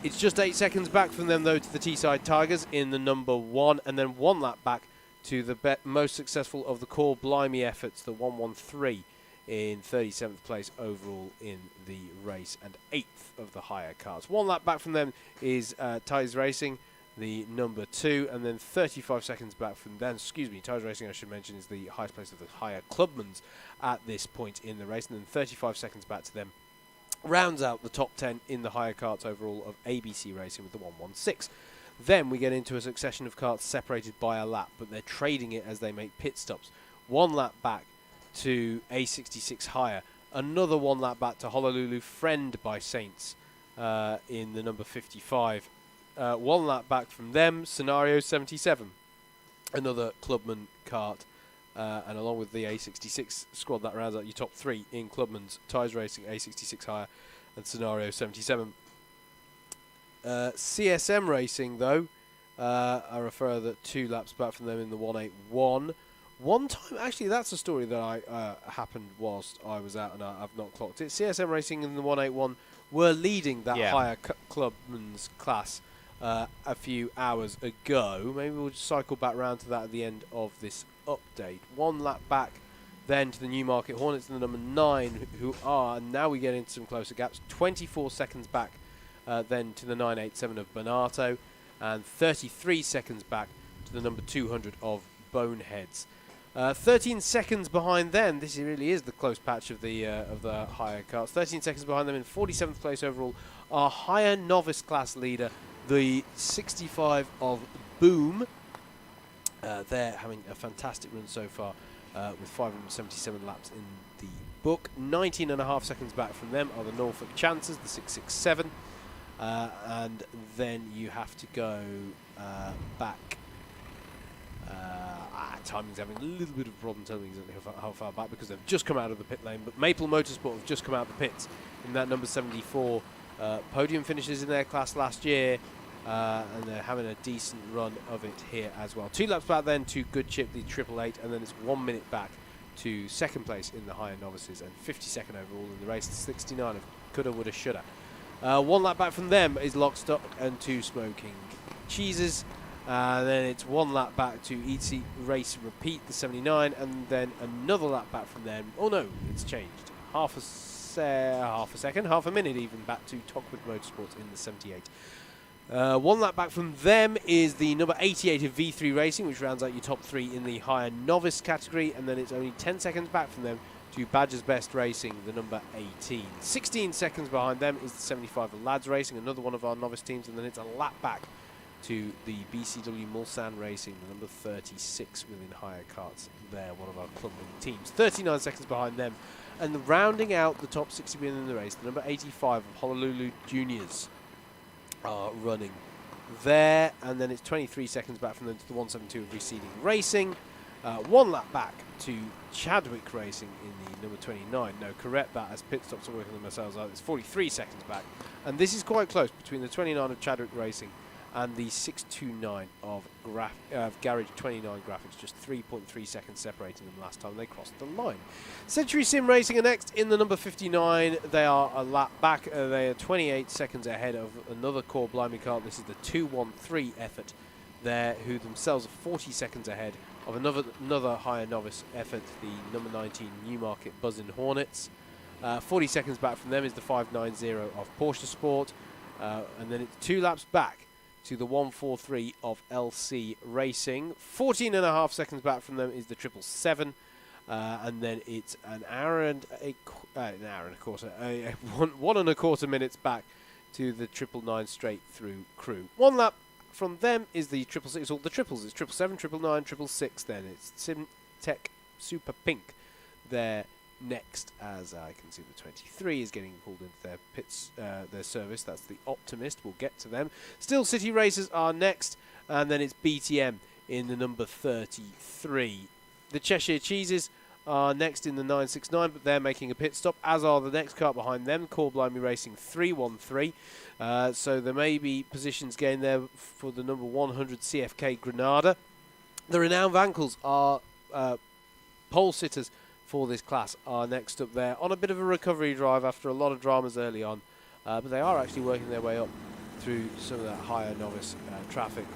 It's just 8 seconds back from them, though, to the Teesside Tigers in the number 1, and then 1 lap back to the most successful of the core Blimey efforts, the 113 in 37th place overall in the race, and 8th of the Hire Karts. 1 lap back from them is Tigers Racing, the number 2, and then 35 seconds back from them, Tigers Racing, I should mention, is the highest place of the Hire Clubmans at this point in the race, and then 35 seconds back to them rounds out the top 10 in the Hire Karts overall of ABC Racing with the 116. Then we get into a succession of karts separated by a lap, but they're trading it as they make pit stops. 1 lap back to A66 Hire, another 1 lap back to Honolulu Friend by Saints in the number 55. 1 lap back from them, Scenario 77, another Clubman kart, and along with the A66 squad, that rounds out your top 3 in Clubman's, Tigers Racing, A66 Hire, and Scenario 77. CSM Racing, though, are a further 2 laps back from them in the 181. One time, actually, that's a story that happened whilst I was out and I've not clocked it. CSM Racing in the 181 were leading that higher Clubman's class a few hours ago. Maybe we'll just cycle back round to that at the end of this update. 1 lap back then to the Newmarket Hornets in the number 9, who are, and now we get into some closer gaps, 24 seconds back then to the 987 of Bonato, and 33 seconds back to the number 200 of Boneheads. 13 seconds behind them, this really is the close patch of the higher karts. 13 seconds behind them in 47th place overall, our higher novice class leader, the 65 of Boom. They're having a fantastic run so far with 577 laps in the book. 19.5 seconds back from them are the Norfolk Chancers, the 667. And then you have to go back. Timing's having a little bit of a problem telling exactly how far back because they've just come out of the pit lane. But Maple Motorsport have just come out of the pits in that number 74. Podium finishes in their class last year. And they're having a decent run of it here as well. 2 laps back then to Good Chip, the 888, and then it's 1 minute back to second place in the higher novices and 52nd overall in the race. The 69 of coulda, woulda, shoulda. 1 lap back from them is Lock, Stock and 2 Smoking Cheeses. Then it's 1 lap back to Eat, See, Race, Repeat, the 79, and then another lap back from them. Oh no, it's changed. Half a minute even back to Tockwood Motorsports in the 78. 1 lap back from them is the number 88 of V3 Racing, which rounds out your top 3 in the higher novice category, and then it's only 10 seconds back from them to Badger's Best Racing, the number 18. 16 seconds behind them is the 75 of Lads Racing, another one of our novice teams, and then it's a lap back to the BCW Mulsanne Racing, the number 36 within higher karts. They're one of our club teams. 39 seconds behind them, and rounding out the top 60 within the race, the number 85 of Honolulu Juniors are running there, and then it's 23 seconds back from them to the 172 of Receding Racing. 1 lap back to Chadwick Racing in the number 29. No, correct that, as pit stops are working themselves out. It's 43 seconds back, and this is quite close between the 29 of Chadwick Racing and the 629 of Garage 29 Graphics, just 3.3 seconds separating them last time they crossed the line. Century Sim Racing are next in the number 59. They are a lap back. They are 28 seconds ahead of another Core Blimey car. This is the 213 effort there, who themselves are 40 seconds ahead of another higher novice effort, the number 19 Newmarket Buzzin' Hornets. 40 seconds back from them is the 590 of Porsche Sport, and then it's 2 laps back to the 143 of LC Racing. 14.5 seconds back from them is the 777, and then it's an hour and a quarter, 1.25 minutes back to the 999 straight through crew. 1 lap from them is the 666, all the triples. It's 777, 999, 666. Then it's SimTech Super Pink there next, as I can see the 23 is getting pulled into their pits, their service. That's the Optimist. We'll get to them. Still City Racers are next, and then it's BTM in the number 33. The Cheshire Cheeses are next in the 969, but they're making a pit stop, as are the next car behind them, Core Blimey Racing 313. So there may be positions gained there for the number 100 CFK Granada. The Renowned Vankles are pole sitters for this class, are next up there on a bit of a recovery drive after a lot of dramas early on, but they are actually working their way up through some of that higher novice traffic.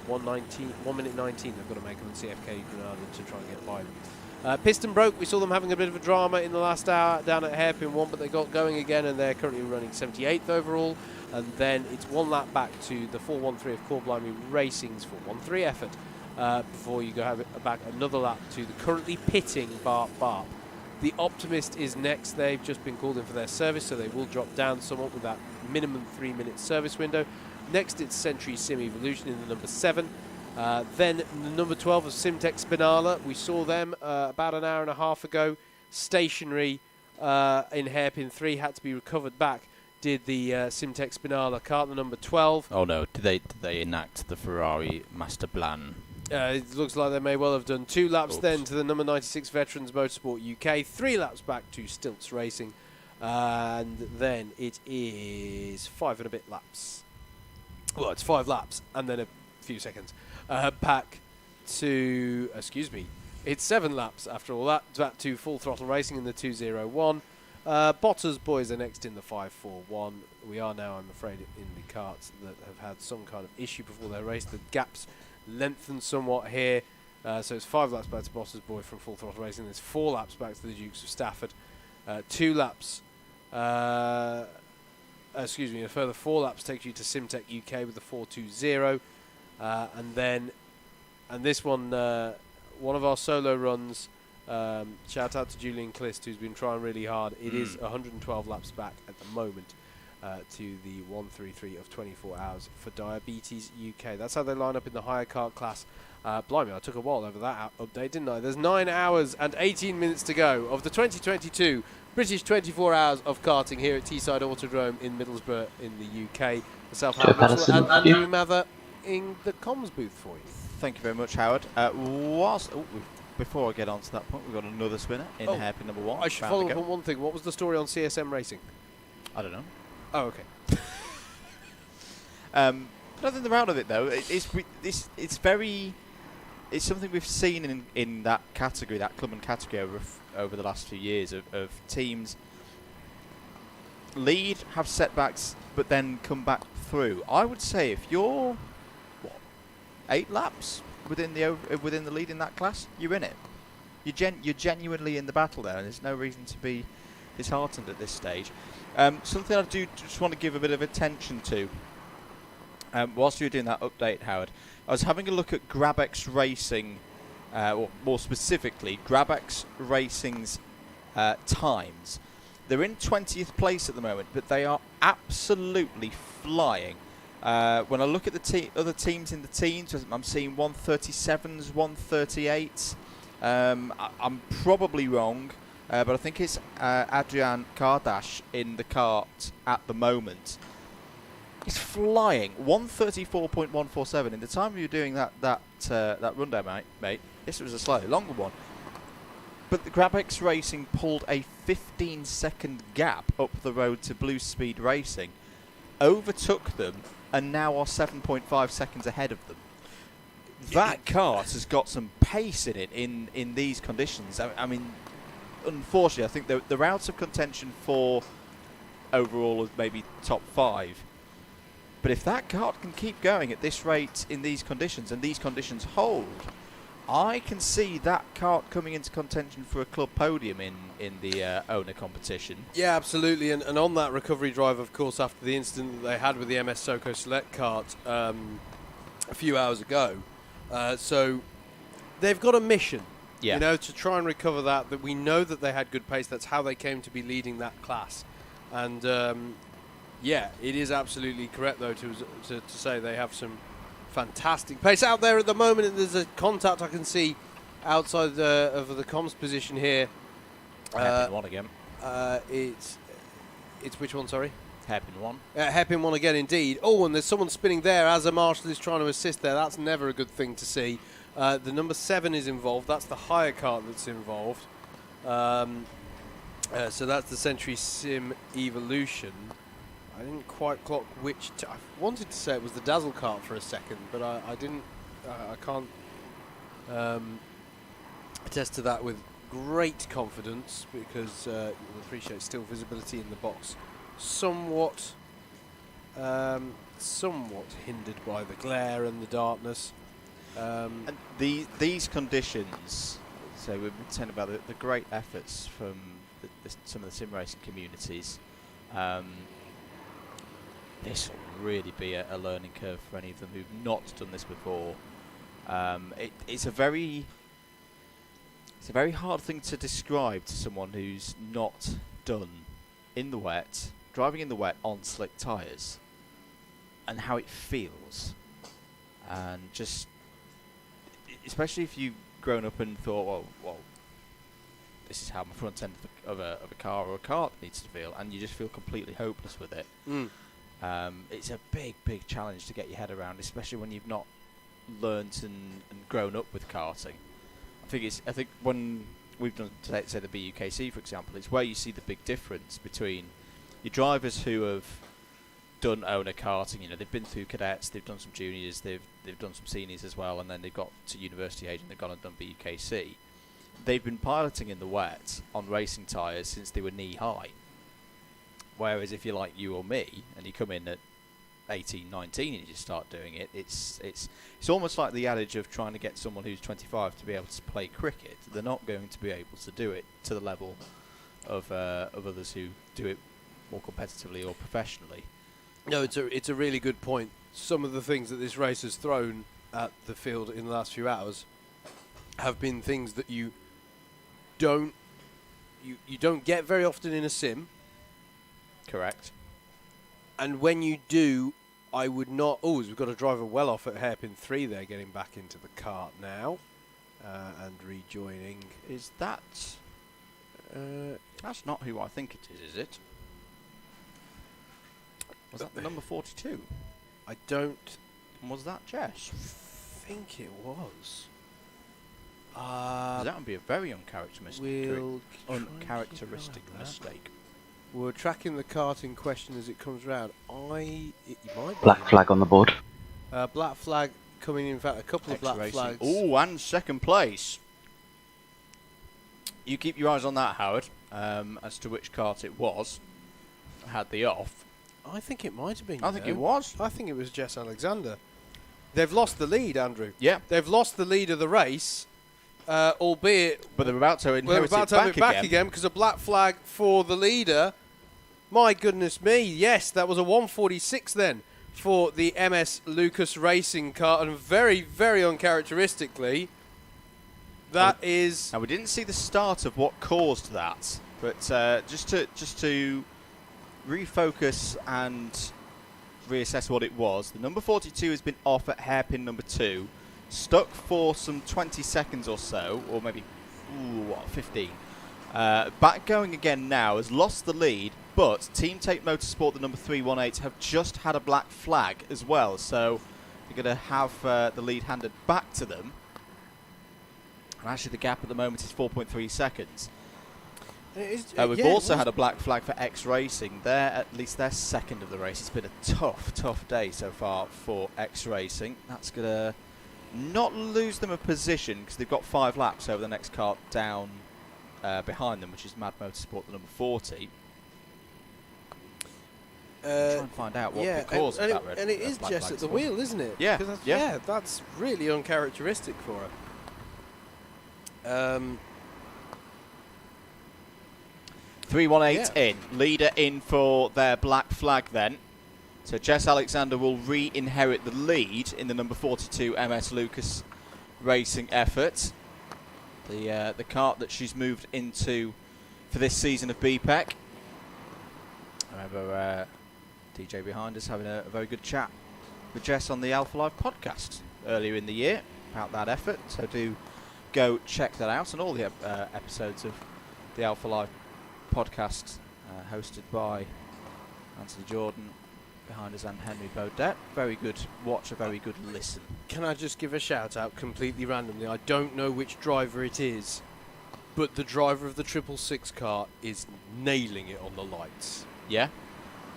1 minute 19 they've got to make on CFK Granada to try and get by them. Piston broke. We saw them having a bit of a drama in the last hour down at Hairpin 1, but they got going again, and they're currently running 78th overall. And then it's 1 lap back to the 413 of Core Blimey Racing's 413 effort, before you go have it back another lap to the currently pitting Barp Barp. The Optimist is next. They've just been called in for their service, so they will drop down somewhat with that minimum 3-minute service window. Next, it's Century Sim Evolution in the number 7. Then the number 12 of Simtech Spinala. We saw them about an hour and a half ago. Stationary in Hairpin 3, had to be recovered back. Did the Simtech Spinala kart, the number 12. Oh no, did they enact the Ferrari master plan? It looks like they may well have done. 2 laps then to the number 96 Veterans Motorsport UK. 3 laps back to Stilts Racing. And then it is 5 and a bit laps. Well, it's 5 laps and then a few seconds back to, it's 7 laps after all that, back to Full Throttle Racing in the 201. Bottas boys are next in the 541. We are now, I'm afraid, in the karts that have had some kind of issue before their race. The gaps lengthened somewhat here, so it's 5 laps back to Bottas boy from Full Throttle Racing. There's 4 laps back to the Dukes of Stafford. 2 laps. A further 4 laps takes you to Simtech UK with the 420, and this one, one of our solo runs. Shout out to Julian Clist, who's been trying really hard. It is 112 laps back at the moment. to the 133 of 24 hours for Diabetes UK. That's how they line up in the hire kart class. Blimey, I took a while over that update, didn't I? There's 9 hours and 18 minutes to go of the 2022 British 24 hours of karting here at Teesside Autodrome in Middlesbrough in the UK. Myself, Howard Mitchell, and Andrew Mather in the comms booth for you. Thank you very much, Howard. Before I get on to that point, we've got another spinner in hairpin number 1. I should follow up on one thing. What was the story on CSM Racing? I don't know. Oh, okay. But other than the round of it, though, it's something we've seen in that category, that club and category over the last few years of teams lead, have setbacks, but then come back through. I would say if you're 8 laps within the lead in that class, you're in it. You're genuinely in the battle there, and there's no reason to be disheartened at this stage. Something I do just want to give a bit of attention to. Whilst you were doing that update, Howard, I was having a look at Grabex Racing, or more specifically, Grabex Racing's times. They're in 20th place at the moment, but they are absolutely flying. When I look at the other teams in the teens, I'm seeing 137s, 138s. I'm probably wrong, but I think it's Adrian Kardash in the kart at the moment. He's flying 134.147 in the time you're doing that rundown, mate. This was a slightly longer one, but the Grabex Racing pulled a 15-second gap up the road to Blue Speed Racing, overtook them, and now are 7.5 seconds ahead of them. That kart has got some pace in it in these conditions. I mean, unfortunately, I think they're out of contention for overall maybe top 5. But if that kart can keep going at this rate in these conditions, and these conditions hold, I can see that kart coming into contention for a club podium in the owner competition. Yeah, absolutely. And on that recovery drive, of course, after the incident that they had with the MS Soco Select kart a few hours ago, so they've got a mission, to try and recover that we know that they had good pace. That's how they came to be leading that class. And yeah, it is absolutely correct, though, to say they have some fantastic pace out there at the moment. And there's a contact I can see outside of the comms position here. Hairpin 1 again. It's which one, sorry? Hairpin 1. Hairpin 1 again, indeed. Oh, and there's someone spinning there as a marshal is trying to assist there. That's never a good thing to see. The number 7 is involved. That's the hire kart that's involved. So that's the Century Sim Evolution. I didn't quite clock which. I wanted to say it was the Dazzle kart for a second, but I didn't. I can't attest to that with great confidence because you'll appreciate still visibility in the box somewhat hindered by the glare and the darkness. And these conditions. So we've been saying about the great efforts from some of the sim racing communities. This will really be a learning curve for any of them who've not done this before. It's a very hard thing to describe to someone who's not done in the wet, driving in the wet on slick tyres, and how it feels. And just, especially if you've grown up and thought, well, this is how my front end of a car or a kart needs to feel, and you just feel completely hopeless with it. It's a big challenge to get your head around, especially when you've not learnt and grown up with karting. I think when we've done, say, the BUKC, for example, it's where you see the big difference between your drivers who have done owner karting. They've been through cadets, they've done some juniors, they've done some seniors as well, and then they've got to university age and they've gone and done BUKC. They've been piloting in the wet on racing tyres since they were knee high. Whereas if you're like you or me and you come in at 18, 19 and you start doing it, it's almost like the adage of trying to get someone who's 25 to be able to play cricket. They're not going to be able to do it to the level of others who do it more competitively or professionally. No, it's a really good point. Some of the things that this race has thrown at the field in the last few hours have been things that you don't get very often in a sim. Correct. And when you do, I would not... Oh, we've got a driver well off at hairpin 3 there, getting back into the kart now and rejoining. Is that... that's not who I think it is it? Was that the number 42? I don't... Was that Jess? think it was. That would be a very uncharacteristic mistake. We're tracking the kart in question as it comes round. It might be Black flag on the board. Black flag coming in fact, a couple of black flags. Oh, and second place. You keep your eyes on that, Howard, as to which kart it was. Had the off. I think it might have been. I think it was. I think it was Jess Alexander. They've lost the lead, Andrew. Yeah. They've lost the lead of the race, albeit... But they're about to inherit it back again because a black flag for the leader. My goodness me, yes, that was a 146 then for the MS Lucas Racing car, and very, very uncharacteristically, that is... Now, we didn't see the start of what caused that, but just to refocus and reassess what it was, the number 42 has been off at hairpin number 2, stuck for some 20 seconds or so, or maybe 15. Back going again now, has lost the lead, but Team Tate Motorsport, the number 318, have just had a black flag as well, so they're going to have the lead handed back to them. And actually the gap at the moment is 4.3 seconds. We've also had a black flag for X Racing. They're at least their second of the race. It's been a tough day so far for X Racing. That's going to not lose them a position because they've got 5 laps over the next kart down behind them, which is Mad Motorsport, the number 40. Try and find out what the cause of that red and it is Jess at the wheel, isn't it? Yeah, yeah, that's really uncharacteristic for her. 318 in, leader in for their black flag then. So Jess Alexander will re-inherit the lead in the number 42 MS Lucas Racing effort. The kart that she's moved into for this season of BPEC. I remember DJ behind us having a very good chat with Jess on the Alpha Live podcast earlier in the year about that effort. So do go check that out, and all the episodes of the Alpha Live podcast hosted by Anthony Jordan behind us and Henry Baudet. Very good watch, a very good listen. Can I just give a shout out completely randomly? I don't know which driver it is, but the driver of the 666 car is nailing it on the lights. Yeah?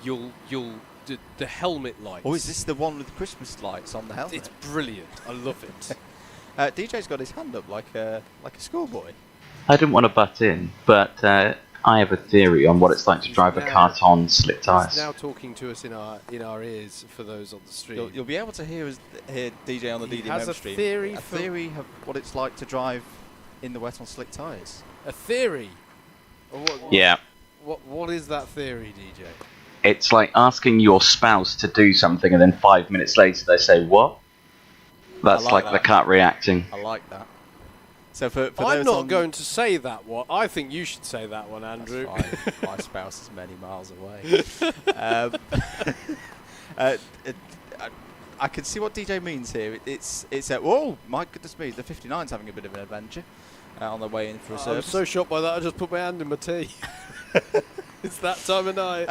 The helmet lights. Oh, is this the one with the Christmas lights on the helmet? It's brilliant. I love it. DJ's got his hand up like a schoolboy. I didn't want to butt in, but I have a theory on what it's like to drive a kart on slick tyres. He's now talking to us in our ears for those on the stream. You'll be able to hear DJ on the DDM stream. A theory of what it's like to drive in the wet on slick tyres. A theory? Yeah. What is that theory, DJ? It's like asking your spouse to do something and then 5 minutes later they say, what? That's like the kart reacting. I like that. So for I'm those not going to say that one. I think you should say that one, Andrew. My spouse is many miles away. I can see what DJ means here. It's oh my goodness me, the 59's having a bit of an adventure on their way in for a service. I'm so shocked by that. I just put my hand in my tea. It's that time of night.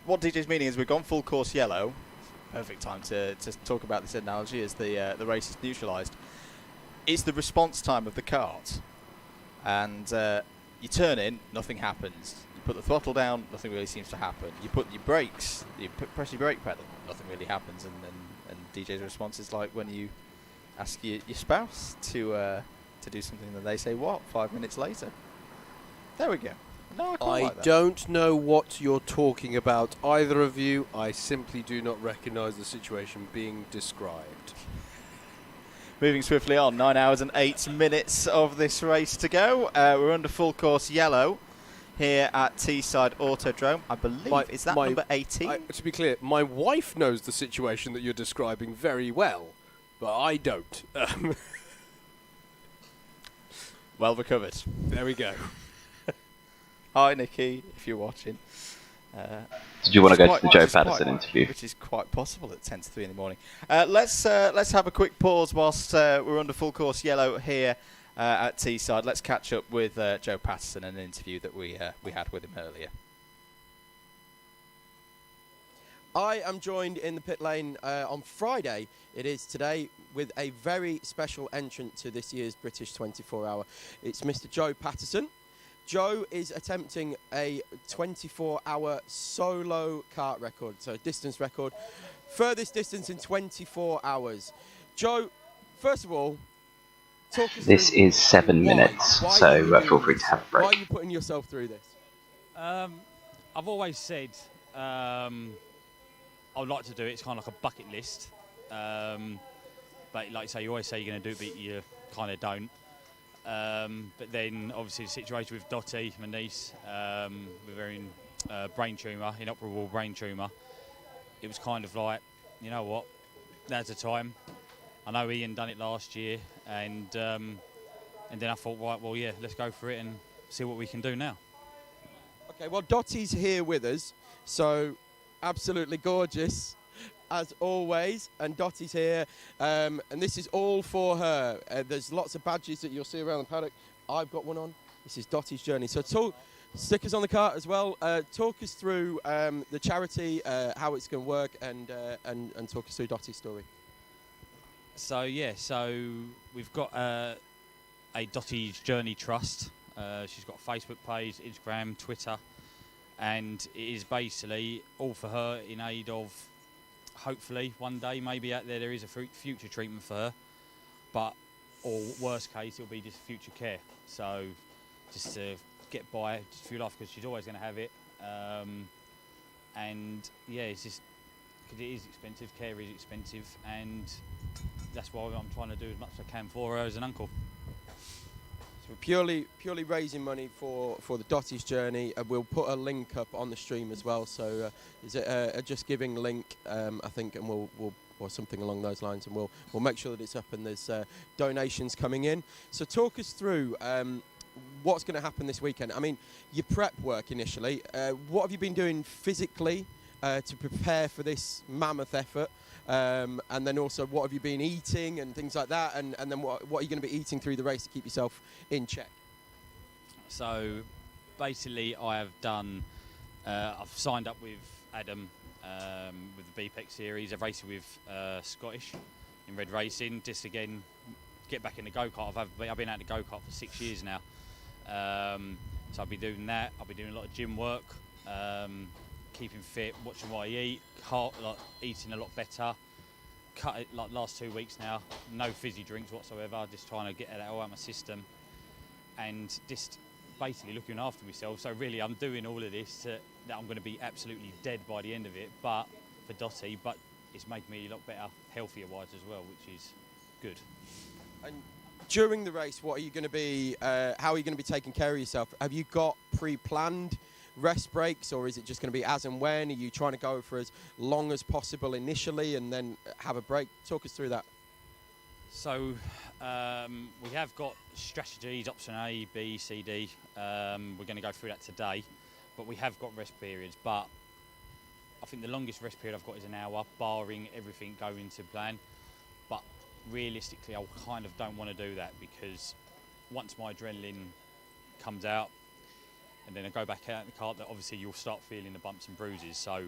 What DJ's meaning is we've gone full course yellow. Perfect time to talk about this analogy as the race is neutralised. It's the response time of the kart, and you turn in, nothing happens. You put the throttle down, nothing really seems to happen. You put your brakes, you press your brake pedal, nothing really happens. And DJ's response is like when you ask your spouse to do something, and they say what 5 minutes later. There we go. No, I don't know what you're talking about, either of you. I simply do not recognise the situation being described. Moving swiftly on, 9 hours and 8 minutes of this race to go. We're under full course yellow here at Teesside Autodrome. I believe, is that number 18? To be clear, my wife knows the situation that you're describing very well, but I don't. Well recovered. There we go. Hi, Nikki, if you're watching. Did you want to go to the Joe Patterson interview? Which is quite possible at 10 to 3 in the morning. Let's have a quick pause whilst we're under full course yellow here at Teesside. Let's catch up with Joe Patterson and an interview that we had with him earlier. I am joined in the pit lane on Friday, it is today, with a very special entrant to this year's British 24-hour. It's Mr. Joe Patterson. Joe is attempting a 24-hour solo kart record, so distance record, furthest distance in 24 hours. Joe, first of all, talk us This through is 7 minutes, so feel free to have a break. Why are you putting yourself through this? I've always said I would like to do it. It's kind of like a bucket list. But like you say, you always say you're going to do it, but you kind of don't. But then, obviously, the situation with Dottie, my niece, with her brain tumour, inoperable brain tumour, it was kind of like, you know what, now's the time. I know Ian done it last year, and then I thought, right, well, yeah, let's go for it and see what we can do now. Okay, well, Dottie's here with us, so absolutely gorgeous, as always, and Dottie's here, and this is all for her. There's lots of badges that you'll see around the paddock. I've got one on. This is Dottie's journey. So stickers on the cart as well. Talk us through the charity, how it's going to work, and talk us through Dottie's story. So we've got a Dottie's Journey Trust. She's got a Facebook page, Instagram, Twitter, and it is basically all for her in aid of, hopefully one day maybe out there is a future treatment for her, or worst case it'll be just future care. So just to get by just through life, because she's always going to have it, and yeah, it's just because it is expensive, care is expensive, and that's why I'm trying to do as much as I can for her as an uncle. So purely raising money for the Dottie's Journey. We'll put a link up on the stream as well. So is it a Just Giving link, I think, and we'll or something along those lines, and we'll make sure that it's up and there's donations coming in. So talk us through what's going to happen this weekend. I mean, your prep work initially. What have you been doing physically to prepare for this mammoth effort? And then also, what have you been eating and things like that? And then what are you going to be eating through the race to keep yourself in check? So basically, I've signed up with Adam with the BPEC series. I've raced with Scottish in Red Racing. Just again, get back in the go-kart. I've been out in the go-kart for 6 years now. So I'll be doing that. I'll be doing a lot of gym work. Keeping fit, watching what I eat, eating a lot better. Cut it like last 2 weeks now. No fizzy drinks whatsoever. Just trying to get that all out of my system, and just basically looking after myself. So really, I'm doing all of this that I'm going to be absolutely dead by the end of it. But for Dottie, but it's making me a lot better, healthier wise as well, which is good. And during the race, what are you going to be? How are you going to be taking care of yourself? Have you got pre-planned rest breaks, or is it just going to be as and when? Are you trying to go for as long as possible initially and then have a break? Talk us through that. So we have got strategies, option A, B, C, D. We're going to go through that today, but we have got rest periods. But I think the longest rest period I've got is an hour, barring everything going to plan. But realistically, I kind of don't want to do that, because once my adrenaline comes out, and then I go back out in the car, that obviously you'll start feeling the bumps and bruises. So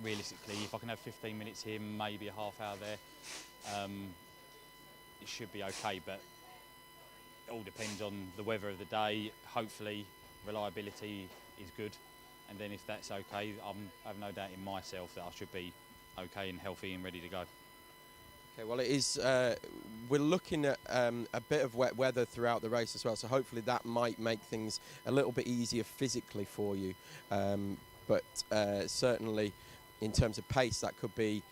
realistically, if I can have 15 minutes here, maybe a half hour there, it should be okay. But it all depends on the weather of the day. Hopefully reliability is good, and then if that's okay, I have no doubt in myself that I should be okay and healthy and ready to go. Okay, well, it is. We're looking at a bit of wet weather throughout the race as well, so hopefully that might make things a little bit easier physically for you. But certainly, in terms of pace, that could be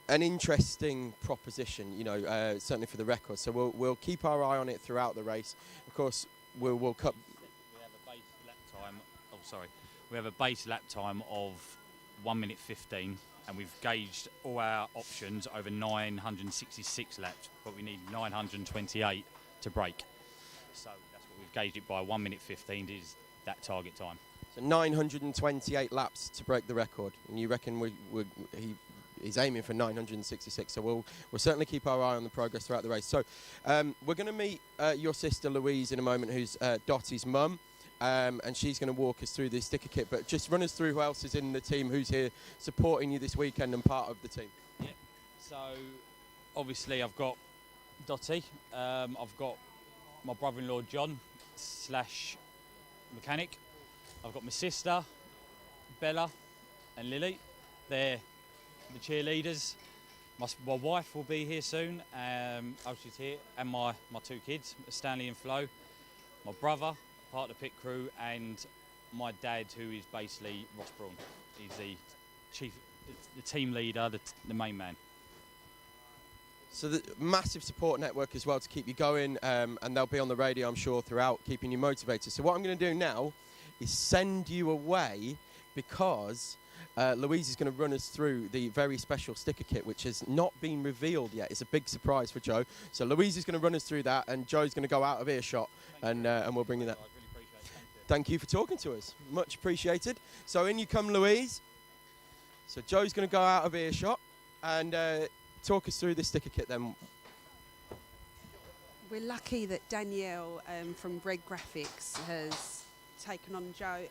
an interesting proposition. You know, certainly for the record. So we'll keep our eye on it throughout the race. Of course, we'll cut. We have a base lap time. Oh, sorry. We have a base lap time of 1 minute 15. And we've gauged all our options over 966 laps, but we need 928 to break. So that's what we've gauged it by. 1 minute 15 is that target time. So 928 laps to break the record, and you reckon he's aiming for 966. So we'll certainly keep our eye on the progress throughout the race. So we're going to meet your sister Louise in a moment, who's Dottie's mum, and she's going to walk us through the sticker kit. But just run us through who else is in the team, who's here supporting you this weekend and part of the team. Yeah. So obviously I've got Dottie. I've got my brother-in-law John / mechanic. I've got my sister Bella and Lily. They're the cheerleaders. My wife will be here soon. She's here, and my two kids, Stanley and Flo. My brother, part of the pit crew, and my dad, who is basically Ross Braun. He's the chief, the team leader, the main man. So the massive support network as well to keep you going, and they'll be on the radio, I'm sure, throughout, keeping you motivated. So what I'm going to do now is send you away, because Louise is going to run us through the very special sticker kit, which has not been revealed yet. It's a big surprise for Joe. So Louise is going to run us through that, and Joe's going to go out of earshot, and we'll bring you that. Thank you for talking to us. Much appreciated. So in you come, Louise. So Joe's going to go out of earshot and talk us through the sticker kit then. We're lucky that Danielle from Red Graphics has taken on Joe,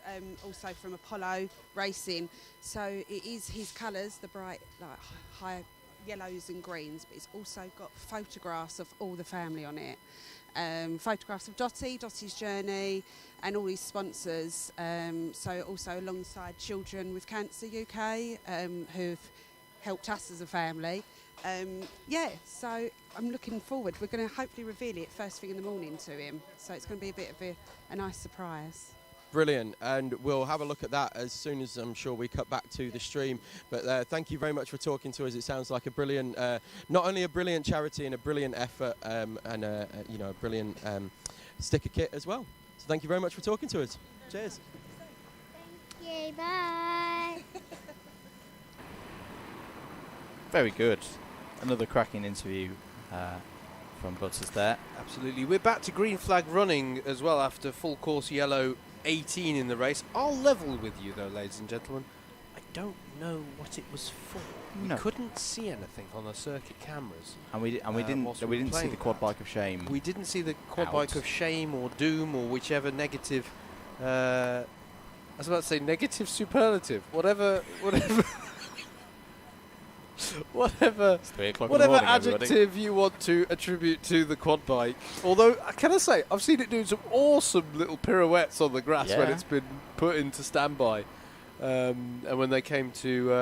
also from Apollo Racing. So it is his colours, the bright, like high yellows and greens, but it's also got photographs of all the family on it. Photographs of Dottie's journey, and all his sponsors. So also alongside Children with Cancer UK, who've helped us as a family. So I'm looking forward. We're going to hopefully reveal it first thing in the morning to him. So it's going to be a bit of a nice surprise. Brilliant, and we'll have a look at that as soon as I'm sure we cut back to the stream. But thank you very much for talking to us. It sounds like a brilliant, not only a brilliant charity and a brilliant effort, and a brilliant sticker kit as well. So thank you very much for talking to us. Cheers. Thank you. Bye. Very good. Another cracking interview from Butters there. Absolutely. We're back to green flag running as well after full course yellow 18 in the race. I'll level with you though, ladies and gentlemen. I don't know what it was for. No. We couldn't see anything on the circuit cameras. And we didn't see the quad bike of shame. We didn't see the quad bike of shame or doom or whichever negative. I was about to say negative superlative. Whatever. Whatever adjective you want to attribute to the quad bike. Although, can I say, I've seen it do some awesome little pirouettes on the grass when it's been put into standby. And when they came to...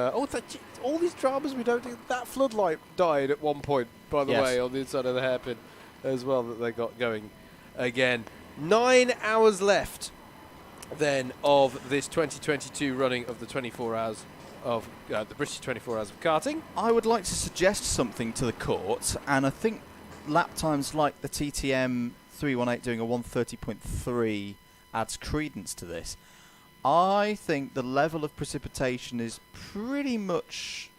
all these dramas we don't do. That floodlight died at one point, by the way, on the inside of the hairpin as well, that they got going again. 9 hours left, then, of this 2022 running of the 24 hours of the British 24 Hours of Karting. I would like to suggest something to the court, and I think lap times like the TTM 318 doing a 130.3 adds credence to this. I think the level of precipitation is pretty much...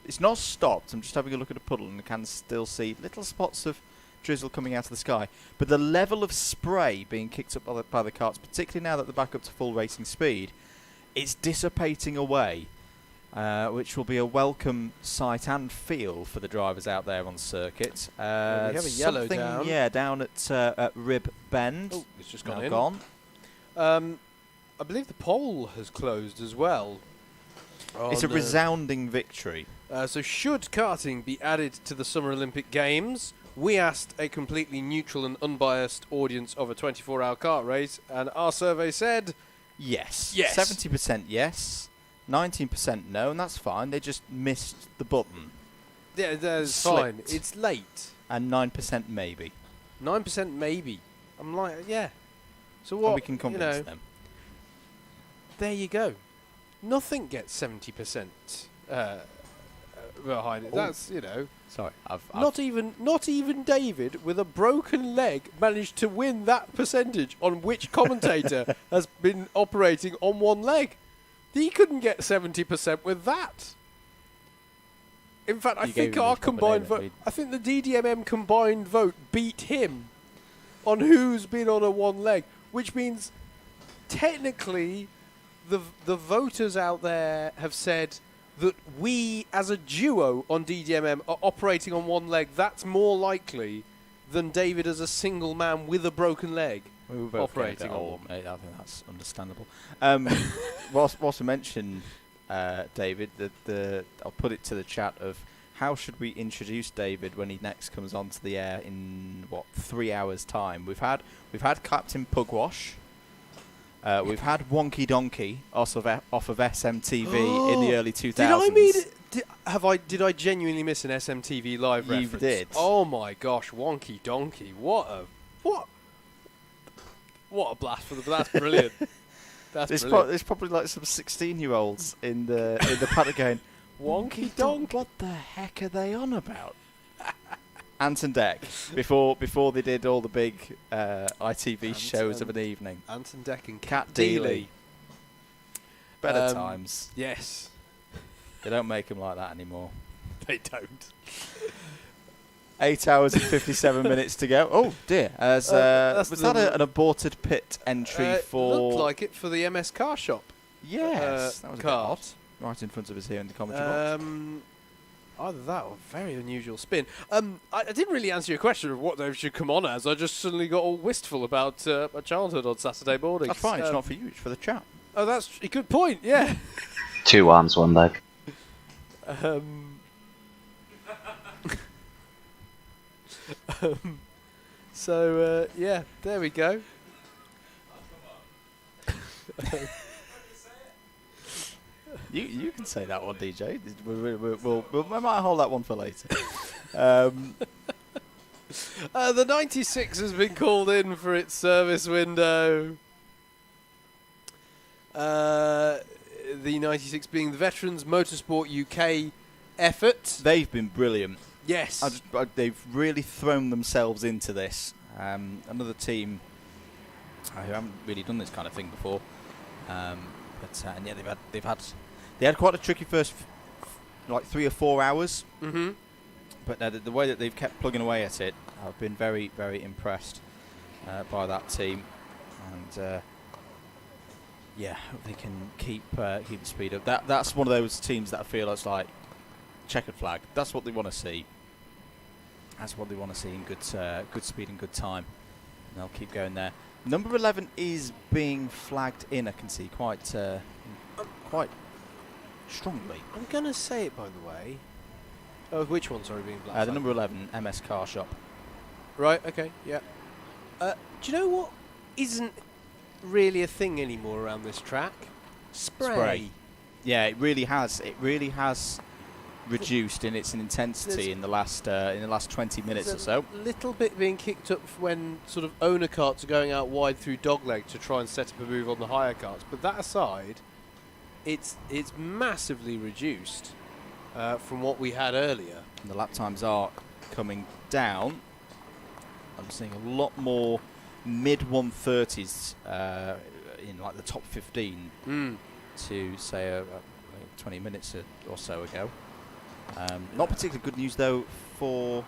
It's not stopped. I'm just having a look at a puddle and I can still see little spots of drizzle coming out of the sky. But the level of spray being kicked up by the karts, particularly now that they're back up to full racing speed, it's dissipating away, which will be a welcome sight and feel for the drivers out there on circuit. We have a yellow down. Yeah, down at Rib Bend. Oh, it's just gone in. I believe the pole has closed as well. It's a resounding victory. So should karting be added to the Summer Olympic Games? We asked a completely neutral and unbiased audience of a 24-hour kart race, and our survey said... Yes. 70% yes, 19% no, and that's fine. They just missed the button. Yeah, that's fine. It's late. And 9% maybe. 9% maybe. I'm like, yeah. So what? And we can convince them. There you go. Nothing gets 70% behind it. That's, Sorry, not even David with a broken leg managed to win that percentage on which commentator has been operating on one leg. He couldn't get 70% with that. In fact, I think our combined vote, I think the DDMM combined vote beat him on who's been on a one leg, which means technically, the voters out there have said that we, as a duo on DDMM, are operating on one leg. That's more likely than David as a single man with a broken leg operating on one. Mate, I think that's understandable. Whilst we mention David, I'll put it to the chat of how should we introduce David when he next comes onto the air in 3 hours' time? We've had Captain Pugwash. We've had Wonky Donkey off of SMTV in the early 2000s. Did I genuinely miss an SMTV live reference? You did. Oh my gosh, Wonky Donkey! What a blast for the! That's brilliant. That's brilliant. There's probably like some 16-year-olds in the paddock going, Wonky Donkey. What the heck are they on about? Anton Deck, before they did all the big ITV shows of an evening. Anton Deck and Cat Dealey. Dealey. Better times. Yes. They don't make them like that anymore. They don't. 8 hours and 57 minutes to go. Oh dear! Was that an aborted pit entry for? Looked like it for the MS Car Shop. Yes, that was a bit odd. Right in front of us here in the commentary box. Either that or a very unusual spin. I didn't really answer your question of what they should come on as. I just suddenly got all wistful about my childhood on Saturday morning. That's fine. It's not for you. It's for the chat. Oh, that's a good point. Yeah. 2 arms, 1 leg. So yeah, there we go. You can say that one, DJ. We might hold that one for later. The 96 has been called in for its service window. The 96 being the Veterans Motorsport UK effort. They've been brilliant. Yes. They've really thrown themselves into this. Another team who haven't really done this kind of thing before. And yeah, they had quite a tricky first, 3 or 4 hours. Mm-hmm. But the way that they've kept plugging away at it, I've been very, very impressed by that team. And yeah, hope they can keep the speed up. That's one of those teams that I feel it's like checkered flag. That's what they want to see. That's what they want to see in good speed and good time. And they'll keep going there. Number 11 is being flagged in. I can see quite strongly. I'm gonna say it, by the way. Oh, which one's already being flagged? The number 11 MS Car Shop. Right. Okay. Yeah. Do you know what isn't really a thing anymore around this track? Spray. Yeah, it really has. It really has reduced in its intensity in the last 20 minutes or so. A little bit being kicked up when sort of owner carts are going out wide through dogleg to try and set up a move on the higher carts. But that aside, it's massively reduced from what we had earlier. And the lap times are coming down. I'm seeing a lot more mid 130s in like the top 15 to say 20 minutes or so ago. Not particularly good news though for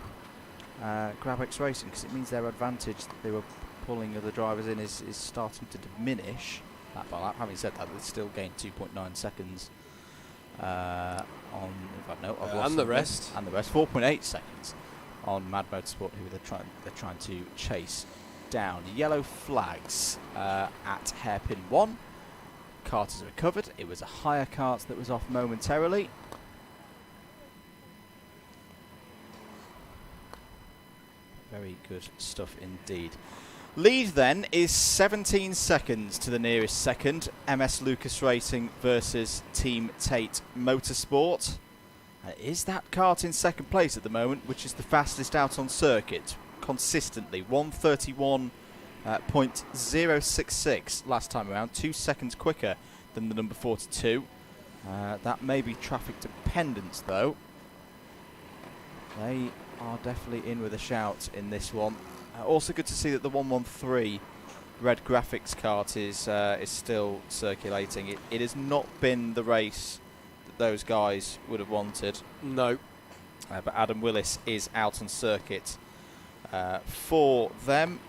GrabX Racing, because it means their advantage that they were pulling other drivers in is starting to diminish lap by lap. Having said that, they still gained 2.9 seconds on. In fact, no, I've lost and the rest. And the rest, 4.8 seconds on Mad Motorsport, who they're trying to chase down. Yellow flags at hairpin 1. Kart is recovered. It was a higher kart that was off momentarily. Very good stuff indeed. Lead then is 17 seconds to the nearest second. MS Lucas Racing versus Team Tate Motorsport. Is that kart in second place at the moment, which is the fastest out on circuit consistently? 131.066 last time around, 2 seconds quicker than the number 42. That may be traffic dependence though. They are definitely in with a shout in this one. Also good to see that the 113 red graphics kart is still circulating. It has not been the race that those guys would have wanted. No. But Adam Willis is out on circuit for them.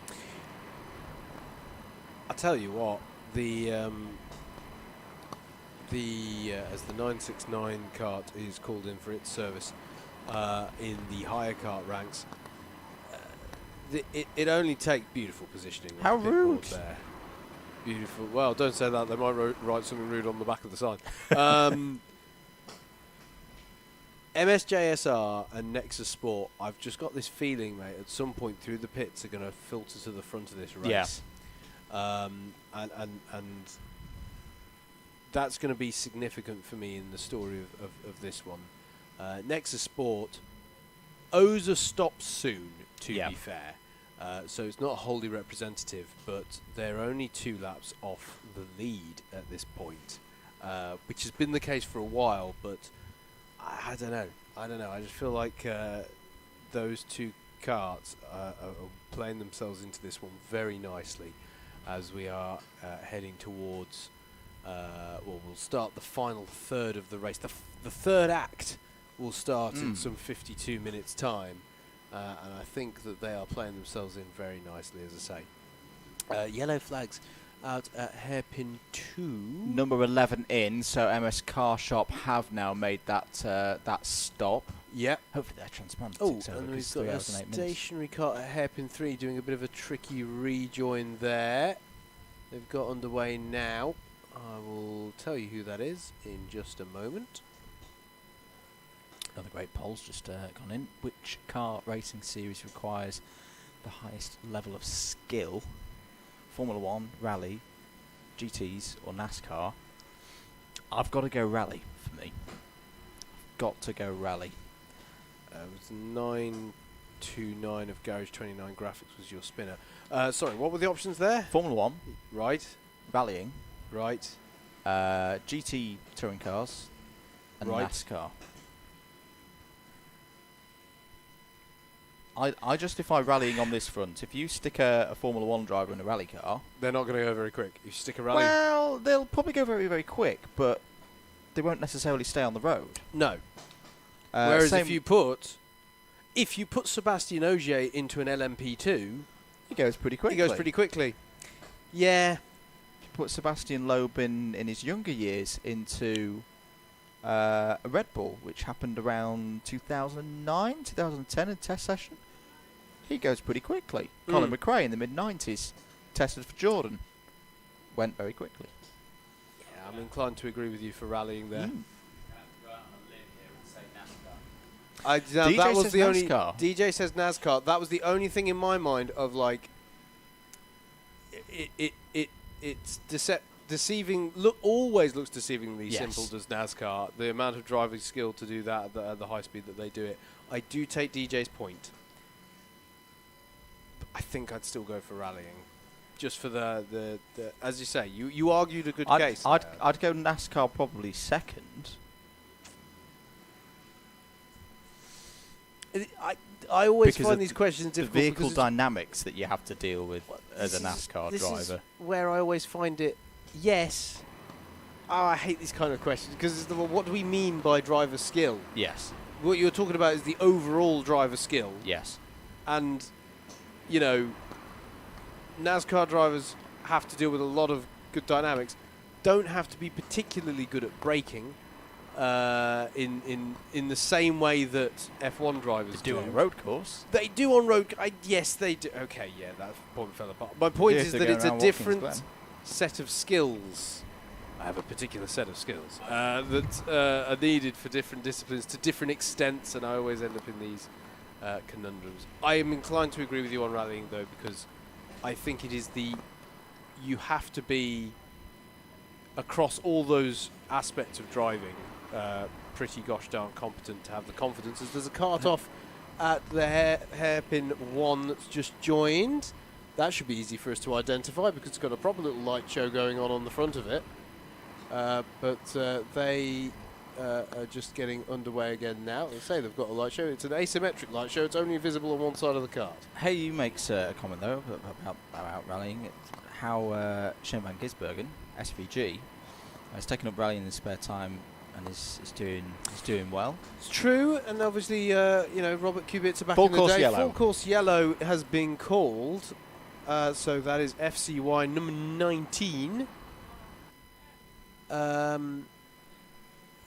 I tell you what, the as the 969 kart is called in for its service in the higher kart ranks. It only takes beautiful positioning. How rude! There. Beautiful. Well, don't say that. They might write something rude on the back of the sign. MSJSR and Nexus Sport, I've just got this feeling, mate, at some point through the pits are going to filter to the front of this race. Yeah. And that's going to be significant for me in the story of this one. Nexus Sport owes a stop soon, to be fair. So it's not wholly representative, but they're only 2 laps off the lead at this point, which has been the case for a while, but I don't know. I just feel like those 2 karts are playing themselves into this one very nicely as we are heading towards, we'll start the final third of the race. The third act will start in some 52 minutes' time, and I think that they are playing themselves in very nicely, as I say. Yellow flags out at hairpin 2. Number 11 in, so MS Car Shop have now made that stop. Yep. Hopefully they're transparent. Oh, and we've got a stationary car at hairpin 3 doing a bit of a tricky rejoin there. They've got underway now. I will tell you who that is in just a moment. Another great poll's just gone in. Which car racing series requires the highest level of skill? Formula 1, Rally, GTs or NASCAR? I've got to go Rally for me. Got to go Rally. It was 929 of Garage 29 Graphics was your spinner. Sorry, what were the options there? Formula 1. Right. Rallying. Right. GT touring cars. And right. NASCAR. I justify rallying on this front. If you stick a Formula 1 driver in a rally car... They're not going to go very quick. If you stick a rally... Well, they'll probably go very, very quick, but they won't necessarily stay on the road. No. Whereas if you put Sebastian Ogier into an LMP2... He goes pretty quickly. Yeah. If you put Sebastian Loeb in his younger years into a Red Bull, which happened around 2009, 2010 in test session, he goes pretty quickly. Colin McRae in the mid-90s tested for Jordan. Went very quickly. Yeah, I'm inclined to agree with you for rallying there. That was the only NASCAR. DJ says NASCAR. That was the only thing in my mind of like it's deceiving. Always looks deceivingly simple. Does NASCAR? The amount of driving skill to do that at the high speed that they do it. I do take DJ's point. But I think I'd still go for rallying, just for the as you say. You argued a good case. I'd go NASCAR probably second. I always because find these questions difficult. The vehicle dynamics that you have to deal with as a NASCAR this driver. Is where I always find it. Yes. Oh, I hate these kind of questions because what do we mean by driver skill? Yes. What you're talking about is the overall driver skill. Yes. And, you know, NASCAR drivers have to deal with a lot of good dynamics. Don't have to be particularly good at braking. In the same way that F1 drivers do on a road course. They do on road. Yes, they do. Okay, yeah, that point fell apart. My point is that it's a different set of skills. I have a particular set of skills that are needed for different disciplines to different extents, and I always end up in these conundrums. I am inclined to agree with you on rallying, though, because I think it is you have to be across all those aspects of driving pretty gosh darn competent to have the confidence. As there's a kart off at the hairpin 1 that's just joined. That should be easy for us to identify because it's got a proper little light show going on the front of it. But they are just getting underway again now. As I say, they've got a light show. It's an asymmetric light show. It's only visible on one side of the kart. Hey, you makes a comment though about rallying. How Shane Van Gisbergen, SVG, has taken up rallying in his spare time and is doing well. It's true, and obviously Robert Kubitzer back in the day. Yellow. Full course yellow has been called, so that is FCY number 19.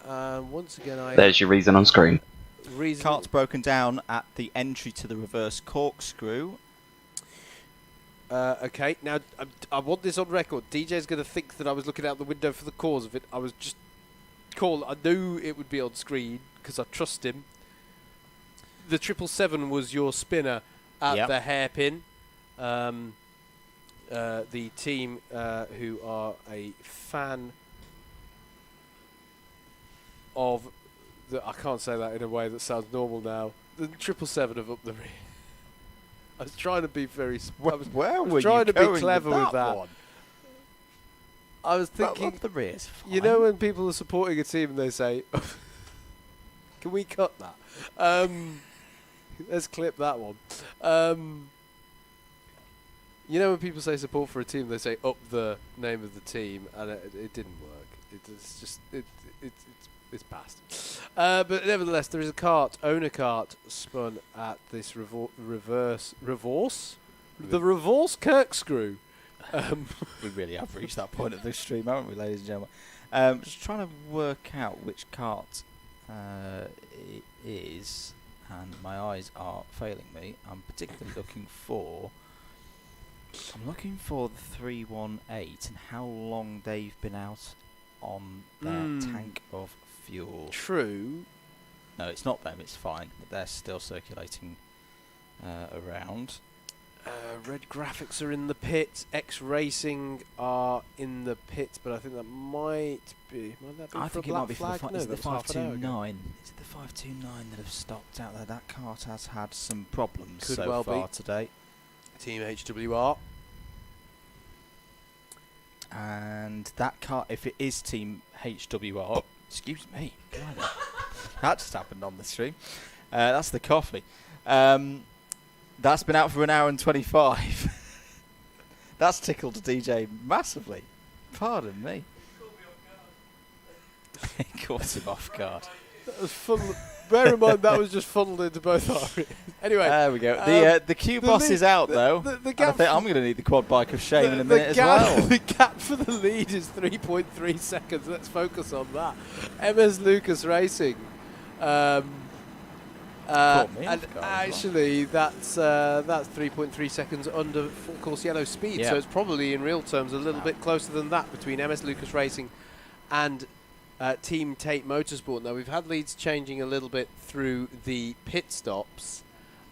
Once again, There's your reason on screen. Cart's broken down at the entry to the reverse corkscrew. Okay, now I want this on record. DJ's going to think that I was looking out the window for the cause of it. I was just I knew it would be on screen because I trust him. The 777 was your spinner at the hairpin. The team who are a fan of I can't say that in a way that sounds normal now. The 777 have up the rear. I was trying to be very. Where were you trying to be going clever with with that that. one? I was thinking. Up the rear's You know when people are supporting a team and they say, "Can we cut that?" Let's clip that one. You know when people say support for a team, they say up the name of the team, and it didn't work. It's just it's past. But nevertheless, there is a kart, owner kart, spun at this reverse corkscrew. We really have reached that point of the stream, haven't we, ladies and gentlemen? Just trying to work out which kart it is, and my eyes are failing me. I'm particularly looking for the 318 and how long they've been out on their tank of fuel. True. No, it's not them, it's fine. They're still circulating around. Red Graphics are in the pit. X Racing are in the pit, but I think that might be. Might that be I for think a it black might be flag? for No, is it the that's half an hour ago. 529? Is it the 529 that have stopped out there? That kart has had some problems Could so well far be. today. Team HWR. And that car, if it is Team HWR, excuse me, that just happened on the stream. That's the coffee. That's been out for an hour and 25. That's tickled DJ massively. Pardon me. Caught him off guard. That was fun. Bear in mind that was just funneled into both our ears. Anyway, there we go. The Q boss is out though. The gap. I think I'm going to need the quad bike of shame in a minute as well. The gap for the lead is 3.3 seconds. Let's focus on that. MS Lucas Racing. And actually, that's 3.3 seconds under full course yellow speed. Yeah. So it's probably in real terms a little bit closer than that between MS Lucas Racing and Team Tate Motorsport. Now, we've had leads changing a little bit through the pit stops.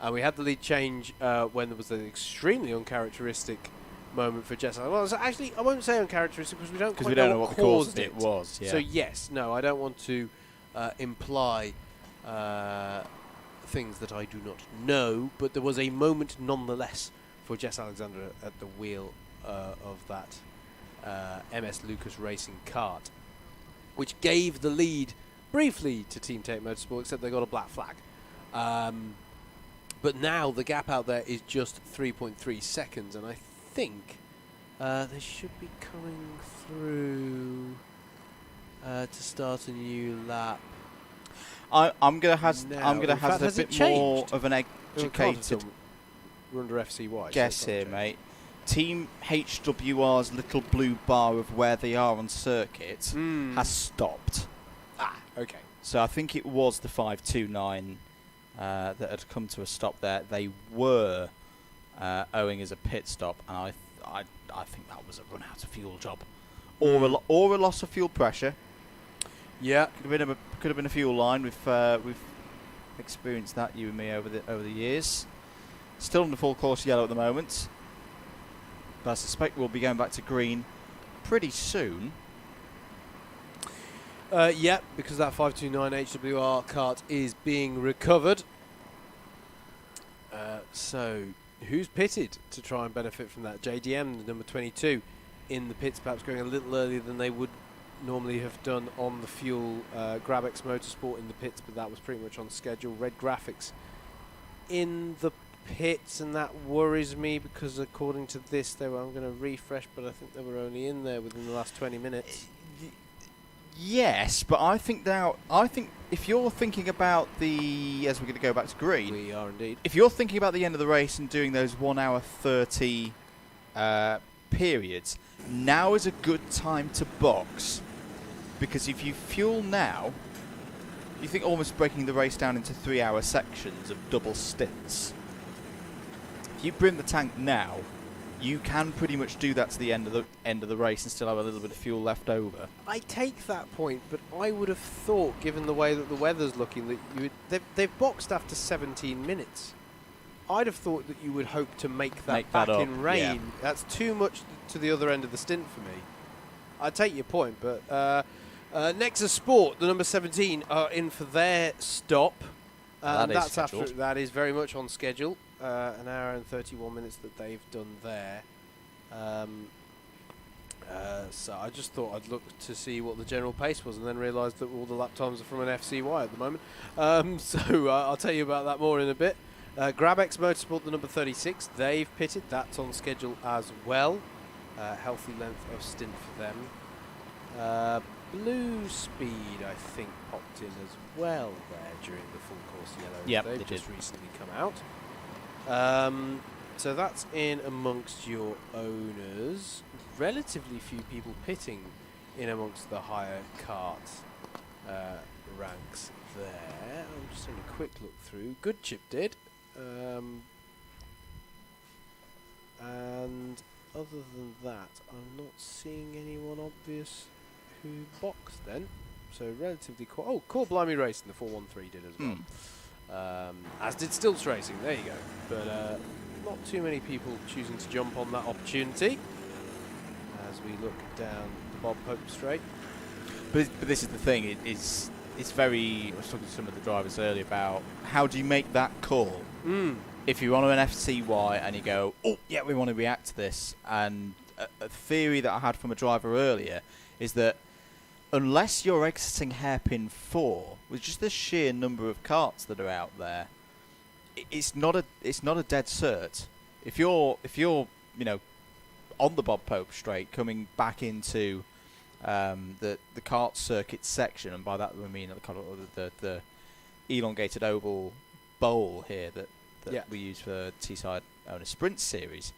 And we had the lead change when there was an extremely uncharacteristic moment for Jess. Well, so actually, I won't say uncharacteristic because we don't quite know what caused it. Was. Yeah. So, yes, no, I don't want to imply things that I do not know, but there was a moment nonetheless for Jess Alexander at the wheel of that MS Lucas Racing kart, which gave the lead briefly to Team Tate Motorsport, except they got a black flag. But now the gap out there is just 3.3 seconds, and I think they should be coming through to start a new lap. I'm gonna hazard a bit more of an educated We're under FCY. guess so here, mate. Team HWR's little blue bar of where they are on circuit has stopped. Okay. So I think it was the 529 that had come to a stop there. They were owing as a pit stop, and I think that was a run out of fuel job, or a loss of fuel pressure. Yeah, could have been a fuel line. We've experienced that, you and me, over the years. Still in the full course yellow at the moment, but I suspect we'll be going back to green pretty soon. Yeah, because that 529 HWR kart is being recovered. So, who's pitted to try and benefit from that? JDM, the number 22, in the pits, perhaps going a little earlier than they would normally have done on the fuel. Grabex Motorsport in the pits, but that was pretty much on schedule. Red Graphics in the pits, and that worries me because according to this, I'm going to refresh, but I think they were only in there within the last 20 minutes. Yes, but I think if you're thinking about as we're going to go back to green, we are indeed. If you're thinking about the end of the race and doing those 1 hour 30 periods, now is a good time to box, because if you fuel now, you think almost breaking the race down into 3-hour sections of double stints. If you brim the tank now, you can pretty much do that to the end of the race and still have a little bit of fuel left over. I take that point, but I would have thought, given the way that the weather's looking, that they've boxed after 17 minutes. I'd have thought that you would hope to make that back in rain. Yeah. That's too much to the other end of the stint for me. I take your point, but Nexus Sport, the number 17, are in for their stop. That's after that is very much on schedule. An hour and 31 minutes that they've done there. So I just thought I'd look to see what the general pace was, and then realised that all the lap times are from an FCY at the moment. So I'll tell you about that more in a bit. Grabex Motorsport, the number 36, they've pitted. That's on schedule as well. Healthy length of stint for them. Blue Speed, I think, popped in as well there during the full course yellow. Yep, They've they just did. recently come out. So that's in amongst your owners. Relatively few people pitting in amongst the higher kart ranks there. I'm just having a quick look through. Good Chip did. And other than that, I'm not seeing anyone obvious who boxed then. So relatively quiet. Oh, Core Blimey Racing, the 413 did as well. As did Stilts Racing, there you go. But not too many people choosing to jump on that opportunity as we look down the Bob Pope Straight. But this is the thing, it's very, I was talking to some of the drivers earlier about how do you make that call? If you're on an FCY and you go, oh yeah, we want to react to this, and a theory that I had from a driver earlier is that unless you're exiting hairpin 4, with just the sheer number of karts that are out there, it's not a dead cert. If you're on the Bob Pope Straight coming back into the kart circuit section, and by that we mean the elongated oval bowl here that we use for Teesside Owner Sprint Series.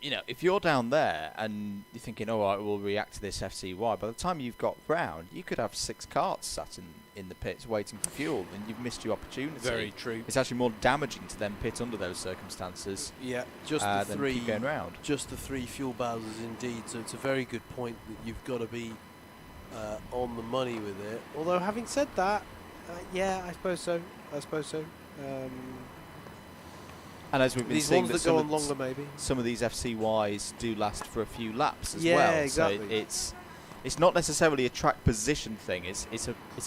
If you're down there and you're thinking, all right, we'll react to this FCY, by the time you've got round, you could have 6 karts sat in the pits waiting for fuel, and you've missed your opportunity. Very true. It's actually more damaging to them pit under those circumstances. Yeah, just the than 3 keep going round. Just the 3 fuel bowsers indeed. So it's a very good point that you've got to be on the money with it. Although having said that, yeah, I suppose so. And as we've been these seeing, ones that go on longer, maybe some of these FCYs do last for a few laps as yeah, well. Exactly. So it's not necessarily a track position thing. It's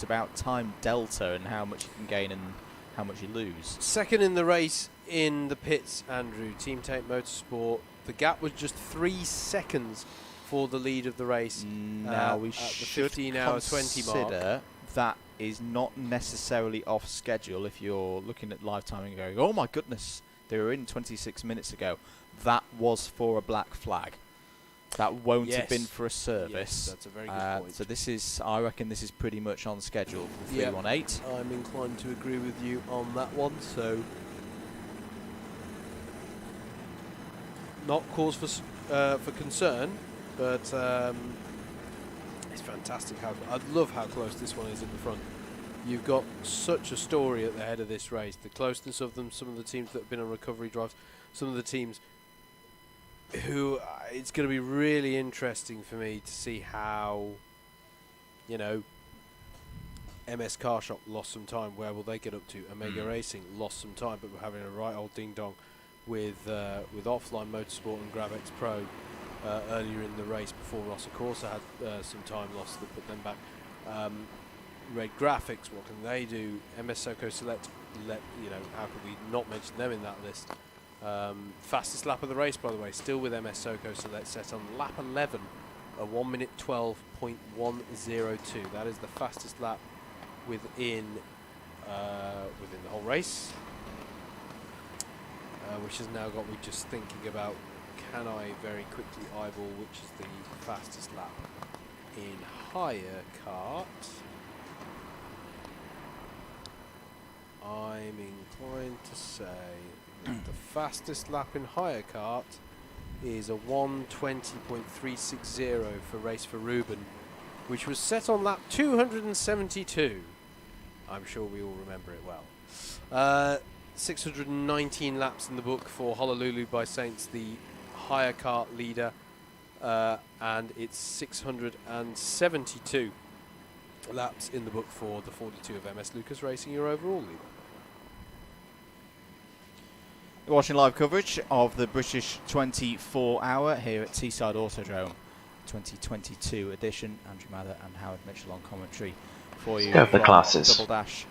about time delta and how much you can gain and how much you lose. Second in the race in the pits, Andrew. Team Tate Motorsport. The gap was just 3 seconds for the lead of the race. Now we at the should 15-hour 20 mark. consider that is not necessarily off schedule. If you're looking at live timing and going, oh my goodness, they were in 26 minutes ago. That was for a black flag. That won't have been for a service. Yes, that's a very good point. So I reckon this is pretty much on schedule for the 318. I'm inclined to agree with you on that one. So not cause for concern, but it's fantastic. I love how close this one is at the front. You've got such a story at the head of this race. The closeness of them, some of the teams that have been on recovery drives, some of the teams who it's going to be really interesting for me to see how, MS Car Shop lost some time. Where will they get up to? Omega Racing lost some time, but we're having a right old ding dong with Offline Motorsport and Gravex Pro earlier in the race before Rossa Corsa had some time lost that put them back. Red Graphics, what can they do? MS Soco Select, how could we not mention them in that list? Fastest lap of the race, by the way, still with MS Soco Select, set on lap 11, a 1 minute 12.102. That is the fastest lap within the whole race, which has now got me just thinking about, can I very quickly eyeball which is the fastest lap in higher kart? I'm inclined to say that the fastest lap in higher kart is a 1:20.360 for Race for Ruben which was set on lap 272. I'm sure we all remember it well. 619 laps in the book for Honolulu by Saints, the hire kart leader, and it's 672 laps in the book for the 42 of MS Lucas Racing, your overall leader. You're watching live coverage of the British 24-hour here at Teesside Autodrome 2022 edition. Andrew Mather and Howard Mitchell on commentary for you. Go for the classes. Double Dash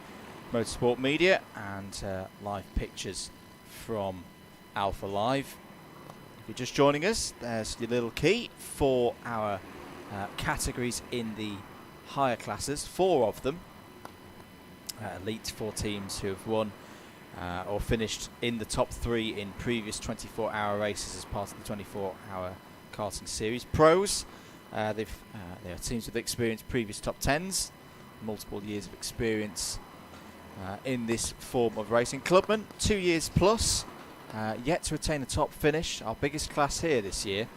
Motorsport Media, and live pictures from Alpha Live. If you're just joining us, there's your little key for our categories in the higher classes, 4 of them. Elite 4 teams who have won or finished in the top 3 in previous 24-hour races as part of the 24-hour karting series. Pros, they are teams with experienced previous top 10s, multiple years of experience in this form of racing. Clubmen, 2 years plus, yet to attain a top finish. Our biggest class here this year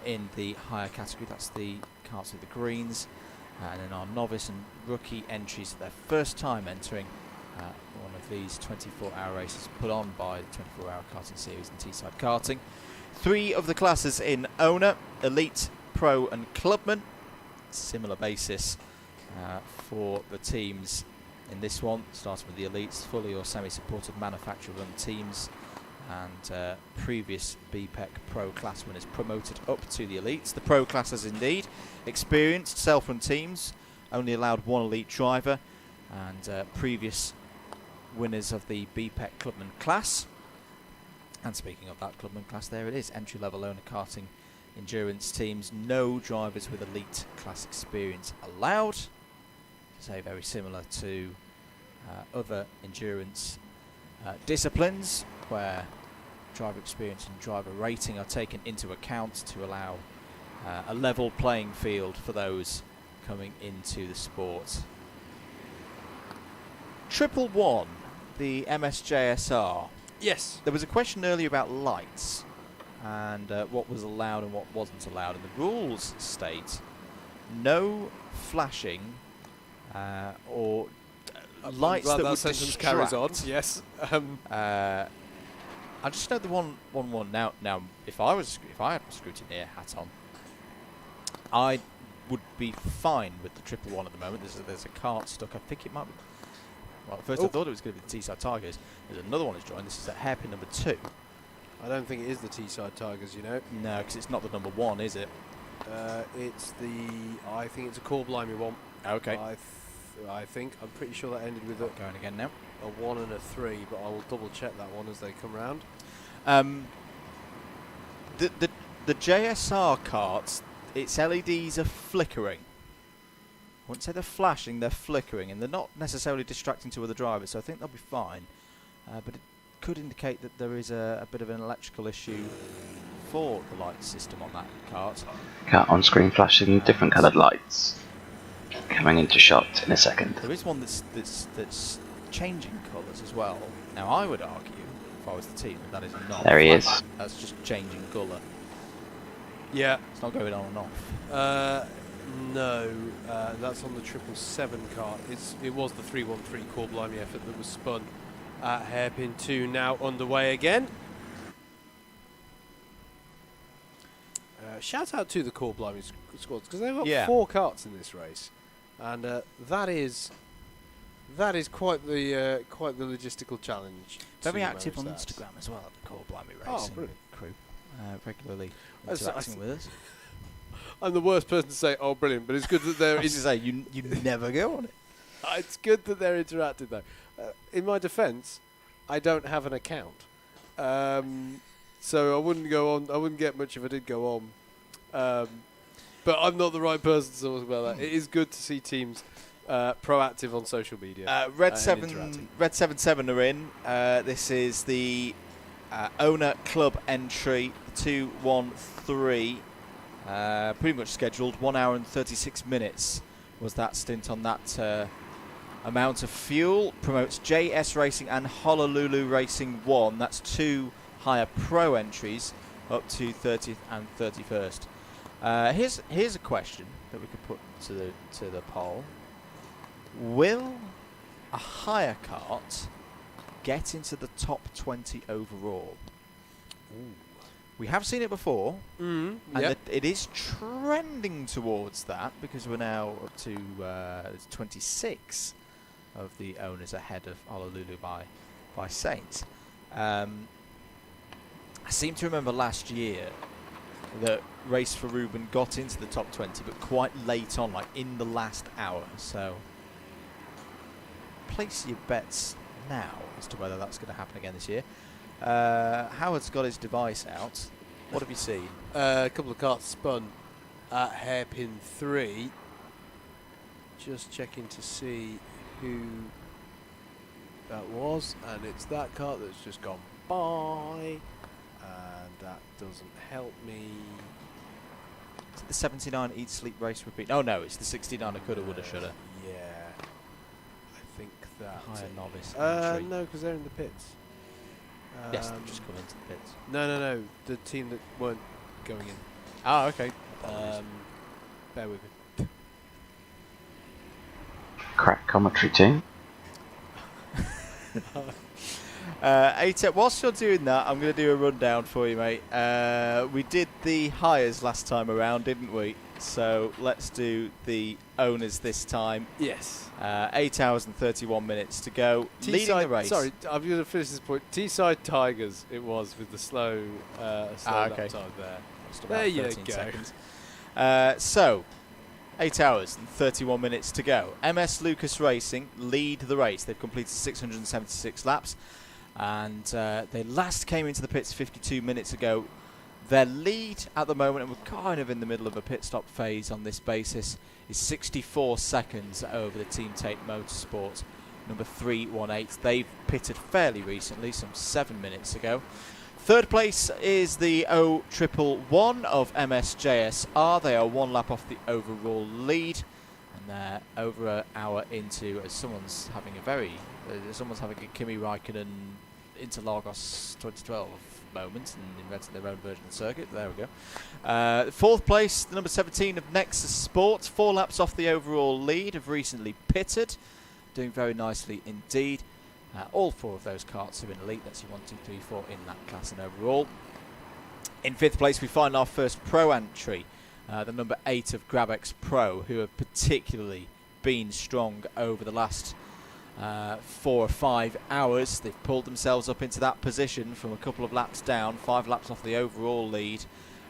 in the higher category, that's the karts with the greens. And then our novice and rookie entries, their first time entering one of these 24-hour races put on by the 24-hour karting series in Teesside Karting. 3 of the classes in owner, elite, pro and clubman. Similar basis for the teams in this one, starting with the elites, fully or semi-supported manufacturer-run teams, and previous BPEC Pro class winners promoted up to the elites. The Pro classes indeed experienced self-run teams, only allowed 1 elite driver, and previous winners of the BPEC Clubman class. And speaking of that Clubman class, there it is, entry-level owner karting endurance teams, no drivers with elite class experience allowed. Say very similar to other endurance disciplines, where driver experience and driver rating are taken into account to allow a level playing field for those coming into the sport. 111, the MSJSR. Yes. There was a question earlier about lights and what was allowed and what wasn't allowed, and the rules state no flashing or lights that would sentence distract. carries on. Yes. I just know the 111 now. Now, if I had my scrutineer hat on, I would be fine with the 111 at the moment. There's a kart stuck. I think it might be. Well, at first I thought it was going to be the Teesside Tigers. There's another one has joined. This is at hairpin number 2. I don't think it is the Teesside Tigers, you know. No, because it's not the number 1, is it? It's the. I think it's a Core Blimey one. Okay. I think. I'm pretty sure that ended with going again now. A 1 and a 3, but I will double check that one as they come round. The JSR karts, its LEDs are flickering. I wouldn't say they're flashing, they're flickering, and they're not necessarily distracting to other drivers, so I think they'll be fine. But it could indicate that there is a bit of an electrical issue for the light system on that kart. Cat on screen flashing different coloured lights coming into shot in a second. There is one that's changing colours as well. Now I would argue, if I was the team, that is not. There he is. That's just changing colour. Yeah. It's not going on and off. No, that's on the 777 kart. It was the 313 Core Blimey effort that was spun at hairpin 2, now underway again. Shout out to the Core Blimey squads, because they've got 4 karts in this race, and that is quite the logistical challenge. Very active on Instagram as well, the Core Blimey Racing crew, regularly interacting with us. I'm the worst person to say, "Oh, brilliant!" But it's good that they're. I was to say you never go on it. It's good that they're interactive, though. In my defence, I don't have an account, so I wouldn't go on. I wouldn't get much if I did go on. But I'm not the right person to talk about that. It is good to see teams proactive on social media. Red 77 are in. This is the owner club entry 213. Pretty much scheduled. 1 hour and 36 minutes was that stint on that amount of fuel. Promotes JS Racing and Honolulu Racing 1. That's 2 higher pro entries up to 30th and 31st Here's a question that we could put to the poll. Will a hire kart get into the top 20 overall? Ooh. We have seen it before, and it is trending towards that because we're now up to 26 of the owners ahead of Honolulu by Saints. I seem to remember last year that Race for Ruben got into the top 20, but quite late on, like in the last hour. So place your bets now as to whether that's going to happen again this year. Howard's got his device out. What have you seen? A couple of karts spun at hairpin 3. Just checking to see who that was, and it's that kart that's just gone by, and that doesn't help me. Is it the 79 Eat Sleep Race repeat? Oh no, it's the 69 I coulda, woulda, shoulda. Yeah, I think that. Higher novice. No, because they're in the pits. Yes, they've just come into the pits. No. The team that weren't going in. Ah, okay. Bear with me. Crack commentary team. Atep, whilst you're doing that, I'm going to do a rundown for you, mate. We did the hires last time around, didn't we? So let's do the owners this time. Yes. 8 hours and 31 minutes to go. Leading the race. Sorry, I'm going to finish this point. Teesside Tigers it was with the slow lap time there. There you go. Seconds. So, 8 hours and 31 minutes to go. MS Lucas Racing lead the race. They've completed 676 laps. And they last came into the pits 52 minutes ago. Their lead at the moment, and we're kind of in the middle of a pit stop phase on this basis, is 64 seconds over the Team Tate Motorsport, number 318. They've pitted fairly recently, some 7 minutes ago. Third place is the 0111 of MSJSR. They are 1 lap off the overall lead, and they're over an hour into, as someone's having a Kimi Raikkonen Interlagos 2012 moment and invented their own version of the circuit. There we go. Fourth place, the number 17 of Nexus Sports, 4 laps off the overall lead, have recently pitted, doing very nicely indeed. All 4 of those karts are in elite. That's your 1, 2, 3, 4 in that class and overall. In 5th place, we find our first pro entry, the number 8 of Grabex Pro, who have particularly been strong over the last 4 or 5 hours. They've pulled themselves up into that position from a couple of laps down, 5 laps off the overall lead,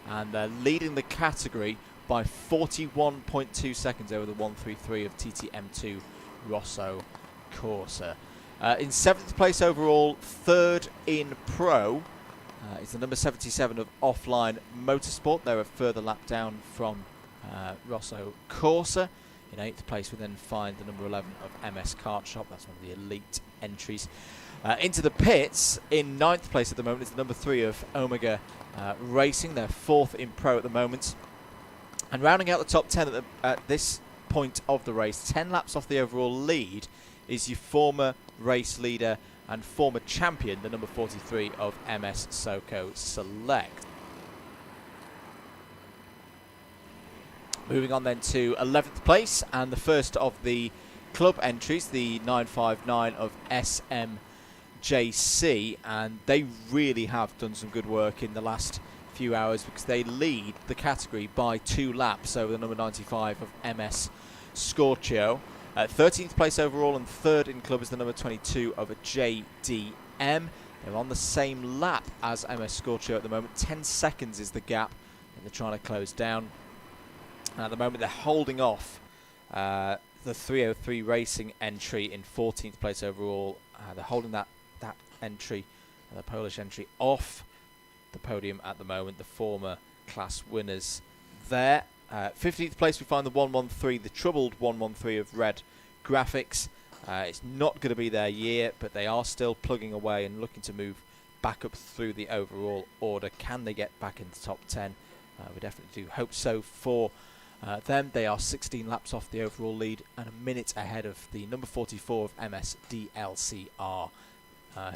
and they're leading the category by 41.2 seconds over the 133 of TTM2 Rosso Corsa. In 7th place overall, 3rd in Pro, is the number 77 of Offline Motorsport. They're a further lap down from Rosso Corsa. In 8th place, we then find the number 11 of MS Kart Shop. That's one of the elite entries. Into the pits, in 9th place at the moment, is the number 3 of Omega Racing. They're 4th in Pro at the moment. And rounding out the top 10 at this point of the race, 10 laps off the overall lead, is your former race leader and former champion, the number 43 of MS Soco Select. Moving on then to 11th place, and the first of the club entries, the 959 of SMJC, and they really have done some good work in the last few hours because they lead the category by 2 laps over the number 95 of MS Scorchio. 13th place overall and 3rd in club is the number 22 of a JDM. They're on the same lap as MS Scorchio at the moment. 10 seconds is the gap that they're trying to close down. And at the moment they're holding off the 303 Racing entry in 14th place overall. They're holding that entry, the Polish entry, off the podium at the moment. The former class winners there. 15th place we find the 113, the troubled 113 of Red Graphics. It's not going to be their year, but they are still plugging away and looking to move back up through the overall order. Can they get back in the top 10? We definitely do hope so for them. They are 16 laps off the overall lead and a minute ahead of the number 44 of MS DLCR,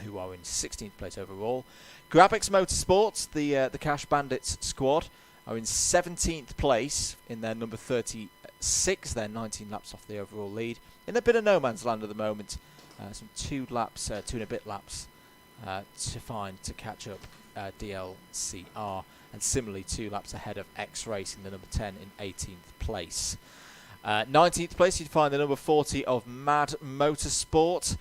who are in 16th place overall. Graphics Motorsports, the Cash Bandits squad, are in 17th place in their number 36. They're 19 laps off the overall lead. In a bit of no man's land at the moment. Some 2 and a bit laps to catch up DLCR. And similarly 2 laps ahead of X Racing, the number 10 in 18th place. 19th place, you'd find the number 40 of Mad Motorsport.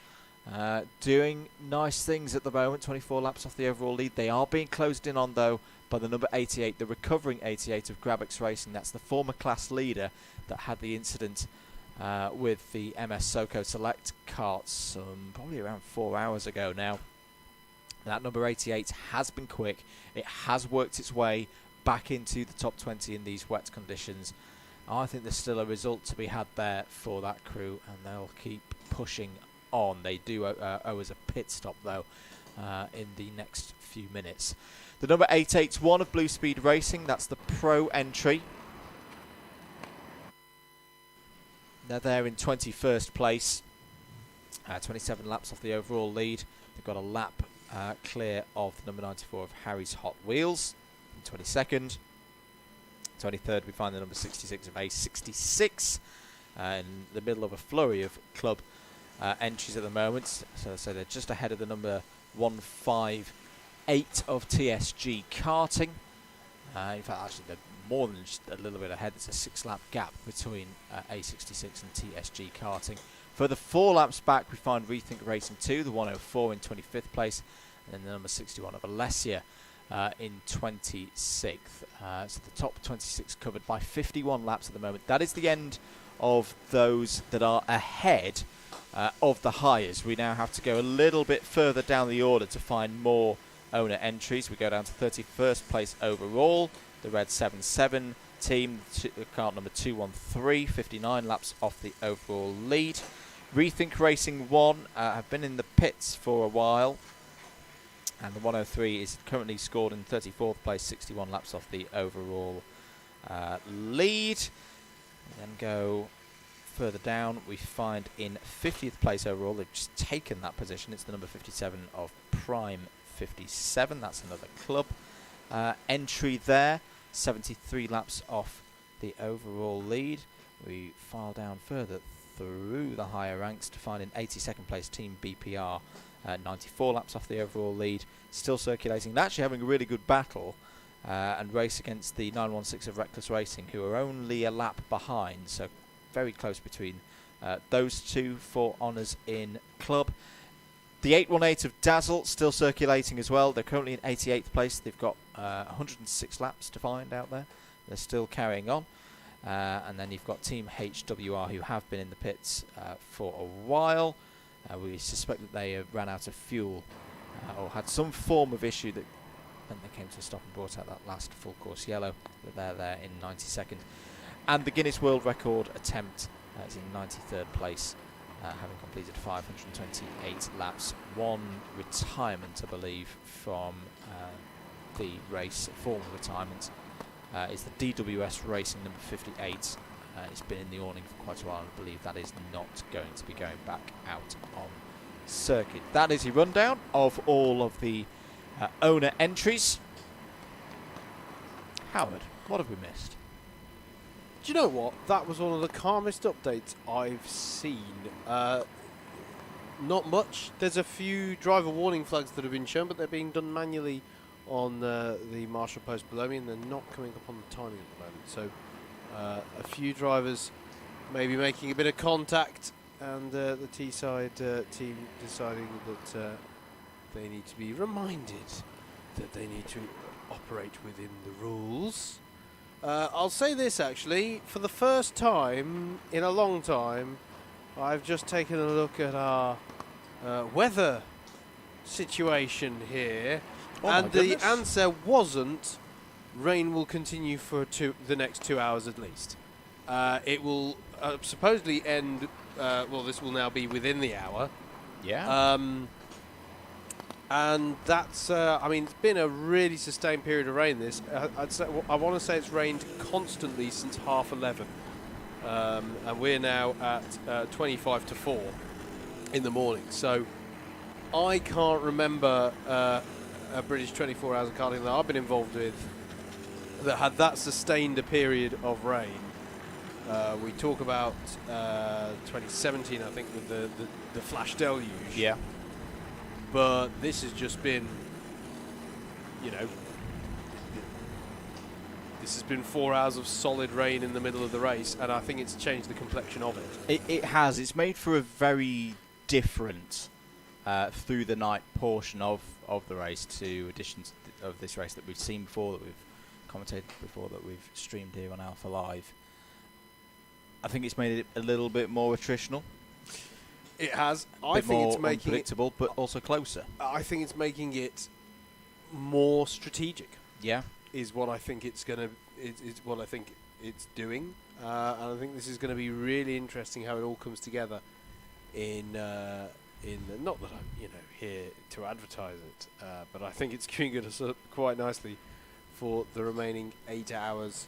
Doing nice things at the moment, 24 laps off the overall lead. They are being closed in on, though, by the number 88, the recovering 88 of Grabix Racing. That's the former class leader that had the incident with the MS Soco Select carts probably around 4 hours ago now. That number 88 has been quick. It has worked its way back into the top 20 in these wet conditions. I think there's still a result to be had there for that crew, and they'll keep pushing on. They do owe us a pit stop, though, in the next few minutes. The number 881 of Blue Speed Racing, that's the pro entry. They're there in 21st place, 27 laps off the overall lead. They've got a lap clear of the number 94 of Harry's Hot Wheels in 22nd. 23rd, we find the number 66 of A66 in the middle of a flurry of club entries at the moment. So they're just ahead of the number 158 of TSG Karting. In fact, actually, they're more than just a little bit ahead. There's a 6-lap gap between A66 and TSG Karting. Further 4 laps back, we find Rethink Racing 2, the 104 in 25th place, and then the number 61 of Alessia in 26th. So the top 26 covered by 51 laps at the moment. That is the end of those that are ahead of the hires. We now have to go a little bit further down the order to find more owner entries. We go down to 31st place overall. The Red 77 team, cart number 213, 59 laps off the overall lead. Rethink Racing 1 have been in the pits for a while, and the 103 is currently scored in 34th place, 61 laps off the overall lead. We then go further down, we find in 50th place overall, they've just taken that position. It's the number 57 of Prime 57. That's another club entry there. 73 laps off the overall lead. We file down further through the higher ranks to find in 82nd place Team BPR, 94 laps off the overall lead, still circulating. They're actually having a really good battle and race against the 916 of Reckless Racing, who are only a lap behind, so very close between those two for honours in club. The 818 of Dazzle still circulating as well. They're currently in 88th place. They've got 106 laps to find out there. They're still carrying on. And then you've got Team HWR, who have been in the pits for a while. We suspect that they ran out of fuel or had some form of issue that when they came to a stop and brought out that last full course yellow. They're there in 92nd. And the Guinness World Record attempt is in 93rd place, having completed 528 laps. One retirement, I believe, from the race, formal retirement, is the DWS Racing number 58. It's been in the awning for quite a while, and I believe that is not going to be going back out on circuit. That is a rundown of all of the owner entries. Howard, what have we missed? Do you know what? That was one of the calmest updates I've seen. Not much. There's a few driver warning flags that have been shown, but they're being done manually on the marshal post below me, and they're not coming up on the timing at the moment. So a few drivers maybe making a bit of contact, and the Teesside team deciding that they need to be reminded that they need to operate within the rules. I'll say this actually, for the first time in a long time, I've just taken a look at our weather situation here, and the answer wasn't rain will continue for the next 2 hours at least. It will supposedly end, well, this will now be within the hour. Yeah. And that's, I mean, it's been a really sustained period of rain, this. I want to say it's rained constantly since 11:30. And we're now at 25 to 4 in the morning. So I can't remember a British 24 hours of karting that I've been involved with that had that sustained a period of rain. We talk about 2017, I think, with the flash deluge. Yeah. But this has just been, this has been 4 hours of solid rain in the middle of the race, and I think it's changed the complexion of it. It has. It's made for a very different through the night portion of the race to editions of this race that we've seen before, that we've commentated before, that we've streamed here on Alpha Live. I think it's made it a little bit more attritional. It has. I think it's making unpredictable, but also closer. I think it's making it more strategic. Yeah, is what I think it's gonna. It's what I think it's doing, and I think this is going to be really interesting how it all comes together. In not that I'm here to advertise it, but I think it's queuing us up quite nicely for the remaining 8 hours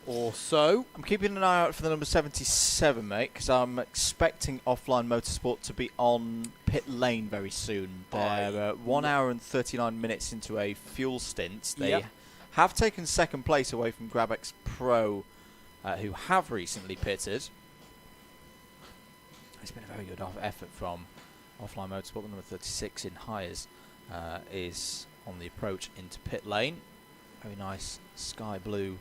or so. I'm keeping an eye out for the number 77, mate, because I'm expecting Offline Motorsport to be on pit lane very soon. They're 1 hour and 39 minutes into a fuel stint. They have taken second place away from GrabX Pro, who have recently pitted. It's been a very good effort from Offline Motorsport. The number 36 in Hires is on the approach into pit lane. Very nice sky blue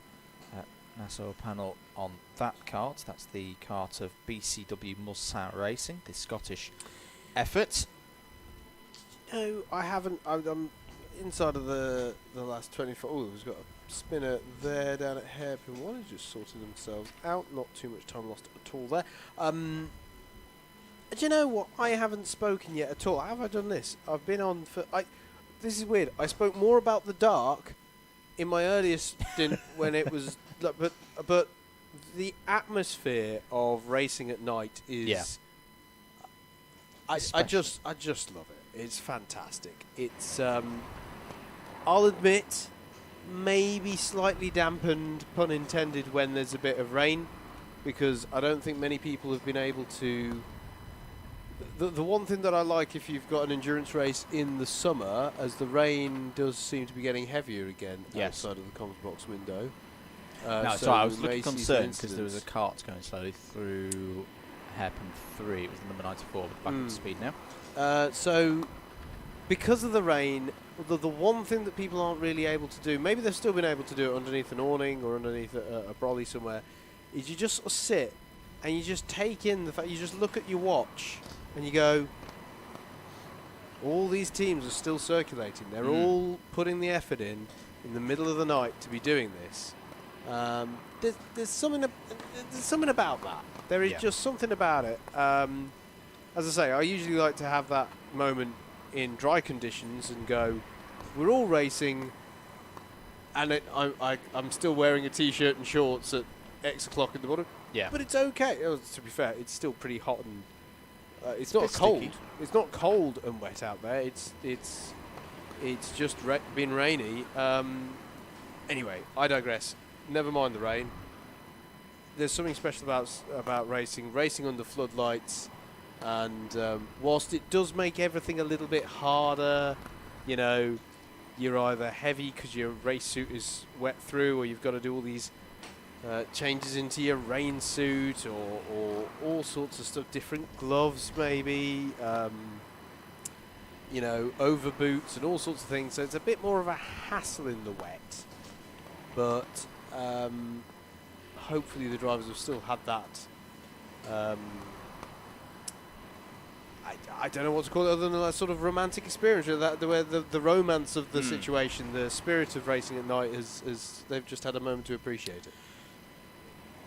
Nassau panel on that kart. That's the kart of BCW Mulsanne Racing, the Scottish effort. No, I haven't. I'm inside of the last 24. Oh, we've got a spinner there down at Hairpin 1 who just sorted themselves out. Not too much time lost at all there. Do you know what? I haven't spoken yet at all. Have I done this? I've been on for... this is weird. I spoke more about the dark in my earliest stint when it was... But the atmosphere of racing at night is... Yeah. I just love it. It's fantastic. It's... I'll admit, maybe slightly dampened, pun intended, when there's a bit of rain, because I don't think many people have been able to... The one thing that I like if you've got an endurance race in the summer, as the rain does seem to be getting heavier again outside of the comms box window. No, sorry, I was looking concerned because there was a kart going slowly through Hairpin 3. It was the number 94, but back up to speed now. So, because of the rain, the one thing that people aren't really able to do, maybe they've still been able to do it underneath an awning or underneath a brolly somewhere, is you just sort of sit and you just take in the fact, you just look at your watch and you go, all these teams are still circulating. They're all putting the effort in the middle of the night to be doing this. There's something about that. There is just something about it. As I say, I usually like to have that moment in dry conditions and go, we're all racing, and I'm still wearing a t-shirt and shorts at X o'clock in the morning. Yeah. But it's okay. To be fair, it's still pretty hot and it's not cold. Sticky. It's not cold and wet out there. It's just been rainy. Anyway, I digress. Never mind the rain. There's something special about racing under floodlights, and whilst it does make everything a little bit harder, you're either heavy because your race suit is wet through, or you've got to do all these changes into your rain suit, or all sorts of stuff, different gloves maybe, over boots and all sorts of things. So it's a bit more of a hassle in the wet, but hopefully the drivers have still had that. I don't know what to call it other than that sort of romantic experience, where the romance of the situation, the spirit of racing at night, is they've just had a moment to appreciate it.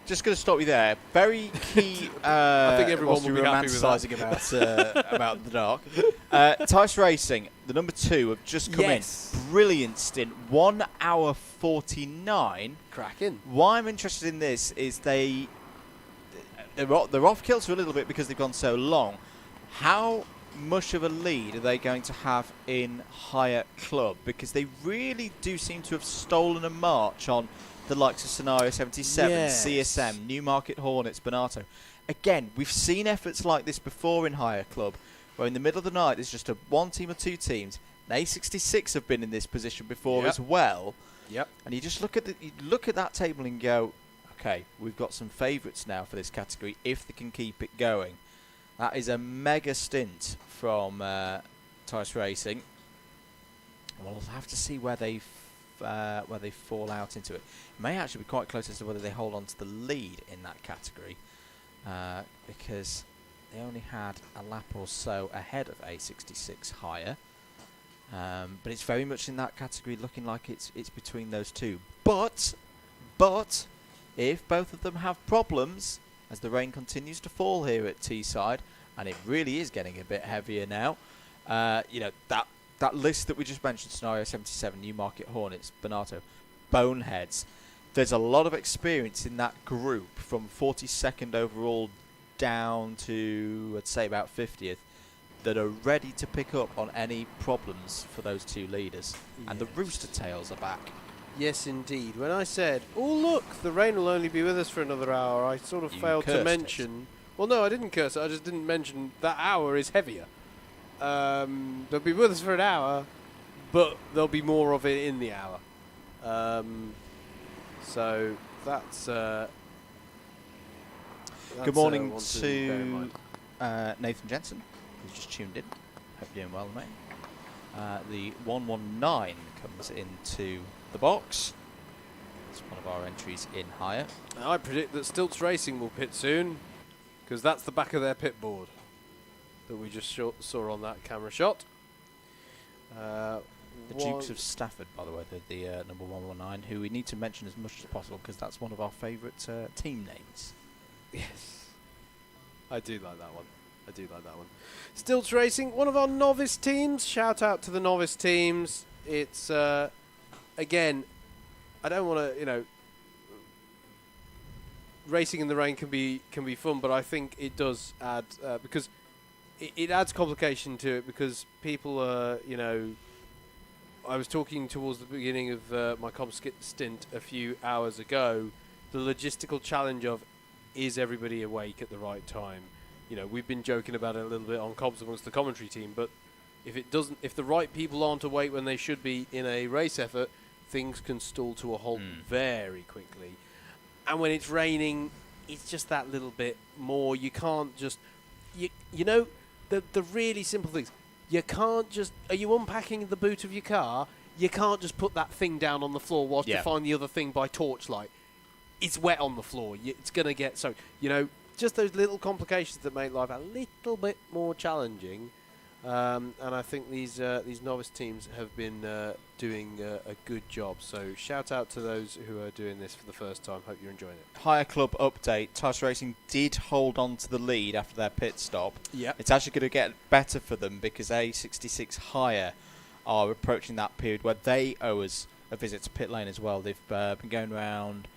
Just going to stop you there. Very key. I think everyone will be happy with that. about the dark. Tice Racing, the number 2, have just come in. Brilliant stint. 1 hour 49. Cracking. Why I'm interested in this is they're off kilter a little bit because they've gone so long. How much of a lead are they going to have in Higher Club? Because they really do seem to have stolen a march on the likes of Scenario 77, CSM, Newmarket Hornets, Bonato. Again, we've seen efforts like this before in Higher Club, where in the middle of the night there's just one team or two teams. And A66 have been in this position before as well. Yep. And you just look at that table and go, okay, we've got some favourites now for this category if they can keep it going. That is a mega stint from Tice Racing. We'll have to see where they fall out into it. It may actually be quite close as to whether they hold on to the lead in that category, because they only had a lap or so ahead of A66 higher. But it's very much in that category, looking like it's between those two. But if both of them have problems, as the rain continues to fall here at Teesside, and it really is getting a bit heavier now, that list that we just mentioned, Scenario 77, Newmarket Hornets, Bonato, Boneheads, there's a lot of experience in that group from 42nd overall down to, I'd say, about 50th, that are ready to pick up on any problems for those two leaders. Yes. And the Rooster Tails are back. Yes, indeed. When I said, oh, look, the rain will only be with us for another hour, I sort of failed to mention... Well, no, I didn't curse it. I just didn't mention that hour is heavier. They'll be with us for an hour, but there'll be more of it in the hour. So that's good morning to Nathan Jensen, who's just tuned in. Hope you're doing well, mate. The 119 comes into the box. It's one of our entries in higher. I predict that Stilts Racing will pit soon, because that's the back of their pit board that we just saw on that camera shot. The Dukes of Stafford, by the way, the number 119, who we need to mention as much as possible because that's one of our favourite team names. Yes. I do like that one. Stilts Racing, one of our novice teams. Shout out to the novice teams. It's, again, I don't want to, racing in the rain can be fun, but I think it does add, because it adds complication to it, because people are, I was talking towards the beginning of my comp stint a few hours ago, the logistical challenge of, is everybody awake at the right time? We've been joking about it a little bit on comps amongst the commentary team, but if the right people aren't awake when they should be in a race effort, things can stall to a halt very quickly. And when it's raining, it's just that little bit more. You can't just, the really simple things. You can't just, are you unpacking the boot of your car? You can't just put that thing down on the floor whilst you find the other thing by torchlight. It's wet on the floor. It's going to get soaked. Just those little complications that make life a little bit more challenging. And I think these novice teams have been doing a good job. So shout out to those who are doing this for the first time. Hope you're enjoying it. Higher Club update. Tice Racing did hold on to the lead after their pit stop. Yep. It's actually going to get better for them because A66 Higher are approaching that period where they owe us a visit to pit lane as well. They've been going around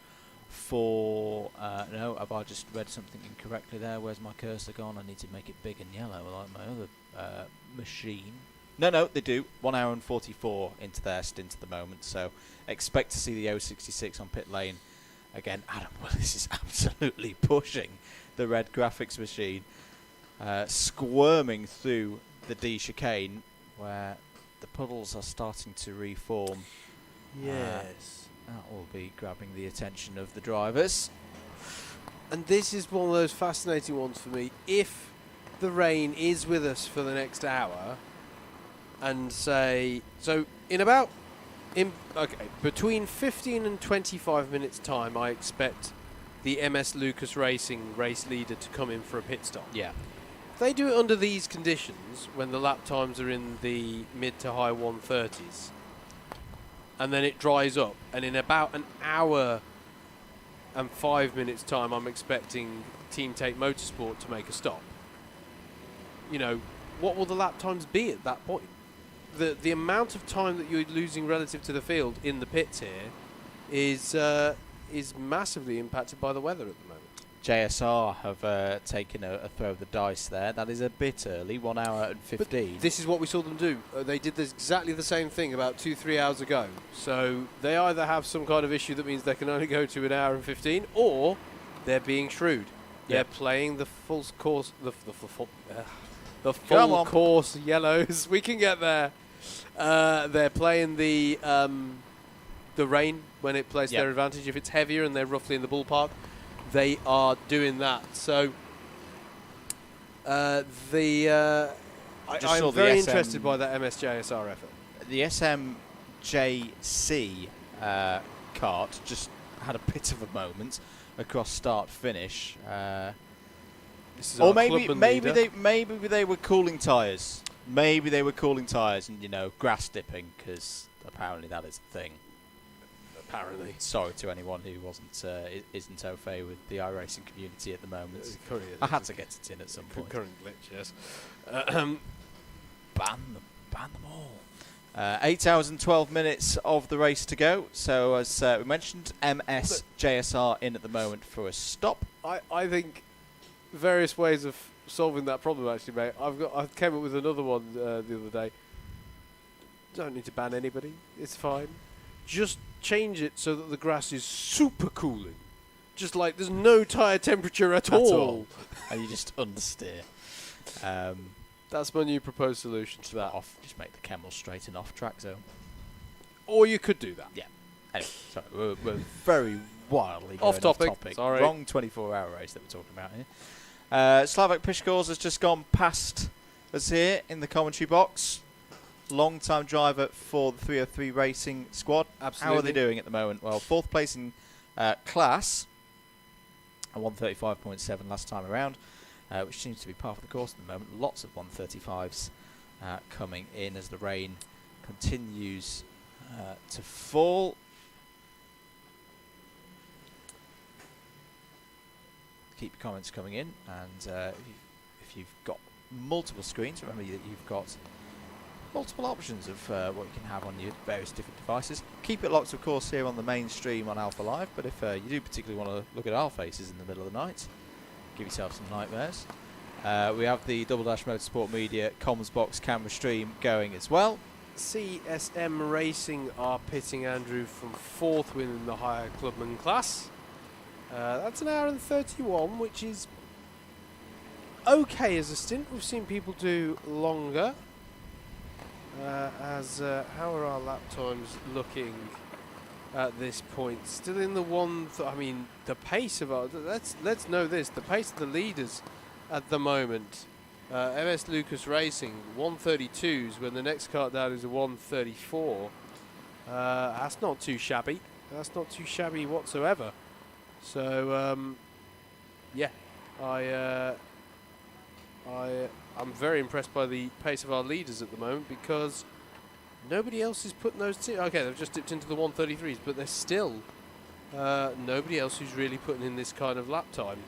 for... no, have I just read something incorrectly there? Where's my cursor gone? I need to make it big and yellow like my other machine. No, they do. 1 hour and 44 into their stint at the moment, so expect to see the 066 on pit lane again. Adam Willis is absolutely pushing the red graphics machine, squirming through the D chicane where the puddles are starting to reform. Yes. That will be grabbing the attention of the drivers. And this is one of those fascinating ones for me. If the rain is with us for the next hour, and say, so between 15 and 25 minutes time, I expect the MS Lucas Racing race leader to come in for a pit stop. Yeah. If they do it under these conditions, when the lap times are in the mid to high 130s, and then it dries up, and in about an hour and 5 minutes time, I'm expecting Team Tate Motorsport to make a stop. What will the lap times be at that point? The amount of time that you're losing relative to the field in the pits here is massively impacted by the weather at the moment. JSR have taken a throw of the dice there. That is a bit early, 1 hour and 15. But this is what we saw them do. They did exactly the same thing about 2-3 hours ago. So they either have some kind of issue that means they can only go to 1 hour and 15, or they're being shrewd. They're playing the full course, the full course yellows. We can get there. They're playing the the rain when it plays to their advantage. If it's heavier and they're roughly in the ballpark, they are doing that. So I'm very interested by that MSJSR effort. The SMJC kart just had a bit of a moment across start finish. Or maybe they were cooling tyres. Maybe they were cooling tyres and grass dipping, because apparently that is a thing. Apparently. Sorry to anyone who isn't au fait with the iRacing community at the moment. I had to get it in at some point. Concurrent glitch, yes. Ban them all. 8 hours and 12 minutes of the race to go. So as we mentioned, MSJSR in at the moment for a stop. I think various ways of solving that problem, actually, mate. I came up with another one the other day. Don't need to ban anybody. It's fine. Just change it so that the grass is super cooling. Just like there's no tyre temperature at all. And you just understeer. That's my new proposed solution to that. Just make the Kemmel straight and off track zone. Or you could do that. Yeah. Anyway, sorry, we're very wildly going off topic. Sorry. Wrong 24-hour race that we're talking about here. Slavak Pishkors has just gone past us here in the commentary box. Long-time driver for the 303 Racing squad. Absolutely. How are they doing at the moment? Well, 4th place in class, a 135.7 last time around, which seems to be par for the course at the moment. Lots of 135s coming in as the rain continues to fall. Keep your comments coming in, and if you've got multiple screens, remember that you've got multiple options of what you can have on your various different devices. Keep it locked, of course, here on the main stream on Alpha Live, but if you do particularly want to look at our faces in the middle of the night, give yourself some nightmares. We have the Double Dash Motorsport Media comms box camera stream going as well. CSM Racing are pitting Andrew from 4th, winning the higher clubman class. That's an hour and 31, which is okay as a stint. We've seen people do longer. How are our lap times looking at this point? Still in the the pace of our... Let's know this. The pace of the leaders at the moment. MS Lucas Racing, 132s, when the next kart down is a 134. That's not too shabby. That's not too shabby whatsoever. So, I'm very impressed by the pace of our leaders at the moment, because nobody else is putting those... Okay, they've just dipped into the 133s, but there's still nobody else who's really putting in this kind of lap time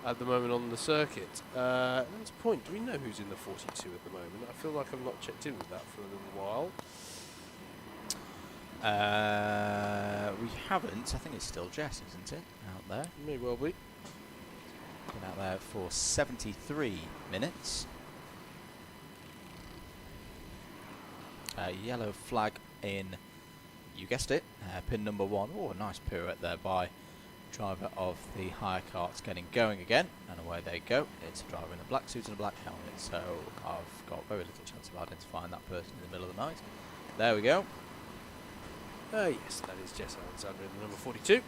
at the moment on the circuit. That's a point. Do we know who's in the 42 at the moment? I feel like I've not checked in with that for a little while. We haven't. I think it's still Jess, isn't it, out there? May well be. Been out there for 73 minutes. Yellow flag in, you guessed it, pin number 1. Oh, a nice pirouette there by driver of the higher karts, getting going again, and away they go. It's a driver in a black suit and a black helmet, so I've got very little chance of identifying that person in the middle of the night. There we go. Yes, that is Jess Alexander in the number 42.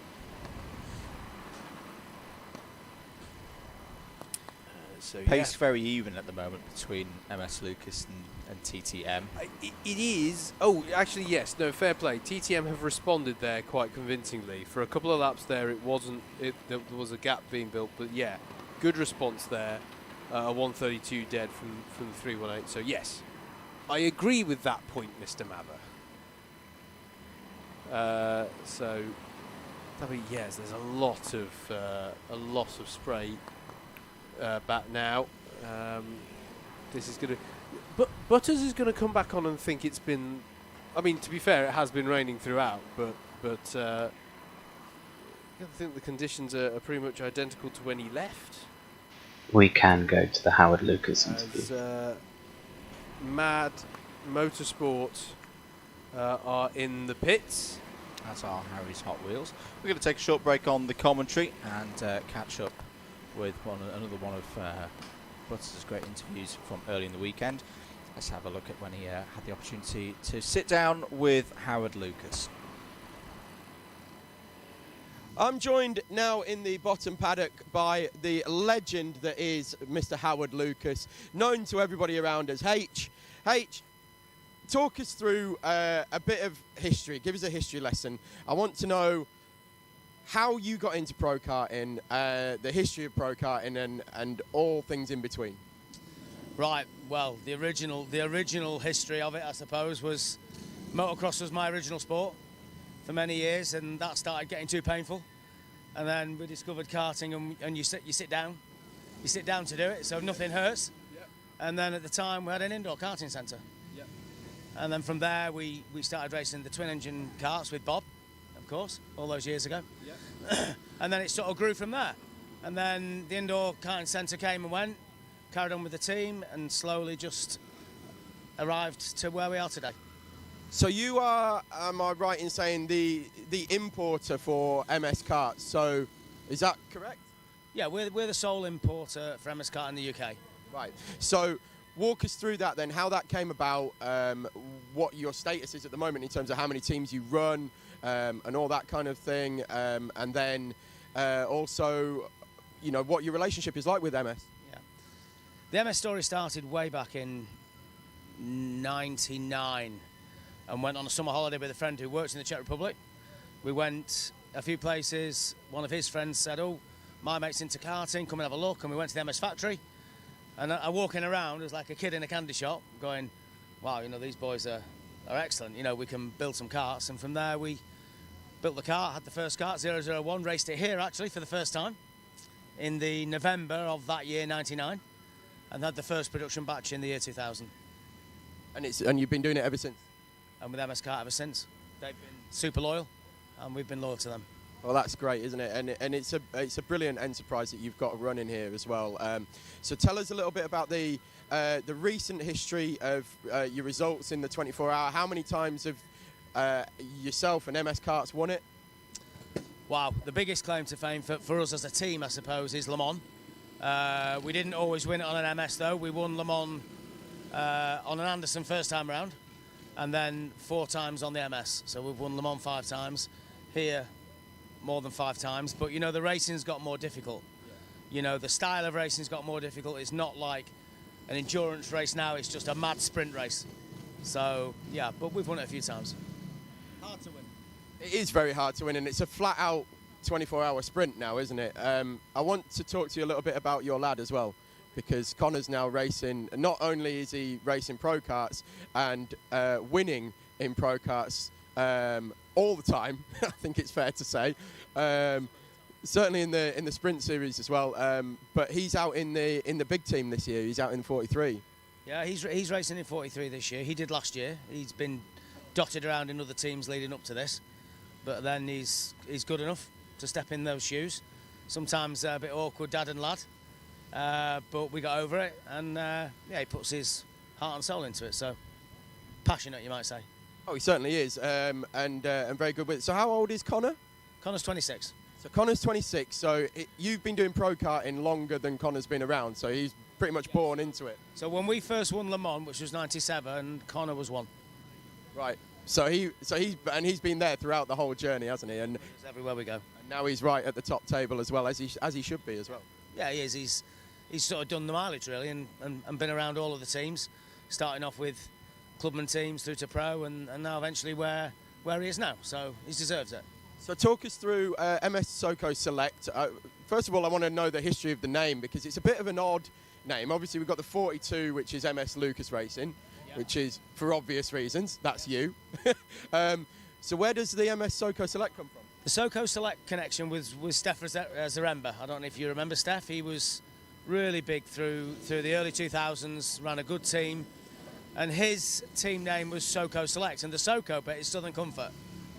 Pace very even at the moment between MS Lucas and TTM. It is. Oh, actually, yes. No, fair play. TTM have responded there quite convincingly. For a couple of laps there, there was a gap being built, but yeah, good response there. A 132 dead from the 318. So yes, I agree with that point, Mr. Mather. So, yes, there's a lot of spray back now. This is going to... But Butters is going to come back on and think it's been... I mean, to be fair, it has been raining throughout, but I think the conditions are pretty much identical to when he left. We can go to the Howard Lucas interview. As Mad Motorsport are in the pits. That's our Harry's Hot Wheels. We're going to take a short break on the commentary and catch up with another one of Butters' great interviews from early in the weekend. Let's have a look at when he had the opportunity to sit down with Howard Lucas. I'm joined now in the bottom paddock by the legend that is Mr. Howard Lucas, known to everybody around us. H, talk us through a bit of history. Give us a history lesson. I want to know how you got into pro karting, the history of pro karting, and all things in between. Right. Well, the original history of it, I suppose, was motocross was my original sport for many years, and that started getting too painful. And then we discovered karting, and you sit down to do it, so nothing hurts. Yep. And then at the time we had an indoor karting centre. Yep. And then from there we started racing the twin engine karts with Bob, of course, all those years ago. Yep. And then it sort of grew from there. And then the indoor karting centre came and went, carried on with the team, and slowly just arrived to where we are today. So you are, am I right in saying, the importer for MS Karts? So is that correct? Yeah, we're the sole importer for MS Kart in the UK. Right. So walk us through that then, how that came about, what your status is at the moment in terms of how many teams you run, and all that kind of thing, and then also, you know, what your relationship is like with MS. Yeah. The MS story started way back in '99. And went on a summer holiday with a friend who works in the Czech Republic. We went a few places. One of his friends said, "Oh, my mate's into karting, come and have a look." And we went to the MS factory. And I walking around as like a kid in a candy shop going, wow, you know, these boys are excellent. You know, we can build some karts. And from there we built the kart, had the first kart, 001, raced it here actually for the first time in the November of that year, 99. And had the first production batch in the year 2000. And you've been doing it ever since? And with MS Kart ever since. They've been super loyal, and we've been loyal to them. Well, that's great, isn't it? And it's a brilliant enterprise that you've got running here as well. So tell us a little bit about the recent history of your results in the 24-hour. How many times have yourself and MS Karts won it? Wow, the biggest claim to fame for us as a team, I suppose, is Le Mans. We didn't always win it on an MS, though. We won Le Mans on an Anderson first time round. And then 4 times on the MS. So we've won Le Mans 5 times, here more than 5 times. But, you know, the racing's got more difficult. Yeah. You know, the style of racing's got more difficult. It's not like an endurance race now, it's just a mad sprint race. So, yeah, but we've won it a few times. Hard to win. It is very hard to win, and it's a flat-out 24-hour sprint now, isn't it? I want to talk to you a little bit about your lad as well, because Connor's now racing. Not only is he racing pro karts and winning in pro karts all the time, I think it's fair to say. Certainly in the sprint series as well. But he's out in the big team this year. He's out in 43. Yeah, he's racing in 43 this year. He did last year. He's been dotted around in other teams leading up to this, but then he's good enough to step in those shoes. Sometimes a bit awkward, dad and lad. But we got over it, and yeah, he puts his heart and soul into it. So passionate, you might say. Oh, he certainly is, and very good with it. So how old is Connor? Connor's 26. So Connor's 26. So you've been doing pro karting longer than Connor's been around. So he's pretty much born into it. So when we first won Le Mans, which was '97, Connor was 1. Right. So he's been there throughout the whole journey, hasn't he? And everywhere we go. And now he's right at the top table as well, as he should be as well. Yeah, he is. He's sort of done the mileage really, and been around all of the teams, starting off with clubman teams through to pro, and now eventually where he is now. So he deserves it. So talk us through MS Soco Select. First of all, I want to know the history of the name, because it's a bit of an odd name. Obviously, we've got the 42, which is MS Lucas Racing, which is for obvious reasons. That's you. So where does the MS Soco Select come from? The Soco Select connection was Steph Zaremba. I don't know if you remember Steph. He was really big through the early 2000s, ran a good team, and his team name was Soco Select, and the Soco bit is Southern Comfort.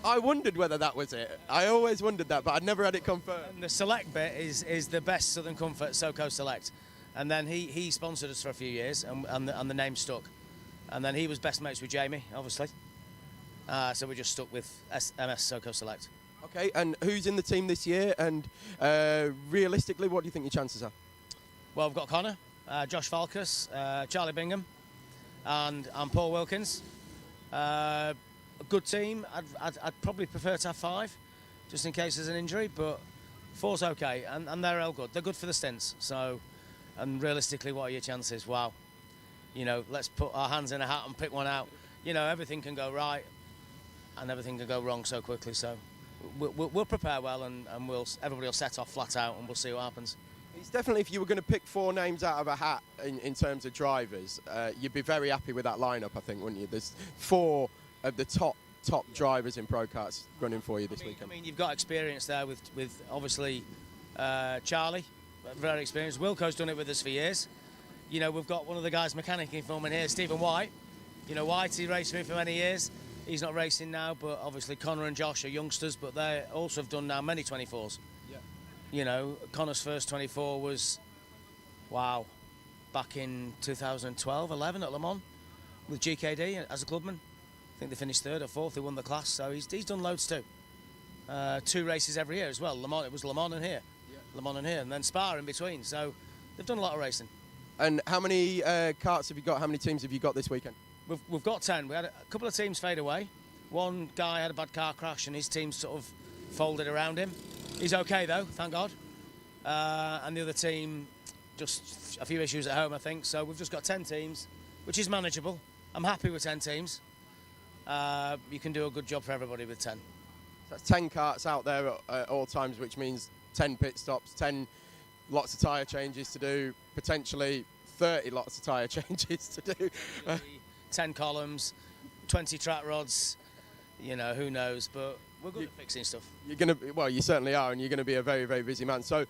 I wondered whether that was it. I always wondered that, but I'd never had it confirmed. And the Select bit is the best Southern Comfort, Soco Select. And then he sponsored us for a few years, and the name stuck. And then he was best mates with Jamie, obviously. So we just stuck with MS Soco Select. Okay, and who's in the team this year? And realistically, what do you think your chances are? Well, we've got Connor, Josh Falkus, Charlie Bingham, and Paul Wilkins. A good team. I'd probably prefer to have 5, just in case there's an injury. But 4's okay, and they're all good. They're good for the stints. So, and realistically, what are your chances? Wow. You know, let's put our hands in a hat and pick one out. You know, everything can go right and everything can go wrong so quickly. So we'll prepare well, and everybody will set off flat out, and we'll see what happens. It's definitely, if you were going to pick 4 names out of a hat in terms of drivers, you'd be very happy with that lineup, I think, wouldn't you? There's 4 of the top drivers in pro karts running for you this weekend. I mean, you've got experience there with obviously Charlie, very experienced. Wilco's done it with us for years. You know, we've got one of the guys mechanicking for me here, Stephen White. You know, White, he raced for me for many years. He's not racing now, but obviously Connor and Josh are youngsters, but they also have done now many 24s. Yeah. You know, Connor's first 24 was, wow, back in 2012, 11 at Le Mans with GKD as a clubman. I think they finished 3rd or 4th. They won the class, so he's done loads too. 2 races every year as well. Le Mans, it was Le Mans and here, Le Mans and here, and then Spa in between. So they've done a lot of racing. And how many karts have you got? How many teams have you got this weekend? We've got 10. We had a couple of teams fade away. One guy had a bad car crash and his team sort of folded around him. He's okay though, thank God. And the other team, just a few issues at home, I think. So we've just got 10 teams, which is manageable. I'm happy with 10 teams. You can do a good job for everybody with 10. That's 10 karts out there at all times, which means 10 pit stops, 10 lots of tyre changes to do, potentially 30 lots of tyre changes to do. 10 columns, 20 track rods, you know, who knows, but we're good at fixing stuff. Well, you certainly are, and you're going to be a very, very busy man. So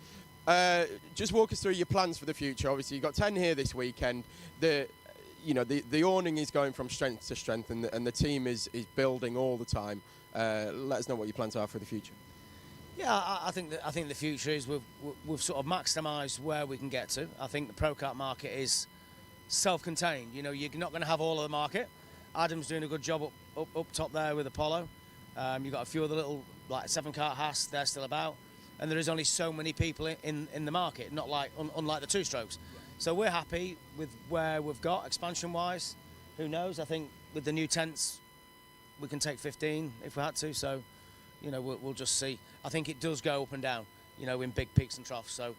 just walk us through your plans for the future. Obviously, you've got 10 here this weekend. The awning is going from strength to strength, and the team is building all the time. Let us know what your plans are for the future. Yeah, I think the future is we've sort of maximised where we can get to. I think the pro kart market is self-contained. You know, you're not going to have all of the market. Adam's doing a good job up top there with Apollo. You've got a few of the little, like 7-kart Haas, they're still about. And there is only so many people in the market, not like unlike the 2-strokes. So we're happy with where we've got expansion-wise. Who knows? I think with the new tents, we can take 15 if we had to. So, you know, we'll just see. I think it does go up and down, you know, in big peaks and troughs. So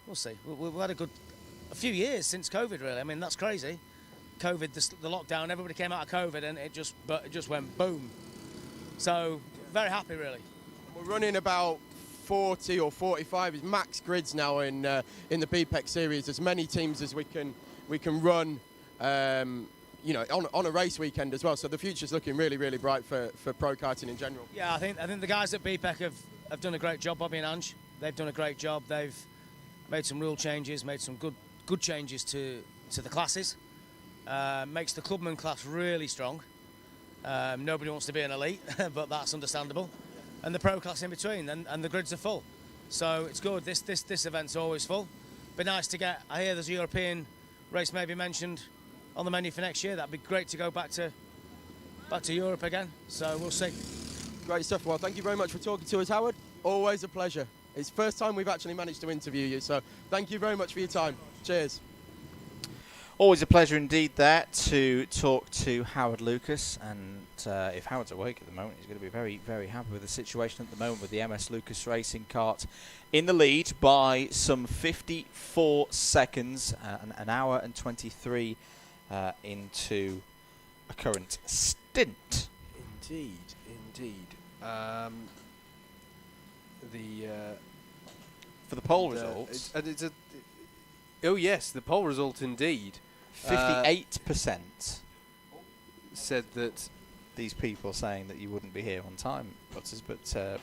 we'll see. We've had a few years since COVID, really. I mean, that's crazy. COVID, the lockdown, everybody came out of COVID, and it just went boom. So very happy, really. We're running about 40 or 45 is max grids now in the BPEC series. As many teams as we can run, you know, on a race weekend as well. So the future's looking really, really bright for pro karting in general. Yeah, I think the guys at BPEC have done a great job. Bobby and Ange, they've done a great job. They've made some rule changes, made some good changes to the classes. Makes the clubman class really strong. Nobody wants to be an elite, but that's understandable. And the pro class in between, and the grids are full. So it's good. This event's always full. Be nice to get. I hear there's a European race maybe mentioned on the menu for next year. That'd be great to go back to Europe again. So we'll see. Great stuff. Well, thank you very much for talking to us, Howard. Always a pleasure. It's the first time we've actually managed to interview you, so thank you very much for your time. Cheers. Always a pleasure indeed there to talk to Howard Lucas, and if Howard's awake at the moment, he's going to be very, very happy with the situation at the moment with the MS Lucas Racing kart in the lead by some 54 seconds, an hour and 23 into a current stint. Indeed. For the poll result. Oh yes, the poll result indeed. 58% said that these people saying that you wouldn't be here on time, Butters, but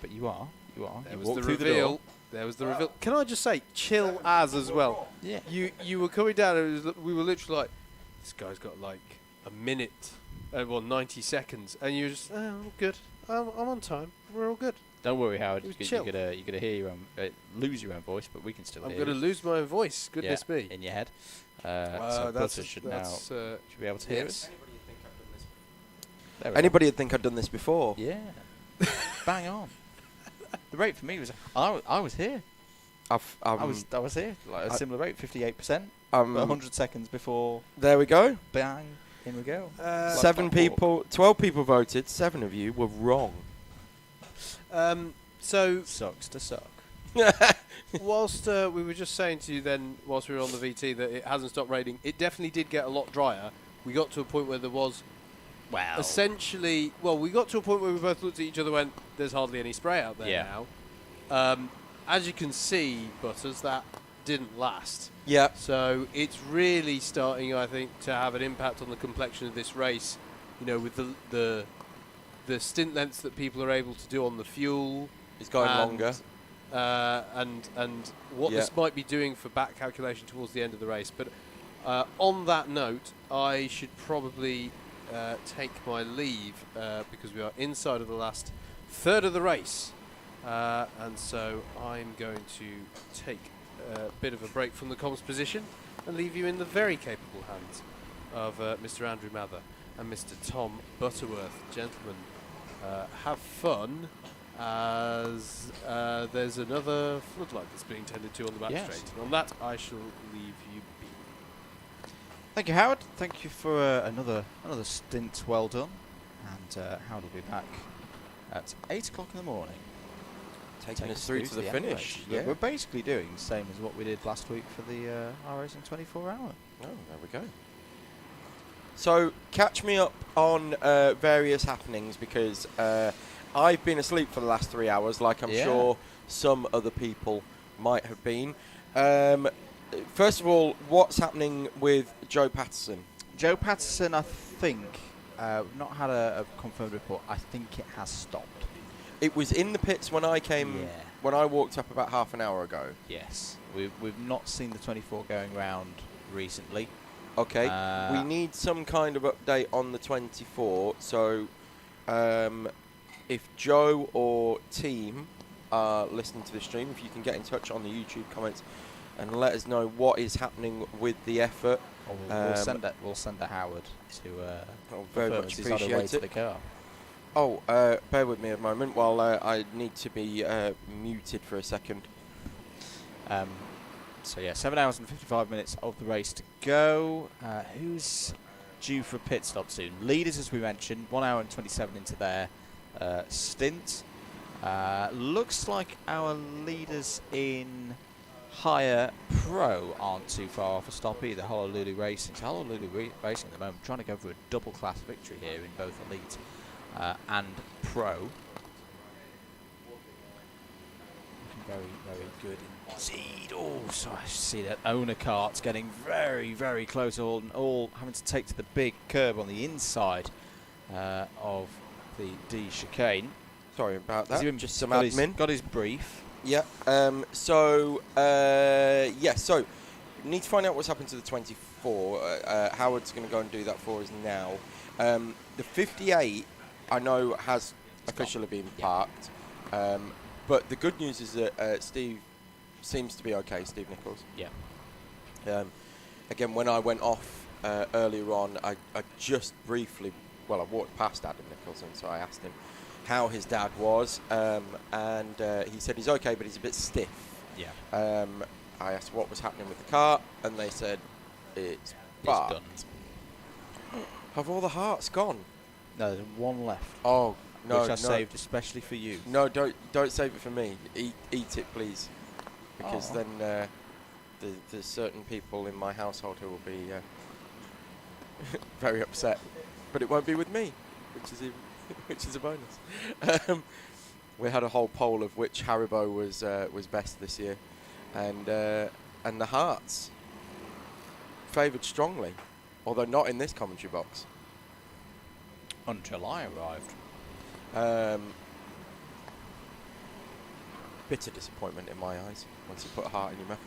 you are. There was the reveal. There was the reveal. Can I just say, chill as well. Yeah. You were coming down, and we were literally like, this guy's got like a minute, 90 seconds, and you're just, I'm good. I'm on time. We're all good. Don't worry, Howard. You're gonna hear your own, lose your own voice, but we can still hear. I'm gonna lose my own voice. Goodness me. In your head. So Butters should be able to hear us. Anybody would think I'd done this before. Yeah. Bang on. The rate for me was I was here. I was here. Like a similar rate, 58%. 100 seconds before. There we go. Bang. In we go. 12 people voted. 7 of you were wrong. So sucks to suck. Whilst we were just saying to you then, whilst we were on the VT, that it hasn't stopped raining, it definitely did get a lot drier. We got to a point where there was essentially... Well, we got to a point where we both looked at each other and went, there's hardly any spray out there now. As you can see, Butters, that didn't last. Yeah. So it's really starting, I think, to have an impact on the complexion of this race, you know, with the stint lengths that people are able to do on the fuel. It's going longer. And what this might be doing for back calculation towards the end of the race. But on that note, I should probably take my leave because we are inside of the last third of the race. And so I'm going to take a bit of a break from the comms position and leave you in the very capable hands of Mr. Andrew Mather and Mr. Tom Butterworth. Gentlemen, have fun, as there's another floodlight that's being tended to on the back straight. And on that, I shall leave you be. Thank you, Howard. Thank you for another stint well done. And Howard will be back at 8 o'clock in the morning. Taking us through to the finish. Yeah. We're basically doing the same as what we did last week for the iRacing 24 hour. Oh, there we go. So, catch me up on various happenings, because I've been asleep for the last 3 hours, like I'm sure some other people might have been. First of all, what's happening with Joe Patterson? Joe Patterson, I think, we've not had a confirmed report. I think it has stopped. It was in the pits when I came, when I walked up about half an hour ago. Yes. We've not seen the 24 going round recently. Okay. We need some kind of update on the 24. So, if Joe or team are listening to the stream, if you can get in touch on the YouTube comments and let us know what is happening with the effort. We'll send a Howard to very much he's on the way appreciate to it. the car. Oh, bear with me a moment while I need to be muted for a second. So yeah, 7 hours and 55 minutes of the race to go. Who's due for a pit stop soon? Leaders, as we mentioned, 1 hour and 27 into their stint. Looks like our leaders in higher pro aren't too far off a stop either. Honolulu Racing. So Honolulu Racing at the moment trying to go for a double class victory here in both elite and pro. Looking very, very good indeed. Oh, so I see that owner kart's getting very, very close, all having to take to the big curb on the inside of the D chicane. Sorry about that. Just some got admin. Got his brief. Yeah. So need to find out what's happened to the 24. Howard's going to go and do that for us now. The 58, I know, has officially been parked. But the good news is that Steve seems to be okay, Steve Nichols. Yeah. Again, when I went off earlier on, I just briefly, I walked past Adam Nicholson, so I asked him how his dad was, and he said he's okay, but he's a bit stiff. Yeah. I asked what was happening with the car, and they said it's done. Have all the hearts gone? No, there's one left. Oh no! Which I saved especially for you. No, don't save it for me. Eat it, please, because then there's certain people in my household who will be very upset. But it won't be with me, which is a bonus. We had a whole poll of which Haribo was best this year, and the hearts favoured strongly, although not in this commentary box. Until I arrived. Bitter disappointment in my eyes once you put a heart in your mouth.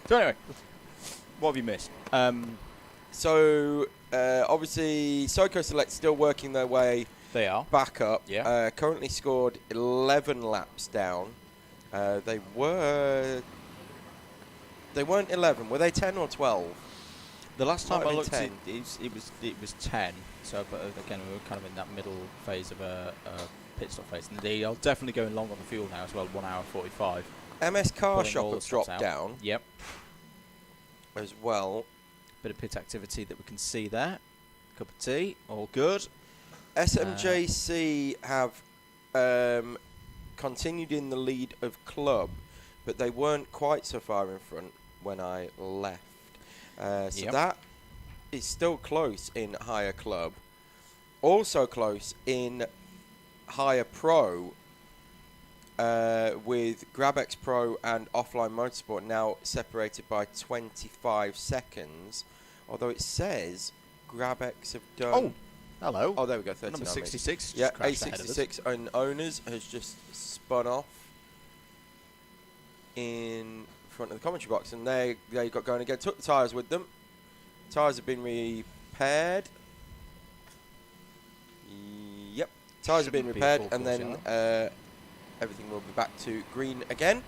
So anyway, what have you missed? So obviously Soko Select still working their way. They are back up. Yeah. Currently scored 11 laps down. They weren't 11. Were they 10 or 12? The last time I looked, 10. it was 10. So, but again, we were kind of in that middle phase of a pit stop phase. And they are definitely going long on the fuel now as well. 1 hour 45. MS Car Shop have dropped down. Yep. As well. Bit of pit activity that we can see there. Cup of tea, all good. SMJC have continued in the lead of Club, but they weren't quite so far in front when I left. So that is still close in Higher Club. Also close in Higher Pro, with GrabX Pro and Offline Motorsport now separated by 25 seconds. Although it says GrabX have done... Oh, hello. Oh, there we go, 39 Number 66 Yeah, just crashed ahead of us. A66 and Owners has just spun off in front of the commentary box. And they got going again. Took the tyres with them. Tyres have been repaired. Yep, tyres have been repaired. And then everything will be back to green again.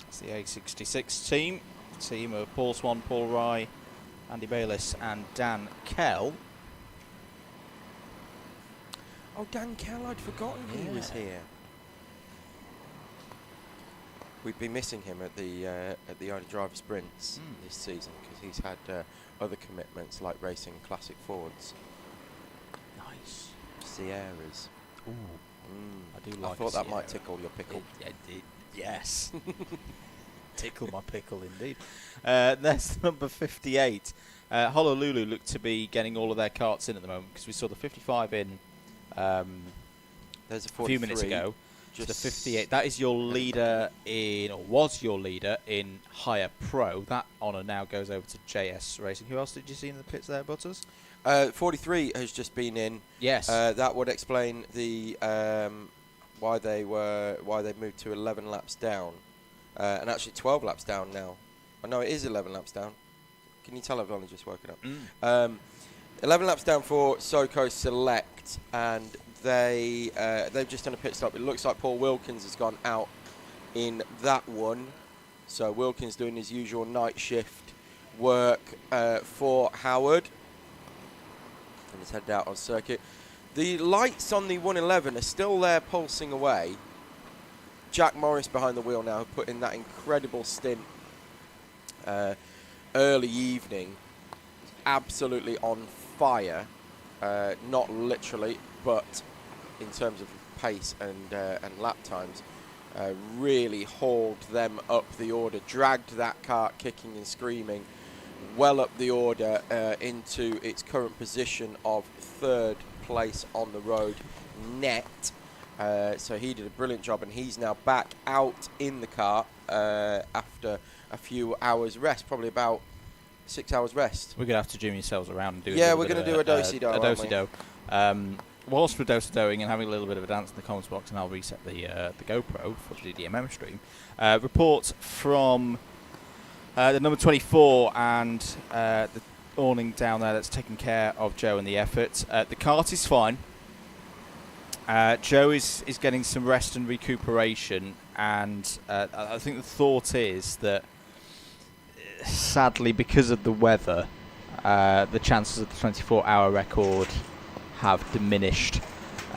It's the A66 team of Paul Swan, Paul Rye, Andy Bayliss and Dan Kell. Oh, Dan Kell, I'd forgotten he was here. We've been missing him at the Owner Driver Sprints this season because he's had other commitments like racing classic Fords. Nice. Sierras. Ooh. I do like I thought that might Sierra. tickle your pickle. Yes. Tickle my pickle, indeed. That's number 58. Honolulu look to be getting all of their karts in at the moment because we saw the 55 in There's a few minutes ago. So the 58. That is your leader in, or was your leader in Higher Pro. That honour now goes over to JS Racing. Who else did you see in the pits there, Butters? 43 has just been in. Yes. That would explain the why they moved to 11 laps down, and actually 12 laps down now. Oh, no, it is 11 laps down. Can you tell I've only just woken up? 11 laps down for SoCo Select, and they've just done a pit stop. It looks like Paul Wilkins has gone out in that one. So Wilkins doing his usual night shift work for Howard. And he's headed out on circuit. The lights on the 111 are still there pulsing away. Jack Morris behind the wheel now, put in that incredible stint early evening. Absolutely on fire. Not literally, but in terms of pace and lap times. Really hauled them up the order. Dragged that kart kicking and screaming well up the order into its current position of third place on the road net. So he did a brilliant job, and he's now back out in the car after a few hours rest, probably about 6 hours rest. We're going to have to zoom yourselves around and do we're going to do a do-si-do. A do-si-do. Whilst we're do-si-doing and having a little bit of a dance in the comments box, and I'll reset the GoPro for the DMM stream. Reports from the number 24 and the awning down there that's taking care of Joe and the effort. The kart is fine. Joe is getting some rest and recuperation, and I think the thought is that sadly, because of the weather, the chances of the 24-hour record have diminished.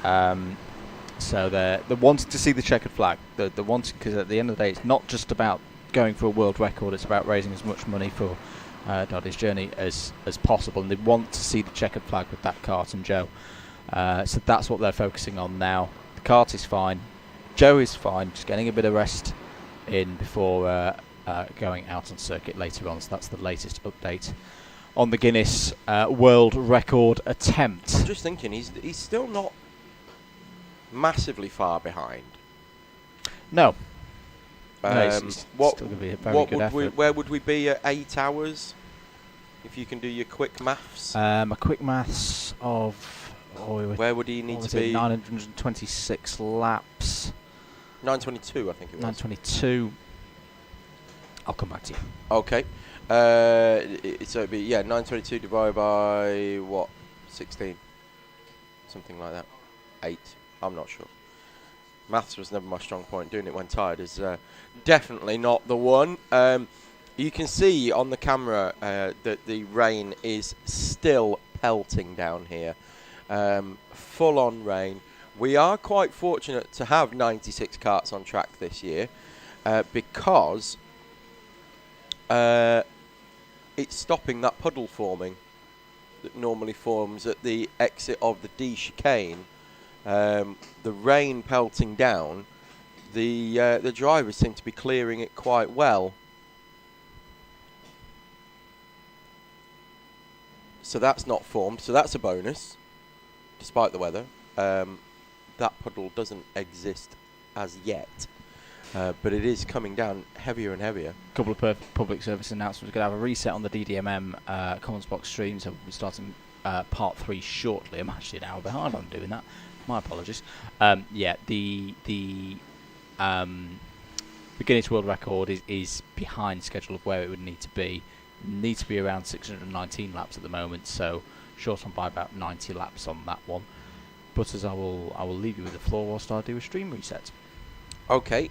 So they're wanting to see the checkered flag. They're wanting, because at the end of the day, it's not just about going for a world record. It's about raising as much money for Doddy's journey as possible, and they want to see the checkered flag with that kart and Joe. So that's what they're focusing on now. The kart is fine. Joe is fine. Just getting a bit of rest in before going out on circuit later on. So that's the latest update on the Guinness world record attempt. I'm just thinking, he's still not massively far behind. No. It's still going to be a very good effort. Where would we be at 8 hours? If you can do your quick maths. A quick maths of... where would he need to be? 926 laps. 922, I think it was. 922. I'll come back to you. Okay. So it'd be 922 divided by what? 16. Something like that. 8. I'm not sure. Maths was never my strong point. Doing it when tired is definitely not the one. You can see on the camera that the rain is still pelting down here. Full on rain. We are quite fortunate to have 96 karts on track this year because it's stopping that puddle forming that normally forms at the exit of the D chicane the rain pelting down, the drivers seem to be clearing it quite well. So that's not formed, so that's a bonus, despite the weather. That puddle doesn't exist as yet, but it is coming down heavier and heavier. A couple of public service announcements. We're going to have a reset on the DDMM Commons Box stream, so we'll be starting part 3 shortly. I'm actually an hour behind on doing that. My apologies. Yeah, the Guinness World Record is behind schedule of where it would need to be. Needs to be around 619 laps at the moment, so short on by about 90 laps on that one. But as I will leave you with the floor whilst I do a stream reset. Okay,